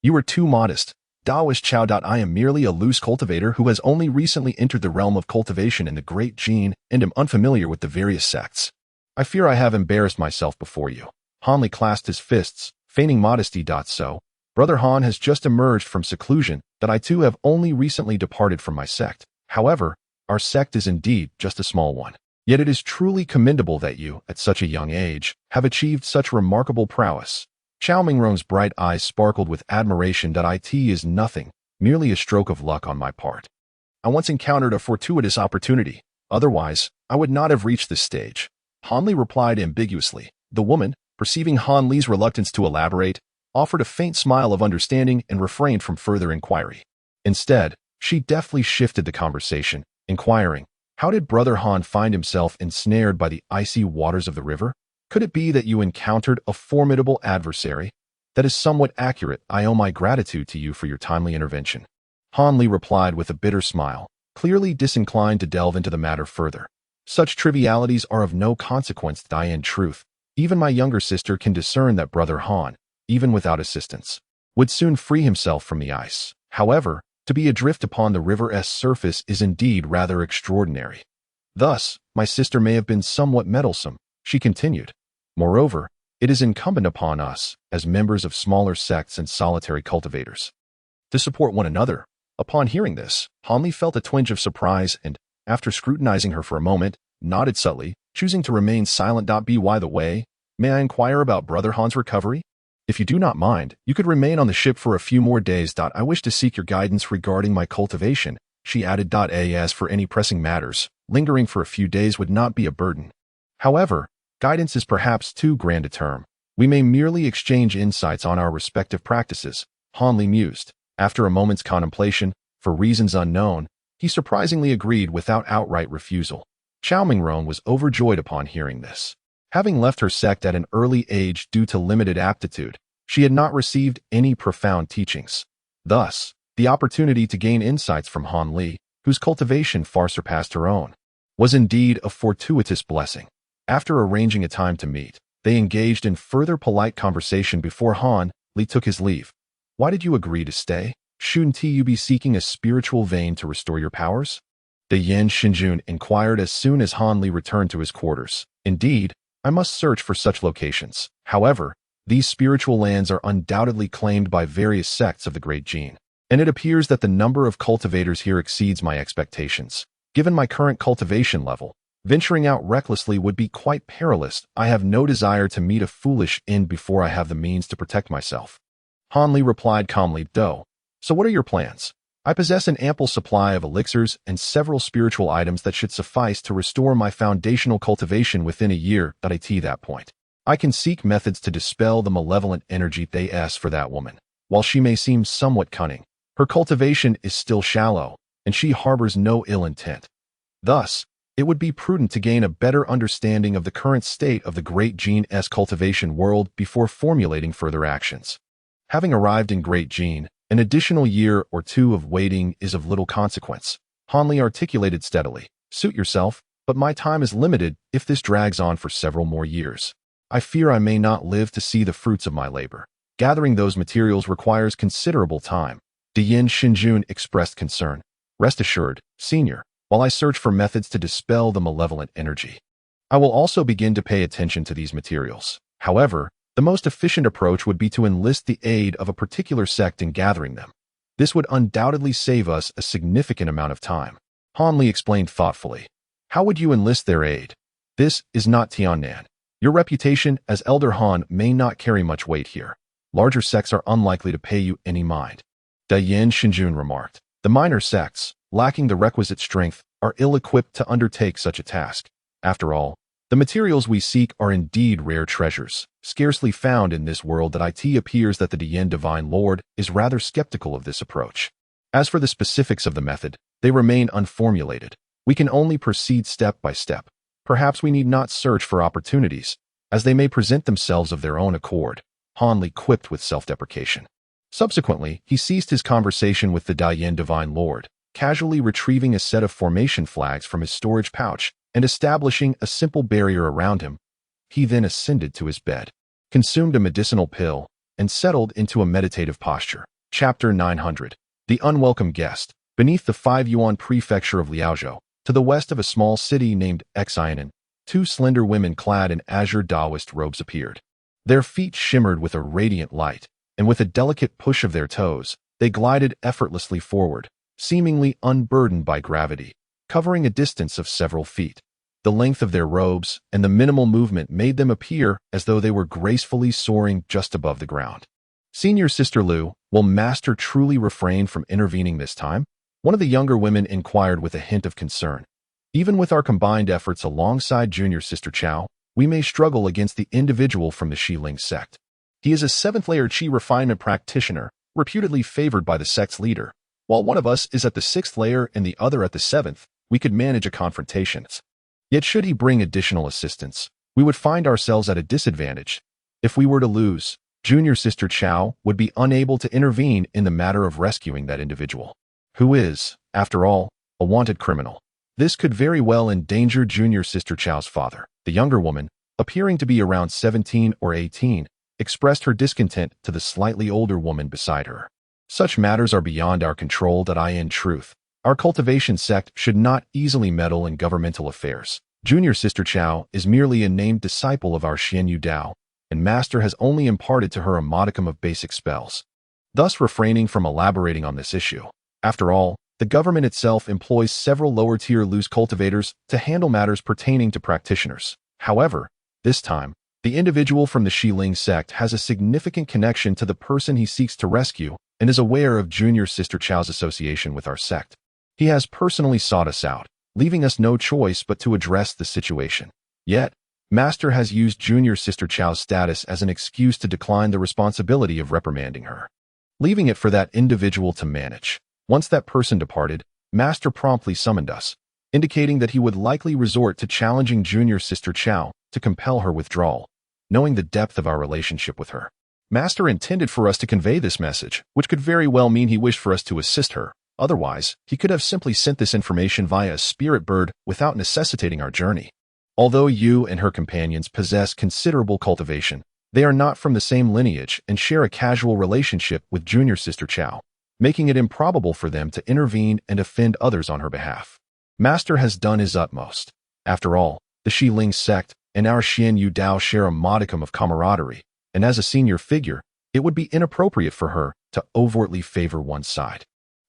"You are too modest. Taoist Chao. I am merely a loose cultivator who has only recently entered the realm of cultivation in the Great Jin and am unfamiliar with the various sects. I fear I have embarrassed myself before you." Han Li clasped his fists, feigning modesty. "So, Brother Han has just emerged from seclusion, that I too have only recently departed from my sect. However, our sect is indeed just a small one. Yet it is truly commendable that you, at such a young age, have achieved such remarkable prowess." Chao Mingrong's bright eyes sparkled with admiration. "It is nothing, merely a stroke of luck on my part. I once encountered a fortuitous opportunity. Otherwise, I would not have reached this stage." Han Li replied ambiguously. The woman, perceiving Han Li's reluctance to elaborate, offered a faint smile of understanding and refrained from further inquiry. Instead, she deftly shifted the conversation, inquiring, "How did Brother Han find himself ensnared by the icy waters of the river? Could it be that you encountered a formidable adversary?" "That is somewhat accurate. I owe my gratitude to you for your timely intervention." Han Li replied with a bitter smile, clearly disinclined to delve into the matter further. "Such trivialities are of no consequence. In truth, even my younger sister can discern that Brother Han, even without assistance, would soon free himself from the ice. However, to be adrift upon the river's surface is indeed rather extraordinary. Thus, my sister may have been somewhat meddlesome," she continued. "Moreover, it is incumbent upon us, as members of smaller sects and solitary cultivators, to support one another." Upon hearing this, Han Li felt a twinge of surprise and, after scrutinizing her for a moment, nodded subtly, choosing to remain silent. "By the way, may I inquire about Brother Han's recovery? If you do not mind, you could remain on the ship for a few more days. I wish to seek your guidance regarding my cultivation," she added. As for any pressing matters, lingering for a few days would not be a burden. However, guidance is perhaps too grand a term. We may merely exchange insights on our respective practices, Han Li mused. After a moment's contemplation, for reasons unknown, he surprisingly agreed without outright refusal. Chao Mingrong was overjoyed upon hearing this. Having left her sect at an early age due to limited aptitude, she had not received any profound teachings. Thus, the opportunity to gain insights from Han Li, whose cultivation far surpassed her own, was indeed a fortuitous blessing. After arranging a time to meet, they engaged in further polite conversation before Han Li took his leave. "Why did you agree to stay?" shouldn't you be seeking a spiritual vein to restore your powers? The Yin Shinjun inquired as soon as Han Li returned to his quarters. Indeed, I must search for such locations. However, these spiritual lands are undoubtedly claimed by various sects of the Great Jin, and it appears that the number of cultivators here exceeds my expectations. Given my current cultivation level, venturing out recklessly would be quite perilous. I have no desire to meet a foolish end before I have the means to protect myself. Han Li replied calmly, "Do. So what are your plans?" "I possess an ample supply of elixirs and several spiritual items that should suffice to restore my foundational cultivation within a year. At that point, I can seek methods to dispel the malevolent energy they ask for that woman. While she may seem somewhat cunning, her cultivation is still shallow, and she harbors no ill intent. Thus, it would be prudent to gain a better understanding of the current state of the Great Jin's cultivation world before formulating further actions. Having arrived in Great Jin, an additional year or two of waiting is of little consequence," Han Li articulated steadily. "Suit yourself, but my time is limited if this drags on for several more years. I fear I may not live to see the fruits of my labor. Gathering those materials requires considerable time." The Yin Shinjun expressed concern. "Rest assured, Senior, while I search for methods to dispel the malevolent energy, I will also begin to pay attention to these materials. However, the most efficient approach would be to enlist the aid of a particular sect in gathering them. This would undoubtedly save us a significant amount of time." Han Li explained thoughtfully. "How would you enlist their aid? This is not Tiannan. Your reputation as Elder Han may not carry much weight here. Larger sects are unlikely to pay you any mind." The Yin Shinjun remarked. "The minor sects, lacking the requisite strength, are ill-equipped to undertake such a task. After all, the materials we seek are indeed rare treasures, scarcely found in this world. That it appears that the Yin Divine Lord is rather skeptical of this approach. As for the specifics of the method, they remain unformulated. We can only proceed step by step. Perhaps we need not search for opportunities, as they may present themselves of their own accord," Han Li quipped with self-deprecation. Subsequently, he ceased his conversation with the Yin Divine Lord, casually retrieving a set of formation flags from his storage pouch and establishing a simple barrier around him. He then ascended to his bed, consumed a medicinal pill, and settled into a meditative posture. Chapter 900. The Unwelcome Guest. Beneath the 5 Yuan prefecture of Liaozhou, to the west of a small city named Xianan, 2 slender women clad in azure Taoist robes appeared. Their feet shimmered with a radiant light, and with a delicate push of their toes, they glided effortlessly forward, seemingly unburdened by gravity, covering a distance of several feet. The length of their robes and the minimal movement made them appear as though they were gracefully soaring just above the ground. "Senior Sister Liu, will Master truly refrain from intervening this time?" one of the younger women inquired with a hint of concern. "Even with our combined efforts alongside Junior Sister Chao, we may struggle against the individual from the Xiling sect. He is a 7th-layer Qi refinement practitioner, reputedly favored by the sect's leader. While one of us is at the 6th layer and the other at the 7th, we could manage a confrontation. Yet should he bring additional assistance, we would find ourselves at a disadvantage. If we were to lose, Junior Sister Chao would be unable to intervene in the matter of rescuing that individual, who is, after all, a wanted criminal. This could very well endanger Junior Sister Chao's father." The younger woman, appearing to be around 17 or 18, expressed her discontent to the slightly older woman beside her. "Such matters are beyond our control. In truth, our cultivation sect should not easily meddle in governmental affairs. Junior Sister Chao is merely a named disciple of our Xianyu Dao, and Master has only imparted to her a modicum of basic spells, thus refraining from elaborating on this issue. After all, the government itself employs several lower-tier loose cultivators to handle matters pertaining to practitioners. However, this time, the individual from the Xiling sect has a significant connection to the person he seeks to rescue and is aware of Junior Sister Chao's association with our sect. He has personally sought us out, leaving us no choice but to address the situation. Yet, Master has used Junior Sister Chao's status as an excuse to decline the responsibility of reprimanding her, leaving it for that individual to manage. Once that person departed, Master promptly summoned us, indicating that he would likely resort to challenging Junior Sister Chao to compel her withdrawal. Knowing the depth of our relationship with her, Master intended for us to convey this message, which could very well mean he wished for us to assist her. Otherwise, he could have simply sent this information via a spirit bird without necessitating our journey. Although you and her companions possess considerable cultivation, they are not from the same lineage and share a casual relationship with Junior Sister Chao. making it improbable for them to intervene and offend others on her behalf. Master has done his utmost. After all, the Shi Ling sect and our Xian Yu Dao share a modicum of camaraderie, and as a senior figure, it would be inappropriate for her to overtly favor one side.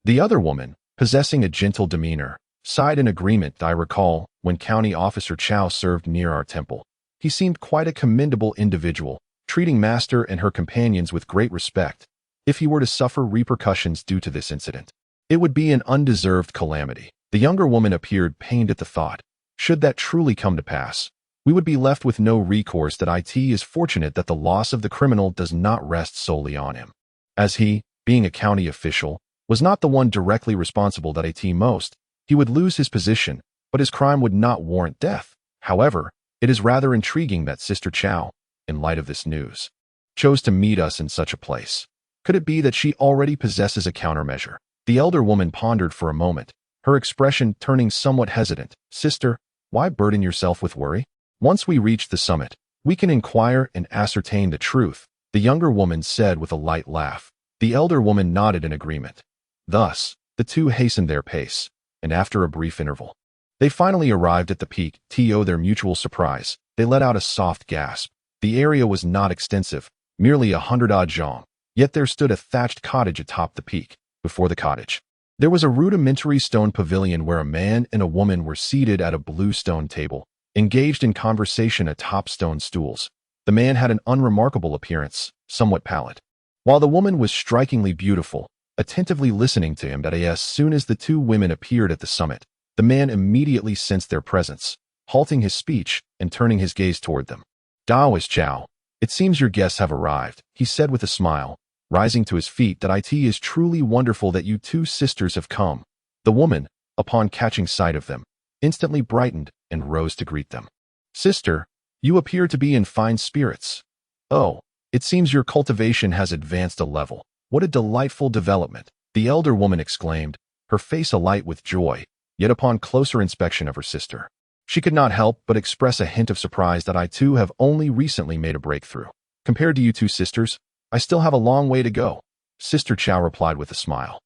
The other woman, possessing a gentle demeanor, sighed in agreement. I recall when County Officer Chow served near our temple. He seemed quite a commendable individual, treating Master and her companions with great respect. If he were to suffer repercussions due to this incident, it would be an undeserved calamity. The younger woman appeared pained at the thought. Should that truly come to pass, we would be left with no recourse. That it is fortunate that the loss of the criminal does not rest solely on him, as he, being a county official, was not the one directly responsible. That it most, he would lose his position, but his crime would not warrant death. However, it is rather intriguing that Sister Chow, in light of this news, chose to meet us in such a place. Could it be that she already possesses a countermeasure? The elder woman pondered for a moment, her expression turning somewhat hesitant. Sister, why burden yourself with worry? Once we reach the summit, we can inquire and ascertain the truth, the younger woman said with a light laugh. The elder woman nodded in agreement. Thus, the two hastened their pace, and after a brief interval, they finally arrived at the peak. To their mutual surprise, they let out a soft gasp. The area was not extensive, merely 100-odd zhang, yet there stood a thatched cottage atop the peak. Before the cottage, there was a rudimentary stone pavilion where a man and a woman were seated at a blue stone table, engaged in conversation atop stone stools. The man had an unremarkable appearance, somewhat pallid, while the woman was strikingly beautiful, attentively listening to him. As soon as the two women appeared at the summit, the man immediately sensed their presence, halting his speech and turning his gaze toward them. Daoist Chow, it seems your guests have arrived, he said with a smile, rising to his feet. That it is truly wonderful that you two sisters have come. The woman, upon catching sight of them, instantly brightened and rose to greet them. Sister, you appear to be in fine spirits. Oh, it seems your cultivation has advanced a level. What a delightful development, the elder woman exclaimed, her face alight with joy. Yet upon closer inspection of her sister, she could not help but express a hint of surprise. That I too have only recently made a breakthrough. Compared to you two sisters, I still have a long way to go, Sister Chow replied with a smile.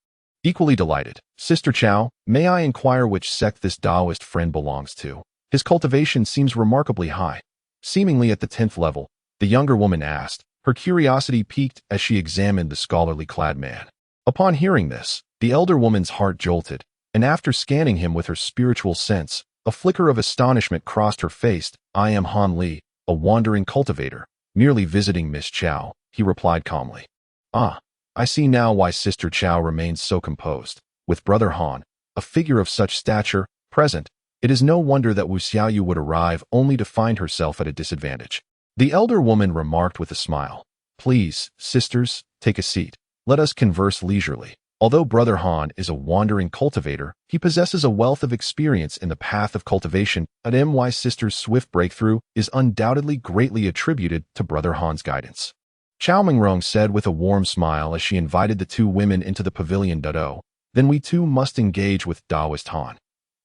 Equally delighted. Sister Chow, may I inquire which sect this Taoist friend belongs to? His cultivation seems remarkably high. Seemingly at the 10th level, the younger woman asked, her curiosity piqued as she examined the scholarly clad man. Upon hearing this, the elder woman's heart jolted, and after scanning him with her spiritual sense, a flicker of astonishment crossed her face. I am Han Li, a wandering cultivator, merely visiting Miss Chow, he replied calmly. Ah, I see now why Sister Chow remains so composed. With Brother Han, a figure of such stature, present, it is no wonder that Wu Xiaoyu would arrive only to find herself at a disadvantage. The elder woman remarked with a smile. Please, sisters, take a seat. Let us converse leisurely. Although Brother Han is a wandering cultivator, he possesses a wealth of experience in the path of cultivation. My sister's swift breakthrough is undoubtedly greatly attributed to Brother Han's guidance. Chow Mingrong said with a warm smile as she invited the two women into the pavilion. Then we too must engage with Taoist Han.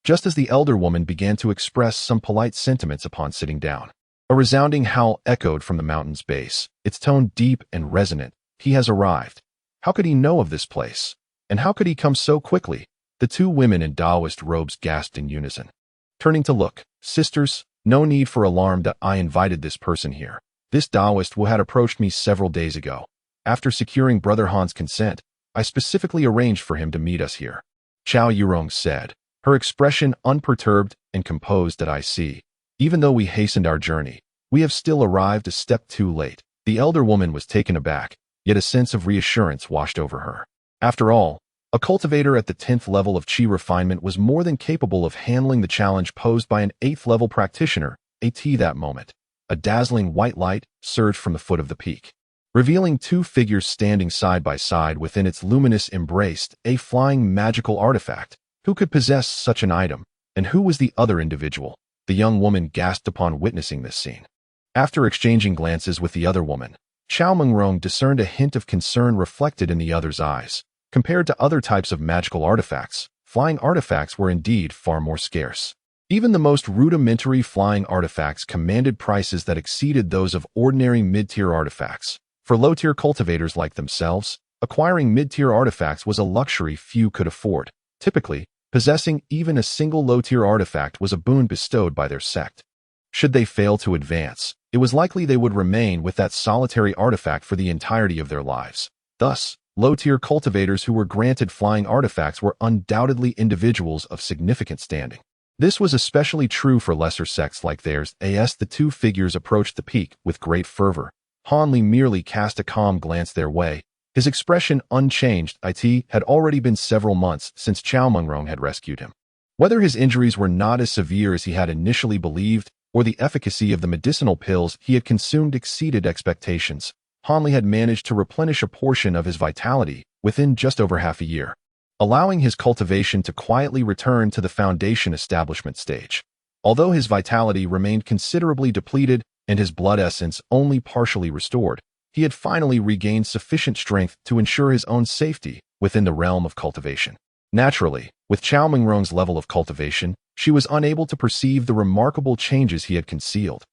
Just as the elder woman began to express some polite sentiments upon sitting down, a resounding howl echoed from the mountain's base, its tone deep and resonant. He has arrived. How could he know of this place? And how could he come so quickly? The two women in Taoist robes gasped in unison. Turning to look, sisters, no need for alarm. That I invited this person here. This Taoist who had approached me several days ago. After securing Brother Han's consent, I specifically arranged for him to meet us here. Chow Yurong said, her expression unperturbed and composed. That I see. Even though we hastened our journey, we have still arrived a step too late. The elder woman was taken aback, yet a sense of reassurance washed over her. After all, a cultivator at the 10th level of Qi refinement was more than capable of handling the challenge posed by an 8th level practitioner. That moment, a dazzling white light surged from the foot of the peak, revealing two figures standing side by side within its luminous embrace. A flying magical artifact. Who could possess such an item, and who was the other individual? The young woman gasped upon witnessing this scene. After exchanging glances with the other woman, Chow Mingrong discerned a hint of concern reflected in the other's eyes. Compared to other types of magical artifacts, flying artifacts were indeed far more scarce. Even the most rudimentary flying artifacts commanded prices that exceeded those of ordinary mid-tier artifacts. For low-tier cultivators like themselves, Acquiring mid-tier artifacts was a luxury few could afford. Typically, possessing even a single low-tier artifact was a boon bestowed by their sect. Should they fail to advance, it was likely they would remain with that solitary artifact for the entirety of their lives. Thus, low-tier cultivators who were granted flying artifacts were undoubtedly individuals of significant standing. This was especially true for lesser sects like theirs. As the two figures approached the peak with great fervor, Han Li merely cast a calm glance their way, his expression unchanged. It had already been several months since Chao Mengrong had rescued him. Whether his injuries were not as severe as he had initially believed, or the efficacy of the medicinal pills he had consumed exceeded expectations, Han Li had managed to replenish a portion of his vitality within just over half a year, allowing his cultivation to quietly return to the foundation establishment stage. Although his vitality remained considerably depleted and his blood essence only partially restored, he had finally regained sufficient strength to ensure his own safety within the realm of cultivation. Naturally, with Chao Mengrong's level of cultivation, she was unable to perceive the remarkable changes he had concealed.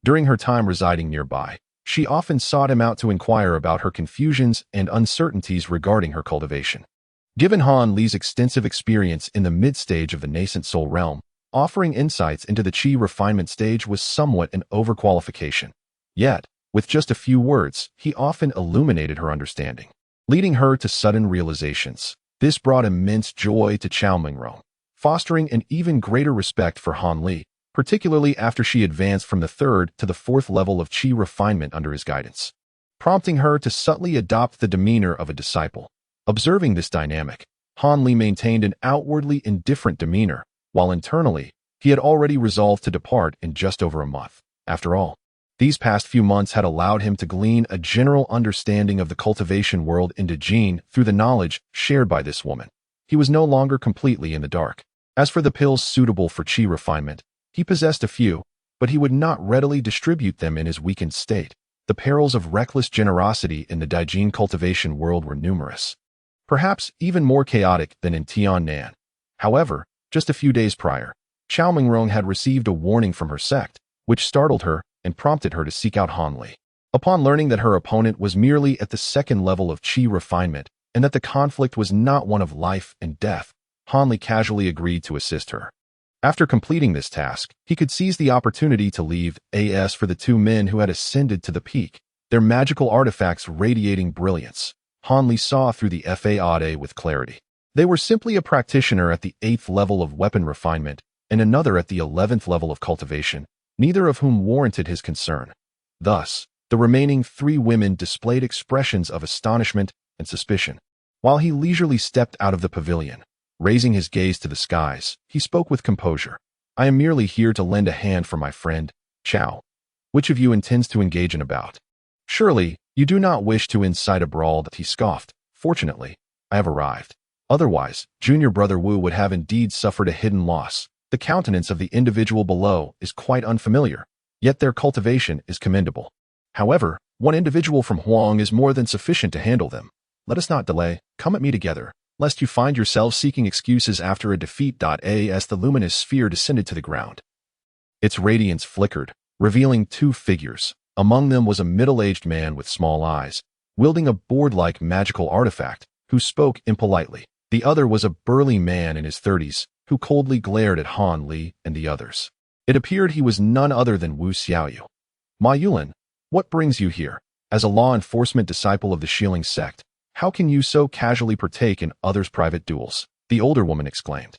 During her time residing nearby, she often sought him out to inquire about her confusions and uncertainties regarding her cultivation. Given Han Li's extensive experience in the mid-stage of the nascent soul realm, offering insights into the Qi refinement stage was somewhat an overqualification. Yet, with just a few words, he often illuminated her understanding, leading her to sudden realizations. This brought immense joy to Chao Mengrong, fostering an even greater respect for Han Li, particularly after she advanced from the third to the fourth level of Qi refinement under his guidance, prompting her to subtly adopt the demeanor of a disciple. Observing this dynamic, Han Li maintained an outwardly indifferent demeanor, while internally, he had already resolved to depart in just over a month. After all, these past few months had allowed him to glean a general understanding of the cultivation world in Dajin through the knowledge shared by this woman. He was no longer completely in the dark. As for the pills suitable for Qi refinement, he possessed a few, but he would not readily distribute them in his weakened state. The perils of reckless generosity in the Daijin cultivation world were numerous, perhaps even more chaotic than in Tiannan. However, just a few days prior, Chao Mengrong had received a warning from her sect, which startled her and prompted her to seek out Han Li. Upon learning that her opponent was merely at the second level of Qi refinement and that the conflict was not one of life and death, Han Li casually agreed to assist her. After completing this task, he could seize the opportunity to leave AS for the two men who had ascended to the peak, their magical artifacts radiating brilliance. Han Li saw through the Fade with clarity. They were simply a practitioner at the 8th level of weapon refinement and another at the 11th level of cultivation, neither of whom warranted his concern. Thus, the remaining 3 women displayed expressions of astonishment and suspicion. While he leisurely stepped out of the pavilion, raising his gaze to the skies, he spoke with composure. "I am merely here to lend a hand for my friend, Chao. Which of you intends to engage in a bout? Surely, you do not wish to incite a brawl," he scoffed. "Fortunately, I have arrived. Otherwise, junior brother Wu would have indeed suffered a hidden loss. The countenance of the individual below is quite unfamiliar, yet their cultivation is commendable. However, one individual from Huang is more than sufficient to handle them. Let us not delay. Come at me together, lest you find yourselves seeking excuses after a defeat. As the luminous sphere descended to the ground, its radiance flickered, revealing 2 figures. Among them was a middle-aged man with small eyes, wielding a board-like magical artifact, who spoke impolitely. The other was a burly man in his 30s, who coldly glared at Han Li and the others. It appeared he was none other than Wu Xiaoyu. "Ma Yulin, what brings you here? As a law enforcement disciple of the Shilling sect, how can you so casually partake in others' private duels?" the older woman exclaimed,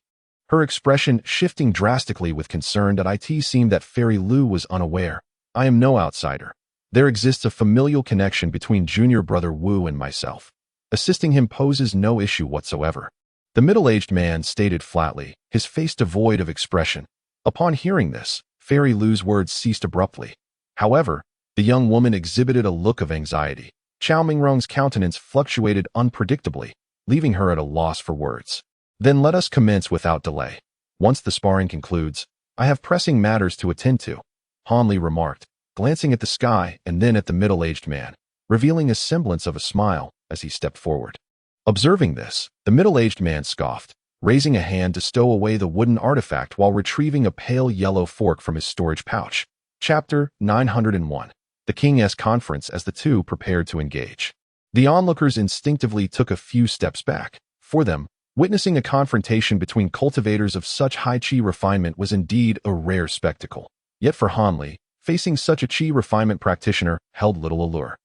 her expression shifting drastically with concern. It seemed that Fairy Lu was unaware. "I am no outsider. There exists a familial connection between junior brother Wu and myself. Assisting him poses no issue whatsoever," the middle-aged man stated flatly, his face devoid of expression. Upon hearing this, Fairy Lu's words ceased abruptly. However, the young woman exhibited a look of anxiety. Chao Mengrong's countenance fluctuated unpredictably, leaving her at a loss for words. "Then let us commence without delay. Once the sparring concludes, I have pressing matters to attend to," Han Li remarked, glancing at the sky and then at the middle-aged man, revealing a semblance of a smile as he stepped forward. Observing this, the middle-aged man scoffed, raising a hand to stow away the wooden artifact while retrieving a pale yellow fork from his storage pouch. Chapter 901. The King's Conference. As the two prepared to engage, The onlookers instinctively took a few steps back. For them, witnessing a confrontation between cultivators of such high chi refinement was indeed a rare spectacle. Yet for Han Li, facing such a chi refinement practitioner held little allure.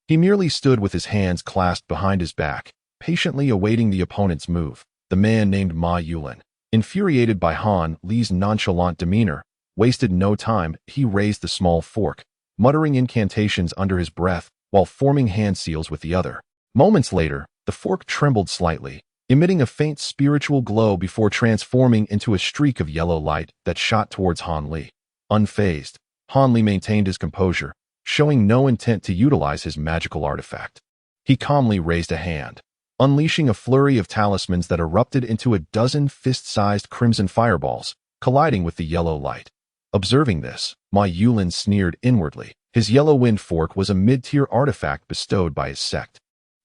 He merely stood with his hands clasped behind his back, patiently awaiting the opponent's move. The man named Ma Yulin, infuriated by Han Li's nonchalant demeanor, wasted no time. He raised the small fork, muttering incantations under his breath while forming hand seals with the other. Moments later, the fork trembled slightly, emitting a faint spiritual glow before transforming into a streak of yellow light that shot towards Han Li. Unfazed, Han Li maintained his composure, showing no intent to utilize his magical artifact. He calmly raised a hand, unleashing a flurry of talismans that erupted into a dozen fist-sized crimson fireballs, colliding with the yellow light. Observing this, Ma Yulin sneered inwardly. His yellow wind fork was a mid-tier artifact bestowed by his sect.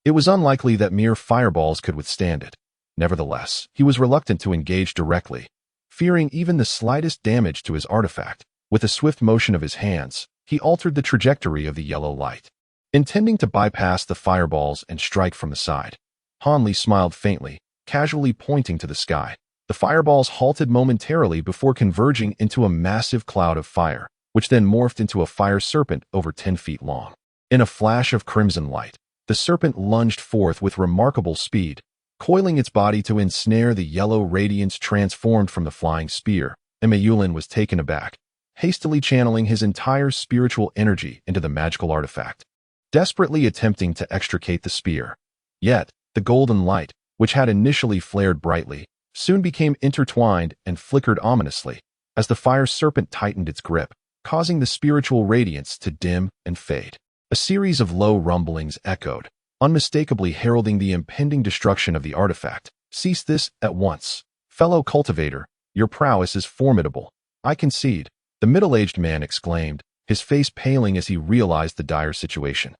It was unlikely that mere fireballs could withstand it. Nevertheless, he was reluctant to engage directly, fearing even the slightest damage to his artifact. With a swift motion of his hands, he altered the trajectory of the yellow light, intending to bypass the fireballs and strike from the side. Han Li smiled faintly, casually pointing to the sky. The fireballs halted momentarily before converging into a massive cloud of fire, which then morphed into a fire serpent over 10 feet long. In a flash of crimson light, the serpent lunged forth with remarkable speed, coiling its body to ensnare the yellow radiance transformed from the flying spear. Ma Yulin was taken aback, hastily channeling his entire spiritual energy into the magical artifact, desperately attempting to extricate the spear. Yet, the golden light, which had initially flared brightly, soon became intertwined and flickered ominously as the fire serpent tightened its grip, causing the spiritual radiance to dim and fade. A series of low rumblings echoed, unmistakably heralding the impending destruction of the artifact. Cease this at once. Fellow cultivator, your prowess is formidable. I concede, the middle-aged man exclaimed, his face paling as he realized the dire situation.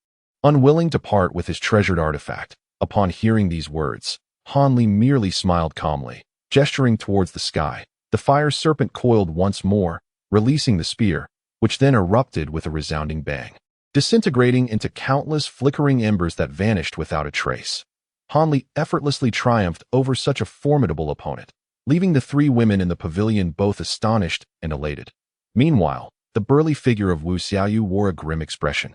Unwilling to part with his treasured artifact, upon hearing these words, Han Li merely smiled calmly, gesturing towards the sky. The fire serpent coiled once more, releasing the spear, which then erupted with a resounding bang, disintegrating into countless flickering embers that vanished without a trace. Han Li effortlessly triumphed over such a formidable opponent, leaving the three women in the pavilion both astonished and elated. Meanwhile, the burly figure of Wu Xiaoyu wore a grim expression,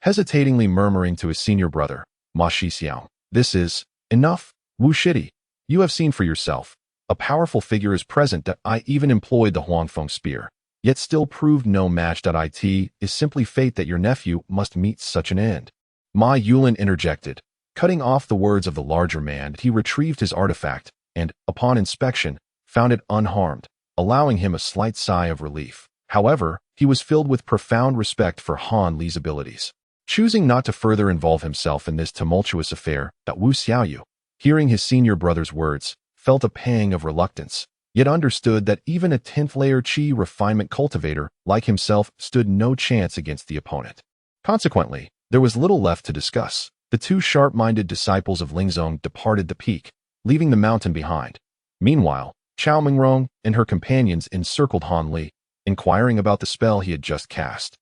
hesitatingly murmuring to his senior brother, Ma Shixiao, "This is enough, Wu Shidi. You have seen for yourself. A powerful figure is present that I even employed the Huangfeng spear, yet still proved no match. It is simply fate that your nephew must meet such an end." Ma Yulin interjected, cutting off the words of the larger man. He retrieved his artifact and, upon inspection, found it unharmed, allowing him a slight sigh of relief. However, he was filled with profound respect for Han Li's abilities. Choosing not to further involve himself in this tumultuous affair, that Wu Xiaoyu, hearing his senior brother's words, felt a pang of reluctance, yet understood that even a 10th-layer chi refinement cultivator like himself stood no chance against the opponent. Consequently, there was little left to discuss. The two sharp-minded disciples of Lingzong departed the peak, leaving the mountain behind. Meanwhile, Chao Mingrong and her companions encircled Han Li, inquiring about the spell he had just cast.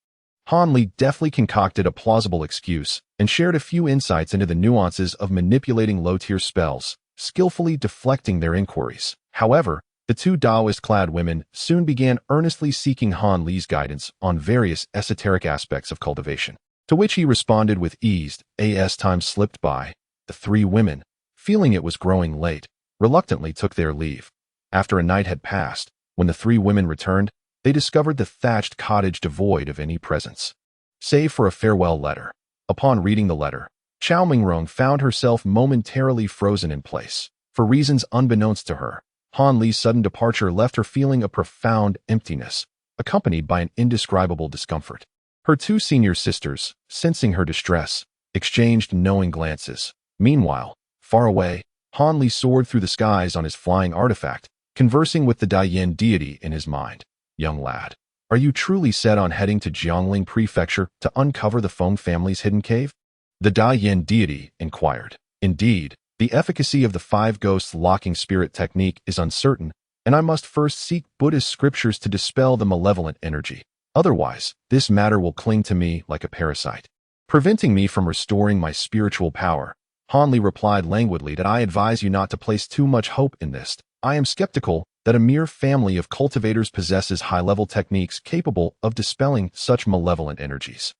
Han Li deftly concocted a plausible excuse and shared a few insights into the nuances of manipulating low-tier spells, skillfully deflecting their inquiries. However, the two Taoist-clad women soon began earnestly seeking Han Li's guidance on various esoteric aspects of cultivation, to which he responded with ease. As time slipped by, the three women, feeling it was growing late, reluctantly took their leave. After a night had passed, when the three women returned, they discovered the thatched cottage devoid of any presence, save for a farewell letter. Upon reading the letter, Chao Mingrong found herself momentarily frozen in place. For reasons unbeknownst to her, Han Li's sudden departure left her feeling a profound emptiness, accompanied by an indescribable discomfort. Her two senior sisters, sensing her distress, exchanged knowing glances. Meanwhile, far away, Han Li soared through the skies on his flying artifact, conversing with the Daiyan deity in his mind. "Young lad, are you truly set on heading to Jiangling Prefecture to uncover the Feng family's hidden cave?" The Daiyan deity inquired. "Indeed, the efficacy of the five ghosts locking spirit technique is uncertain, and I must first seek Buddhist scriptures to dispel the malevolent energy. Otherwise, this matter will cling to me like a parasite." preventing me from restoring my spiritual power. Han Li replied languidly that I advise you not to place too much hope in this. I am skeptical that a mere family of cultivators possesses high-level techniques capable of dispelling such malevolent energies.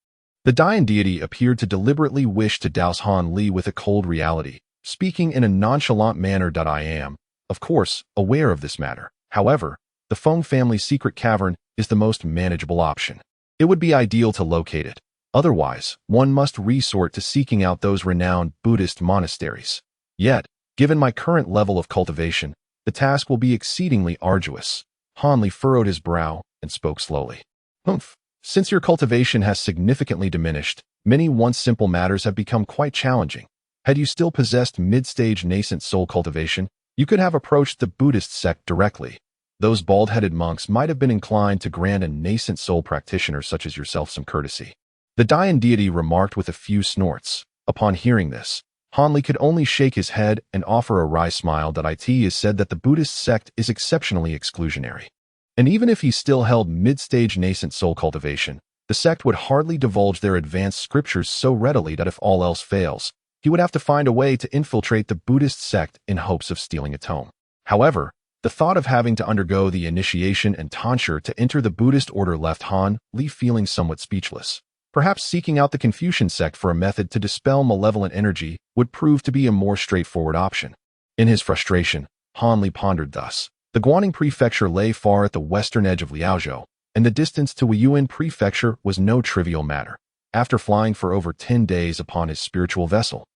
The Dayan deity appeared to deliberately wish to douse Han Li with a cold reality, speaking in a nonchalant manner that I am, of course, aware of this matter. However, the Feng family's secret cavern is the most manageable option. It would be ideal to locate it. Otherwise, one must resort to seeking out those renowned Buddhist monasteries. Yet, given my current level of cultivation, the task will be exceedingly arduous. Han Li furrowed his brow and spoke slowly. Humph. Since your cultivation has significantly diminished, many once simple matters have become quite challenging. Had you still possessed mid-stage nascent soul cultivation, you could have approached the Buddhist sect directly. Those bald-headed monks might have been inclined to grant a nascent soul practitioner such as yourself some courtesy. The Dayan deity remarked with a few snorts. Upon hearing this, Han Li could only shake his head and offer a wry smile that it is said that the Buddhist sect is exceptionally exclusionary. And even if he still held mid-stage nascent soul cultivation, the sect would hardly divulge their advanced scriptures so readily that if all else fails, he would have to find a way to infiltrate the Buddhist sect in hopes of stealing a tome. However, the thought of having to undergo the initiation and tonsure to enter the Buddhist order left Han Li feeling somewhat speechless. Perhaps seeking out the Confucian sect for a method to dispel malevolent energy would prove to be a more straightforward option. In his frustration, Han Li pondered thus. The Guaning Prefecture lay far at the western edge of Liaozhou, and the distance to Weiyuan Prefecture was no trivial matter. After flying for over 10 days upon his spiritual vessel,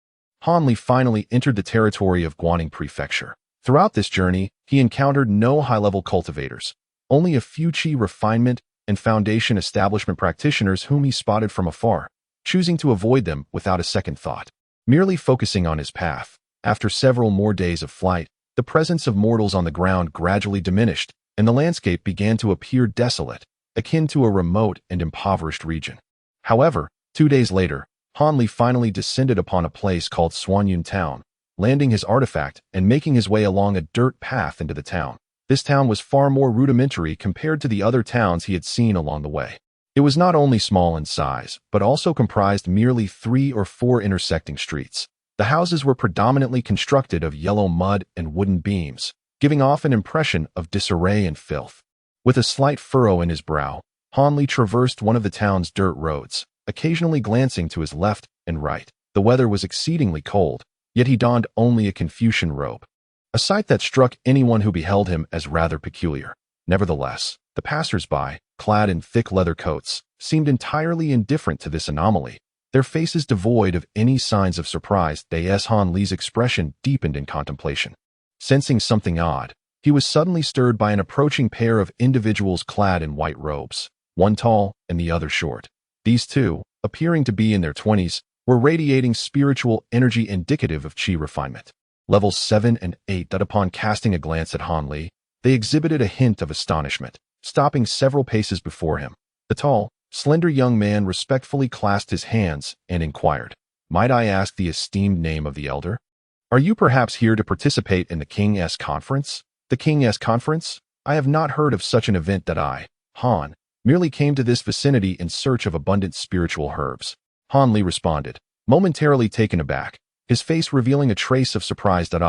Han Li finally entered the territory of Guaning Prefecture. Throughout this journey, he encountered no high-level cultivators, only a few Qi refinement and foundation establishment practitioners whom he spotted from afar, choosing to avoid them without a second thought. Merely focusing on his path, after several more days of flight, the presence of mortals on the ground gradually diminished, and the landscape began to appear desolate, akin to a remote and impoverished region. However, 2 days later, Han Li finally descended upon a place called Suanyun Town, landing his artifact and making his way along a dirt path into the town. This town was far more rudimentary compared to the other towns he had seen along the way. It was not only small in size, but also comprised merely 3 or 4 intersecting streets. The houses were predominantly constructed of yellow mud and wooden beams, giving off an impression of disarray and filth. With a slight furrow in his brow, Han Li traversed one of the town's dirt roads, occasionally glancing to his left and right. The weather was exceedingly cold, yet he donned only a Confucian robe, a sight that struck anyone who beheld him as rather peculiar. Nevertheless, the passers-by, clad in thick leather coats, seemed entirely indifferent to this anomaly, their faces devoid of any signs of surprise. Han Li's expression deepened in contemplation. Sensing something odd, he was suddenly stirred by an approaching pair of individuals clad in white robes, one tall and the other short. These two, appearing to be in their 20s, were radiating spiritual energy indicative of Qi refinement. Levels 7 and 8 that upon casting a glance at Han Li, they exhibited a hint of astonishment, stopping several paces before him. The tall, slender young man respectfully clasped his hands and inquired, "Might I ask the esteemed name of the elder? Are you perhaps here to participate in the King's conference?" "The King's conference? I have not heard of such an event that I, Han, merely came to this vicinity in search of abundant spiritual herbs." Han Li responded, momentarily taken aback, his face revealing a trace of surprise that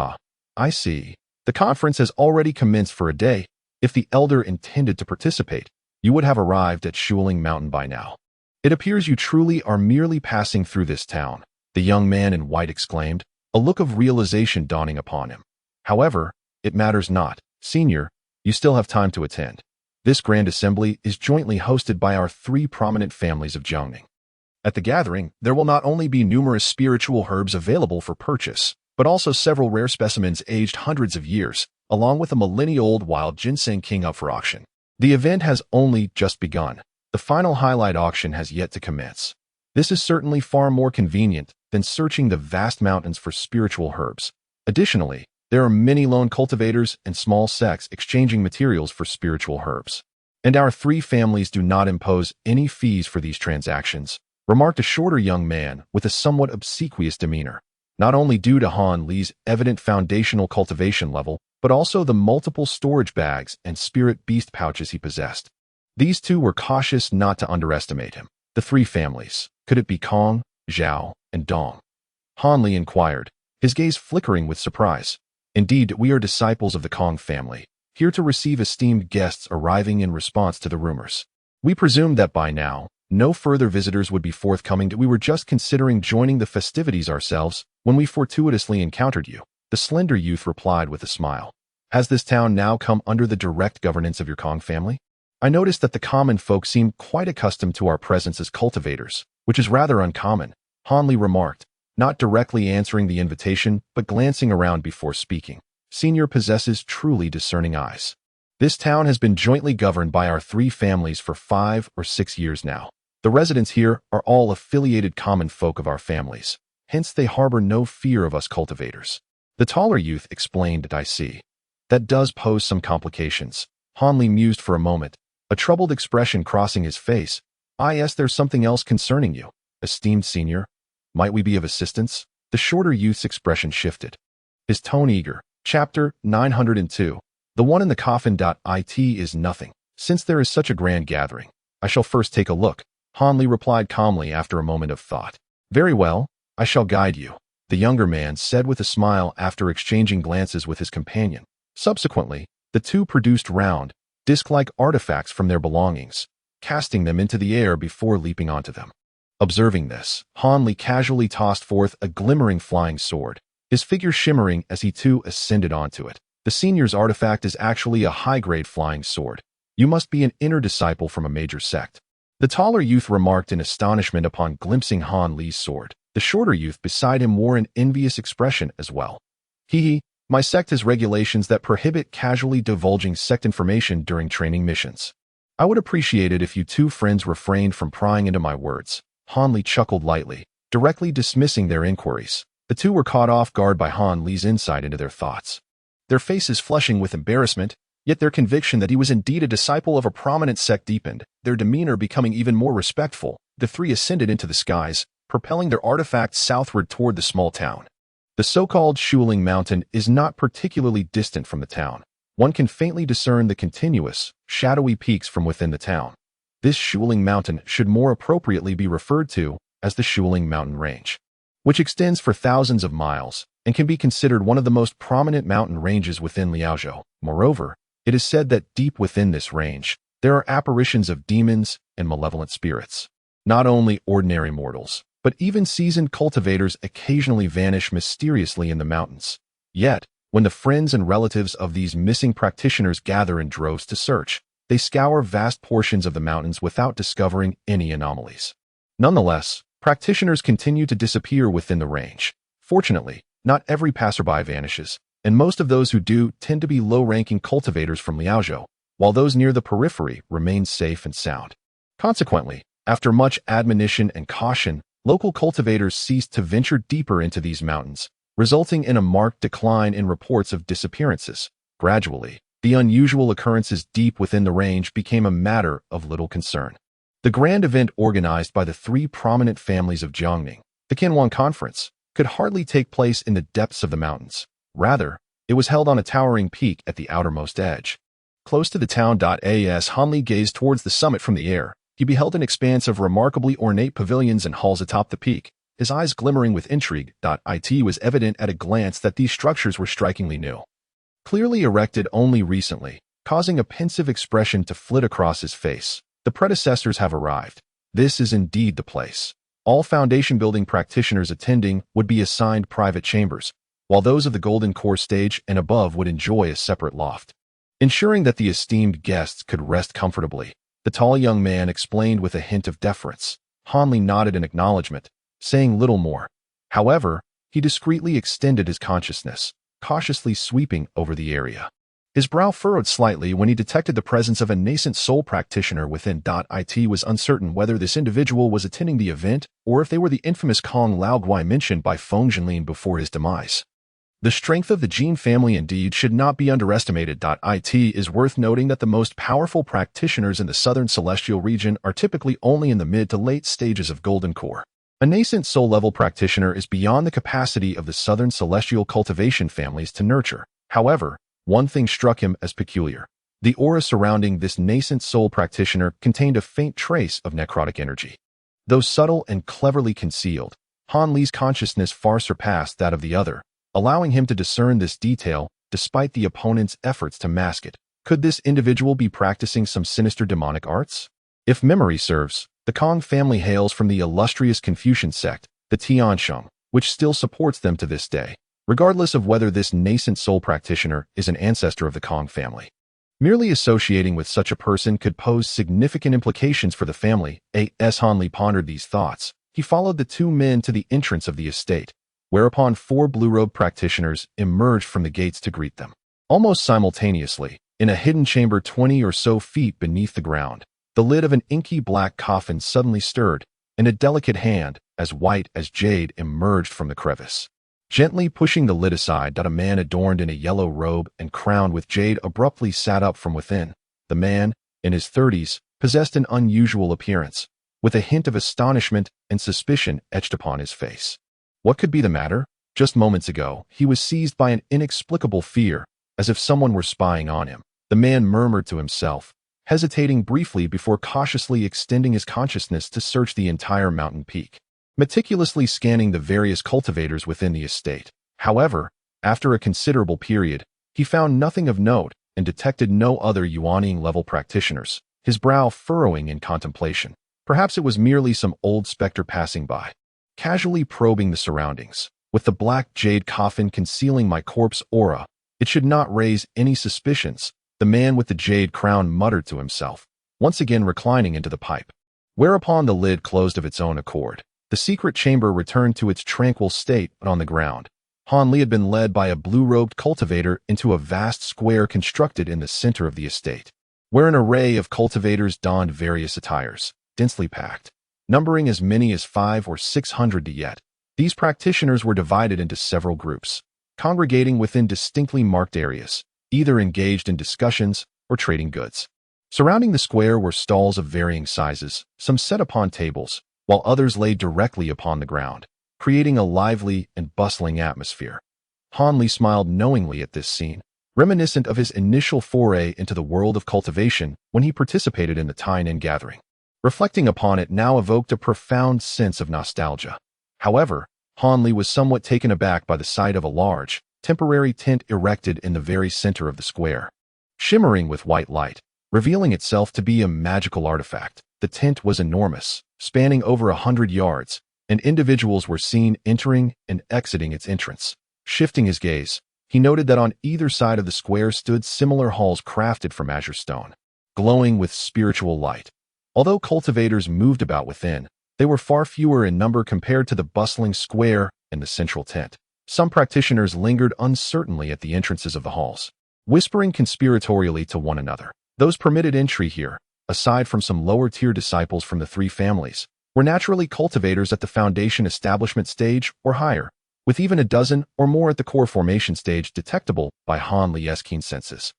I see. The conference has already commenced for a day. If the elder intended to participate, you would have arrived at Shuling Mountain by now. It appears you truly are merely passing through this town, the young man in white exclaimed, a look of realization dawning upon him. However, it matters not, senior, you still have time to attend. This grand assembly is jointly hosted by our 3 prominent families of Jiangning. At the gathering, there will not only be numerous spiritual herbs available for purchase, but also several rare specimens aged hundreds of years, along with a millennia-old wild ginseng king up for auction. The event has only just begun. The final highlight auction has yet to commence. This is certainly far more convenient than searching the vast mountains for spiritual herbs. Additionally, there are many lone cultivators and small sects exchanging materials for spiritual herbs. And our 3 families do not impose any fees for these transactions, remarked a shorter young man with a somewhat obsequious demeanor, not only due to Han Li's evident foundational cultivation level, but also the multiple storage bags and spirit beast pouches he possessed. These 2 were cautious not to underestimate him. The 3 families, could it be Kong, Zhao, and Dong? Han Li inquired, his gaze flickering with surprise. Indeed, we are disciples of the Kong family, here to receive esteemed guests arriving in response to the rumors. We presumed that by now, no further visitors would be forthcoming. We were just considering joining the festivities ourselves when we fortuitously encountered you, the slender youth replied with a smile. Has this town now come under the direct governance of your Kong family? I noticed that the common folk seem quite accustomed to our presence as cultivators, which is rather uncommon, Han Li remarked, not directly answering the invitation but glancing around before speaking. Senior possesses truly discerning eyes. This town has been jointly governed by our 3 families for 5 or 6 years now. The residents here are all affiliated common folk of our families, hence they harbor no fear of us cultivators. The taller youth explained, I see. That does pose some complications. Han Li mused for a moment, a troubled expression crossing his face. Yes, there's something else concerning you, esteemed senior. Might we be of assistance? The shorter youth's expression shifted, his tone eager. Chapter 902. The one in the coffin. It is nothing. Since there is such a grand gathering, I shall first take a look, Han Li replied calmly after a moment of thought. Very well, I shall guide you, the younger man said with a smile after exchanging glances with his companion. Subsequently, the two produced round, disc-like artifacts from their belongings, casting them into the air before leaping onto them. Observing this, Han Li casually tossed forth a glimmering flying sword, his figure shimmering as he too ascended onto it. The senior's artifact is actually a high-grade flying sword. You must be an inner disciple from a major sect. The taller youth remarked in astonishment upon glimpsing Han Li's sword. The shorter youth beside him wore an envious expression as well. Hee, my sect has regulations that prohibit casually divulging sect information during training missions. I would appreciate it if you 2 friends refrained from prying into my words. Han Li chuckled lightly, directly dismissing their inquiries. The 2 were caught off guard by Han Li's insight into their thoughts. Their faces flushing with embarrassment, yet their conviction that he was indeed a disciple of a prominent sect deepened, their demeanor becoming even more respectful. The 3 ascended into the skies, propelling their artifacts southward toward the small town. The so-called Shuling Mountain is not particularly distant from the town. One can faintly discern the continuous, shadowy peaks from within the town. This Shuling Mountain should more appropriately be referred to as the Shuling Mountain Range, which extends for thousands of miles and can be considered one of the most prominent mountain ranges within Liaozhou. Moreover, it is said that deep within this range, there are apparitions of demons and malevolent spirits. Not only ordinary mortals, but even seasoned cultivators occasionally vanish mysteriously in the mountains. Yet, when the friends and relatives of these missing practitioners gather in droves to search, they scour vast portions of the mountains without discovering any anomalies. Nonetheless, practitioners continue to disappear within the range. Fortunately, not every passerby vanishes, and most of those who do tend to be low-ranking cultivators from Liaozhou, while those near the periphery remain safe and sound. Consequently, after much admonition and caution, local cultivators ceased to venture deeper into these mountains, resulting in a marked decline in reports of disappearances. Gradually, the unusual occurrences deep within the range became a matter of little concern. The grand event organized by the 3 prominent families of Jiangning, the Qianwan Conference, could hardly take place in the depths of the mountains. Rather, it was held on a towering peak at the outermost edge. Close to the town. As Han Li gazed towards the summit from the air, he beheld an expanse of remarkably ornate pavilions and halls atop the peak, his eyes glimmering with intrigue. It was evident at a glance that these structures were strikingly new, clearly erected only recently, causing a pensive expression to flit across his face. The predecessors have arrived. This is indeed the place. All foundation building practitioners attending would be assigned private chambers, while those of the Golden Core stage and above would enjoy a separate loft. Ensuring that the esteemed guests could rest comfortably, the tall young man explained with a hint of deference. Han Li nodded in acknowledgement, saying little more. However, he discreetly extended his consciousness, cautiously sweeping over the area. His brow furrowed slightly when he detected the presence of a nascent soul practitioner within. It was uncertain whether this individual was attending the event or if they were the infamous Kong Laoguai mentioned by Feng Jinlin before his demise. The strength of the Jin family indeed should not be underestimated. It is worth noting that the most powerful practitioners in the southern celestial region are typically only in the mid to late stages of Golden Core. A nascent soul-level practitioner is beyond the capacity of the southern celestial cultivation families to nurture. However, one thing struck him as peculiar. The aura surrounding this nascent soul practitioner contained a faint trace of necrotic energy. Though subtle and cleverly concealed, Han Li's consciousness far surpassed that of the other, allowing him to discern this detail despite the opponent's efforts to mask it. Could this individual be practicing some sinister demonic arts? If memory serves, the Kong family hails from the illustrious Confucian sect, the Tiansheng, which still supports them to this day, regardless of whether this nascent soul practitioner is an ancestor of the Kong family. Merely associating with such a person could pose significant implications for the family. As Han Li pondered these thoughts, he followed the two men to the entrance of the estate, whereupon four blue-robed practitioners emerged from the gates to greet them. Almost simultaneously, in a hidden chamber 20 or so feet beneath the ground, the lid of an inky black coffin suddenly stirred, and a delicate hand, as white as jade, emerged from the crevice. Gently pushing the lid aside, a man adorned in a yellow robe and crowned with jade abruptly sat up from within. The man, in his 30s, possessed an unusual appearance, with a hint of astonishment and suspicion etched upon his face. What could be the matter? Just moments ago, he was seized by an inexplicable fear, as if someone were spying on him. The man murmured to himself, hesitating briefly before cautiously extending his consciousness to search the entire mountain peak, meticulously scanning the various cultivators within the estate. However, after a considerable period, he found nothing of note and detected no other Yuanying-level practitioners, his brow furrowing in contemplation. Perhaps it was merely some old specter passing by, casually probing the surroundings. With the black jade coffin concealing my corpse aura, it should not raise any suspicions, the man with the jade crown muttered to himself, once again reclining into the pipe. Whereupon the lid closed of its own accord. The secret chamber returned to its tranquil state, but on the ground, Han Li had been led by a blue-robed cultivator into a vast square constructed in the center of the estate, where an array of cultivators donned various attires, densely packed, numbering as many as 500 or 600 yet. These practitioners were divided into several groups, congregating within distinctly marked areas, either engaged in discussions or trading goods. Surrounding the square were stalls of varying sizes, some set upon tables, while others lay directly upon the ground, creating a lively and bustling atmosphere. Han Li smiled knowingly at this scene, reminiscent of his initial foray into the world of cultivation when he participated in the Tainan gathering. Reflecting upon it now evoked a profound sense of nostalgia. However, Han Li was somewhat taken aback by the sight of a large, temporary tent erected in the very center of the square. Shimmering with white light, revealing itself to be a magical artifact, the tent was enormous, spanning over 100 yards, and individuals were seen entering and exiting its entrance. Shifting his gaze, he noted that on either side of the square stood similar halls crafted from azure stone, glowing with spiritual light. Although cultivators moved about within, they were far fewer in number compared to the bustling square and the central tent. Some practitioners lingered uncertainly at the entrances of the halls, whispering conspiratorially to one another. Those permitted entry here, aside from some lower-tier disciples from the three families, were naturally cultivators at the foundation establishment stage or higher, with even a dozen or more at the core formation stage detectable by Han Li's keen senses.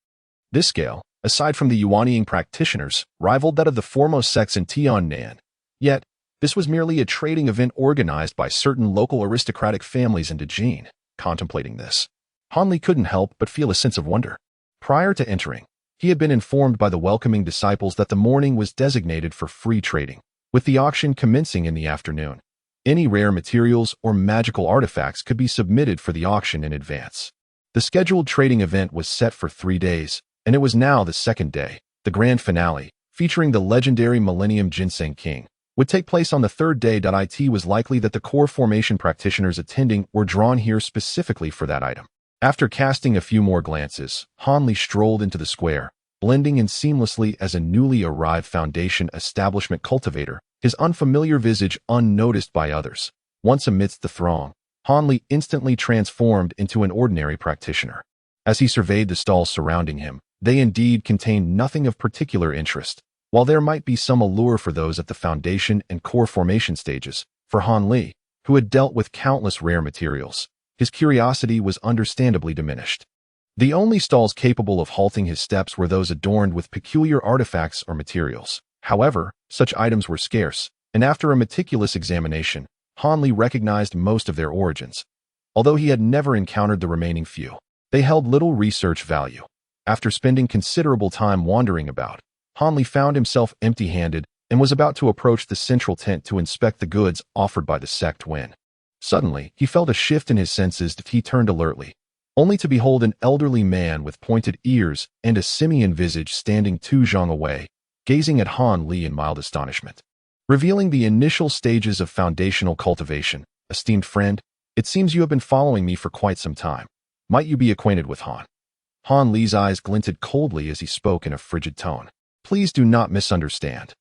This scale, aside from the Yuanying practitioners, rivaled that of the foremost sects in Tiannan. Yet, this was merely a trading event organized by certain local aristocratic families in Dejin. Contemplating this, Han Li couldn't help but feel a sense of wonder. Prior to entering, he had been informed by the welcoming disciples that the morning was designated for free trading, with the auction commencing in the afternoon. Any rare materials or magical artifacts could be submitted for the auction in advance. The scheduled trading event was set for 3 days, and it was now the second day. The grand finale, featuring the legendary Millennium Ginseng King, would take place on the third day. It was likely that the core formation practitioners attending were drawn here specifically for that item. After casting a few more glances, Han Li strolled into the square, blending in seamlessly as a newly arrived foundation establishment cultivator, his unfamiliar visage unnoticed by others. Once amidst the throng, Han Li instantly transformed into an ordinary practitioner. As he surveyed the stalls surrounding him, they indeed contained nothing of particular interest. While there might be some allure for those at the foundation and core formation stages, for Han Li, who had dealt with countless rare materials, his curiosity was understandably diminished. The only stalls capable of halting his steps were those adorned with peculiar artifacts or materials. However, such items were scarce, and after a meticulous examination, Han Li recognized most of their origins. Although he had never encountered the remaining few, they held little research value. After spending considerable time wandering about, Han Li found himself empty-handed and was about to approach the central tent to inspect the goods offered by the sect when, suddenly, he felt a shift in his senses that he turned alertly, only to behold an elderly man with pointed ears and a simian visage standing 2 zhang away, gazing at Han Li in mild astonishment. Revealing the initial stages of foundational cultivation, esteemed friend, it seems you have been following me for quite some time. Might you be acquainted with Han? Han Li's eyes glinted coldly as he spoke in a frigid tone. Please do not misunderstand.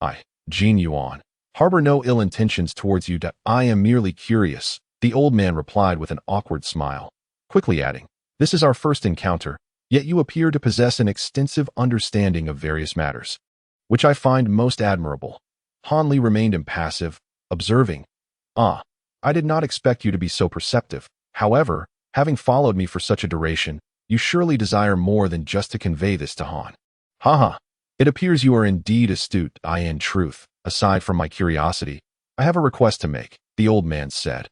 I, Jin Yuan, harbor no ill intentions towards you. I am merely curious, the old man replied with an awkward smile, quickly adding, this is our first encounter, yet you appear to possess an extensive understanding of various matters, which I find most admirable. Han Li remained impassive, observing, I did not expect you to be so perceptive. However, having followed me for such a duration, you surely desire more than just to convey this to Han. Haha, it appears you are indeed astute. In truth, aside from my curiosity, I have a request to make, the old man said.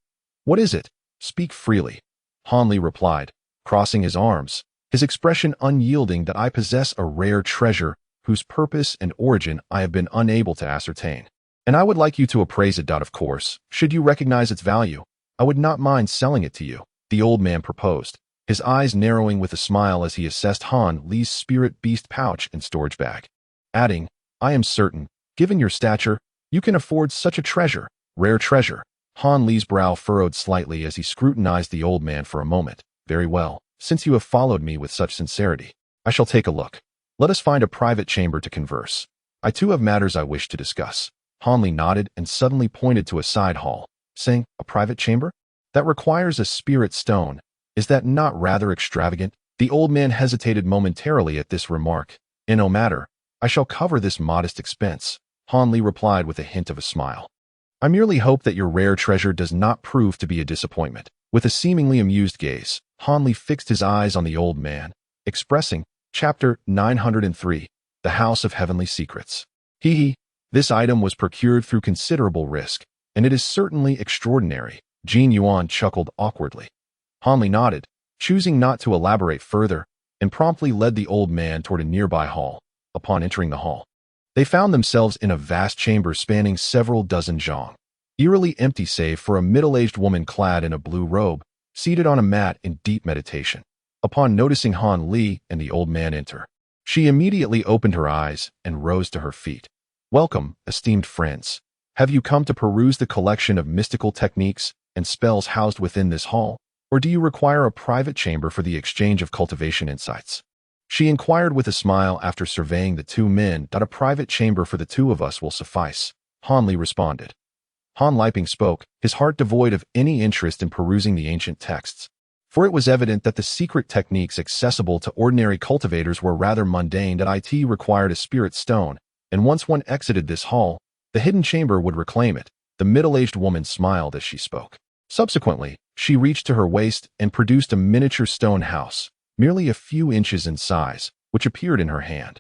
What is it? Speak freely. Han Li replied, crossing his arms, his expression unyielding. That I possess a rare treasure whose purpose and origin I have been unable to ascertain. And I would like you to appraise it. Of course, should you recognize its value, I would not mind selling it to you, the old man proposed, his eyes narrowing with a smile as he assessed Han Li's spirit beast pouch and storage bag, adding, I am certain, given your stature, you can afford such a rare treasure. Han Li's brow furrowed slightly as he scrutinized the old man for a moment. Very well, since you have followed me with such sincerity, I shall take a look. Let us find a private chamber to converse. I too have matters I wish to discuss. Han Li nodded and suddenly pointed to a side hall, saying, a private chamber? That requires a spirit stone. Is that not rather extravagant? The old man hesitated momentarily at this remark. No matter, I shall cover this modest expense, Han Li replied with a hint of a smile. I merely hope that your rare treasure does not prove to be a disappointment. With a seemingly amused gaze, Han Li fixed his eyes on the old man, expressing, Chapter 903, The House of Heavenly Secrets. This item was procured through considerable risk, and it is certainly extraordinary. Jin Yuan chuckled awkwardly. Han Li nodded, choosing not to elaborate further, and promptly led the old man toward a nearby hall. Upon entering the hall, they found themselves in a vast chamber spanning several dozen zhang, eerily empty save for a middle-aged woman clad in a blue robe, seated on a mat in deep meditation. Upon noticing Han Li and the old man enter, she immediately opened her eyes and rose to her feet. Welcome, esteemed friends. Have you come to peruse the collection of mystical techniques and spells housed within this hall, or do you require a private chamber for the exchange of cultivation insights? She inquired with a smile after surveying the two men. A private chamber for the two of us will suffice, Han Li responded. Han Liping spoke, his heart devoid of any interest in perusing the ancient texts, for it was evident that the secret techniques accessible to ordinary cultivators were rather mundane. It required a spirit stone, and once one exited this hall, the hidden chamber would reclaim it. The middle-aged woman smiled as she spoke. Subsequently, she reached to her waist and produced a miniature stone house, merely a few inches in size, which appeared in her hand.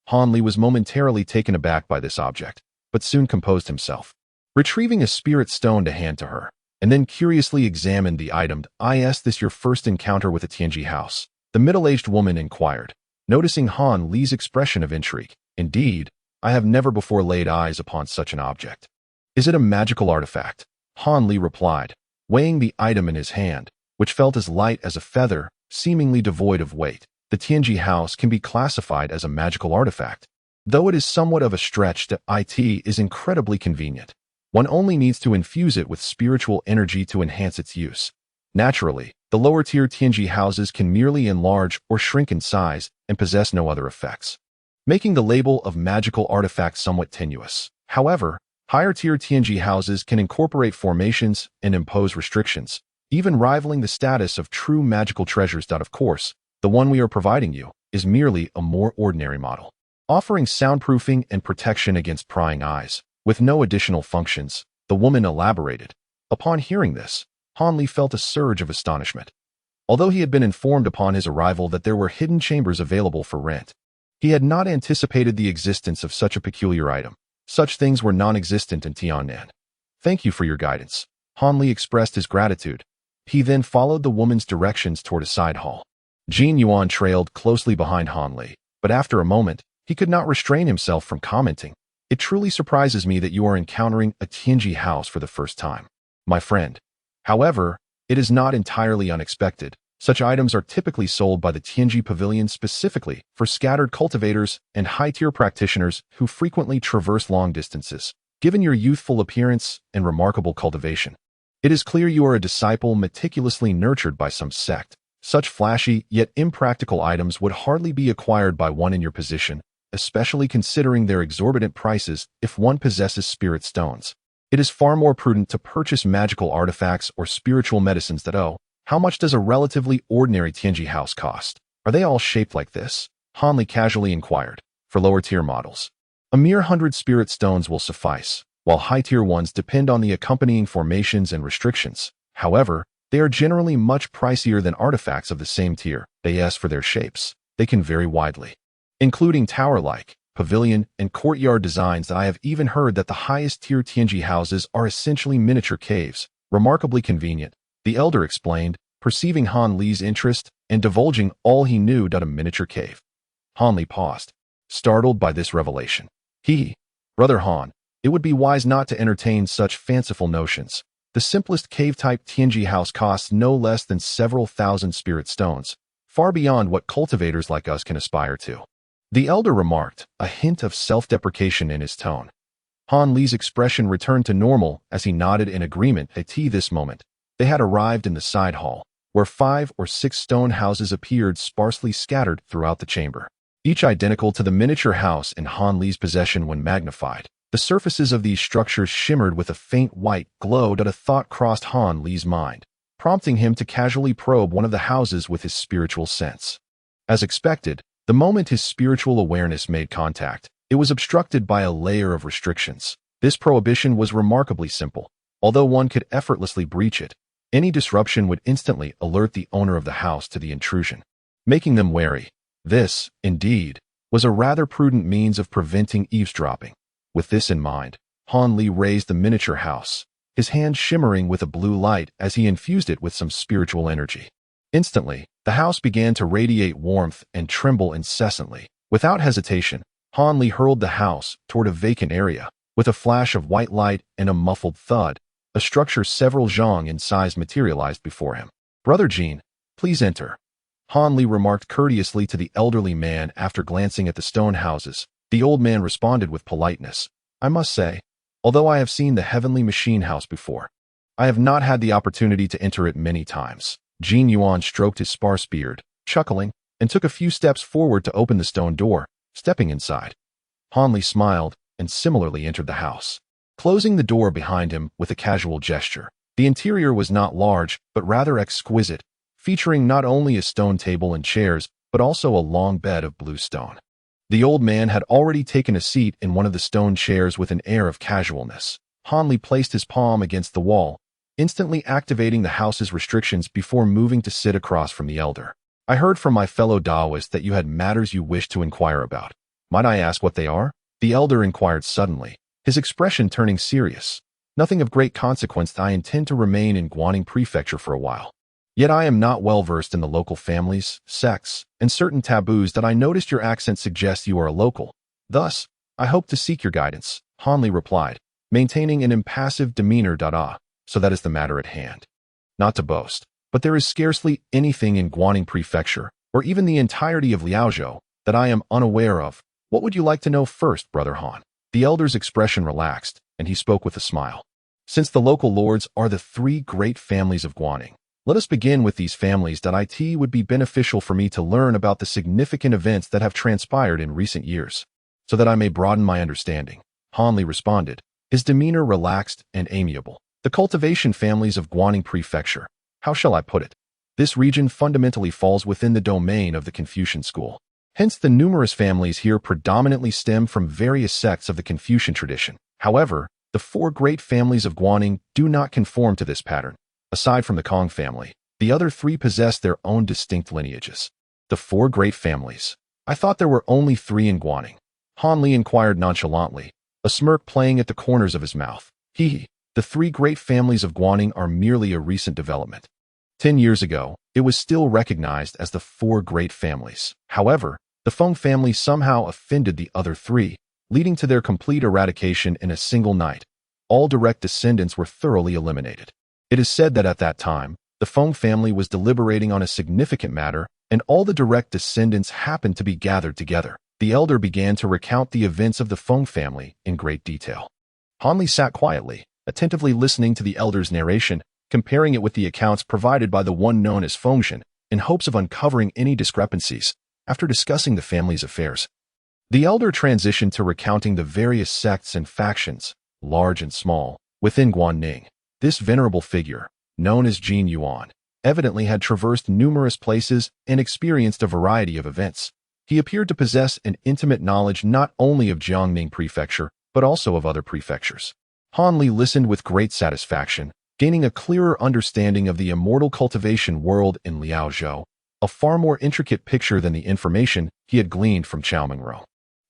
Han Li was momentarily taken aback by this object, but soon composed himself, retrieving a spirit stone to hand to her, and then curiously examined the item. Is this your first encounter with a Tianji house? The middle-aged woman inquired, noticing Han Li's expression of intrigue. Indeed, I have never before laid eyes upon such an object. Is it a magical artifact? Han Li replied, weighing the item in his hand, which felt as light as a feather, seemingly devoid of weight. The Tianji house can be classified as a magical artifact. Though it is somewhat of a stretch, it is incredibly convenient. One only needs to infuse it with spiritual energy to enhance its use. Naturally, the lower-tier Tianji houses can merely enlarge or shrink in size and possess no other effects, making the label of magical artifact somewhat tenuous. However, higher-tier Tianji houses can incorporate formations and impose restrictions, even rivaling the status of true magical treasures. Of course, the one we are providing you is merely a more ordinary model, offering soundproofing and protection against prying eyes, with no additional functions, the woman elaborated. Upon hearing this, Han Li felt a surge of astonishment. Although he had been informed upon his arrival that there were hidden chambers available for rent, he had not anticipated the existence of such a peculiar item. Such things were non-existent in Tiannan. Thank you for your guidance. Han Li expressed his gratitude. He then followed the woman's directions toward a side hall. Jin Yuan trailed closely behind Han Li, but after a moment, he could not restrain himself from commenting. It truly surprises me that you are encountering a Tianji house for the first time, my friend. However, it is not entirely unexpected. Such items are typically sold by the Tianji Pavilion specifically for scattered cultivators and high-tier practitioners who frequently traverse long distances. Given your youthful appearance and remarkable cultivation, it is clear you are a disciple meticulously nurtured by some sect. Such flashy yet impractical items would hardly be acquired by one in your position, especially considering their exorbitant prices if one possesses spirit stones. It is far more prudent to purchase magical artifacts or spiritual medicines that how much does a relatively ordinary Tianji house cost? Are they all shaped like this? Han Li casually inquired. For lower-tier models, a mere 100 spirit stones will suffice, while high-tier ones depend on the accompanying formations and restrictions. However, they are generally much pricier than artifacts of the same tier. As for their shapes, they can vary widely, including tower-like, pavilion, and courtyard designs. I have even heard that the highest-tier Tianji houses are essentially miniature caves, remarkably convenient. The elder explained, perceiving Han Li's interest and divulging all he knew about a miniature cave. Han Li paused, startled by this revelation. Brother Han, it would be wise not to entertain such fanciful notions. The simplest cave-type Tianji house costs no less than several thousand spirit stones, far beyond what cultivators like us can aspire to. The elder remarked, a hint of self-deprecation in his tone. Han Li's expression returned to normal as he nodded in agreement. At this moment, they had arrived in the side hall, where 5 or 6 stone houses appeared sparsely scattered throughout the chamber, each identical to the miniature house in Han Li's possession when magnified. The surfaces of these structures shimmered with a faint white glow. A thought crossed Han Li's mind, prompting him to casually probe one of the houses with his spiritual sense. As expected, the moment his spiritual awareness made contact, it was obstructed by a layer of restrictions. This prohibition was remarkably simple. Although one could effortlessly breach it, any disruption would instantly alert the owner of the house to the intrusion, making them wary. This, indeed, was a rather prudent means of preventing eavesdropping. With this in mind, Han Li raised the miniature house, his hand shimmering with a blue light as he infused it with some spiritual energy. Instantly, the house began to radiate warmth and tremble incessantly. Without hesitation, Han Li hurled the house toward a vacant area. With a flash of white light and a muffled thud, a structure several zhang in size materialized before him. Brother Jean, please enter. Han Li remarked courteously to the elderly man after glancing at the stone houses. The old man responded with politeness. I must say, although I have seen the heavenly machine house before, I have not had the opportunity to enter it many times. Jin Yuan stroked his sparse beard, chuckling, and took a few steps forward to open the stone door. Stepping inside, Han Li smiled and similarly entered the house, closing the door behind him with a casual gesture. The interior was not large, but rather exquisite, featuring not only a stone table and chairs, but also a long bed of blue stone. The old man had already taken a seat in one of the stone chairs with an air of casualness. Han Li placed his palm against the wall, instantly activating the house's restrictions before moving to sit across from the elder. I heard from my fellow Taoists that you had matters you wished to inquire about. Might I ask what they are? The elder inquired suddenly, his expression turning serious. Nothing of great consequence. I intend to remain in Guaning Prefecture for a while. Yet I am not well versed in the local families, sects, and certain taboos that I noticed your accent suggests you are a local. Thus, I hope to seek your guidance, Han Li replied, maintaining an impassive demeanor. So that is the matter at hand. Not to boast, but there is scarcely anything in Guaning Prefecture, or even the entirety of Liaozhou, that I am unaware of. What would you like to know first, Brother Han? The elder's expression relaxed, and he spoke with a smile. Since the local lords are the 3 great families of Guaning, let us begin with these families. It would be beneficial for me to learn about the significant events that have transpired in recent years, so that I may broaden my understanding. Han Li responded, his demeanor relaxed and amiable. The cultivation families of Guaning Prefecture. How shall I put it? This region fundamentally falls within the domain of the Confucian school. Hence, the numerous families here predominantly stem from various sects of the Confucian tradition. However, the 4 great families of Guaning do not conform to this pattern. Aside from the Kong family, the other 3 possess their own distinct lineages. The 4 great families. I thought there were only 3 in Guaning. Han Li inquired nonchalantly, a smirk playing at the corners of his mouth. The 3 great families of Guaning are merely a recent development. 10 years ago, it was still recognized as the 4 great families. However, the Feng family somehow offended the other 3, leading to their complete eradication in a single night. All direct descendants were thoroughly eliminated. It is said that at that time, the Feng family was deliberating on a significant matter, and all the direct descendants happened to be gathered together. The elder began to recount the events of the Feng family in great detail. Han Li sat quietly, attentively listening to the elder's narration, comparing it with the accounts provided by the one known as Fengshen, in hopes of uncovering any discrepancies. After discussing the family's affairs, the elder transitioned to recounting the various sects and factions, large and small, within Guanning. This venerable figure, known as Jin Yuan, evidently had traversed numerous places and experienced a variety of events. He appeared to possess an intimate knowledge not only of Jiangning Prefecture, but also of other prefectures. Han Li listened with great satisfaction, gaining a clearer understanding of the immortal cultivation world in Liaozhou, a far more intricate picture than the information he had gleaned from Chao Mengro.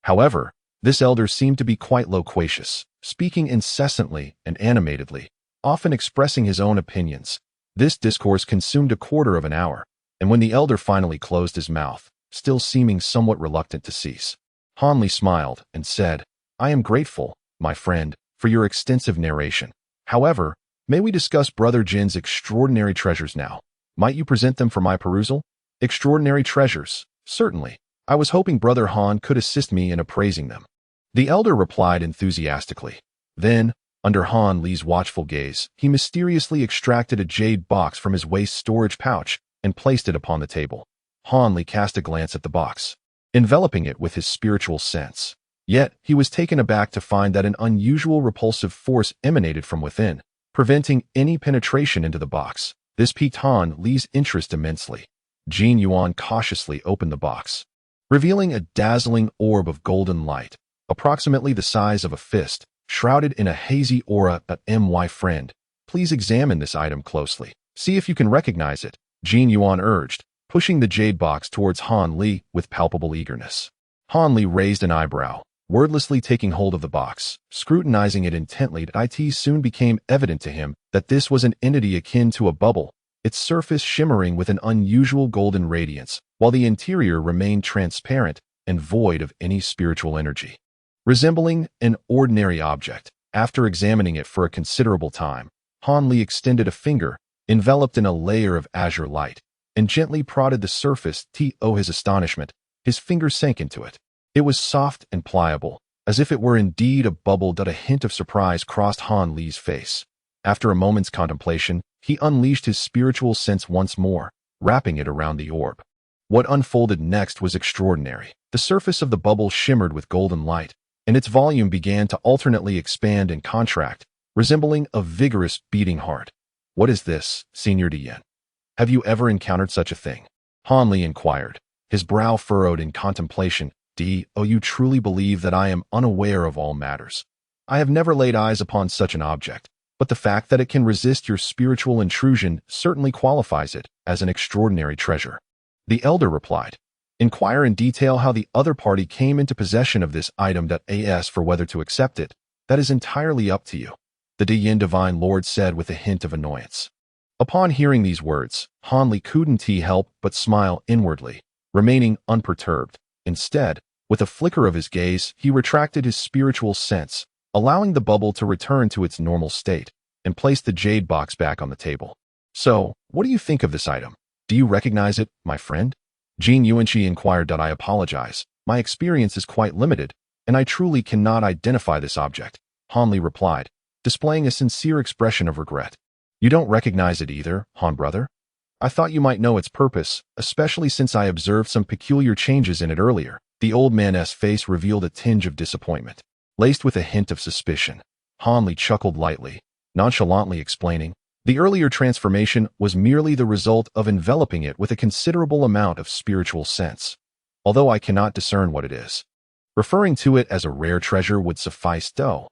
However, this elder seemed to be quite loquacious, speaking incessantly and animatedly, often expressing his own opinions. This discourse consumed a quarter of an hour, and when the elder finally closed his mouth, still seeming somewhat reluctant to cease, Han Li smiled and said, "I am grateful, my friend, for your extensive narration. However, may we discuss Brother Jin's extraordinary treasures now? Might you present them for my perusal?" "Extraordinary treasures, certainly. I was hoping Brother Han could assist me in appraising them," the elder replied enthusiastically. Then, under Han Li's watchful gaze, he mysteriously extracted a jade box from his waist storage pouch and placed it upon the table. Han Li cast a glance at the box, enveloping it with his spiritual sense. Yet, he was taken aback to find that an unusual repulsive force emanated from within, preventing any penetration into the box. This piqued Han Li's interest immensely. Jin Yuan cautiously opened the box, revealing a dazzling orb of golden light, approximately the size of a fist, shrouded in a hazy aura. "My friend, please examine this item closely. See if you can recognize it," Jin Yuan urged, pushing the jade box towards Han Li with palpable eagerness. Han Li raised an eyebrow, wordlessly taking hold of the box, scrutinizing it intently. It soon became evident to him that this was an entity akin to a bubble, its surface shimmering with an unusual golden radiance, while the interior remained transparent and void of any spiritual energy. Resembling an ordinary object, after examining it for a considerable time, Han Li extended a finger, enveloped in a layer of azure light, and gently prodded the surface. To his astonishment, his finger sank into it. It was soft and pliable, as if it were indeed a bubble. A hint of surprise crossed Han Li's face. After a moment's contemplation, he unleashed his spiritual sense once more, wrapping it around the orb. What unfolded next was extraordinary. The surface of the bubble shimmered with golden light, and its volume began to alternately expand and contract, resembling a vigorous beating heart. "What is this, Senior Dian? Have you ever encountered such a thing?" Han Li inquired, his brow furrowed in contemplation. You truly believe that I am unaware of all matters? I have never laid eyes upon such an object, but the fact that it can resist your spiritual intrusion certainly qualifies it as an extraordinary treasure. The elder replied, "Inquire in detail how the other party came into possession of this item. As for whether to accept it, that is entirely up to you," the Dian Divine Lord said with a hint of annoyance. Upon hearing these words, Han Li couldn't help but smile inwardly, remaining unperturbed. Instead, with a flicker of his gaze, he retracted his spiritual sense, allowing the bubble to return to its normal state, and placed the jade box back on the table. "So, what do you think of this item? Do you recognize it, my friend?" Jin Yuanqi inquired. "I apologize. My experience is quite limited, and I truly cannot identify this object," Han Li replied, displaying a sincere expression of regret. "You don't recognize it either, Han brother? I thought you might know its purpose, especially since I observed some peculiar changes in it earlier." The old man's face revealed a tinge of disappointment, laced with a hint of suspicion. Han Li chuckled lightly, nonchalantly explaining, "The earlier transformation was merely the result of enveloping it with a considerable amount of spiritual sense, although I cannot discern what it is. Referring to it as a rare treasure would suffice, though."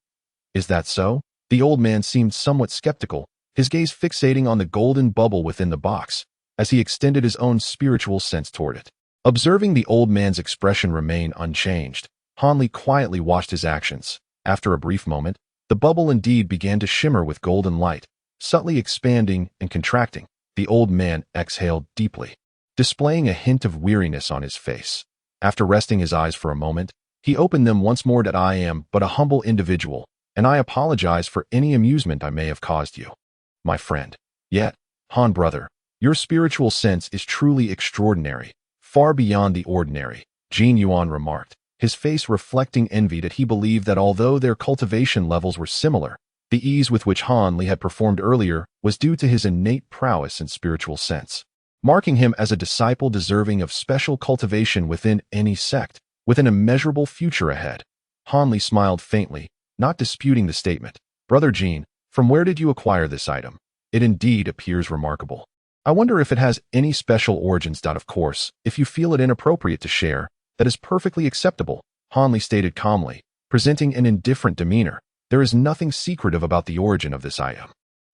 "Is that so?" The old man seemed somewhat skeptical, his gaze fixating on the golden bubble within the box, as he extended his own spiritual sense toward it. Observing the old man's expression remain unchanged, Han Li quietly watched his actions. After a brief moment, the bubble indeed began to shimmer with golden light, subtly expanding and contracting. The old man exhaled deeply, displaying a hint of weariness on his face. After resting his eyes for a moment, He opened them once more that I am but a humble individual, and I apologize for any amusement I may have caused you, my friend. Yet, Han brother, your spiritual sense is truly extraordinary, far beyond the ordinary, Jin Yuan remarked, his face reflecting envy that he believed that although their cultivation levels were similar, the ease with which Han Li had performed earlier was due to his innate prowess and spiritual sense, marking him as a disciple deserving of special cultivation within any sect, with an immeasurable future ahead. Han Li smiled faintly, not disputing the statement. Brother Jin, from where did you acquire this item? It indeed appears remarkable. I wonder if it has any special origins. Of course, if you feel it inappropriate to share, that is perfectly acceptable, Han Li stated calmly, presenting an indifferent demeanor. There is nothing secretive about the origin of this item.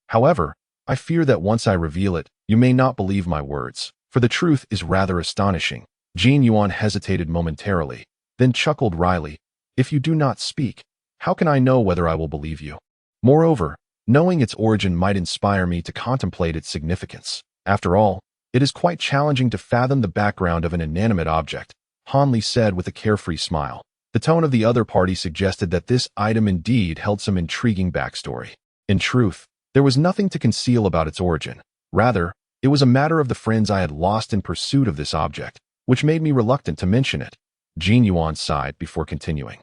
However, I fear that once I reveal it, you may not believe my words, for the truth is rather astonishing. Jin Yuan hesitated momentarily, then chuckled wryly. If you do not speak, how can I know whether I will believe you? Moreover, knowing its origin might inspire me to contemplate its significance. After all, it is quite challenging to fathom the background of an inanimate object, Han Li said with a carefree smile. The tone of the other party suggested that this item indeed held some intriguing backstory. In truth, there was nothing to conceal about its origin. Rather, it was a matter of the friends I had lost in pursuit of this object, which made me reluctant to mention it. Jin Yuan sighed before continuing.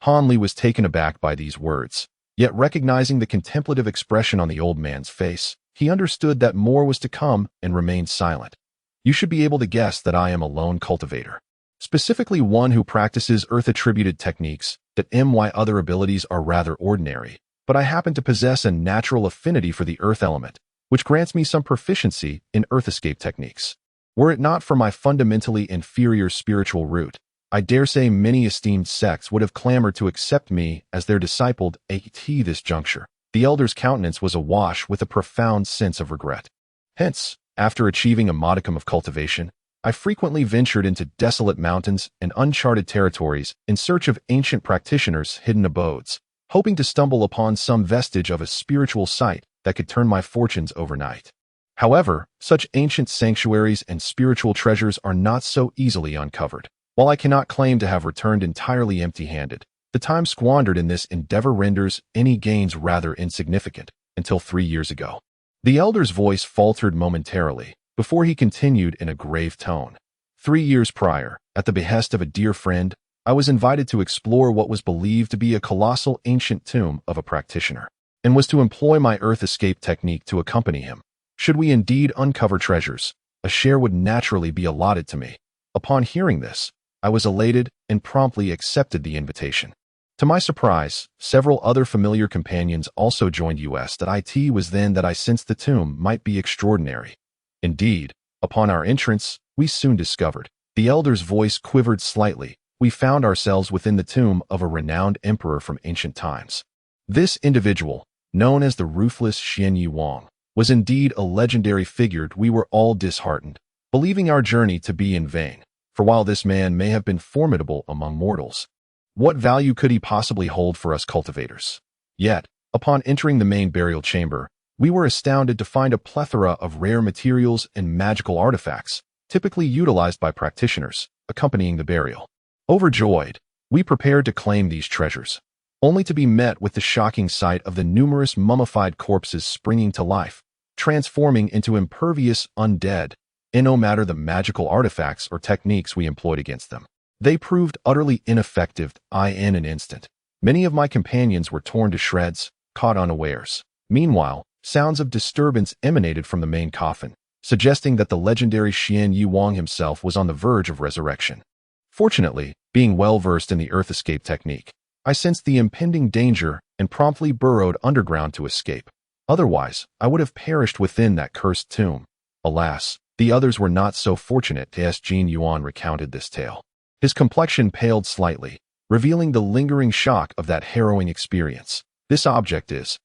Han Li was taken aback by these words, yet recognizing the contemplative expression on the old man's face, he understood that more was to come and remained silent. You should be able to guess that I am a lone cultivator. Specifically one who practices earth-attributed techniques, that my other abilities are rather ordinary, but I happen to possess a natural affinity for the earth element, which grants me some proficiency in earth escape techniques. Were it not for my fundamentally inferior spiritual root, I dare say many esteemed sects would have clamored to accept me as their disciple at this juncture. The elder's countenance was awash with a profound sense of regret. Hence, after achieving a modicum of cultivation, I frequently ventured into desolate mountains and uncharted territories in search of ancient practitioners' hidden abodes, hoping to stumble upon some vestige of a spiritual site that could turn my fortunes overnight. However, such ancient sanctuaries and spiritual treasures are not so easily uncovered. While I cannot claim to have returned entirely empty-handed, the time squandered in this endeavor renders any gains rather insignificant, until 3 years ago. The elder's voice faltered momentarily, before he continued in a grave tone. 3 years prior, at the behest of a dear friend, I was invited to explore what was believed to be a colossal ancient tomb of a practitioner, and was to employ my earth escape technique to accompany him. Should we indeed uncover treasures, a share would naturally be allotted to me. Upon hearing this, I was elated and promptly accepted the invitation. To my surprise, several other familiar companions also joined us. It was then that I sensed the tomb might be extraordinary. Indeed, upon our entrance, we soon discovered. The elder's voice quivered slightly. We found ourselves within the tomb of a renowned emperor from ancient times. This individual, known as the ruthless Xian Yi Wang, was indeed a legendary figure. We were all disheartened, believing our journey to be in vain. For while this man may have been formidable among mortals, what value could he possibly hold for us cultivators? Yet, upon entering the main burial chamber, we were astounded to find a plethora of rare materials and magical artifacts, typically utilized by practitioners, accompanying the burial. Overjoyed, we prepared to claim these treasures, only to be met with the shocking sight of the numerous mummified corpses springing to life, transforming into impervious undead, and no matter the magical artifacts or techniques we employed against them. They proved utterly ineffective in an instant. Many of my companions were torn to shreds, caught unawares. Meanwhile, sounds of disturbance emanated from the main coffin, suggesting that the legendary Xian Yi Wang himself was on the verge of resurrection. Fortunately, being well-versed in the earth escape technique, I sensed the impending danger and promptly burrowed underground to escape. Otherwise, I would have perished within that cursed tomb. Alas, the others were not so fortunate. As Jin Yuan recounted this tale, his complexion paled slightly, revealing the lingering shock of that harrowing experience. This object is...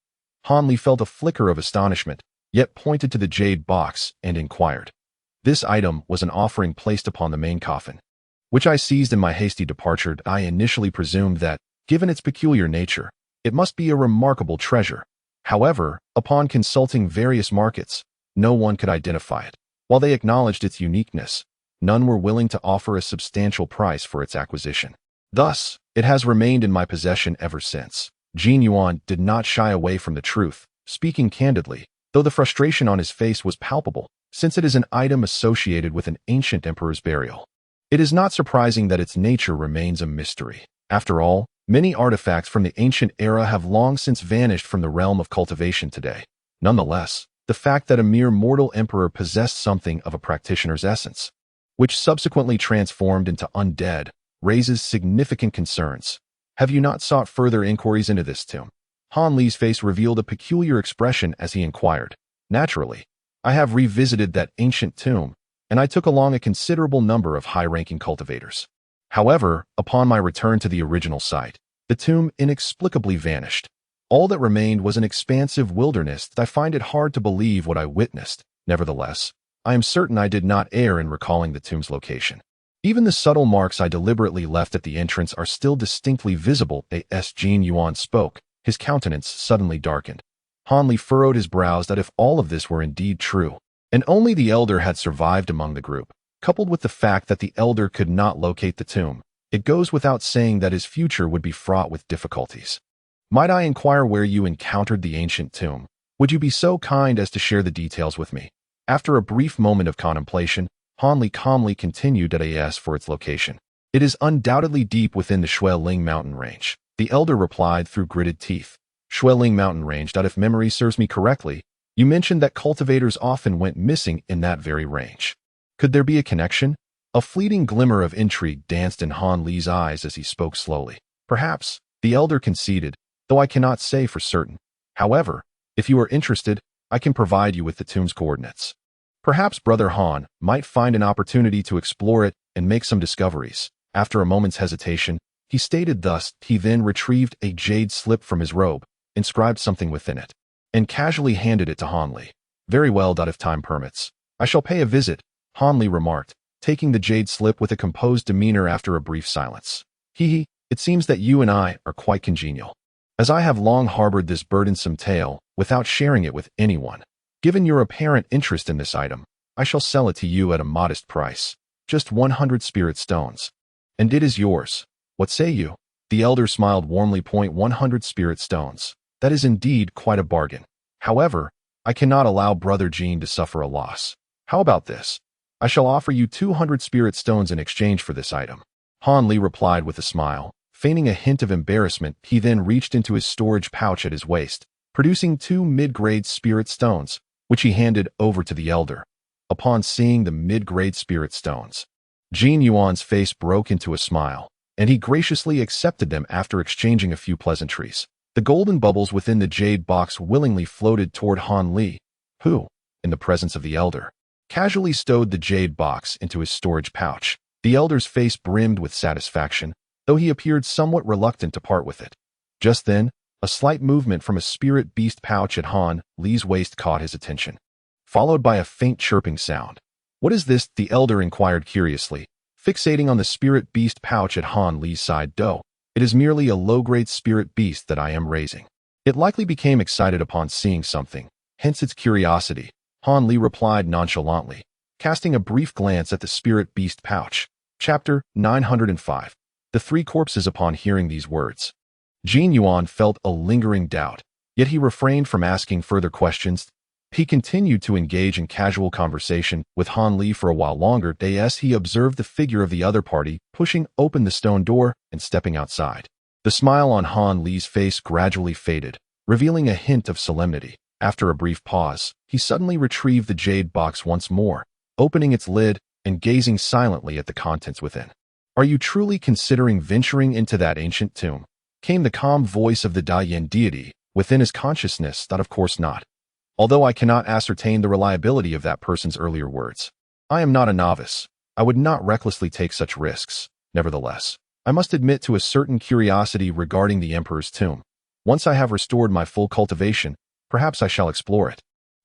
Han Li felt a flicker of astonishment, yet pointed to the jade box and inquired. This item was an offering placed upon the main coffin, which I seized in my hasty departure. I initially presumed that, given its peculiar nature, it must be a remarkable treasure. However, upon consulting various markets, no one could identify it. While they acknowledged its uniqueness, none were willing to offer a substantial price for its acquisition. Thus, It has remained in my possession ever since. Jin Yuan did not shy away from the truth, speaking candidly, though the frustration on his face was palpable, since it is an item associated with an ancient emperor's burial. It is not surprising that its nature remains a mystery. After all, many artifacts from the ancient era have long since vanished from the realm of cultivation today. Nonetheless, the fact that a mere mortal emperor possessed something of a practitioner's essence, which subsequently transformed into undead, raises significant concerns. Have you not sought further inquiries into this tomb? Han Li's face revealed a peculiar expression as he inquired. Naturally, I have revisited that ancient tomb, and I took along a considerable number of high-ranking cultivators. However, upon my return to the original site, the tomb inexplicably vanished. All that remained was an expansive wilderness that I find it hard to believe what I witnessed. Nevertheless, I am certain I did not err in recalling the tomb's location. Even the subtle marks I deliberately left at the entrance are still distinctly visible. As Jin Yuan spoke, his countenance suddenly darkened. Han Li furrowed his brows that if all of this were indeed true, and only the elder had survived among the group, coupled with the fact that the elder could not locate the tomb, it goes without saying that his future would be fraught with difficulties. Might I inquire where you encountered the ancient tomb? Would you be so kind as to share the details with me? After a brief moment of contemplation, Han Li calmly continued to ask for its location. It is undoubtedly deep within the Xueling mountain range, the elder replied through gritted teeth. Xueling mountain range. If memory serves me correctly, you mentioned that cultivators often went missing in that very range. Could there be a connection? A fleeting glimmer of intrigue danced in Han Li's eyes as he spoke slowly. Perhaps, the elder conceded, though I cannot say for certain. However, if you are interested, I can provide you with the tomb's coordinates. Perhaps Brother Han might find an opportunity to explore it and make some discoveries. After a moment's hesitation, he stated thus. He then retrieved a jade slip from his robe, inscribed something within it, and casually handed it to Han Li. Very well. If time permits, I shall pay a visit, Han Li remarked, taking the jade slip with a composed demeanor after a brief silence. It seems that you and I are quite congenial, as I have long harbored this burdensome tale without sharing it with anyone. Given your apparent interest in this item, I shall sell it to you at a modest price, just 100 spirit stones. And it is yours. What say you? The elder smiled warmly. 100 spirit stones. That is indeed quite a bargain. However, I cannot allow Brother Jin to suffer a loss. How about this? I shall offer you 200 spirit stones in exchange for this item. Han Li replied with a smile. Feigning a hint of embarrassment, he then reached into his storage pouch at his waist, producing 2 mid-grade spirit stones, which he handed over to the elder. Upon seeing the mid-grade spirit stones, Jin Yuan's face broke into a smile, and he graciously accepted them after exchanging a few pleasantries. The golden bubbles within the jade box willingly floated toward Han Li, who, in the presence of the elder, casually stowed the jade box into his storage pouch. The elder's face brimmed with satisfaction, though he appeared somewhat reluctant to part with it. Just then, a slight movement from a spirit beast pouch at Han Li's waist caught his attention, followed by a faint chirping sound. What is this? The elder inquired curiously, fixating on the spirit beast pouch at Han Li's side. It is merely a low-grade spirit beast that I am raising. It likely became excited upon seeing something, hence its curiosity, Han Li replied nonchalantly, casting a brief glance at the spirit beast pouch. Chapter 905. The Three Corpses. Upon hearing these words, Jin Yuan felt a lingering doubt, yet he refrained from asking further questions. He continued to engage in casual conversation with Han Li for a while longer as he observed the figure of the other party pushing open the stone door and stepping outside. The smile on Han Li's face gradually faded, revealing a hint of solemnity. After a brief pause, he suddenly retrieved the jade box once more, opening its lid and gazing silently at the contents within. Are you truly considering venturing into that ancient tomb? Came the calm voice of the Daiyan deity within his consciousness. Of course not. Although I cannot ascertain the reliability of that person's earlier words, I am not a novice. I would not recklessly take such risks. Nevertheless, I must admit to a certain curiosity regarding the Emperor's tomb. Once I have restored my full cultivation, perhaps I shall explore it.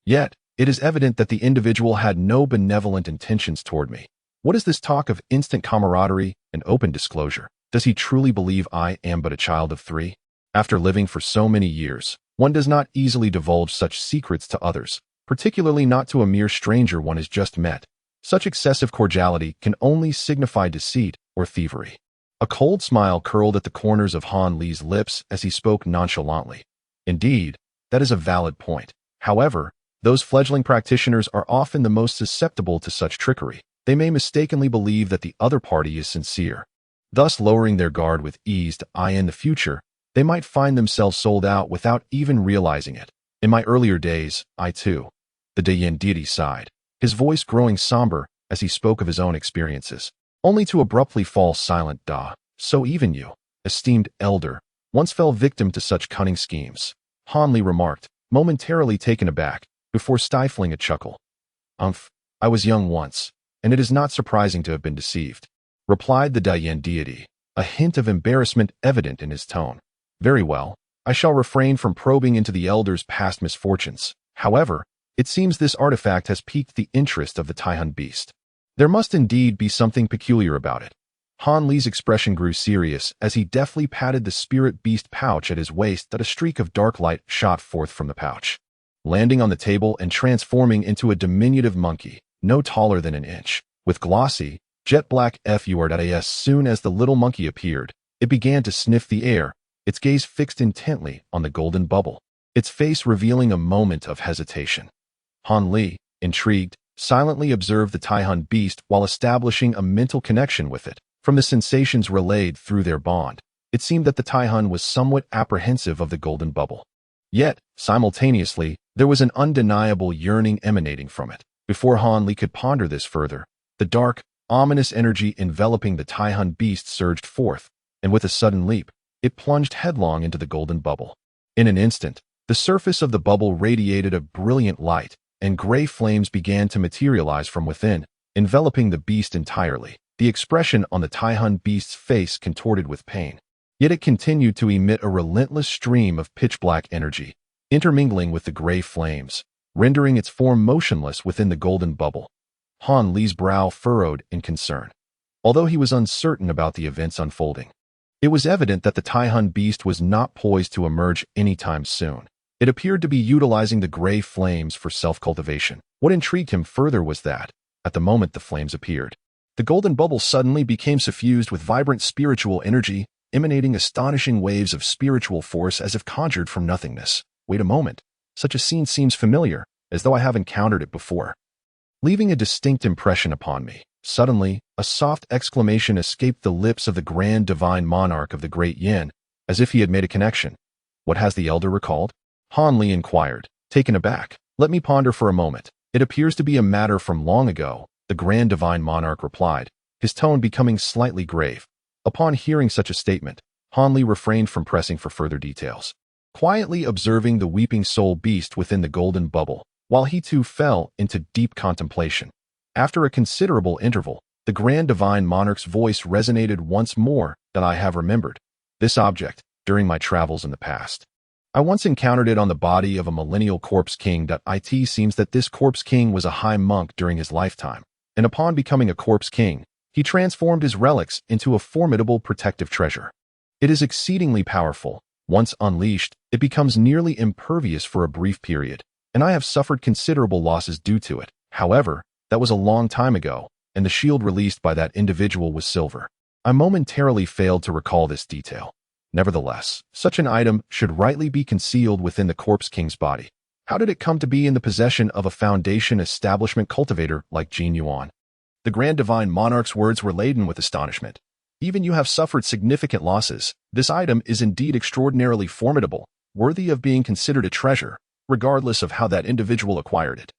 Yet, it is evident that the individual had no benevolent intentions toward me. What is this talk of instant camaraderie and open disclosure? Does he truly believe I am but a child of 3? After living for so many years, one does not easily divulge such secrets to others, particularly not to a mere stranger one has just met. Such excessive cordiality can only signify deceit or thievery. A cold smile curled at the corners of Han Li's lips as he spoke nonchalantly. Indeed, that is a valid point. However, those fledgling practitioners are often the most susceptible to such trickery. They may mistakenly believe that the other party is sincere, thus lowering their guard with ease to in the future. They might find themselves sold out without even realizing it. In my earlier days, I too. The Dayan deity sighed, his voice growing somber as he spoke of his own experiences, only to abruptly fall silent. So even you, esteemed elder, once fell victim to such cunning schemes, Han Li remarked, momentarily taken aback, before stifling a chuckle. I was young once, and it is not surprising to have been deceived, replied the Dayan deity, a hint of embarrassment evident in his tone. Very well, I shall refrain from probing into the elder's past misfortunes. However, it seems this artifact has piqued the interest of the Taihan beast. There must indeed be something peculiar about it. Han Li's expression grew serious as he deftly patted the spirit beast pouch at his waist that a streak of dark light shot forth from the pouch, landing on the table and transforming into a diminutive monkey, no taller than an inch, with glossy, jet-black fur. As soon as the little monkey appeared, it began to sniff the air, its gaze fixed intently on the golden bubble, its face revealing a moment of hesitation. Han Li, intrigued, silently observed the Taihan beast while establishing a mental connection with it. From the sensations relayed through their bond, it seemed that the Taihan was somewhat apprehensive of the golden bubble. Yet, simultaneously, there was an undeniable yearning emanating from it. Before Han Li could ponder this further, the dark, ominous energy enveloping the Taihan beast surged forth, and with a sudden leap, it plunged headlong into the golden bubble. In an instant, the surface of the bubble radiated a brilliant light, and gray flames began to materialize from within, enveloping the beast entirely. The expression on the Taihan beast's face contorted with pain. Yet it continued to emit a relentless stream of pitch-black energy, intermingling with the gray flames, rendering its form motionless within the golden bubble. Han Li's brow furrowed in concern, although he was uncertain about the events unfolding. It was evident that the Taihan beast was not poised to emerge anytime soon. It appeared to be utilizing the gray flames for self-cultivation. What intrigued him further was that, at the moment the flames appeared, the golden bubble suddenly became suffused with vibrant spiritual energy, emanating astonishing waves of spiritual force as if conjured from nothingness. Wait a moment. Such a scene seems familiar, as though I have encountered it before, leaving a distinct impression upon me. Suddenly, a soft exclamation escaped the lips of the grand divine monarch of the great Yin, as if he had made a connection. What has the elder recalled? Han Li inquired, taken aback. Let me ponder for a moment. It appears to be a matter from long ago, the grand divine monarch replied, his tone becoming slightly grave. Upon hearing such a statement, Han Li refrained from pressing for further details, quietly observing the weeping soul beast within the golden bubble, while he too fell into deep contemplation. After a considerable interval, the grand divine monarch's voice resonated once more. That I have remembered this object during my travels in the past. I once encountered it on the body of a millennial corpse king. It seems that this corpse king was a high monk during his lifetime, and upon becoming a corpse king, he transformed his relics into a formidable protective treasure. It is exceedingly powerful. Once unleashed, it becomes nearly impervious for a brief period, and I have suffered considerable losses due to it. However, that was a long time ago, and the shield released by that individual was silver. I momentarily failed to recall this detail. Nevertheless, such an item should rightly be concealed within the corpse king's body. How did it come to be in the possession of a foundation establishment cultivator like Jin Yuan? The grand divine monarch's words were laden with astonishment. Even you have suffered significant losses. This item is indeed extraordinarily formidable, worthy of being considered a treasure, regardless of how that individual acquired it.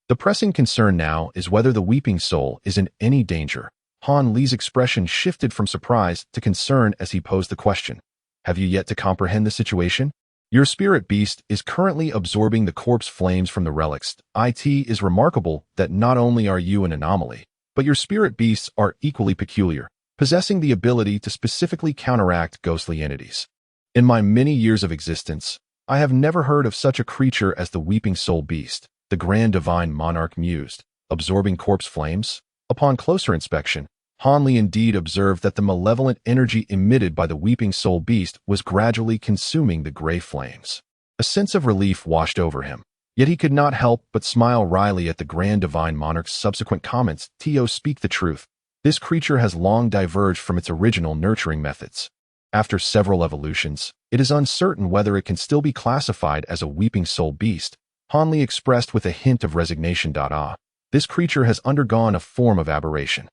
The pressing concern now is whether the weeping soul is in any danger. Han Li's expression shifted from surprise to concern as he posed the question. Have you yet to comprehend the situation? Your spirit beast is currently absorbing the corpse flames from the relics. It is remarkable that not only are you an anomaly, but your spirit beasts are equally peculiar, possessing the ability to specifically counteract ghostly entities. In my many years of existence, I have never heard of such a creature as the weeping soul beast, the grand divine monarch mused, absorbing corpse flames. Upon closer inspection, Han Li indeed observed that the malevolent energy emitted by the weeping soul beast was gradually consuming the gray flames. A sense of relief washed over him, yet he could not help but smile wryly at the grand divine monarch's subsequent comments. To speak the truth, This creature has long diverged from its original nurturing methods. After several evolutions, it is uncertain whether it can still be classified as a weeping soul beast. Hanli expressed with a hint of resignation. This creature has undergone a form of aberration.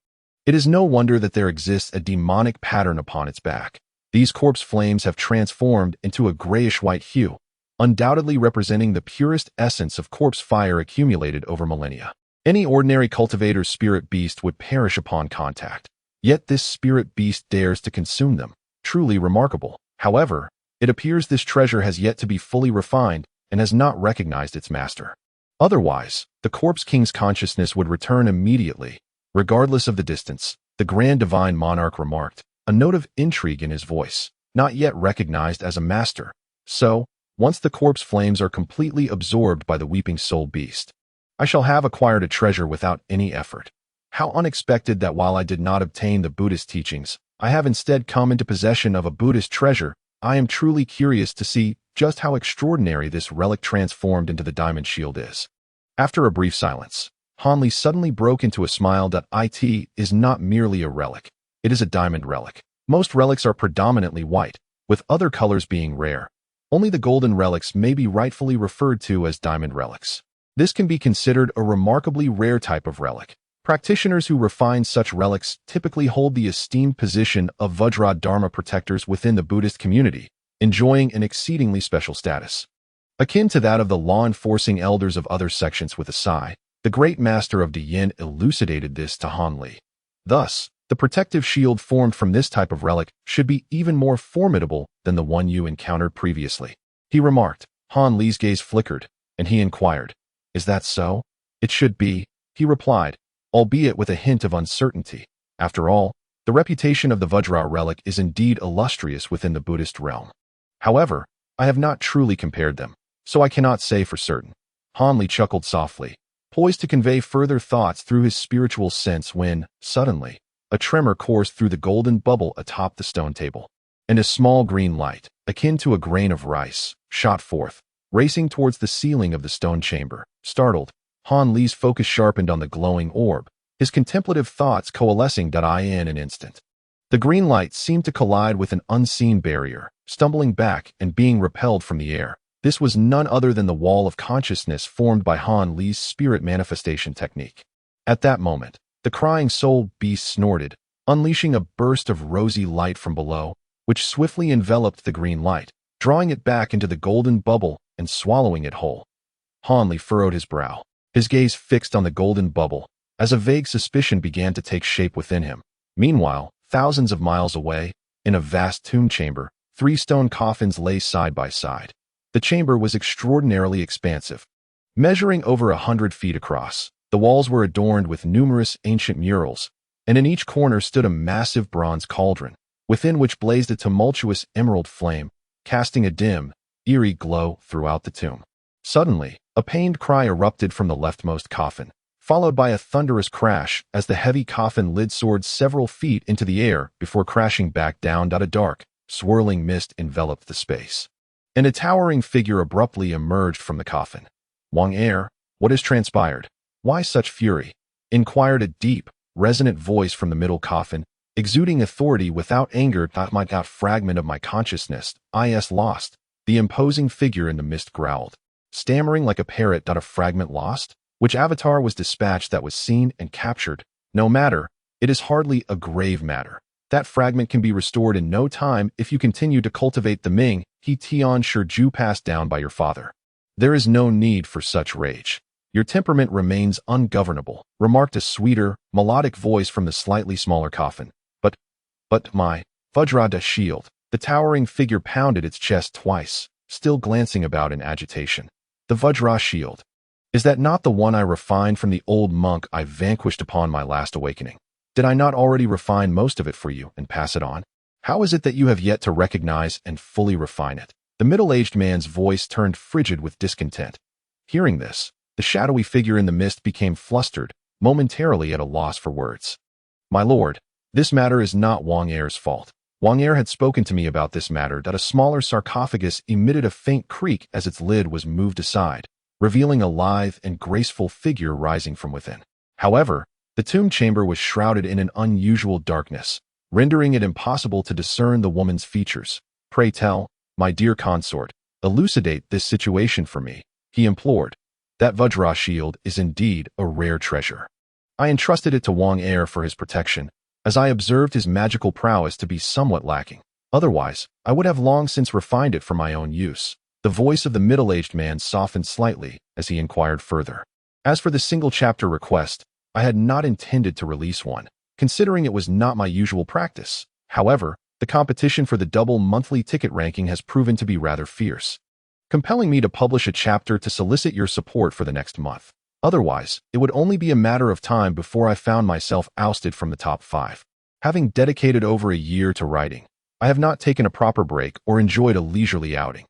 It is no wonder that there exists a demonic pattern upon its back. These corpse flames have transformed into a grayish-white hue, undoubtedly representing the purest essence of corpse fire accumulated over millennia. Any ordinary cultivator's spirit beast would perish upon contact. Yet this spirit beast dares to consume them. Truly remarkable. However, it appears this treasure has yet to be fully refined and has not recognized its master. Otherwise, the Corpse King's consciousness would return immediately, regardless of the distance, the Grand Divine Monarch remarked, a note of intrigue in his voice, not yet recognized as a master. So, once the corpse flames are completely absorbed by the Weeping Soul Beast, I shall have acquired a treasure without any effort. How unexpected that while I did not obtain the Buddhist teachings, I have instead come into possession of a Buddhist treasure. I am truly curious to see just how extraordinary this relic transformed into the diamond shield is. After a brief silence, Hanli suddenly broke into a smile. It is not merely a relic. It is a diamond relic. Most relics are predominantly white, with other colors being rare. Only the golden relics may be rightfully referred to as diamond relics. This can be considered a remarkably rare type of relic. Practitioners who refine such relics typically hold the esteemed position of Vajra Dharma protectors within the Buddhist community, enjoying an exceedingly special status. Akin to that of the law-enforcing elders of other sections. With a sigh, the great master of Yin elucidated this to Hanli. Thus, the protective shield formed from this type of relic should be even more formidable than the one you encountered previously, he remarked. Hanli's gaze flickered, and he inquired, "Is that so?" "It should be," he replied, albeit with a hint of uncertainty. After all, the reputation of the Vajra relic is indeed illustrious within the Buddhist realm. However, I have not truly compared them, so I cannot say for certain. Hanli chuckled softly, poised to convey further thoughts through his spiritual sense when, suddenly, a tremor coursed through the golden bubble atop the stone table, and a small green light, akin to a grain of rice, shot forth, racing towards the ceiling of the stone chamber. Startled, Hanli's focus sharpened on the glowing orb, his contemplative thoughts coalescing in an instant. The green light seemed to collide with an unseen barrier, stumbling back and being repelled from the air. This was none other than the wall of consciousness formed by Hanli's spirit manifestation technique. At that moment, the crying soul beast snorted, unleashing a burst of rosy light from below, which swiftly enveloped the green light, drawing it back into the golden bubble and swallowing it whole. Hanli furrowed his brow, his gaze fixed on the golden bubble, as a vague suspicion began to take shape within him. Meanwhile, thousands of miles away, in a vast tomb chamber, 3 stone coffins lay side by side. The chamber was extraordinarily expansive, measuring over 100 feet across. The walls were adorned with numerous ancient murals, and in each corner stood a massive bronze cauldron, within which blazed a tumultuous emerald flame, casting a dim, eerie glow throughout the tomb. Suddenly, a pained cry erupted from the leftmost coffin, followed by a thunderous crash as the heavy coffin lid soared several feet into the air before crashing back down. A dark, swirling mist enveloped the space, and a towering figure abruptly emerged from the coffin. "Wang Er, what has transpired? Why such fury?" inquired a deep, resonant voice from the middle coffin, exuding authority without anger. "My fragment of my consciousness, is lost," the imposing figure in the mist growled, stammering like a parrot. "A fragment lost? Which avatar was dispatched that was seen and captured? No matter, it is hardly a grave matter. That fragment can be restored in no time if you continue to cultivate the Ming He Tian Shiju passed down by your father. There is no need for such rage. Your temperament remains ungovernable," remarked a sweeter, melodic voice from the slightly smaller coffin. But my Vajra shield." The towering figure pounded its chest twice, still glancing about in agitation. "The Vajra shield. Is that not the one I refined from the old monk I vanquished upon my last awakening? Did I not already refine most of it for you and pass it on? How is it that you have yet to recognize and fully refine it?" The middle-aged man's voice turned frigid with discontent. Hearing this, the shadowy figure in the mist became flustered, momentarily at a loss for words. "My lord, this matter is not Wang Er's fault. Wang Er had spoken to me about this matter. A smaller sarcophagus emitted a faint creak as its lid was moved aside, revealing a lithe and graceful figure rising from within. However, The tomb chamber was shrouded in an unusual darkness, rendering it impossible to discern the woman's features. "Pray tell, my dear consort, elucidate this situation for me," he implored. "That Vajra shield is indeed a rare treasure. I entrusted it to Wang Er for his protection, as I observed his magical prowess to be somewhat lacking. Otherwise, I would have long since refined it for my own use." The voice of the middle-aged man softened slightly as he inquired further. "As for the single-chapter request, I had not intended to release one, considering it was not my usual practice. However, the competition for the double monthly ticket ranking has proven to be rather fierce, compelling me to publish a chapter to solicit your support for the next month. Otherwise, it would only be a matter of time before I found myself ousted from the top 5. Having dedicated over a year to writing, I have not taken a proper break or enjoyed a leisurely outing.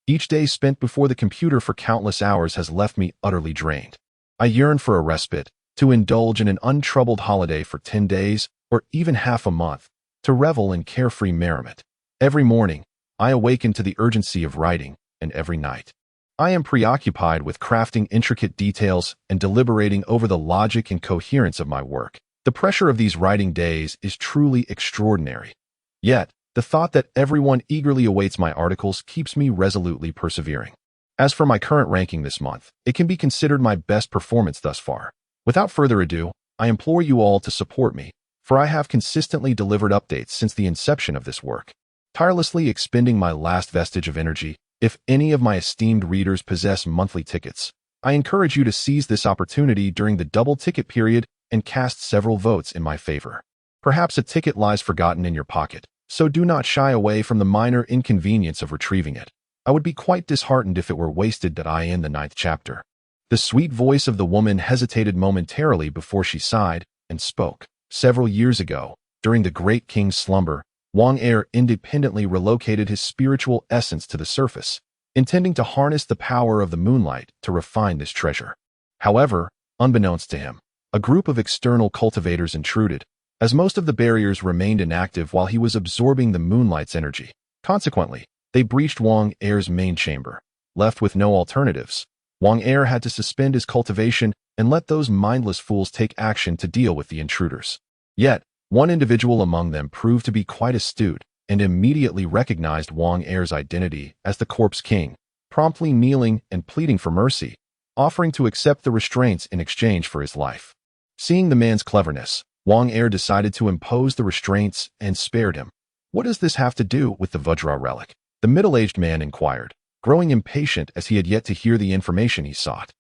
Each day spent before the computer for countless hours has left me utterly drained. I yearn for a respite, to indulge in an untroubled holiday for 10 days or even half a month, to revel in carefree merriment. Every morning, I awaken to the urgency of writing, and every night, I am preoccupied with crafting intricate details and deliberating over the logic and coherence of my work. The pressure of these writing days is truly extraordinary. Yet, the thought that everyone eagerly awaits my articles keeps me resolutely persevering. As for my current ranking this month, it can be considered my best performance thus far. Without further ado, I implore you all to support me, for I have consistently delivered updates since the inception of this work, tirelessly expending my last vestige of energy. If any of my esteemed readers possess monthly tickets, I encourage you to seize this opportunity during the double ticket period and cast several votes in my favor. Perhaps a ticket lies forgotten in your pocket, so do not shy away from the minor inconvenience of retrieving it. I would be quite disheartened if it were wasted that I in the 9th chapter. The sweet voice of the woman hesitated momentarily before she sighed and spoke. Several years ago, during the great king's slumber, Wang Er independently relocated his spiritual essence to the surface, intending to harness the power of the moonlight to refine this treasure. However, unbeknownst to him, a group of external cultivators intruded, as most of the barriers remained inactive while he was absorbing the moonlight's energy. Consequently, they breached Wang Er's main chamber. Left with no alternatives, Wang Er had to suspend his cultivation and let those mindless fools take action to deal with the intruders. Yet, one individual among them proved to be quite astute and immediately recognized Wang Er's identity as the Corpse King, promptly kneeling and pleading for mercy, offering to accept the restraints in exchange for his life. Seeing the man's cleverness, Wang Er decided to impose the restraints and spared him. "What does this have to do with the Vajra relic?" the middle-aged man inquired, growing impatient as he had yet to hear the information he sought.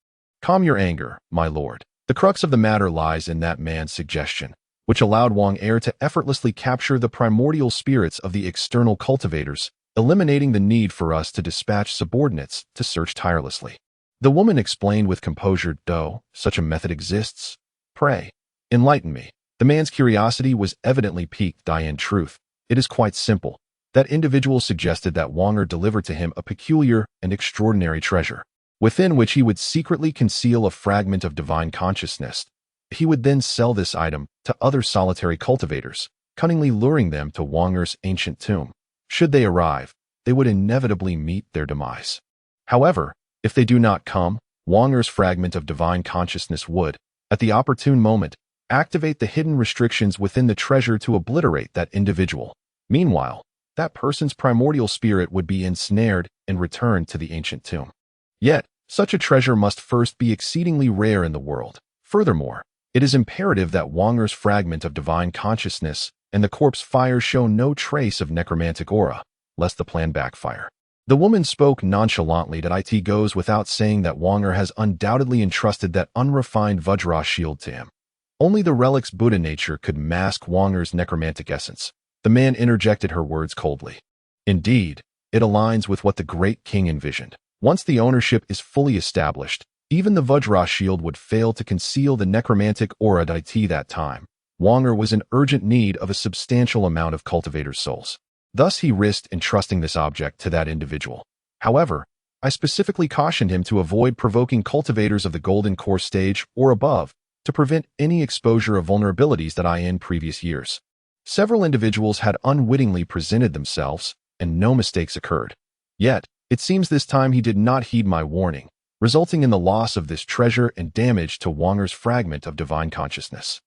"Calm your anger, my lord. The crux of the matter lies in that man's suggestion, which allowed Wang Er to effortlessly capture the primordial spirits of the external cultivators, eliminating the need for us to dispatch subordinates to search tirelessly." The woman explained with composure, "Though such a method exists, pray, enlighten me." The man's curiosity was evidently piqued. "In truth, it is quite simple. That individual suggested that Wang Er deliver to him a peculiar and extraordinary treasure, within which he would secretly conceal a fragment of divine consciousness. He would then sell this item to other solitary cultivators, cunningly luring them to Wang Er's ancient tomb. Should they arrive, they would inevitably meet their demise. However, if they do not come, Wang Er's fragment of divine consciousness would, at the opportune moment, activate the hidden restrictions within the treasure to obliterate that individual. Meanwhile, that person's primordial spirit would be ensnared and returned to the ancient tomb. Yet, such a treasure must first be exceedingly rare in the world. Furthermore, it is imperative that Wang Er's fragment of divine consciousness and the corpse fire show no trace of necromantic aura, lest the plan backfire. The woman spoke nonchalantly. That it goes without saying that Wang Er has undoubtedly entrusted that unrefined Vajra shield to him. Only the relic's Buddha nature could mask Wang Er's necromantic essence. The man interjected her words coldly. "Indeed, it aligns with what the great king envisioned. Once the ownership is fully established, even the Vajra shield would fail to conceal the necromantic aura. At that time, Wang Er was in urgent need of a substantial amount of cultivators' souls. Thus he risked entrusting this object to that individual. However, I specifically cautioned him to avoid provoking cultivators of the golden core stage or above, to prevent any exposure of vulnerabilities that in previous years. Several individuals had unwittingly presented themselves, and no mistakes occurred. Yet, it seems this time he did not heed my warning, resulting in the loss of this treasure and damage to Wang Er's fragment of divine consciousness.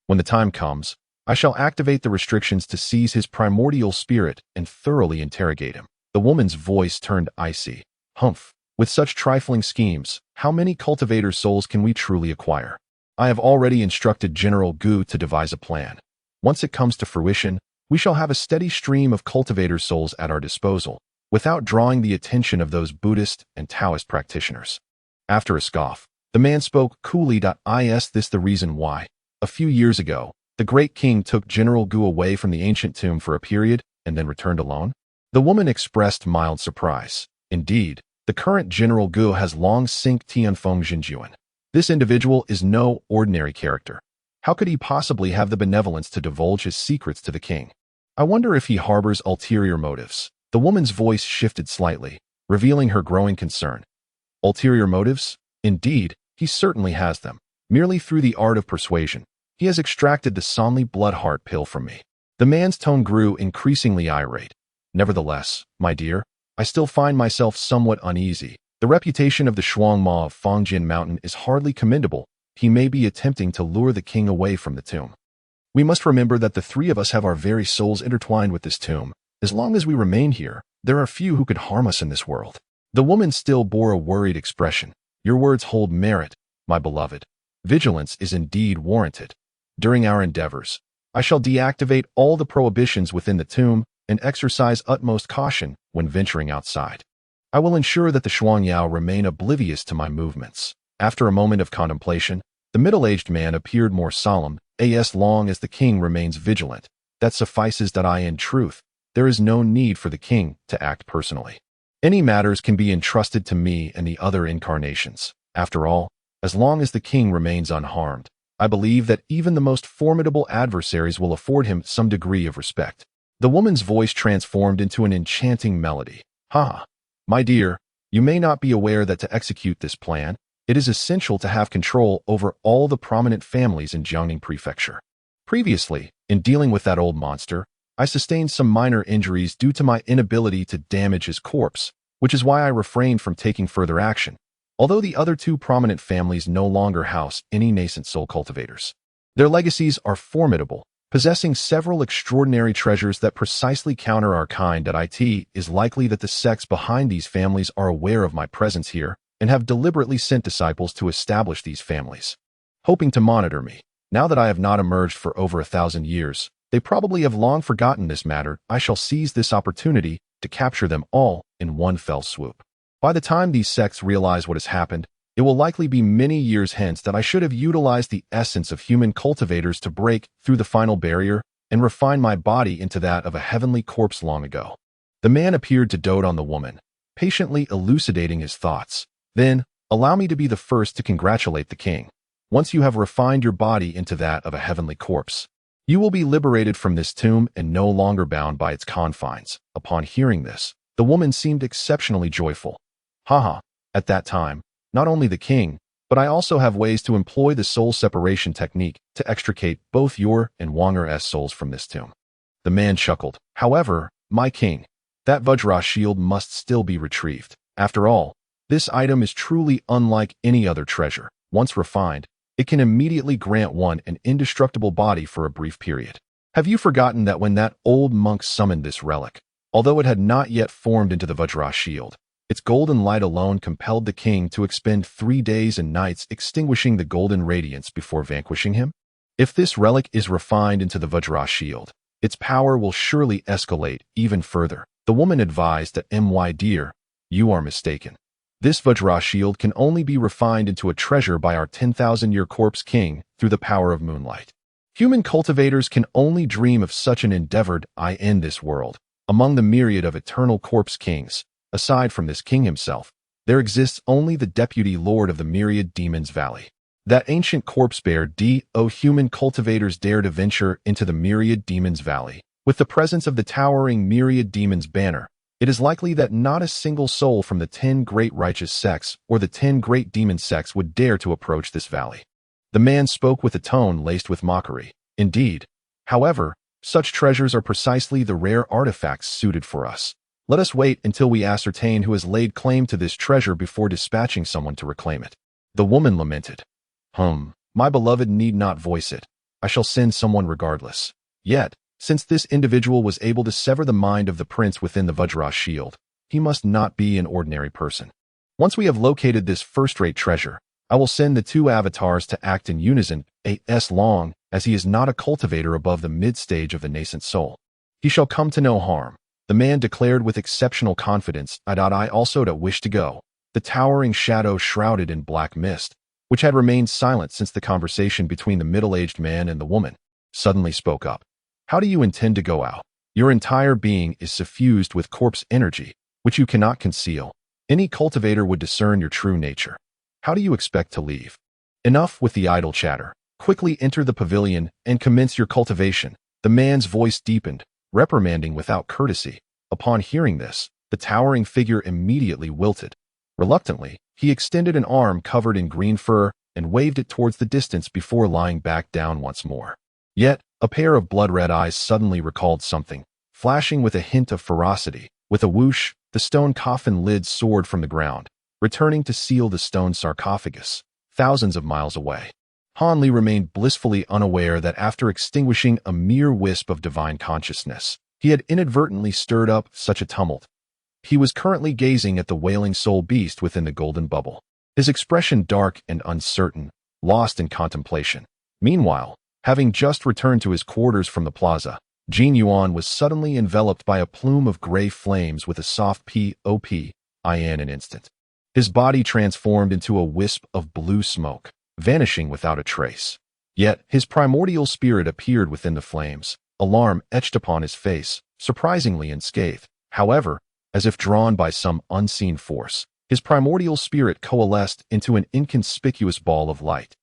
When the time comes, I shall activate the restrictions to seize his primordial spirit and thoroughly interrogate him. The woman's voice turned icy. Humph. With such trifling schemes, how many cultivator souls can we truly acquire? I have already instructed General Gu to devise a plan. Once it comes to fruition, we shall have a steady stream of cultivator souls at our disposal, without drawing the attention of those Buddhist and Taoist practitioners. After a scoff, the man spoke coolly. Is this the reason why, a few years ago, the great king took General Gu away from the ancient tomb for a period and then returned alone? The woman expressed mild surprise. Indeed, the current General Gu has long since Tianfeng Jinjuan. This individual is no ordinary character. How could he possibly have the benevolence to divulge his secrets to the king? I wonder if he harbors ulterior motives. The woman's voice shifted slightly, revealing her growing concern. Ulterior motives? Indeed, he certainly has them. Merely through the art of persuasion, he has extracted the Sonly blood-heart pill from me. The man's tone grew increasingly irate. Nevertheless, my dear, I still find myself somewhat uneasy. The reputation of the Shuang Ma of Fongjin Mountain is hardly commendable. He may be attempting to lure the king away from the tomb. We must remember that the three of us have our very souls intertwined with this tomb. As long as we remain here, there are few who could harm us in this world. The woman still bore a worried expression. Your words hold merit, my beloved. Vigilance is indeed warranted. During our endeavors, I shall deactivate all the prohibitions within the tomb and exercise utmost caution when venturing outside. I will ensure that the Shuangyao remain oblivious to my movements. After a moment of contemplation, the middle-aged man appeared more solemn. As long as the king remains vigilant, that suffices. In truth, there is no need for the king to act personally. Any matters can be entrusted to me and the other incarnations. After all, as long as the king remains unharmed, I believe that even the most formidable adversaries will afford him some degree of respect. The woman's voice transformed into an enchanting melody. Ha! My dear, you may not be aware that to execute this plan, it is essential to have control over all the prominent families in Jiangning Prefecture. Previously, in dealing with that old monster, I sustained some minor injuries due to my inability to damage his corpse, which is why I refrained from taking further action, although the other two prominent families no longer house any nascent soul cultivators. Their legacies are formidable, possessing several extraordinary treasures that precisely counter our kind. It is likely that the sects behind these families are aware of my presence here and have deliberately sent disciples to establish these families, hoping to monitor me. Now that I have not emerged for over 1,000 years, they probably have long forgotten this matter. I shall seize this opportunity to capture them all in one fell swoop. By the time these sects realize what has happened, it will likely be many years hence that I should have utilized the essence of human cultivators to break through the final barrier and refine my body into that of a heavenly corpse long ago. The man appeared to dote on the woman, patiently elucidating his thoughts. Then, allow me to be the first to congratulate the king. Once you have refined your body into that of a heavenly corpse, you will be liberated from this tomb and no longer bound by its confines. Upon hearing this, the woman seemed exceptionally joyful. Haha, at that time, not only the king, but I also have ways to employ the soul separation technique to extricate both your and Wanger's souls from this tomb. The man chuckled. However, my king, that Vajra shield must still be retrieved. After all, this item is truly unlike any other treasure. Once refined, it can immediately grant one an indestructible body for a brief period. Have you forgotten that when that old monk summoned this relic, although it had not yet formed into the Vajra shield, its golden light alone compelled the king to expend 3 days and nights extinguishing the golden radiance before vanquishing him? If this relic is refined into the Vajra shield, its power will surely escalate even further. The woman advised that, my dear, you are mistaken. This Vajra shield can only be refined into a treasure by our 10,000-year corpse king through the power of moonlight. Human cultivators can only dream of such an endeavor in this world. Among the myriad of eternal corpse kings, aside from this king himself, there exists only the deputy lord of the myriad demons valley. That ancient corpse bear human cultivators dare to venture into the myriad demons valley. With the presence of the towering myriad demons banner, it is likely that not a single soul from the 10 great righteous sects or the 10 great demon sects would dare to approach this valley. The man spoke with a tone laced with mockery. Indeed, however, such treasures are precisely the rare artifacts suited for us. Let us wait until we ascertain who has laid claim to this treasure before dispatching someone to reclaim it. The woman lamented. My beloved need not voice it. I shall send someone regardless. Yet, since this individual was able to sever the mind of the prince within the Vajra shield, he must not be an ordinary person. Once we have located this first-rate treasure, I will send the two avatars to act in unison as long as he is not a cultivator above the mid-stage of the nascent soul. He shall come to no harm. The man declared with exceptional confidence. I also wish to go. The towering shadow shrouded in black mist, which had remained silent since the conversation between the middle-aged man and the woman, suddenly spoke up. How do you intend to go out? Your entire being is suffused with corpse energy, which you cannot conceal. Any cultivator would discern your true nature. How do you expect to leave? Enough with the idle chatter. Quickly enter the pavilion and commence your cultivation. The man's voice deepened, reprimanding without courtesy. Upon hearing this, the towering figure immediately wilted. Reluctantly, he extended an arm covered in green fur and waved it towards the distance before lying back down once more. Yet, a pair of blood-red eyes suddenly recalled something, flashing with a hint of ferocity. With a whoosh, the stone coffin lid soared from the ground, returning to seal the stone sarcophagus, thousands of miles away. Han Li remained blissfully unaware that after extinguishing a mere wisp of divine consciousness, he had inadvertently stirred up such a tumult. He was currently gazing at the wailing soul beast within the golden bubble, his expression dark and uncertain, lost in contemplation. Meanwhile, having just returned to his quarters from the plaza, Jin Yuan was suddenly enveloped by a plume of gray flames with a soft pop in an instant. His body transformed into a wisp of blue smoke, vanishing without a trace. Yet his primordial spirit appeared within the flames, alarm etched upon his face, surprisingly unscathed. However, as if drawn by some unseen force, his primordial spirit coalesced into an inconspicuous ball of light,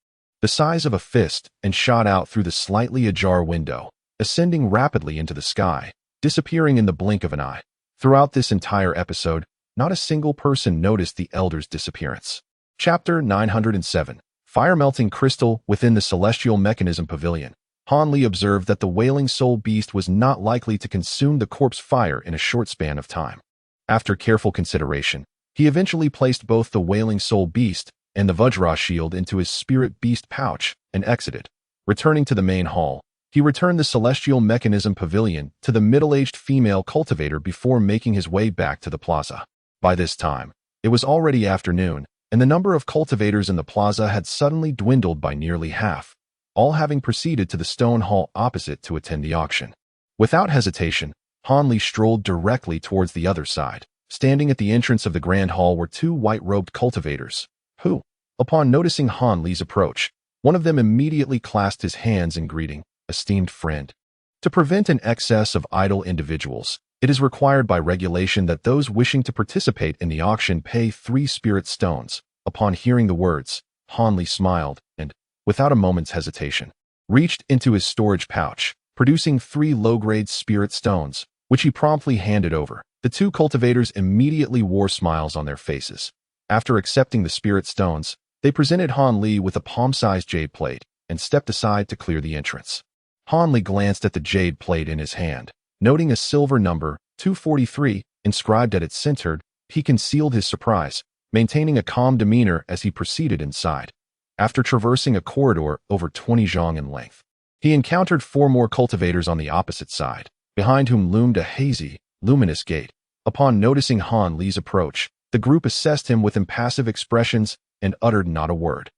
the size of a fist, and shot out through the slightly ajar window, ascending rapidly into the sky, disappearing in the blink of an eye. Throughout this entire episode, not a single person noticed the elder's disappearance. Chapter 907. Fire-melting crystal within the celestial mechanism pavilion. Han Li observed that the wailing soul beast was not likely to consume the corpse fire in a short span of time. After careful consideration, he eventually placed both the wailing soul beast and the Vajra shield into his spirit beast pouch and exited. Returning to the main hall, he returned the celestial mechanism pavilion to the middle-aged female cultivator before making his way back to the plaza. By this time, it was already afternoon, and the number of cultivators in the plaza had suddenly dwindled by nearly half, all having proceeded to the stone hall opposite to attend the auction. Without hesitation, Han Li strolled directly towards the other side. Standing at the entrance of the grand hall were two white-robed cultivators, who, upon noticing Han Li's approach, one of them immediately clasped his hands in greeting, "Esteemed friend." To prevent an excess of idle individuals, it is required by regulation that those wishing to participate in the auction pay 3 spirit stones. Upon hearing the words, Han Li smiled and, without a moment's hesitation, reached into his storage pouch, producing 3 low-grade spirit stones, which he promptly handed over. The two cultivators immediately wore smiles on their faces. After accepting the spirit stones, they presented Han Li with a palm-sized jade plate and stepped aside to clear the entrance. Han Li glanced at the jade plate in his hand. Noting a silver number, 243, inscribed at its center, he concealed his surprise, maintaining a calm demeanor as he proceeded inside. After traversing a corridor over 20 zhang in length, he encountered 4 more cultivators on the opposite side, behind whom loomed a hazy, luminous gate. Upon noticing Han Li's approach, the group assessed him with impassive expressions and uttered not a word.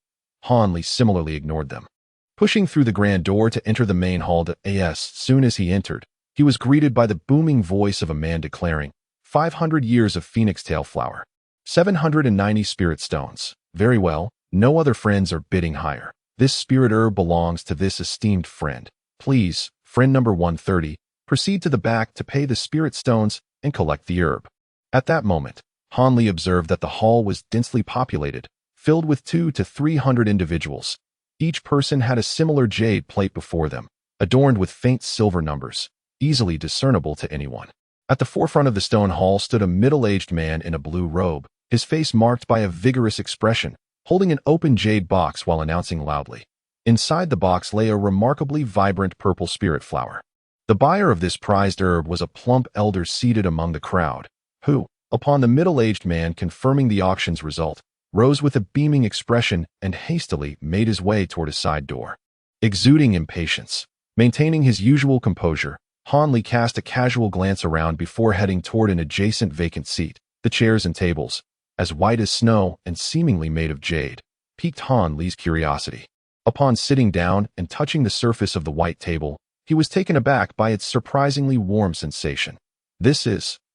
Han Li similarly ignored them. Pushing through the grand door to enter the main hall soon as he entered, he was greeted by the booming voice of a man declaring, 500 years of phoenix tail flower, 790 spirit stones. Very well, no other friends are bidding higher. This spirit herb belongs to this esteemed friend. Please, friend number 130, proceed to the back to pay the spirit stones and collect the herb. At that moment, Han Li observed that the hall was densely populated, filled with 200 to 300 individuals. Each person had a similar jade plate before them, adorned with faint silver numbers, easily discernible to anyone. At the forefront of the stone hall stood a middle-aged man in a blue robe, his face marked by a vigorous expression, holding an open jade box while announcing loudly. Inside the box lay a remarkably vibrant purple spirit flower. The buyer of this prized herb was a plump elder seated among the crowd, who, upon the middle-aged man confirming the auction's result, rose with a beaming expression and hastily made his way toward a side door. Exuding impatience. Maintaining his usual composure, Hanli cast a casual glance around before heading toward an adjacent vacant seat. The chairs and tables, as white as snow and seemingly made of jade, piqued Han Li's curiosity. Upon sitting down and touching the surface of the white table, he was taken aback by its surprisingly warm sensation.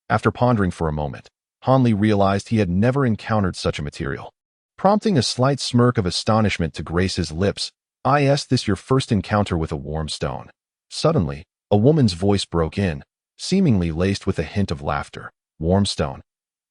After pondering for a moment, Han Li realized he had never encountered such a material. Prompting a slight smirk of astonishment to grace his lips, "Is this your first encounter with a warm stone?" Suddenly, a woman's voice broke in, seemingly laced with a hint of laughter. "Warm stone?"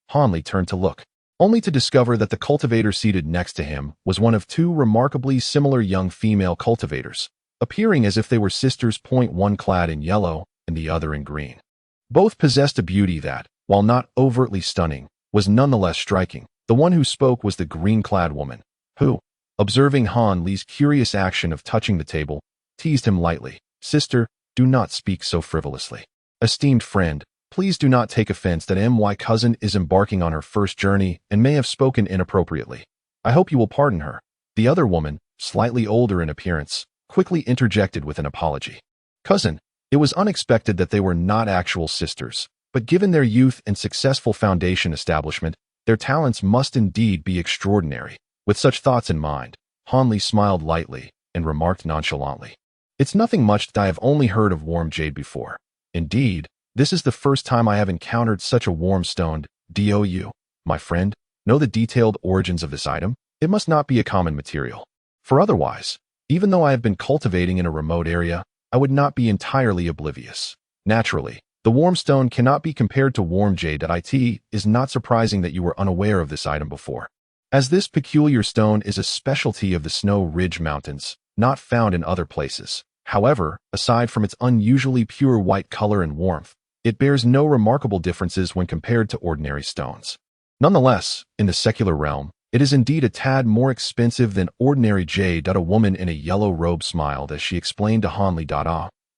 Han Li turned to look, only to discover that the cultivator seated next to him was one of two remarkably similar young female cultivators, appearing as if they were sisters. One clad in yellow and the other in green. Both possessed a beauty that, while not overtly stunning, was nonetheless striking. The one who spoke was the green-clad woman, who, observing Han Li's curious action of touching the table, teased him lightly. "Sister, do not speak so frivolously. Esteemed friend, please do not take offense that my cousin is embarking on her first journey and may have spoken inappropriately. I hope you will pardon her." The other woman, slightly older in appearance, quickly interjected with an apology. "Cousin, it was unexpected that they were not actual sisters, but given their youth and successful foundation establishment, their talents must indeed be extraordinary." With such thoughts in mind, Han Li smiled lightly and remarked nonchalantly, "It's nothing much that I have only heard of warm jade before. Indeed, this is the first time I have encountered such a warm stone. Do you, my friend, know the detailed origins of this item? It must not be a common material. For otherwise, even though I have been cultivating in a remote area, I would not be entirely oblivious. Naturally, the warm stone cannot be compared to warm jade. It is not surprising that you were unaware of this item before, as this peculiar stone is a specialty of the Snow Ridge Mountains, not found in other places. However, aside from its unusually pure white color and warmth, it bears no remarkable differences when compared to ordinary stones. Nonetheless, in the secular realm, it is indeed a tad more expensive than ordinary jade." A woman in a yellow robe smiled as she explained to Han Li.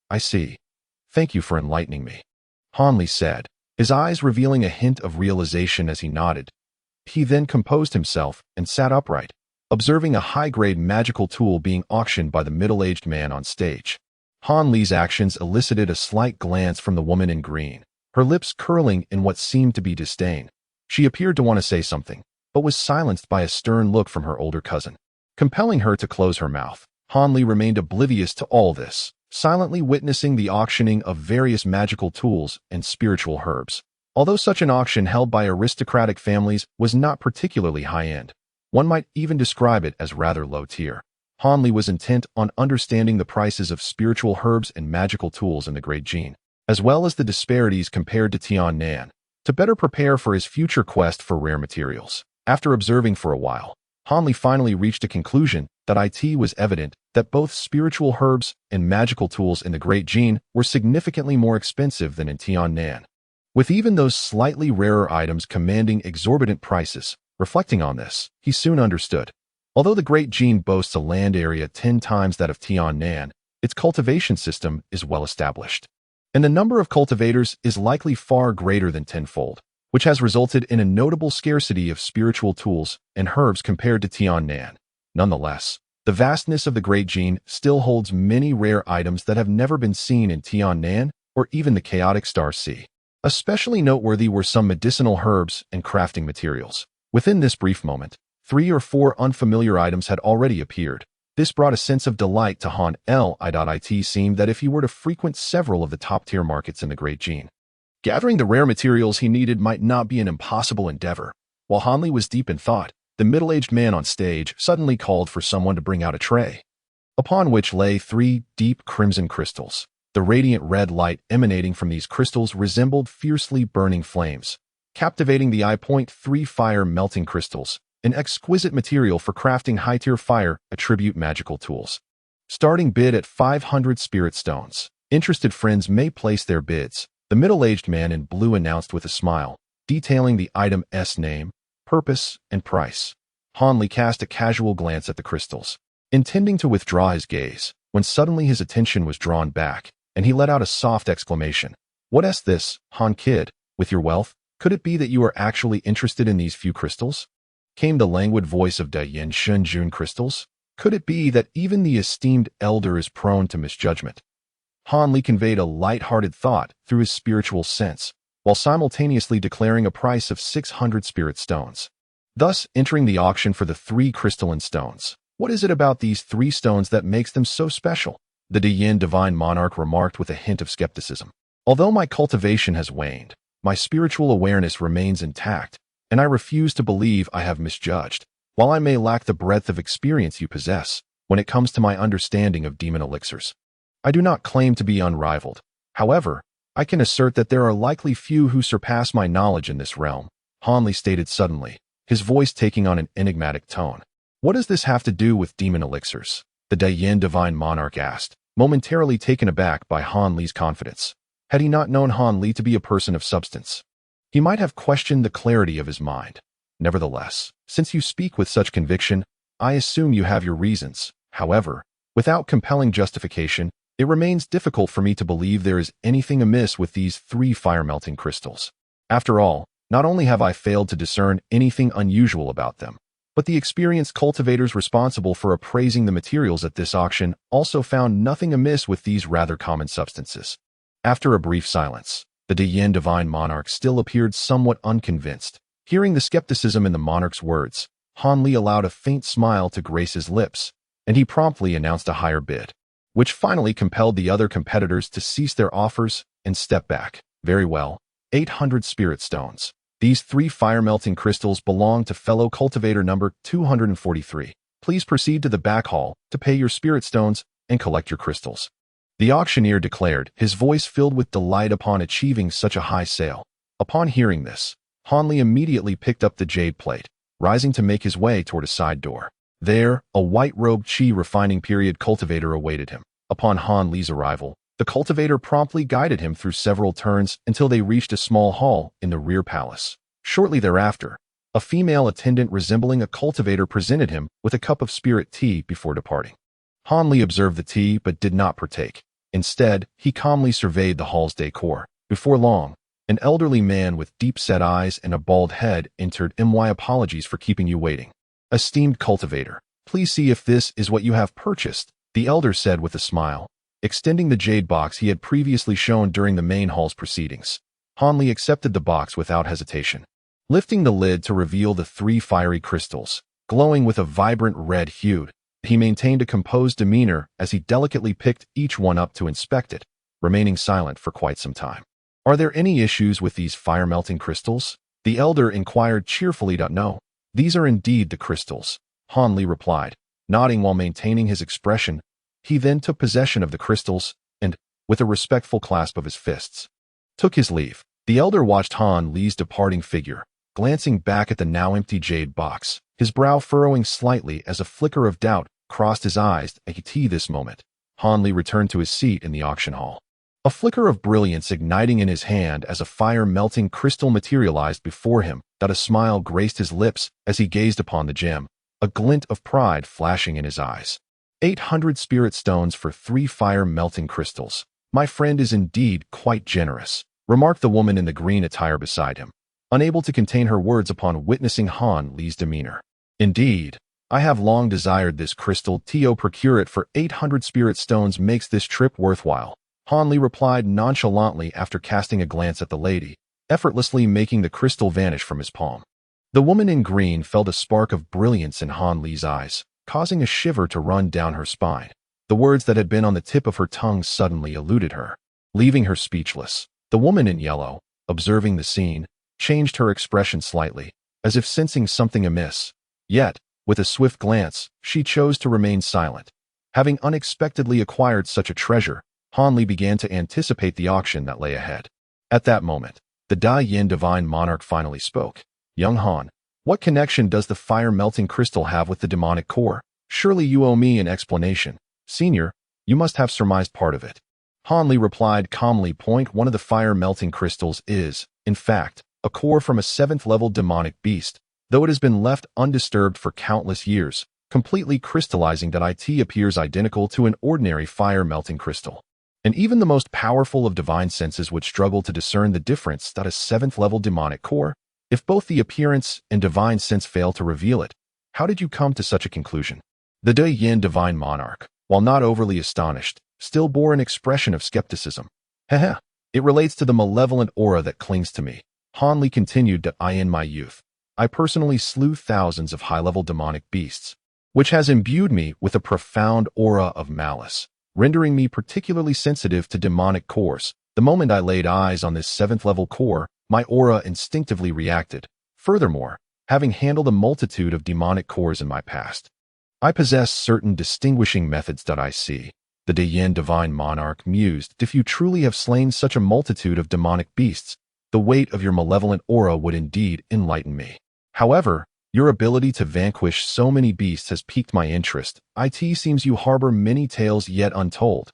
"I see. Thank you for enlightening me," Han Li said, his eyes revealing a hint of realization as he nodded. He then composed himself and sat upright, observing a high-grade magical tool being auctioned by the middle-aged man on stage. Han Li's actions elicited a slight glance from the woman in green, her lips curling in what seemed to be disdain. She appeared to want to say something, but was silenced by a stern look from her older cousin, compelling her to close her mouth. Han Li remained oblivious to all this, silently witnessing the auctioning of various magical tools and spiritual herbs. Although such an auction held by aristocratic families was not particularly high-end, one might even describe it as rather low-tier, Han Li was intent on understanding the prices of spiritual herbs and magical tools in the Great Jin, as well as the disparities compared to Tiannan, to better prepare for his future quest for rare materials. After observing for a while, Han Li finally reached a conclusion that it was evident that both spiritual herbs and magical tools in the Great Jin were significantly more expensive than in Tiannan, with even those slightly rarer items commanding exorbitant prices. Reflecting on this, he soon understood. Although the Great Jin boasts a land area 10 times that of Tiannan, its cultivation system is well established, and the number of cultivators is likely far greater than tenfold, which has resulted in a notable scarcity of spiritual tools and herbs compared to Tiannan. Nonetheless, the vastness of the Great Jin still holds many rare items that have never been seen in Tiannan or even the chaotic Star Sea. Especially noteworthy were some medicinal herbs and crafting materials. Within this brief moment, 3 or 4 unfamiliar items had already appeared. This brought a sense of delight to Han Li. It seemed that if he were to frequent several of the top-tier markets in the Great Jin, gathering the rare materials he needed might not be an impossible endeavor. While Han Li was deep in thought, the middle-aged man on stage suddenly called for someone to bring out a tray, upon which lay 3 deep crimson crystals. The radiant red light emanating from these crystals resembled fiercely burning flames, captivating the eye. 3 fire-melting crystals, an exquisite material for crafting high-tier fire attribute magical tools. Starting bid at 500 spirit stones. Interested friends may place their bids, the middle-aged man in blue announced with a smile, detailing the item's name, purpose, and price. Han Li cast a casual glance at the crystals, intending to withdraw his gaze, when suddenly his attention was drawn back, and he let out a soft exclamation. "What's this, Han kid? With your wealth, could it be that you are actually interested in these few crystals?" Came the languid voice of Da Yin Shunjun. "Crystals? Could it be that even the esteemed elder is prone to misjudgment? Han Li conveyed a light-hearted thought through his spiritual sense, while simultaneously declaring a price of 600 spirit stones, thus entering the auction for the 3 crystalline stones. What is it about these 3 stones that makes them so special? The Diyin Divine Monarch remarked with a hint of skepticism. Although my cultivation has waned, my spiritual awareness remains intact, and I refuse to believe I have misjudged. While I may lack the breadth of experience you possess when it comes to my understanding of demon elixirs, I do not claim to be unrivaled. However, I can assert that there are likely few who surpass my knowledge in this realm, Han Li stated suddenly, his voice taking on an enigmatic tone. What does this have to do with demon elixirs? The Diyin Divine Monarch asked, momentarily taken aback by Han Li's confidence. Had he not known Han Li to be a person of substance, he might have questioned the clarity of his mind. Nevertheless, since you speak with such conviction, I assume you have your reasons. However, without compelling justification, it remains difficult for me to believe there is anything amiss with these 3 fire-melting crystals. After all, not only have I failed to discern anything unusual about them, but the experienced cultivators responsible for appraising the materials at this auction also found nothing amiss with these rather common substances. After a brief silence, the Diyin Divine Monarch still appeared somewhat unconvinced. Hearing the skepticism in the monarch's words, Han Li allowed a faint smile to grace his lips, and he promptly announced a higher bid, which finally compelled the other competitors to cease their offers and step back. Very well, 800 spirit stones. These 3 fire-melting crystals belong to fellow cultivator number 243. Please proceed to the back hall to pay your spirit stones and collect your crystals, the auctioneer declared, his voice filled with delight upon achieving such a high sale. Upon hearing this, Han Li immediately picked up the jade plate, rising to make his way toward a side door. There, a white-robed Qi refining period cultivator awaited him. Upon Han Li's arrival, the cultivator promptly guided him through several turns until they reached a small hall in the rear palace. Shortly thereafter, a female attendant resembling a cultivator presented him with a cup of spirit tea before departing. Han Li observed the tea but did not partake. Instead, he calmly surveyed the hall's decor. Before long, an elderly man with deep-set eyes and a bald head entered. My apologies for keeping you waiting. Esteemed cultivator, please see if this is what you have purchased, the elder said with a smile, extending the jade box he had previously shown during the main hall's proceedings. Han Li accepted the box without hesitation, lifting the lid to reveal the 3 fiery crystals, glowing with a vibrant red hue. He maintained a composed demeanor as he delicately picked each one up to inspect it, remaining silent for quite some time. Are there any issues with these fire-melting crystals? The elder inquired cheerfully. No, these are indeed the crystals, Han Li replied, nodding while maintaining his expression. He then took possession of the crystals and, with a respectful clasp of his fists, took his leave. The elder watched Han Li's departing figure, glancing back at the now empty jade box, his brow furrowing slightly as a flicker of doubt crossed his eyes. At this moment, Han Li returned to his seat in the auction hall, a flicker of brilliance igniting in his hand as a fire-melting crystal materialized before him. A smile graced his lips as he gazed upon the gem, a glint of pride flashing in his eyes. 800 spirit stones for 3 fire-melting crystals. My friend is indeed quite generous, remarked the woman in the green attire beside him, unable to contain her words upon witnessing Han Li's demeanor. Indeed, I have long desired this crystal. To procure it for 800 spirit stones makes this trip worthwhile, Han Li replied nonchalantly after casting a glance at the lady, effortlessly making the crystal vanish from his palm. The woman in green felt a spark of brilliance in Han Li's eyes, causing a shiver to run down her spine. The words that had been on the tip of her tongue suddenly eluded her, leaving her speechless. The woman in yellow, observing the scene, changed her expression slightly, as if sensing something amiss. Yet, with a swift glance, she chose to remain silent. Having unexpectedly acquired such a treasure, Han Li began to anticipate the auction that lay ahead. At that moment, the Diyin Divine Monarch finally spoke. Young Han, what connection does the fire-melting crystal have with the demonic core? Surely you owe me an explanation. Senior, you must have surmised part of it. Han Li replied calmly. One of the fire-melting crystals is, in fact, a core from a 7th-level demonic beast, though it has been left undisturbed for countless years, completely crystallizing. It appears identical to an ordinary fire-melting crystal. And even the most powerful of divine senses would struggle to discern the difference. A 7th-level demonic core? If both the appearance and divine sense fail to reveal it, how did you come to such a conclusion? The De Yin divine monarch, while not overly astonished, still bore an expression of skepticism. Heh. It relates to the malevolent aura that clings to me. Han Li continued that in my youth, I personally slew thousands of high-level demonic beasts, which has imbued me with a profound aura of malice, rendering me particularly sensitive to demonic cores. The moment I laid eyes on this 7th-level core, my aura instinctively reacted. Furthermore, having handled a multitude of demonic cores in my past, I possess certain distinguishing methods that I see. The De Yin divine monarch mused, if you truly have slain such a multitude of demonic beasts, the weight of your malevolent aura would indeed enlighten me. However, your ability to vanquish so many beasts has piqued my interest. It seems you harbor many tales yet untold.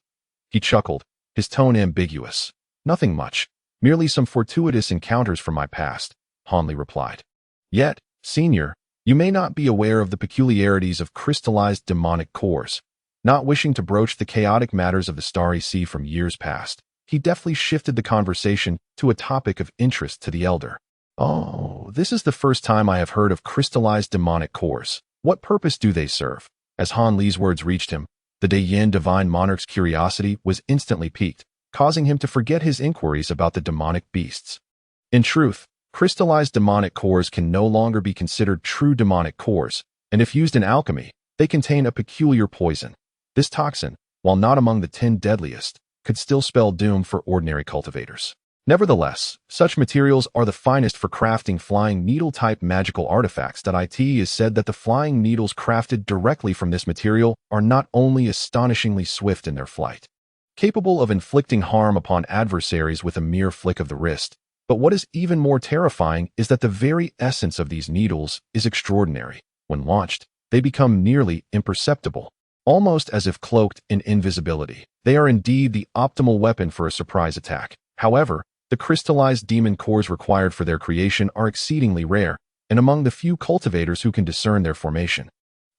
He chuckled, his tone ambiguous. Nothing much, merely some fortuitous encounters from my past, Han Li replied. Yet, Senior, you may not be aware of the peculiarities of crystallized demonic cores. Not wishing to broach the chaotic matters of the Starry Sea from years past, he deftly shifted the conversation to a topic of interest to the elder. Oh, this is the first time I have heard of crystallized demonic cores. What purpose do they serve? As Han Li's words reached him, the De Yin divine monarch's curiosity was instantly piqued, causing him to forget his inquiries about the demonic beasts. In truth, crystallized demonic cores can no longer be considered true demonic cores, and if used in alchemy, they contain a peculiar poison. This toxin, while not among the 10 deadliest, could still spell doom for ordinary cultivators. Nevertheless, such materials are the finest for crafting flying needle-type magical artifacts. It is said that the flying needles crafted directly from this material are not only astonishingly swift in their flight, capable of inflicting harm upon adversaries with a mere flick of the wrist, but what is even more terrifying is that the very essence of these needles is extraordinary. When launched, they become nearly imperceptible, almost as if cloaked in invisibility. They are indeed the optimal weapon for a surprise attack. However, the crystallized demon cores required for their creation are exceedingly rare, and among the few cultivators who can discern their formation,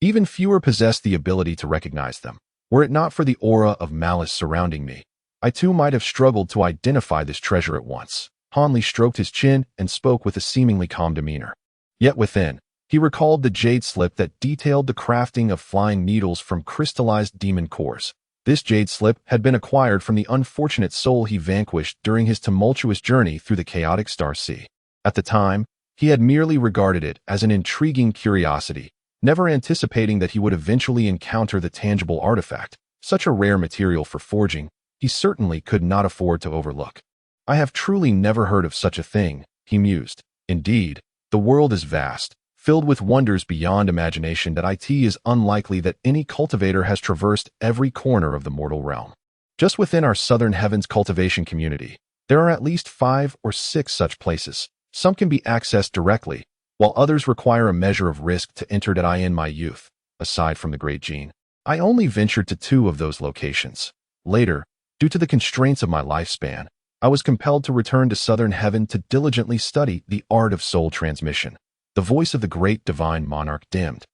even fewer possess the ability to recognize them. Were it not for the aura of malice surrounding me, I too might have struggled to identify this treasure at once. Han Li stroked his chin and spoke with a seemingly calm demeanor. Yet within, he recalled the jade slip that detailed the crafting of flying needles from crystallized demon cores. This jade slip had been acquired from the unfortunate soul he vanquished during his tumultuous journey through the chaotic Star Sea. At the time, he had merely regarded it as an intriguing curiosity, never anticipating that he would eventually encounter the tangible artifact. Such a rare material for forging, he certainly could not afford to overlook. I have truly never heard of such a thing, he mused. Indeed, the world is vast, filled with wonders beyond imagination. It is unlikely that any cultivator has traversed every corner of the mortal realm. Just within our Southern Heavens cultivation community, there are at least 5 or 6 such places. Some can be accessed directly, while others require a measure of risk to enter. In my youth, aside from the Great Gene, I only ventured to 2 of those locations. Later, due to the constraints of my lifespan, I was compelled to return to Southern Heaven to diligently study the art of soul transmission. The voice of the great divine monarch dimmed,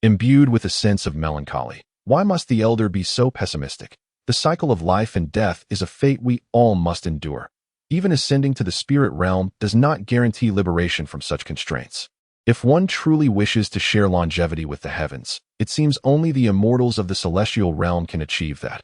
imbued with a sense of melancholy. Why must the elder be so pessimistic? The cycle of life and death is a fate we all must endure. Even ascending to the spirit realm does not guarantee liberation from such constraints. If one truly wishes to share longevity with the heavens, it seems only the immortals of the celestial realm can achieve that.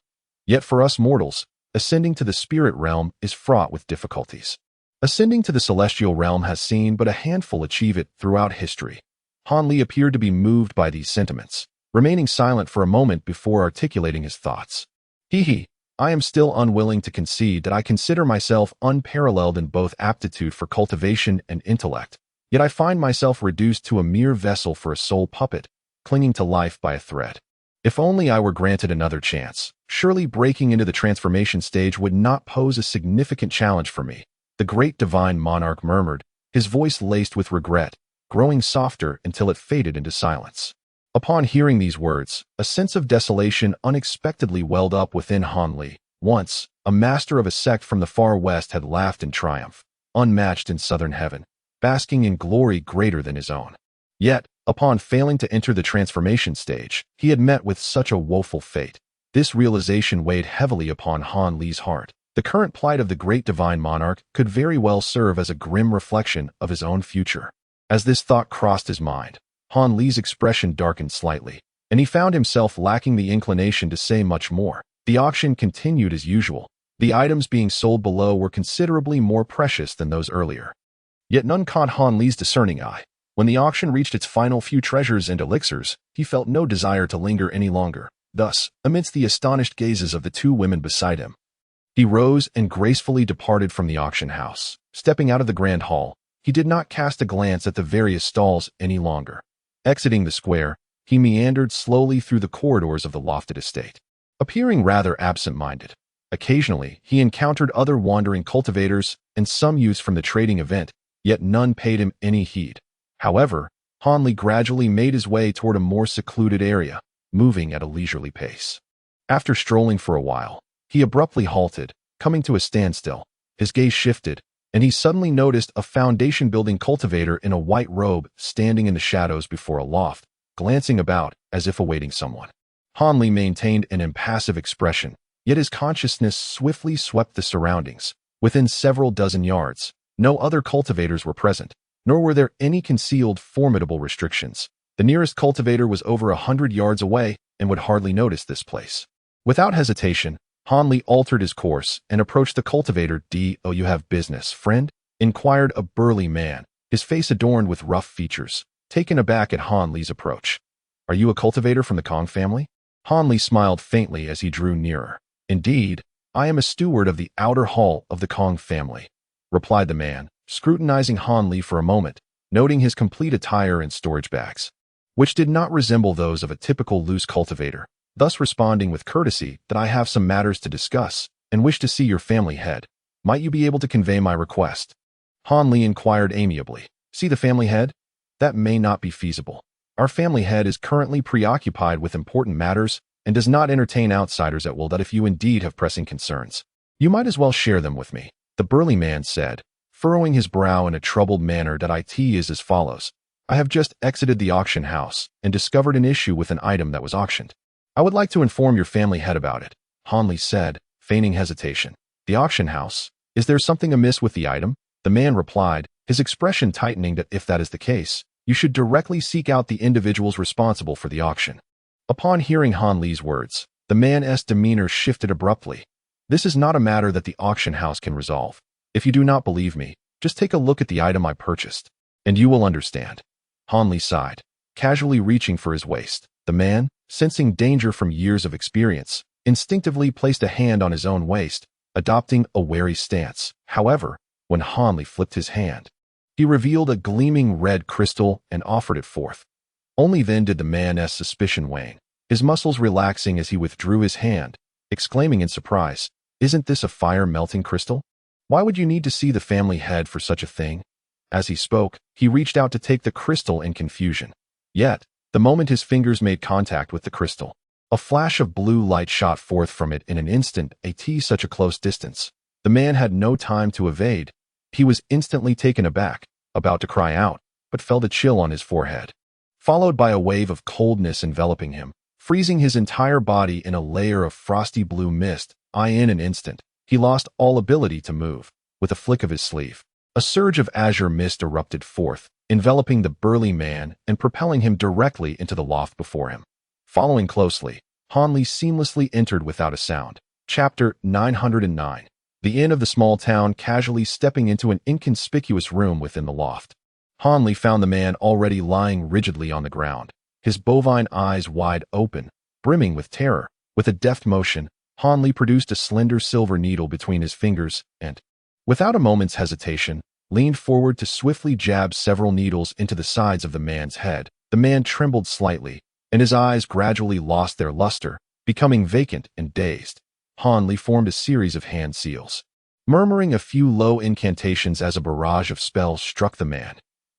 Yet for us mortals, ascending to the spirit realm is fraught with difficulties. Ascending to the celestial realm has seen but a handful achieve it throughout history. Han Li appeared to be moved by these sentiments, remaining silent for a moment before articulating his thoughts. I am still unwilling to concede that I consider myself unparalleled in both aptitude for cultivation and intellect, yet I find myself reduced to a mere vessel for a soul puppet, clinging to life by a thread. If only I were granted another chance, surely breaking into the transformation stage would not pose a significant challenge for me. The great divine monarch murmured, his voice laced with regret, growing softer until it faded into silence. Upon hearing these words, a sense of desolation unexpectedly welled up within Han Li. Once, a master of a sect from the far west had laughed in triumph, unmatched in Southern Heaven, basking in glory greater than his own. Yet, upon failing to enter the transformation stage, he had met with such a woeful fate. This realization weighed heavily upon Han Li's heart. The current plight of the great divine monarch could very well serve as a grim reflection of his own future. As this thought crossed his mind, Han Li's expression darkened slightly. and he found himself lacking the inclination to say much more. The auction continued as usual. The items being sold below were considerably more precious than those earlier. Yet none caught Han Li's discerning eye. When the auction reached its final few treasures and elixirs, he felt no desire to linger any longer. Thus, amidst the astonished gazes of the two women beside him, he rose and gracefully departed from the auction house. Stepping out of the grand hall, he did not cast a glance at the various stalls any longer. Exiting the square, he meandered slowly through the corridors of the lofted estate, appearing rather absent-minded. Occasionally, he encountered other wandering cultivators and some youths from the trading event, yet none paid him any heed. However, Han Li gradually made his way toward a more secluded area, moving at a leisurely pace. After strolling for a while, he abruptly halted, coming to a standstill. His gaze shifted, and he suddenly noticed a foundation-building cultivator in a white robe standing in the shadows before a loft, glancing about as if awaiting someone. Han Li maintained an impassive expression, yet his consciousness swiftly swept the surroundings. Within several dozen yards, no other cultivators were present, nor were there any concealed formidable restrictions. The nearest cultivator was over 100 yards away and would hardly notice this place. Without hesitation, Han Li altered his course and approached the cultivator. "Do you have business, friend?" inquired a burly man, his face adorned with rough features, taken aback at Han Li's approach. "Are you a cultivator from the Kong family?" Han Li smiled faintly as he drew nearer. "Indeed, I am a steward of the outer hall of the Kong family," replied the man, scrutinizing Han Li for a moment, noting his complete attire and storage bags, which did not resemble those of a typical loose cultivator, thus responding with courtesy that "I have some matters to discuss and wish to see your family head. Might you be able to convey my request?" Han Li inquired amiably. "See the family head? That may not be feasible. Our family head is currently preoccupied with important matters and does not entertain outsiders at will. That if you indeed have pressing concerns, you might as well share them with me," the burly man said, furrowing his brow in a troubled manner. "It is as follows. I have just exited the auction house and discovered an issue with an item that was auctioned. I would like to inform your family head about it," Han Li said, feigning hesitation. "The auction house? Is there something amiss with the item?" The man replied, his expression tightening. "That if that is the case, you should directly seek out the individuals responsible for the auction." Upon hearing Han Li's words, the man's demeanor shifted abruptly. "This is not a matter that the auction house can resolve. If you do not believe me, just take a look at the item I purchased, and you will understand." Han Li sighed, casually reaching for his waist. The man, sensing danger from years of experience, instinctively placed a hand on his own waist, adopting a wary stance. However, when Han Li flipped his hand, he revealed a gleaming red crystal and offered it forth. Only then did the man's suspicion wane, his muscles relaxing as he withdrew his hand, exclaiming in surprise, "Isn't this a fire-melting crystal? Why would you need to see the family head for such a thing?" As he spoke, he reached out to take the crystal in confusion. Yet, the moment his fingers made contact with the crystal, a flash of blue light shot forth from it in an instant. At such a close distance, the man had no time to evade. He was instantly taken aback, about to cry out, but felt a chill on his forehead, followed by a wave of coldness enveloping him, freezing his entire body in a layer of frosty blue mist. In an instant, he lost all ability to move. With a flick of his sleeve, a surge of azure mist erupted forth, enveloping the burly man and propelling him directly into the loft before him. Following closely, Han Li seamlessly entered without a sound. Chapter 909. The inn of the small town. Casually stepping into an inconspicuous room within the loft, Han Li found the man already lying rigidly on the ground, his bovine eyes wide open, brimming with terror. With a deft motion, Han Li produced a slender silver needle between his fingers and, without a moment's hesitation, leaned forward to swiftly jab several needles into the sides of the man's head. The man trembled slightly, and his eyes gradually lost their luster, becoming vacant and dazed. Han Li formed a series of hand seals, murmuring a few low incantations as a barrage of spells struck the man.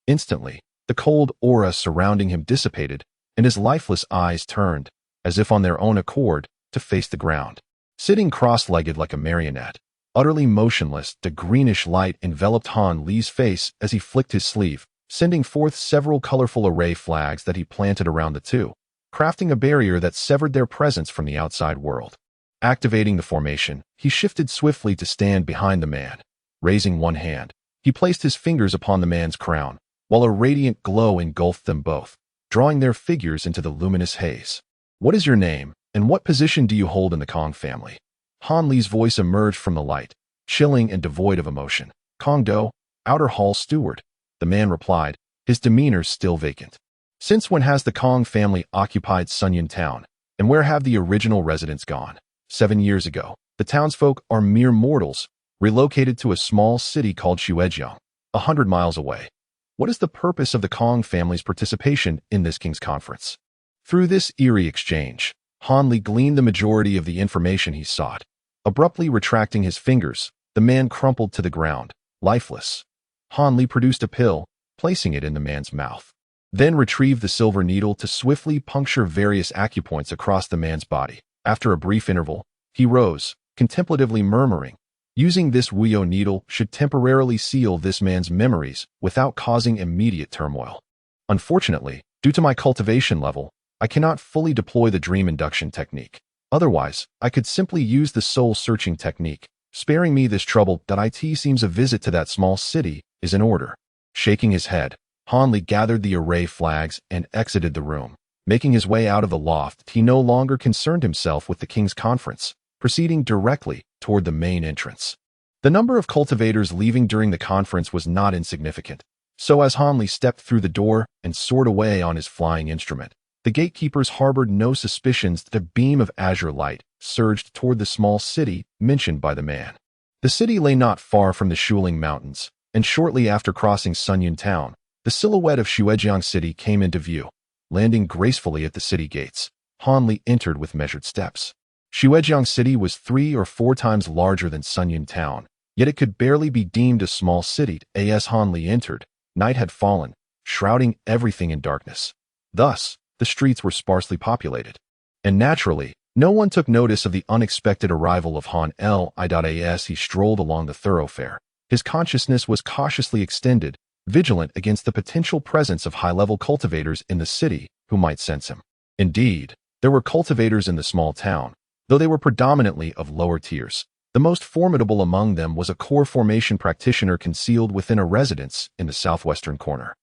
Instantly, the cold aura surrounding him dissipated, and his lifeless eyes turned, as if on their own accord, to face the ground. Sitting cross-legged like a marionette, utterly motionless, the greenish light enveloped Han Li's face as he flicked his sleeve, sending forth several colorful array flags that he planted around the two, crafting a barrier that severed their presence from the outside world. Activating the formation, he shifted swiftly to stand behind the man. Raising one hand, he placed his fingers upon the man's crown, while a radiant glow engulfed them both. drawing their figures into the luminous haze. "What is your name, and what position do you hold in the Kong family?" Han Li's voice emerged from the light, chilling and devoid of emotion. "Kong Do, outer hall steward," the man replied, his demeanor still vacant. "Since when has the Kong family occupied Sunyan Town, and where have the original residents gone?" 7 years ago. The townsfolk are mere mortals, relocated to a small city called Xuejiang, 100 miles away. What is the purpose of the Kong family's participation in this king's conference? Through this eerie exchange, Han Li gleaned the majority of the information he sought. Abruptly retracting his fingers, the man crumpled to the ground, lifeless. Han Li produced a pill, placing it in the man's mouth, then retrieved the silver needle to swiftly puncture various acupoints across the man's body. After a brief interval, he rose, contemplatively murmuring, "Using this Wuyo needle should temporarily seal this man's memories without causing immediate turmoil. Unfortunately, due to my cultivation level, I cannot fully deploy the dream induction technique. Otherwise, I could simply use the soul-searching technique. Sparing me this trouble that it seems a visit to that small city is in order." Shaking his head, Han Li gathered the array flags and exited the room. Making his way out of the loft, he no longer concerned himself with the king's conference, proceeding directly toward the main entrance. The number of cultivators leaving during the conference was not insignificant, so as Han Li stepped through the door and soared away on his flying instrument, the gatekeepers harbored no suspicions that a beam of azure light surged toward the small city mentioned by the man. The city lay not far from the Shuling Mountains, and shortly after crossing Sunyan Town, the silhouette of Xuejiang City came into view. Landing gracefully at the city gates, Han Li entered with measured steps. Xuejiang City was 3 or 4 times larger than Sunyan Town, yet it could barely be deemed a small city. As Han Li entered, night had fallen, shrouding everything in darkness. Thus, the streets were sparsely populated. And naturally, no one took notice of the unexpected arrival of Han Li. As he strolled along the thoroughfare, his consciousness was cautiously extended, vigilant against the potential presence of high-level cultivators in the city who might sense him. Indeed, there were cultivators in the small town, though they were predominantly of lower tiers. The most formidable among them was a core formation practitioner concealed within a residence in the southwestern corner.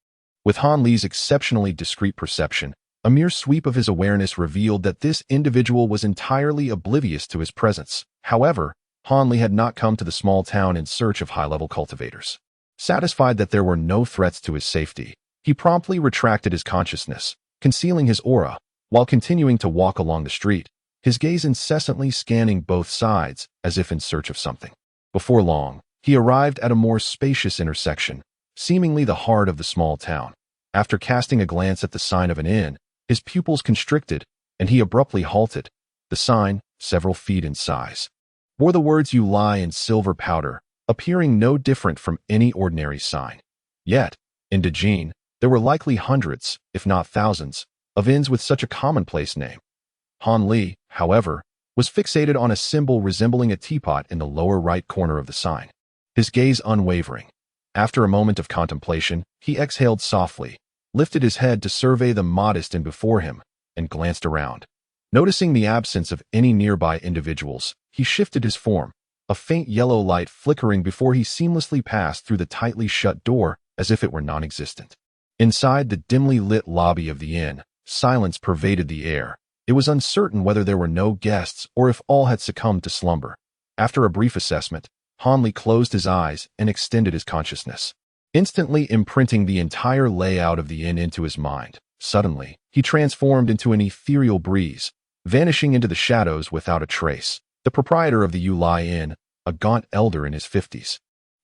With Han Li's exceptionally discreet perception, a mere sweep of his awareness revealed that this individual was entirely oblivious to his presence. However, Han Li had not come to the small town in search of high-level cultivators. Satisfied that there were no threats to his safety, he promptly retracted his consciousness, concealing his aura, while continuing to walk along the street, his gaze incessantly scanning both sides as if in search of something. Before long, he arrived at a more spacious intersection, seemingly the heart of the small town. After casting a glance at the sign of an inn, his pupils constricted, and he abruptly halted. The sign, several feet in size, bore the words "You lie" in silver powder, appearing no different from any ordinary sign. Yet, in Dejin, there were likely hundreds, if not thousands, of inns with such a commonplace name. Han Li, however, was fixated on a symbol resembling a teapot in the lower right corner of the sign, his gaze unwavering. After a moment of contemplation, he exhaled softly, lifted his head to survey the modest inn before him, and glanced around. Noticing the absence of any nearby individuals, he shifted his form, a faint yellow light flickering before he seamlessly passed through the tightly shut door as if it were non-existent. Inside the dimly lit lobby of the inn, silence pervaded the air. It was uncertain whether there were no guests or if all had succumbed to slumber. After a brief assessment, Han Li closed his eyes and extended his consciousness, instantly imprinting the entire layout of the inn into his mind. Suddenly, he transformed into an ethereal breeze, vanishing into the shadows without a trace. The proprietor of the Yu Lai Inn, a gaunt elder in his 50s,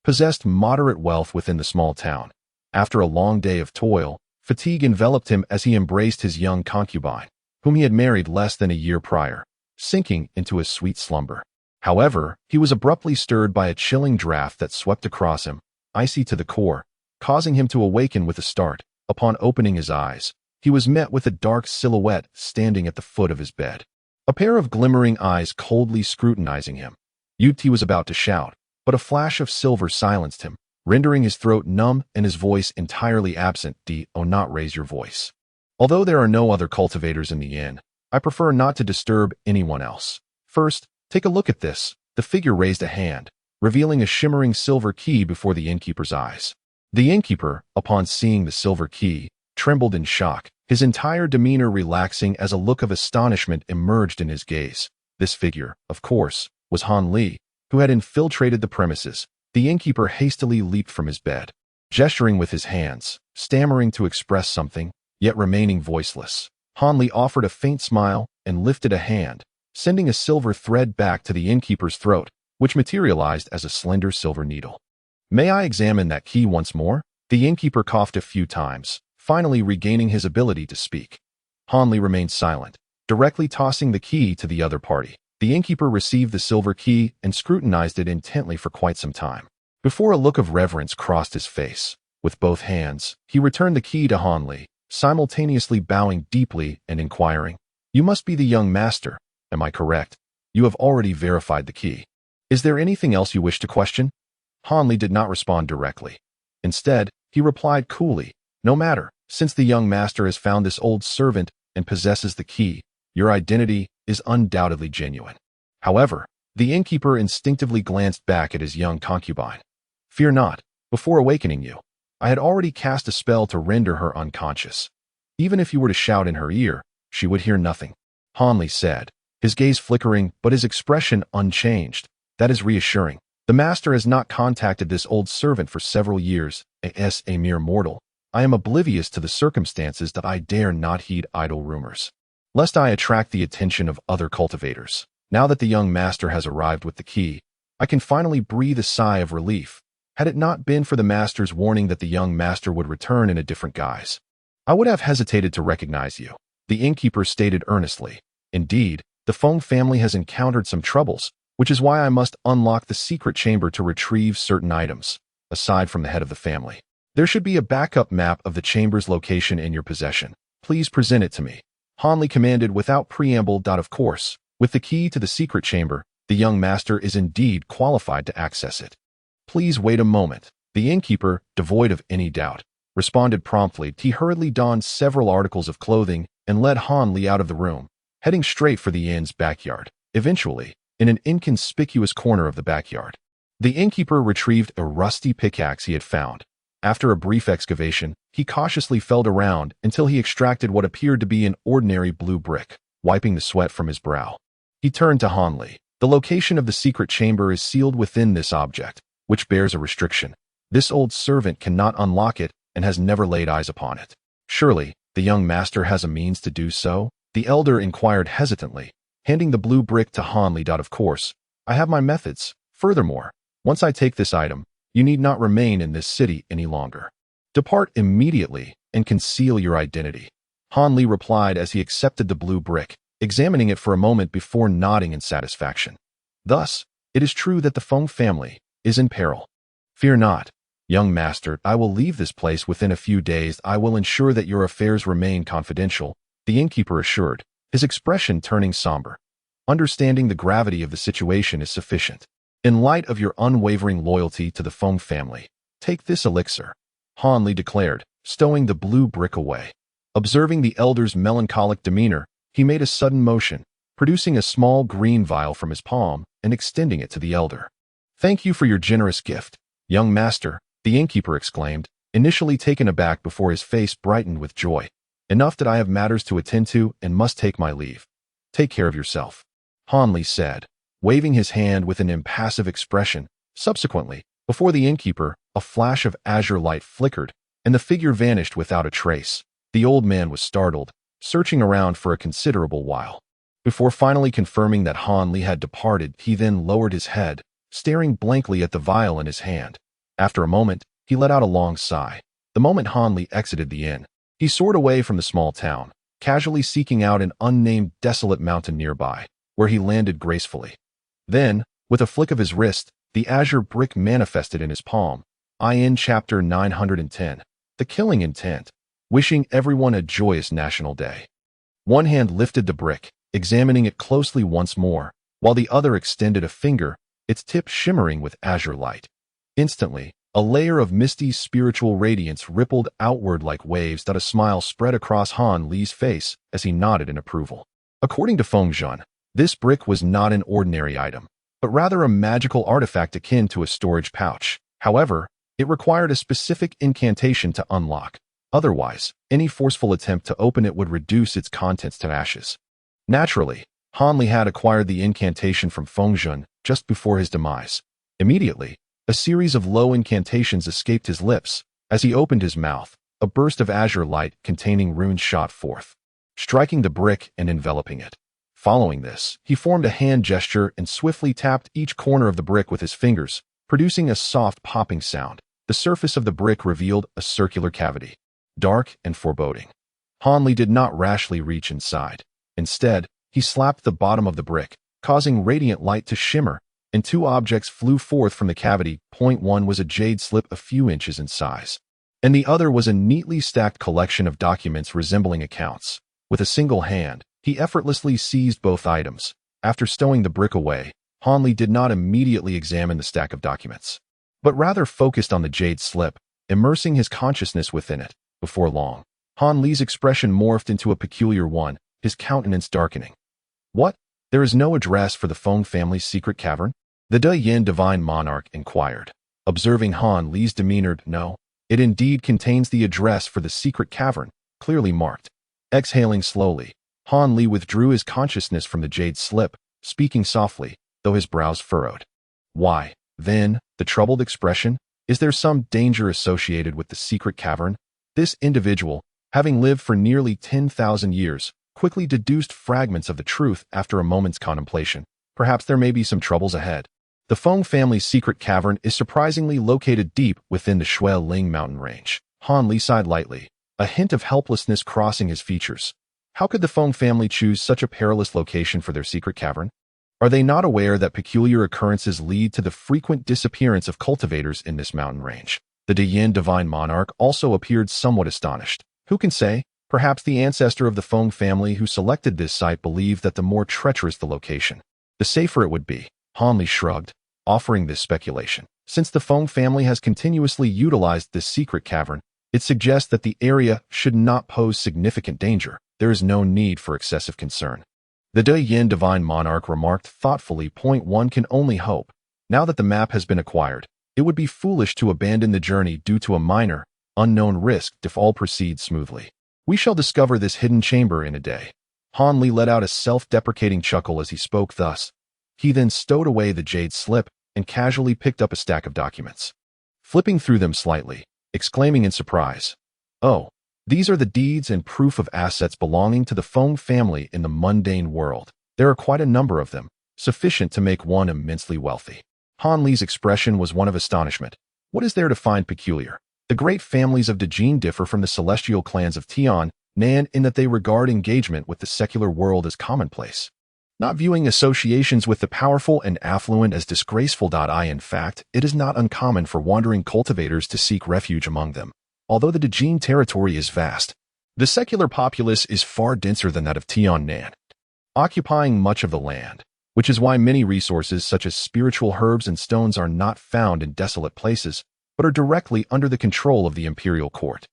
possessed moderate wealth within the small town. After a long day of toil, fatigue enveloped him as he embraced his young concubine, whom he had married less than a year prior, sinking into a sweet slumber. However, he was abruptly stirred by a chilling draft that swept across him, icy to the core, causing him to awaken with a start. Upon opening his eyes, he was met with a dark silhouette standing at the foot of his bed, a pair of glimmering eyes coldly scrutinizing him. He was about to shout, but a flash of silver silenced him, rendering his throat numb and his voice entirely absent. Do not raise your voice. Although there are no other cultivators in the inn, I prefer not to disturb anyone else. First, take a look at this. The figure raised a hand, revealing a shimmering silver key before the innkeeper's eyes. The innkeeper, upon seeing the silver key, trembled in shock, his entire demeanor relaxing as a look of astonishment emerged in his gaze. This figure, of course, was Han Li, who had infiltrated the premises. The innkeeper hastily leaped from his bed, gesturing with his hands, stammering to express something, yet remaining voiceless. Han Li offered a faint smile and lifted a hand, sending a silver thread back to the innkeeper's throat, which materialized as a slender silver needle. "May I examine that key once more?" The innkeeper coughed a few times, finally regaining his ability to speak. Han Li remained silent, directly tossing the key to the other party. The innkeeper received the silver key and scrutinized it intently for quite some time. Before a look of reverence crossed his face, with both hands, he returned the key to Han Li, simultaneously bowing deeply and inquiring, "You must be the young master, am I correct? You have already verified the key. Is there anything else you wish to question?" Han Li did not respond directly. Instead, he replied coolly, "No matter, since the young master has found this old servant and possesses the key, your identity is undoubtedly genuine." However, the innkeeper instinctively glanced back at his young concubine. "Fear not, before awakening you, I had already cast a spell to render her unconscious. Even if you were to shout in her ear, she would hear nothing," Han Li said, his gaze flickering but his expression unchanged. "That is reassuring. The master has not contacted this old servant for several years. As a mere mortal, I am oblivious to the circumstances that I dare not heed idle rumors, lest I attract the attention of other cultivators. Now that the young master has arrived with the key, I can finally breathe a sigh of relief. Had it not been for the master's warning that the young master would return in a different guise, I would have hesitated to recognize you," the innkeeper stated earnestly. "Indeed, the Feng family has encountered some troubles, which is why I must unlock the secret chamber to retrieve certain items. Aside from the head of the family, there should be a backup map of the chamber's location in your possession. Please present it to me," Han Li commanded without preamble. "Of course, with the key to the secret chamber, the young master is indeed qualified to access it." "Please wait a moment," the innkeeper, devoid of any doubt, responded promptly. He hurriedly donned several articles of clothing and led Han Li out of the room, heading straight for the inn's backyard. Eventually, in an inconspicuous corner of the backyard, the innkeeper retrieved a rusty pickaxe he had found. After a brief excavation, he cautiously felt around until he extracted what appeared to be an ordinary blue brick. Wiping the sweat from his brow, he turned to Han Li. "The location of the secret chamber is sealed within this object, which bears a restriction. This old servant cannot unlock it and has never laid eyes upon it. Surely, the young master has a means to do so?" the elder inquired hesitantly, handing the blue brick to Han Li. "Of course, I have my methods. Furthermore, once I take this item, you need not remain in this city any longer. Depart immediately and conceal your identity," Han Li replied as he accepted the blue brick, examining it for a moment before nodding in satisfaction. "Thus, it is true that the Feng family is in peril. Fear not, young master. I will leave this place within a few days. I will ensure that your affairs remain confidential," the innkeeper assured, his expression turning somber. "Understanding the gravity of the situation is sufficient. In light of your unwavering loyalty to the Feng family, take this elixir," Han Li declared, stowing the blue brick away. Observing the elder's melancholic demeanor, he made a sudden motion, producing a small green vial from his palm and extending it to the elder. "Thank you for your generous gift, young master," the innkeeper exclaimed, initially taken aback before his face brightened with joy. "Enough that I have matters to attend to and must take my leave. Take care of yourself," Han Li said, waving his hand with an impassive expression. Subsequently, before the innkeeper, a flash of azure light flickered, and the figure vanished without a trace. The old man was startled, searching around for a considerable while. Before finally confirming that Han Li had departed, he then lowered his head, staring blankly at the vial in his hand. After a moment, he let out a long sigh. The moment Han Li exited the inn, he soared away from the small town, casually seeking out an unnamed desolate mountain nearby, where he landed gracefully. Then, with a flick of his wrist, the azure brick manifested in his palm. In Chapter 910, The Killing Intent, wishing everyone a joyous National Day. One hand lifted the brick, examining it closely once more, while the other extended a finger, its tip shimmering with azure light. Instantly, a layer of misty spiritual radiance rippled outward like waves. A smile spread across Han Li's face as he nodded in approval. According to Feng Zhan, this brick was not an ordinary item, but rather a magical artifact akin to a storage pouch. However, it required a specific incantation to unlock. Otherwise, any forceful attempt to open it would reduce its contents to ashes. Naturally, Han Li had acquired the incantation from Feng Zhun just before his demise. Immediately, a series of low incantations escaped his lips. As he opened his mouth, a burst of azure light containing runes shot forth, striking the brick and enveloping it. Following this, he formed a hand gesture and swiftly tapped each corner of the brick with his fingers, producing a soft popping sound. The surface of the brick revealed a circular cavity, dark and foreboding. Han Li did not rashly reach inside. Instead, he slapped the bottom of the brick, causing radiant light to shimmer, and two objects flew forth from the cavity. One was a jade slip a few inches in size, and the other was a neatly stacked collection of documents resembling accounts. With a single hand, he effortlessly seized both items. After stowing the brick away, Han Li did not immediately examine the stack of documents, but rather focused on the jade slip, immersing his consciousness within it. Before long, Han Li's expression morphed into a peculiar one, his countenance darkening. What? There is no address for the Feng family's secret cavern? The De Yin Divine Monarch inquired. Observing Han Li's demeanor, no, it indeed contains the address for the secret cavern, clearly marked. Exhaling slowly, Han Li withdrew his consciousness from the jade slip, speaking softly, though his brows furrowed. Why, then, the troubled expression? Is there some danger associated with the secret cavern? This individual, having lived for nearly 10,000 years, quickly deduced fragments of the truth after a moment's contemplation. Perhaps there may be some troubles ahead. The Feng family's secret cavern is surprisingly located deep within the Shui Ling mountain range. Han Li sighed lightly, a hint of helplessness crossing his features. How could the Feng family choose such a perilous location for their secret cavern? Are they not aware that peculiar occurrences lead to the frequent disappearance of cultivators in this mountain range? The De Yin Divine Monarch also appeared somewhat astonished. Who can say? Perhaps the ancestor of the Feng family who selected this site believed that the more treacherous the location, the safer it would be. Han Li shrugged, offering this speculation. Since the Feng family has continuously utilized this secret cavern, it suggests that the area should not pose significant danger. There is no need for excessive concern. The De Yin Divine Monarch remarked thoughtfully. One can only hope. Now that the map has been acquired, it would be foolish to abandon the journey due to a minor, unknown risk if all proceeds smoothly. We shall discover this hidden chamber in a day. Han Li let out a self-deprecating chuckle as he spoke thus. He then stowed away the jade slip and casually picked up a stack of documents, flipping through them slightly, exclaiming in surprise, "Oh, these are the deeds and proof of assets belonging to the Feng family in the mundane world. There are quite a number of them, sufficient to make one immensely wealthy." Han Li's expression was one of astonishment. What is there to find peculiar? The great families of Dejin differ from the celestial clans of Tian Nan in that they regard engagement with the secular world as commonplace, not viewing associations with the powerful and affluent as disgraceful. In fact, it is not uncommon for wandering cultivators to seek refuge among them. Although the Dejin territory is vast, the secular populace is far denser than that of Tian Nan, occupying much of the land, which is why many resources such as spiritual herbs and stones are not found in desolate places, but are directly under the control of the imperial court.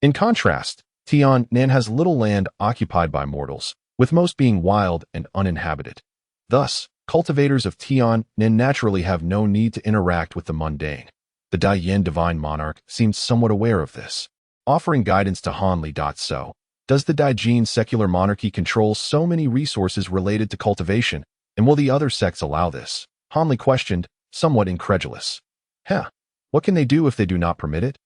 In contrast, Tian Nan has little land occupied by mortals, with most being wild and uninhabited. Thus, cultivators of Tian Nan naturally have no need to interact with the mundane. The De Yin Divine Monarch seemed somewhat aware of this, offering guidance to Han Li. So, does the Daijin secular monarchy control so many resources related to cultivation, and will the other sects allow this? Han Li questioned, somewhat incredulous. What can they do if they do not permit it?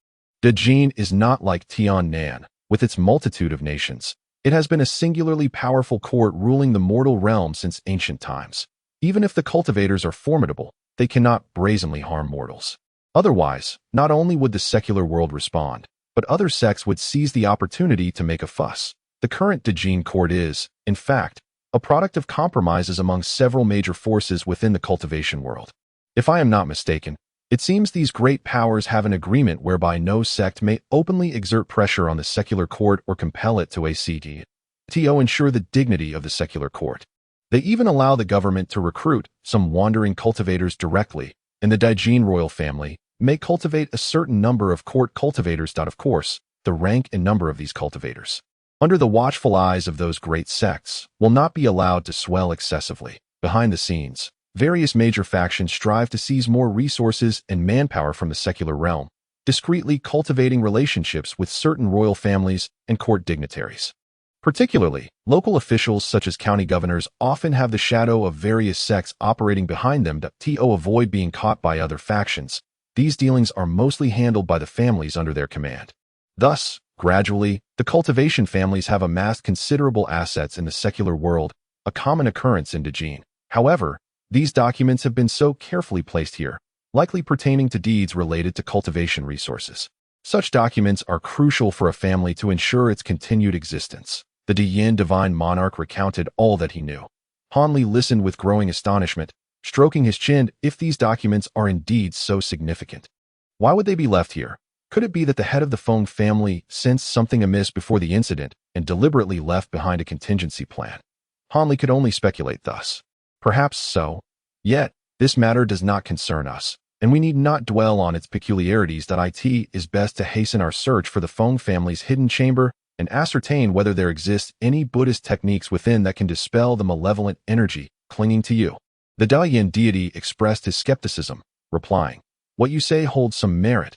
Dejin is not like Tian Nan, with its multitude of nations. It has been a singularly powerful court ruling the mortal realm since ancient times. Even if the cultivators are formidable, they cannot brazenly harm mortals. Otherwise, not only would the secular world respond, but other sects would seize the opportunity to make a fuss. The current Dejin court is, in fact, a product of compromises among several major forces within the cultivation world. If I am not mistaken, it seems these great powers have an agreement whereby no sect may openly exert pressure on the secular court or compel it to ensure the dignity of the secular court. They even allow the government to recruit some wandering cultivators directly, and the Daijin royal family may cultivate a certain number of court cultivators. Of course, the rank and number of these cultivators, under the watchful eyes of those great sects, will not be allowed to swell excessively. Behind the scenes, various major factions strive to seize more resources and manpower from the secular realm. discreetly cultivating relationships with certain royal families and court dignitaries. Particularly, local officials such as county governors often have the shadow of various sects operating behind them to avoid being caught by other factions. These dealings are mostly handled by the families under their command. Thus, gradually, the cultivation families have amassed considerable assets in the secular world, a common occurrence in Dajin. However, these documents have been so carefully placed here, likely pertaining to deeds related to cultivation resources. Such documents are crucial for a family to ensure its continued existence. The Diyin divine monarch recounted all that he knew. Han Li listened with growing astonishment, stroking his chin. If these documents are indeed so significant, why would they be left here? Could it be that the head of the Feng family sensed something amiss before the incident and deliberately left behind a contingency plan? Han Li could only speculate thus. Perhaps so. Yet, this matter does not concern us, and we need not dwell on its peculiarities. It is best to hasten our search for the Feng family's hidden chamber and ascertain whether there exists any Buddhist techniques within that can dispel the malevolent energy clinging to you. The Daoyin deity expressed his skepticism, replying, "What you say holds some merit."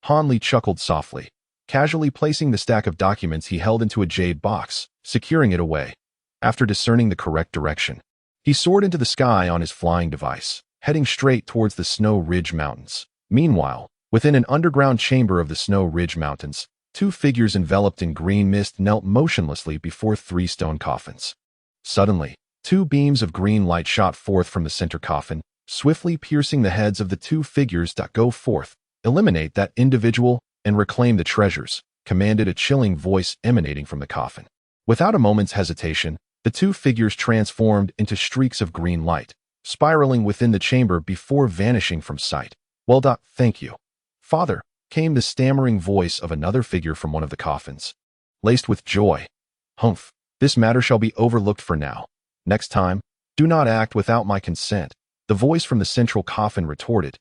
Han Li chuckled softly, casually placing the stack of documents he held into a jade box, securing it away. After discerning the correct direction, he soared into the sky on his flying device, heading straight towards the Snow Ridge Mountains. Meanwhile, within an underground chamber of the Snow Ridge Mountains, two figures enveloped in green mist knelt motionlessly before three stone coffins. Suddenly, two beams of green light shot forth from the center coffin, swiftly piercing the heads of the two figures. "Go forth, eliminate that individual, and reclaim the treasures," commanded a chilling voice emanating from the coffin. Without a moment's hesitation, the two figures transformed into streaks of green light, spiraling within the chamber before vanishing from sight. "Well done, thank you, Father," came the stammering voice of another figure from one of the coffins, laced with joy. "Humph, this matter shall be overlooked for now. Next time, do not act without my consent," the voice from the central coffin retorted.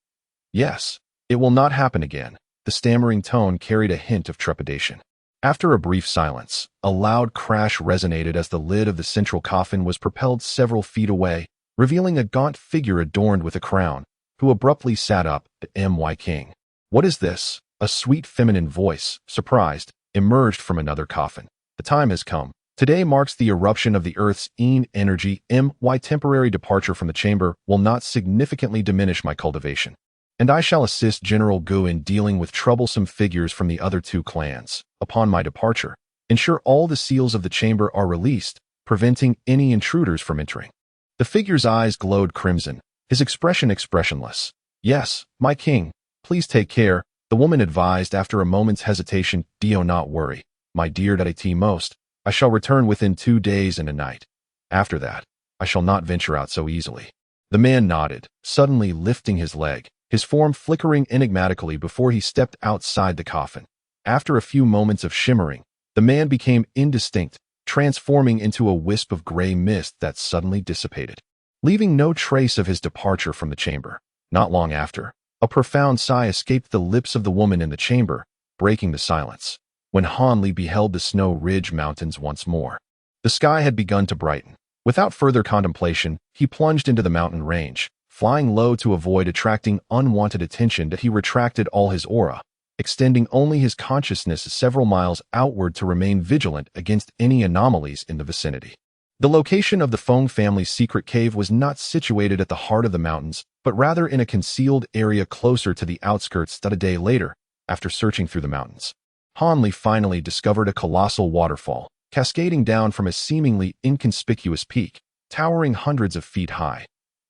"Yes, it will not happen again." The stammering tone carried a hint of trepidation. After a brief silence, a loud crash resonated as the lid of the central coffin was propelled several feet away, revealing a gaunt figure adorned with a crown, who abruptly sat up. "My king. What is this?" A sweet feminine voice, surprised, emerged from another coffin. "The time has come. Today marks the eruption of the Earth's Yin energy. My temporary departure from the chamber will not significantly diminish my cultivation, and I shall assist General Gu in dealing with troublesome figures from the other two clans. Upon my departure, ensure all the seals of the chamber are released, preventing any intruders from entering." The figure's eyes glowed crimson, his expression expressionless. "Yes, my king, please take care," the woman advised after a moment's hesitation. "Do not worry, my dear most. I shall return within 2 days and a night. After that, I shall not venture out so easily." The man nodded, suddenly lifting his leg, his form flickering enigmatically before he stepped outside the coffin. After a few moments of shimmering, the man became indistinct, transforming into a wisp of gray mist that suddenly dissipated, leaving no trace of his departure from the chamber. Not long after, a profound sigh escaped the lips of the woman in the chamber, breaking the silence. When Han Li beheld the Snow Ridge Mountains once more, the sky had begun to brighten. Without further contemplation, he plunged into the mountain range. Flying low to avoid attracting unwanted attention, he retracted all his aura, extending only his consciousness several miles outward to remain vigilant against any anomalies in the vicinity. The location of the Feng family's secret cave was not situated at the heart of the mountains, but rather in a concealed area closer to the outskirts. A day later, after searching through the mountains, Han Li finally discovered a colossal waterfall, cascading down from a seemingly inconspicuous peak, towering hundreds of feet high.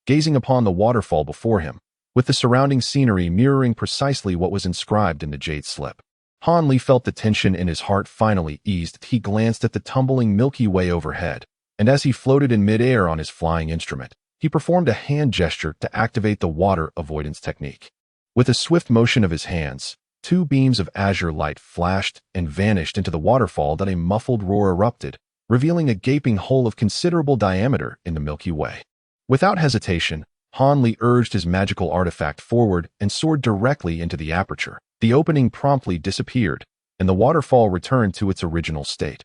Gazing upon the waterfall before him, with the surrounding scenery mirroring precisely what was inscribed in the jade slip, Han Li felt the tension in his heart finally eased. He glanced at the tumbling Milky Way overhead, and as he floated in midair on his flying instrument, he performed a hand gesture to activate the water avoidance technique. With a swift motion of his hands, two beams of azure light flashed and vanished into the waterfall. A muffled roar erupted, revealing a gaping hole of considerable diameter in the Milky Way. Without hesitation, Han Li urged his magical artifact forward and soared directly into the aperture. The opening promptly disappeared, and the waterfall returned to its original state.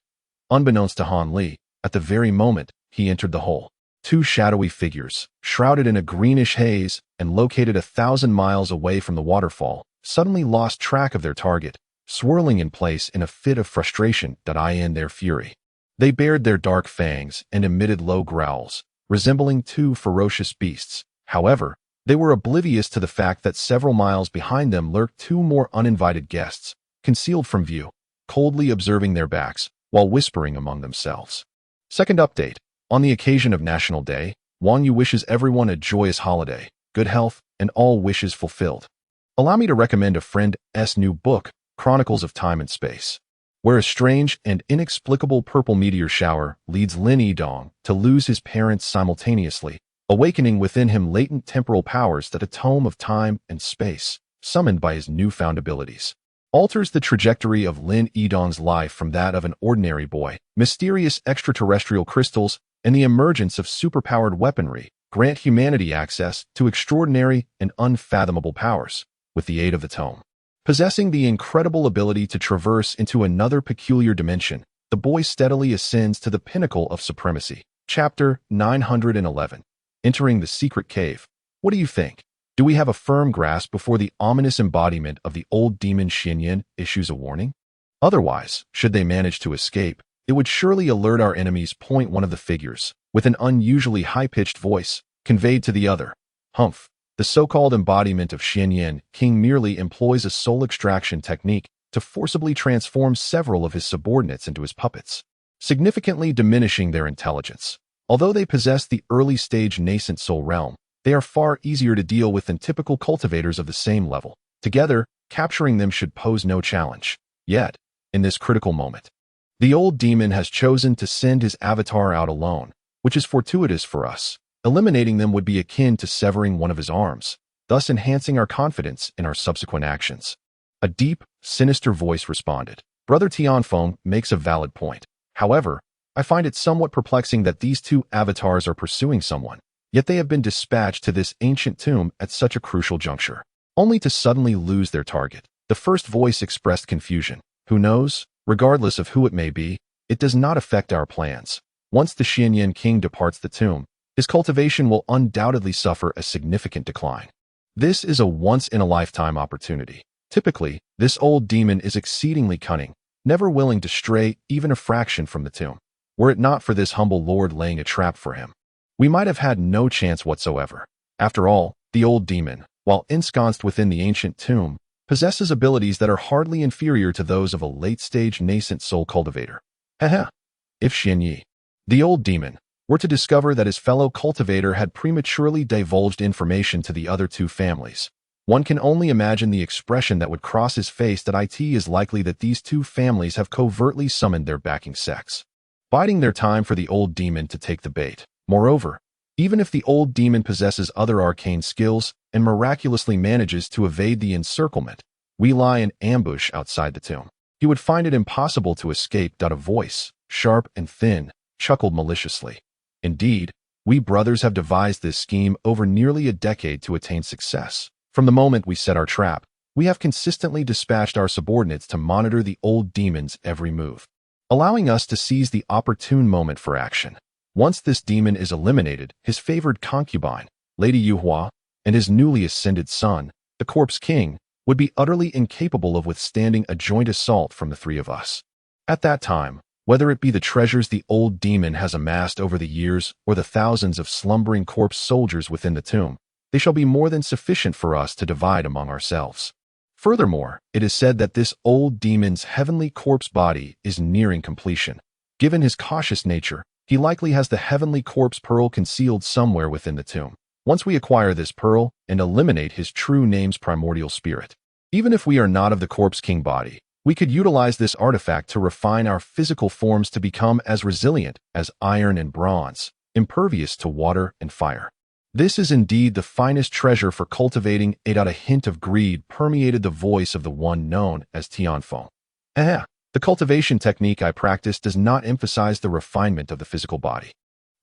Unbeknownst to Han Li, at the very moment he entered the hole, two shadowy figures, shrouded in a greenish haze and located 1,000 miles away from the waterfall, suddenly lost track of their target, swirling in place in a fit of frustration in their fury. They bared their dark fangs and emitted low growls, resembling two ferocious beasts. However, they were oblivious to the fact that several miles behind them lurked two more uninvited guests, concealed from view, coldly observing their backs while whispering among themselves. Second update. On the occasion of National Day, Wang Yu wishes everyone a joyous holiday, good health, and all wishes fulfilled. Allow me to recommend a friend's new book, Chronicles of Time and Space, where a strange and inexplicable purple meteor shower leads Lin Yidong to lose his parents simultaneously, awakening within him latent temporal powers that a tome of time and space, summoned by his newfound abilities, alters the trajectory of Lin Yidong's life from that of an ordinary boy. Mysterious extraterrestrial crystals and the emergence of superpowered weaponry grant humanity access to extraordinary and unfathomable powers with the aid of the tome. Possessing the incredible ability to traverse into another peculiar dimension, the boy steadily ascends to the pinnacle of supremacy. Chapter 911. Entering the Secret Cave. What do you think? Do we have a firm grasp before the ominous embodiment of the old demon Xianyan issues a warning? Otherwise, should they manage to escape, it would surely alert our enemies. Point one of the figures, with an unusually high-pitched voice, conveyed to the other. Humph. The so-called embodiment of Xianyan King merely employs a soul extraction technique to forcibly transform several of his subordinates into his puppets, significantly diminishing their intelligence. Although they possess the early-stage nascent soul realm, they are far easier to deal with than typical cultivators of the same level. Together, capturing them should pose no challenge. Yet, in this critical moment, the old demon has chosen to send his avatar out alone, which is fortuitous for us. Eliminating them would be akin to severing one of his arms, thus enhancing our confidence in our subsequent actions. A deep, sinister voice responded. Brother Tianfeng makes a valid point. However, I find it somewhat perplexing that these two avatars are pursuing someone, yet they have been dispatched to this ancient tomb at such a crucial juncture, only to suddenly lose their target. The first voice expressed confusion. Who knows? Regardless of who it may be, it does not affect our plans. Once the Xianyan King departs the tomb, his cultivation will undoubtedly suffer a significant decline. This is a once-in-a-lifetime opportunity. Typically, this old demon is exceedingly cunning, never willing to stray even a fraction from the tomb. Were it not for this humble lord laying a trap for him, we might have had no chance whatsoever. After all, the old demon, while ensconced within the ancient tomb, possesses abilities that are hardly inferior to those of a late-stage nascent soul cultivator. Haha. If Xianyi, the old demon, were to discover that his fellow cultivator had prematurely divulged information to the other two families, one can only imagine the expression that would cross his face. That it is likely that these two families have covertly summoned their backing sects, biding their time for the old demon to take the bait. Moreover, even if the old demon possesses other arcane skills and miraculously manages to evade the encirclement, we lie in ambush outside the tomb, he would find it impossible to escape. A voice, sharp and thin, chuckled maliciously. Indeed, we brothers have devised this scheme over nearly a decade to attain success. From the moment we set our trap, we have consistently dispatched our subordinates to monitor the old demon's every move, allowing us to seize the opportune moment for action. Once this demon is eliminated, his favored concubine, Lady Yuhua, and his newly ascended son, the Corpse King, would be utterly incapable of withstanding a joint assault from the three of us. At that time, whether it be the treasures the old demon has amassed over the years or the thousands of slumbering corpse soldiers within the tomb, they shall be more than sufficient for us to divide among ourselves. Furthermore, it is said that this old demon's heavenly corpse body is nearing completion. Given his cautious nature, he likely has the heavenly corpse pearl concealed somewhere within the tomb. Once we acquire this pearl and eliminate his true name's primordial spirit, even if we are not of the Corpse King body, we could utilize this artifact to refine our physical forms to become as resilient as iron and bronze, impervious to water and fire. This is indeed the finest treasure for cultivating. A hint of greed permeated the voice of the one known as Tianfeng. The cultivation technique I practice does not emphasize the refinement of the physical body.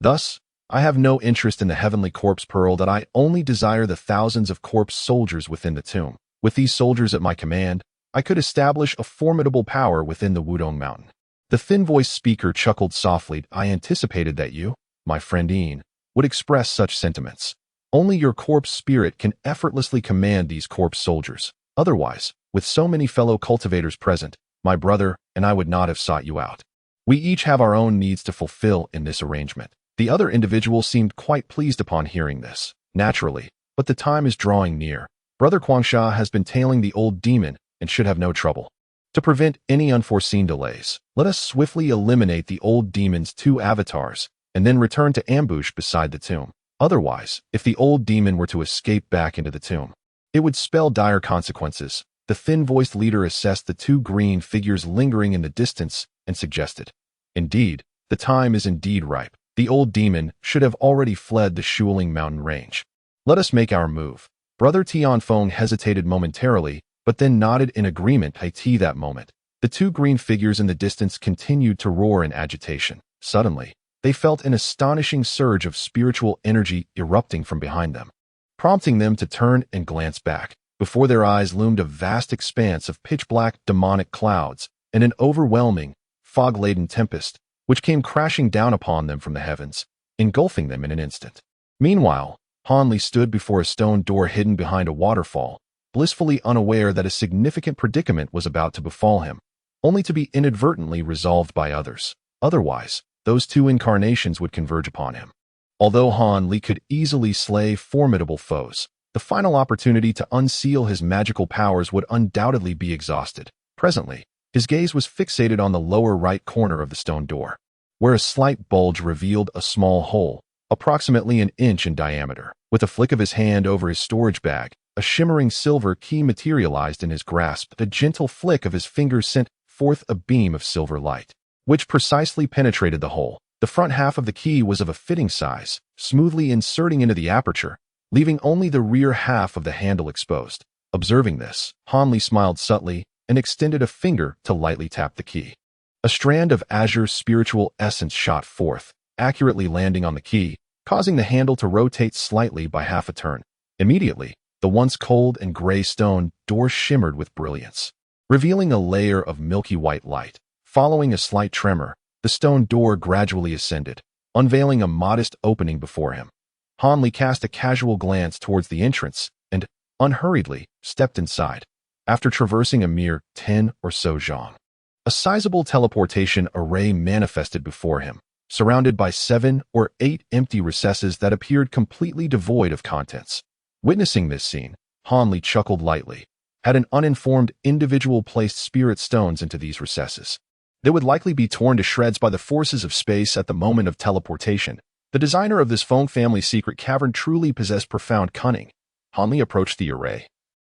Thus, I have no interest in the heavenly corpse pearl. I only desire the thousands of corpse soldiers within the tomb. With these soldiers at my command, I could establish a formidable power within the Wudong Mountain. The thin-voiced speaker chuckled softly. I anticipated that you, my friend Ian, would express such sentiments. Only your corpse spirit can effortlessly command these corpse soldiers. Otherwise, with so many fellow cultivators present, my brother and I would not have sought you out. We each have our own needs to fulfill in this arrangement. The other individual seemed quite pleased upon hearing this. Naturally, but the time is drawing near. Brother Guangsha has been tailing the old demon and should have no trouble. To prevent any unforeseen delays, let us swiftly eliminate the old demon's 2 avatars and then return to ambush beside the tomb. Otherwise, if the old demon were to escape back into the tomb, it would spell dire consequences. The thin-voiced leader assessed the 2 green figures lingering in the distance and suggested, "Indeed, the time is indeed ripe. The old demon should have already fled the Shuling mountain range. Let us make our move." Brother Tianfeng hesitated momentarily, but then nodded in agreement. At that moment, the 2 green figures in the distance continued to roar in agitation. Suddenly, they felt an astonishing surge of spiritual energy erupting from behind them, prompting them to turn and glance back. Before their eyes loomed a vast expanse of pitch-black demonic clouds and an overwhelming, fog-laden tempest, which came crashing down upon them from the heavens, engulfing them in an instant. Meanwhile, Hanli stood before a stone door hidden behind a waterfall, blissfully unaware that a significant predicament was about to befall him, only to be inadvertently resolved by others. Otherwise, those 2 incarnations would converge upon him. Although Han Li could easily slay formidable foes, the final opportunity to unseal his magical powers would undoubtedly be exhausted. Presently, his gaze was fixated on the lower right corner of the stone door, where a slight bulge revealed a small hole, approximately an inch in diameter. With a flick of his hand over his storage bag, a shimmering silver key materialized in his grasp. The gentle flick of his fingers sent forth a beam of silver light, which precisely penetrated the hole. The front half of the key was of a fitting size, smoothly inserting into the aperture, leaving only the rear half of the handle exposed. Observing this, Hanli smiled subtly and extended a finger to lightly tap the key. A strand of azure spiritual essence shot forth, accurately landing on the key, causing the handle to rotate slightly by half a turn. Immediately, the once cold and gray stone door shimmered with brilliance, revealing a layer of milky white light. Following a slight tremor, the stone door gradually ascended, unveiling a modest opening before him. Hanli cast a casual glance towards the entrance and, unhurriedly, stepped inside. After traversing a mere 10 or so zhang, a sizable teleportation array manifested before him, surrounded by 7 or 8 empty recesses that appeared completely devoid of contents. Witnessing this scene, Hanli chuckled lightly. Had an uninformed individual placed spirit stones into these recesses, they would likely be torn to shreds by the forces of space at the moment of teleportation. The designer of this Feng family secret cavern truly possessed profound cunning. Hanli approached the array,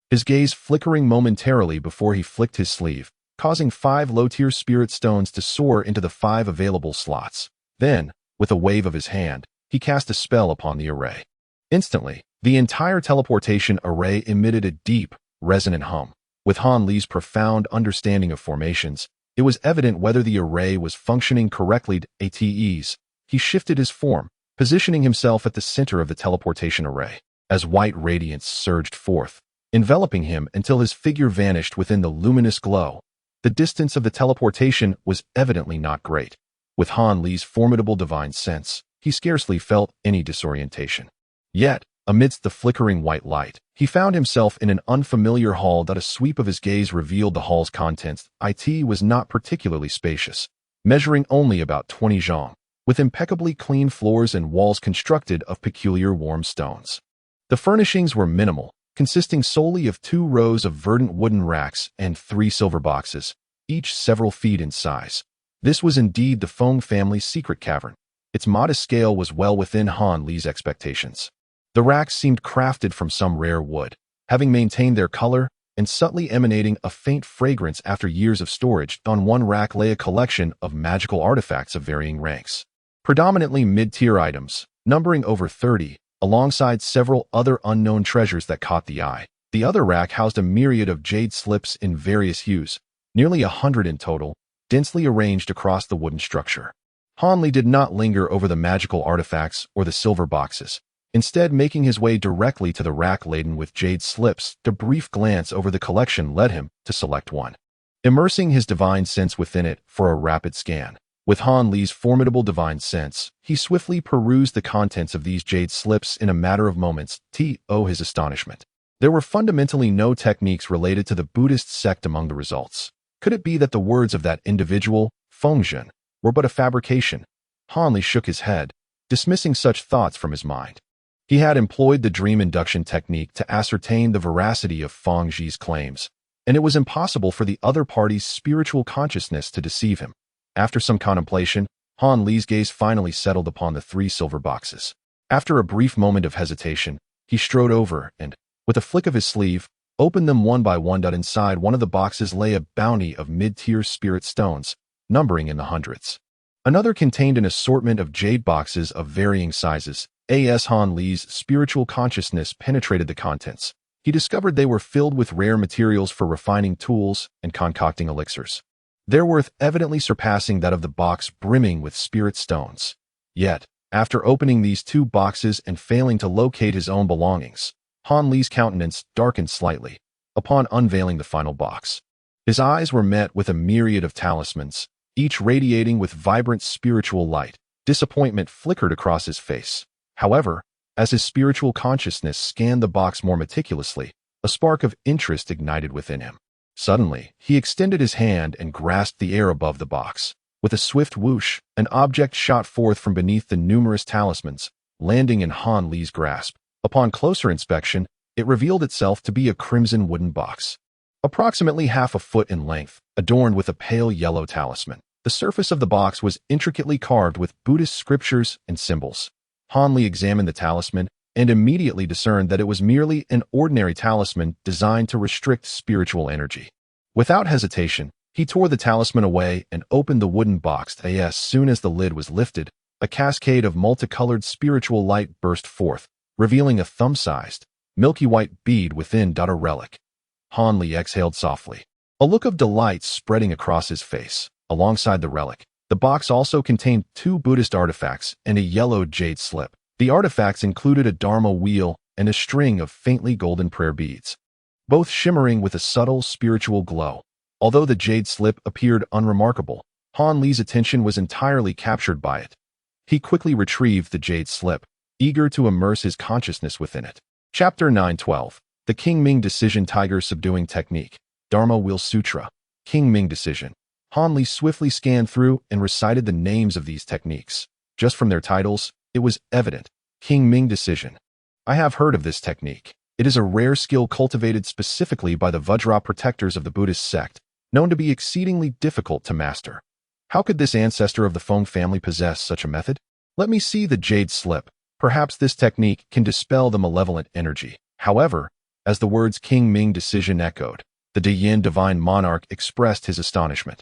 his gaze flickering momentarily before he flicked his sleeve, causing 5 low-tier spirit stones to soar into the 5 available slots. Then, with a wave of his hand, he cast a spell upon the array. Instantly, the entire teleportation array emitted a deep, resonant hum. With Han Li's profound understanding of formations, it was evident whether the array was functioning correctly. At ease, he shifted his form, positioning himself at the center of the teleportation array. As white radiance surged forth, enveloping him until his figure vanished within the luminous glow, the distance of the teleportation was evidently not great. With Han Li's formidable divine sense, he scarcely felt any disorientation. Yet, amidst the flickering white light, he found himself in an unfamiliar hall that a sweep of his gaze revealed the hall's contents. It was not particularly spacious, measuring only about 20 zhang, with impeccably clean floors and walls constructed of peculiar warm stones. The furnishings were minimal, consisting solely of 2 rows of verdant wooden racks and 3 silver boxes, each several feet in size. This was indeed the Feng family's secret cavern. Its modest scale was well within Han Li's expectations. The racks seemed crafted from some rare wood, having maintained their color and subtly emanating a faint fragrance after years of storage. On one rack lay a collection of magical artifacts of varying ranks, predominantly mid-tier items, numbering over 30, alongside several other unknown treasures that caught the eye. The other rack housed a myriad of jade slips in various hues, nearly 100 in total, densely arranged across the wooden structure. Han Li did not linger over the magical artifacts or the silver boxes, instead making his way directly to the rack laden with jade slips. A brief glance over the collection led him to select one, immersing his divine sense within it for a rapid scan. With Han Li's formidable divine sense, he swiftly perused the contents of these jade slips in a matter of moments. To his astonishment, There were fundamentally no techniques related to the Buddhist sect among the results. Could it be that the words of that individual, Fengzhen, were but a fabrication? Han Li shook his head, dismissing such thoughts from his mind. He had employed the dream induction technique to ascertain the veracity of Feng Zhi's claims, and it was impossible for the other party's spiritual consciousness to deceive him. After some contemplation, Han Li's gaze finally settled upon the 3 silver boxes. After a brief moment of hesitation, he strode over and, with a flick of his sleeve, opened them one by one. Inside one of the boxes lay a bounty of mid-tier spirit stones, numbering in the hundreds. Another contained an assortment of jade boxes of varying sizes. As Han Li's spiritual consciousness penetrated the contents, he discovered they were filled with rare materials for refining tools and concocting elixirs, their worth evidently surpassing that of the box brimming with spirit stones. Yet, after opening these 2 boxes and failing to locate his own belongings, Han Li's countenance darkened slightly upon unveiling the final box. His eyes were met with a myriad of talismans, each radiating with vibrant spiritual light. Disappointment flickered across his face. However, as his spiritual consciousness scanned the box more meticulously, a spark of interest ignited within him. Suddenly, he extended his hand and grasped the air above the box. With a swift whoosh, an object shot forth from beneath the numerous talismans, landing in Han Li's grasp. Upon closer inspection, it revealed itself to be a crimson wooden box, approximately half a foot in length, adorned with a pale yellow talisman. The surface of the box was intricately carved with Buddhist scriptures and symbols. Han Li examined the talisman and immediately discerned that it was merely an ordinary talisman designed to restrict spiritual energy. Without hesitation, he tore the talisman away and opened the wooden box. As soon as the lid was lifted, a cascade of multicolored spiritual light burst forth, revealing a thumb-sized, milky white bead within. A relic. Han Li exhaled softly, a look of delight spreading across his face. Alongside the relic, the box also contained 2 Buddhist artifacts and a yellow jade slip. The artifacts included a Dharma wheel and a string of faintly golden prayer beads, both shimmering with a subtle spiritual glow. Although the jade slip appeared unremarkable, Han Li's attention was entirely captured by it. He quickly retrieved the jade slip, eager to immerse his consciousness within it. Chapter 912. The King Ming Decision Tiger Subduing Technique. Dharma Wheel Sutra. King Ming Decision. Han Li swiftly scanned through and recited the names of these techniques. Just from their titles, it was evident. King Ming Decision. I have heard of this technique. It is a rare skill cultivated specifically by the Vajra protectors of the Buddhist sect, known to be exceedingly difficult to master. How could this ancestor of the Feng family possess such a method? Let me see the jade slip. Perhaps this technique can dispel the malevolent energy. However, as the words King Ming Decision echoed, the Diyin Divine Monarch expressed his astonishment.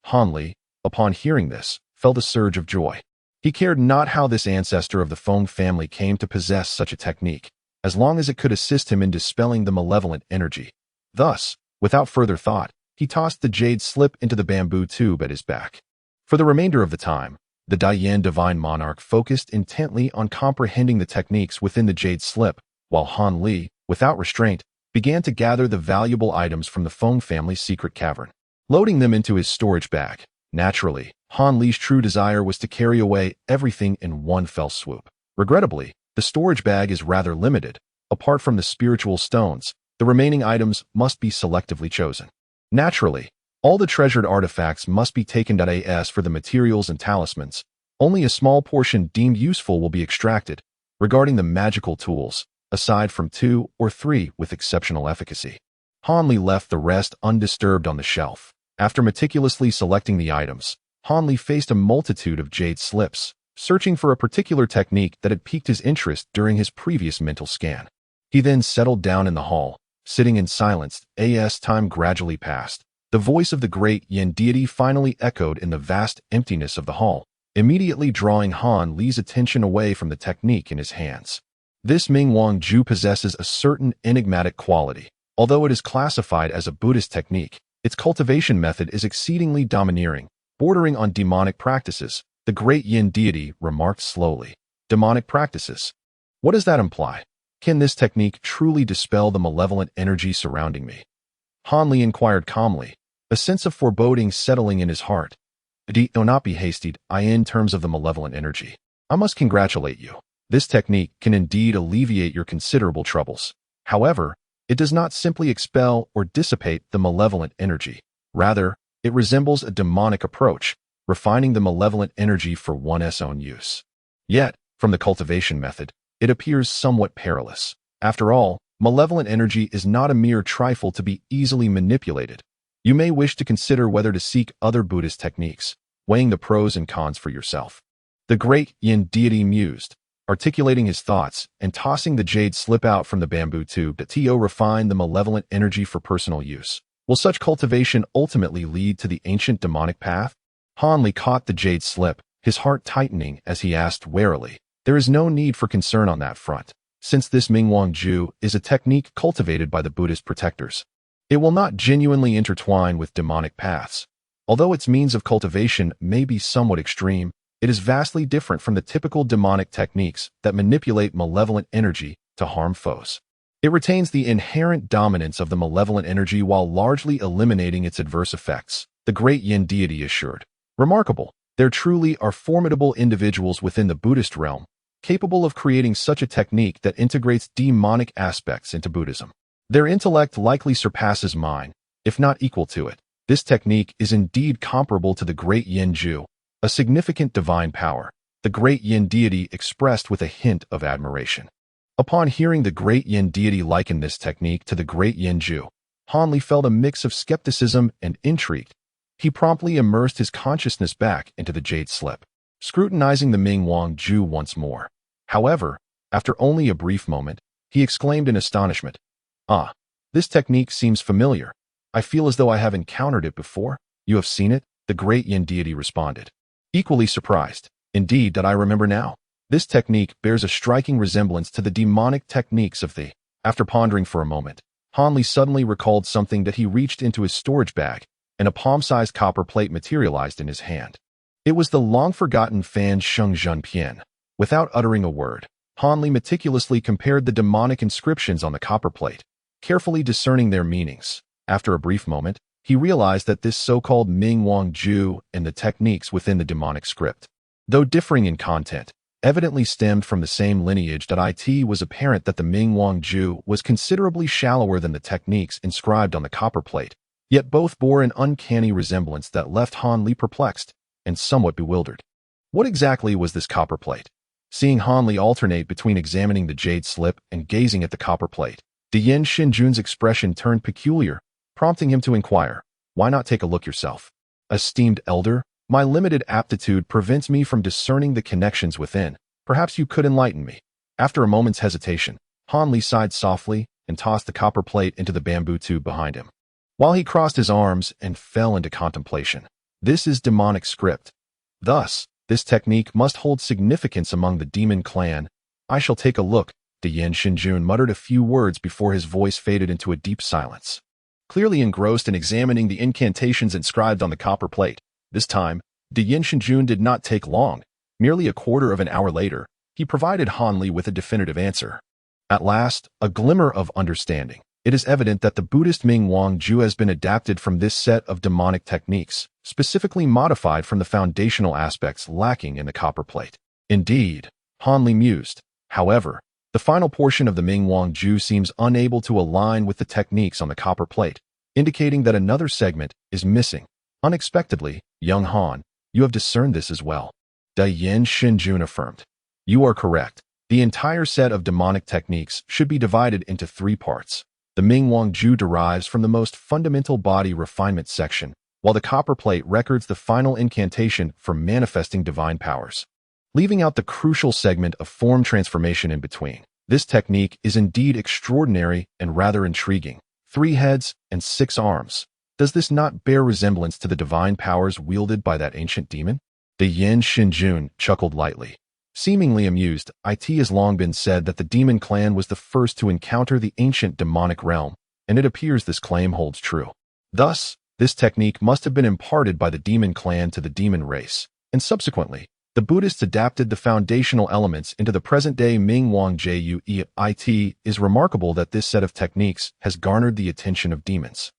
Han Li, upon hearing this, felt a surge of joy. He cared not how this ancestor of the Feng family came to possess such a technique, as long as it could assist him in dispelling the malevolent energy. Thus, without further thought, he tossed the jade slip into the bamboo tube at his back. For the remainder of the time, the Diyin Divine Monarch focused intently on comprehending the techniques within the jade slip, while Han Li, without restraint, began to gather the valuable items from the Feng family's secret cavern, loading them into his storage bag. Naturally, Han Li's true desire was to carry away everything in one fell swoop. Regrettably, the storage bag is rather limited. Apart from the spiritual stones, the remaining items must be selectively chosen. Naturally, all the treasured artifacts must be taken. As for the materials and talismans, only a small portion deemed useful will be extracted. Regarding the magical tools, aside from 2 or 3 with exceptional efficacy, Han Li left the rest undisturbed on the shelf. After meticulously selecting the items, Han Li faced a multitude of jade slips, searching for a particular technique that had piqued his interest during his previous mental scan. He then settled down in the hall, sitting in silence. As time gradually passed, the voice of the great Yin deity finally echoed in the vast emptiness of the hall, immediately drawing Han Li's attention away from the technique in his hands. This Ming Wang Ju possesses a certain enigmatic quality. Although it is classified as a Buddhist technique, its cultivation method is exceedingly domineering, bordering on demonic practices. The great Yin deity remarked slowly. Demonic practices? What does that imply? Can this technique truly dispel the malevolent energy surrounding me? Han Li inquired calmly, a sense of foreboding settling in his heart. Do not be hasty, in terms of the malevolent energy. I must congratulate you. This technique can indeed alleviate your considerable troubles. However, It does not simply expel or dissipate the malevolent energy. Rather, it resembles a demonic approach, refining the malevolent energy for one's own use. Yet, from the cultivation method, it appears somewhat perilous. After all, malevolent energy is not a mere trifle to be easily manipulated. You may wish to consider whether to seek other Buddhist techniques, weighing the pros and cons for yourself. The great Yin deity mused, articulating his thoughts and tossing the jade slip out from the bamboo tube to refine the malevolent energy for personal use. Will such cultivation ultimately lead to the ancient demonic path? Han Li caught the jade slip, his heart tightening as he asked warily. There is no need for concern on that front, since this Mingwang Ju is a technique cultivated by the Buddhist protectors. It will not genuinely intertwine with demonic paths. Although its means of cultivation may be somewhat extreme, it is vastly different from the typical demonic techniques that manipulate malevolent energy to harm foes. It retains the inherent dominance of the malevolent energy while largely eliminating its adverse effects, the great Yin deity assured. Remarkable, there truly are formidable individuals within the Buddhist realm, capable of creating such a technique that integrates demonic aspects into Buddhism. Their intellect likely surpasses mine, if not equal to it. This technique is indeed comparable to the great Yin Ju, a significant divine power, the great Yin deity expressed with a hint of admiration. Upon hearing the great Yin deity liken this technique to the great Yin Ju, Han Li felt a mix of skepticism and intrigue. He promptly immersed his consciousness back into the jade slip, scrutinizing the Mingwang Ju once more. However, after only a brief moment, he exclaimed in astonishment, "Ah, this technique seems familiar. I feel as though I have encountered it before." "You have seen it?" the great Yin deity responded, equally surprised. "Indeed, that I remember now. This technique bears a striking resemblance to the demonic techniques of the..." After pondering for a moment, Han Li suddenly recalled something that he reached into his storage bag, and a palm-sized copper plate materialized in his hand. It was the long-forgotten Fan Sheng Zhen Pian. Without uttering a word, Han Li meticulously compared the demonic inscriptions on the copper plate, carefully discerning their meanings. After a brief moment, he realized that this so-called Mingwang Ju and the techniques within the demonic script, though differing in content, evidently stemmed from the same lineage. It was apparent that the Mingwang Ju was considerably shallower than the techniques inscribed on the copper plate, yet both bore an uncanny resemblance that left Han Li perplexed and somewhat bewildered. What exactly was this copper plate? Seeing Han Li alternate between examining the jade slip and gazing at the copper plate, Diyin Xinjun's expression turned peculiar, prompting him to inquire, "Why not take a look yourself?" "Esteemed elder, my limited aptitude prevents me from discerning the connections within. Perhaps you could enlighten me." After a moment's hesitation, Han Li sighed softly and tossed the copper plate into the bamboo tube behind him. While he crossed his arms and fell into contemplation. This is demonic script. Thus, this technique must hold significance among the demon clan. "I shall take a look." Diyin Xinjun muttered a few words before his voice faded into a deep silence. Clearly engrossed in examining the incantations inscribed on the copper plate, this time, Diyin Xinjun did not take long. Merely a quarter of an hour later, he provided Han Li with a definitive answer. At last, a glimmer of understanding. It is evident that the Buddhist Mingwang Ju has been adapted from this set of demonic techniques, specifically modified from the foundational aspects lacking in the copper plate. Indeed, Han Li mused. However, the final portion of the Mingwang Ju seems unable to align with the techniques on the copper plate, indicating that another segment is missing. Unexpectedly, young Han, you have discerned this as well. Diyin Xinjun affirmed. You are correct. The entire set of demonic techniques should be divided into 3 parts. The Mingwang Ju derives from the most fundamental body refinement section, while the copper plate records the final incantation for manifesting divine powers, leaving out the crucial segment of form transformation in between. This technique is indeed extraordinary and rather intriguing. 3 heads and 6 arms. Does this not bear resemblance to the divine powers wielded by that ancient demon? Diyin Xinjun chuckled lightly. Seemingly amused, it has long been said that the demon clan was the first to encounter the ancient demonic realm, and it appears this claim holds true. Thus, this technique must have been imparted by the demon clan to the demon race, and subsequently, the Buddhists adapted the foundational elements into the present-day Mingwang Ju. It is remarkable that this set of techniques has garnered the attention of demons,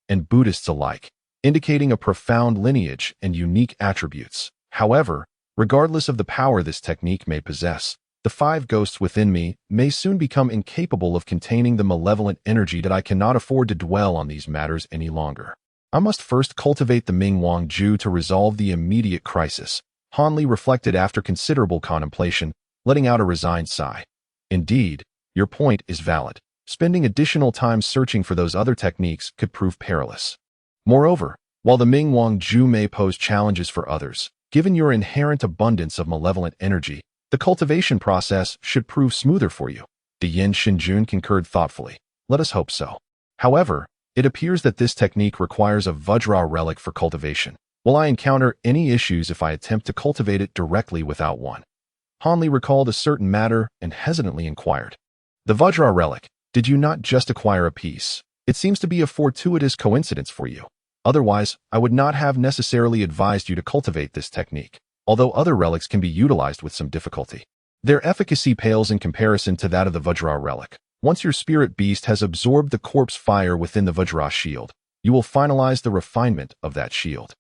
and Buddhists alike, indicating a profound lineage and unique attributes. However, regardless of the power this technique may possess, The 5 ghosts within me may soon become incapable of containing the malevolent energy that I cannot afford to dwell on these matters any longer. I must first cultivate the Ming Wang Ju to resolve the immediate crisis. Han Li reflected after considerable contemplation, letting out a resigned sigh. Indeed, your point is valid. Spending additional time searching for those other techniques could prove perilous. Moreover, while the Ming Wang Ju may pose challenges for others, given your inherent abundance of malevolent energy, the cultivation process should prove smoother for you. The Yin Xinjun concurred thoughtfully. Let us hope so. However, it appears that this technique requires a Vajra relic for cultivation. Will I encounter any issues if I attempt to cultivate it directly without one? Han Li recalled a certain matter and hesitantly inquired. The Vajra relic, did you not just acquire a piece? It seems to be a fortuitous coincidence for you. Otherwise, I would not have necessarily advised you to cultivate this technique, although other relics can be utilized with some difficulty. Their efficacy pales in comparison to that of the Vajra relic. Once your spirit beast has absorbed the corpse fire within the Vajra shield, you will finalize the refinement of that shield.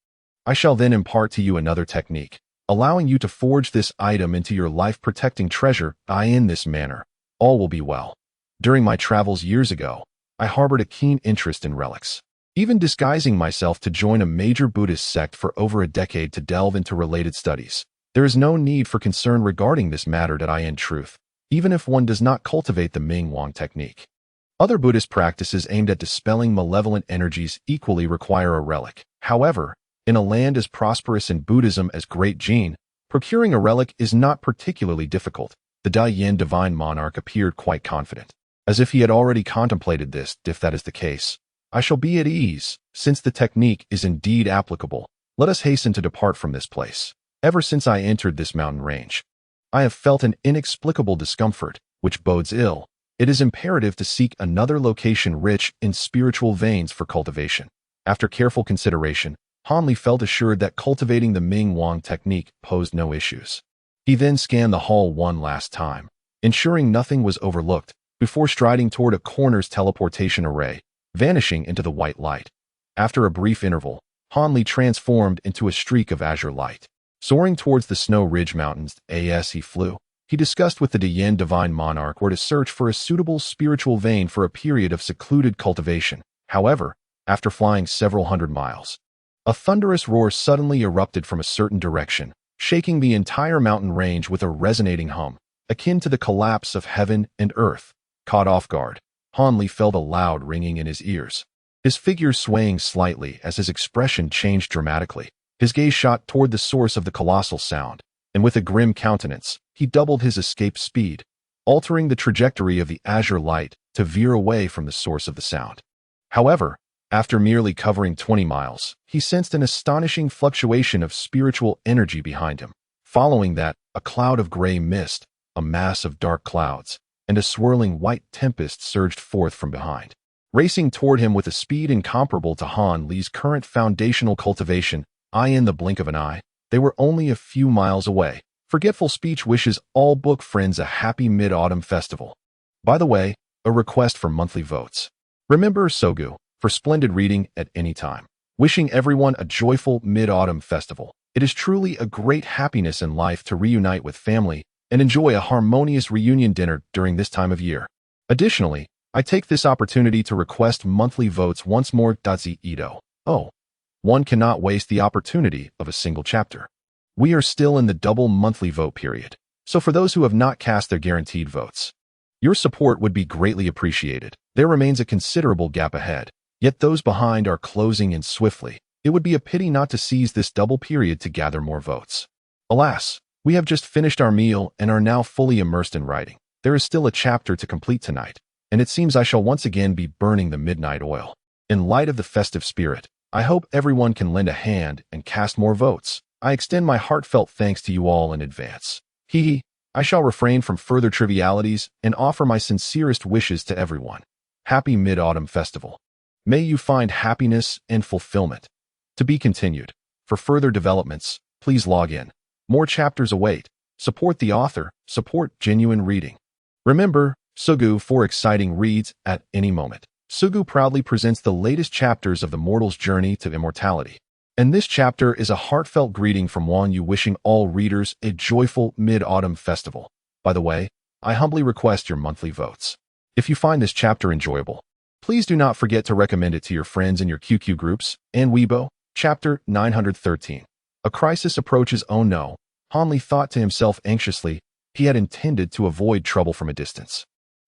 I shall then impart to you another technique, allowing you to forge this item into your life-protecting treasure. In this manner, all will be well. During my travels years ago, I harbored a keen interest in relics, even disguising myself to join a major Buddhist sect for over a decade to delve into related studies. There is no need for concern regarding this matter that in truth, even if one does not cultivate the Ming Wang technique. Other Buddhist practices aimed at dispelling malevolent energies equally require a relic. However, in a land as prosperous in Buddhism as Great Jin, procuring a relic is not particularly difficult. The Da Yin divine monarch appeared quite confident, as if he had already contemplated this. If that is the case, I shall be at ease, since the technique is indeed applicable. Let us hasten to depart from this place. Ever since I entered this mountain range, I have felt an inexplicable discomfort, which bodes ill. It is imperative to seek another location rich in spiritual veins for cultivation. After careful consideration, Han Li felt assured that cultivating the Ming Wang technique posed no issues. He then scanned the hall one last time, ensuring nothing was overlooked, before striding toward a corner's teleportation array, vanishing into the white light. After a brief interval, Han Li transformed into a streak of azure light. Soaring towards the Snow Ridge Mountains, as he flew, he discussed with the Da Yin divine monarch where to search for a suitable spiritual vein for a period of secluded cultivation. However, after flying several hundred miles, a thunderous roar suddenly erupted from a certain direction, shaking the entire mountain range with a resonating hum, akin to the collapse of heaven and earth. Caught off guard, Han Li felt a loud ringing in his ears, his figure swaying slightly as his expression changed dramatically. His gaze shot toward the source of the colossal sound, and with a grim countenance, he doubled his escape speed, altering the trajectory of the azure light to veer away from the source of the sound. However, after merely covering 20 miles, he sensed an astonishing fluctuation of spiritual energy behind him. Following that, a cloud of gray mist, a mass of dark clouds, and a swirling white tempest surged forth from behind. Racing toward him with a speed incomparable to Han Li's current foundational cultivation, in the blink of an eye, they were only a few miles away. Forgetful Speech wishes all book friends a happy Mid-Autumn Festival. By the way, a request for monthly votes. Remember Sogu, for splendid reading at any time. Wishing everyone a joyful Mid-Autumn Festival. It is truly a great happiness in life to reunite with family and enjoy a harmonious reunion dinner during this time of year. Additionally, I take this opportunity to request monthly votes once more. Ito. One cannot waste the opportunity of a single chapter. We are still in the double monthly vote period, so for those who have not cast their guaranteed votes, your support would be greatly appreciated. There remains a considerable gap ahead, yet those behind are closing in swiftly. It would be a pity not to seize this double period to gather more votes. Alas, we have just finished our meal and are now fully immersed in writing. There is still a chapter to complete tonight, and it seems I shall once again be burning the midnight oil. In light of the festive spirit, I hope everyone can lend a hand and cast more votes. I extend my heartfelt thanks to you all in advance. I shall refrain from further trivialities and offer my sincerest wishes to everyone. Happy Mid-Autumn Festival. May you find happiness and fulfillment. To be continued. For further developments, please log in. More chapters await. Support the author. Support genuine reading. Remember, Sugu for exciting reads at any moment. Sugu proudly presents the latest chapters of the mortal's journey to immortality. And this chapter is a heartfelt greeting from Wan Yu wishing all readers a joyful Mid-Autumn Festival. By the way, I humbly request your monthly votes. If you find this chapter enjoyable, please do not forget to recommend it to your friends in your QQ groups. And Weibo, Chapter 913. A crisis approaches. Oh no, Hanli thought to himself anxiously. He had intended to avoid trouble from a distance.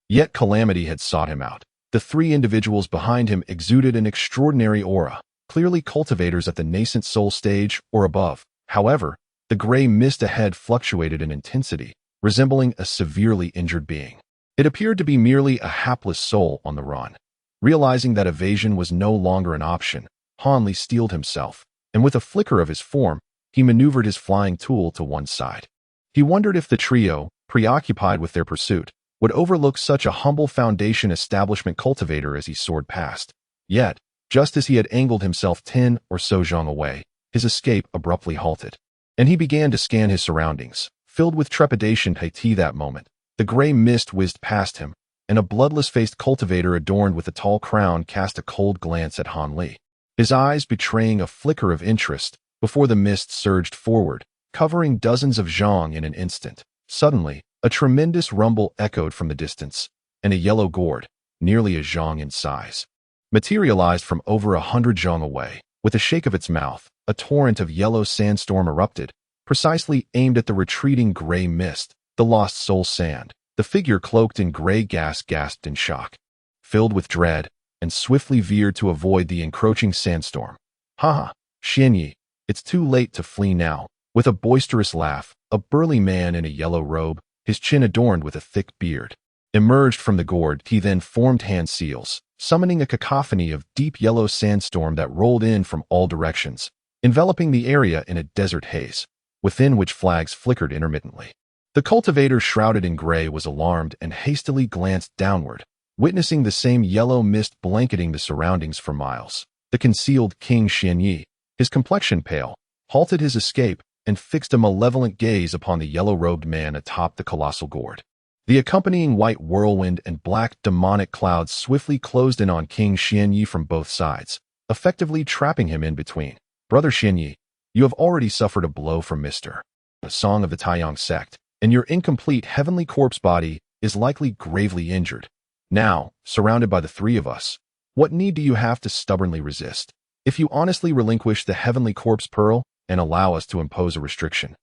Yet calamity had sought him out. The three individuals behind him exuded an extraordinary aura, clearly cultivators at the nascent soul stage or above. However, the gray mist ahead fluctuated in intensity, resembling a severely injured being. It appeared to be merely a hapless soul on the run. Realizing that evasion was no longer an option, Hanli steeled himself, and with a flicker of his form, he maneuvered his flying tool to one side. He wondered if the trio, preoccupied with their pursuit, would overlook such a humble foundation establishment cultivator as he soared past. Yet, just as he had angled himself 10 or so zhang away, his escape abruptly halted, and he began to scan his surroundings, filled with trepidation. At that moment, the gray mist whizzed past him, and a bloodless-faced cultivator adorned with a tall crown cast a cold glance at Hanli, his eyes betraying a flicker of interest before the mist surged forward, covering dozens of zhang in an instant. Suddenly, a tremendous rumble echoed from the distance, and a yellow gourd, nearly a zhang in size, materialized from over 100 zhang away. With a shake of its mouth, a torrent of yellow sandstorm erupted, precisely aimed at the retreating gray mist, the lost soul sand. The figure cloaked in gray gas gasped in shock, filled with dread, and swiftly veered to avoid the encroaching sandstorm. "Ha! Xianyi, it's too late to flee now." With a boisterous laugh, a burly man in a yellow robe, his chin adorned with a thick beard, emerged from the gourd. He then formed hand seals, summoning a cacophony of deep yellow sandstorm that rolled in from all directions, enveloping the area in a desert haze, within which flags flickered intermittently. The cultivator shrouded in gray was alarmed and hastily glanced downward, witnessing the same yellow mist blanketing the surroundings for miles. The concealed King Xianyi, his complexion pale, halted his escape and fixed a malevolent gaze upon the yellow-robed man atop the colossal gourd. The accompanying white whirlwind and black demonic clouds swiftly closed in on King Xianyi from both sides, effectively trapping him in between. "Brother Xianyi, you have already suffered a blow from Mr. the Song of the Taiyang sect, and your incomplete heavenly corpse body is likely gravely injured. Now, surrounded by the three of us, what need do you have to stubbornly resist? If you honestly relinquish the heavenly corpse pearl and allow us to impose a restriction,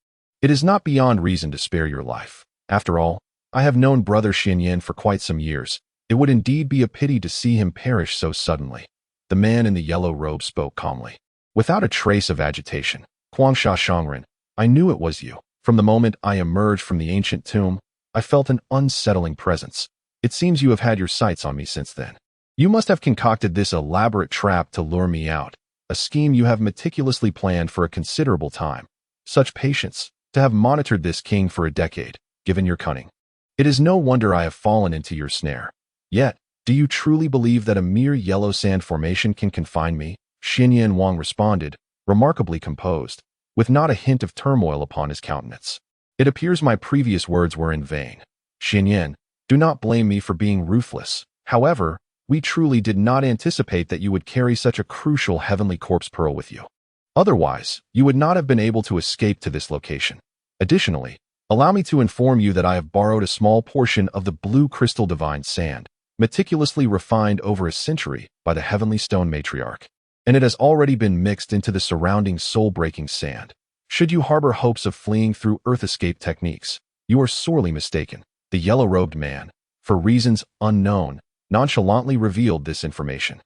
it is not beyond reason to spare your life. After all, I have known Brother Xinyan for quite some years. It would indeed be a pity to see him perish so suddenly." The man in the yellow robe spoke calmly, without a trace of agitation. "Huangsha Shangren, I knew it was you. From the moment I emerged from the ancient tomb, I felt an unsettling presence. It seems you have had your sights on me since then. You must have concocted this elaborate trap to lure me out, a scheme you have meticulously planned for a considerable time. Such patience, to have monitored this king for a decade, given your cunning. It is no wonder I have fallen into your snare. Yet, do you truly believe that a mere yellow sand formation can confine me?" Xinyan Wang responded, remarkably composed, with not a hint of turmoil upon his countenance. "It appears my previous words were in vain. Xinyan, do not blame me for being ruthless. However, we truly did not anticipate that you would carry such a crucial heavenly corpse pearl with you. Otherwise, you would not have been able to escape to this location. Additionally, allow me to inform you that I have borrowed a small portion of the blue crystal divine sand, meticulously refined over a century by the heavenly stone matriarch, and it has already been mixed into the surrounding soul-breaking sand. Should you harbor hopes of fleeing through earth escape techniques, you are sorely mistaken." The yellow-robed man, for reasons unknown, nonchalantly revealed this information.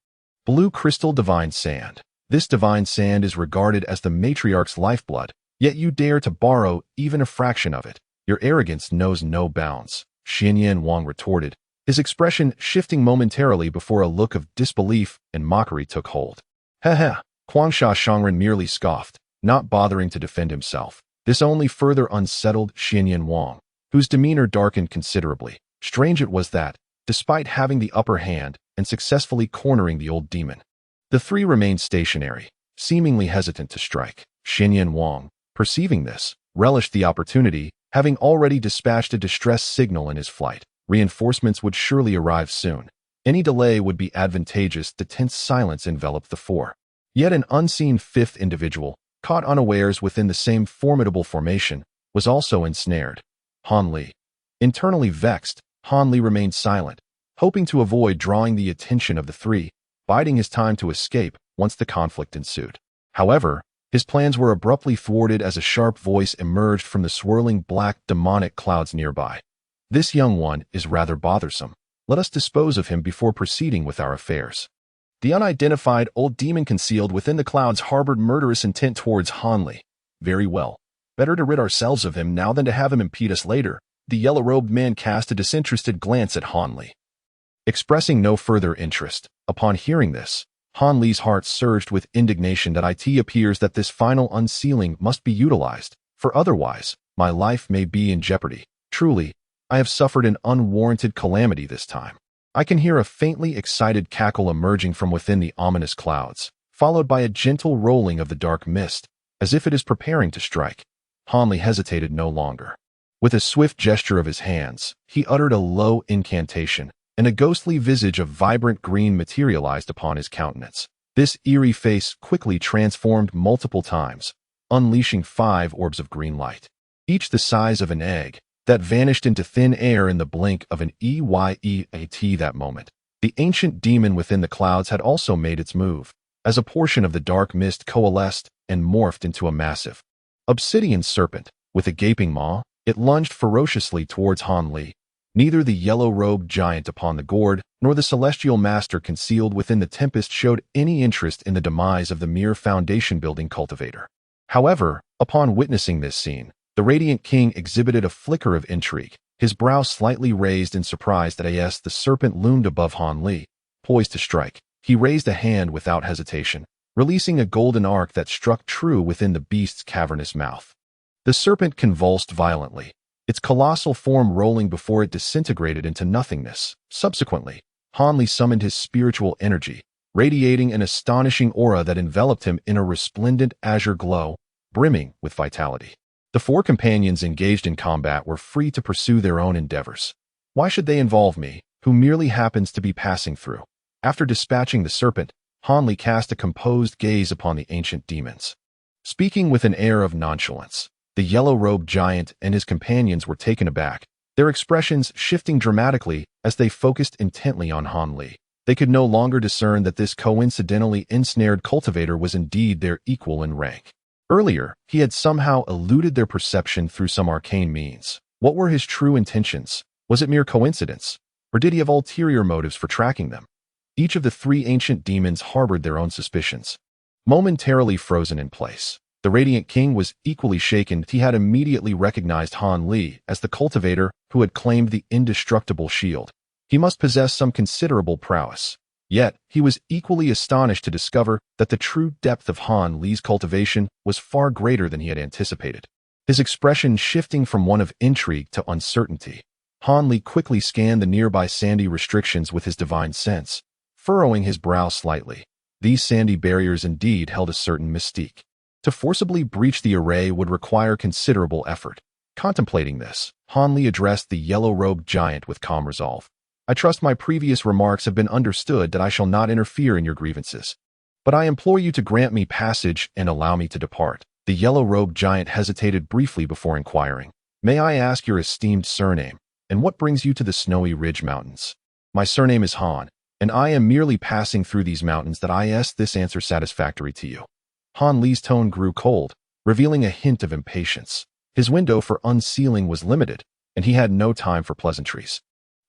"Blue crystal divine sand. This divine sand is regarded as the matriarch's lifeblood, yet you dare to borrow even a fraction of it. Your arrogance knows no bounds," Xinyan Wang retorted, his expression shifting momentarily before a look of disbelief and mockery took hold. "Heh." Huangsha Shangren merely scoffed, not bothering to defend himself. This only further unsettled Xinyan Wang, whose demeanor darkened considerably. Strange it was that, despite having the upper hand and successfully cornering the old demon, the three remained stationary, seemingly hesitant to strike. Xinyan Wang, perceiving this, relished the opportunity, having already dispatched a distress signal in his flight. Reinforcements would surely arrive soon. Any delay would be advantageous. The tense silence enveloped the four. Yet an unseen fifth individual, caught unawares within the same formidable formation, was also ensnared. Hanli. Internally vexed, Han Li remained silent, hoping to avoid drawing the attention of the three, biding his time to escape once the conflict ensued. However, his plans were abruptly thwarted as a sharp voice emerged from the swirling black demonic clouds nearby. "This young one is rather bothersome. Let us dispose of him before proceeding with our affairs." The unidentified old demon concealed within the clouds harbored murderous intent towards Han Li. "Very well. Better to rid ourselves of him now than to have him impede us later." The yellow-robed man cast a disinterested glance at Han Li, expressing no further interest. Upon hearing this, Han Li's heart surged with indignation that it appears that this final unsealing must be utilized, for otherwise, my life may be in jeopardy. Truly, I have suffered an unwarranted calamity this time. I can hear a faintly excited cackle emerging from within the ominous clouds, followed by a gentle rolling of the dark mist, as if it is preparing to strike. Han Li hesitated no longer. With a swift gesture of his hands, he uttered a low incantation, and a ghostly visage of vibrant green materialized upon his countenance. This eerie face quickly transformed multiple times, unleashing 5 orbs of green light, each the size of an egg, that vanished into thin air in the blink of an EYEAT. That moment, the ancient demon within the clouds had also made its move, as a portion of the dark mist coalesced and morphed into a massive obsidian serpent. With a gaping maw, it lunged ferociously towards Han Li. Neither the yellow-robed giant upon the gourd nor the celestial master concealed within the tempest showed any interest in the demise of the mere foundation-building cultivator. However, upon witnessing this scene, the Radiant King exhibited a flicker of intrigue, his brow slightly raised in surprise that the serpent loomed above Han Li, poised to strike. He raised a hand without hesitation, releasing a golden arc that struck true within the beast's cavernous mouth. The serpent convulsed violently, its colossal form rolling before it disintegrated into nothingness. Subsequently, Han Li summoned his spiritual energy, radiating an astonishing aura that enveloped him in a resplendent azure glow, brimming with vitality. The 4 companions engaged in combat were free to pursue their own endeavors. Why should they involve me, who merely happens to be passing through? After dispatching the serpent, Han Li cast a composed gaze upon the ancient demons, speaking with an air of nonchalance. The yellow-robed giant and his companions were taken aback, their expressions shifting dramatically as they focused intently on Han Li. They could no longer discern that this coincidentally ensnared cultivator was indeed their equal in rank. Earlier, he had somehow eluded their perception through some arcane means. What were his true intentions? Was it mere coincidence? Or did he have ulterior motives for tracking them? Each of the 3 ancient demons harbored their own suspicions. Momentarily frozen in place, the Radiant King was equally shaken. He had immediately recognized Han Li as the cultivator who had claimed the indestructible shield. He must possess some considerable prowess. Yet, he was equally astonished to discover that the true depth of Han Li's cultivation was far greater than he had anticipated. His expression shifting from one of intrigue to uncertainty, Han Li quickly scanned the nearby sandy restrictions with his divine sense, furrowing his brow slightly. These sandy barriers indeed held a certain mystique. To forcibly breach the array would require considerable effort. Contemplating this, Han Li addressed the yellow-robed giant with calm resolve. "I trust my previous remarks have been understood that I shall not interfere in your grievances. But I implore you to grant me passage and allow me to depart." The yellow-robed giant hesitated briefly before inquiring, "May I ask your esteemed surname, and what brings you to the Snowy Ridge Mountains?" "My surname is Han, and I am merely passing through these mountains. This answer satisfactory to you?" Han Li's tone grew cold, revealing a hint of impatience. His window for unsealing was limited, and he had no time for pleasantries.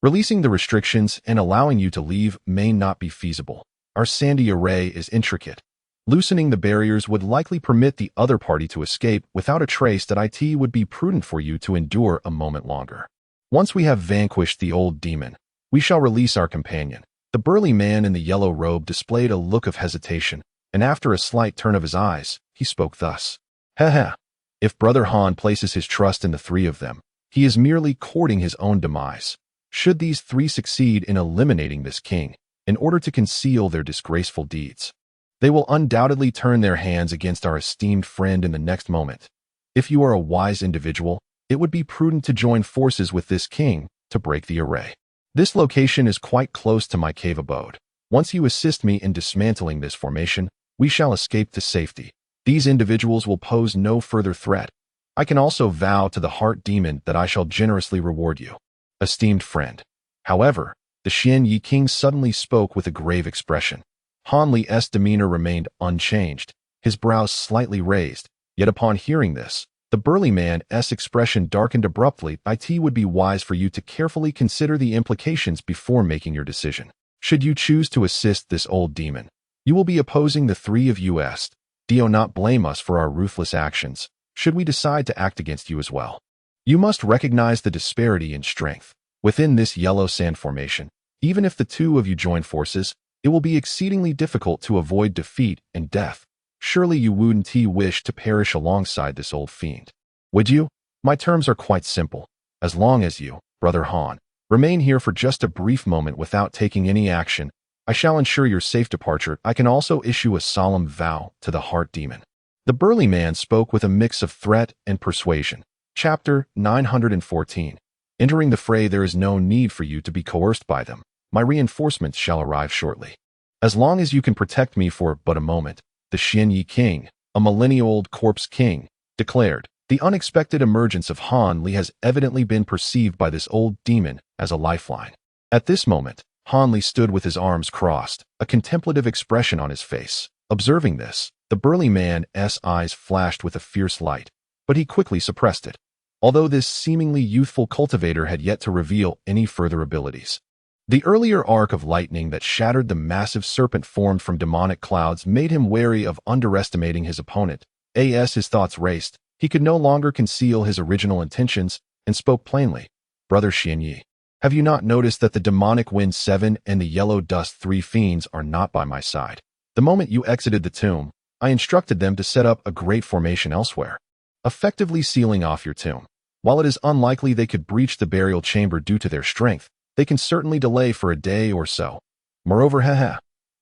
"Releasing the restrictions and allowing you to leave may not be feasible. Our sandy array is intricate. Loosening the barriers would likely permit the other party to escape without a trace. It would be prudent for you to endure a moment longer. Once we have vanquished the old demon, we shall release our companion." The burly man in the yellow robe displayed a look of hesitation, and after a slight turn of his eyes, he spoke thus. "Heh. If Brother Han places his trust in the 3 of them, he is merely courting his own demise. Should these 3 succeed in eliminating this king, in order to conceal their disgraceful deeds, they will undoubtedly turn their hands against our esteemed friend in the next moment. If you are a wise individual, it would be prudent to join forces with this king to break the array. This location is quite close to my cave abode. Once you assist me in dismantling this formation, we shall escape to safety. These individuals will pose no further threat. I can also vow to the heart demon that I shall generously reward you. Esteemed friend. However, the Xian Yi King suddenly spoke with a grave expression. Han Li's demeanor remained unchanged, his brows slightly raised, yet upon hearing this, the burly man's expression darkened abruptly. It would be wise for you to carefully consider the implications before making your decision. Should you choose to assist this old demon, you will be opposing the three of us. Do not blame us for our ruthless actions, should we decide to act against you as well. You must recognize the disparity in strength within this yellow sand formation. Even if the two of you join forces, it will be exceedingly difficult to avoid defeat and death. Surely you wouldn't wish to perish alongside this old fiend, would you? My terms are quite simple. As long as you, Brother Han, remain here for just a brief moment without taking any action, I shall ensure your safe departure. I can also issue a solemn vow to the heart demon. The burly man spoke with a mix of threat and persuasion. Chapter 914. Entering the fray, there is no need for you to be coerced by them. My reinforcements shall arrive shortly. As long as you can protect me for but a moment, the Xian Yi King, a millennia-old corpse king, declared. The unexpected emergence of Han Li has evidently been perceived by this old demon as a lifeline. At this moment, Han Li stood with his arms crossed, a contemplative expression on his face. Observing this, the burly man's eyes flashed with a fierce light, but he quickly suppressed it. Although this seemingly youthful cultivator had yet to reveal any further abilities. The earlier arc of lightning that shattered the massive serpent formed from demonic clouds made him wary of underestimating his opponent. As his thoughts raced, he could no longer conceal his original intentions and spoke plainly. Brother Xian Yi, have you not noticed that the demonic Wind 7 and the Yellow Dust 3 fiends are not by my side? The moment you exited the tomb, I instructed them to set up a great formation elsewhere, effectively sealing off your tomb. While it is unlikely they could breach the burial chamber due to their strength, they can certainly delay for a day or so. Moreover,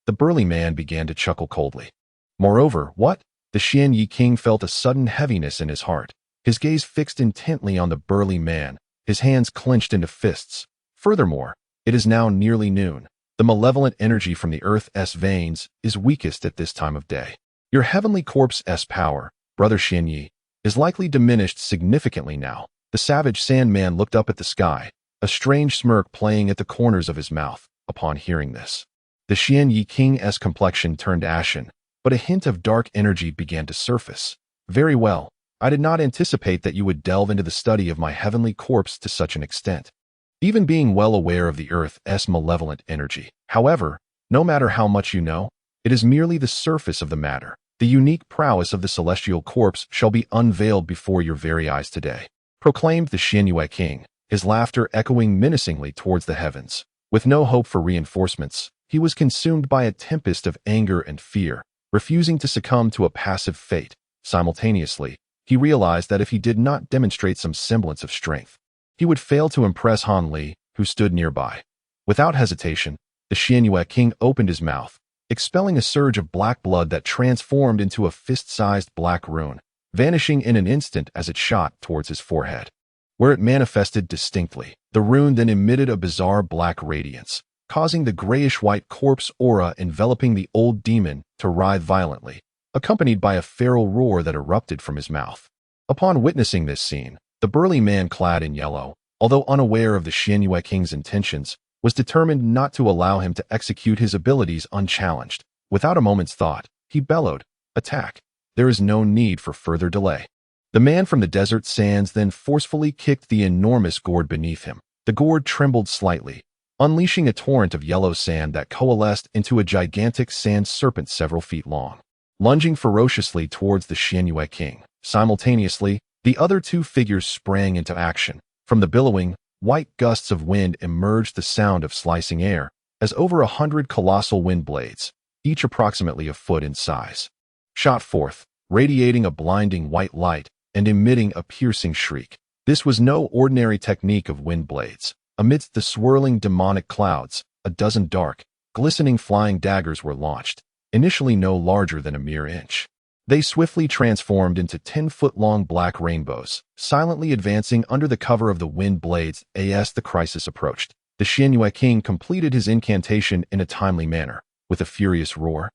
the burly man began to chuckle coldly. Moreover, what? The Xian Yi King felt a sudden heaviness in his heart, his gaze fixed intently on the burly man, his hands clenched into fists. Furthermore, it is now nearly noon. The malevolent energy from the Earth's veins is weakest at this time of day. Your heavenly corpse's power, Brother Xian Yi, is likely diminished significantly now. The savage Sandman looked up at the sky, a strange smirk playing at the corners of his mouth. Upon hearing this, the Xian Yi King's complexion turned ashen, but a hint of dark energy began to surface. Very well, I did not anticipate that you would delve into the study of my heavenly corpse to such an extent. Even being well aware of the Earth's malevolent energy. However, no matter how much you know, it is merely the surface of the matter. The unique prowess of the celestial corpse shall be unveiled before your very eyes today, proclaimed the Xian Yi King, his laughter echoing menacingly towards the heavens. With no hope for reinforcements, he was consumed by a tempest of anger and fear, refusing to succumb to a passive fate. Simultaneously, he realized that if he did not demonstrate some semblance of strength, he would fail to impress Han Li, who stood nearby. Without hesitation, the Xian Yi King opened his mouth, expelling a surge of black blood that transformed into a fist-sized black rune, vanishing in an instant as it shot towards his forehead. Where it manifested distinctly, the rune then emitted a bizarre black radiance, causing the grayish-white corpse aura enveloping the old demon to writhe violently, accompanied by a feral roar that erupted from his mouth. Upon witnessing this scene, the burly man clad in yellow, although unaware of the Xian Yi King's intentions, was determined not to allow him to execute his abilities unchallenged. Without a moment's thought, he bellowed, "Attack! There is no need for further delay." The man from the desert sands then forcefully kicked the enormous gourd beneath him. The gourd trembled slightly, unleashing a torrent of yellow sand that coalesced into a gigantic sand serpent several feet long, lunging ferociously towards the Xian Yi King. Simultaneously, the other two figures sprang into action. From the billowing, white gusts of wind emerged the sound of slicing air, as over 100 colossal wind blades, each approximately a foot in size, shot forth, radiating a blinding white light and emitting a piercing shriek. This was no ordinary technique of wind blades. Amidst the swirling demonic clouds, a dozen dark, glistening flying daggers were launched, initially no larger than a mere inch. They swiftly transformed into 10-foot-long black rainbows, silently advancing under the cover of the wind blades. As the crisis approached, the Xian Yi King completed his incantation in a timely manner. With a furious roar,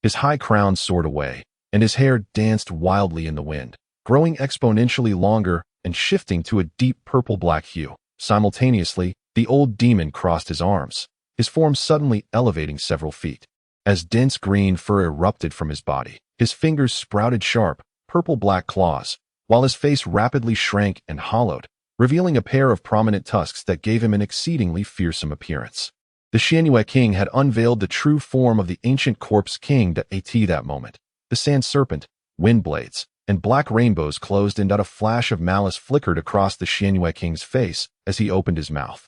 his high crown soared away, and his hair danced wildly in the wind. growing exponentially longer and shifting to a deep purple-black hue. Simultaneously, the old demon crossed his arms, his form suddenly elevating several feet. As dense green fur erupted from his body, his fingers sprouted sharp, purple-black claws, while his face rapidly shrank and hollowed, revealing a pair of prominent tusks that gave him an exceedingly fearsome appearance. The Xianyue king had unveiled the true form of the ancient corpse king that moment. The sand serpent, wind blades, and black rainbows closed, and a flash of malice flickered across the Xianyue king's face as he opened his mouth,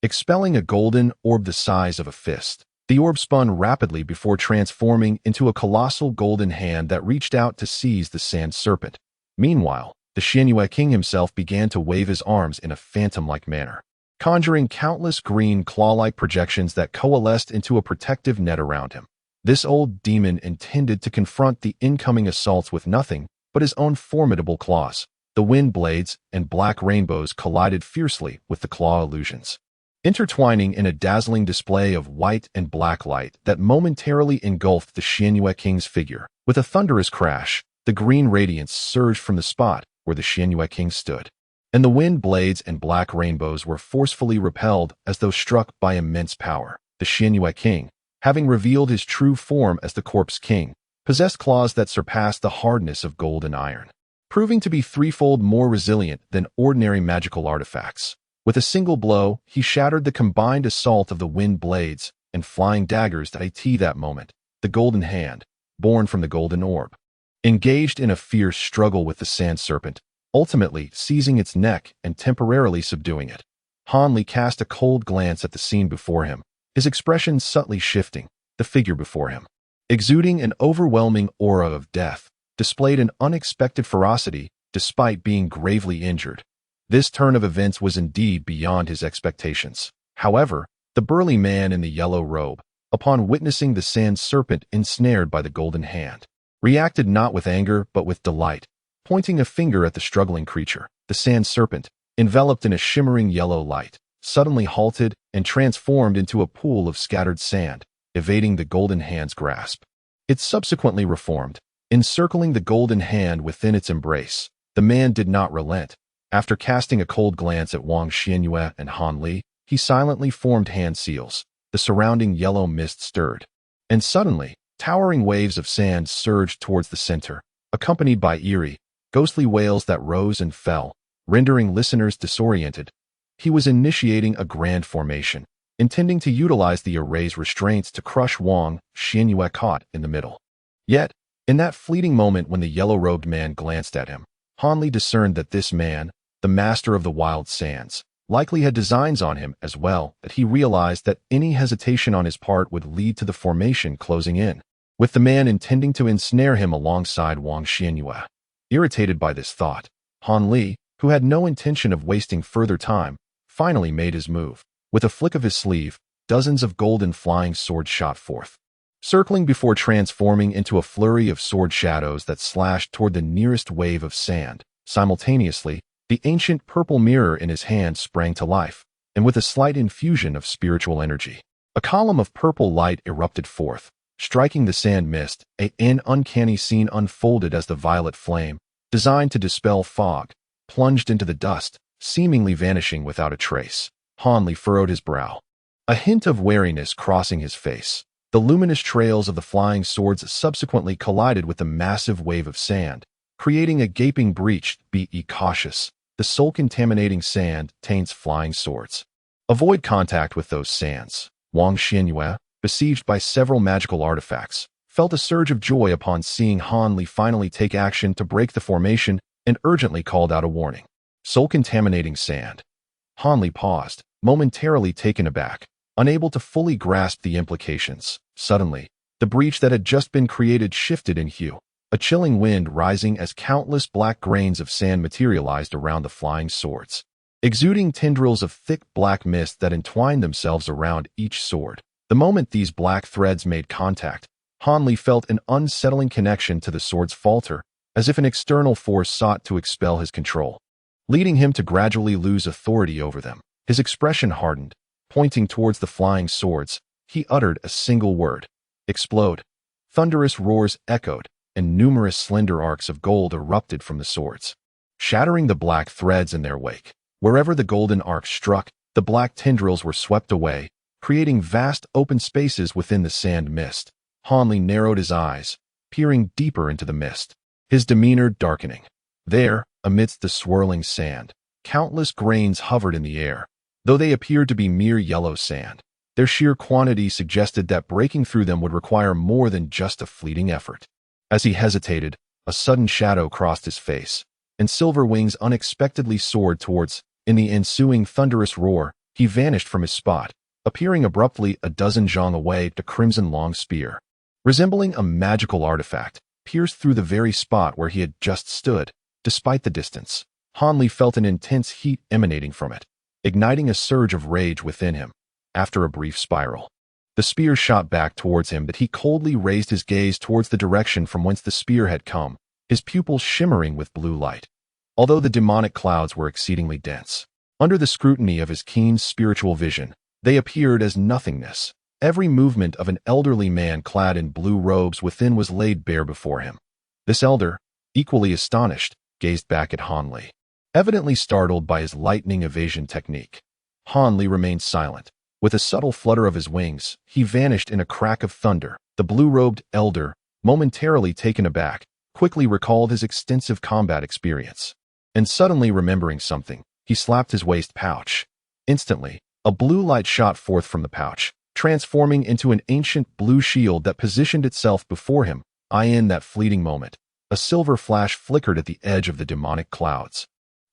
expelling a golden orb the size of a fist. The orb spun rapidly before transforming into a colossal golden hand that reached out to seize the sand serpent. Meanwhile, the Xianyue king himself began to wave his arms in a phantom-like manner, conjuring countless green claw-like projections that coalesced into a protective net around him. This old demon intended to confront the incoming assaults with nothing but his own formidable claws. The wind blades and black rainbows collided fiercely with the claw illusions, intertwining in a dazzling display of white and black light that momentarily engulfed the Xianyue king's figure. With a thunderous crash, the green radiance surged from the spot where the Xianyue king stood, and the wind blades and black rainbows were forcefully repelled as though struck by immense power. The Xianyue king, having revealed his true form as the corpse king, possessed claws that surpassed the hardness of gold and iron, proving to be threefold more resilient than ordinary magical artifacts. With a single blow, he shattered the combined assault of the wind blades and flying daggers that moment. The golden hand, born from the golden orb, engaged in a fierce struggle with the sand serpent, ultimately seizing its neck and temporarily subduing it. Han Li cast a cold glance at the scene before him, his expression subtly shifting. The figure before him, exuding an overwhelming aura of death, displayed an unexpected ferocity despite being gravely injured. This turn of events was indeed beyond his expectations. However, the burly man in the yellow robe, upon witnessing the sand serpent ensnared by the golden hand, reacted not with anger but with delight, pointing a finger at the struggling creature. The sand serpent, enveloped in a shimmering yellow light, suddenly halted and transformed into a pool of scattered sand, evading the golden hand's grasp. It subsequently reformed, encircling the golden hand within its embrace. The man did not relent. After casting a cold glance at Wang Xianyue and Han Li, he silently formed hand seals. The surrounding yellow mist stirred, and suddenly, towering waves of sand surged towards the center, accompanied by eerie, ghostly wails that rose and fell, rendering listeners disoriented. He was initiating a grand formation, intending to utilize the array's restraints to crush Wang Xianyue caught in the middle. Yet, in that fleeting moment when the yellow-robed man glanced at him, Han Li discerned that this man, the master of the wild sands, likely had designs on him as well, that he realized that any hesitation on his part would lead to the formation closing in, with the man intending to ensnare him alongside Wang Xianyue. Irritated by this thought, Han Li, who had no intention of wasting further time, finally made his move. With a flick of his sleeve, dozens of golden flying swords shot forth, circling before transforming into a flurry of sword shadows that slashed toward the nearest wave of sand. Simultaneously, the ancient purple mirror in his hand sprang to life, and with a slight infusion of spiritual energy, a column of purple light erupted forth, striking the sand mist. An uncanny scene unfolded as the violet flame, designed to dispel fog, plunged into the dust, seemingly vanishing without a trace. Han Li furrowed his brow, a hint of wariness crossing his face. The luminous trails of the flying swords subsequently collided with the massive wave of sand, creating a gaping breach. Be cautious. The soul-contaminating sand taints flying swords. Avoid contact with those sands. Wang Xianyue, besieged by several magical artifacts, felt a surge of joy upon seeing Han Li finally take action to break the formation and urgently called out a warning. Soul-contaminating sand. Han Li paused, momentarily taken aback, unable to fully grasp the implications. Suddenly, the breach that had just been created shifted in hue, a chilling wind rising as countless black grains of sand materialized around the flying swords, exuding tendrils of thick black mist that entwined themselves around each sword. The moment these black threads made contact, Han Li felt an unsettling connection to the swords falter, as if an external force sought to expel his control, leading him to gradually lose authority over them. His expression hardened. Pointing towards the flying swords, he uttered a single word. Explode. Thunderous roars echoed, and numerous slender arcs of gold erupted from the swords, shattering the black threads in their wake. Wherever the golden arcs struck, the black tendrils were swept away, creating vast open spaces within the sand mist. Hanli narrowed his eyes, peering deeper into the mist, his demeanor darkening. There, amidst the swirling sand, countless grains hovered in the air. Though they appeared to be mere yellow sand, their sheer quantity suggested that breaking through them would require more than just a fleeting effort. As he hesitated, a sudden shadow crossed his face, and silver wings unexpectedly soared towards. In the ensuing thunderous roar, he vanished from his spot, appearing abruptly a dozen zhang away, the crimson long spear, resembling a magical artifact, pierced through the very spot where he had just stood. Despite the distance, Hanli felt an intense heat emanating from it, igniting a surge of rage within him. After a brief spiral, the spear shot back towards him, but he coldly raised his gaze towards the direction from whence the spear had come, his pupils shimmering with blue light. Although the demonic clouds were exceedingly dense, under the scrutiny of his keen spiritual vision, they appeared as nothingness. Every movement of an elderly man clad in blue robes within was laid bare before him. This elder, equally astonished, gazed back at Hanli, evidently startled by his lightning evasion technique. Hanli remained silent. With a subtle flutter of his wings, he vanished in a crack of thunder. The blue-robed elder, momentarily taken aback, quickly recalled his extensive combat experience. And suddenly remembering something, he slapped his waist pouch. Instantly, a blue light shot forth from the pouch, transforming into an ancient blue shield that positioned itself before him. In that fleeting moment, a silver flash flickered at the edge of the demonic clouds,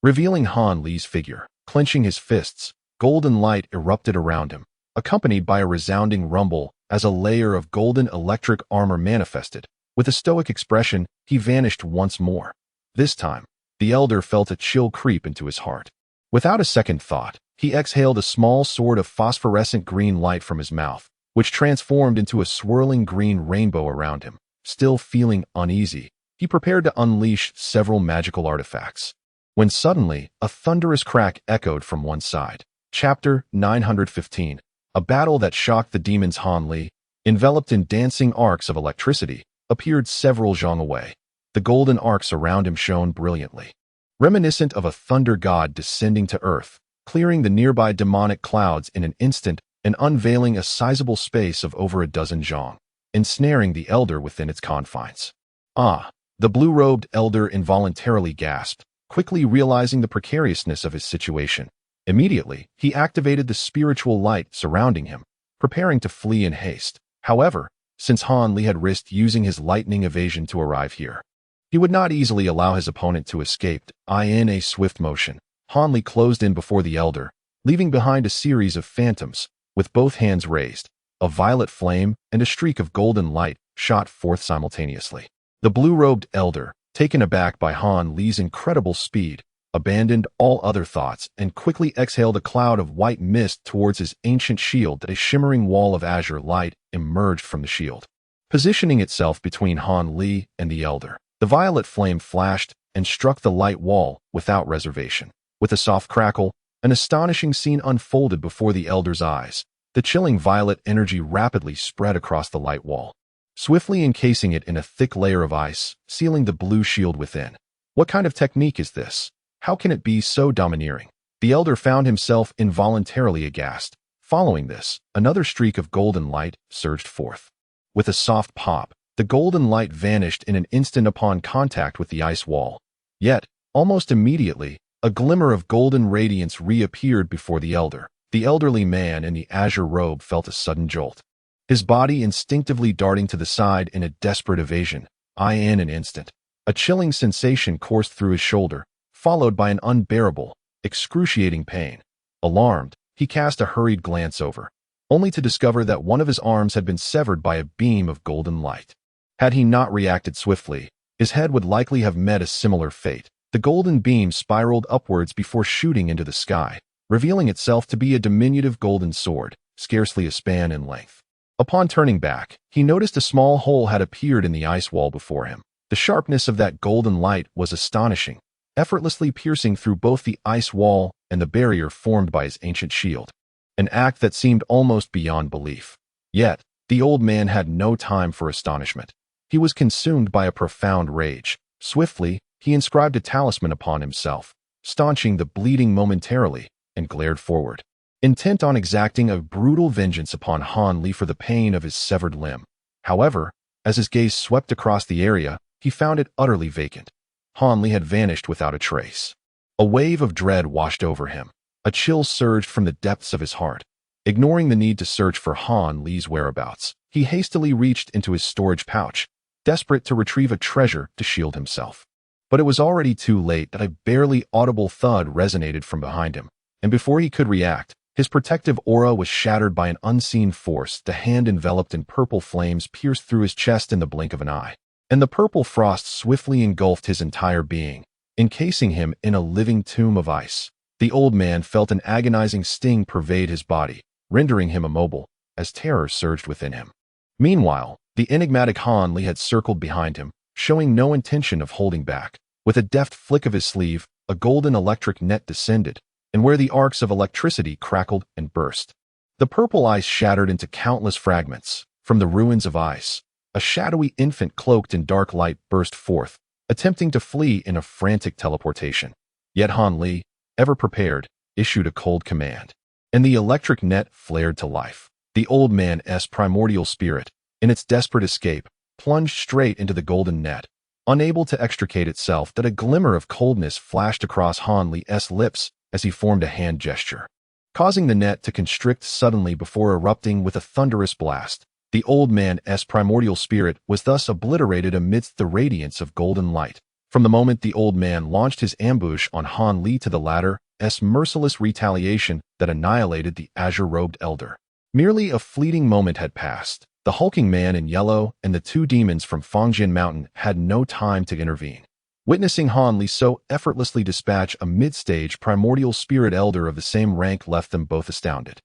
revealing Hanli's figure. Clenching his fists, golden light erupted around him, accompanied by a resounding rumble as a layer of golden electric armor manifested. With a stoic expression, he vanished once more. This time, the elder felt a chill creep into his heart. Without a second thought, he exhaled a small sword of phosphorescent green light from his mouth, which transformed into a swirling green rainbow around him. Still feeling uneasy, he prepared to unleash several magical artifacts, when suddenly a thunderous crack echoed from one side. Chapter 915. A battle that shocked the demons. Hanli, enveloped in dancing arcs of electricity, appeared several zhang away. The golden arcs around him shone brilliantly, reminiscent of a thunder god descending to earth, clearing the nearby demonic clouds in an instant and unveiling a sizable space of over a dozen zhang, ensnaring the elder within its confines. The blue-robed elder involuntarily gasped, quickly realizing the precariousness of his situation. Immediately, he activated the spiritual light surrounding him, preparing to flee in haste. However, since Hanli had risked using his lightning evasion to arrive here, he would not easily allow his opponent to escape. In a swift motion, Hanli closed in before the elder, leaving behind a series of phantoms. With both hands raised, a violet flame and a streak of golden light shot forth simultaneously. The blue-robed elder, taken aback by Hanli's incredible speed, abandoned all other thoughts and quickly exhaled a cloud of white mist towards his ancient shield. A shimmering wall of azure light emerged from the shield, positioning itself between Hanli and the elder. The violet flame flashed and struck the light wall without reservation. With a soft crackle, an astonishing scene unfolded before the elder's eyes. The chilling violet energy rapidly spread across the light wall, swiftly encasing it in a thick layer of ice, sealing the blue shield within. What kind of technique is this? How can it be so domineering? The elder found himself involuntarily aghast. Following this, another streak of golden light surged forth. With a soft pop, the golden light vanished in an instant upon contact with the ice wall. Yet, almost immediately, a glimmer of golden radiance reappeared before the elder. The elderly man in the azure robe felt a sudden jolt, his body instinctively darting to the side in a desperate evasion. In an instant, a chilling sensation coursed through his shoulder, followed by an unbearable, excruciating pain. Alarmed, he cast a hurried glance over, only to discover that one of his arms had been severed by a beam of golden light. Had he not reacted swiftly, his head would likely have met a similar fate. The golden beam spiraled upwards before shooting into the sky, revealing itself to be a diminutive golden sword, scarcely a span in length. Upon turning back, he noticed a small hole had appeared in the ice wall before him. The sharpness of that golden light was astonishing, effortlessly piercing through both the ice wall and the barrier formed by his ancient shield, an act that seemed almost beyond belief. Yet, the old man had no time for astonishment. He was consumed by a profound rage. Swiftly, he inscribed a talisman upon himself, staunching the bleeding momentarily, and glared forward, intent on exacting a brutal vengeance upon Han Li for the pain of his severed limb. However, as his gaze swept across the area, he found it utterly vacant. Han Li had vanished without a trace. A wave of dread washed over him. A chill surged from the depths of his heart. Ignoring the need to search for Han Li's whereabouts, he hastily reached into his storage pouch, desperate to retrieve a treasure to shield himself. But it was already too late. That a barely audible thud resonated from behind him, and before he could react, his protective aura was shattered by an unseen force. The hand enveloped in purple flames pierced through his chest in the blink of an eye, and the purple frost swiftly engulfed his entire being, encasing him in a living tomb of ice. The old man felt an agonizing sting pervade his body, rendering him immobile, as terror surged within him. Meanwhile, the enigmatic Han Li had circled behind him, showing no intention of holding back. With a deft flick of his sleeve, a golden electric net descended, and where the arcs of electricity crackled and burst, the purple ice shattered into countless fragments. From the ruins of ice, a shadowy infant cloaked in dark light burst forth, attempting to flee in a frantic teleportation. Yet Han Li, ever prepared, issued a cold command, and the electric net flared to life. The old man's primordial spirit, in its desperate escape, plunged straight into the golden net. Unable to extricate itself, that a glimmer of coldness flashed across Han Li's lips as he formed a hand gesture, causing the net to constrict suddenly before erupting with a thunderous blast. The old man's primordial spirit was thus obliterated amidst the radiance of golden light. From the moment the old man launched his ambush on Han Li to the latter's merciless retaliation that annihilated the azure-robed elder, merely a fleeting moment had passed. The hulking man in yellow and the two demons from Fongjin Mountain had no time to intervene. Witnessing Han Li so effortlessly dispatch a mid-stage primordial spirit elder of the same rank left them both astounded,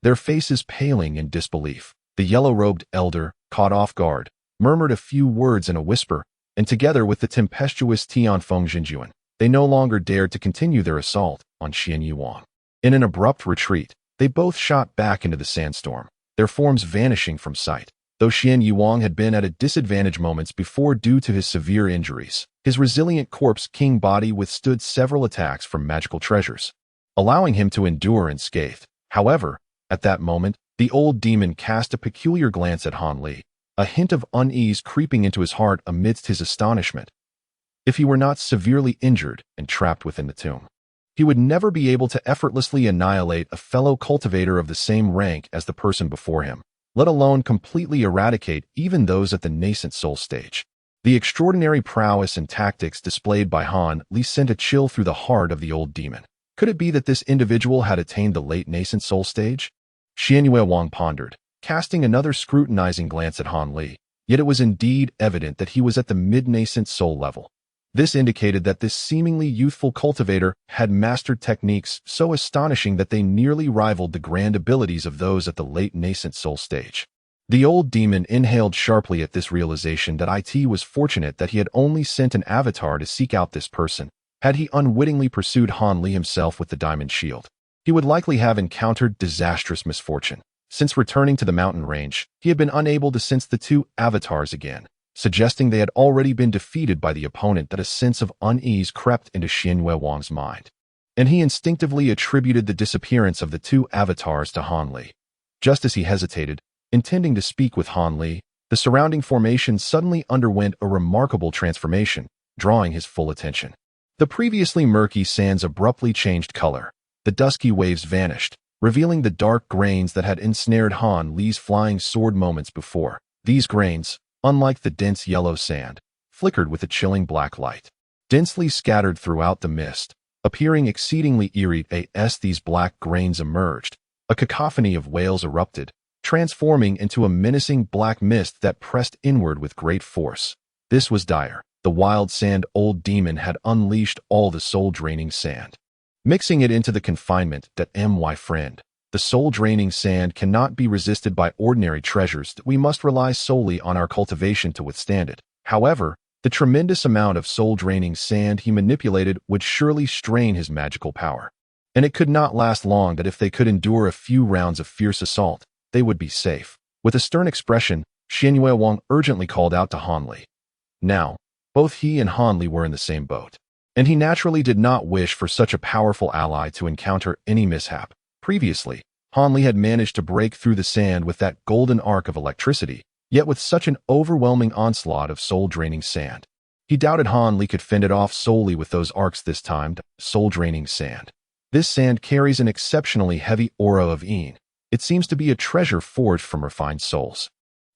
their faces paling in disbelief. The yellow-robed elder, caught off guard, murmured a few words in a whisper, and together with the tempestuous Tian Fongjinjuan, they no longer dared to continue their assault on Xian Yuang. In an abrupt retreat, they both shot back into the sandstorm, their forms vanishing from sight. Though Xian Yuang had been at a disadvantage moments before due to his severe injuries, his resilient corpse king body withstood several attacks from magical treasures, allowing him to endure unscathed. However, at that moment, the old demon cast a peculiar glance at Han Li, a hint of unease creeping into his heart amidst his astonishment. If he were not severely injured and trapped within the tomb, he would never be able to effortlessly annihilate a fellow cultivator of the same rank as the person before him, let alone completely eradicate even those at the nascent soul stage. The extraordinary prowess and tactics displayed by Han Li sent a chill through the heart of the old demon. Could it be that this individual had attained the late nascent soul stage? Xian Yuang pondered, casting another scrutinizing glance at Han Li, yet it was indeed evident that he was at the mid-nascent soul level. This indicated that this seemingly youthful cultivator had mastered techniques so astonishing that they nearly rivaled the grand abilities of those at the late nascent soul stage. The old demon inhaled sharply at this realization that it was fortunate that he had only sent an avatar to seek out this person. Had he unwittingly pursued Han Li himself with the diamond shield, he would likely have encountered disastrous misfortune. Since returning to the mountain range, he had been unable to sense the two avatars again, suggesting they had already been defeated by the opponent. That a sense of unease crept into Xian Yuang's mind, and he instinctively attributed the disappearance of the two avatars to Han Li. Just as he hesitated, intending to speak with Han Li, the surrounding formation suddenly underwent a remarkable transformation, drawing his full attention. The previously murky sands abruptly changed color. The dusky waves vanished, revealing the dark grains that had ensnared Han Li's flying sword moments before. These grains, unlike the dense yellow sand, flickered with a chilling black light, densely scattered throughout the mist, appearing exceedingly eerie as these black grains emerged. A cacophony of wails erupted, transforming into a menacing black mist that pressed inward with great force. This was dire. The wild sand old demon had unleashed all the soul-draining sand, mixing it into the confinement that my friend. The soul-draining sand cannot be resisted by ordinary treasures. We must rely solely on our cultivation to withstand it. However, the tremendous amount of soul-draining sand he manipulated would surely strain his magical power, and it could not last long. That if they could endure a few rounds of fierce assault, they would be safe. With a stern expression, Xianyue Wang urgently called out to Han Li. Now, both he and Han Li were in the same boat, and he naturally did not wish for such a powerful ally to encounter any mishap. Previously, Han Li had managed to break through the sand with that golden arc of electricity, yet with such an overwhelming onslaught of soul-draining sand. He doubted Han Li could fend it off solely with those arcs this time. Soul-draining sand. This sand carries an exceptionally heavy aura of Yin. It seems to be a treasure forged from refined souls.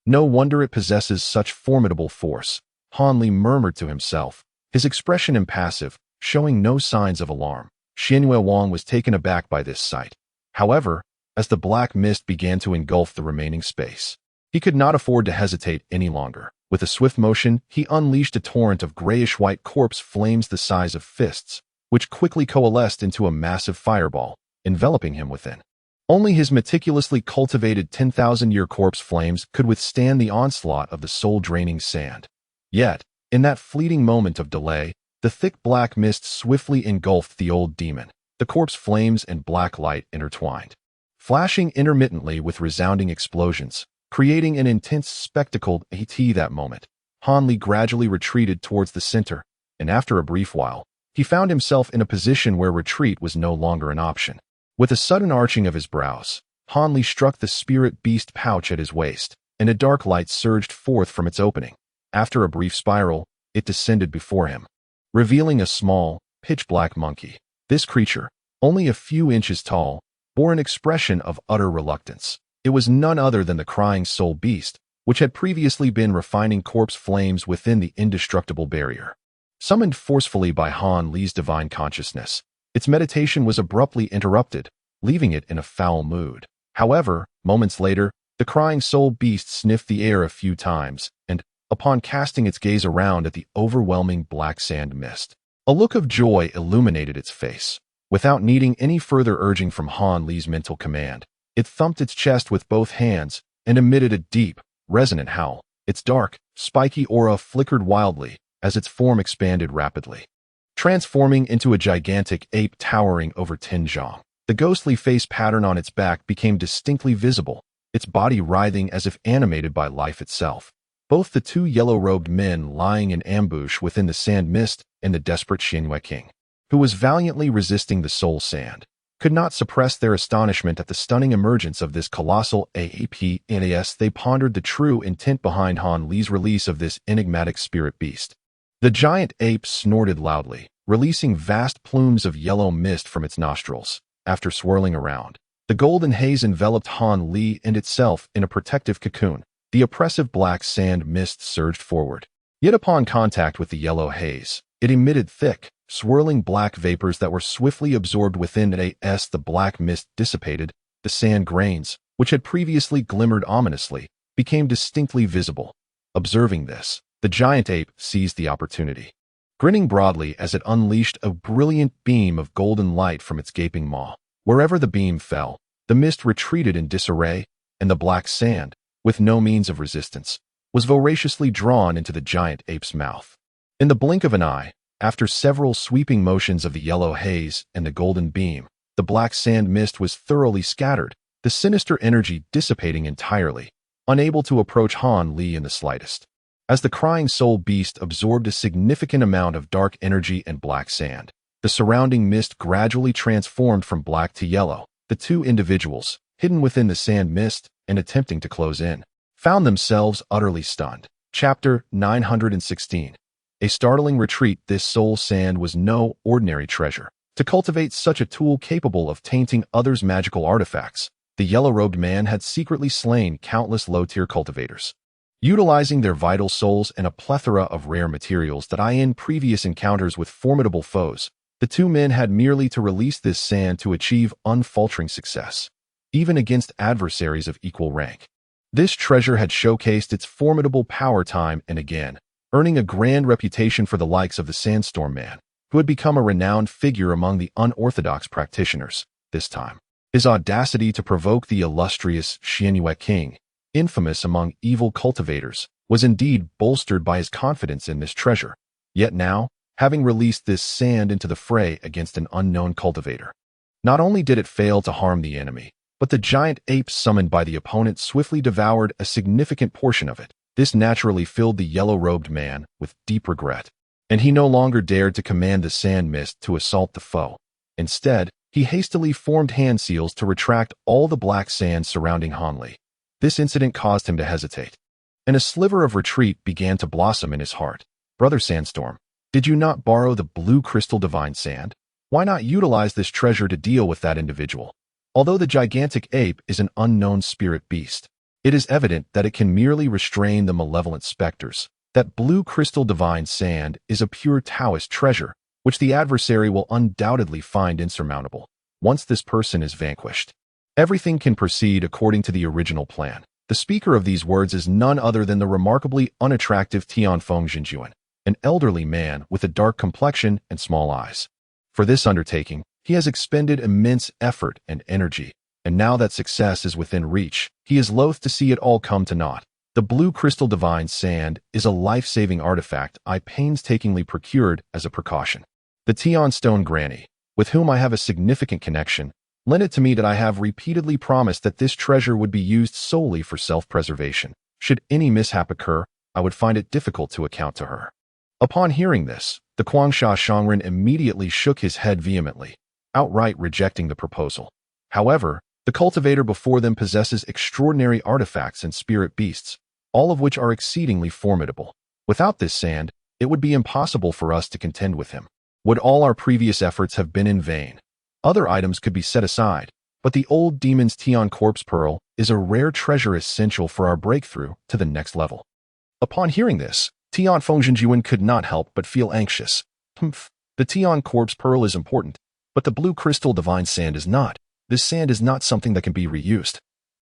No wonder it possesses such formidable force, Han Li murmured to himself, his expression impassive, showing no signs of alarm. Xianyue Wang was taken aback by this sight. However, as the black mist began to engulf the remaining space, he could not afford to hesitate any longer. With a swift motion, he unleashed a torrent of grayish-white corpse flames the size of fists, which quickly coalesced into a massive fireball, enveloping him within. Only his meticulously cultivated 10,000-year corpse flames could withstand the onslaught of the soul-draining sand. Yet, in that fleeting moment of delay, the thick black mist swiftly engulfed the old demon. The corpse flames and black light intertwined, flashing intermittently with resounding explosions, creating an intense spectacle. At that moment, Han Li gradually retreated towards the center, and after a brief while, he found himself in a position where retreat was no longer an option. With a sudden arching of his brows, Han Li struck the spirit beast pouch at his waist, and a dark light surged forth from its opening. After a brief spiral, it descended before him, revealing a small, pitch-black monkey. This creature, only a few inches tall, bore an expression of utter reluctance. It was none other than the crying soul beast, which had previously been refining corpse flames within the indestructible barrier. Summoned forcefully by Han Li's divine consciousness, its meditation was abruptly interrupted, leaving it in a foul mood. However, moments later, the crying soul beast sniffed the air a few times, and, upon casting its gaze around at the overwhelming black sand mist, a look of joy illuminated its face. Without needing any further urging from Han Li's mental command, it thumped its chest with both hands and emitted a deep, resonant howl. Its dark, spiky aura flickered wildly as its form expanded rapidly, transforming into a gigantic ape towering over Tinjiang. The ghostly face pattern on its back became distinctly visible, its body writhing as if animated by life itself. Both the two yellow-robed men lying in ambush within the sand mist and the desperate Xianyue King, who was valiantly resisting the soul sand, could not suppress their astonishment at the stunning emergence of this colossal ape. They pondered the true intent behind Han Li's release of this enigmatic spirit beast. The giant ape snorted loudly, releasing vast plumes of yellow mist from its nostrils. After swirling around, the golden haze enveloped Han Li and itself in a protective cocoon. The oppressive black sand mist surged forward. Yet upon contact with the yellow haze, it emitted thick, swirling black vapors that were swiftly absorbed within it. As the black mist dissipated, the sand grains, which had previously glimmered ominously, became distinctly visible. Observing this, the giant ape seized the opportunity, grinning broadly as it unleashed a brilliant beam of golden light from its gaping maw. Wherever the beam fell, the mist retreated in disarray, and the black sand, with no means of resistance, was voraciously drawn into the giant ape's mouth. In the blink of an eye, after several sweeping motions of the yellow haze and the golden beam, the black sand mist was thoroughly scattered, the sinister energy dissipating entirely, unable to approach Han Li in the slightest. As the crying soul beast absorbed a significant amount of dark energy and black sand, the surrounding mist gradually transformed from black to yellow. The two individuals, hidden within the sand mist and attempting to close in, found themselves utterly stunned. Chapter 916. A startling retreat. This soul sand was no ordinary treasure. To cultivate such a tool capable of tainting others' magical artifacts, the yellow-robed man had secretly slain countless low-tier cultivators, utilizing their vital souls and a plethora of rare materials that in previous encounters with formidable foes, the two men had merely to release this sand to achieve unfaltering success, even against adversaries of equal rank. This treasure had showcased its formidable power time and again, earning a grand reputation for the likes of the Sandstorm Man, who had become a renowned figure among the unorthodox practitioners. This time, his audacity to provoke the illustrious Xianyue King, infamous among evil cultivators, was indeed bolstered by his confidence in this treasure. Yet now, having released this sand into the fray against an unknown cultivator, not only did it fail to harm the enemy, but the giant ape summoned by the opponent swiftly devoured a significant portion of it. This naturally filled the yellow-robed man with deep regret, and he no longer dared to command the sand mist to assault the foe. Instead, he hastily formed hand seals to retract all the black sand surrounding Hanli. This incident caused him to hesitate, and a sliver of retreat began to blossom in his heart. Brother Sandstorm, did you not borrow the blue crystal divine sand? Why not utilize this treasure to deal with that individual? Although the gigantic ape is an unknown spirit beast, it is evident that it can merely restrain the malevolent specters. That blue crystal divine sand is a pure Taoist treasure, which the adversary will undoubtedly find insurmountable. Once this person is vanquished, everything can proceed according to the original plan. The speaker of these words is none other than the remarkably unattractive Tianfeng Jinjuan, an elderly man with a dark complexion and small eyes. For this undertaking, he has expended immense effort and energy, and now that success is within reach, he is loath to see it all come to naught. The blue crystal divine sand is a life-saving artifact I painstakingly procured as a precaution. The Tian Stone Granny, with whom I have a significant connection, lent it to me that I have repeatedly promised that this treasure would be used solely for self-preservation. Should any mishap occur, I would find it difficult to account to her. Upon hearing this, the Guangsha Shangren immediately shook his head vehemently, outright rejecting the proposal. However, the cultivator before them possesses extraordinary artifacts and spirit beasts, all of which are exceedingly formidable. Without this sand, it would be impossible for us to contend with him. Would all our previous efforts have been in vain? Other items could be set aside, but the old demon's Tian Corpse Pearl is a rare treasure essential for our breakthrough to the next level. Upon hearing this, Tianfeng Jinjuan could not help but feel anxious. The Tian Corpse Pearl is important, but the blue crystal divine sand is not. This sand is not something that can be reused.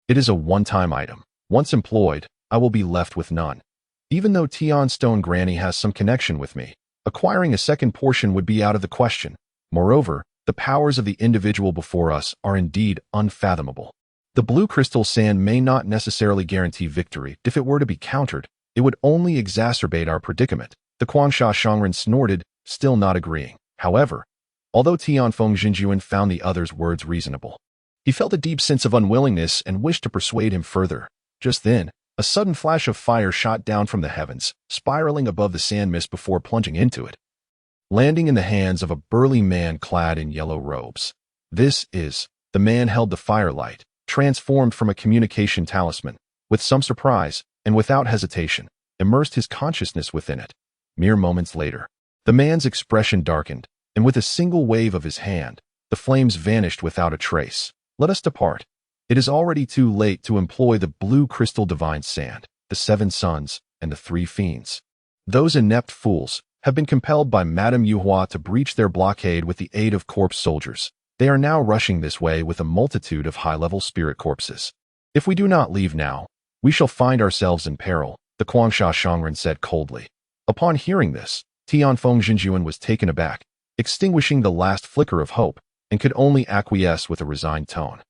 It is a one-time item. Once employed, I will be left with none. Even though Tian Stone Granny has some connection with me, acquiring a second portion would be out of the question. Moreover, the powers of the individual before us are indeed unfathomable. The blue crystal sand may not necessarily guarantee victory. If it were to be countered, it would only exacerbate our predicament. The Guangsha Shangren snorted, still not agreeing. However, although Tianfeng Jinjuan found the other's words reasonable, he felt a deep sense of unwillingness and wished to persuade him further. Just then, a sudden flash of fire shot down from the heavens, spiraling above the sand mist before plunging into it, landing in the hands of a burly man clad in yellow robes. The man held the firelight, transformed from a communication talisman, with some surprise, and without hesitation, immersed his consciousness within it. Mere moments later, the man's expression darkened, and with a single wave of his hand, the flames vanished without a trace. Let us depart. It is already too late to employ the blue crystal divine sand, the 7 sons, and the 3 fiends. Those inept fools have been compelled by Madame Yuhua to breach their blockade with the aid of corpse soldiers. They are now rushing this way with a multitude of high-level spirit corpses. If we do not leave now, we shall find ourselves in peril, the Guangsha Shangren said coldly. Upon hearing this, Tianfeng Jinjuan was taken aback, extinguishing the last flicker of hope, and could only acquiesce with a resigned tone.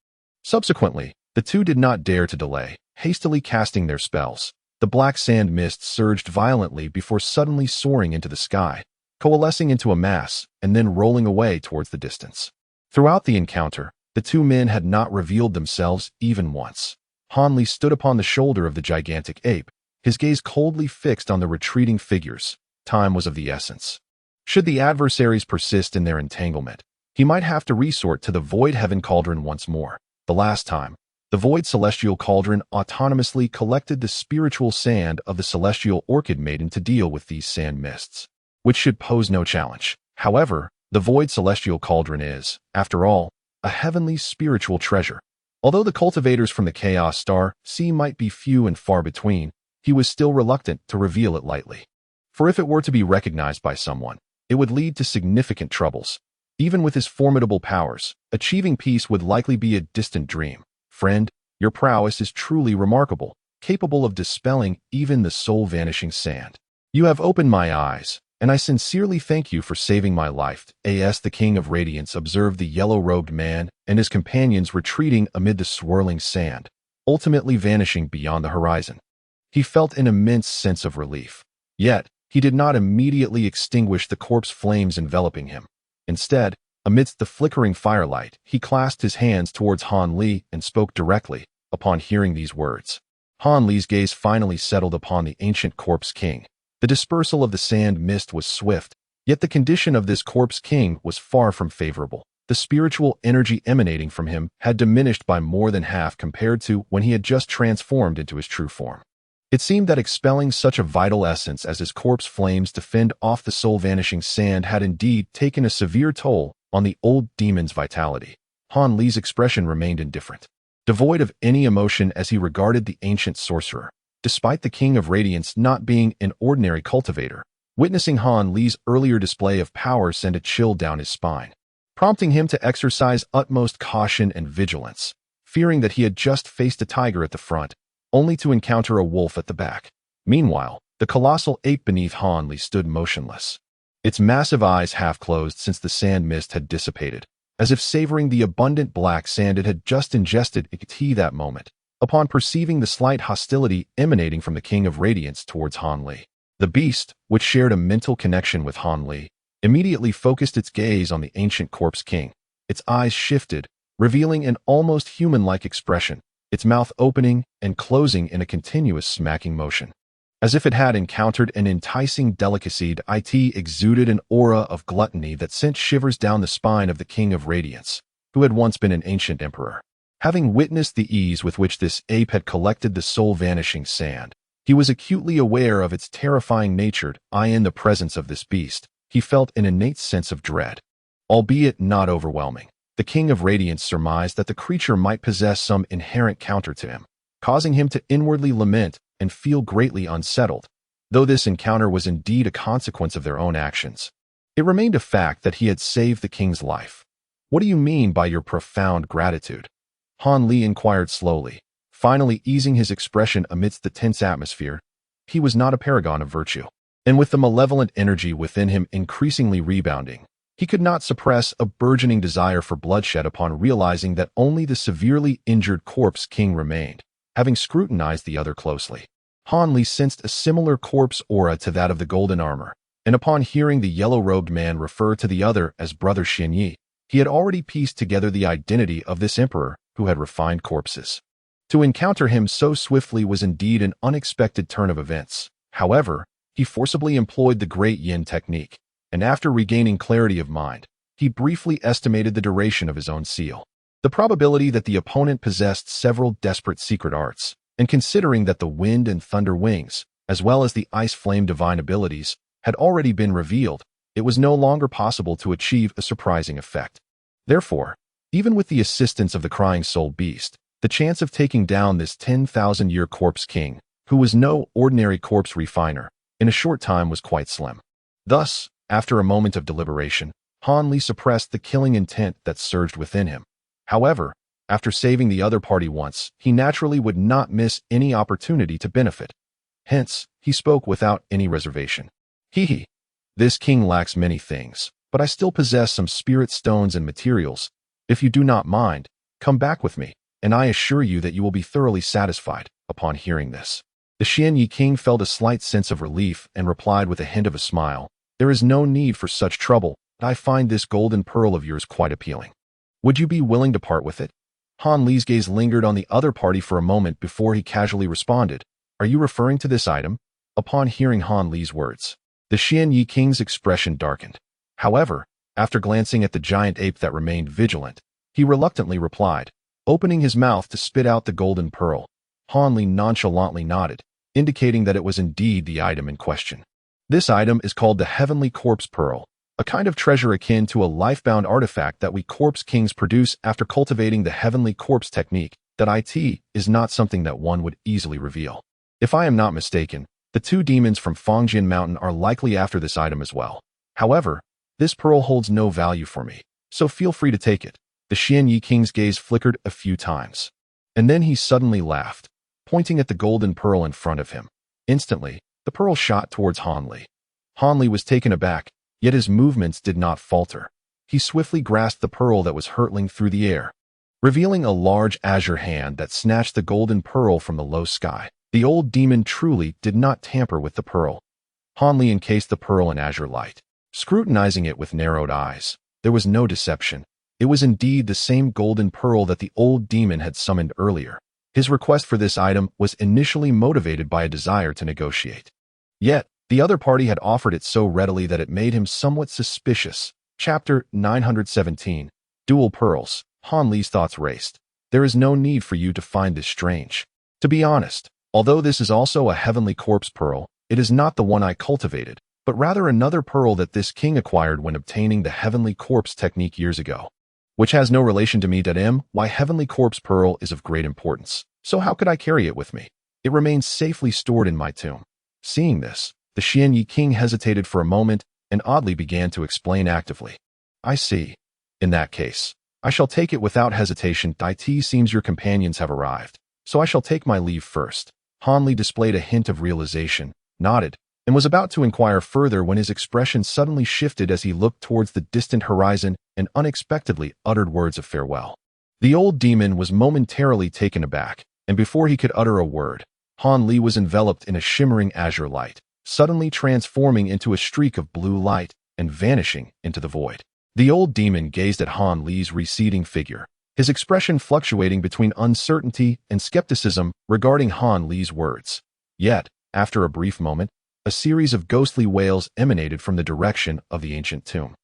Subsequently, the two did not dare to delay, hastily casting their spells. The black sand mist surged violently before suddenly soaring into the sky, coalescing into a mass, and then rolling away towards the distance. Throughout the encounter, the two men had not revealed themselves even once. Hanli stood upon the shoulder of the gigantic ape, his gaze coldly fixed on the retreating figures. Time was of the essence. Should the adversaries persist in their entanglement, he might have to resort to the Void Heaven Cauldron once more. The last time, the Void Celestial Cauldron autonomously collected the spiritual sand of the Celestial Orchid Maiden to deal with these sand mists, which should pose no challenge. However, the Void Celestial Cauldron is, after all, a heavenly spiritual treasure. Although the cultivators from the Chaos Star Sea might be few and far between, he was still reluctant to reveal it lightly. For if it were to be recognized by someone, it would lead to significant troubles. Even with his formidable powers, achieving peace would likely be a distant dream. Friend, your prowess is truly remarkable, capable of dispelling even the soul-vanishing sand. You have opened my eyes, and I sincerely thank you for saving my life. As the King of Radiance observed the yellow-robed man and his companions retreating amid the swirling sand, ultimately vanishing beyond the horizon. He felt an immense sense of relief. Yet, he did not immediately extinguish the corpse flames enveloping him. Instead, Amidst the flickering firelight, he clasped his hands towards Han Li and spoke directly. Upon hearing these words, Han Li's gaze finally settled upon the ancient corpse king. The dispersal of the sand mist was swift, yet the condition of this corpse king was far from favorable. The spiritual energy emanating from him had diminished by more than half compared to when he had just transformed into his true form. It seemed that expelling such a vital essence as his corpse flames to fend off the soul-vanishing sand had indeed taken a severe toll on the old demon's vitality. Han Li's expression remained indifferent, devoid of any emotion as he regarded the ancient sorcerer. Despite the King of Radiance not being an ordinary cultivator, witnessing Han Li's earlier display of power sent a chill down his spine, prompting him to exercise utmost caution and vigilance, fearing that he had just faced a tiger at the front, only to encounter a wolf at the back. Meanwhile, the colossal ape beneath Han Li stood motionless, its massive eyes half closed since the sand mist had dissipated, as if savoring the abundant black sand it had just ingested that moment. Upon perceiving the slight hostility emanating from the King of Radiance towards Han Li, the beast, which shared a mental connection with Han Li, immediately focused its gaze on the ancient corpse king. Its eyes shifted, revealing an almost human-like expression, its mouth opening and closing in a continuous smacking motion. As if it had encountered an enticing delicacy, it exuded an aura of gluttony that sent shivers down the spine of the King of Radiance, who had once been an ancient emperor. Having witnessed the ease with which this ape had collected the soul-vanishing sand, he was acutely aware of its terrifying nature. In the presence of this beast, he felt an innate sense of dread, albeit not overwhelming. The King of Radiance surmised that the creature might possess some inherent counter to him, causing him to inwardly lament and feel greatly unsettled. Though this encounter was indeed a consequence of their own actions, it remained a fact that he had saved the king's life. "What do you mean by your profound gratitude?" Han Li inquired slowly, finally easing his expression amidst the tense atmosphere. He was not a paragon of virtue, and with the malevolent energy within him increasingly rebounding, he could not suppress a burgeoning desire for bloodshed upon realizing that only the severely injured corpse king remained. Having scrutinized the other closely, Han Li sensed a similar corpse aura to that of the golden armor, and upon hearing the yellow-robed man refer to the other as Brother Xianyi, he had already pieced together the identity of this emperor who had refined corpses. To encounter him so swiftly was indeed an unexpected turn of events. However, he forcibly employed the Great Yin technique, and after regaining clarity of mind, he briefly estimated the duration of his own seal. The probability that the opponent possessed several desperate secret arts, and considering that the wind and thunder wings, as well as the ice flame divine abilities, had already been revealed, it was no longer possible to achieve a surprising effect. Therefore, even with the assistance of the crying soul beast, the chance of taking down this 10,000-year corpse king, who was no ordinary corpse refiner, in a short time was quite slim. Thus, after a moment of deliberation, Han Li suppressed the killing intent that surged within him. However, after saving the other party once, he naturally would not miss any opportunity to benefit. Hence, he spoke without any reservation. This king lacks many things, but I still possess some spirit stones and materials. If you do not mind, come back with me, and I assure you that you will be thoroughly satisfied." Upon hearing this, the Xianyi king felt a slight sense of relief and replied with a hint of a smile, "There is no need for such trouble. I find this golden pearl of yours quite appealing. Would you be willing to part with it?" Han Li's gaze lingered on the other party for a moment before he casually responded, "Are you referring to this item?" Upon hearing Han Li's words, the Xianyi king's expression darkened. However, after glancing at the giant ape that remained vigilant, he reluctantly replied, opening his mouth to spit out the golden pearl. Han Li nonchalantly nodded, indicating that it was indeed the item in question. "This item is called the Heavenly Corpse Pearl, a kind of treasure akin to a life-bound artifact that we corpse kings produce after cultivating the Heavenly Corpse technique. That is not something that one would easily reveal. If I am not mistaken, the two demons from Fangjian Mountain are likely after this item as well. However, this pearl holds no value for me, so feel free to take it." The Xianyi king's gaze flickered a few times, and then he suddenly laughed, pointing at the golden pearl in front of him. Instantly, the pearl shot towards Han Li. Han Li was taken aback, yet his movements did not falter. He swiftly grasped the pearl that was hurtling through the air, revealing a large azure hand that snatched the golden pearl from the low sky. The old demon truly did not tamper with the pearl. Han Li encased the pearl in azure light, scrutinizing it with narrowed eyes. There was no deception. It was indeed the same golden pearl that the old demon had summoned earlier. His request for this item was initially motivated by a desire to negotiate. Yet, the other party had offered it so readily that it made him somewhat suspicious. Chapter 917. Dual Pearls. Han Li's thoughts raced. There is no need for you to find this strange. To be honest, although this is also a heavenly corpse pearl, it is not the one I cultivated, but rather another pearl that this king acquired when obtaining the heavenly corpse technique years ago, which has no relation to me. Why heavenly corpse pearl is of great importance, so how could I carry it with me? It remains safely stored in my tomb. Seeing this, the Xianyi king hesitated for a moment and oddly began to explain actively. I see. In that case, I shall take it without hesitation. It seems your companions have arrived, so I shall take my leave first. Han Li displayed a hint of realization, nodded, and was about to inquire further when his expression suddenly shifted as he looked towards the distant horizon and unexpectedly uttered words of farewell. The old demon was momentarily taken aback, and before he could utter a word, Han Li was enveloped in a shimmering azure light, suddenly transforming into a streak of blue light and vanishing into the void. The old demon gazed at Han Li's receding figure, his expression fluctuating between uncertainty and skepticism regarding Han Li's words. Yet, after a brief moment, a series of ghostly wails emanated from the direction of the ancient tomb,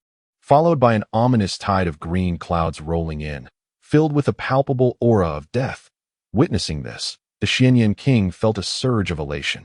followed by an ominous tide of green clouds rolling in, filled with a palpable aura of death. Witnessing this, the Xianyan king felt a surge of elation.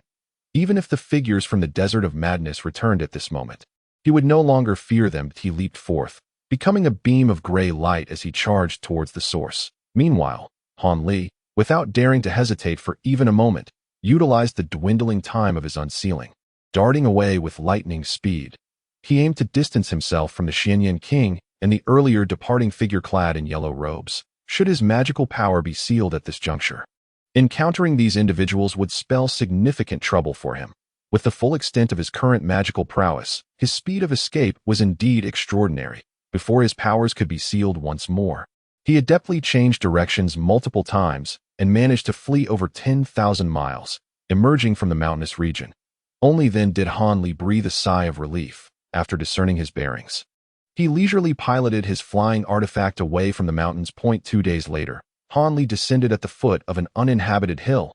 Even if the figures from the desert of madness returned at this moment, he would no longer fear them. He leaped forth, becoming a beam of gray light as he charged towards the source. Meanwhile, Han Li, without daring to hesitate for even a moment, utilized the dwindling time of his unsealing. Darting away with lightning speed, he aimed to distance himself from the Xianyan king and the earlier departing figure clad in yellow robes, should his magical power be sealed at this juncture. Encountering these individuals would spell significant trouble for him. With the full extent of his current magical prowess, his speed of escape was indeed extraordinary. Before his powers could be sealed once more, he adeptly changed directions multiple times and managed to flee over 10,000 miles, emerging from the mountainous region. Only then did Han Li breathe a sigh of relief after discerning his bearings. He leisurely piloted his flying artifact away from the mountains. 2 days later, Han Li descended at the foot of an uninhabited hill.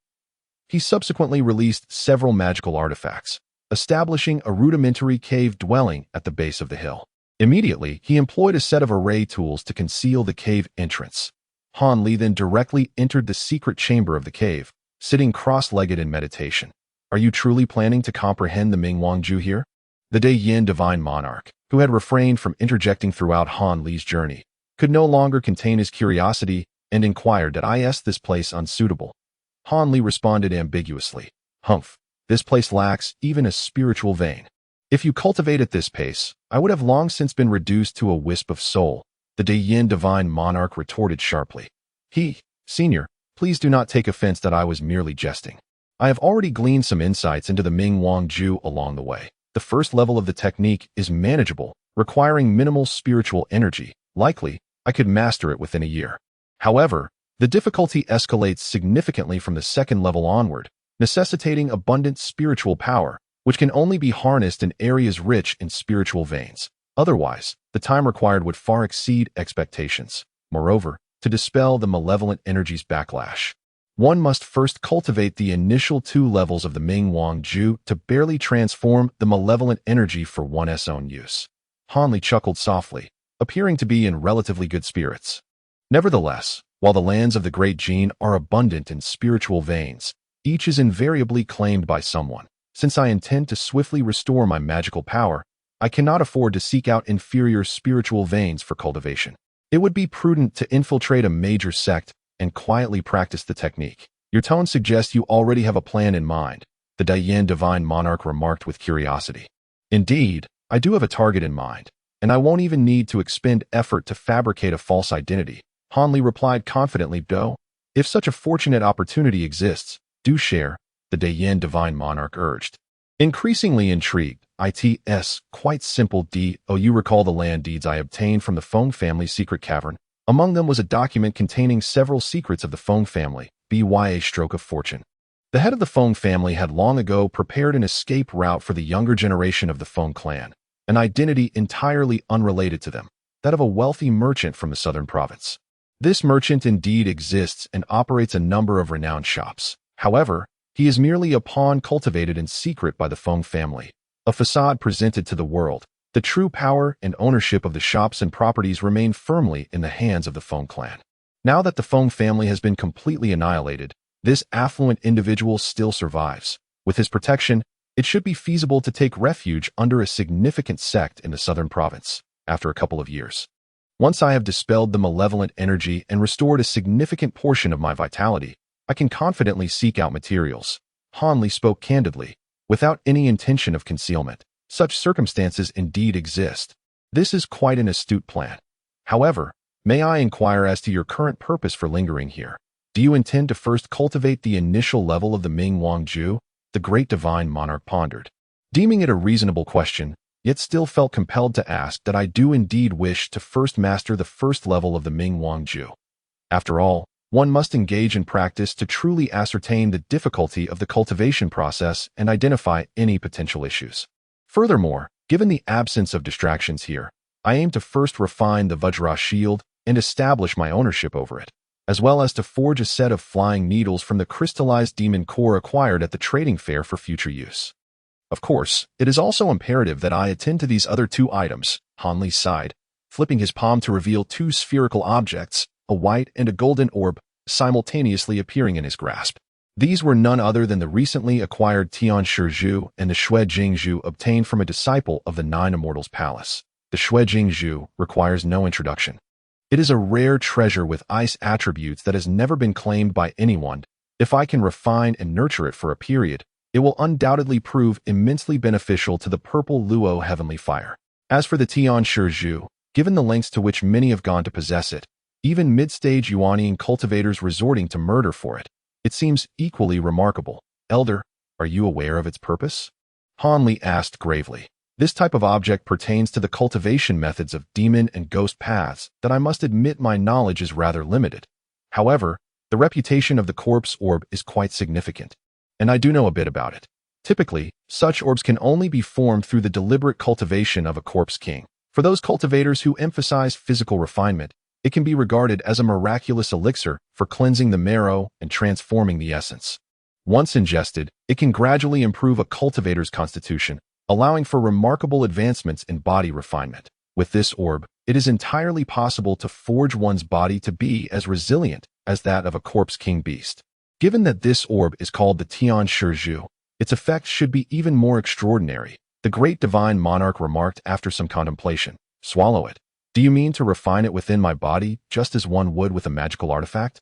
He subsequently released several magical artifacts, establishing a rudimentary cave dwelling at the base of the hill. Immediately, he employed a set of array tools to conceal the cave entrance. Han Li then directly entered the secret chamber of the cave, sitting cross-legged in meditation. Are you truly planning to comprehend the Ming Wangju here? The De Yin divine monarch, who had refrained from interjecting throughout Han Li's journey, could no longer contain his curiosity and inquired, "Did I this place unsuitable?" Han Li responded ambiguously, "Humph, this place lacks even a spiritual vein. If you cultivate at this pace, I would have long since been reduced to a wisp of soul." The De Yin divine monarch retorted sharply, "Senior, please do not take offense that I was merely jesting. I have already gleaned some insights into the Ming Wangju along the way. The first level of the technique is manageable, requiring minimal spiritual energy. Likely, I could master it within a year. However, the difficulty escalates significantly from the second level onward, necessitating abundant spiritual power, which can only be harnessed in areas rich in spiritual veins. Otherwise, the time required would far exceed expectations. Moreover, to dispel the malevolent energy's backlash, one must first cultivate the initial 2 levels of the Ming Wangju to barely transform the malevolent energy for one's own use." Han Li chuckled softly, appearing to be in relatively good spirits. Nevertheless, while the lands of the Great Jin are abundant in spiritual veins, each is invariably claimed by someone. Since I intend to swiftly restore my magical power, I cannot afford to seek out inferior spiritual veins for cultivation. It would be prudent to infiltrate a major sect and quietly practice the technique. Your tone suggests you already have a plan in mind, the Dian divine monarch remarked with curiosity. Indeed, I do have a target in mind, and I won't even need to expend effort to fabricate a false identity. Han Li replied confidently, "Though, if such a fortunate opportunity exists, do share," the Dian divine monarch urged. Increasingly intrigued, "It's quite simple. You recall the land deeds I obtained from the Feng family's secret cavern? Among them was a document containing several secrets of the Feng family, by a stroke of fortune. The head of the Feng family had long ago prepared an escape route for the younger generation of the Feng clan, an identity entirely unrelated to them. that of a wealthy merchant from the southern province. This merchant indeed exists and operates a number of renowned shops. However, he is merely a pawn cultivated in secret by the Feng family, a facade presented to the world. The true power and ownership of the shops and properties remain firmly in the hands of the Feng clan. Now that the Feng family has been completely annihilated, this affluent individual still survives. With his protection, it should be feasible to take refuge under a significant sect in the southern province after a couple of years. Once I have dispelled the malevolent energy and restored a significant portion of my vitality, I can confidently seek out materials. Han Li spoke candidly, without any intention of concealment. Such circumstances indeed exist. This is quite an astute plan. However, may I inquire as to your current purpose for lingering here? Do you intend to first cultivate the initial level of the Ming Wangju? The great divine monarch pondered. Deeming it a reasonable question, yet still felt compelled to ask that I do indeed wish to first master the first level of the Ming Wangju. After all, one must engage in practice to truly ascertain the difficulty of the cultivation process and identify any potential issues. Furthermore, given the absence of distractions here, I aim to first refine the Vajra shield and establish my ownership over it, as well as to forge a set of flying needles from the crystallized demon core acquired at the trading fair for future use. Of course, it is also imperative that I attend to these other two items. Han Li sighed, flipping his palm to reveal two spherical objects, a white and a golden orb, simultaneously appearing in his grasp. These were none other than the recently acquired Tian Shizhu and the Shui Jingzhu obtained from a disciple of the Nine Immortals Palace. The Shui Jingzhu requires no introduction. It is a rare treasure with ice attributes that has never been claimed by anyone. If I can refine and nurture it for a period, it will undoubtedly prove immensely beneficial to the purple Luo heavenly fire. As for the Tian Shizhu, given the lengths to which many have gone to possess it, even mid-stage Yuanian cultivators resorting to murder for it, it seems equally remarkable. Elder, are you aware of its purpose? Han Li asked gravely. This type of object pertains to the cultivation methods of demon and ghost paths that I must admit my knowledge is rather limited. However, the reputation of the corpse orb is quite significant, and I do know a bit about it. Typically, such orbs can only be formed through the deliberate cultivation of a corpse king. For those cultivators who emphasize physical refinement, it can be regarded as a miraculous elixir for cleansing the marrow and transforming the essence. Once ingested, it can gradually improve a cultivator's constitution, allowing for remarkable advancements in body refinement. With this orb, it is entirely possible to forge one's body to be as resilient as that of a corpse king beast. Given that this orb is called the Tian Shizhu, its effects should be even more extraordinary. The great divine monarch remarked after some contemplation. Swallow it. Do you mean to refine it within my body, just as one would with a magical artifact?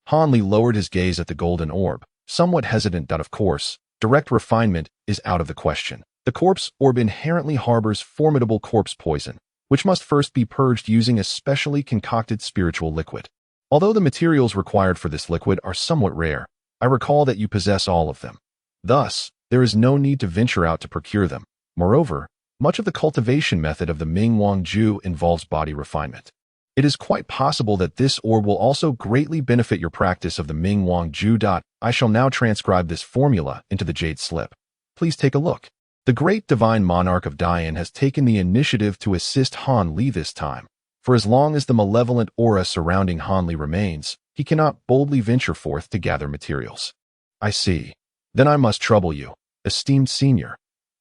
Han Li lowered his gaze at the golden orb, somewhat hesitant that of course, direct refinement is out of the question. The corpse orb inherently harbors formidable corpse poison, which must first be purged using a specially concocted spiritual liquid. Although the materials required for this liquid are somewhat rare, I recall that you possess all of them. Thus, there is no need to venture out to procure them. Moreover, much of the cultivation method of the Ming Wangju involves body refinement. It is quite possible that this orb will also greatly benefit your practice of the Ming Wangju. I shall now transcribe this formula into the jade slip. Please take a look. The great divine monarch of Dian has taken the initiative to assist Han Li this time. For as long as the malevolent aura surrounding Han Li remains, he cannot boldly venture forth to gather materials. I see. Then I must trouble you, esteemed senior.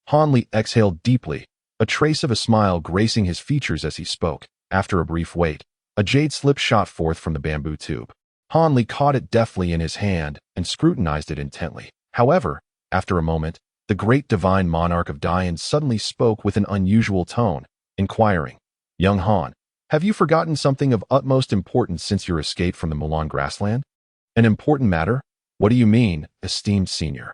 Han Li exhaled deeply, a trace of a smile gracing his features as he spoke. After a brief wait, a jade slip shot forth from the bamboo tube. Han Li caught it deftly in his hand and scrutinized it intently. However, after a moment, the great divine monarch of Dian suddenly spoke with an unusual tone, inquiring, Young Han, have you forgotten something of utmost importance since your escape from the Mulan grassland? An important matter? What do you mean, esteemed senior?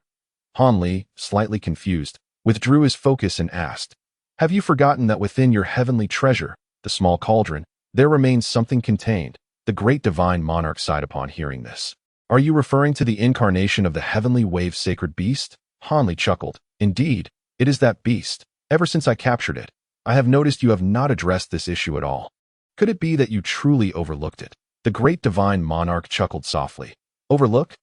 Han Li, slightly confused, withdrew his focus and asked, Have you forgotten that within your heavenly treasure, the small cauldron, there remains something contained? The great divine monarch sighed upon hearing this. Are you referring to the incarnation of the heavenly wave sacred beast? Han Li chuckled. Indeed, it is that beast. Ever since I captured it, I have noticed you have not addressed this issue at all. Could it be that you truly overlooked it? The great divine monarch chuckled softly. Overlook?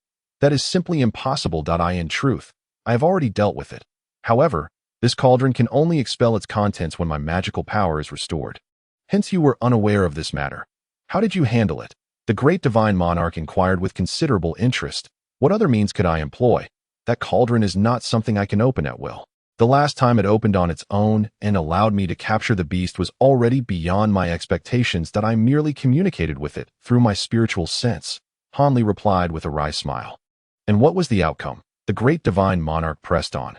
That is simply impossible. In truth, I have already dealt with it. However, this cauldron can only expel its contents when my magical power is restored. Hence you were unaware of this matter. How did you handle it? The great divine monarch inquired with considerable interest. What other means could I employ? That cauldron is not something I can open at will. The last time it opened on its own and allowed me to capture the beast was already beyond my expectations that I merely communicated with it through my spiritual sense, Hanli replied with a wry smile. And what was the outcome? The great divine monarch pressed on.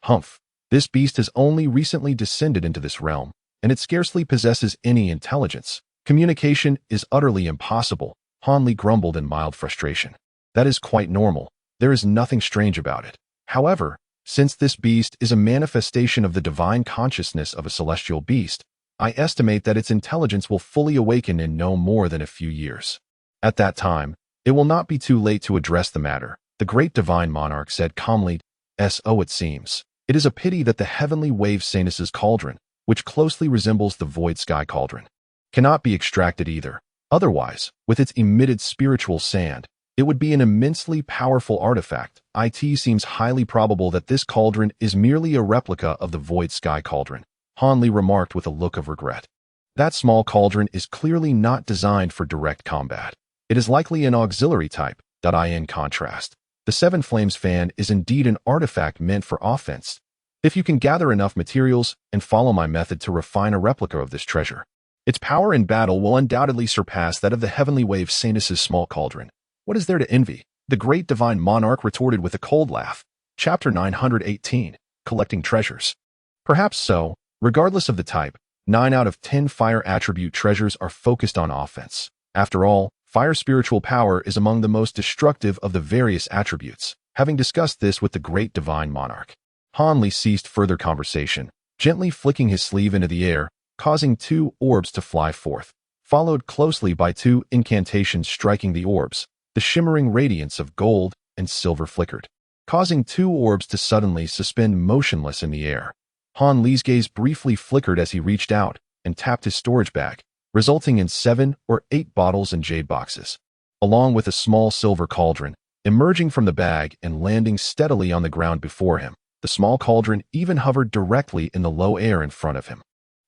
Humph, this beast has only recently descended into this realm, and it scarcely possesses any intelligence. Communication is utterly impossible, Hanli grumbled in mild frustration. That is quite normal. There is nothing strange about it. However, since this beast is a manifestation of the divine consciousness of a celestial beast, I estimate that its intelligence will fully awaken in no more than a few years. At that time, it will not be too late to address the matter, the great divine monarch said calmly. So it seems. It is a pity that the heavenly wave Sanus's cauldron, which closely resembles the void sky cauldron, cannot be extracted either. Otherwise, with its emitted spiritual sand, it would be an immensely powerful artifact. It seems highly probable that this cauldron is merely a replica of the void sky cauldron, Hanli remarked with a look of regret. That small cauldron is clearly not designed for direct combat. It is likely an auxiliary type. In contrast, the Seven Flames fan is indeed an artifact meant for offense. If you can gather enough materials and follow my method to refine a replica of this treasure, its power in battle will undoubtedly surpass that of the heavenly wave Sanus's small cauldron. What is there to envy? The great divine monarch retorted with a cold laugh. Chapter 918, Collecting Treasures. Perhaps so. Regardless of the type, 9 out of 10 fire attribute treasures are focused on offense. After all, fire spiritual power is among the most destructive of the various attributes. Having discussed this with the great divine monarch, Hanli ceased further conversation, gently flicking his sleeve into the air, causing 2 orbs to fly forth, followed closely by 2 incantations striking the orbs. The shimmering radiance of gold and silver flickered, causing 2 orbs to suddenly suspend motionless in the air. Hanli's gaze briefly flickered as he reached out and tapped his storage bag, resulting in 7 or 8 bottles and jade boxes, along with a small silver cauldron, emerging from the bag and landing steadily on the ground before him. The small cauldron even hovered directly in the low air in front of him.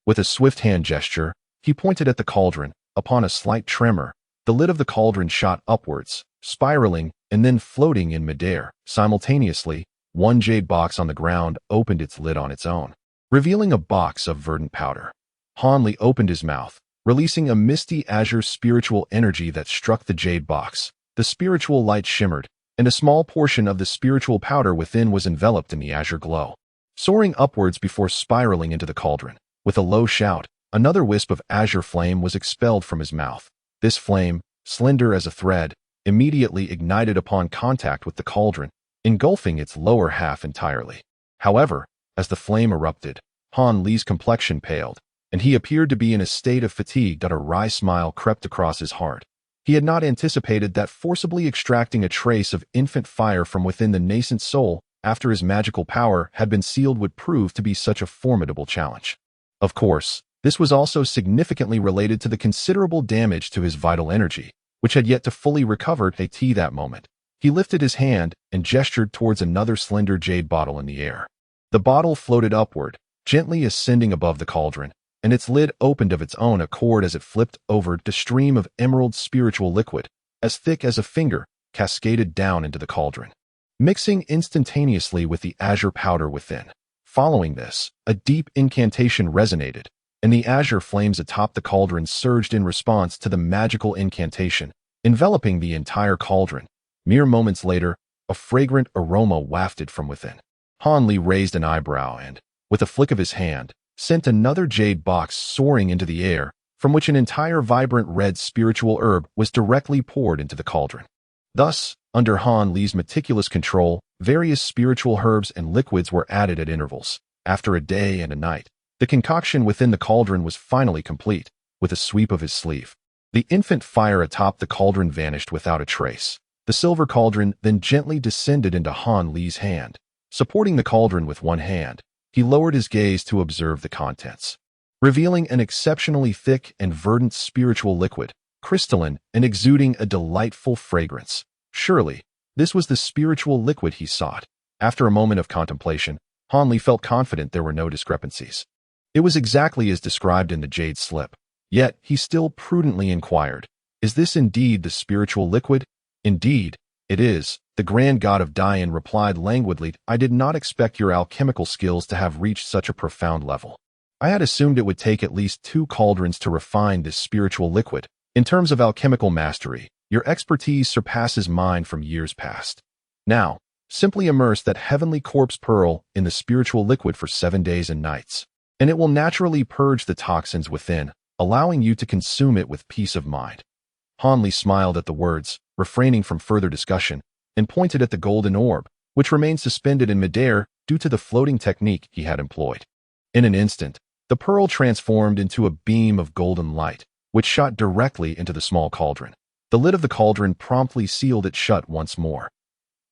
With a swift hand gesture, he pointed at the cauldron. Upon a slight tremor, the lid of the cauldron shot upwards, spiraling and then floating in midair. Simultaneously, 1 jade box on the ground opened its lid on its own, revealing a box of verdant powder. Hanli opened his mouth, releasing a misty azure spiritual energy that struck the jade box. The spiritual light shimmered, and a small portion of the spiritual powder within was enveloped in the azure glow, soaring upwards before spiraling into the cauldron. With a low shout, another wisp of azure flame was expelled from his mouth. This flame, slender as a thread, immediately ignited upon contact with the cauldron, engulfing its lower half entirely. However, as the flame erupted, Hanli's complexion paled, and he appeared to be in a state of fatigue. A wry smile crept across his heart. He had not anticipated that forcibly extracting a trace of infant fire from within the nascent soul after his magical power had been sealed would prove to be such a formidable challenge. Of course, this was also significantly related to the considerable damage to his vital energy, which had yet to fully recover at that moment. He lifted his hand and gestured towards another slender jade bottle in the air. The bottle floated upward, gently ascending above the cauldron, and its lid opened of its own accord as it flipped over. A stream of emerald spiritual liquid, as thick as a finger, cascaded down into the cauldron, mixing instantaneously with the azure powder within. Following this, a deep incantation resonated, and the azure flames atop the cauldron surged in response to the magical incantation, enveloping the entire cauldron. Mere moments later, a fragrant aroma wafted from within. Hanli raised an eyebrow and, with a flick of his hand, sent another jade box soaring into the air, from which an entire vibrant red spiritual herb was directly poured into the cauldron. Thus, under Hanli's meticulous control, various spiritual herbs and liquids were added at intervals. After a day and a night, the concoction within the cauldron was finally complete. With a sweep of his sleeve, the infant fire atop the cauldron vanished without a trace. The silver cauldron then gently descended into Hanli's hand. Supporting the cauldron with one hand, he lowered his gaze to observe the contents, revealing an exceptionally thick and verdant spiritual liquid, crystalline and exuding a delightful fragrance. Surely, this was the spiritual liquid he sought. After a moment of contemplation, Hanli felt confident there were no discrepancies. It was exactly as described in the jade slip. Yet he still prudently inquired, "Is this indeed the spiritual liquid?" "Indeed, it is," the grand god of Dian replied languidly. "I did not expect your alchemical skills to have reached such a profound level. I had assumed it would take at least 2 cauldrons to refine this spiritual liquid. In terms of alchemical mastery, your expertise surpasses mine from years past. Now, simply immerse that heavenly corpse pearl in the spiritual liquid for 7 days and nights, and it will naturally purge the toxins within, allowing you to consume it with peace of mind." Hanli smiled at the words, refraining from further discussion, and pointed at the golden orb, which remained suspended in midair due to the floating technique he had employed. In an instant, the pearl transformed into a beam of golden light, which shot directly into the small cauldron. The lid of the cauldron promptly sealed it shut once more.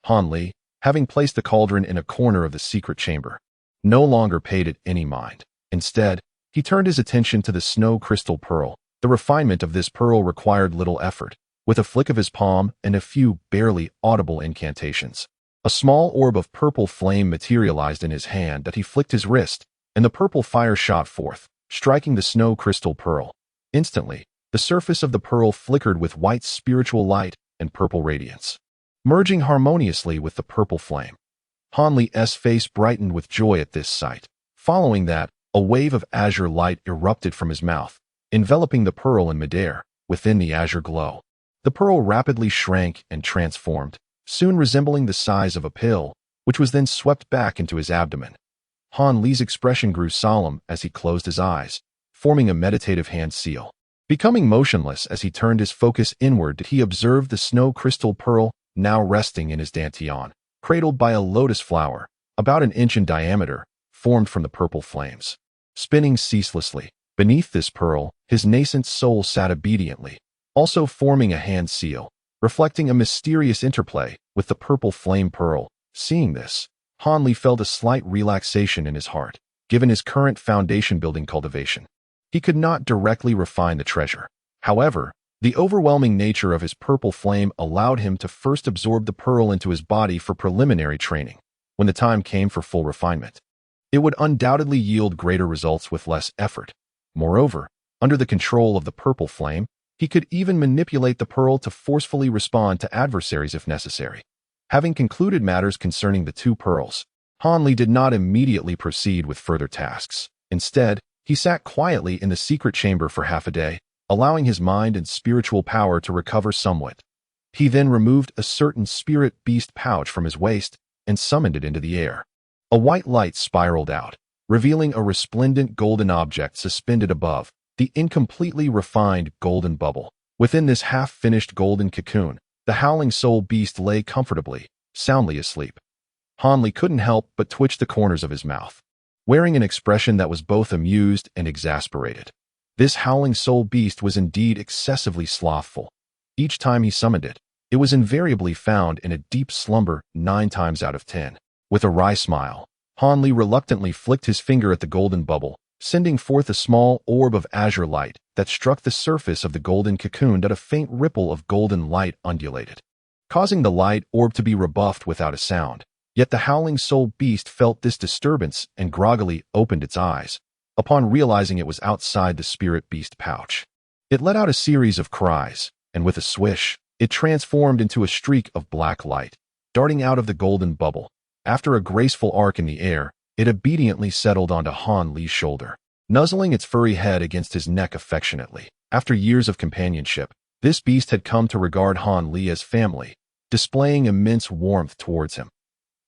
Hanli, having placed the cauldron in a corner of the secret chamber, no longer paid it any mind. Instead, he turned his attention to the snow crystal pearl. The refinement of this pearl required little effort. With a flick of his palm and a few barely audible incantations, a small orb of purple flame materialized in his hand that he flicked his wrist, and the purple fire shot forth, striking the snow crystal pearl. Instantly, the surface of the pearl flickered with white spiritual light and purple radiance, merging harmoniously with the purple flame. Hanli's face brightened with joy at this sight. Following that, a wave of azure light erupted from his mouth, enveloping the pearl in midair. Within the azure glow, the pearl rapidly shrank and transformed, soon resembling the size of a pill, which was then swept back into his abdomen. Hanli's expression grew solemn as he closed his eyes, forming a meditative hand seal. Becoming motionless as he turned his focus inward, did he observe the snow crystal pearl now resting in his dantian, cradled by a lotus flower, about an inch in diameter, formed from the purple flames. Spinning ceaselessly, beneath this pearl, his nascent soul sat obediently, also forming a hand seal, reflecting a mysterious interplay with the purple flame pearl. Seeing this, Hanli felt a slight relaxation in his heart. Given his current foundation-building cultivation, he could not directly refine the treasure. However, the overwhelming nature of his purple flame allowed him to first absorb the pearl into his body for preliminary training. When the time came for full refinement, it would undoubtedly yield greater results with less effort. Moreover, under the control of the purple flame, he could even manipulate the pearl to forcefully respond to adversaries if necessary. Having concluded matters concerning the 2 pearls, Hanli did not immediately proceed with further tasks. Instead, he sat quietly in the secret chamber for half a day, allowing his mind and spiritual power to recover somewhat. He then removed a certain spirit beast pouch from his waist and summoned it into the air. A white light spiraled out, revealing a resplendent golden object suspended above, the incompletely refined golden bubble. Within this half-finished golden cocoon, the howling soul beast lay comfortably, soundly asleep. Hanli couldn't help but twitch the corners of his mouth, wearing an expression that was both amused and exasperated. This howling soul beast was indeed excessively slothful. Each time he summoned it, it was invariably found in a deep slumber 9 times out of 10. With a wry smile, Hanli reluctantly flicked his finger at the golden bubble, sending forth a small orb of azure light that struck the surface of the golden cocoon. That a faint ripple of golden light undulated, causing the light orb to be rebuffed without a sound. Yet the howling soul beast felt this disturbance and groggily opened its eyes, upon realizing it was outside the spirit beast pouch. It let out a series of cries, and with a swish, it transformed into a streak of black light, darting out of the golden bubble. After a graceful arc in the air, it obediently settled onto Hanli's shoulder, nuzzling its furry head against his neck affectionately. After years of companionship, this beast had come to regard Hanli as family, displaying immense warmth towards him.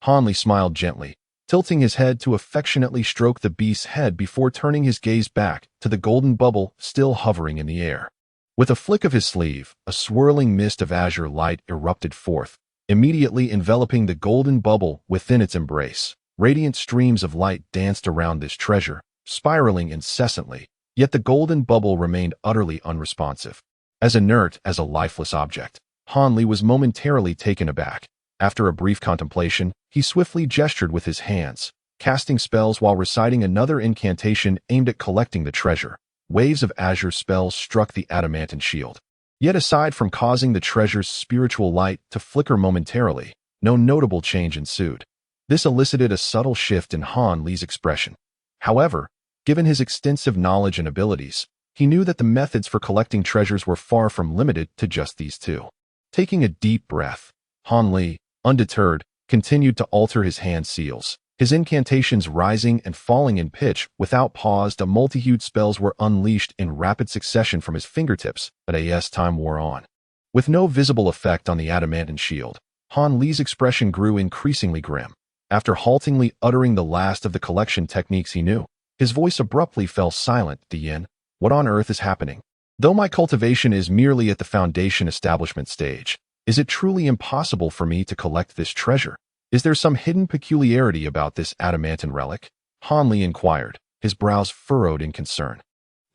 Hanli smiled gently, tilting his head to affectionately stroke the beast's head before turning his gaze back to the golden bubble still hovering in the air. With a flick of his sleeve, a swirling mist of azure light erupted forth, immediately enveloping the golden bubble within its embrace. Radiant streams of light danced around this treasure, spiraling incessantly, yet the golden bubble remained utterly unresponsive. As inert as a lifeless object, Hanli was momentarily taken aback. After a brief contemplation, he swiftly gestured with his hands, casting spells while reciting another incantation aimed at collecting the treasure. Waves of azure spells struck the adamantine shield. Yet aside from causing the treasure's spiritual light to flicker momentarily, no notable change ensued. This elicited a subtle shift in Hanli's expression. However, given his extensive knowledge and abilities, he knew that the methods for collecting treasures were far from limited to just these two. Taking a deep breath, Han Li, undeterred, continued to alter his hand seals, his incantations rising and falling in pitch. Without pause, the multi-hued spells were unleashed in rapid succession from his fingertips, but as time wore on. With no visible effect on the adamantine shield, Han Li's expression grew increasingly grim. After haltingly uttering the last of the collection techniques he knew, his voice abruptly fell silent. Yin, what on earth is happening? Though my cultivation is merely at the foundation establishment stage, is it truly impossible for me to collect this treasure? Is there some hidden peculiarity about this adamantine relic? Han Li inquired, his brows furrowed in concern.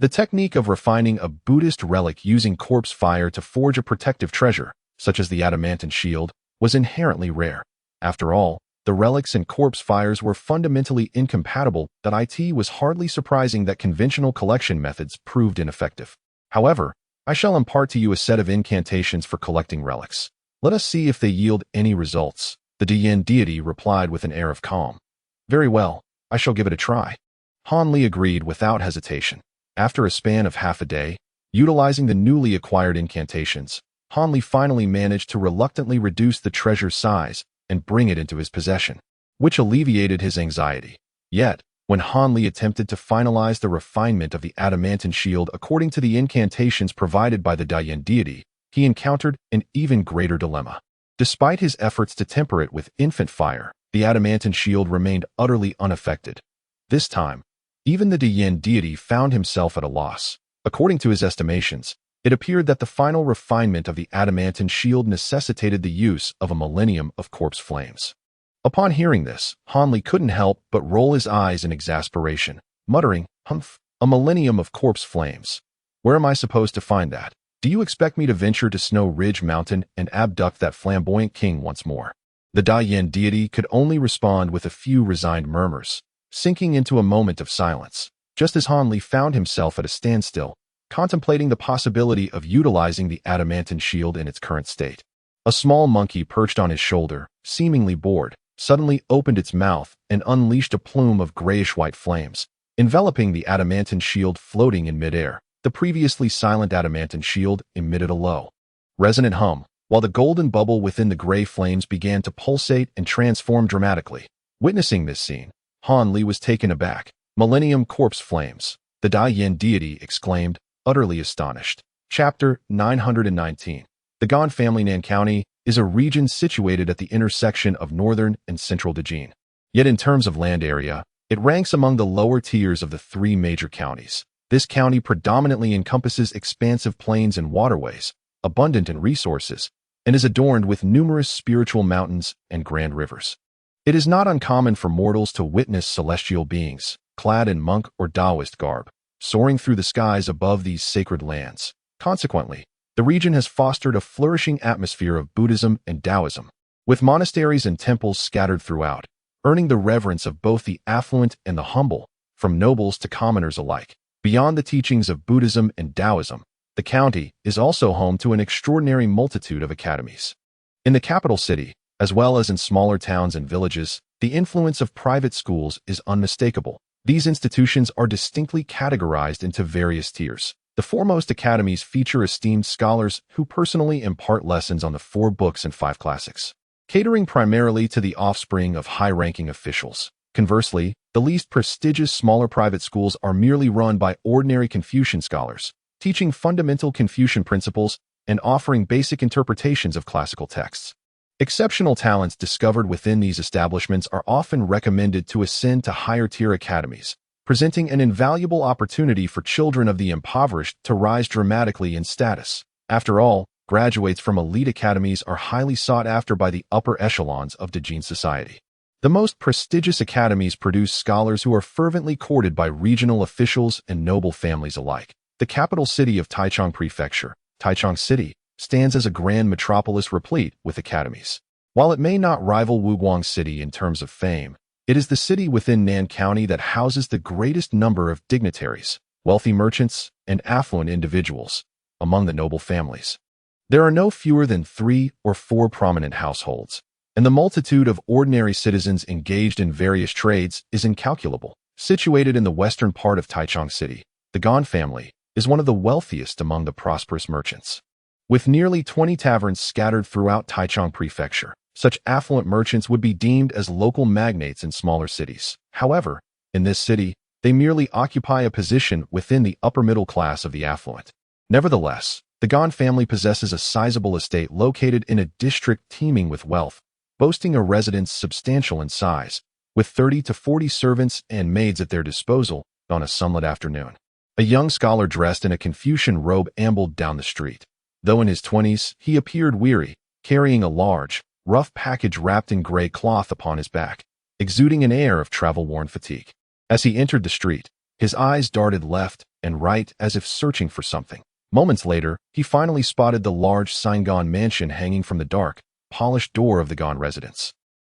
The technique of refining a Buddhist relic using corpse fire to forge a protective treasure, such as the adamantine shield, was inherently rare. After all, the relics and corpse fires were fundamentally incompatible. That it was hardly surprising that conventional collection methods proved ineffective. However, I shall impart to you a set of incantations for collecting relics. Let us see if they yield any results. The Diyin deity replied with an air of calm. Very well, I shall give it a try. Han Li agreed without hesitation. After a span of half a day, utilizing the newly acquired incantations, Han Li finally managed to reluctantly reduce the treasure's size and bring it into his possession, which alleviated his anxiety. Yet, when Han Li attempted to finalize the refinement of the adamantine shield according to the incantations provided by the Diyin deity, he encountered an even greater dilemma. Despite his efforts to temper it with infant fire, the adamantine shield remained utterly unaffected. This time, even the Diyin deity found himself at a loss. According to his estimations, it appeared that the final refinement of the adamantine shield necessitated the use of a millennium of corpse flames. Upon hearing this, Han Li couldn't help but roll his eyes in exasperation, muttering, "Humph, a millennium of corpse flames. Where am I supposed to find that? Do you expect me to venture to Snow Ridge Mountain and abduct that flamboyant king once more?" The Diyin deity could only respond with a few resigned murmurs, sinking into a moment of silence, just as Han Li found himself at a standstill, contemplating the possibility of utilizing the adamantine shield in its current state. A small monkey perched on his shoulder, seemingly bored, suddenly opened its mouth and unleashed a plume of grayish-white flames, enveloping the adamantine shield floating in midair. The previously silent adamantine shield emitted a low, resonant hum, while the golden bubble within the gray flames began to pulsate and transform dramatically. Witnessing this scene, Han Li was taken aback. "Millennium corpse flames," the Diyin deity exclaimed, utterly astonished. Chapter 919. The Gan family. Nan County is a region situated at the intersection of northern and central Dajin. Yet in terms of land area, it ranks among the lower tiers of the three major counties. This county predominantly encompasses expansive plains and waterways, abundant in resources, and is adorned with numerous spiritual mountains and grand rivers. It is not uncommon for mortals to witness celestial beings, clad in monk or Taoist garb, soaring through the skies above these sacred lands. Consequently, the region has fostered a flourishing atmosphere of Buddhism and Taoism, with monasteries and temples scattered throughout, earning the reverence of both the affluent and the humble, from nobles to commoners alike. Beyond the teachings of Buddhism and Taoism, the county is also home to an extraordinary multitude of academies. In the capital city, as well as in smaller towns and villages, the influence of private schools is unmistakable. These institutions are distinctly categorized into various tiers. The foremost academies feature esteemed scholars who personally impart lessons on the 4 books and 5 classics, catering primarily to the offspring of high-ranking officials. Conversely, the least prestigious smaller private schools are merely run by ordinary Confucian scholars, teaching fundamental Confucian principles and offering basic interpretations of classical texts. Exceptional talents discovered within these establishments are often recommended to ascend to higher-tier academies, presenting an invaluable opportunity for children of the impoverished to rise dramatically in status. After all, graduates from elite academies are highly sought after by the upper echelons of Dajin society. The most prestigious academies produce scholars who are fervently courted by regional officials and noble families alike. The capital city of Taichung Prefecture, Taichung City, stands as a grand metropolis replete with academies. While it may not rival Wuguang City in terms of fame, it is the city within Nan County that houses the greatest number of dignitaries, wealthy merchants, and affluent individuals among the noble families. There are no fewer than 3 or 4 prominent households, and the multitude of ordinary citizens engaged in various trades is incalculable. Situated in the western part of Taichung City, the Gan family is one of the wealthiest among the prosperous merchants. With nearly 20 taverns scattered throughout Taichung Prefecture, such affluent merchants would be deemed as local magnates in smaller cities. However, in this city, they merely occupy a position within the upper middle class of the affluent. Nevertheless, the Gan family possesses a sizable estate located in a district teeming with wealth, boasting a residence substantial in size, with 30 to 40 servants and maids at their disposal on a sunlit afternoon. A young scholar dressed in a Confucian robe ambled down the street. Though in his 20s, he appeared weary, carrying a large, rough package wrapped in gray cloth upon his back, exuding an air of travel-worn fatigue. As he entered the street, his eyes darted left and right as if searching for something. Moments later, he finally spotted the large Saigon mansion hanging from the dark, polished door of the Gan residence.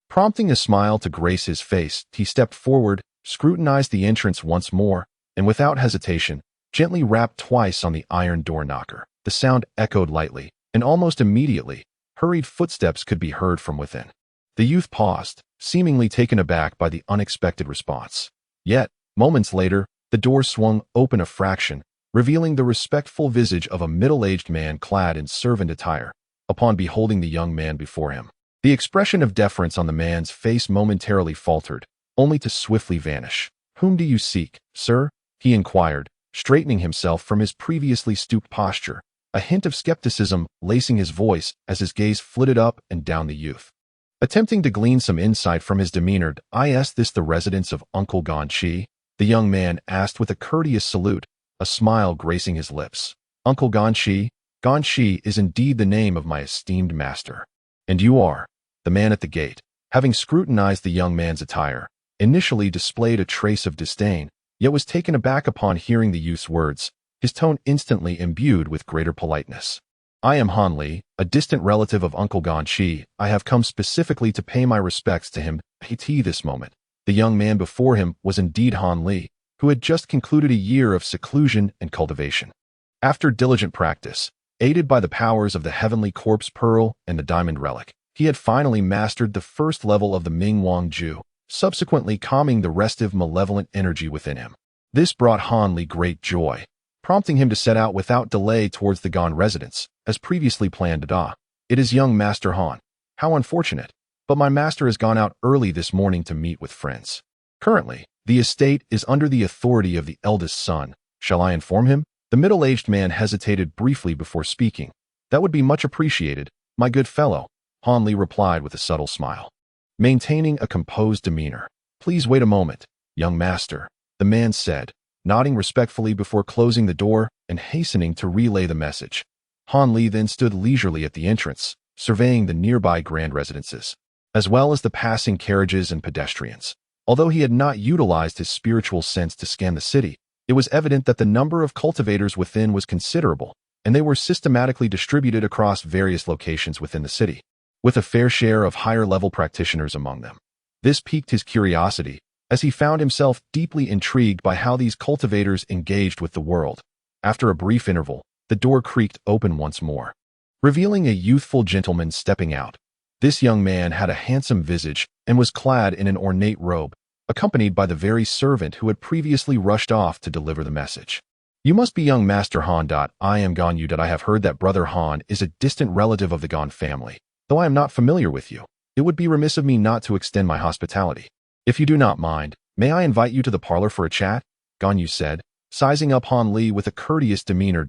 Prompting a smile to grace his face, he stepped forward, scrutinized the entrance once more, and without hesitation, gently rapped twice on the iron door knocker. The sound echoed lightly, and almost immediately, hurried footsteps could be heard from within. The youth paused, seemingly taken aback by the unexpected response. Yet, moments later, the door swung open a fraction, revealing the respectful visage of a middle-aged man clad in servant attire. Upon beholding the young man before him, the expression of deference on the man's face momentarily faltered, only to swiftly vanish. "Whom do you seek, sir?" he inquired, straightening himself from his previously stooped posture, a hint of skepticism lacing his voice as his gaze flitted up and down the youth. Attempting to glean some insight from his demeanor, "Is this the residence of Uncle Gan Chi?" the young man asked with a courteous salute, a smile gracing his lips. "Uncle Gan Chi? Gan Chi is indeed the name of my esteemed master. And you are?" The man at the gate, having scrutinized the young man's attire, initially displayed a trace of disdain, yet was taken aback upon hearing the youth's words, his tone instantly imbued with greater politeness. "I am Han Li, a distant relative of Uncle Gan Chi. I have come specifically to pay my respects to him." This moment, the young man before him was indeed Han Li, who had just concluded a year of seclusion and cultivation. After diligent practice, aided by the powers of the heavenly corpse pearl and the diamond relic, he had finally mastered the first level of the Ming Wang Ju, subsequently calming the restive malevolent energy within him. This brought Han Li great joy, prompting him to set out without delay towards the Gan residence, as previously planned. "It is young Master Han. How unfortunate, but my master has gone out early this morning to meet with friends. Currently, the estate is under the authority of the eldest son. Shall I inform him?" The middle-aged man hesitated briefly before speaking. "That would be much appreciated, my good fellow," Han Li replied with a subtle smile, maintaining a composed demeanor. "Please wait a moment, young master," the man said, nodding respectfully before closing the door and hastening to relay the message. Han Li then stood leisurely at the entrance, surveying the nearby grand residences, as well as the passing carriages and pedestrians. Although he had not utilized his spiritual sense to scan the city, it was evident that the number of cultivators within was considerable, and they were systematically distributed across various locations within the city, with a fair share of higher-level practitioners among them. This piqued his curiosity, as he found himself deeply intrigued by how these cultivators engaged with the world. After a brief interval, the door creaked open once more, revealing a youthful gentleman stepping out. This young man had a handsome visage and was clad in an ornate robe, accompanied by the very servant who had previously rushed off to deliver the message. "You must be young Master Han. I am Gan Yu. I have heard that brother Han is a distant relative of the Gan family. Though I am not familiar with you, it would be remiss of me not to extend my hospitality. If you do not mind, may I invite you to the parlor for a chat?" Gan Yu said, sizing up Han Li with a courteous demeanor.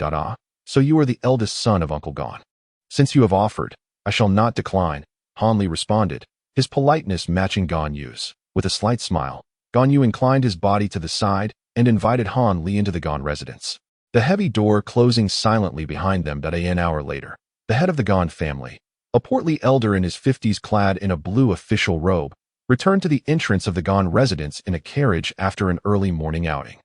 "So you are the eldest son of Uncle Gan. Since you have offered, I shall not decline," Han Li responded, his politeness matching Gan Yu's. With a slight smile, Gan Yu inclined his body to the side and invited Han Li into the Gan residence, the heavy door closing silently behind them. An hour later, the head of the Gan family, a portly elder in his 50s clad in a blue official robe, returned to the entrance of the Gan residence in a carriage after an early morning outing.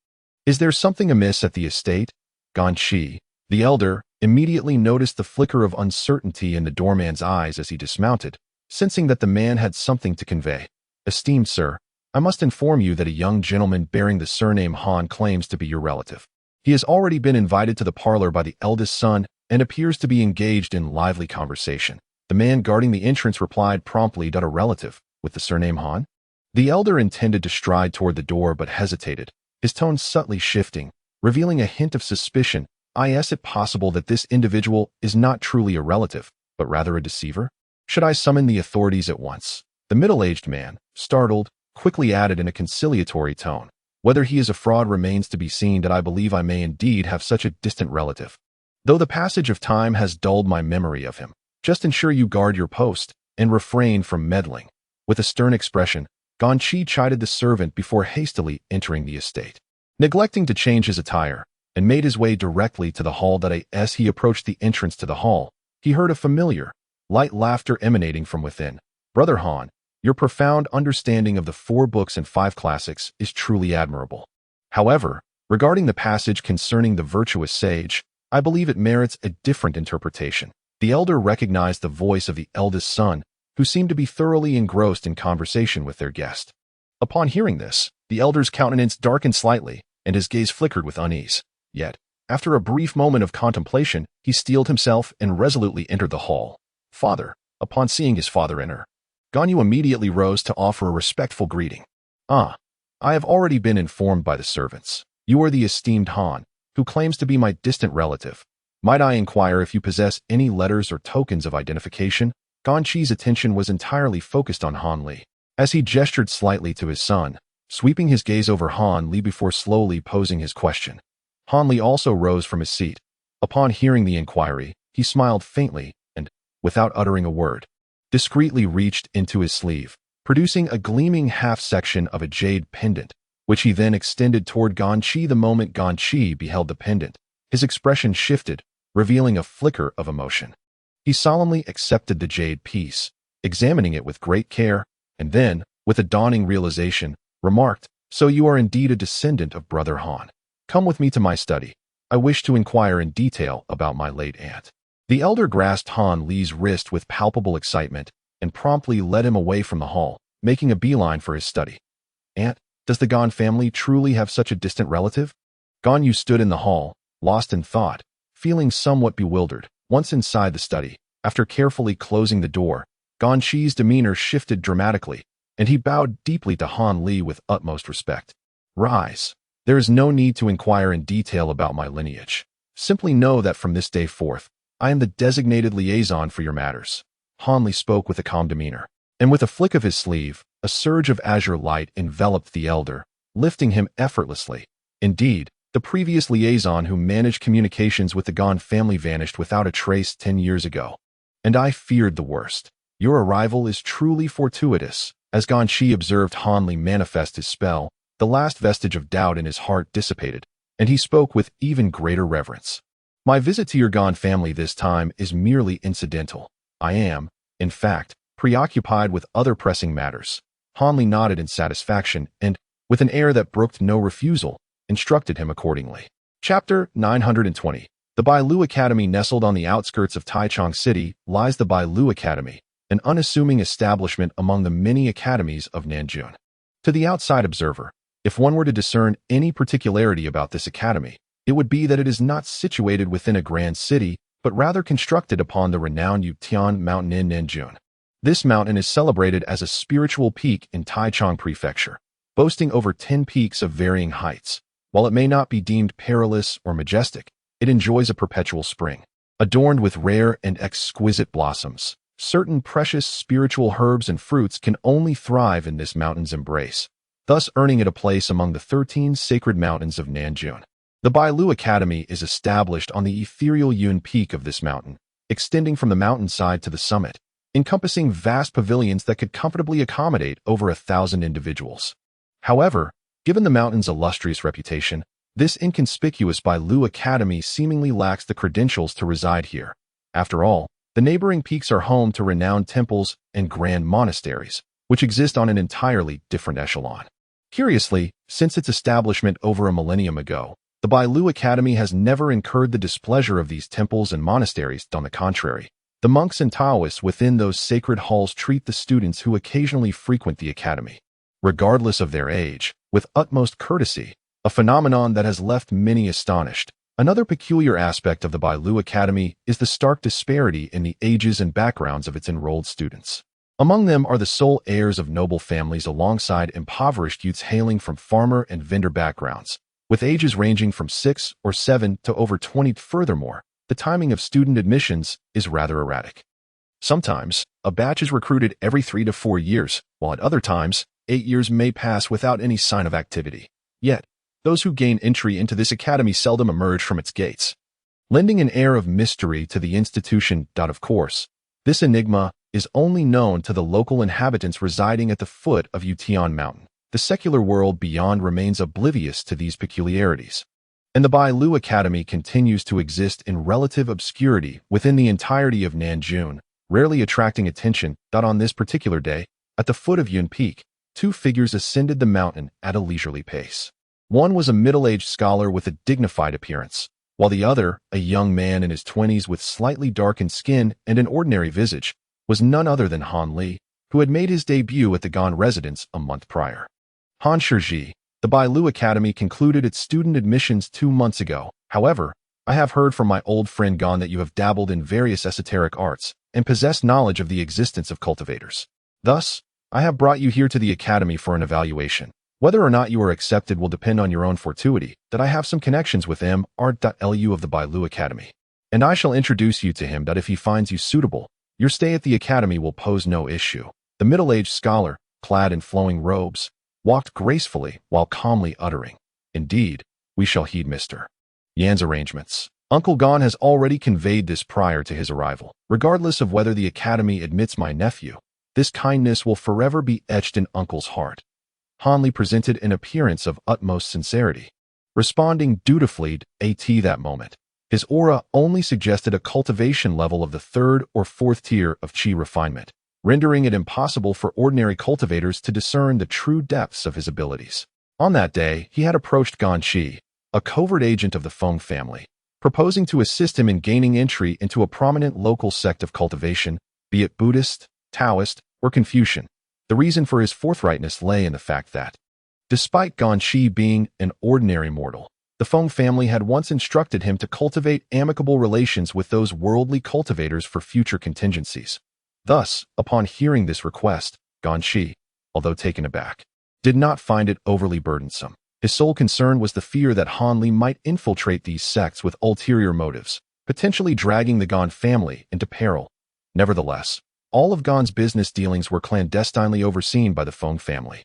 "Is there something amiss at the estate?" Gan Chi, the elder, immediately noticed the flicker of uncertainty in the doorman's eyes as he dismounted, sensing that the man had something to convey. "Esteemed sir, I must inform you that a young gentleman bearing the surname Han claims to be your relative. He has already been invited to the parlor by the eldest son and appears to be engaged in lively conversation." The man guarding the entrance replied promptly. "A relative with the surname Han?" The elder intended to stride toward the door but hesitated, his tone subtly shifting, revealing a hint of suspicion. Is it possible that this individual is not truly a relative, but rather a deceiver? Should I summon the authorities at once? The middle-aged man, startled, quickly added in a conciliatory tone, whether he is a fraud remains to be seen, that I believe I may indeed have such a distant relative. Though the passage of time has dulled my memory of him, just ensure you guard your post and refrain from meddling. With a stern expression, Ganqi chided the servant before hastily entering the estate. Neglecting to change his attire, and made his way directly to the hall. As he approached the entrance to the hall, he heard a familiar, light laughter emanating from within. Brother Han, your profound understanding of the 4 books and 5 classics is truly admirable. However, regarding the passage concerning the virtuous sage, I believe it merits a different interpretation. The elder recognized the voice of the eldest son, who seemed to be thoroughly engrossed in conversation with their guest. Upon hearing this, the elder's countenance darkened slightly, and his gaze flickered with unease. Yet, after a brief moment of contemplation, he steeled himself and resolutely entered the hall. Father, upon seeing his father enter, Ganyu immediately rose to offer a respectful greeting. I have already been informed by the servants. You are the esteemed Han, who claims to be my distant relative. Might I inquire if you possess any letters or tokens of identification? Ganqi's attention was entirely focused on Han Li, as he gestured slightly to his son, sweeping his gaze over Han Li before slowly posing his question. Han Li also rose from his seat. Upon hearing the inquiry, he smiled faintly and, without uttering a word, discreetly reached into his sleeve, producing a gleaming half-section of a jade pendant, which he then extended toward Ganqi. The moment Ganqi beheld the pendant, his expression shifted, revealing a flicker of emotion. He solemnly accepted the jade piece, examining it with great care, and then, with a dawning realization, remarked, "So you are indeed a descendant of Brother Han. Come with me to my study. I wish to inquire in detail about my late aunt." The elder grasped Han Li's wrist with palpable excitement and promptly led him away from the hall, making a beeline for his study. "Aunt, does the Gan family truly have such a distant relative?" Ganyu stood in the hall, lost in thought, feeling somewhat bewildered. Once inside the study, after carefully closing the door, Ganqi's demeanor shifted dramatically, and he bowed deeply to Han Li with utmost respect. "Rise. There is no need to inquire in detail about my lineage. Simply know that from this day forth, I am the designated liaison for your matters." Han Li spoke with a calm demeanor, and with a flick of his sleeve, a surge of azure light enveloped the elder, lifting him effortlessly. Indeed, the previous liaison who managed communications with the Gan family vanished without a trace 10 years ago. And I feared the worst. Your arrival is truly fortuitous. As Ganqi observed Han Li manifest his spell, the last vestige of doubt in his heart dissipated, and he spoke with even greater reverence. "My visit to your Gan family this time is merely incidental. I am, in fact, preoccupied with other pressing matters." Han Li nodded in satisfaction and, with an air that brooked no refusal, instructed him accordingly. Chapter 920. The Bailu Academy. Nestled on the outskirts of Taichung City lies the Bailu Academy, an unassuming establishment among the many academies of Nanjun. To the outside observer, if one were to discern any particularity about this academy, it would be that it is not situated within a grand city, but rather constructed upon the renowned Yutian Mountain in Nanjun. This mountain is celebrated as a spiritual peak in Taichung Prefecture, boasting over 10 peaks of varying heights. While it may not be deemed perilous or majestic, it enjoys a perpetual spring, adorned with rare and exquisite blossoms. Certain precious spiritual herbs and fruits can only thrive in this mountain's embrace, thus earning it a place among the 13 sacred mountains of Nanjun. The Bailu Academy is established on the ethereal Yun peak of this mountain, extending from the mountainside to the summit, encompassing vast pavilions that could comfortably accommodate over 1,000 individuals. However, given the mountain's illustrious reputation, this inconspicuous Bailu Academy seemingly lacks the credentials to reside here. After all, the neighboring peaks are home to renowned temples and grand monasteries, which exist on an entirely different echelon. Curiously, since its establishment over a millennium ago, the Bailu Academy has never incurred the displeasure of these temples and monasteries. On the contrary, the monks and Taoists within those sacred halls treat the students who occasionally frequent the academy, regardless of their age, with utmost courtesy, a phenomenon that has left many astonished. Another peculiar aspect of the Bailu Academy is the stark disparity in the ages and backgrounds of its enrolled students. Among them are the sole heirs of noble families alongside impoverished youths hailing from farmer and vendor backgrounds. with ages ranging from 6 or 7 to over 20. Furthermore, the timing of student admissions is rather erratic. Sometimes, a batch is recruited every 3 to 4 years, while at other times, 8 years may pass without any sign of activity. Yet, those who gain entry into this academy seldom emerge from its gates, lending an air of mystery to the institution. Of course, this enigma is only known to the local inhabitants residing at the foot of Ution Mountain. The secular world beyond remains oblivious to these peculiarities, and the Bailu Academy continues to exist in relative obscurity within the entirety of Nanjun, rarely attracting attention. On this particular day, at the foot of Yun Peak, two figures ascended the mountain at a leisurely pace. One was a middle-aged scholar with a dignified appearance, while the other, a young man in his 20s with slightly darkened skin and an ordinary visage, was none other than Han Li, who had made his debut at the Gan residence a month prior. Han Shiji, the Bailu Academy concluded its student admissions 2 months ago. However, I have heard from my old friend Gan that you have dabbled in various esoteric arts and possess knowledge of the existence of cultivators. Thus, I have brought you here to the academy for an evaluation. Whether or not you are accepted will depend on your own fortuity. That I have some connections with M.Lu of the Bailu Academy, and I shall introduce you to him. That if he finds you suitable, your stay at the academy will pose no issue. The middle-aged scholar, clad in flowing robes, walked gracefully while calmly uttering, "Indeed, we shall heed Mr. Yan's arrangements. Uncle Gan has already conveyed this prior to his arrival. Regardless of whether the academy admits my nephew, this kindness will forever be etched in Uncle's heart." Han Li presented an appearance of utmost sincerity, responding dutifully at that moment. His aura only suggested a cultivation level of the 3rd or 4th tier of qi refinement, rendering it impossible for ordinary cultivators to discern the true depths of his abilities. On that day, he had approached Gan Shi, a covert agent of the Feng family, proposing to assist him in gaining entry into a prominent local sect of cultivation, be it Buddhist, Taoist, or Confucian. The reason for his forthrightness lay in the fact that, despite Gan Shi being an ordinary mortal, the Feng family had once instructed him to cultivate amicable relations with those worldly cultivators for future contingencies. Thus, upon hearing this request, Gan Shi, although taken aback, did not find it overly burdensome. His sole concern was the fear that Han Li might infiltrate these sects with ulterior motives, potentially dragging the Gan family into peril. Nevertheless, all of Gan's business dealings were clandestinely overseen by the Feng family.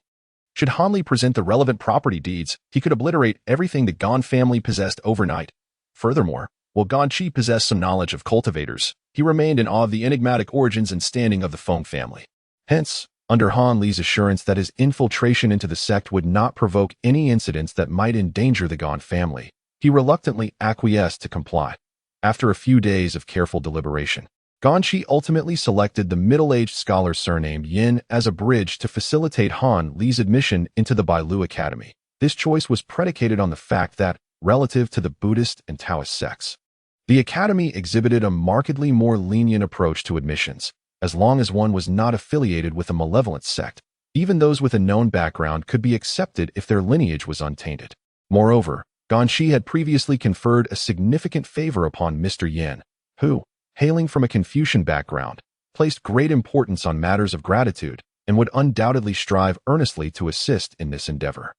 Should Han Li present the relevant property deeds, he could obliterate everything the Gan family possessed overnight. Furthermore, while Gan Shi possessed some knowledge of cultivators, he remained in awe of the enigmatic origins and standing of the Feng family. Hence, under Han Li's assurance that his infiltration into the sect would not provoke any incidents that might endanger the Gan family, he reluctantly acquiesced to comply. After a few days of careful deliberation, Gan Shi ultimately selected the middle-aged scholar surnamed Yin as a bridge to facilitate Han Li's admission into the Bailu Academy. This choice was predicated on the fact that, relative to the Buddhist and Taoist sects, the academy exhibited a markedly more lenient approach to admissions, as long as one was not affiliated with a malevolent sect. Even those with a known background could be accepted if their lineage was untainted. Moreover, Gan Shi had previously conferred a significant favor upon Mr. Yin, who, hailing from a Confucian background, placed great importance on matters of gratitude and would undoubtedly strive earnestly to assist in this endeavor.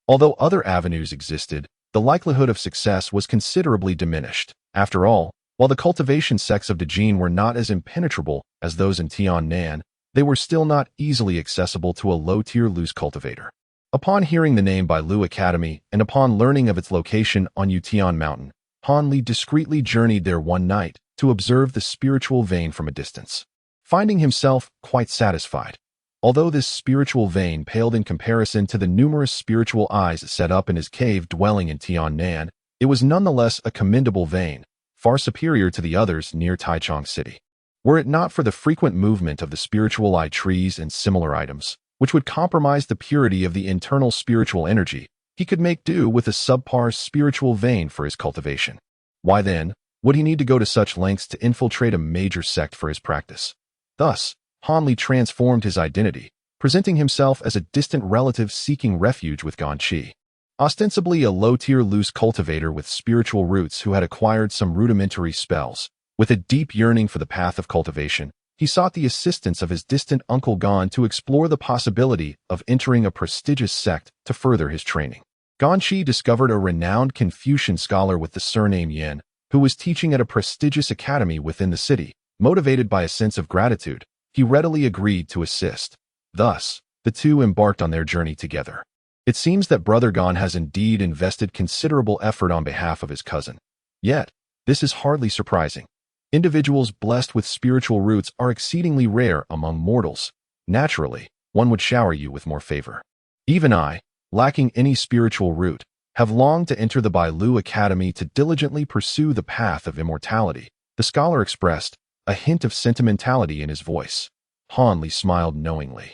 Although other avenues existed, the likelihood of success was considerably diminished. After all, while the cultivation sects of Dejin were not as impenetrable as those in Tiannan, they were still not easily accessible to a low-tier loose cultivator. Upon hearing the name Bailu Academy and upon learning of its location on Yutian Mountain, Han Li discreetly journeyed there one night to observe the spiritual vein from a distance, finding himself quite satisfied. Although this spiritual vein paled in comparison to the numerous spiritual eyes set up in his cave dwelling in Tiannan, it was nonetheless a commendable vein, far superior to the others near Taichung City. Were it not for the frequent movement of the spiritual eye trees and similar items, which would compromise the purity of the internal spiritual energy, he could make do with a subpar spiritual vein for his cultivation. Why then would he need to go to such lengths to infiltrate a major sect for his practice? Thus, Han Li transformed his identity, presenting himself as a distant relative seeking refuge with Gan Shi. Ostensibly a low-tier loose cultivator with spiritual roots who had acquired some rudimentary spells, with a deep yearning for the path of cultivation, he sought the assistance of his distant uncle Gan to explore the possibility of entering a prestigious sect to further his training. Ganqi discovered a renowned Confucian scholar with the surname Yin, who was teaching at a prestigious academy within the city. Motivated by a sense of gratitude, he readily agreed to assist. Thus, the two embarked on their journey together. It seems that Brother Gan has indeed invested considerable effort on behalf of his cousin. Yet, this is hardly surprising. Individuals blessed with spiritual roots are exceedingly rare among mortals. Naturally, one would shower you with more favor. Even I, lacking any spiritual root, have longed to enter the Bailu Academy to diligently pursue the path of immortality, the scholar expressed, a hint of sentimentality in his voice. Han Li smiled knowingly.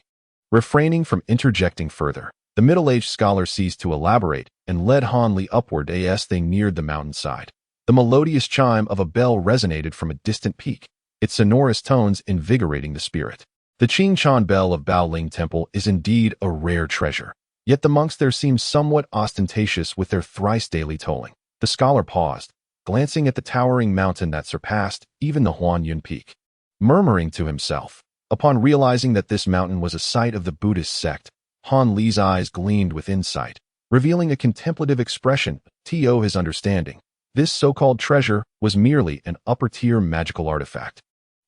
Refraining from interjecting further, the middle-aged scholar ceased to elaborate and led Han Li upward as they neared the mountainside. The melodious chime of a bell resonated from a distant peak, its sonorous tones invigorating the spirit. The Qingchan bell of Baoling Temple is indeed a rare treasure, yet the monks there seem somewhat ostentatious with their thrice-daily tolling. The scholar paused, glancing at the towering mountain that surpassed even the Huanyun Peak. Murmuring to himself, upon realizing that this mountain was a site of the Buddhist sect, Han Li's eyes gleamed with insight, revealing a contemplative expression to his understanding. This so-called treasure was merely an upper-tier magical artifact.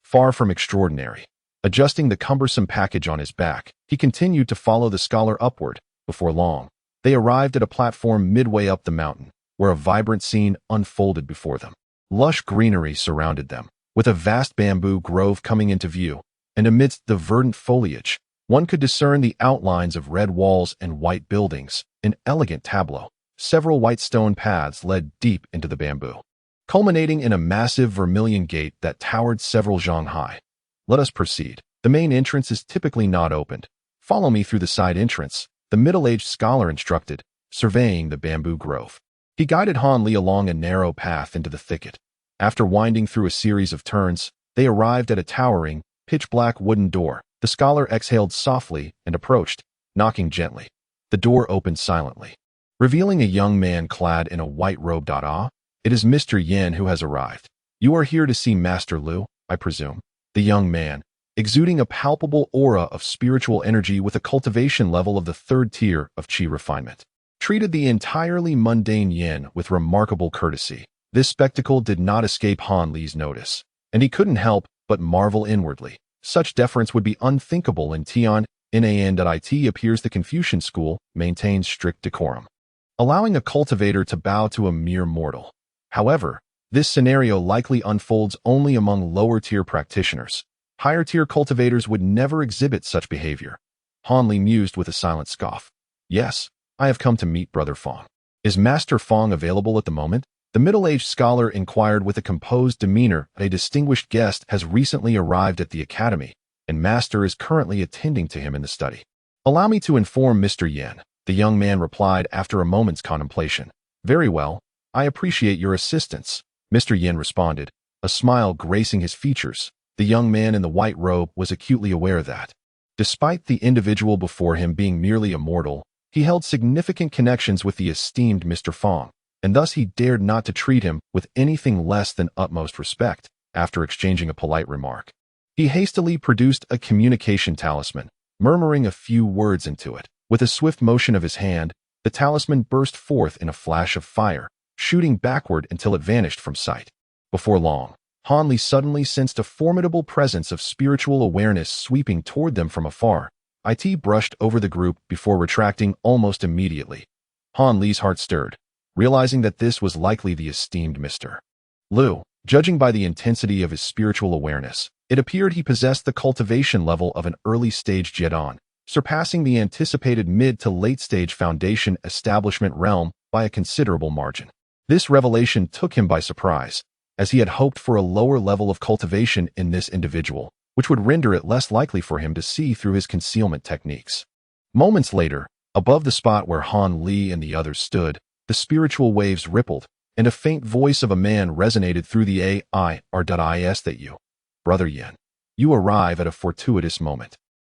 Far from extraordinary. Adjusting the cumbersome package on his back, he continued to follow the scholar upward. Before long, they arrived at a platform midway up the mountain, where a vibrant scene unfolded before them. Lush greenery surrounded them, with a vast bamboo grove coming into view, and amidst the verdant foliage, one could discern the outlines of red walls and white buildings, an elegant tableau. Several white stone paths led deep into the bamboo, culminating in a massive vermilion gate that towered several zhang high. Let us proceed. The main entrance is typically not opened. Follow me through the side entrance, the middle-aged scholar instructed, surveying the bamboo grove. He guided Han Li along a narrow path into the thicket. After winding through a series of turns, they arrived at a towering, pitch-black wooden door. The scholar exhaled softly and approached, knocking gently. The door opened silently, revealing a young man clad in a white robe. It is Mr. Yin who has arrived. You are here to see Master Lu, I presume. The young man, exuding a palpable aura of spiritual energy with a cultivation level of the third tier of Qi refinement, treated the entirely mundane Yin with remarkable courtesy. This spectacle did not escape Han Li's notice, and he couldn't help but marvel inwardly. Such deference would be unthinkable in Tian. It appears the Confucian school maintains strict decorum, allowing a cultivator to bow to a mere mortal. However, this scenario likely unfolds only among lower-tier practitioners. Higher-tier cultivators would never exhibit such behavior. Han Li mused with a silent scoff. Yes, I have come to meet Brother Fong. Is Master Fong available at the moment? The middle-aged scholar inquired with a composed demeanor. A distinguished guest has recently arrived at the academy, and Master is currently attending to him in the study. Allow me to inform Mr. Yin, the young man replied after a moment's contemplation. Very well, I appreciate your assistance, Mr. Yin responded, a smile gracing his features. The young man in the white robe was acutely aware that, despite the individual before him being merely a mortal, he held significant connections with the esteemed Mr. Fong, and thus he dared not to treat him with anything less than utmost respect. After exchanging a polite remark, he hastily produced a communication talisman, murmuring a few words into it. With a swift motion of his hand, the talisman burst forth in a flash of fire, shooting backward until it vanished from sight. Before long, Han Li suddenly sensed a formidable presence of spiritual awareness sweeping toward them from afar. It brushed over the group before retracting almost immediately. Han Li's heart stirred, realizing that this was likely the esteemed Mr. Lu. Judging by the intensity of his spiritual awareness, it appeared he possessed the cultivation level of an early-stage Jedon, surpassing the anticipated mid- to late-stage foundation establishment realm by a considerable margin. This revelation took him by surprise, as he had hoped for a lower level of cultivation in this individual, which would render it less likely for him to see through his concealment techniques. Moments later, above the spot where Han Li and the others stood, the spiritual waves rippled, and a faint voice of a man resonated through the that you, Brother Yin, you arrive at a fortuitous moment.